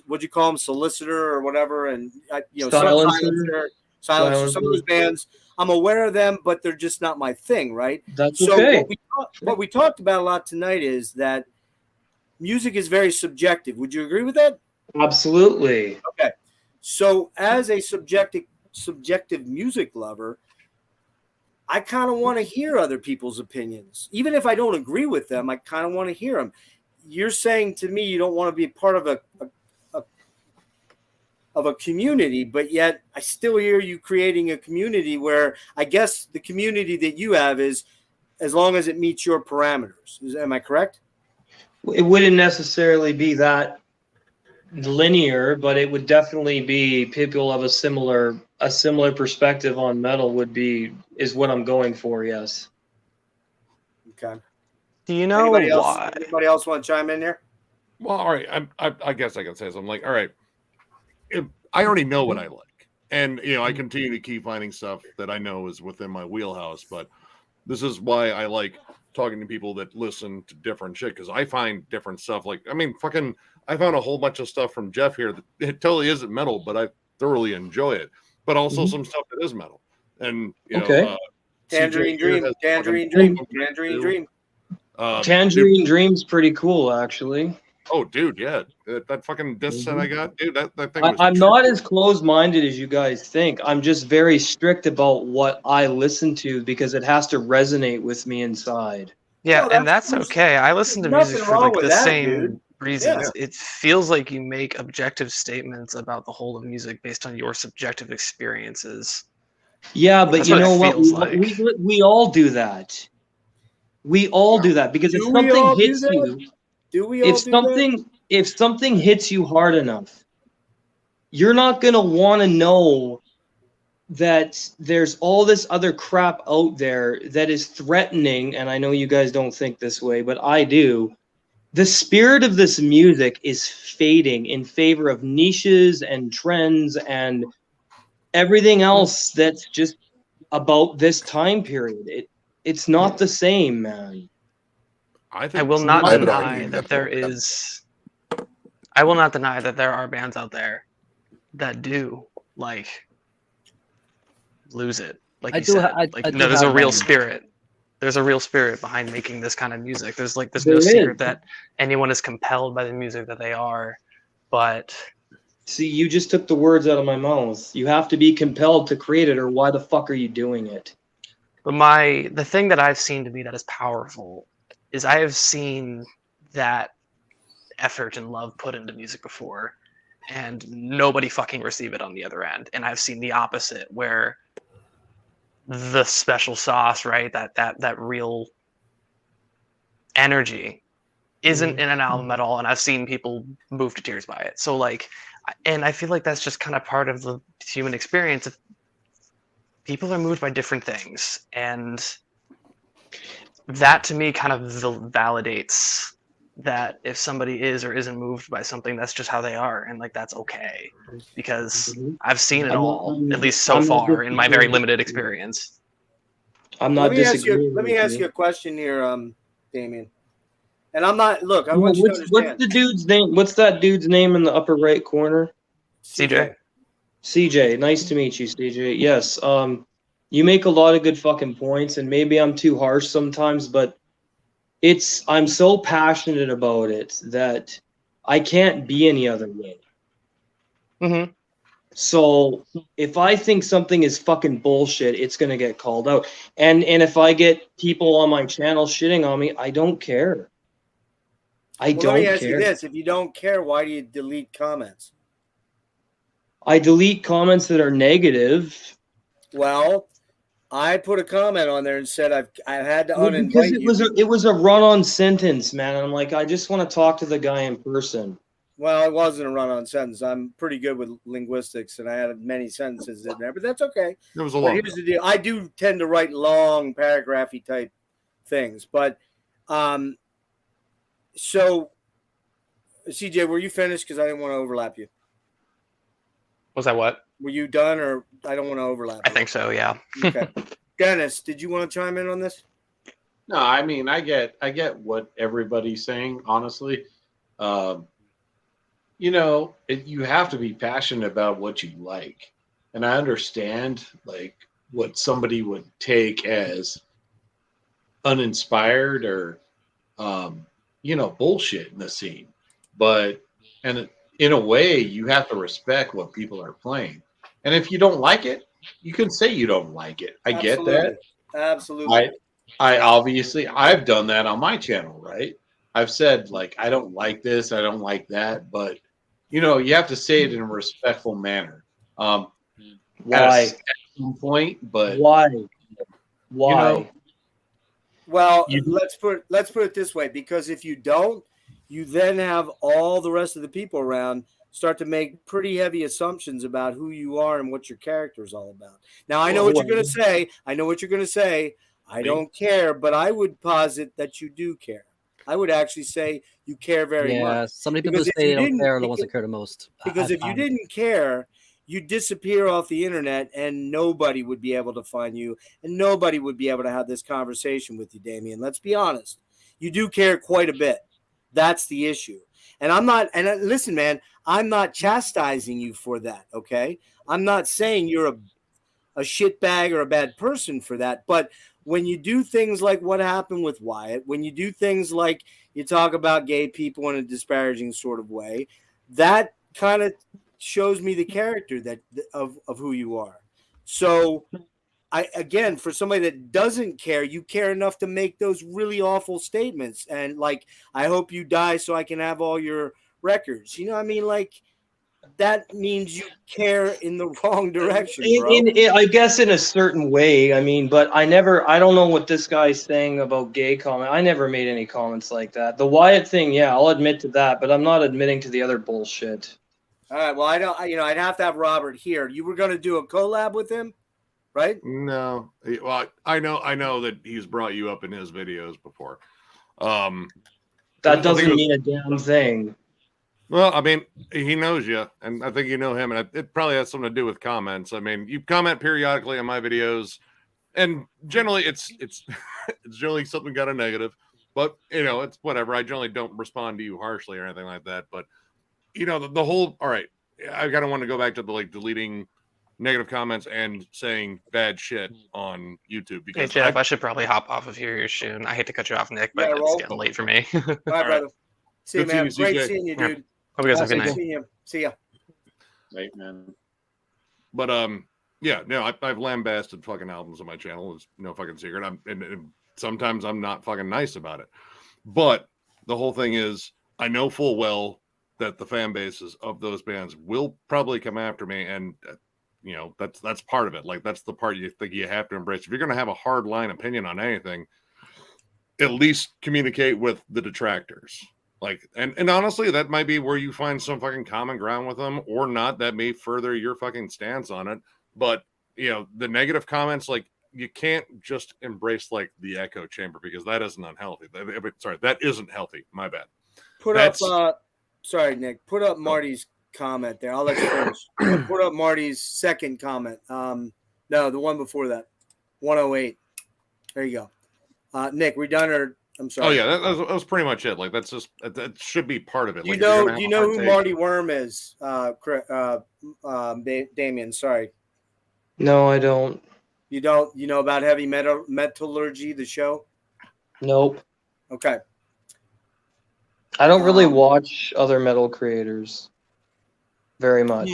what'd you call them, Solicitor or whatever, and Silencer. Silencer. Some of those bands, I'm aware of them, but they're just not my thing, right? That's so okay. What we talked about a lot tonight is that music is very subjective. Would you agree with that? Absolutely. Okay. So as a subjective music lover, I kind of want to hear other people's opinions. Even if I don't agree with them, I kind of want to hear them. You're saying to me you don't want to be part of a community, but yet I still hear you creating a community where I guess the community that you have is as long as it meets your parameters. Am I correct? It wouldn't necessarily be that linear, but it would definitely be people of a similar perspective on metal is what I'm going for. Yes. Okay. Do you know why? Anybody else want to chime in there? Well, all right. I guess I can say something like, all right, I already know what I like, and I continue to keep finding stuff that I know is within my wheelhouse. But this is why I like talking to people that listen to different shit, because I find different stuff. Like, I mean, I found a whole bunch of stuff from Jeff here that it totally isn't metal, but I thoroughly enjoy it. But also some stuff that is metal, and Tangerine Dream. Tangerine Dream's pretty cool, actually. Oh, dude, yeah, that fucking disc set I got, dude. That thing was. I'm not as closed-minded as you guys think. I'm just very strict about what I listen to because it has to resonate with me inside. Yeah, and that's okay. I listen to music for like the same reasons. Yeah. It feels like you make objective statements about the whole of music based on your subjective experiences. Yeah, but That's you know what? feels like. We all do that. We all do that because if something hits you. If something hits you hard enough, you're not going to want to know that there's all this other crap out there that is threatening, and I know you guys don't think this way, but I do. The spirit of this music is fading in favor of niches and trends and everything else that's just about this time period. It's not the same, man. I will not deny that there is. I will not deny that there are bands out there that do like lose it. Like you said, there's a real spirit. There's a real spirit behind making this kind of music. There's no secret that anyone is compelled by the music that they are. But see, you just took the words out of my mouth. You have to be compelled to create it, or why the fuck are you doing it? But the thing that I've seen to me that is powerful is I have seen that effort and love put into music before, and nobody fucking receive it on the other end. And I've seen the opposite, where the special sauce, right, that real energy isn't in an album at all, and I've seen people move to tears by it. So like, and I feel like that's just kind of part of the human experience. If people are moved by different things, and that to me kind of validates that if somebody is or isn't moved by something, that's just how they are, and like that's okay, because I've seen it all, at least so far in my very limited experience. I'm not disagreeing. Let me ask you a question here, Damien. And I'm not. Look, I want you to understand. What's the dude's name? What's that dude's name in the upper right corner? CJ. CJ, nice to meet you, CJ. Yes. You make a lot of good fucking points, and maybe I'm too harsh sometimes, but I'm so passionate about it that I can't be any other way. Mm-hmm. So if I think something is fucking bullshit, it's gonna get called out. And if I get people on my channel shitting on me, I don't care. I Well, let me don't ask you care. this: if you don't care, why do you delete comments? I delete comments that are negative. Well, I put a comment on there and said I've had to Well, because uninvite it was a run-on sentence, man. I'm like, I just want to talk to the guy in person. Well, it wasn't a run-on sentence. I'm pretty good with linguistics, and I had many sentences in there, but that's okay. It was a But long here's the deal: I do tend to write long, paragraphy type things. But so, CJ, were you finished? Because I didn't want to overlap you. Was that what? Were you done, or I don't want to overlap? I think so. Yeah. Okay. Dennis, did you want to chime in on this? No, I mean, I get what everybody's saying, honestly. You know, you have to be passionate about what you like. And I understand, like, what somebody would take as uninspired or, you know, bullshit in the scene. But, and in a way, you have to respect what people are playing. And if you don't like it, you can say you don't like it. I get that. Absolutely. I obviously, I've done that on my channel, right? I've said, like, I don't like this, I don't like that, but you know, you have to say it in a respectful manner. Why? At some point, but why? You know, Well, let's put it this way, because if you don't, you then have all the rest of the people around start to make pretty heavy assumptions about who you are and what your character is all about. Now, I know what you're going to say. I know what you're going to say. I don't care, but I would posit that you do care. I would actually say you care very much. Yeah, so many people Because who if say you they don't didn't- care are the ones that care the most. Because if you didn't care, you'd disappear off the internet and nobody would be able to find you and nobody would be able to have this conversation with you, Damien. Let's be honest. You do care quite a bit. That's the issue. And I'm not, and listen, man, I'm not chastising you for that, okay? I'm not saying you're a shitbag or a bad person for that, but when you do things like what happened with Wyatt, when you do things like you talk about gay people in a disparaging sort of way, that kind of shows me the character that of who you are. So again, for somebody that doesn't care, you care enough to make those really awful statements. And like, I hope you die so I can have all your records. You know what I mean? Like, that means you care in the wrong direction, bro. I guess in a certain way. I mean, but I don't know what this guy's saying about gay comment. I never made any comments like that. The Wyatt thing, yeah, I'll admit to that, but I'm not admitting to the other bullshit. All right. Well, I'd have to have Robert here. You were going to do a collab with him, right? No. Well, I know that he's brought you up in his videos before. That doesn't mean a damn thing. Well, I mean, he knows you, and I think you know him, and it probably has something to do with comments. I mean, you comment periodically on my videos, and generally it's it's generally something kind of negative, but you know, it's whatever. I generally don't respond to you harshly or anything like that. But you know, the whole all right. I kind of want to go back to the like deleting negative comments and saying bad shit on YouTube because Hey Jeff, I should probably hop off of here soon. I hate to cut you off, Nick, but Yeah, it's getting late for me. All right, brother. See you, Good man. seeing you, Great CJ. seeing you, Yeah. dude. Hope you guys have a good Awesome night. seeing you. See ya. right, man. But yeah, no, I've lambasted fucking albums on my channel. It's no fucking secret. And sometimes I'm not fucking nice about it. But the whole thing is, I know full well that the fan bases of those bands will probably come after me, and you know that's part of it. Like that's the part you think you have to embrace. If you're going to have a hard line opinion on anything, at least communicate with the detractors. Like, and honestly, that might be where you find some fucking common ground with them or not. That may further your fucking stance on it. But, you know, the negative comments, like, you can't just embrace, like, the echo chamber because that isn't unhealthy. Sorry, that isn't healthy. My bad. Put up, sorry, Nick, put up Marty's comment there. I'll let you finish. Put up Marty's second comment. No, the one before that, 108. There you go. Nick, we done or I'm sorry. Oh yeah, that was pretty much it. Like that's just that should be part of it. You like, know, you know who Marty Worm is, Damien. Sorry. No, I don't. You don't. You know about heavy metallurgy, the show? Nope. Okay. I don't really watch other metal creators very much.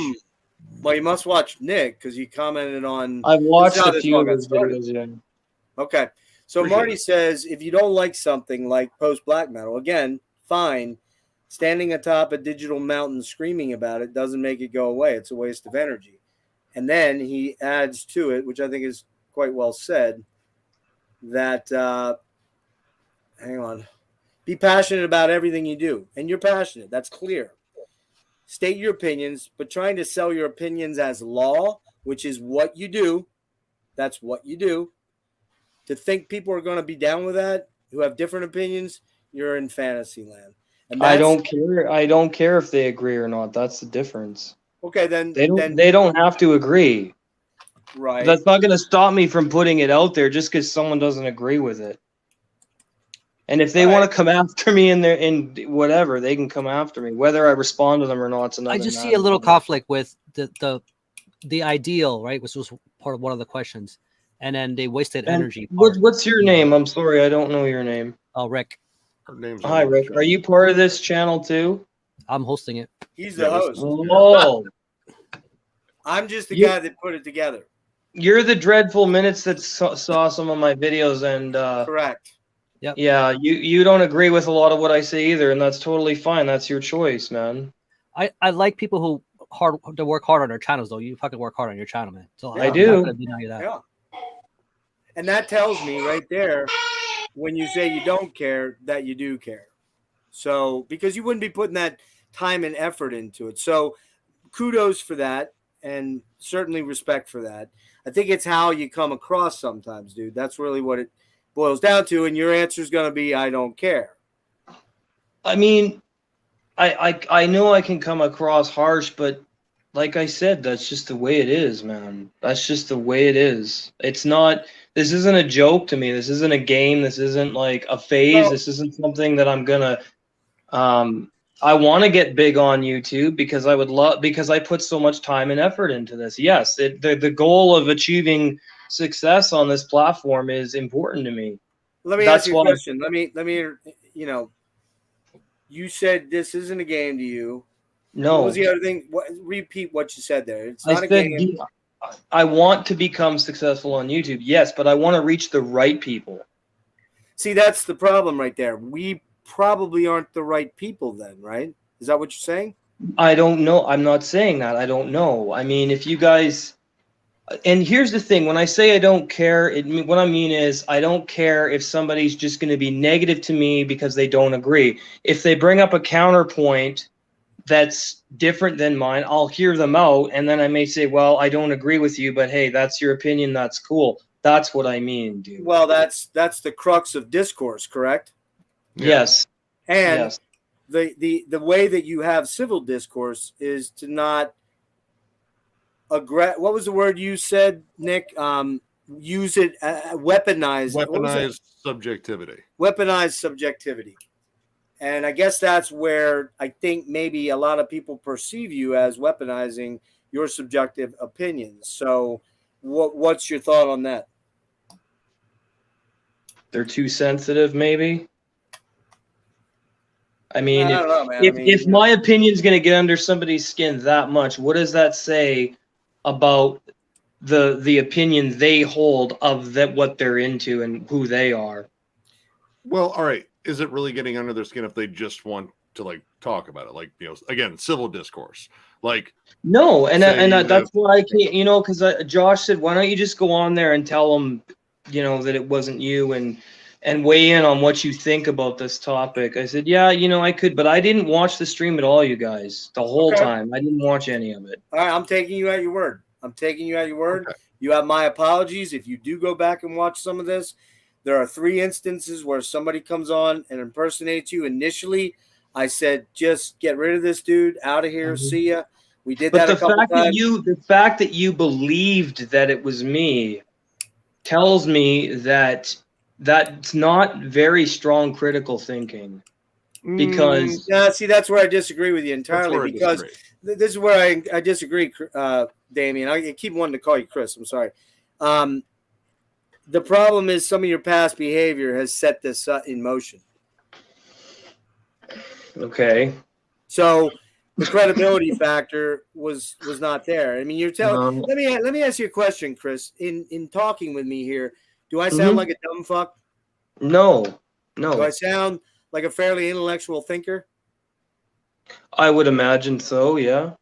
Well, you must watch Nick because he commented on. I've watched this is how a this few all of got his started. videos, yeah. Okay. So Appreciate Marty says if you don't like something like post black metal, again, fine. Standing atop a digital mountain screaming about it doesn't make it go away. It's a waste of energy. And then he adds to it, which I think is quite well said, that, hang on, be passionate about everything you do. And you're passionate. That's clear. State your opinions, but trying to sell your opinions as law, which is what you do. That's what you do. To think people are going to be down with that, who have different opinions, you're in fantasy land. And I don't care. I don't care if they agree or not. That's the difference. Okay, then they don't have to agree. Right. That's not going to stop me from putting it out there just because someone doesn't agree with it. And if they want to come after me in whatever, they can come after me. Whether I respond to them or not, it's another I just see matter. a little conflict with the ideal, right, which was part of one of the questions, and then they wasted And energy. what's your name? I'm sorry, I don't know your name. Oh, Rick. Her name's Hi, Rick. Are you part of this channel too? I'm hosting it. He's the host. Oh, I'm just the guy that put it together. you're the dreadful minutes that saw some of my videos and correct. Yep. Yeah, you don't agree with a lot of what I say either, and that's totally fine. That's your choice, man. I like people who work hard on their channels, though. You fucking work hard on your channel, man. So I I'm do. not gonna deny you that. Yeah. And that tells me right there, when you say you don't care, that you do care. So, because you wouldn't be putting that time and effort into it. So, kudos for that, and certainly respect for that. I think it's how you come across sometimes, dude. That's really what it boils down to. And your answer is going to be, I don't care. I mean, I know I can come across harsh, but like I said, that's just the way it is, man. That's just the way it is. It's not. This isn't a joke to me. This isn't a game. This isn't like a phase. No. This isn't something that I'm gonna. I want to get big on YouTube because I would love because I put so much time and effort into this. Yes, the goal of achieving success on this platform is important to me. Let me ask you a question. Let me, you know, you said this isn't a game to you. No. What was the other thing? Repeat what you said there. It's not I a said game. I want to become successful on YouTube, yes, but I want to reach the right people. See, that's the problem right there. We probably aren't the right people then, right? Is that what you're saying? I don't know. I'm not saying that. I don't know. I mean, if you guys, and here's the thing, when I say I don't care, what I mean is I don't care if somebody's just going to be negative to me because they don't agree. If they bring up a counterpoint that's different than mine, I'll hear them out, and then I may say, well, I don't agree with you, but hey, that's your opinion. That's cool. That's what I mean, dude. Well, that's the crux of discourse, correct? Yes. And Yes. the way that you have civil discourse is to not what was the word you said, Nick? Use it, weaponize. What was it? Weaponized subjectivity. Weaponized subjectivity. And I guess that's where I think maybe a lot of people perceive you as weaponizing your subjective opinions. So what's your thought on that? They're too sensitive, maybe. I mean, I don't know, man. if my opinion's going to get under somebody's skin that much, what does that say about the opinion they hold of that what they're into and who they are? Well, all right. Is it really getting under their skin if they just want to like talk about it? Like, you know, again, civil discourse. Like, no, and say that's why I can't, you know, because Josh said, why don't you just go on there and tell them, you know, that it wasn't you and weigh in on what you think about this topic. I said, yeah, you know, I could, but I didn't watch the stream at all, you guys, the whole time. I didn't watch any of it. All right, I'm taking you at your word. Okay. You have my apologies. If you do go back and watch some of this, there are 3 instances where somebody comes on and impersonates you. Initially, I said, just get rid of this dude, out of here, see ya. We did that a couple times. The fact that you believed that it was me tells me that that's not very strong critical thinking. Because see, that's where I disagree with you entirely. Because this is where I disagree, Damien. I keep wanting to call you Chris. I'm sorry. The problem is some of your past behavior has set this in motion. Okay. So the credibility factor was not there. I mean, you're telling. Let me ask you a question, Chris. In talking with me here, do I sound like a dumb fuck? No. Do I sound like a fairly intellectual thinker? I would imagine so. Yeah,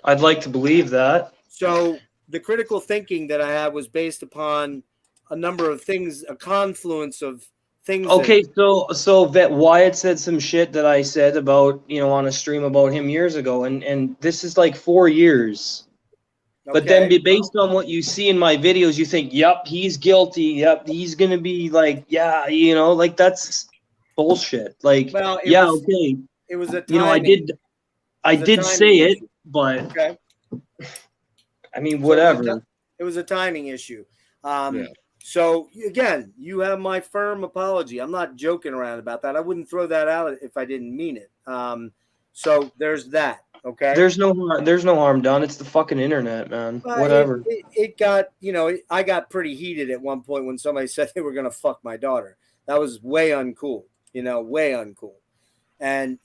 I'd like to believe that. So the critical thinking that I had was based upon a number of things, a confluence of things. Okay, so that Wyatt said some shit that I said about, on a stream about him years ago, and this is like 4 years. But then based on what you see in my videos, you think, yep, he's guilty. Yep, he's gonna be like, yeah, like that's bullshit. Like, Well, okay. It was a I did say it, but okay. I mean, So whatever. it was a timing issue. So again, you have my firm apology. I'm not joking around about that. I wouldn't throw that out if I didn't mean it. So there's that. Okay. There's no harm done. It's the fucking internet, man. Whatever. It got, I got pretty heated at one point when somebody said they were going to fuck my daughter. That was way uncool, way uncool. And,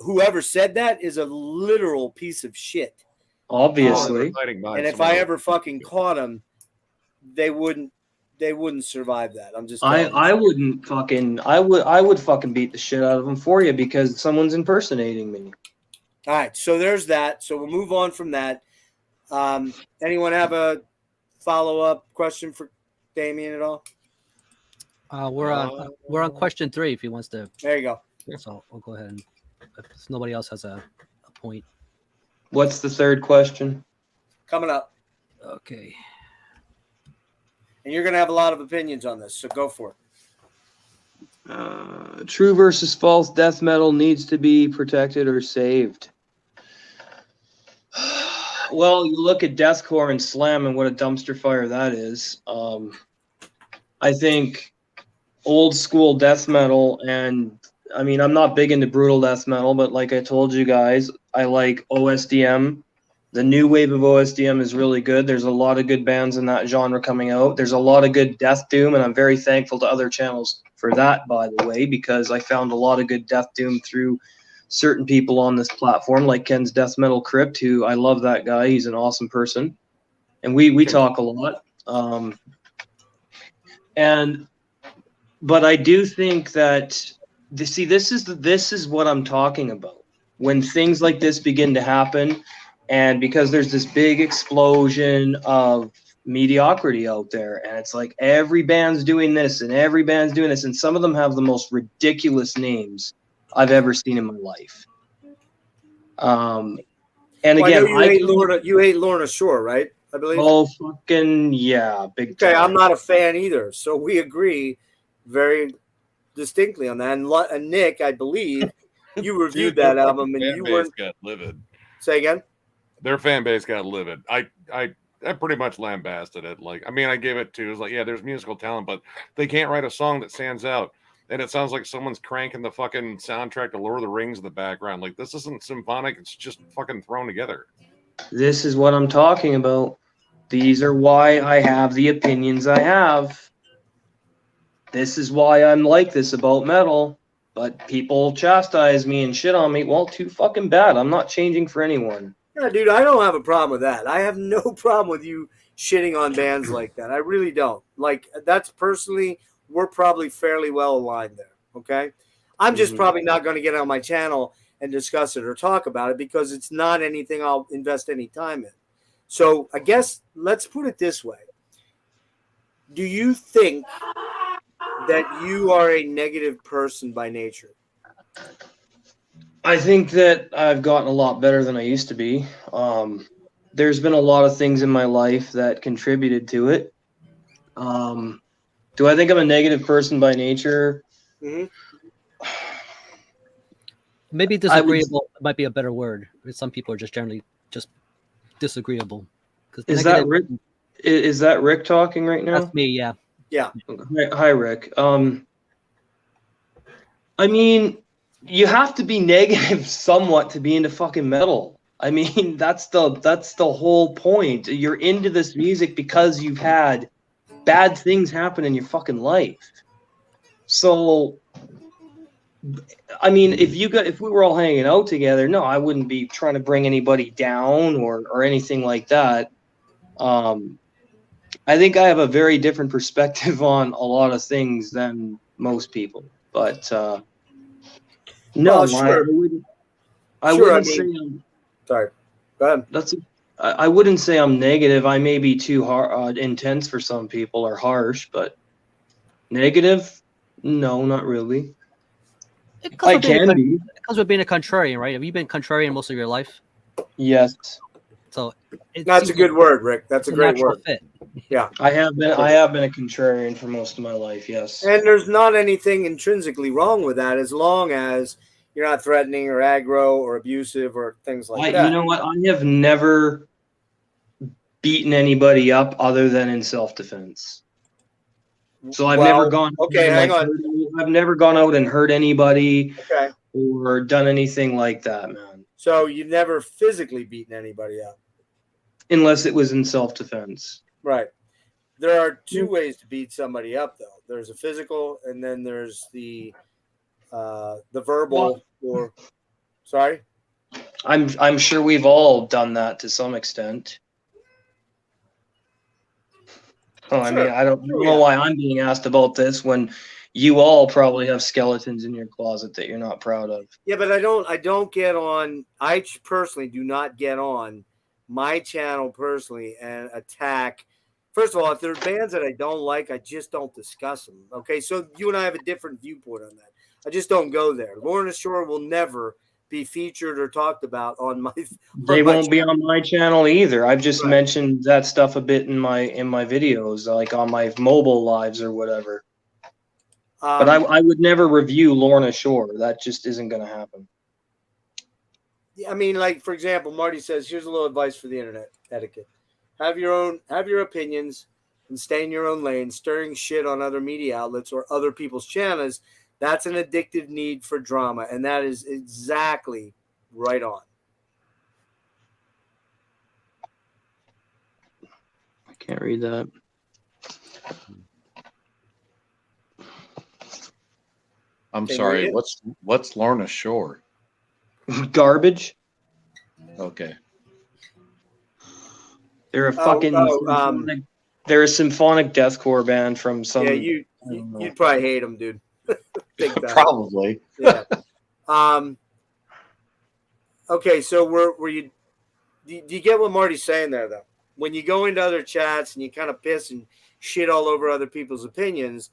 whoever said that is a literal piece of shit. Obviously. And if I ever fucking caught them, they wouldn't survive that. I'm just I would fucking beat the shit out of them for you because someone's impersonating me. All right, so there's that. So we'll move on from that. Anyone have a follow-up question for Damien at all? We're on question 3 if he wants to. There you go. So we'll go ahead and if nobody else has a point. What's the third question? Coming up. Okay. And you're going to have a lot of opinions on this, so go for it. True versus false death metal needs to be protected or saved. Well, you look at deathcore and slam and what a dumpster fire that is. I think old school death metal, and I mean, I'm not big into brutal death metal, but like I told you guys, I like OSDM. The new wave of OSDM is really good. There's a lot of good bands in that genre coming out. There's a lot of good death doom, and I'm very thankful to other channels for that, by the way, because I found a lot of good death doom through certain people on this platform, like Ken's Death Metal Crypt, who I love that guy. He's an awesome person, and we talk a lot. But I do think that this is what I'm talking about. When things like this begin to happen, and because there's this big explosion of mediocrity out there, and it's like every band's doing this and every band's doing this, and some of them have the most ridiculous names I've ever seen in my life. And again, you hate Lorna Shore, right? I believe. Oh, fucking yeah, big time. Okay, I'm not a fan either, so we agree very distinctly on that. And Nick, I believe you reviewed that album, and you got livid. Say again. Their fan base got livid. I pretty much lambasted it. Like, I mean, I gave it 2. It's like, yeah, there's musical talent, but they can't write a song that stands out. And it sounds like someone's cranking the fucking soundtrack to Lord of the Rings in the background. Like, this isn't symphonic. It's just fucking thrown together. This is what I'm talking about. These are why I have the opinions I have. This is why I'm like this about metal. But people chastise me and shit on me. Well, too fucking bad. I'm not changing for anyone. Yeah, dude, I don't have a problem with that. I have no problem with you shitting on bands like that. I really don't. Like, that's personally, we're probably fairly well aligned there, okay? I'm just probably not going to get on my channel and discuss it or talk about it because it's not anything I'll invest any time in. So I guess let's put it this way. Do you think that you are a negative person by nature? I think that I've gotten a lot better than I used to be. There's been a lot of things in my life that contributed to it. Do I think I'm a negative person by nature? Mm-hmm. Maybe disagreeable might be a better word. Some people are just generally just disagreeable. Is that Rick? Is that Rick talking right now? That's me. Yeah. Yeah. Hi, Rick. I mean, you have to be negative somewhat to be into fucking metal. I mean, that's the whole point. You're into this music because you've had bad things happen in your fucking life. So, I mean, if we were all hanging out together, no, I wouldn't be trying to bring anybody down or anything like that. I think I have a very different perspective on a lot of things than most people. But No, Well, sure. I Sure, I wouldn't say mean- I'm, Sorry. Go ahead. I wouldn't say I'm negative. I may be too intense for some people or harsh, but negative? No, not really. I can be. It comes with being a contrarian, right? Have you been contrarian most of your life? Yes. So That's a good word, Rick. That's a it's great natural word. fit. Yeah. I have been a contrarian for most of my life, yes. And there's not anything intrinsically wrong with that as long as you're not threatening or aggro or abusive or things like that. You know what? I have never beaten anybody up other than in self-defense. So I've never gone. Okay, hang on. I've never gone out and hurt anybody Okay. or done anything like that, man. So you've never physically beaten anybody up. Unless it was in self-defense. Right. There are two ways to beat somebody up, though. There's a physical, and then there's the verbal. Or sorry. I'm sure we've all done that to some extent. Oh, I mean, I don't know why I'm being asked about this when you all probably have skeletons in your closet that you're not proud of. Yeah, but I don't get on. I personally do not get on my channel personally and attack. First of all, if there are bands that I don't like, I just don't discuss them. Okay, so you and I have a different viewpoint on that. I just don't go there. Lorna Shore will never be featured or talked about on my. They won't be on my channel either. I've just mentioned that stuff a bit in my videos, like on my mobile lives or whatever. But I would never review Lorna Shore. That just isn't going to happen. I mean, like, for example, Marty says, here's a little advice for the internet etiquette. Have your opinions and stay in your own lane. Stirring shit on other media outlets or other people's channels, that's an addictive need for drama. And that is exactly right on. I can't read that. I'm Can you sorry. read it? What's Lorna Shore? Garbage. Okay. They're a fucking. They're a symphonic deathcore band from some. Yeah, you'd probably hate them, dude. Big time. Probably. Yeah. Okay, so were you? Do you get what Marty's saying there, though? When you go into other chats and you kind of piss and shit all over other people's opinions.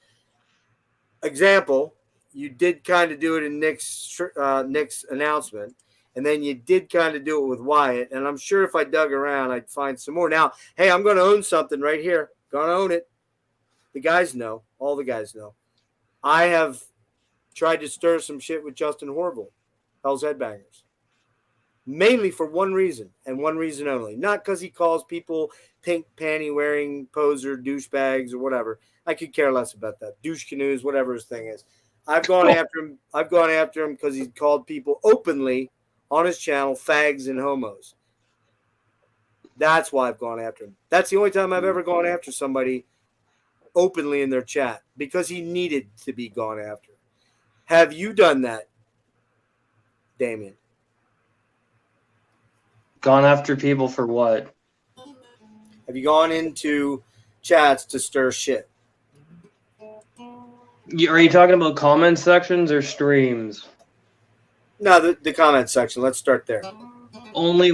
Example, you did kind of do it in Nick's announcement, and then you did kind of do it with Wyatt. And I'm sure if I dug around, I'd find some more. Now, hey, I'm going to own something right here. Going to own it. The guys know. All the guys know. I have tried to stir some shit with Justin Horville, Hell's Headbangers. Mainly for one reason, and one reason only. Not because he calls people pink panty-wearing poser douchebags or whatever. I could care less about that. Douche canoes, whatever his thing is. I've gone after him. I've gone after him because he called people openly on his channel fags and homos. That's why I've gone after him. That's the only time I've ever gone after somebody openly in their chat, because he needed to be gone after. Have you done that, Damien? Gone after people for what? Have you gone into chats to stir shit? Are you talking about comment sections or streams? No, the comment section. Let's start there. Only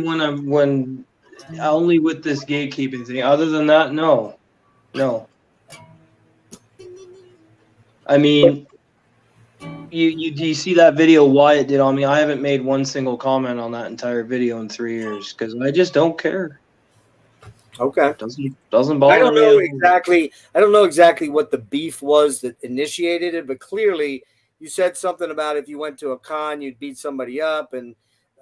only with this gatekeeping thing. Other than that, no. I mean, you see that video Wyatt did on me? I haven't made one single comment on that entire video in 3 years because I just don't care. Okay. Doesn't bother me. I don't know exactly what the beef was that initiated it, but clearly you said something about if you went to a con, you'd beat somebody up and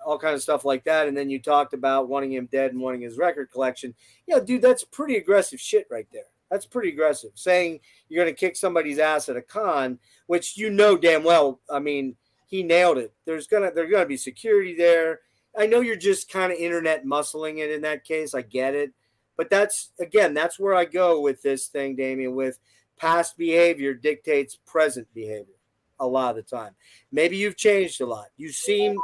all kind of stuff like that. And then you talked about wanting him dead and wanting his record collection. Yeah, dude, that's pretty aggressive shit right there. That's pretty aggressive. Saying you're going to kick somebody's ass at a con, which you know damn well. I mean, he nailed it. There's gonna be security there. I know you're just kind of internet muscling it in that case. I get it. But that's where I go with this thing, Damien, with past behavior dictates present behavior a lot of the time. Maybe you've changed a lot.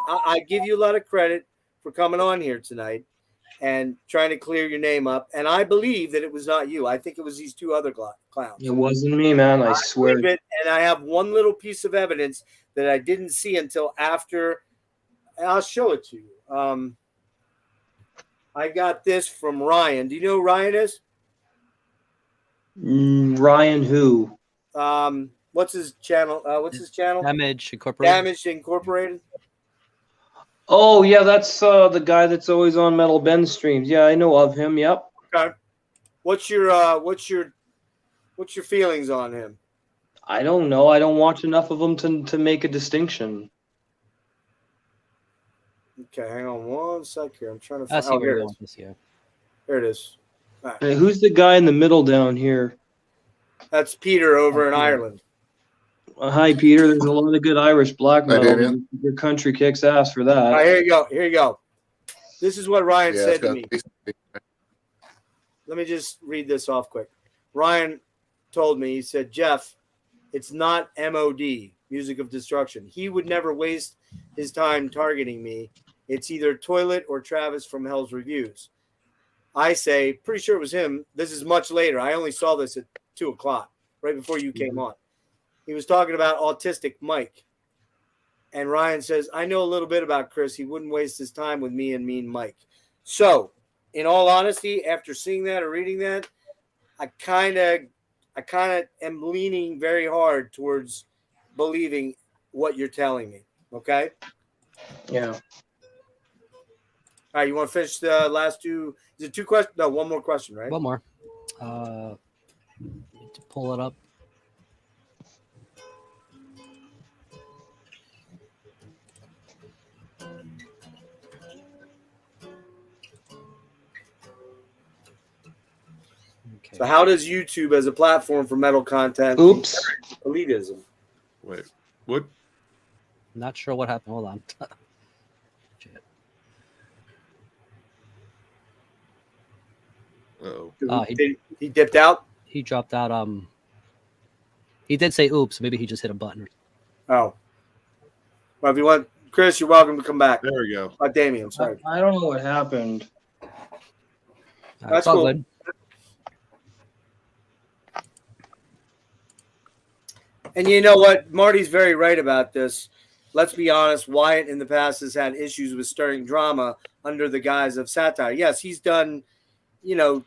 I give you a lot of credit for coming on here tonight and trying to clear your name up. And I believe that it was not you. I think it was these two other clowns. It wasn't me, man. I swear. believe it, and I have one little piece of evidence that I didn't see until after. I'll show it to you. I got this from Ryan. Do you know who Ryan is? Ryan who? What's his channel? What's his channel? Damage Incorporated. Damage Incorporated. Oh yeah, that's the guy that's always on Metal Ben streams. Yeah, I know of him. Yep. Okay. What's your feelings on him? I don't know. I don't watch enough of them to make a distinction. Okay, hang on one sec here. I'm trying to I find. see Oh, where here you're it going is. this year. Here it is. All right. Hey, who's the guy in the middle down here? That's Peter over in Ireland. Hi, Peter. There's a lot of good Irish black Hi, metal. Damien. Your country kicks ass for that. All right, here you go. Here you go. This is what Ryan Yeah, said it's to me. Let me just read this off quick. Ryan told me, he said, Jeff, it's not MOD, Music of Destruction. He would never waste his time targeting me. It's either Toilet or Travis from Hell's Reviews. I say, pretty sure it was him. This is much later. I only saw this at 2 o'clock, right before you came on. He was talking about Autistic Mike. And Ryan says, I know a little bit about Chris. He wouldn't waste his time with me and Mean Mike. So, in all honesty, after seeing that or reading that, I kind of am leaning very hard towards believing what you're telling me. Okay? Yeah. All right, you want to finish the last two? Is it two questions? No, one more question, right? One more. Need to pull it up. Okay. So how does YouTube as a platform for metal content Oops. elitism? Wait, what? Not sure what happened. Hold on. Uh-oh. He dipped out? He dropped out. He did say oops. Maybe he just hit a button. Oh. Well, if you want, Chris, you're welcome to come back. There we go. Damien, sorry. I don't know what happened. That's all cool. good. And you know what? Marty's very right about this. Let's be honest. Wyatt in the past has had issues with stirring drama under the guise of satire. Yes, he's done,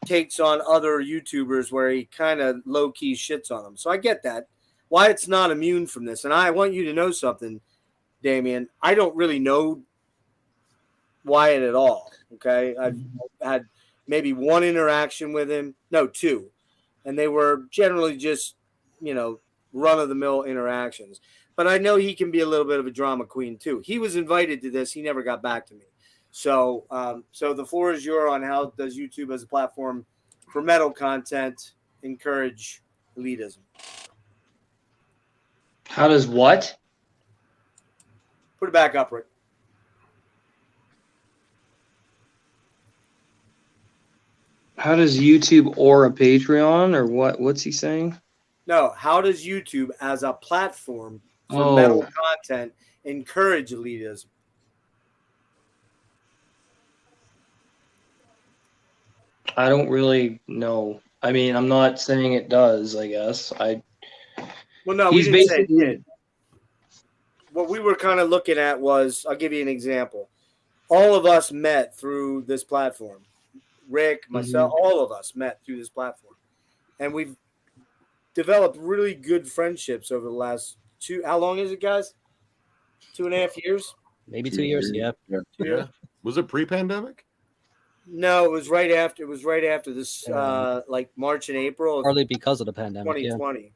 takes on other YouTubers where he kind of low-key shits on them. So I get that. Wyatt's not immune from this. And I want you to know something, Damien. I don't really know Wyatt at all, okay? I've had maybe one interaction with him. No, two. And they were generally just, run-of-the-mill interactions. But I know he can be a little bit of a drama queen, too. He was invited to this. He never got back to me. So the floor is yours on how does YouTube as a platform for metal content encourage elitism? How does what? Put it back up, Rick. How does YouTube or a Patreon or what? What's he saying? No, how does YouTube as a platform for Oh. metal content encourage elitism? I don't really know. I mean, I'm not saying it does. I guess Well, no, we He's didn't say it basically- did. What we were kind of looking at was, I'll give you an example. All of us met through this platform. Rick, myself, all of us met through this platform. And we've developed really good friendships over the last how long is it, guys? 2.5 years? Maybe 2 years. Yeah. 2 years? Was it pre-pandemic? No, it was right after. It was right after this, like March and April of Partly because of the pandemic. 2020.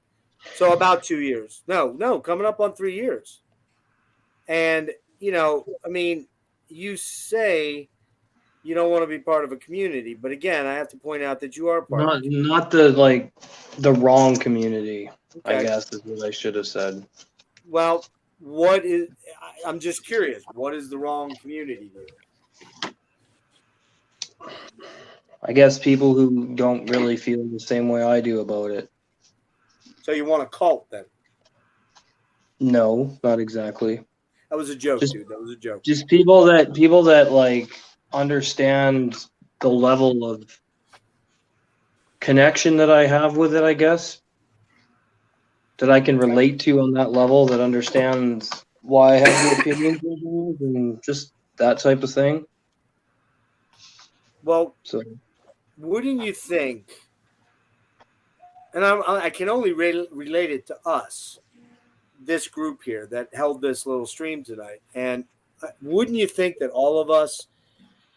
So about 2 years. No, coming up on 3 years. And you say you don't want to be part of a community, but again, I have to point out that you are part. of it. not the wrong community. I Okay. guess is what I should have said. Well, I'm just curious. What is the wrong community here? I guess people who don't really feel the same way I do about it. So you want a cult then? No, not exactly. That was a joke, Just- dude. That was a joke. Just people that like understand the level of connection that I have with it, I guess, that I can relate to on that level, that understands why I have the opinions and just that type of thing. Well, so wouldn't you think? And I can only relate it to us, this group here that held this little stream tonight. And wouldn't you think that all of us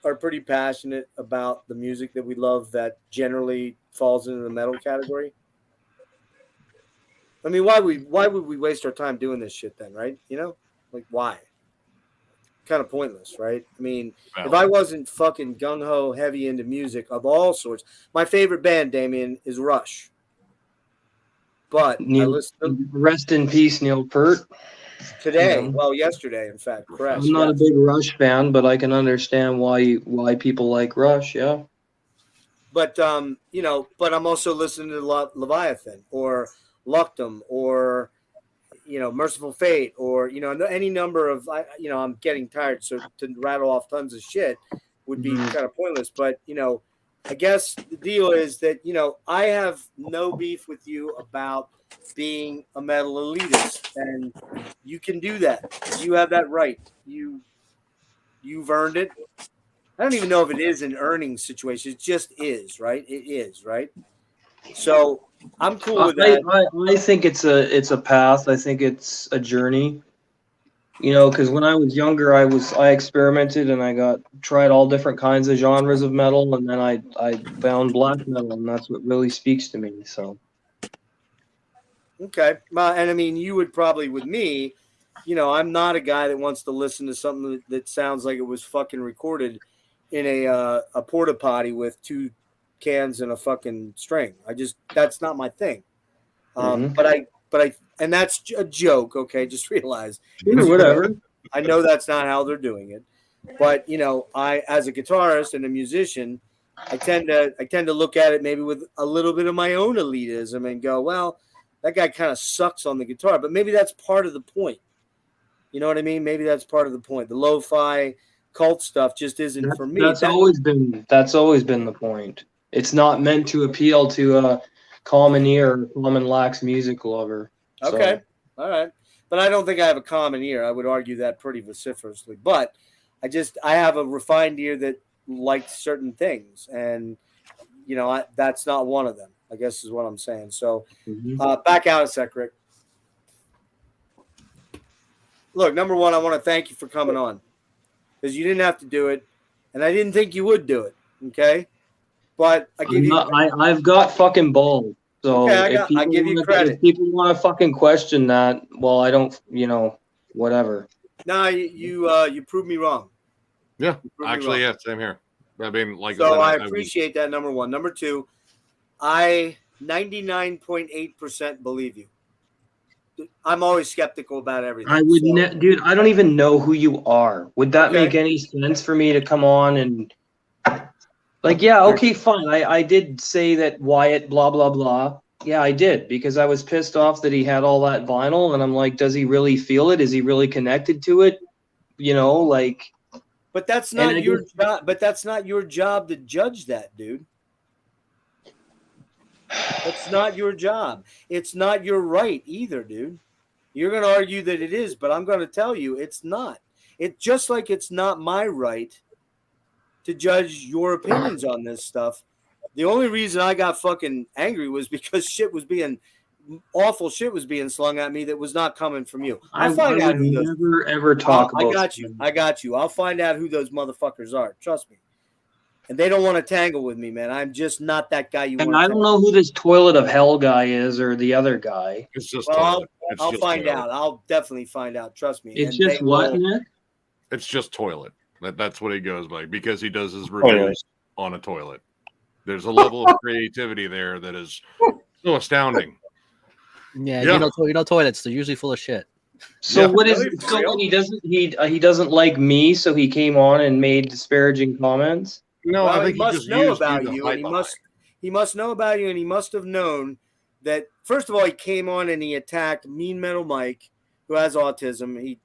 are pretty passionate about the music that we love that generally falls into the metal category? I mean, why would we waste our time doing this shit then, right? You know, like why? Kind of pointless, right? I mean, if I wasn't fucking gung ho heavy into music of all sorts, my favorite band, Damien, is Rush. But I listened rest in peace, Neil Peart. today. You know? Well, yesterday, in fact. Correct. I'm not a big Rush fan, but I can understand why people like Rush. Yeah. But you know, but I'm also listening to Leviathan or Luctum or you know, Merciful Fate or you know, any number of you know, I'm getting tired, so to rattle off tons of shit would be kind of pointless. But you know, I guess the deal is that you know, I have no beef with you about being a metal elitist, and you can do that. You have that right. You've earned it. I don't even know if it is an earning situation. It just is, right? It is, right? So I'm cool with that. I think it's a path. I think it's a journey. You know, because when I was younger, I experimented and I tried all different kinds of genres of metal, and then I found black metal, and that's what really speaks to me. So. Okay, and I mean, you would probably with me, you know, I'm not a guy that wants to listen to something that sounds like it was fucking recorded in a porta potty with 2 cans and a fucking string. That's not my thing. But I, and that's a joke. Okay, just realize. Sure, whatever. I know that's not how they're doing it, but you know, as a guitarist and a musician, I tend to look at it maybe with a little bit of my own elitism and go, well, that guy kind of sucks on the guitar, but maybe that's part of the point. You know what I mean? Maybe that's part of the point. The lo-fi cult stuff just isn't for me. That's always been the point. It's not meant to appeal to a common ear, common lax music lover. Okay, all right, but I don't think I have a common ear. I would argue that pretty vociferously. But I have a refined ear that likes certain things, and you know that's not one of them, I guess is what I'm saying. So back out a sec, Rick. Look, number one, I want to thank you for coming on because you didn't have to do it, and I didn't think you would do it. Okay, but I've got fucking balls. So okay, I give you credit. If people want to fucking question that, well, I don't, you know, whatever. No, you proved me wrong. Yeah, actually, yeah, same here. I mean, like, so I appreciate that. Number one. Number two, I 99.8% believe you. I'm always skeptical about everything. I would, dude. I don't even know who you are. Would that make any sense for me to come on and? Like, yeah, okay, fine. I did say that Wyatt, blah, blah, blah. Yeah, I did, because I was pissed off that he had all that vinyl, and I'm like, does he really feel it? Is he really connected to it? You know, like. But that's not your job. But that's not your job to judge that, dude. That's not your job. It's not your right either, dude. You're going to argue that it is, but I'm going to tell you it's not. It's just like it's not my right to judge your opinions on this stuff. The only reason I got fucking angry was because awful shit was being slung at me that was not coming from you. I'll find out who those. Never ever talk about. I got you. I'll find out who those motherfuckers are. Trust me. And they don't want to tangle with me, man. I'm just not that guy you want. And I don't know who this toilet of hell guy is or the other guy. It's just. Well, I'll find out. I'll definitely find out. Trust me. It's just what, Nick? It's just toilet. That's what he goes by because he does his reviews on a toilet. There's a level of creativity there that is so astounding. Yeah. You know, toilets, they're usually full of shit. So what is it? So he doesn't like me, so he came on and made disparaging comments? No, well, I think he must know about you, and he must know about you, and he must have known that. First of all, he came on and he attacked Mean Metal Mike, who has autism. He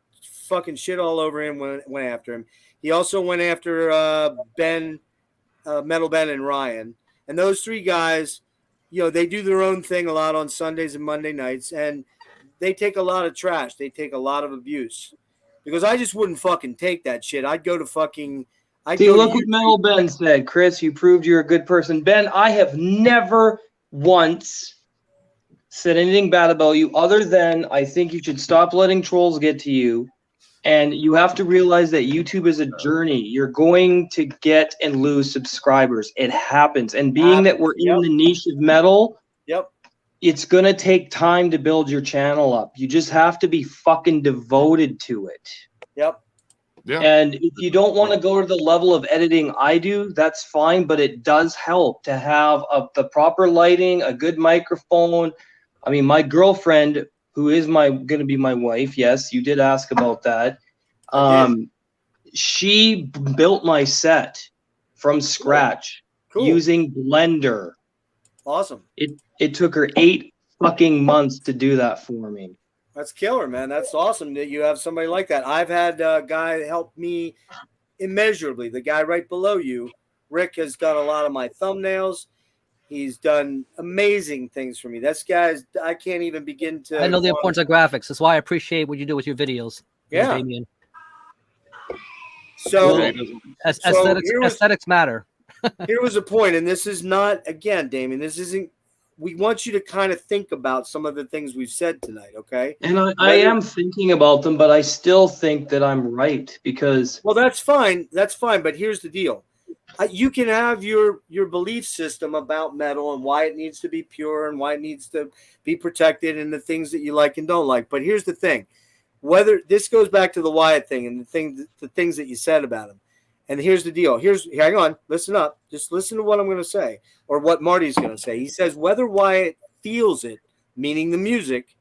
fucking shit all over him, went after him. He also went after Ben Metal Ben, and Ryan. And those three guys, you know, they do their own thing a lot on Sundays and Monday nights, and they take a lot of trash. They take a lot of abuse. Because I just wouldn't fucking take that shit. I'd go to fucking... See, look what Metal Ben said. Chris, you proved you're a good person. Ben, I have never once said anything bad about you other than I think you should stop letting trolls get to you. And you have to realize that YouTube is a journey. You're going to get and lose subscribers. It happens. And being that we're in the niche of metal, it's going to take time to build your channel up. You just have to be fucking devoted to it. Yep. Yeah. And if you don't want to go to the level of editing I do, that's fine. But it does help to have the proper lighting, a good microphone. I mean, my girlfriend, who is going to be my wife, yes, you did ask about that. She built my set from scratch using Blender. Awesome. It took her 8 fucking months to do that for me. That's killer, man. That's awesome that you have somebody like that. I've had a guy help me immeasurably. The guy right below you, Rick, has done a lot of my thumbnails. He's done amazing things for me. This guy's, I can't even begin to... I know the importance of graphics. That's why I appreciate what you do with your videos. Yeah. Damien. So, aesthetics matter. Here was a point, and this is not, again, Damien, this isn't... We want you to kind of think about some of the things we've said tonight, okay? And I am thinking about them, but I still think that I'm right because... Well, that's fine. That's fine, but here's the deal. You can have your belief system about metal and why it needs to be pure and why it needs to be protected and the things that you like and don't like. But here's the thing. Whether this goes back to the Wyatt thing and the things that you said about him. And here's the deal. Hang on, listen up. Just listen to what I'm going to say or what Marty's going to say. He says whether Wyatt feels it, meaning the music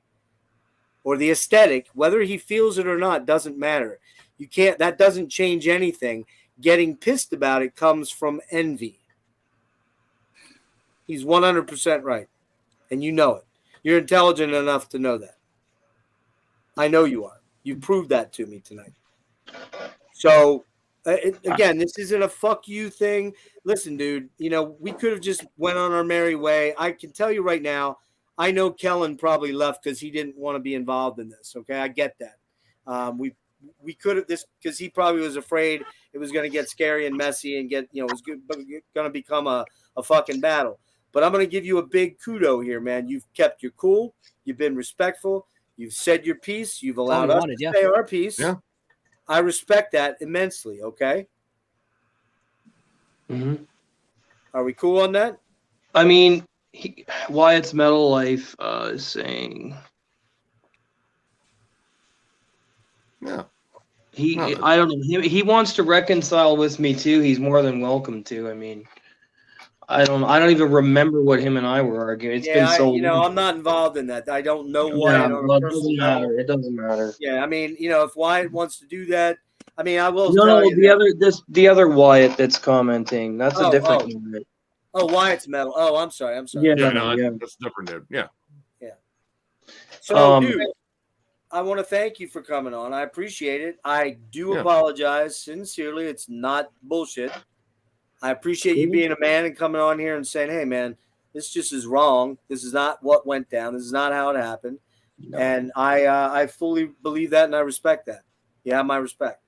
or the aesthetic, whether he feels it or not doesn't matter. That doesn't change anything. Getting pissed about it comes from envy. He's 100% right. And you know it. You're intelligent enough to know that. I know you are. You proved that to me tonight. So... again, this isn't a fuck you thing. Listen, dude, you know, we could have just went on our merry way. I can tell you right now, I know Kellen probably left because he didn't want to be involved in this. Okay, I get that. We could have this because he probably was afraid it was going to get scary and messy and it was going to become a fucking battle. But I'm going to give you a big kudo here, man. You've kept your cool. You've been respectful. You've said your piece. You've allowed us to say our piece. Yeah. I respect that immensely, okay? Mm-hmm. Are we cool on that? I mean, Wyatt's Metal Life is saying... Yeah. I don't know. He wants to reconcile with me, too. He's more than welcome to. I mean... I don't even remember what him and I were arguing. It's been so long. I'm not involved in that. I don't know Wyatt. It doesn't matter. It doesn't matter. Yeah, I mean, if Wyatt wants to do that, I mean, I will. No, the other Wyatt that's commenting. That's a different one. Oh, Wyatt's metal. Oh, I'm sorry. Yeah, that's different, dude. Yeah. Yeah. So, dude, I want to thank you for coming on. I appreciate it. I do apologize sincerely. It's not bullshit. I appreciate you being a man and coming on here and saying, hey, man, this just is wrong. This is not what went down. This is not how it happened. No. And I fully believe that, and I respect that. You have my respect.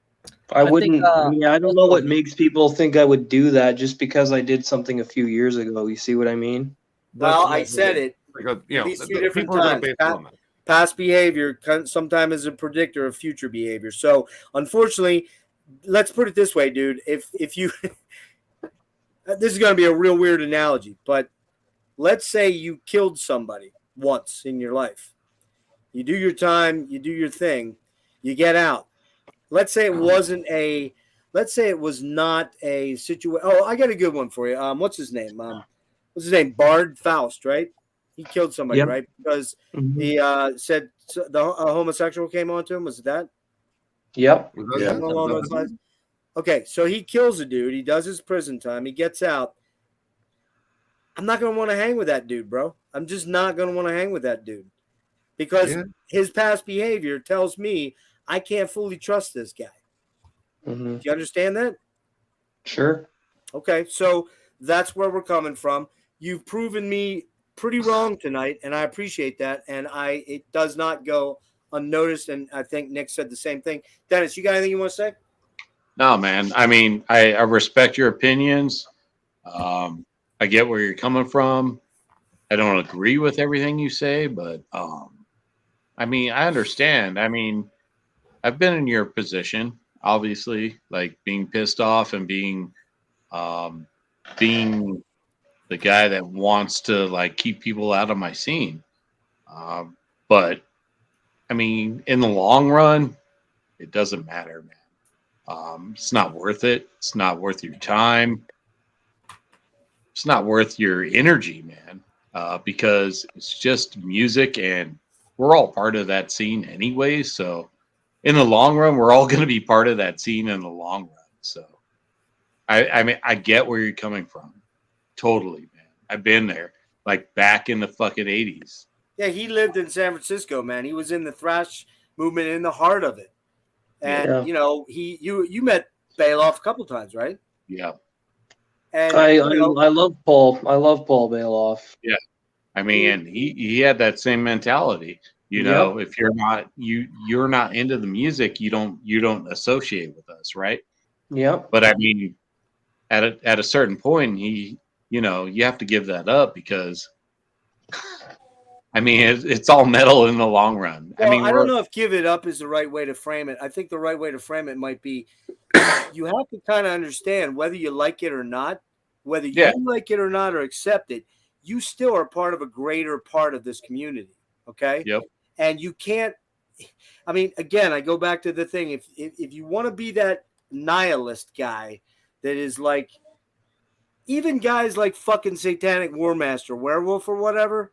I wouldn't. I don't know what makes people think I would do that just because I did something a few years ago. You see what I mean? Well, I said it. Because, these 2 different times. Past behavior sometimes is a predictor of future behavior. So, unfortunately, let's put it this way, dude. If you... This is going to be a real weird analogy, but let's say you killed somebody once in your life. You do your time, you do your thing, you get out. Let's say it was not a situation. Oh, I got a good one for you. What's his name? Bard Faust, right? He killed somebody, right? Because he said a homosexual came onto him. Was it that? Yep. Yeah. Okay, so he kills a dude. He does his prison time. He gets out. I'm not going to want to hang with that dude, bro. I'm just not going to want to hang with that dude. Because his past behavior tells me I can't fully trust this guy. Mm-hmm. Do you understand that? Sure. Okay, so that's where we're coming from. You've proven me pretty wrong tonight, and I appreciate that. And it does not go unnoticed. And I think Nick said the same thing. Dennis, you got anything you want to say? No, man. I mean, I respect your opinions. I get where you're coming from. I don't agree with everything you say, but I mean, I understand. I mean, I've been in your position, obviously, like being pissed off and being the guy that wants to like keep people out of my scene. But I mean, in the long run, it doesn't matter, man. It's not worth it. It's not worth your time. It's not worth your energy, man. Because it's just music, and we're all part of that scene anyway. So, in the long run, we're all going to be part of that scene in the long run. So, I mean, I get where you're coming from. Totally, man. I've been there, like back in the fucking 80s. Yeah, he lived in San Francisco, man. He was in the thrash movement, in the heart of it. And you know, you met Bailoff a couple times, right? Yeah. And I love Paul. I love Paul Bailoff. Yeah. I mean, and he had that same mentality. You know, if you're not into the music, you don't associate with us, right? Yep. But I mean, at a certain point, you have to give that up because I mean, it's all metal in the long run. Well, I mean, I don't know if give it up is the right way to frame it. I think the right way to frame it might be you have to kind of understand whether you like it or not, whether you like it or not or accept it, you still are part of a greater part of this community. Okay. Yep. And you can't, I mean, again, I go back to the thing. If you want to be that nihilist guy that is like, even guys like fucking Satanic War Master, Werewolf or whatever,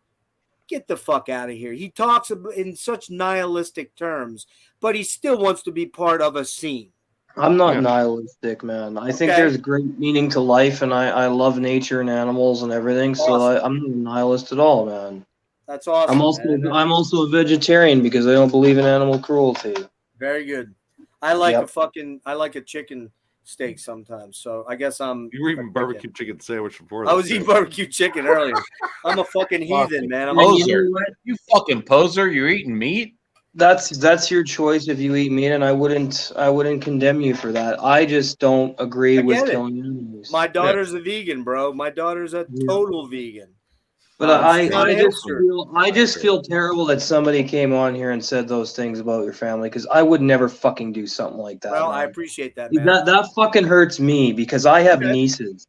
get the fuck out of here. He talks in such nihilistic terms, but he still wants to be part of a scene. I'm not nihilistic, man. I think there's great meaning to life, and I love nature and animals and everything. So I'm not a nihilist at all, man. That's awesome. I'm also a vegetarian because I don't believe in animal cruelty. Very good. I like a chicken steak sometimes. So I guess You were eating barbecue chicken sandwich before. I was eating barbecue chicken earlier. I'm a fucking heathen, man. I'm poser. You fucking poser. You're eating meat. That's your choice if you eat meat, and I wouldn't condemn you for that. I just don't agree with killing animals. My daughter's a vegan, bro. My daughter's a total vegan. But I just feel terrible that somebody came on here and said those things about your family because I would never fucking do something like that. Well, man. I appreciate that, man. That fucking hurts me because I have nieces.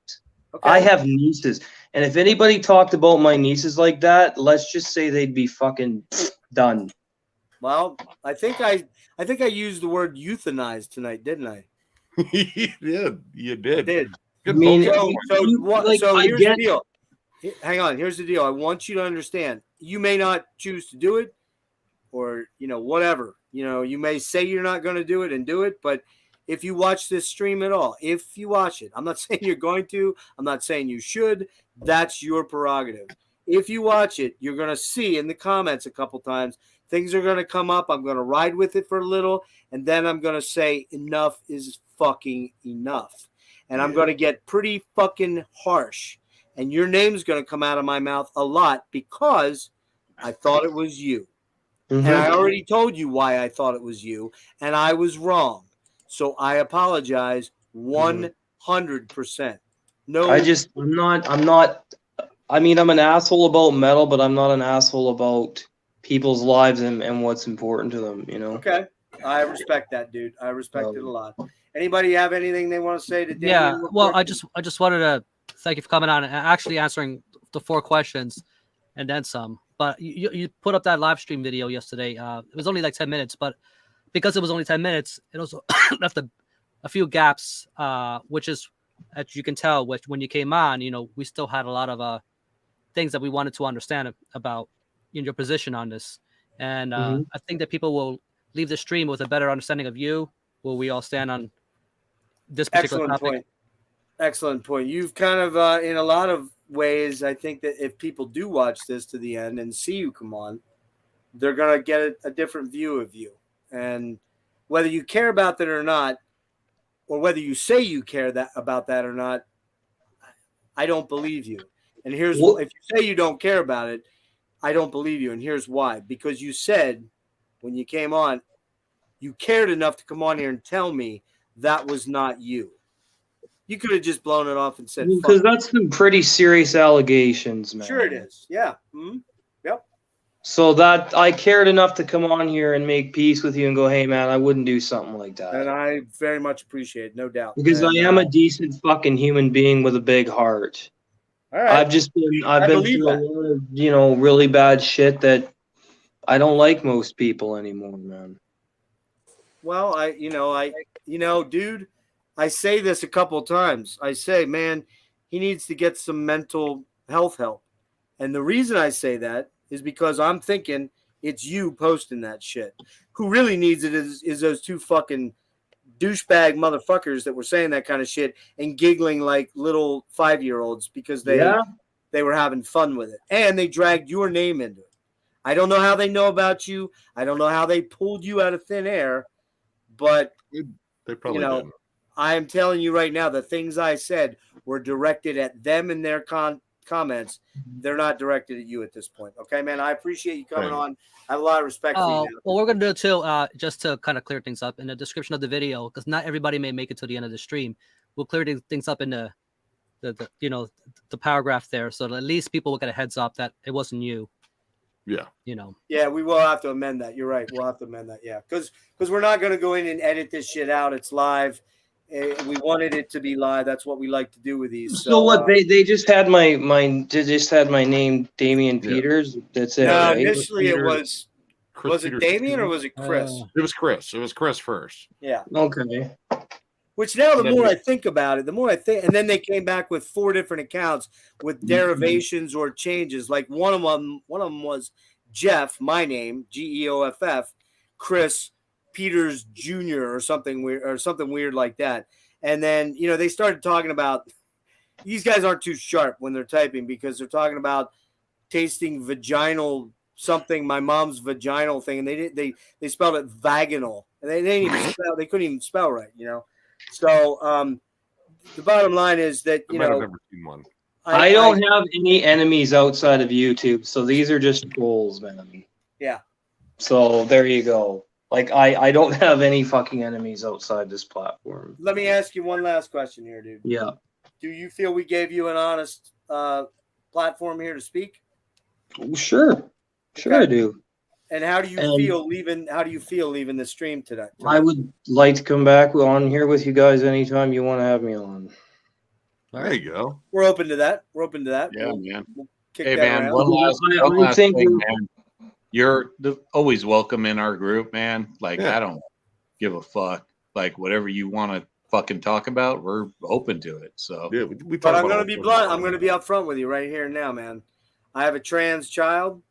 I have nieces, and if anybody talked about my nieces like that, let's just say they'd be fucking done. Well, I think I used the word euthanized tonight, didn't I? You did. You did. I did. Good I mean, so I here's get- the deal. Hang on. Here's the deal. I want you to understand. You may not choose to do it, or whatever. You may say you're not going to do it and do it, but if you watch this stream at all, if you watch it, I'm not saying you're going to. I'm not saying you should. That's your prerogative. If you watch it, you're going to see in the comments a couple times. Things are going to come up. I'm going to ride with it for a little, and then I'm going to say enough is fucking enough. And I'm going to get pretty fucking harsh. And your name's going to come out of my mouth a lot because I thought it was you. Mm-hmm. And I already told you why I thought it was you, and I was wrong. So I apologize 100%. No, I'm not. I mean, I'm an asshole about metal, but I'm not an asshole about people's lives and what's important to them. Okay, I respect that, dude. I respect it a lot. Anybody have anything they want to say to Damien? Yeah, real well, quick? I just wanted to thank you for coming on and actually answering the 4 questions and then some. But you put up that live stream video yesterday. It was only like 10 minutes, but because it was only 10 minutes, it also left a few gaps, which is, as you can tell, when you came on, we still had a lot of things that we wanted to understand about your position on this. And I think that people will leave the stream with a better understanding of you, where we all stand on this particular topic. Excellent point. You've kind of, in a lot of ways, I think that if people do watch this to the end and see you come on, they're going to get a different view of you. And whether you care about that or not, or whether you say you care about that or not, I don't believe you. And here's What? if you say you don't care about it, I don't believe you. And here's why. Because you said when you came on, you cared enough to come on here and tell me that was not you. You could have just blown it off and said, Because fuck. that's some pretty serious allegations, man. Sure it is. Yeah. Mm-hmm. Yep. So that I cared enough to come on here and make peace with you and go, hey, man, I wouldn't do something like that. And I very much appreciate it, no doubt. Because and, I am a decent fucking human being with a big heart. All right. I've been believe through a that. lot of, really bad shit that I don't like most people anymore, man. Well, dude, I say this a couple of times. I say, man, he needs to get some mental health help. And the reason I say that is because I'm thinking it's you posting that shit. Who really needs it is those two fucking douchebag motherfuckers that were saying that kind of shit and giggling like little 5-year-olds because they were having fun with it. And they dragged your name into it. I don't know how they know about you. I don't know how they pulled you out of thin air, but they probably didn't. I am telling you right now, the things I said were directed at them and their comments. They're not directed at you at this point. Okay, man. I appreciate you coming on. I have a lot of respect for you. Now. Well, we're gonna do it too, just to kind of clear things up in the description of the video, because not everybody may make it to the end of the stream. We'll clear things up in the paragraph there, so that at least people will get a heads up that it wasn't you. Yeah. Yeah, we will have to amend that. You're right. We'll have to amend that. Yeah, because we're not going to go in and edit this shit out. It's live. We wanted it to be live. That's what we like to do with these. So what? They just had my name, Damian Peters. That's it. No, right? initially it was. Was it Damian or was it Chris? It was Chris. It was Chris first. Yeah. Okay. Which now, the more I think about it, the more I think, and then they came back with 4 different accounts with derivations or changes. Like one of them was Jeff, my name, Geoff, Chris Peters Jr. or something weird like that. And then they started talking about these guys aren't too sharp when they're typing because they're talking about tasting vaginal something, my mom's vaginal thing, and they spelled it vaginal, and they didn't even spell. They couldn't even spell right, So the bottom line is that I've never seen one. I don't have any enemies outside of YouTube, so these are just trolls, man. Yeah. So there you go. Like I don't have any fucking enemies outside this platform. Let me ask you one last question here, dude. Yeah. Do you feel we gave you an honest platform here to speak? Sure. Sure, I do. And how do you feel leaving? How do you feel leaving the stream tonight? I would like to come back on here with you guys anytime you want to have me on. There you go. We're open to that. Yeah, man. kick Hey, that man, around. one last thing, man. You're always welcome in our group, man. Like, I don't give a fuck. Like, whatever you want to fucking talk about, we're open to it. So, yeah, we But I'm going to be blunt. I'm going to be upfront with you right here and now, man. I have a trans child,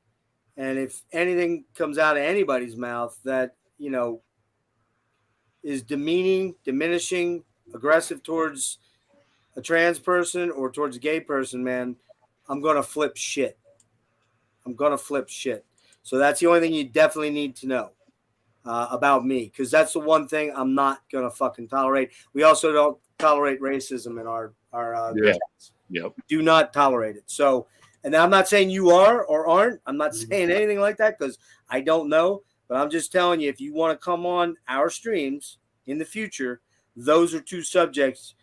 and if anything comes out of anybody's mouth that, is demeaning, diminishing, aggressive towards a trans person or towards a gay person, man, I'm going to flip shit. So that's the only thing you definitely need to know about me, because that's the one thing I'm not going to fucking tolerate. We also don't tolerate racism in our do not tolerate it. So, and I'm not saying you are or aren't. I'm not saying anything like that because I don't know. But I'm just telling you, if you want to come on our streams in the future, those are two subjects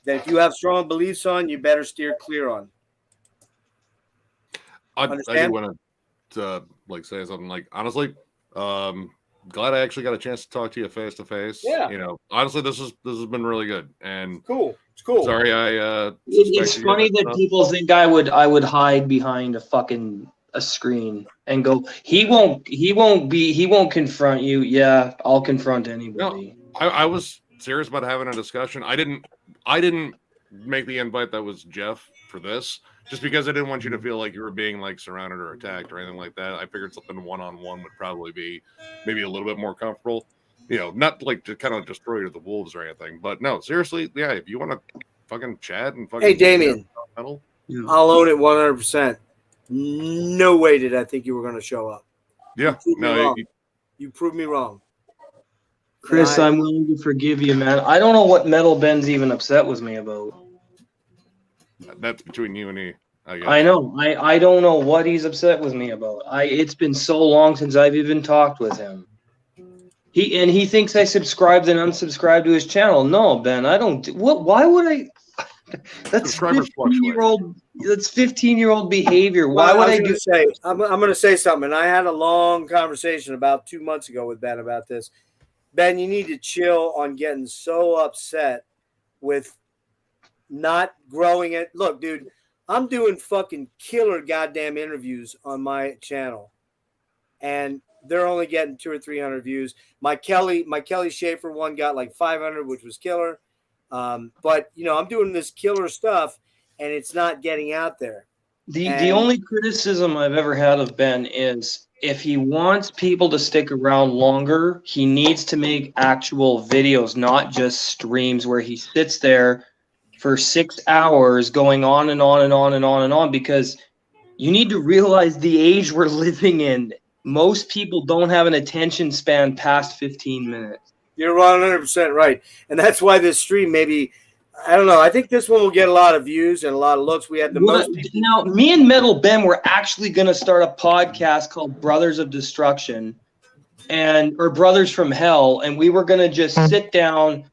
that if you have strong beliefs on, you better steer clear on. I do want to say something. Like, honestly, glad I actually got a chance to talk to you face to face. Yeah. Honestly, this has been really good and cool. It's cool. Sorry, it's funny that people think I would hide behind a screen and go, he won't confront you. Yeah, I'll confront anybody. No, I was serious about having a discussion. I didn't make the invite. That was Jeff for this, just because I didn't want you to feel like you were being like surrounded or attacked or anything like that. I figured something one-on-one would probably be maybe a little bit more comfortable. Not like to kind of destroy you to the wolves or anything, but no, seriously, yeah. If you want to fucking chat and fucking hey, Damien, I'll own it 100%. No way did I think you were going to show up. Yeah, you proved me wrong. Chris, I'm willing to forgive you, man. I don't know what Metal Ben's even upset with me about. That's between you and me. I guess. I know. I don't know what he's upset with me about. It's been so long since I've even talked with him. He thinks I subscribed and unsubscribed to his channel. No, Ben, I don't. What? Why would I? That's 15-year-old. That's 15-year-old behavior. Why would I do? I'm going to say something. I had a long conversation about 2 months ago with Ben about this. Ben, you need to chill on getting so upset with not growing it. Look, dude, I'm doing fucking killer goddamn interviews on my channel, and they're only getting 200 or 300 views. My Kelly Schaefer one got like 500, which was killer. But you know, I'm doing this killer stuff, and it's not getting out there. The only criticism I've ever had of Ben is if he wants people to stick around longer, he needs to make actual videos, not just streams where he sits there for 6 hours going on and on and on and on and on, because you need to realize the age we're living in. Most people don't have an attention span past 15 minutes. You're 100% right. And that's why this stream maybe, I don't know, I think this one will get a lot of views and a lot of looks. We had the most people. Now, me and Metal Ben were actually going to start a podcast called Brothers of Destruction or Brothers from Hell, and we were going to just sit down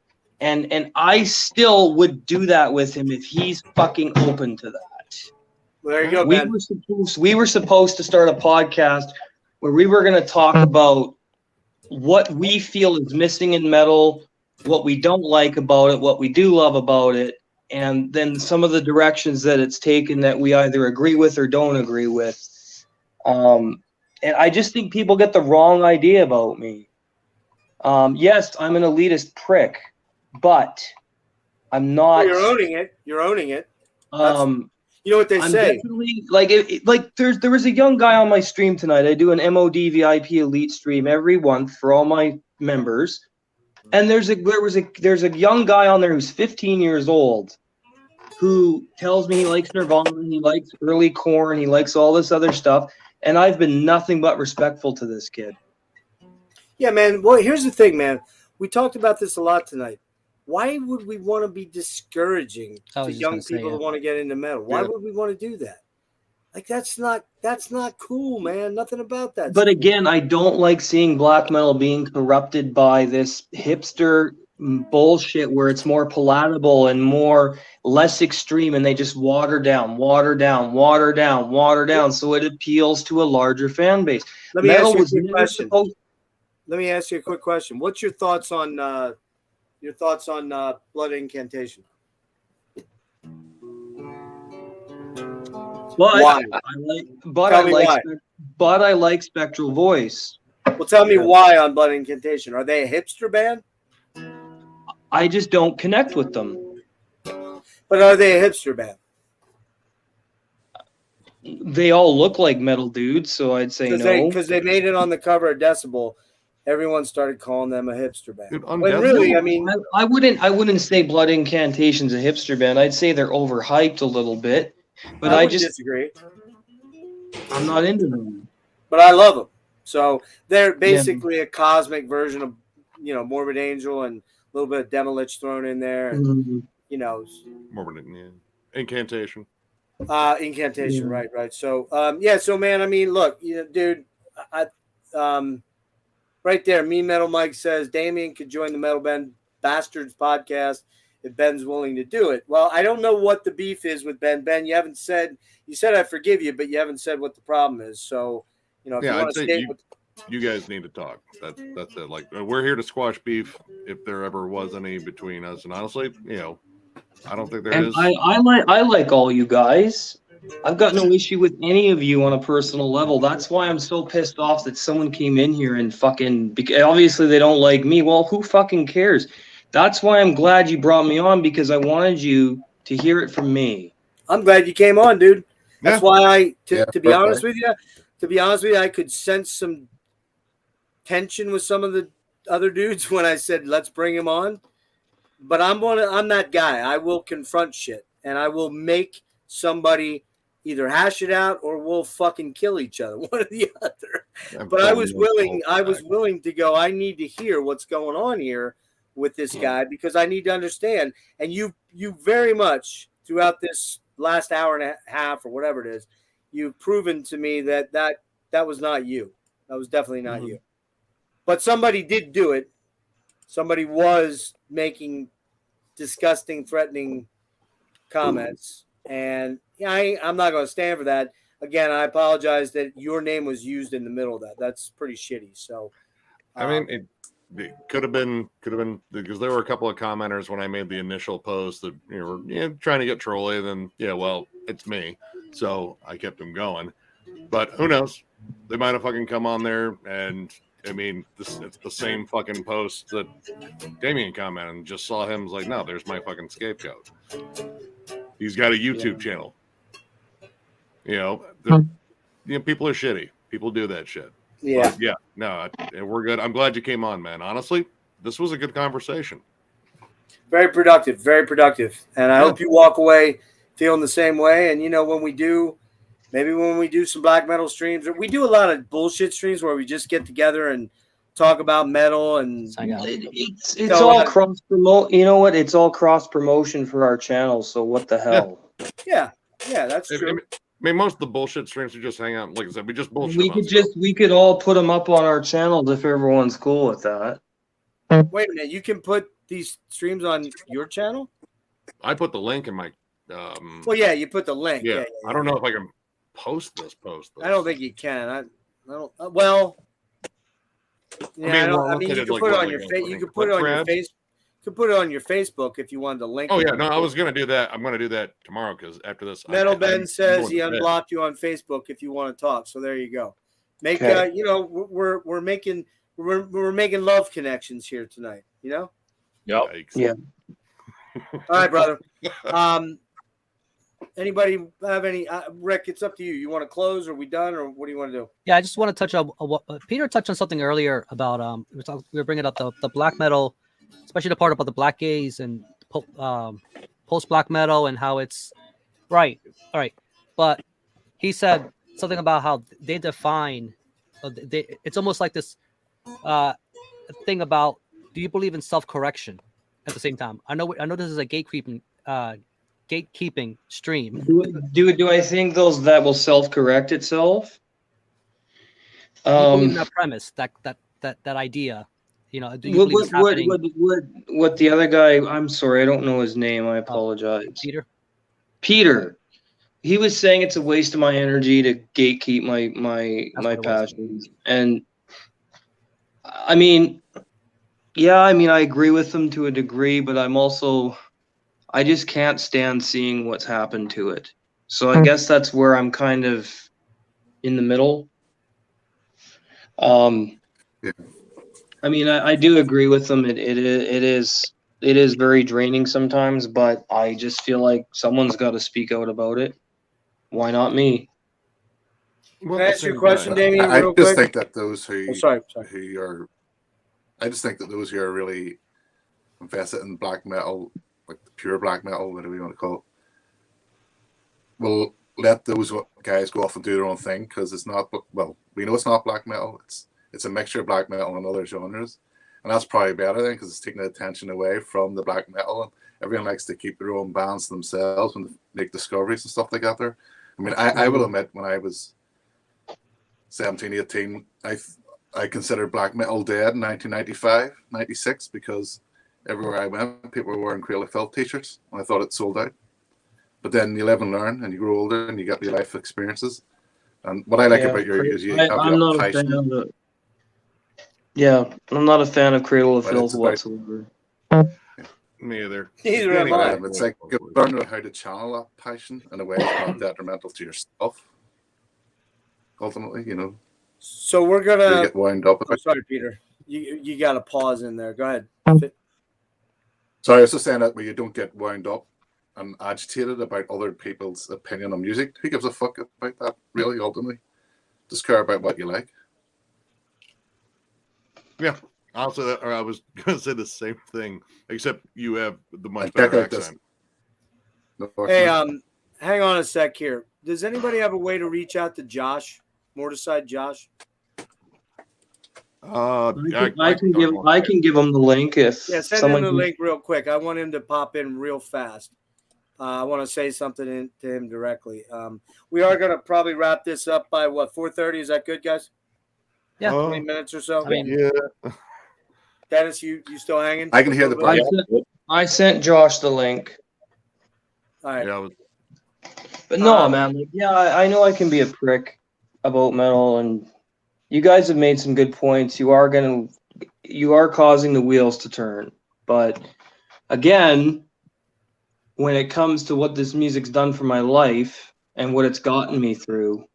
and I still would do that with him if he's fucking open to that. Well, there you go, man. We were supposed to start a podcast where we were going to talk about what we feel is missing in metal, what we don't like about it, what we do love about it, and then some of the directions that it's taken that we either agree with or don't agree with. And I just think people get the wrong idea about me. Yes, I'm an elitist prick, but I'm not. Well, you're owning it. You're owning it. You know what they I'm say. definitely, there was a young guy on my stream tonight. I do an MOD VIP Elite stream every month for all my members, and there's a young guy on there who's 15 years old, who tells me he likes Nirvana, he likes early Korn, he likes all this other stuff, and I've been nothing but respectful to this kid. Yeah, man. Well, here's the thing, man. We talked about this a lot tonight. Why would we want to be discouraging to young people that want to get into metal? Why would we want to do that? Like, that's not cool, man. Nothing about that. But again, I don't like seeing black metal being corrupted by this hipster bullshit where it's more palatable and less extreme, and they just water down, so it appeals to a larger fan base. Let me ask you a quick question. Let me ask you a quick question. What's your thoughts on Blood Incantation? Why? I like Spectral Voice. Well, tell me why on Blood Incantation. Are they a hipster band? I just don't connect with them. But are they a hipster band? They all look like metal dudes, so I'd say no. Because they made it on the cover of Decibel. Everyone started calling them a hipster band. Dude, when really, I mean, I wouldn't say Blood Incantation's a hipster band. I'd say they're overhyped a little bit. But I just disagree. I'm not into them. But I love them. So they're basically a cosmic version of, Morbid Angel, and a little bit of Demolich thrown in there. And, Morbid Incantation. Incantation, right. So, so man, I mean, look, dude, right there, Me Metal Mike says Damien could join the Metal Ben Bastards podcast if Ben's willing to do it. Well, I don't know what the beef is with Ben. Ben, you said I forgive you, but you haven't said what the problem is. So, if you want to stay with. You guys need to talk. That's it. Like, we're here to squash beef if there ever was any between us. And honestly, I don't think there is. I like all you guys. I've got no issue with any of you on a personal level. That's why I'm so pissed off that someone came in here and obviously they don't like me. Well, who fucking cares? That's why I'm glad you brought me on, because I wanted you to hear it from me. I'm glad you came on, dude. That's why to be honest with you, I could sense some tension with some of the other dudes when I said, let's bring him on. But I'm that guy. I will confront shit, and I will make somebody either hash it out or we'll fucking kill each other, one or the other. But I was willing to go, I need to hear what's going on here with this guy, because I need to understand. And you very much throughout this last hour and a half or whatever it is, you've proven to me that was not you. That was definitely not you. But somebody did do it. Somebody was making disgusting, threatening comments, and I'm not going to stand for that. Again, I apologize that your name was used in the middle of that. That's pretty shitty. So, I mean, it could have been because there were a couple of commenters when I made the initial post that were trying to get trolly. Then well, it's me, so I kept them going. But who knows? They might have fucking come on there, and I mean, it's the same fucking post that Damien commented and just saw him. Was like, no, there's my fucking scapegoat. He's got a YouTube channel. People are shitty. People do that shit. Yeah. But no, we're good. I'm glad you came on, man. Honestly, this was a good conversation. Very productive, and I hope you walk away feeling the same way. And when we do some black metal streams, we do a lot of bullshit streams where we just get together and talk about metal, and it's all cross promote. You know what? It's all cross promotion for our channel. So what the hell? Yeah, that's true. I mean, most of the bullshit streams we just hang out. Like I said, we just bullshit. We could all put them up on our channels if everyone's cool with that. Wait a minute, you can put these streams on your channel? I put the link in my. Well, yeah, you put the link. Yeah, I don't know if I can post this. I don't think you can. I don't. Well, yeah, I mean, you can put it on your face. You can put it on your face. You can put it on your Facebook if you wanted to link. Oh yeah, no, I was gonna do that. I'm gonna do that tomorrow because after this, Metal Ben says he unblocked you on Facebook if you want to talk. So there you go. Make we're making love connections here tonight. Yep. Yeah. All right, brother. Anybody have any? Rick, it's up to you. You want to close? Are we done, or what do you want to do? Yeah, I just want to touch on what Peter touched on something earlier about we were bringing up the black metal, especially the part about the black gaze and post black metal and how it's right. All right, but he said something about how they define. It's almost like this thing about, do you believe in self-correction at the same time? I know this is a gatekeeping stream. Do I think that will self-correct itself? That premise, that idea, do you believe it's happening? What the other guy? I'm sorry, I don't know his name. I apologize. Peter. He was saying it's a waste of my energy to gatekeep my passions, and I mean, I agree with him to a degree, but I just can't stand seeing what's happened to it. So I guess that's where I'm kind of in the middle. I mean, I do agree with him. It is very draining sometimes, but I just feel like someone's got to speak out about it. Why not me? Can I ask you a question, Damien? I real just quick? think that those who sorry. who are, I just think that those who are really invested in black metal, like pure black metal, whatever you want to call it, will let those guys go off and do their own thing, because it's not. Well, we know it's not black metal. It's a mixture of black metal and other genres, and that's probably better then, because it's taking the attention away from the black metal. And everyone likes to keep their own bands to themselves and make discoveries and stuff like that. There, I mean, I will admit, when I was 17, 18, I considered black metal dead in 1995, 96, because everywhere I went, people were wearing Cradle of Filth t-shirts, and I thought it sold out. But then you live and learn, and you grow older, and you get your life experiences. And what I like about you is you have I'm not a fan of it. Yeah, I'm not a fan of Cradle of Filth whatsoever. Me either. Neither am I. It's like learning how to channel that passion in a way that's not detrimental to yourself. Ultimately, So we're gonna you get wound up. Sorry, Peter. You got to pause in there. Go ahead. Sorry, I was just saying that where you don't get wound up and agitated about other people's opinion on music. Who gives a fuck about that, really, ultimately? Just care about what you like. Yeah. Also, I was going to say the same thing, except you have the much better accent. Hey, hang on a sec here. Does anybody have a way to reach out to Josh, Morticide Josh? I can give him the link if send someone him the link real quick. I want him to pop in real fast. I want to say something to him directly. We are going to probably wrap this up by what, 4:30? Is that good, guys? Yeah, 20 minutes or so. I mean, yeah. Dennis, you still hanging? I can hear the I sent Josh the link. All right. Yeah, But no, man. Like, yeah, I know I can be a prick about metal, and you guys have made some good points. You are causing the wheels to turn. But again, when it comes to what this music's done for my life and what it's gotten me through,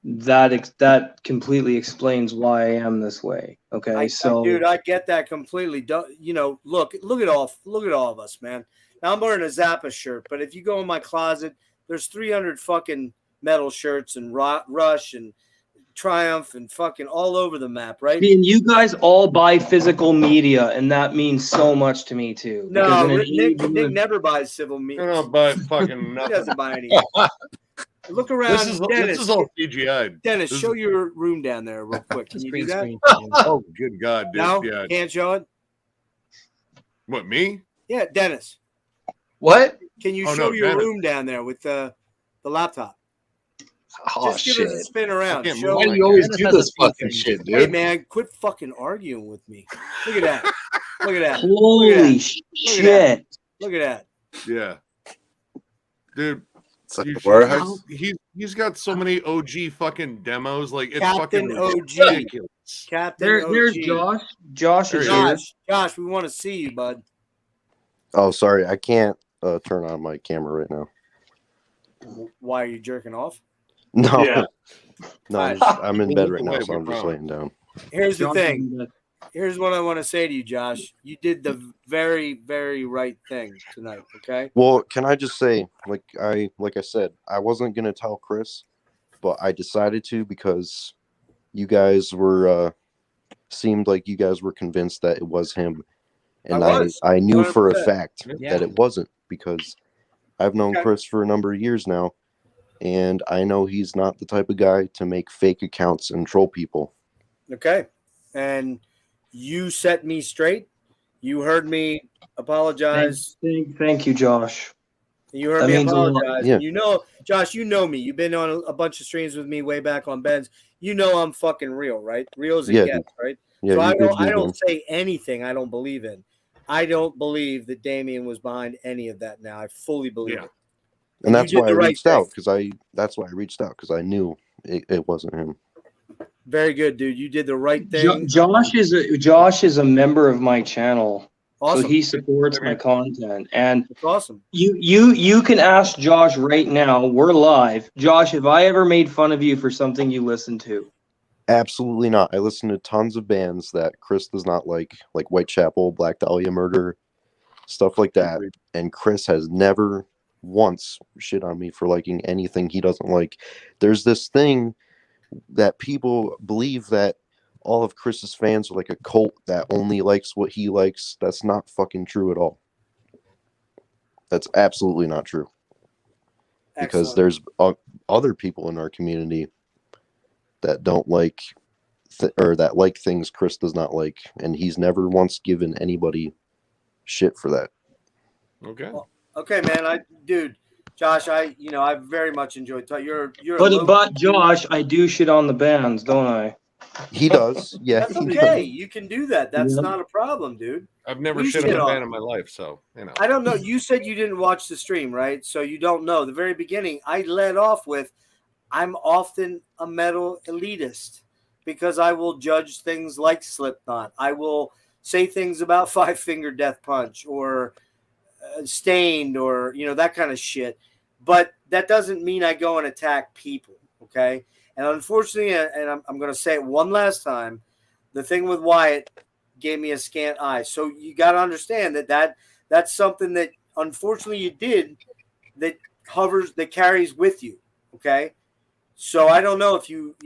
that completely explains why I am this way. Okay, Dude, I get that completely. Don't look at all of us, man. Now I'm wearing a Zappa shirt, but if you go in my closet, there's 300 fucking metal shirts and Rush and Triumph and fucking all over the map, right? And you guys all buy physical media, and that means so much to me too. No, Nick never buys civil media. I don't buy fucking nothing. He doesn't buy anything. Look around, This is all CGI. Dennis, show your room down there real quick. Can you do that? Oh, good God, dude. No, Yeah. can't show it. What, me? Yeah, Dennis. What? Can you Oh, show no, your Dennis. room down there with the laptop? Oh, Just give shit. us a spin around. can't Show move Why do like you always that. do this fucking shit, Hey dude? man, quit fucking arguing with me. Look at that. Look at that. Holy shit! Look at that. Yeah. Dude. It's like you the should- warehouse. He's got so many OG fucking demos. Like, it's Captain fucking OG. ridiculous. Captain There's OG. Josh. Josh is There he here. Josh, we want to see you, bud. Oh, sorry, I can't turn on my camera right now. Why are you jerking off? No, Yeah. no, Alright. I'm in bed right now, so I'm just Wrong. laying down. Here's the Josh thing. is in Here's what I want to say to you, Josh. You did the very, very right thing tonight. Okay. Well, can I just say, like I said, I wasn't gonna tell Chris, but I decided to because you guys were seemed like you guys were convinced that it was him, and I knew for a 100%. fact that it wasn't because I've known Chris for a number of years now, and I know he's not the type of guy to make fake accounts and troll people. Okay. And you set me straight. You heard me apologize. Thank you, Josh. You heard That me means a lot. apologize. Yeah. You know, Josh, you know me. You've been on a bunch of streams with me way back on Ben's. You know I'm fucking real, right? Real as it Yeah, gets, right? Yeah, so you're I good dude, don't man. say anything I don't believe in. I don't believe that Damien was behind any of that now. I fully believe it. And that's you did why I the right reached out because I knew it wasn't him. Very good, dude. You did the right thing. Josh is a member of my channel, Awesome. so he supports my content. And That's awesome. You can ask Josh right now. We're live. Josh, have I ever made fun of you for something you listened to? Absolutely not. I listen to tons of bands that Chris does not like Whitechapel, Black Dahlia Murder, stuff like that. And Chris has never once shit on me for liking anything he doesn't like. There's this thing that people believe that all of Chris's fans are like a cult that only likes what he likes. That's not fucking true at all. That's absolutely not true. Because there's other people in our community that don't like or that like things Chris does not like, and he's never once given anybody shit for that. Okay. Well, okay, man. Josh, I very much enjoyed talking. But Josh, I do shit on the bands, don't I? He does. Yeah. That's okay. You can do that. That's not a problem, dude. I've never We shit on a on- band in my life, so you know. I don't know. You said you didn't watch the stream, right? So you don't know. The very beginning, I led off with, I'm often a metal elitist because I will judge things like Slipknot. I will say things about Five Finger Death Punch or Stained or, that kind of shit. But that doesn't mean I go and attack people, okay? And unfortunately, and I'm going to say it one last time, the thing with Wyatt gave me a scant eye. So you got to understand that's something that unfortunately you did that carries with you, okay? So I don't know if you've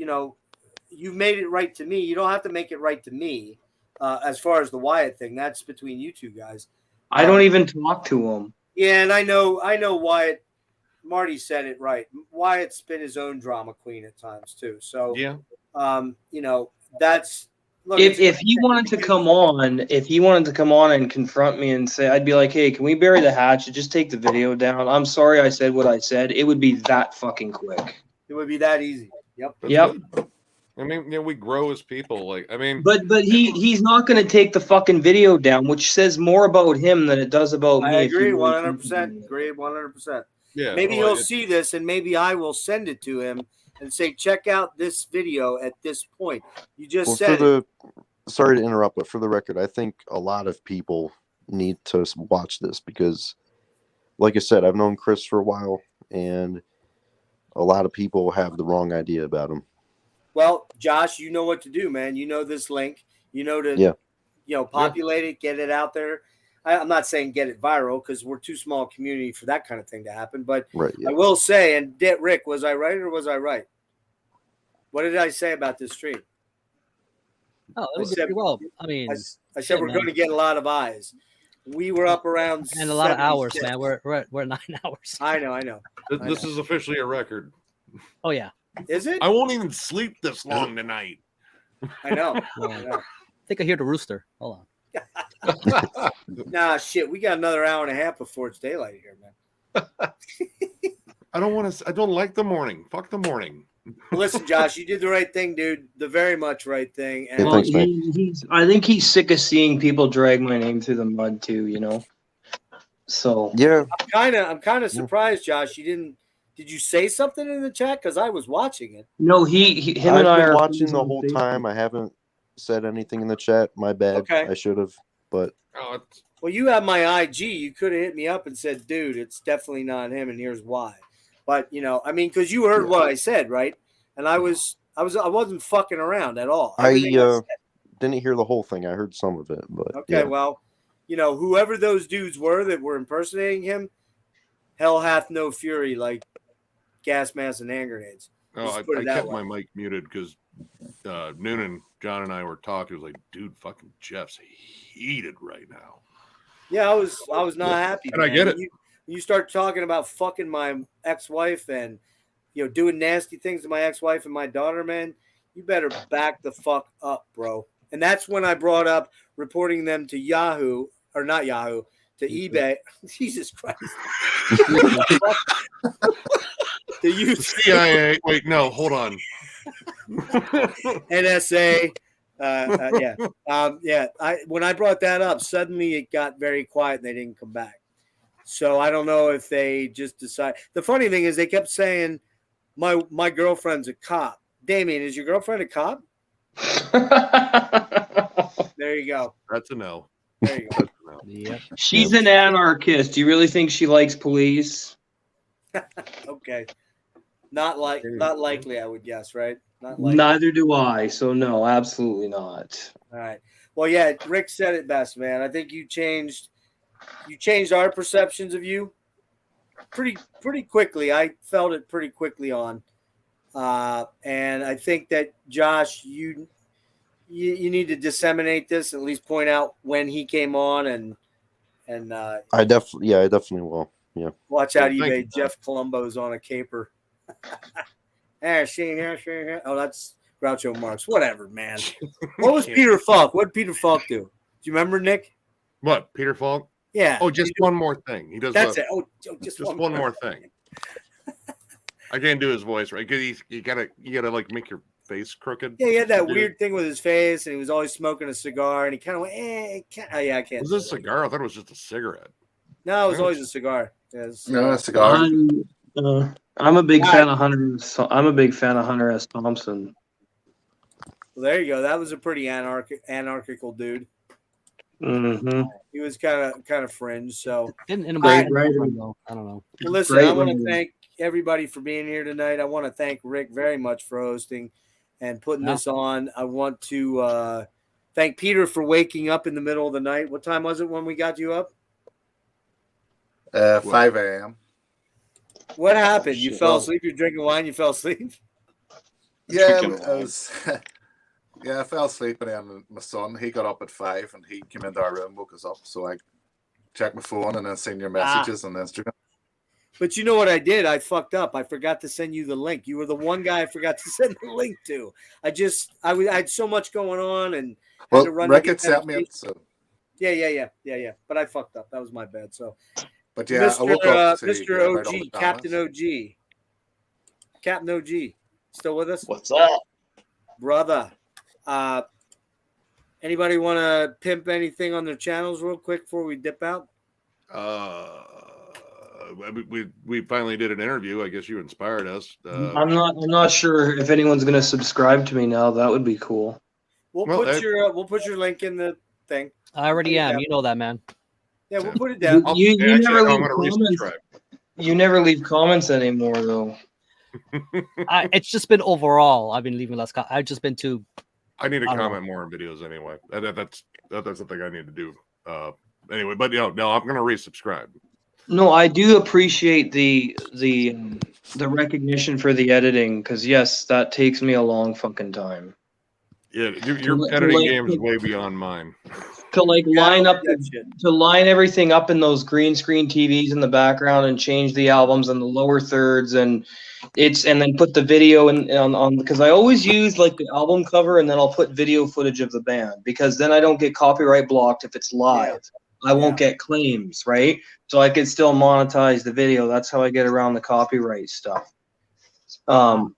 made it right to me. You don't have to make it right to me as far as the Wyatt thing. That's between you two guys. I don't even talk to him. Yeah, and I know Wyatt. Marty said it right. Wyatt's been his own drama queen at times too. So yeah, that's Look, if he wanted to come on, and confront me and say, I'd be like, hey, can we bury the hatchet? Just take the video down. I'm sorry I said what I said. It would be that fucking quick. it would be that easy. Yep. Yep. I mean, you know, we grow as people. Like, I mean, But he's not going to take the fucking video down, which says more about him than it does about me. I if you agree, really 100%. Agree, 100%. Yeah. Maybe well, he'll see this, and maybe I will send it to him and say, check out this video at this point. You just said it. Sorry to interrupt, but for the record, I think a lot of people need to watch this because, like I said, I've known Chris for a while, and a lot of people have the wrong idea about him. Well, Josh, you know what to do, man. You know this link. You know to, populate it, get it out there. I'm not saying get it viral because we're too small a community for that kind of thing to happen. But right, I will say, and Rick, was I right or was I right? What did I say about this stream? Oh, it was pretty well. I mean, I said we're going to get a lot of eyes. We were up around and a lot of hours, 76. man. We're 9 hours. I know. This is officially a record. Oh yeah. Is it? I won't even sleep this long tonight. I know. I think I hear the rooster. Hold on. Nah, shit. We got another hour and a half before it's daylight here, man. I don't like the morning. Fuck the morning. Listen, Josh, you did the right thing, dude. The very much right thing. And Well, I think he's sick of seeing people drag my name through the mud too. You know. So yeah, I'm kind of surprised, Josh. You didn't. Did you say something in the chat? Because I was watching it. No, him I've and I been are watching the whole time. I haven't said anything in the chat. My bad. Okay. I should have, but Well, you have my IG. You could have hit me up and said, "Dude, it's definitely not him, and here's why." But I mean, because you heard what I said, right? And I wasn't fucking around at all. I Everything didn't hear the whole thing. I heard some of it, but okay, well, whoever those dudes were that were impersonating him, hell hath no fury like gas masks and hand grenades. Oh, I kept my mic muted because Noonan, John, and I were talking. It was like, dude, fucking Jeff's heated right now. Yeah, I was not happy. And man. I get it. You start talking about fucking my ex-wife and doing nasty things to my ex-wife and my daughter, man. You better back the fuck up, bro. And that's when I brought up reporting them to Yahoo, or not Yahoo, to eBay. Jesus Christ. The CIA. Wait, no, hold on. NSA. When I brought that up, suddenly it got very quiet and they didn't come back. So I don't know if they just decide. The funny thing is they kept saying my girlfriend's a cop. Damien, is your girlfriend a cop? There you go. That's a no. There you go. Yep. She's an anarchist. Do you really think she likes police? Okay. Not likely, I would guess, right? Not likely. Neither do I. So no, absolutely not. All right. Well, yeah, Rick said it best, man. I think you changed our perceptions of you pretty quickly. I felt it pretty quickly on. And I think that Josh, you need to disseminate this, at least point out when he came on and I definitely will. Yeah. Watch out, eBay. Jeff Colombo's on a caper. Oh, that's Groucho Marx. Whatever, man. What was Peter Falk? What did Peter Falk do? Do you remember, Nick? What, Peter Falk? Yeah. Oh, just one more thing. He does. That's it. Oh, just one more thing. I can't do his voice right because you gotta like make your face crooked. Yeah, he had that weird thing with his face, and he was always smoking a cigar, and he kind of went, I can't. Was this a cigar? I thought it was just a cigarette. No, it was always a cigar. No, a cigar. I'm a big fan of Hunter. I'm a big fan of Hunter S. Thompson. Well, there you go. That was a pretty anarchical dude. Mm-hmm. He was kind of fringe. So I don't know. Well, listen, I want to thank everybody for being here tonight. I want to thank Rick very much for hosting and putting this on. I want to thank Peter for waking up in the middle of the night. What time was it when we got you up? 5 a.m. What happened? You fell asleep? You're drinking wine? You fell asleep? Yeah, I fell asleep, and then my son, he got up at 5, and he came into our room, woke us up. So I checked my phone and then seen your messages on Instagram. But you know what I did? I fucked up. I forgot to send you the link. You were the one guy I forgot to send the link to. I had so much going on and had to run. Rick had sent me it, so. Yeah. But I fucked up. That was my bad. So, but yeah, I woke up to say Mr. about all the OG, Captain OG, Captain OG, still with us? What's up, brother? Anybody want to pimp anything on their channels real quick before we dip out? We finally did an interview. I guess you inspired us. I'm not sure if anyone's going to subscribe to me now. That would be cool. We'll put your link in the thing. I already am. You know that, man. Yeah, we'll put it down. You never leave comments. You never leave comments anymore, though. It's just been overall. I've been leaving less. I've just been too. I need to comment more on videos anyway. That's the thing I need to do. Anyway, but no, I'm gonna resubscribe. No, I do appreciate the recognition for the editing, because yes, that takes me a long fucking time. Yeah, your editing game is way beyond mine. To line everything up in those green screen TVs in the background and change the albums and the lower thirds and then put the video on because I always use like the album cover and then I'll put video footage of the band, because then I don't get copyright blocked if it's live. I won't get claims, right? So I could still monetize the video. That's how I get around the copyright stuff. So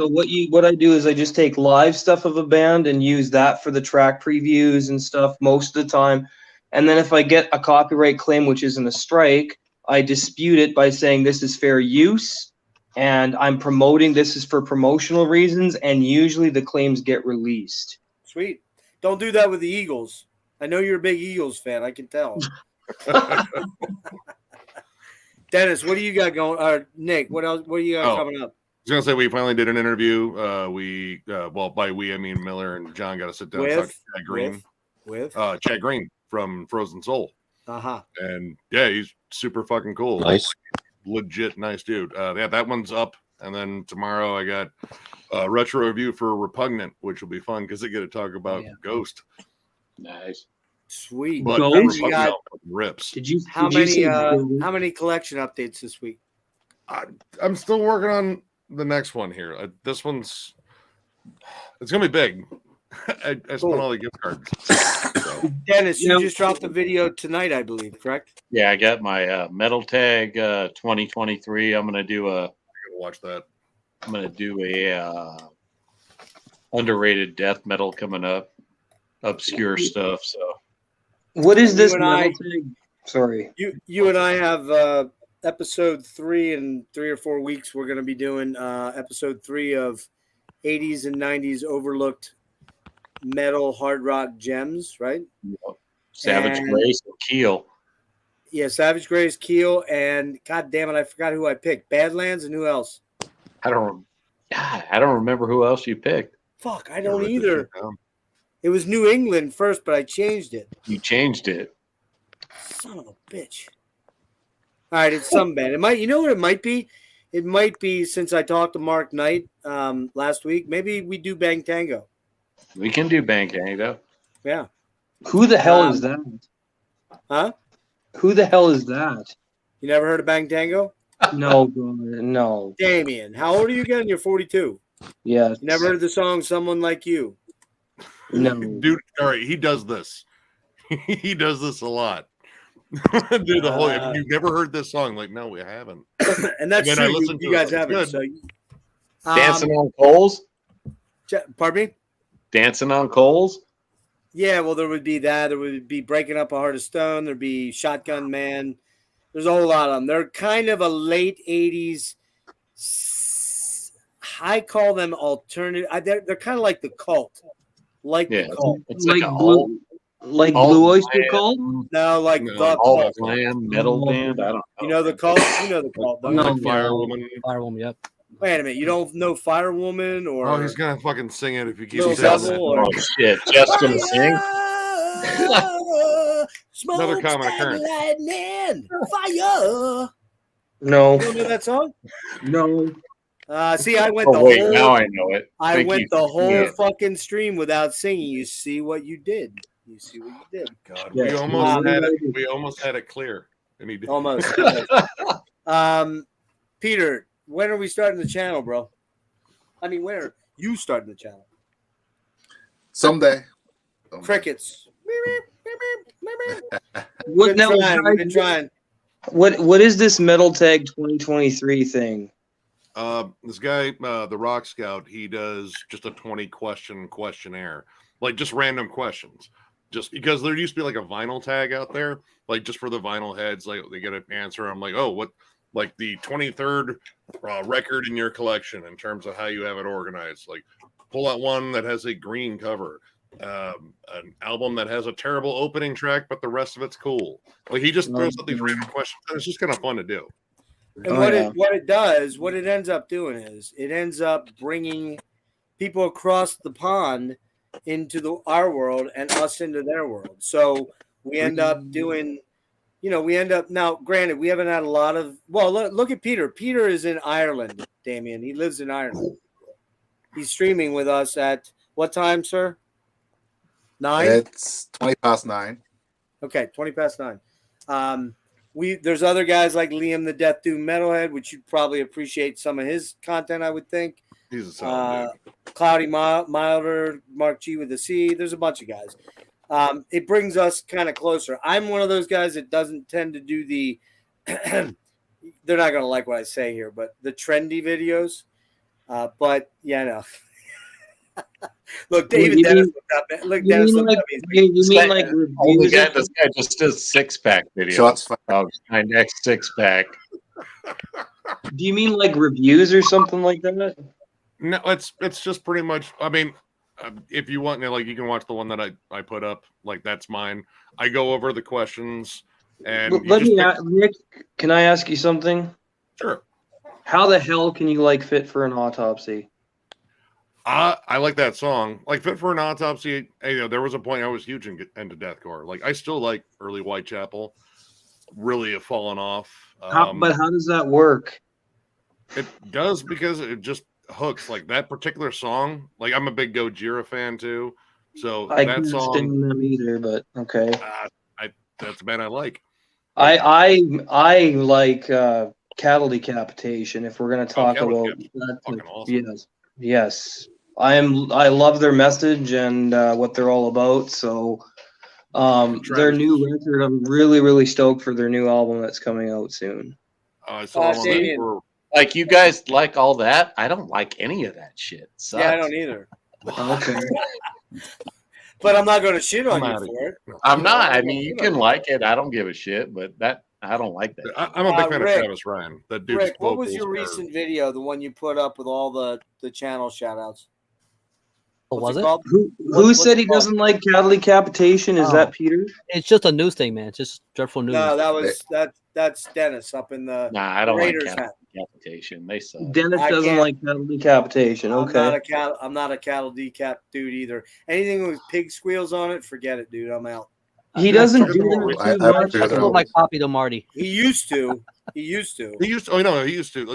what I do is I just take live stuff of a band and use that for the track previews and stuff most of the time. And then if I get a copyright claim, which isn't a strike, I dispute it by saying this is fair use and I'm promoting this is for promotional reasons, and usually the claims get released. Sweet. Don't do that with the Eagles. I know you're a big Eagles fan. I can tell. Dennis, what do you got going? Nick, what else? What do you got coming up? I was gonna say we finally did an interview. By we I mean Miller and John got to sit down and talk to Chad Green. With Chad Green from Frozen Soul. And yeah, he's super fucking cool. Nice. Legit nice dude. Yeah, that one's up. And then tomorrow I got a retro review for Repugnant, which will be fun because they get to talk about Ghost. Nice. Sweet. But Ghost? You got, rips. How many collection updates this week? I'm still working on the next one here. It's gonna be big. I spent all the gift cards. So. Dennis, you just dropped the video tonight, I believe, correct? Yeah, I got my Metal Tag 2023. I'm gonna do a. I gotta watch that. I'm gonna do a underrated death metal coming up, obscure stuff. So, what is this Metal Tag? Sorry, you and I have episode 3 in 3 or 4 weeks. We're gonna be doing episode 3 of 80s and 90s overlooked metal hard rock gems, right? Savage Grace and Keel. Yeah, Savage Grace, Keel, and god damn it, I forgot who I picked. Badlands and who else? I don't remember who else you picked. Fuck, I don't either. It was New England first, but I changed it. You changed it. Son of a bitch. All right, it's some band. It might. You know what it might be? It might be, since I talked to Mark Knight last week, maybe we do Bang Tango. We can do Bang Tango. Yeah. Who the hell is that? Huh? Who the hell is that? You never heard of Bang Tango? No, no. Damien, how old are you again? You're 42. Yeah. You never heard the song "Someone Like You"? No. Dude, all right, he does this. He does this a lot. Dude, the whole. If you've never heard this song, like, no, we haven't. And that's and true. You guys haven't. So, Dancing on Coals? Pardon me? Dancing on Coals? Yeah, well, there would be that. There would be Breaking Up a Heart of Stone. There'd be Shotgun Man. There's a whole lot of them. They're kind of a late 80s. I call them alternative. They're kind of like the Cult. The Cult. It's like Blue Oyster Cult? No, like the Cult. Cult. Metal band? I don't know. You know the Cult? You know the Cult. No, Like Firewoman. Firewoman, yep. Wait a minute. You don't know Firewoman or... Oh, he's going to fucking sing it if you keep Little saying Devil that. or... Oh, shit. Jeff's going to sing? Another common occurrence. Lightning, fire. No. You don't know that song? No. See, I went Oh, wait, now I know it. I Thank went you. the whole Yeah. fucking stream without singing. You see what you did. You see what you did. God, Yes. we almost had it clear. And he did. Almost. Peter, when are we starting the channel, bro? I mean, when are you starting the channel? Someday. Crickets. What We've now? been trying. We've been trying. What is this Metal Tag 2023 thing? This guy, the Rock Scout, he does just a 20-question questionnaire, like just random questions. Just because there used to be like a vinyl tag out there, like just for the vinyl heads, like they get an answer. I'm like, oh, what, like the 23rd record in your collection in terms of how you have it organized. Like, pull out one that has a green cover, an album that has a terrible opening track, but the rest of it's cool. Like, he just throws out these random questions, and it's just kind of fun to do. And what it ends up doing is it ends up bringing people across the pond into our world and us into their world. So we end up doing, now, granted, we haven't had a lot of, look at Peter. Peter is in Ireland, Damien. He lives in Ireland. He's streaming with us at what time, sir? 9? It's 20 past 9. Okay, 20 past 9. There's other guys like Liam the Death Doom Metalhead, which you'd probably appreciate some of his content, I would think. He's a solid dude. Cloudy Milder, Mark G with a C. There's a bunch of guys. It brings us kind of closer. I'm one of those guys that doesn't tend to do the they're not going to like what I say here, but the trendy videos. But yeah, no. Look, David Dennis looked up. Look, Dennis looked up. You mean like reviews? This guy just does 6-pack videos. Shots of my next 6-pack. Do you mean like reviews or something like that? No, it's just pretty much. I mean, if you want, like, you can watch the one that I put up. Like, that's mine. I go over the questions and Nick, can I ask you something? Sure. How the hell can you like Fit for an Autopsy? I like that song. Like, Fit for an Autopsy, there was a point I was huge into deathcore. Like, I still like early Whitechapel. Really have fallen off. But how does that work? It does because it just hooks. Like, that particular song. Like, I'm a big Gojira fan too. So I that can't song. stand them either, but okay. That's a band I like. I like Cattle Decapitation. If we're gonna talk about that, awesome. Yes. I love their message and what they're all about. So their new record, I'm really, really stoked for their new album that's coming out soon. Like, you guys like all that? I don't like any of that shit. Sucks. Yeah, I don't either. Okay. But I'm not going to shit on you for it. I'm not. I mean, you can like it. I don't give a shit, but I don't like that. I'm a big fan of Travis Ryan. That dude's Rick, what was your recent video, the one you put up with all the channel shout-outs? What was it? Who said he doesn't like Cattle Decapitation? Is that Peter? It's just a news thing, man. It's just dreadful news. No, that's Dennis up in the I don't Raiders like hat. Cattle Decapitation. They suck. Dennis doesn't like Cattle Decapitation. Okay. I'm not a cattle decap dude either. Anything with pig squeals on it, forget it, dude. I'm out. He doesn't do that too much. I feel like Poppy to Marty. He used to. He used to.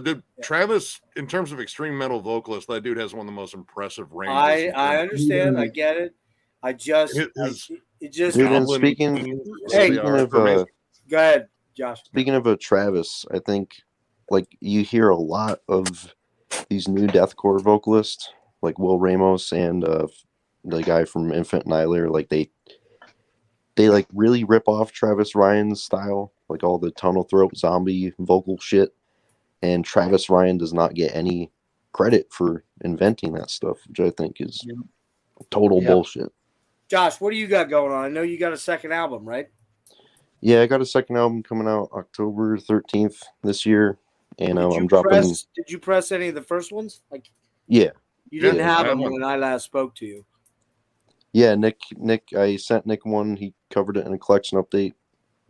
Dude, Travis, in terms of extreme metal vocalist, that dude has one of the most impressive ranges. I understand. I get it. I just Dude, and speaking of go ahead, Josh. Speaking of Travis, I think like you hear a lot of these new deathcore vocalists, like Will Ramos and the guy from Infant Annihilator, like they like really rip off Travis Ryan's style, like all the tunnel throat zombie vocal shit. And Travis Ryan does not get any credit for inventing that stuff, which I think is total bullshit. Josh, what do you got going on? I know you got a second album, right? Yeah, I got a second album coming out October 13th this year, and I'm dropping. Did you press any of the first ones? Like, yeah, you didn't have them when I last spoke to you. Yeah, Nick, I sent Nick one. He covered it in a collection update.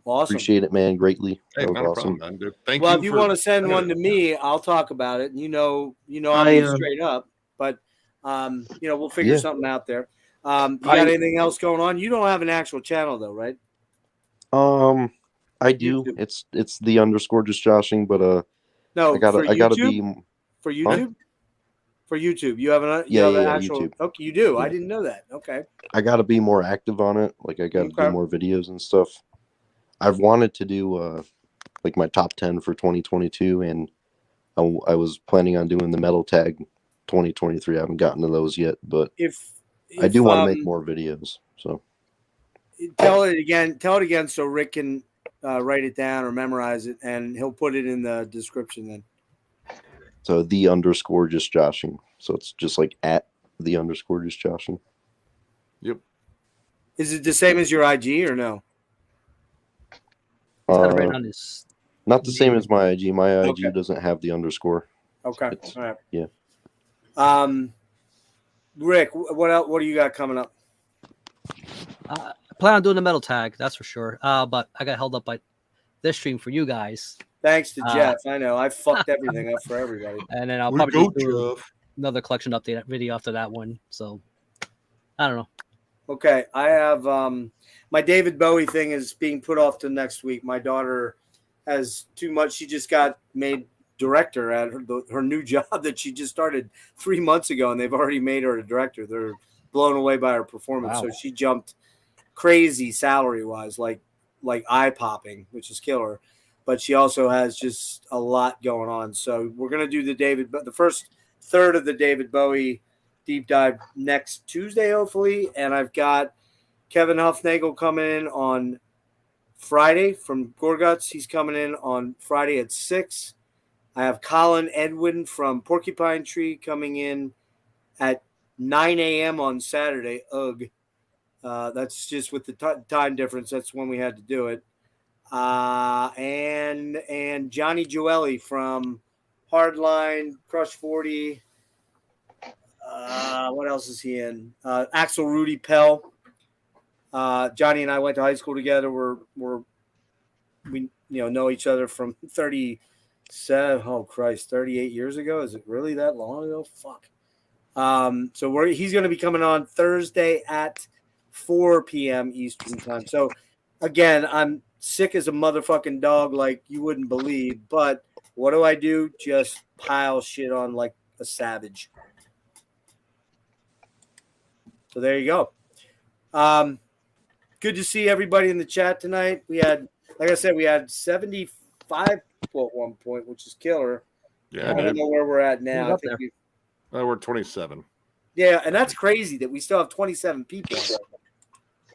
Awesome. Appreciate it, man. Greatly. Hey, that was awesome. Problem, man, dude. Thank well, you if you want to send one to me, I'll talk about it. And I'll be straight up. But we'll figure something out there. You got anything else going on? You don't have an actual channel though, right? I do. YouTube. It's the _ just joshing, but no, I gotta be for YouTube. Huh? For YouTube, you have an actual. YouTube. Okay, you do. Yeah. I didn't know that. Okay. I got to be more active on it. Like I got to do more videos and stuff. I've wanted to do like my top 10 for 2022, and I was planning on doing the metal tag 2023. I haven't gotten to those yet, but I do want to make more videos. So tell it again so Rick can write it down or memorize it, and he'll put it in the description then. So _, just joshing. So it's just like at _, just joshing. Yep. Is it the same as your IG or no? Not the same as my IG. My IG doesn't have the _. Okay. All right. Yeah. Rick, what else? What do you got coming up? I plan on doing the metal tag, that's for sure. But I got held up by this stream for you guys. Thanks to Jeff. I know I fucked everything up for everybody. And then I'll probably do another collection update video after that one. So I don't know. Okay, I have my David Bowie thing is being put off to next week. My daughter has too much. She just got made director at her new job that she just started 3 months ago, and they've already made her a director. They're blown away by her performance. Wow. So she jumped crazy salary wise, like eye popping, which is killer. But she also has just a lot going on. So we're gonna do the first third of the David Bowie deep dive next Tuesday, hopefully. And I've got Kevin Huffnagel coming in on Friday from Gorguts. He's coming in on Friday at 6. I have Colin Edwin from Porcupine Tree coming in at 9 a.m. on Saturday. Ugh. That's just with the time difference. That's when we had to do it. And Johnny Joelli from Hardline, Crush 40. What else is he in? Axel Rudy Pell. Johnny and I went to high school together. We know each other from 38 years ago. Is it really that long ago? Fuck. So he's going to be coming on Thursday at 4 p.m. Eastern time. So again, I'm sick as a motherfucking dog like you wouldn't believe, but what do? Just pile shit on like a savage. So there you go. Good to see everybody in the chat tonight. We had, like I said, 75 people at one point, which is killer. Yeah, I don't know where we're at now. I think we're 27. Yeah, and that's crazy that we still have 27 people.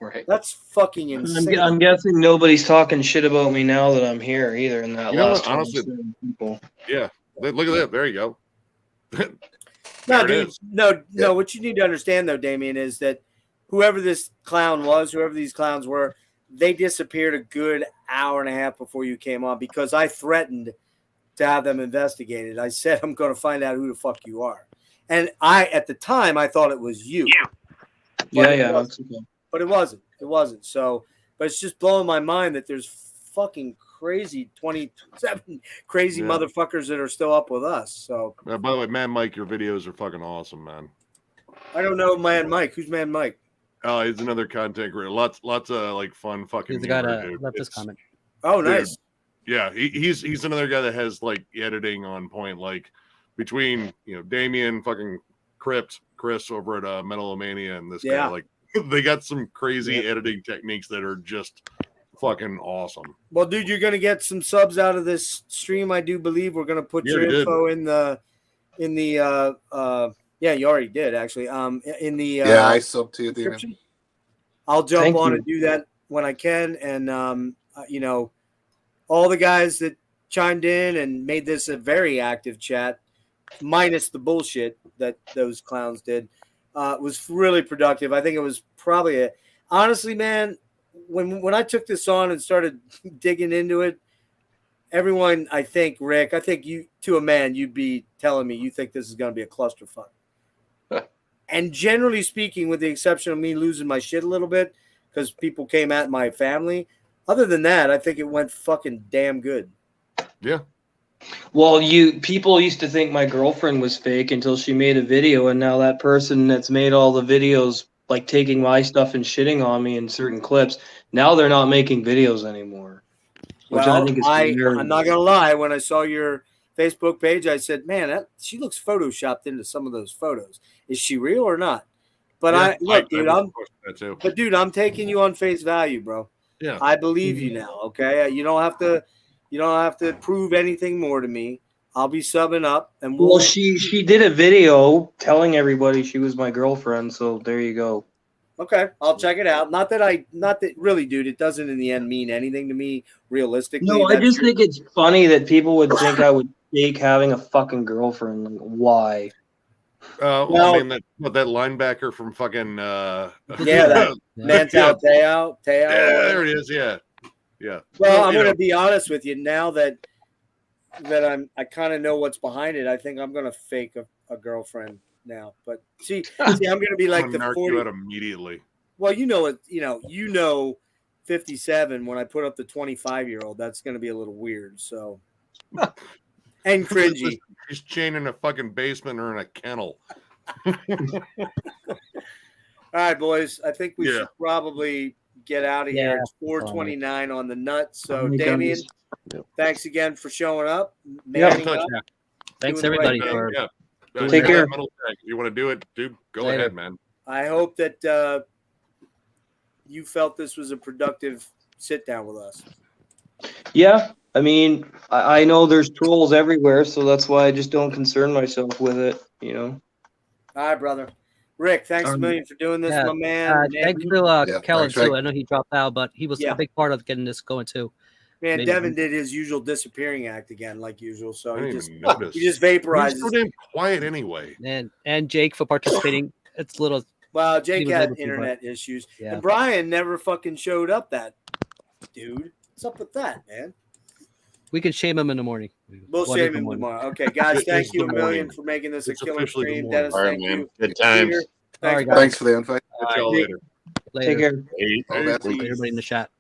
Right. That's fucking insane. I'm guessing nobody's talking shit about me now that I'm here either. In that You know last what, honestly, 27 people. Yeah, look at that. There you go. No, There it dude. is. No. What you need to understand, though, Damien, is that whoever this clown was, whoever these clowns were, they disappeared a good hour and a half before you came on because I threatened to have them investigated. I said, I'm going to find out who the fuck you are. And at the time, I thought it was you. But it wasn't. It wasn't. So, but it's just blowing my mind that there's fucking crazy 27 crazy motherfuckers that are still up with us. So, By the way, Man Mike, your videos are fucking awesome, man. I don't know Man Mike. Who's Man Mike? Oh, he's another content creator. Lots of like fun fucking. He's the guy humor, that dude. left this comment. Oh, Dude, nice. Yeah, he's another guy that has like editing on point. Like between Damien, fucking Crypt, Chris over at Metalomania, and this guy, like they got some crazy editing techniques that are just fucking awesome. Well, dude, you're gonna get some subs out of this stream. I do believe we're gonna put You your already info in the yeah, you already did actually. In the I subbed to you, Damien. description. I'll jump Thank on you. and do that when I can. And all the guys that chimed in and made this a very active chat, minus the bullshit that those clowns did, was really productive. I think it was probably honestly, man, when I took this on and started digging into it, everyone, I think, Rick, I think you, to a man, you'd be telling me you think this is going to be a clusterfuck. And generally speaking, with the exception of me losing my shit a little bit because people came at my family, other than that, I think it went fucking damn good. Yeah. Well, people used to think my girlfriend was fake until she made a video, and now that person that's made all the videos, like taking my stuff and shitting on me in certain clips, now they're not making videos anymore. Which I think is I'm not gonna lie. When I saw your Facebook page, I said, "Man, she looks photoshopped into some of those photos. Is she real or not?" But dude, I'm taking you on face value, bro. Yeah, I believe you now. Okay, you don't have to You don't have to prove anything more to me. I'll be subbing up, and Well, she did a video telling everybody she was my girlfriend, so there you go. Okay, I'll check it out. Not that really, dude, it doesn't in the end mean anything to me realistically. No, I just think it's funny that people would think I would fake having a fucking girlfriend. Like, why? Well, I mean that linebacker from fucking that Mantel Teo. Yeah, there it is. Yeah. Well, I'm going to be honest with you now that I kind of know what's behind it. I think I'm going to fake a girlfriend now. But see, I'm going to be like the 40 out immediately. Well, you know, 57 when I put up the 25-year-old, that's going to be a little weird. So and cringy. He's chained in a fucking basement or in a kennel. All right, boys. I think we should probably get out of here. It's 4:29 on the nut. So, Damien, thanks again for showing up. Thanks everybody for take care. You want to do it, dude? Go ahead, man. I hope that you felt this was a productive sit down with us. Yeah, I mean, I know there's trolls everywhere, so that's why I just don't concern myself with it, you know. All right, brother. Rick, thanks a million for doing this, my man. Thanks to Kellen, too. I know he dropped out, but he was a big part of getting this going, too. Man, Devin did his usual disappearing act again, like usual. So he just He's vaporizes. so damn quiet anyway. And Jake for participating. It's a little. Well, Jake had internet issues. And Brian never fucking showed up, that dude. What's up with that, man? We can shame him in the morning. We'll shame him tomorrow. Okay, guys, thank you a million for making this a killer stream. Dennis, thank you. Good times. Peter, Thanks for the invite. Catch y'all later. Take care. Everybody in the chat.